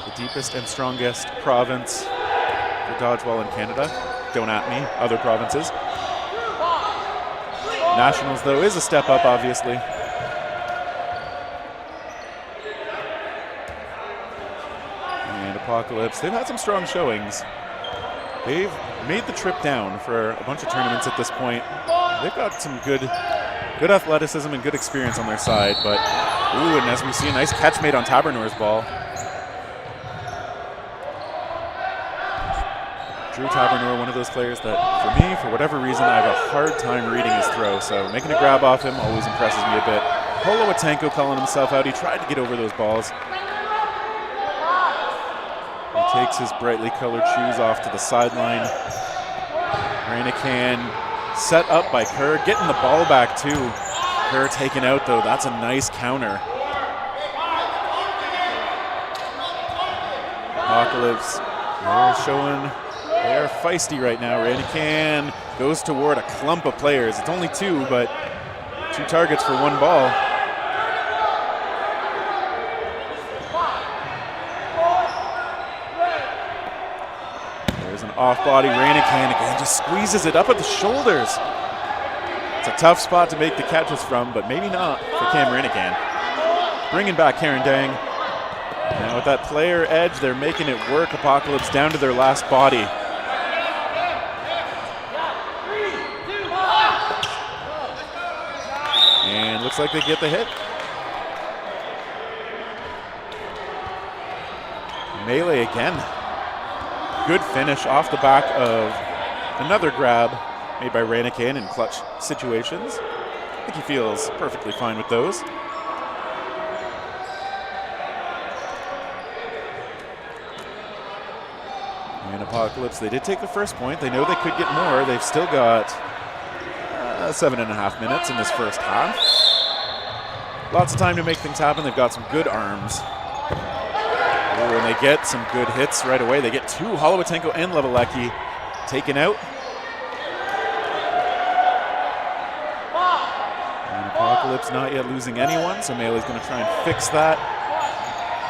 the deepest and strongest province for dodgeball in Canada. Don't at me, other provinces. Nationals, though, is a step up, obviously. And Apocalypse, they've had some strong showings. They've made the trip down for a bunch of tournaments at this point. They've got some good athleticism and good experience on their side, but ooh, and as we see, a nice catch made on Tabernor's ball. Drew Tabernor, one of those players that, for me, for whatever reason, I have a hard time reading his throw, so making a grab off him always impresses me a bit. Holowatenko calling himself out. He tried to get over those balls. He takes his brightly colored shoes off to the sideline. Ranican set up by Kerr, getting the ball back too. Kerr taken out though, that's a nice counter. Apocalypse, they're showing they're feisty right now. Ranican goes toward a clump of players. It's only 2, but 2 targets for 1 ball. There's an off-body. Ranican again just squeezes it up at the shoulders. It's a tough spot to make the catches from, but maybe not for Cam Ranican. Bringing back Karen Dang. Now with that player edge, they're making it work. Apocalypse down to their last body. And looks like they get the hit. Melee again. Good finish off the back of another grab made by Ranican in clutch situations. I think he feels perfectly fine with those. And Apocalypse, they did take the first point. They know they could get more. They've still got 7.5 minutes in this first half. Lots of time to make things happen. They've got some good arms. Ooh, and they get some good hits right away. They get 2, Holowatenko and Levelecki taken out. And Apocalypse not yet losing anyone, so Melee's going to try and fix that.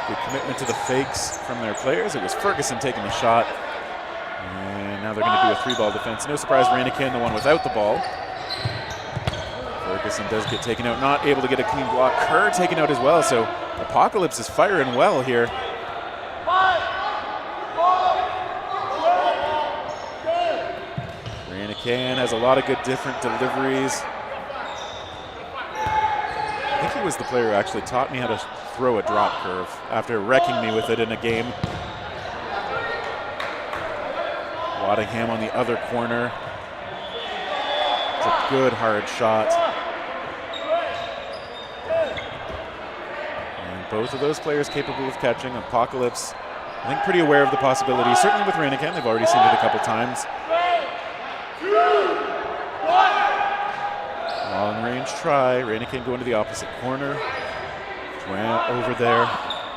Good commitment to the fakes from their players. It was Ferguson taking the shot. And now they're going to do a 3-ball defense. No surprise, Ranican, the one without the ball. Ferguson does get taken out, not able to get a clean block. Kerr taken out as well, so Apocalypse is firing well here. Ranican has a lot of good different deliveries. I think he was the player who actually taught me how to throw a drop curve after wrecking me with it in a game. Waddingham on the other corner. It's a good hard shot. And both of those players capable of catching. Apocalypse, I think, pretty aware of the possibility. Certainly with Ranican, they've already seen it a couple times. Long range try. Ranican going to the opposite corner. Went over there.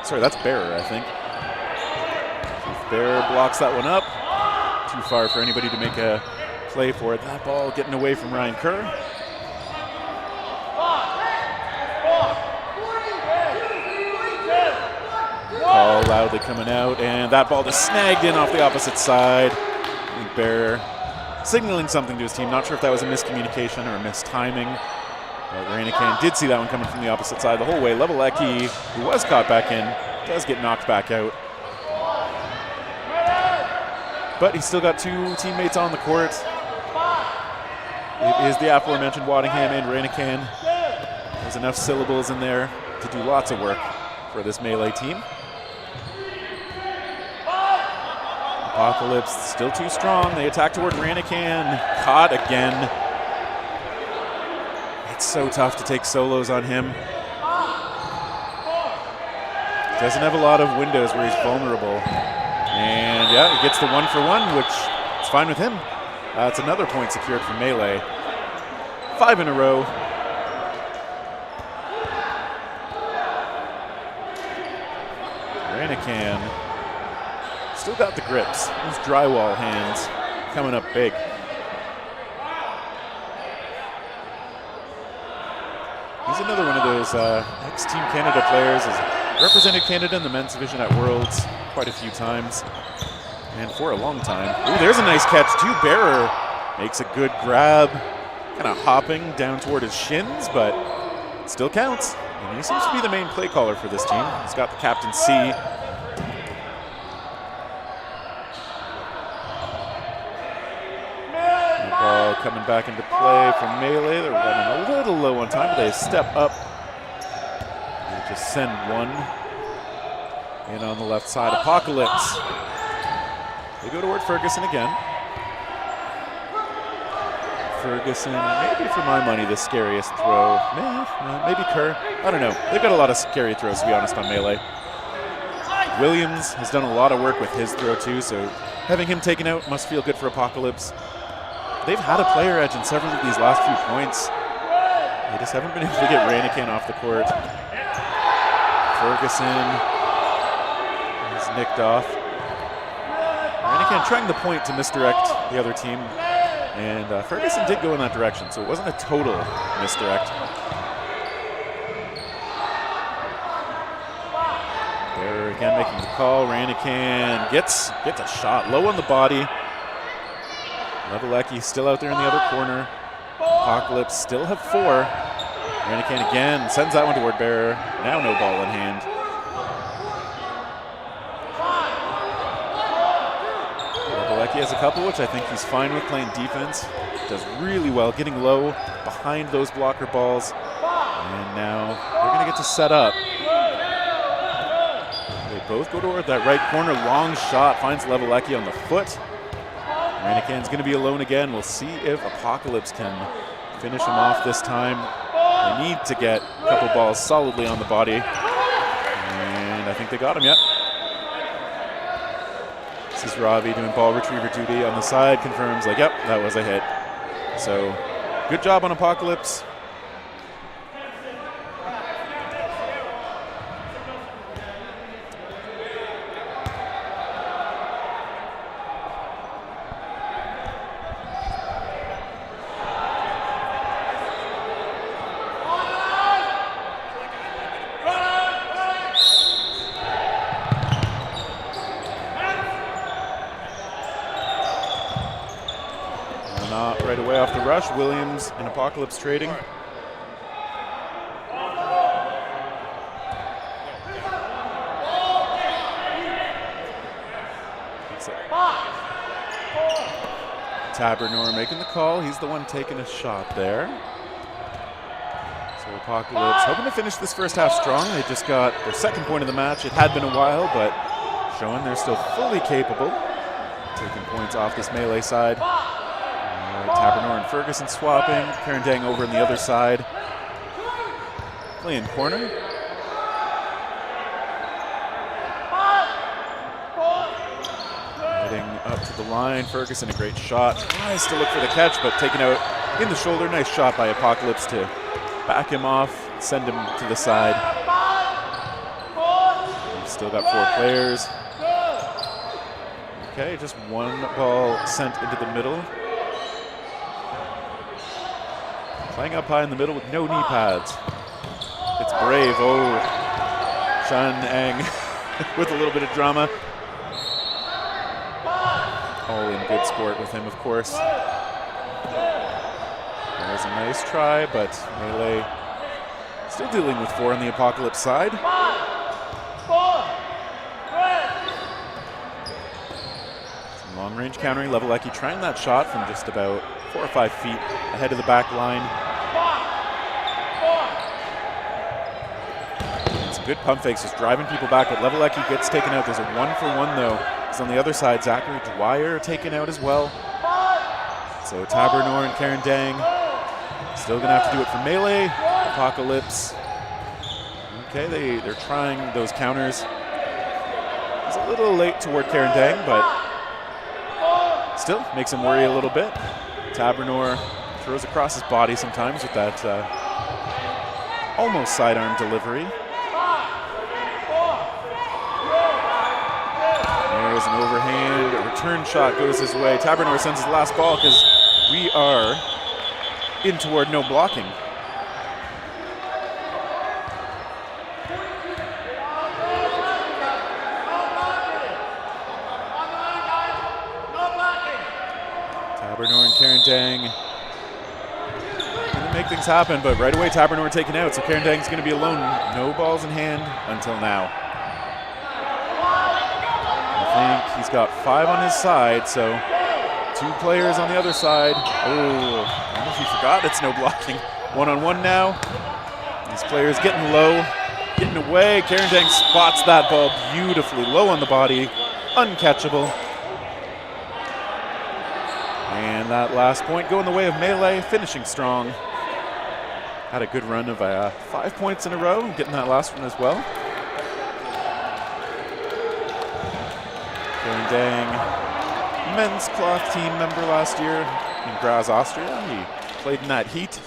Sorry, that's Bearer, I think. Bearer blocks that one up. Too far for anybody to make a play for it. That ball getting away from Ryan Kerr. Ball loudly coming out, and that ball just snagged in off the opposite side. I think Bear signaling something to his team. Not sure if that was a miscommunication or a mistiming. But Ranican did see that one coming from the opposite side the whole way. Levelecki, who was caught back in, does get knocked back out. But he's still got two teammates on the court. It is the aforementioned Waddingham and Ranican. There's enough syllables in there to do lots of work for this melee team. Apocalypse still too strong. They attack toward Ranican. Caught again. It's so tough to take solos on him. Doesn't have a lot of windows where he's vulnerable. And yeah, he gets the 1-for-1, which is fine with him. That's another point secured for melee. 5 in a row. Ranican still got the grips. Those drywall hands coming up big. He's another one of those ex-Team Canada players. Has represented Canada in the men's division at Worlds quite a few times, and for a long time. Ooh, there's a nice catch too. Bearer makes a good grab, kind of hopping down toward his shins, but it still counts. And he seems to be the main play caller for this team. He's got the captain C. The ball coming back into play from melee. They're running a little low on time, but they step up. They just send one in on the left side. Apocalypse. They go toward Ferguson again. Ferguson, maybe for my money, the scariest throw. Maybe Kerr. I don't know. They've got a lot of scary throws, to be honest, on melee. Williams has done a lot of work with his throw, too, so having him taken out must feel good for Apocalypse. They've had a player edge in several of these last few points. They just haven't been able to get Ranican off the court. Ferguson is nicked off. Ranican trying the point to misdirect the other team. And Ferguson did go in that direction, so it wasn't a total misdirect. They're again making the call. Ranican gets a shot low on the body. Levelecki still out there in the other corner. Apocalypse still have 4. Ranican again sends that one toward Bearer. Now no ball in hand. Levelecki has a couple, which I think he's fine with playing defense. Does really well getting low behind those blocker balls. And now they're going to get to set up. They both go toward that right corner. Long shot finds Levelecki on the foot. Ranican's going to be alone again. We'll see if Apocalypse can finish him off this time. They need to get a couple balls solidly on the body. And I think they got him, yep. This is Ravi doing ball retriever duty on the side. Confirms, like, yep, that was a hit. So, good job on Apocalypse. Right away off the rush, Williams and Apocalypse trading. Tabernor making the call. He's the one taking a shot there. So Apocalypse hoping to finish this first half strong. They just got their second point of the match. It had been a while, but showing they're still fully capable. Taking points off this melee side. Tabernor and Ferguson swapping. Karandang over on the other side. Playing corner. Heading up to the line. Ferguson, a great shot. Tries to look for the catch, but taken out in the shoulder. Nice shot by Apocalypse to back him off, send him to the side. We've still got 4 players. Okay, just one ball sent into the middle. Playing up high in the middle with no knee pads. It's brave. Oh, Shan Ang with a little bit of drama. All in good sport with him, of course. That was a nice try, but Melee still dealing with 4 on the Apocalypse side. Some long-range countering. Levelecki trying that shot from just about 4 or 5 feet ahead of the back line. And some good pump fakes, just driving people back, but Levelecki gets taken out. There's a 1-for-1 though. He's on the other side. Zachary Dwyer taken out as well. So Tabernor and Karen Dang still gonna have to do it for Melee. Apocalypse. Okay, they're trying those counters. It's a little late toward Karen Dang, but still makes him worry a little bit. Tabernor throws across his body sometimes with that almost sidearm delivery. There's an overhand, a return shot goes his way. Tabernor sends his last ball because we are in toward no blocking. Tabernor and Karen Dang gonna make things happen, but right away Tabernor taken out, so Karen Dang's gonna be alone. No balls in hand until now. I think he's got 5 on his side, so 2 players on the other side. Oh, I don't know if he forgot it's no blocking. 1-on-1 now. These players getting low, getting away. Karen Dang spots that ball beautifully, low on the body, uncatchable. And that last point going the way of Melee, finishing strong. Had a good run of 5 points in a row, getting that last one as well. Karen Dang, men's cloth team member last year in Graz, Austria. He played in that heat,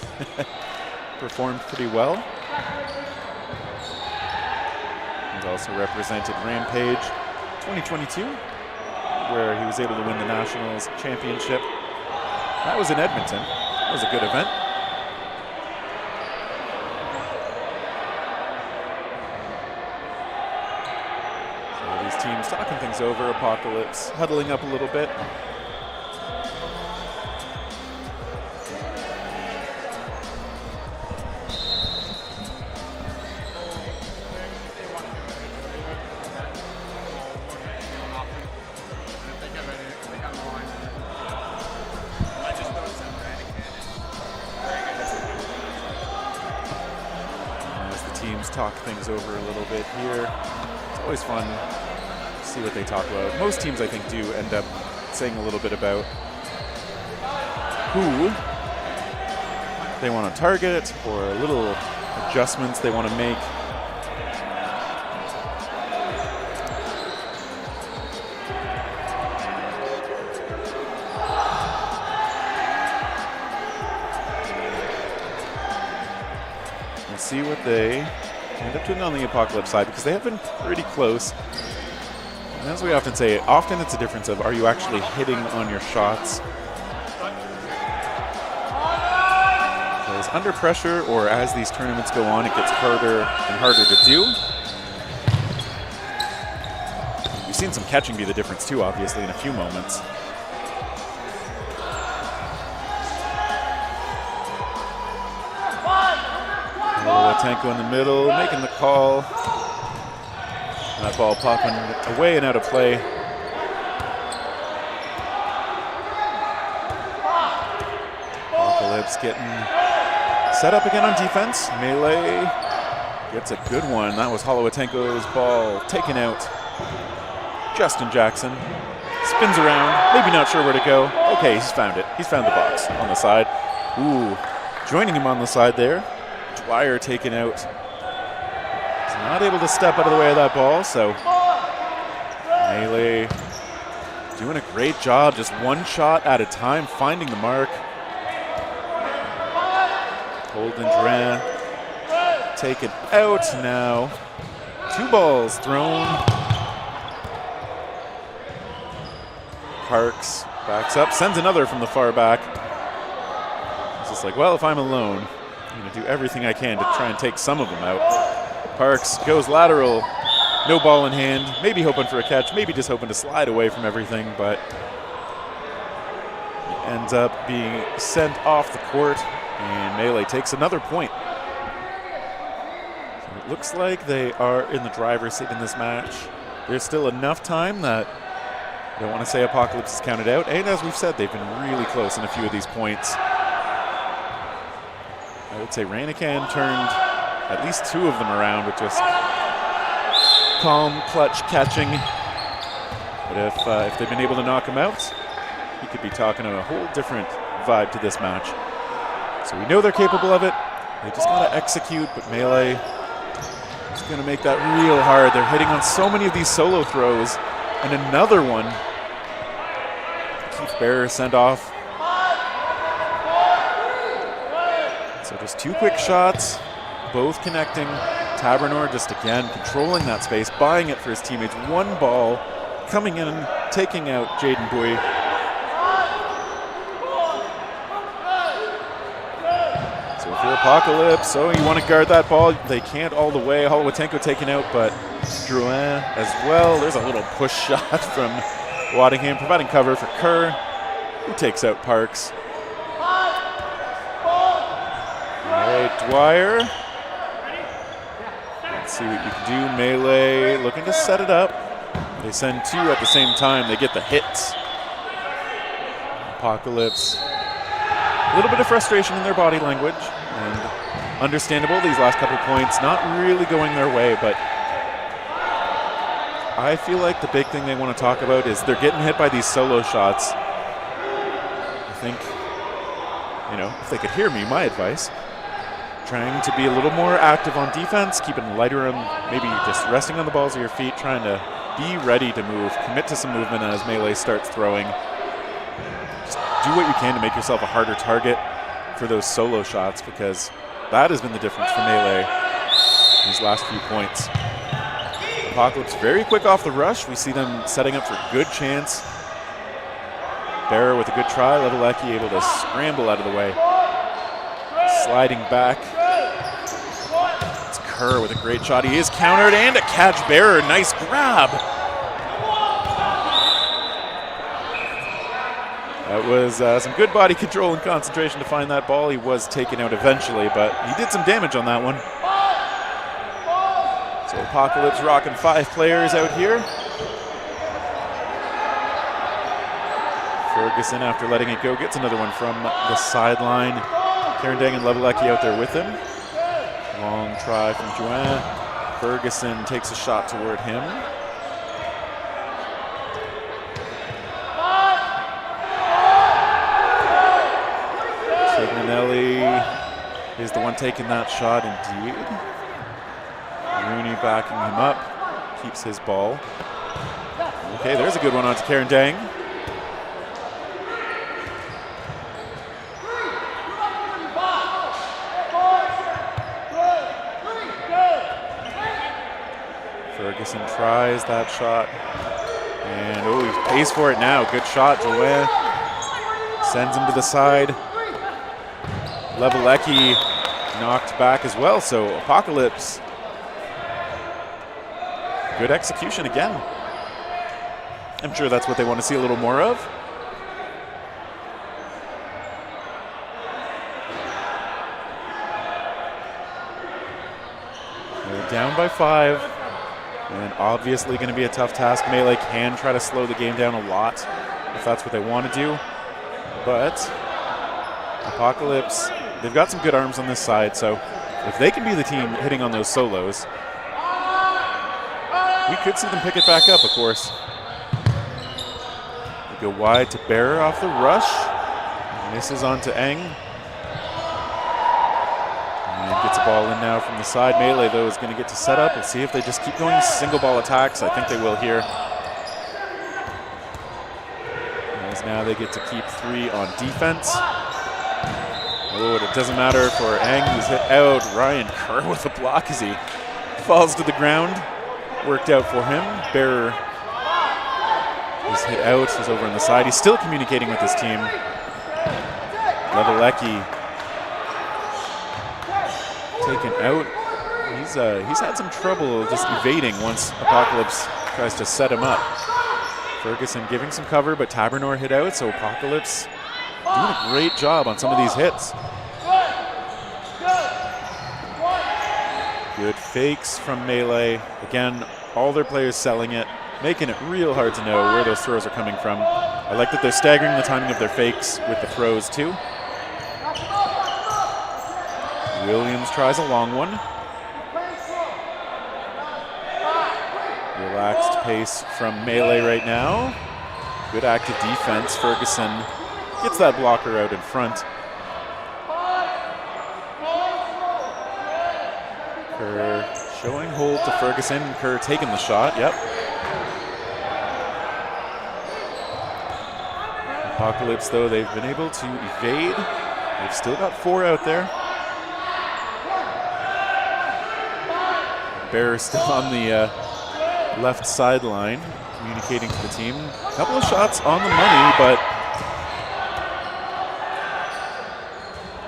performed pretty well. He's also represented Rampage 2022, where he was able to win the Nationals Championship. That was in Edmonton. That was a good event. So these teams talking things over. Apocalypse huddling up a little bit. Talk things over a little bit here. It's always fun to see what they talk about. Most teams, I think, do end up saying a little bit about who they want to target or little adjustments they want to make. We'll see what they end up doing on the Apocalypse side, because they have been pretty close. And as we often say, often it's a difference of, are you actually hitting on your shots? Because under pressure, or as these tournaments go on, it gets harder and harder to do. We've seen some catching be the difference too, obviously, in a few moments. Tanko in the middle, making the call. And that ball popping away and out of play. Apocalypse getting set up again on defense. Melee gets a good one. That was Holowatenko's ball taken out. Justin Jackson spins around, maybe not sure where to go. Okay, he's found it. He's found the box on the side. Ooh, joining him on the side there. Dwyer taken out. He's not able to step out of the way of that ball, so Melee doing a great job, just one shot at a time, finding the mark. Holden Duran taken out now. 2 balls thrown. Parks backs up, sends another from the far back. This is It's like, well, if I'm alone, I'm going to do everything I can to try and take some of them out. Parks goes lateral, no ball in hand, maybe hoping for a catch, maybe just hoping to slide away from everything, but he ends up being sent off the court, and Melee takes another point. So it looks like they are in the driver's seat in this match. There's still enough time that I don't want to say Apocalypse is counted out, and as we've said, they've been really close in a few of these points. I would say Ranican turned at least 2 of them around with just calm, clutch catching. But if they've been able to knock him out, he could be talking a whole different vibe to this match. So we know they're capable of it. They just got to execute, but Melee is going to make that real hard. They're hitting on so many of these solo throws. And another one. Keith Bearer sent off. So just 2 quick shots, both connecting. Tabernor just again controlling that space, buying it for his teammates. 1 ball coming in, taking out Jaden Bui. So if you're Apocalypse, you want to guard that ball. They can't all the way. Holowatenko taken out, but Drouin as well. There's a little push shot from Waddingham, providing cover for Kerr, who takes out Parks. All right, Dwyer. Let's see what you can do. Melee looking to set it up. They send 2 at the same time. They get the hits. Apocalypse. A little bit of frustration in their body language, and understandable. These last couple points not really going their way, but I feel like the big thing they want to talk about is they're getting hit by these solo shots. I think, if they could hear me, my advice, trying to be a little more active on defense, keeping lighter on, maybe just resting on the balls of your feet, trying to be ready to move, commit to some movement as Melee starts throwing. Just do what you can to make yourself a harder target for those solo shots, because that has been the difference for Melee these last few points. Apocalypse very quick off the rush. We see them setting up for a good chance. Bearer with a good try. Levelecki able to scramble out of the way. Sliding back. It's Kerr with a great shot. He is countered, and a catch. Bearer, nice grab. That was some good body control and concentration to find that ball. He was taken out eventually, but he did some damage on that one. So Apocalypse rocking 5 players out here. Ferguson, after letting it go, gets another one from the sideline. Karendang and Levelecki out there with him. Long try from Juin. Ferguson takes a shot toward him. Signanelli is the one taking that shot indeed. Rooney backing him up, keeps his ball. Okay, there's a good one onto Karendang. Ferguson tries that shot, and he pays for it now. Good shot, Joanne. Sends him to the side. Levelecki knocked back as well, so Apocalypse. Good execution again. I'm sure that's what they want to see a little more of. They're down by 5, and obviously going to be a tough task. Melee can try to slow the game down a lot if that's what they want to do, but Apocalypse, they've got some good arms on this side, so if they can be the team hitting on those solos, we could see them pick it back up, of course. They go wide to Bearer off the rush. Misses onto Eng. And gets a ball in now from the side. Melee, though, is going to get to set up. We'll see if they just keep going single ball attacks. I think they will here. As now they get to keep 3 on defense. Oh, and it doesn't matter for Eng, who's hit out. Ryan Kerr with a block as he falls to the ground. Worked out for him. Bearer is hit out. He's over on the side. He's still communicating with his team. Levelecki taken out. He's had some trouble just evading once Apocalypse tries to set him up. Ferguson giving some cover, but Tabernor hit out, so Apocalypse doing a great job on some of these hits. Good fakes from Melee. Again, all their players selling it, making it real hard to know where those throws are coming from. I like that they're staggering the timing of their fakes with the throws too. Williams tries a long one. Relaxed pace from Melee right now. Good active defense. Ferguson gets that blocker out in front. Kerr showing hold to Ferguson. Kerr taking the shot. Yep. Apocalypse, though, they've been able to evade. They've still got 4 out there. Bear still on the left sideline, communicating to the team. A couple of shots on the money, but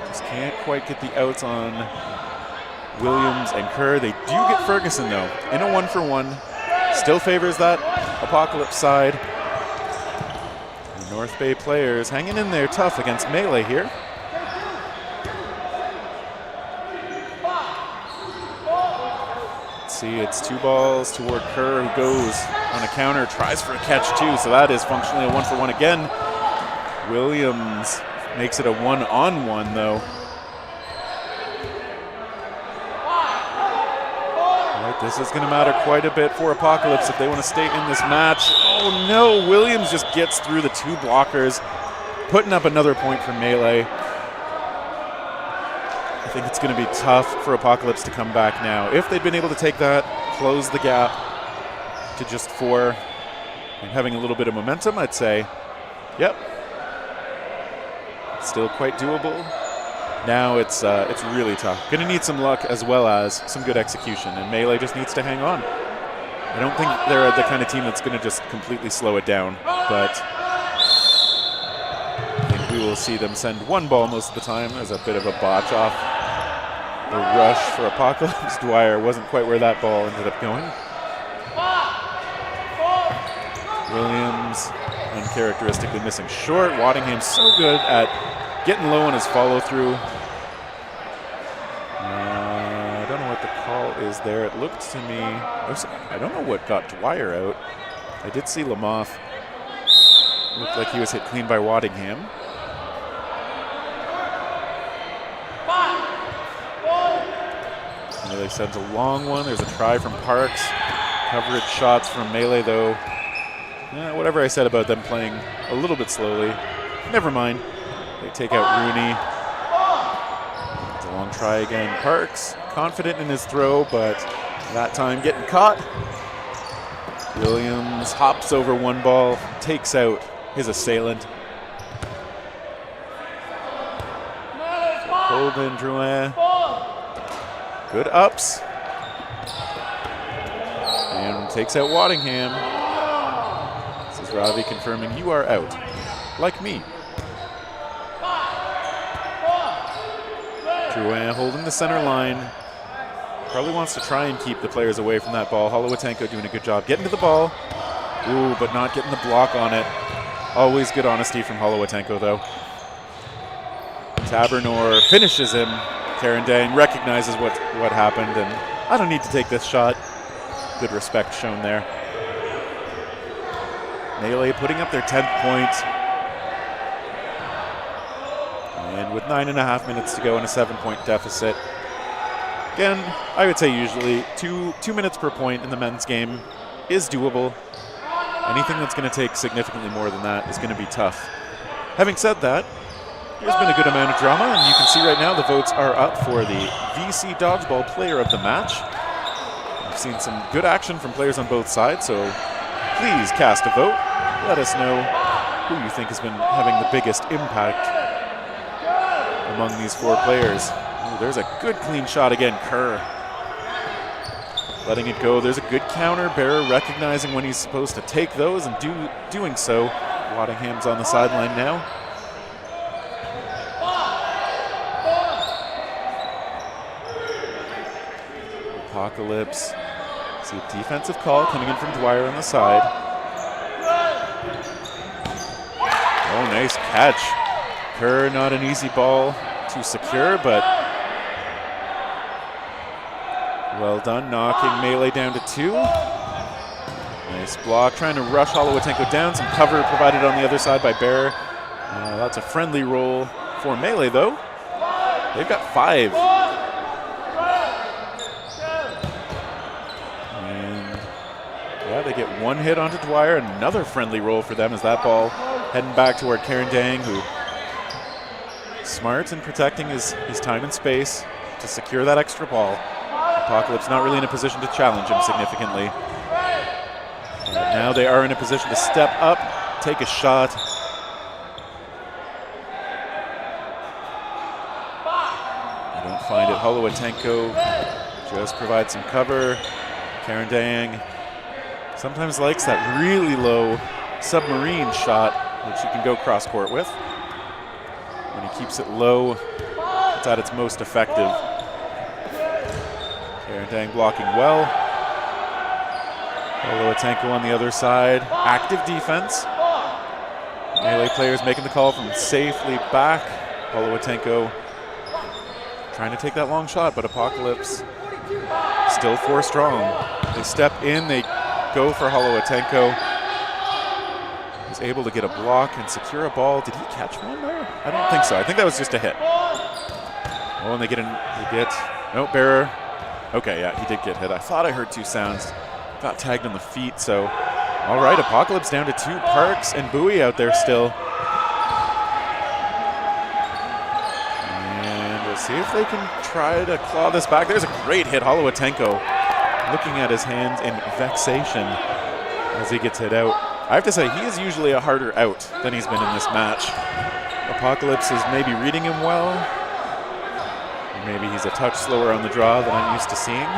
just can't quite get the outs on Williams and Kerr. They do get Ferguson, though, in a 1-for-1. Still favors that Apocalypse side. The North Bay players hanging in there tough against Melee here. See, it's 2 balls toward Kerr, who goes on a counter, tries for a catch too, so that is functionally a 1-for-1 again. Williams makes it a 1-on-1 though. All right, this is going to matter quite a bit for Apocalypse if they want to stay in this match. Oh no, Williams just gets through the 2 blockers, putting up another point for Melee. I think it's going to be tough for Apocalypse to come back now. If they'd been able to take that, close the gap to just 4, and having a little bit of momentum, I'd say, yep, still quite doable. Now it's really tough. Going to need some luck as well as some good execution, and Melee just needs to hang on. I don't think they're the kind of team that's going to just completely slow it down, but I think we will see them send 1 ball most of the time as a bit of a botch off the rush for Apocalypse. Dwyer wasn't quite where that ball ended up going. Williams uncharacteristically missing short. Waddingham's so good at getting low on his follow through. I don't know what the call is there. It looked to me, I don't know what got Dwyer out. I did see Lamoth. Looked like he was hit clean by Waddingham. Melee sends a long one. There's a try from Parks. Coverage shots from Melee, though. Whatever I said about them playing a little bit slowly, never mind. They take out Rooney. It's a long try again. Parks, confident in his throw, but that time getting caught. Williams hops over 1 ball, takes out his assailant. Holden, Drouin. Good ups. And takes out Waddingham. This is Ravi confirming you are out. Like me. Drouin holding the center line. Probably wants to try and keep the players away from that ball. Holowatenko doing a good job getting to the ball. Ooh, but not getting the block on it. Always good honesty from Holowatenko, though. Tabernor finishes him. Karen Dang recognizes what happened, and I don't need to take this shot. Good respect shown there. Melee putting up their 10th point. And with 9.5 minutes to go in a 7-point deficit. Again, I would say usually two minutes per point in the men's game is doable. Anything that's going to take significantly more than that is going to be tough. Having said that, there's been a good amount of drama, and you can see right now the votes are up for the VC Dodgeball Player of the Match. We've seen some good action from players on both sides, so please cast a vote. Let us know who you think has been having the biggest impact among these 4 players. Ooh, there's a good clean shot again, Kerr. Letting it go. There's a good counter. Bearer recognizing when he's supposed to take those and doing so. Waddingham's on the sideline now. Apocalypse. See a defensive call coming in from Dwyer on the side. Oh, nice catch. Kerr, not an easy ball to secure, but well done, knocking Melee down to 2. Nice block, trying to rush Holowatenko down. Some cover provided on the other side by Bear. That's a friendly roll for Melee, though. They've got 5. And yeah, they get 1 hit onto Dwyer. Another friendly roll for them as that ball heading back toward Karen Dang, who smart in protecting his time and space to secure that extra ball. Apocalypse not really in a position to challenge him significantly. But now they are in a position to step up, take a shot. They don't find it. Holowatenko just provides some cover. Karen Dang sometimes likes that really low submarine shot, which you can go cross court with. When he keeps it low, it's at its most effective. Karen Dang blocking well. Holowatenko on the other side. Active defense. Melee players making the call from safely back. Holowatenko trying to take that long shot, but Apocalypse still 4 strong. They step in, they go for Holowatenko. He's able to get a block and secure a ball. Did he catch one there? I don't think so. I think that was just a hit. Oh, and they get, no, Bearer. Okay, yeah, he did get hit. I thought I heard 2 sounds. Got tagged on the feet, so. All right, Apocalypse down to 2. Parks and Bowie out there still. And we'll see if they can try to claw this back. There's a great hit. Holowatenko looking at his hands in vexation as he gets hit out. I have to say, he is usually a harder out than he's been in this match. Apocalypse is maybe reading him well. Or maybe he's a touch slower on the draw than I'm used to seeing.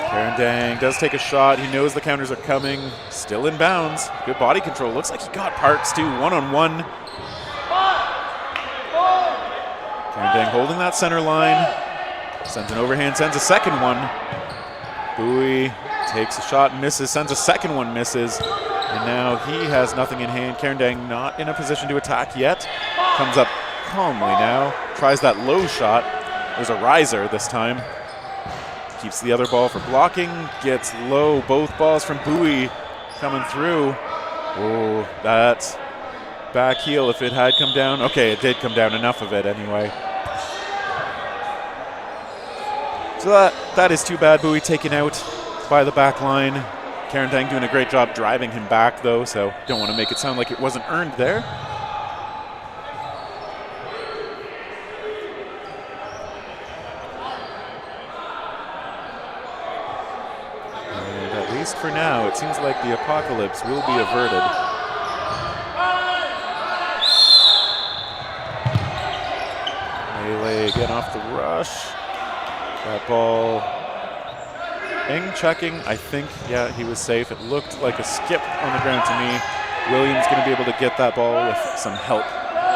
Karen Dang does take a shot. He knows the counters are coming. Still in bounds. Good body control. Looks like he got Parks too. 1-on-1. Karen Dang holding that center line. Sends an overhand, sends a second one. Bowie takes a shot, misses, sends a second one, misses. And now he has nothing in hand. Karen Dang not in a position to attack yet. Comes up calmly now. Tries that low shot. There's a riser this time. Keeps the other ball for blocking. Gets low. Both balls from Bowie coming through. Oh, that back heel, if it had come down. Okay, it did come down, enough of it anyway. So that is too bad. Bowie taken out by the back line. Karen Dang doing a great job driving him back, though, so don't want to make it sound like it wasn't earned there. And at least for now, it seems like the apocalypse will be averted. Melee again off the rush. That ball, checking, I think, yeah, he was safe. It looked like a skip on the ground to me. Williams going to be able to get that ball with some help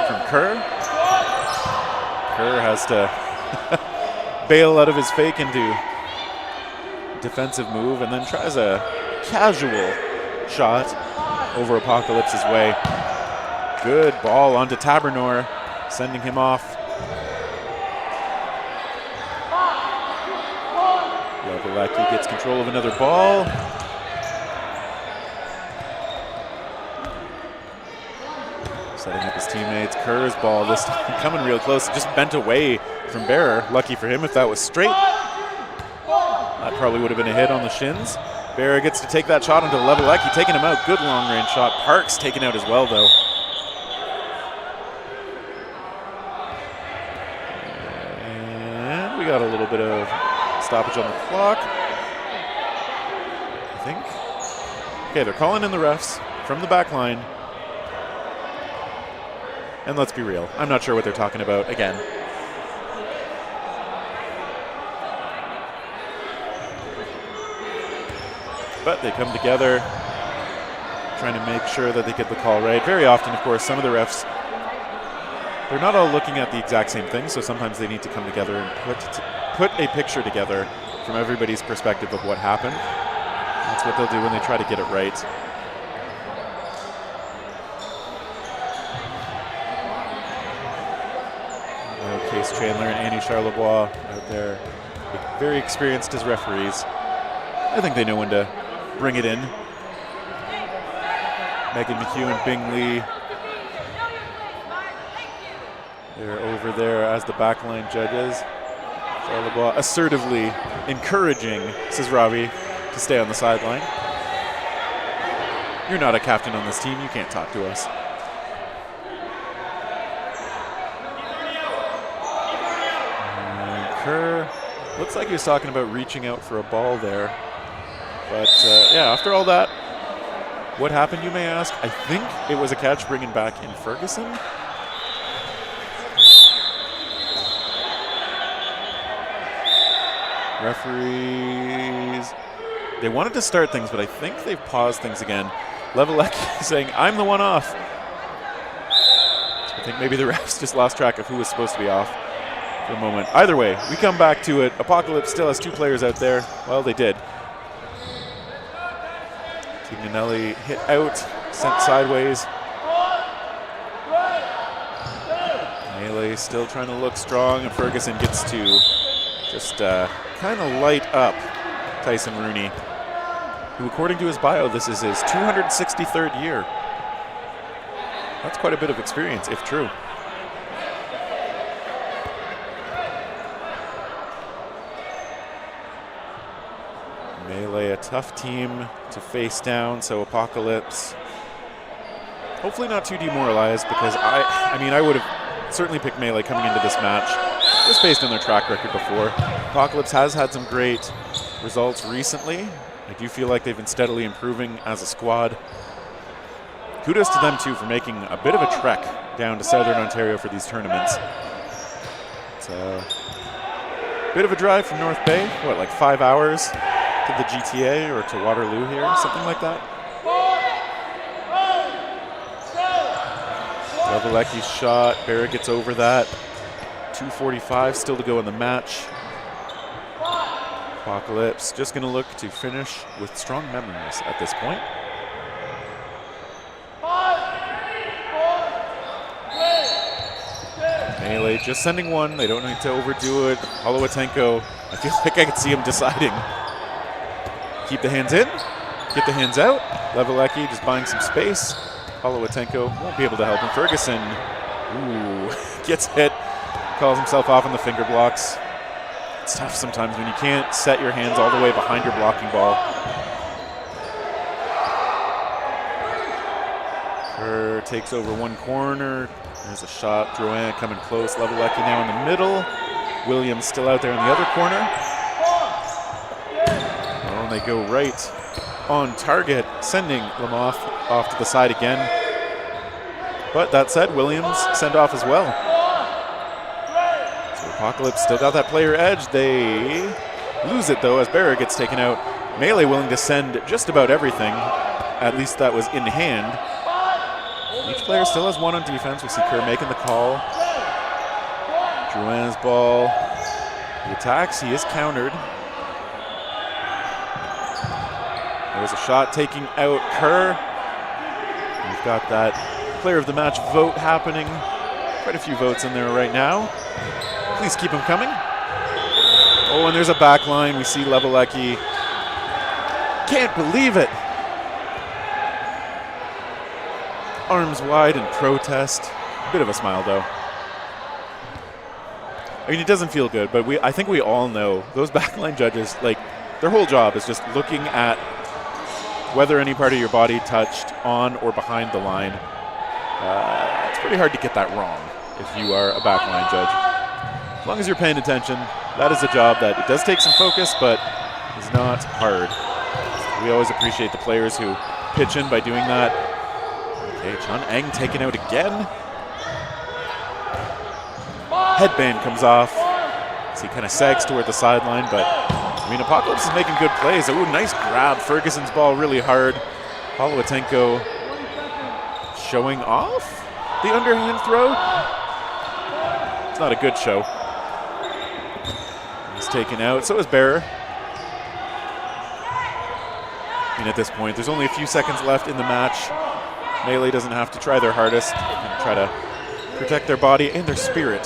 from Kerr. Kerr has to bail out of his fake into defensive move and then tries a casual shot over Apocalypse's way. Good ball onto Tabernor, sending him off. Levelecki gets control of another ball. Setting up his teammates. Kerr's ball this time coming real close. Just bent away from Bearer. Lucky for him if that was straight. That probably would have been a hit on the shins. Bearer gets to take that shot onto Levelecki, taking him out. Good long range shot. Parks taken out as well, though. And we got a little bit of stoppage on the clock, I think. Okay, they're calling in the refs from the back line. And let's be real, I'm not sure what they're talking about again. But they come together, trying to make sure that they get the call right. Very often, of course, some of the refs they're not all looking at the exact same thing, so sometimes they need to come together and put a picture together from everybody's perspective of what happened. That's what they'll do when they try to get it right. Case Chandler and Annie Charlebois out there, very experienced as referees. I think they know when to bring it in. Megan McHugh and Bing Lee, they're over there as the backline judges. Charlebois assertively encouraging Sisravi to stay on the sideline. You're not a captain on this team, you can't talk to us. Kerr looks like he was talking about reaching out for a ball there. But yeah, after all that, what happened, you may ask? I think it was a catch bringing back in Ferguson. Referees, they wanted to start things, but I think they've paused things again. Levelecki saying, I'm the one off. So I think maybe the refs just lost track of who was supposed to be off for a moment. Either way, we come back to it. Apocalypse still has 2 players out there. Well, they did. Tignanelli hit out, sent sideways. Melee still trying to look strong, and Ferguson gets to just kind of light up Tyson Rooney, who, according to his bio, this is his 263rd year. That's quite a bit of experience, if true. Melee, a tough team to face down, so Apocalypse hopefully not too demoralized, because I mean, I would have certainly picked Melee coming into this match, just based on their track record before. Apocalypse has had some great results recently. I do feel like they've been steadily improving as a squad. Kudos to them, too, for making a bit of a trek down to Southern Ontario for these tournaments. It's a bit of a drive from North Bay, what, like 5 hours to the GTA or to Waterloo here, something like that. Levelecki's shot, Barrett gets over that. 2:45 still to go in the match. Apocalypse just going to look to finish with strong memories at this point. Melee just sending one. They don't need to overdo it. Holowatenko, I feel like I could see him deciding. Keep the hands in, get the hands out. Levelecki just buying some space. Holowatenko won't be able to help him. Ferguson, ooh, gets hit. Calls himself off on the finger blocks. It's tough sometimes when you can't set your hands all the way behind your blocking ball. Kerr takes over one corner. There's a shot. Drouin coming close. Levelecki now in the middle. Williams still out there in the other corner. Oh, and they go right on target, sending Lamoth off to the side again. But that said, Williams sent off as well. Apocalypse still got that player edge. They lose it, though, as Barra gets taken out. Melee willing to send just about everything. At least that was in hand. Each player still has one on defense. We see Kerr making the call. Drouin's ball. He attacks. He is countered. There's a shot taking out Kerr. We've got that player of the match vote happening. Quite a few votes in there right now. Please keep them coming. Oh, and there's a back line. We see Levelecki. Can't believe it. Arms wide in protest. Bit of a smile, though. I mean, it doesn't feel good, but I think we all know those backline judges, like, their whole job is just looking at whether any part of your body touched on or behind the line. It's pretty hard to get that wrong if you are a backline judge. As long as you're paying attention, that is a job that it does take some focus, but is not hard. We always appreciate the players who pitch in by doing that. Okay, Chun Eng taken out again. Headband comes off as he kind of sags toward the sideline, but I mean, Apocalypse is making good plays. Ooh, nice grab. Ferguson's ball really hard. Holowatenko showing off the underhand throw. It's not a good show. He's taken out. So is Bearer. And at this point, there's only a few seconds left in the match. Melee doesn't have to try their hardest and try to protect their body and their spirit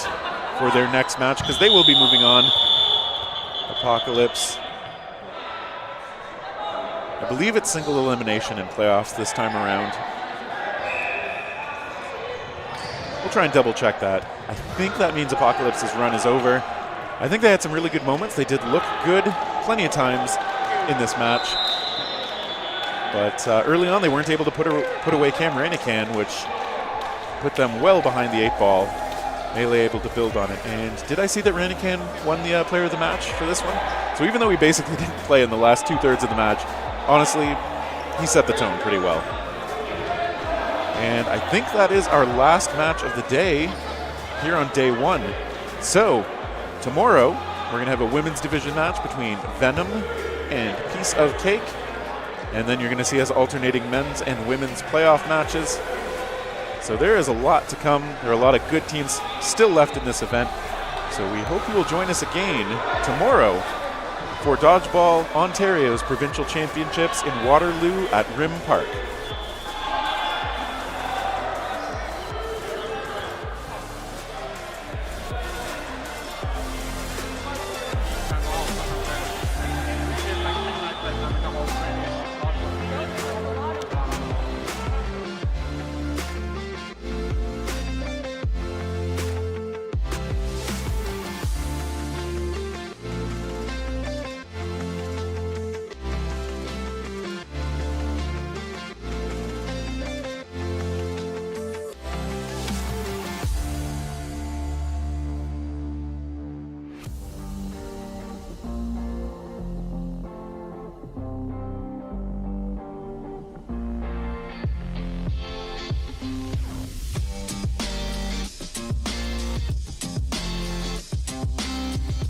for their next match, because they will be moving on. Apocalypse. I believe it's single elimination in playoffs this time around. We'll try and double check that. I think that means Apocalypse's run is over. I think they had some really good moments. They did look good plenty of times in this match. But early on, they weren't able to put away Cam Ranican, which put them well behind the 8 ball. Melee able to build on it. And did I see that Ranican won the player of the match for this one? So even though he basically didn't play in the last 2/3 of the match, honestly, he set the tone pretty well. And I think that is our last match of the day here on day 1. So tomorrow, we're going to have a women's division match between Venom and Piece of Cake. And then you're going to see us alternating men's and women's playoff matches. So there is a lot to come. There are a lot of good teams still left in this event. So we hope you will join us again tomorrow for Dodgeball Ontario's Provincial Championships in Waterloo at Rim Park.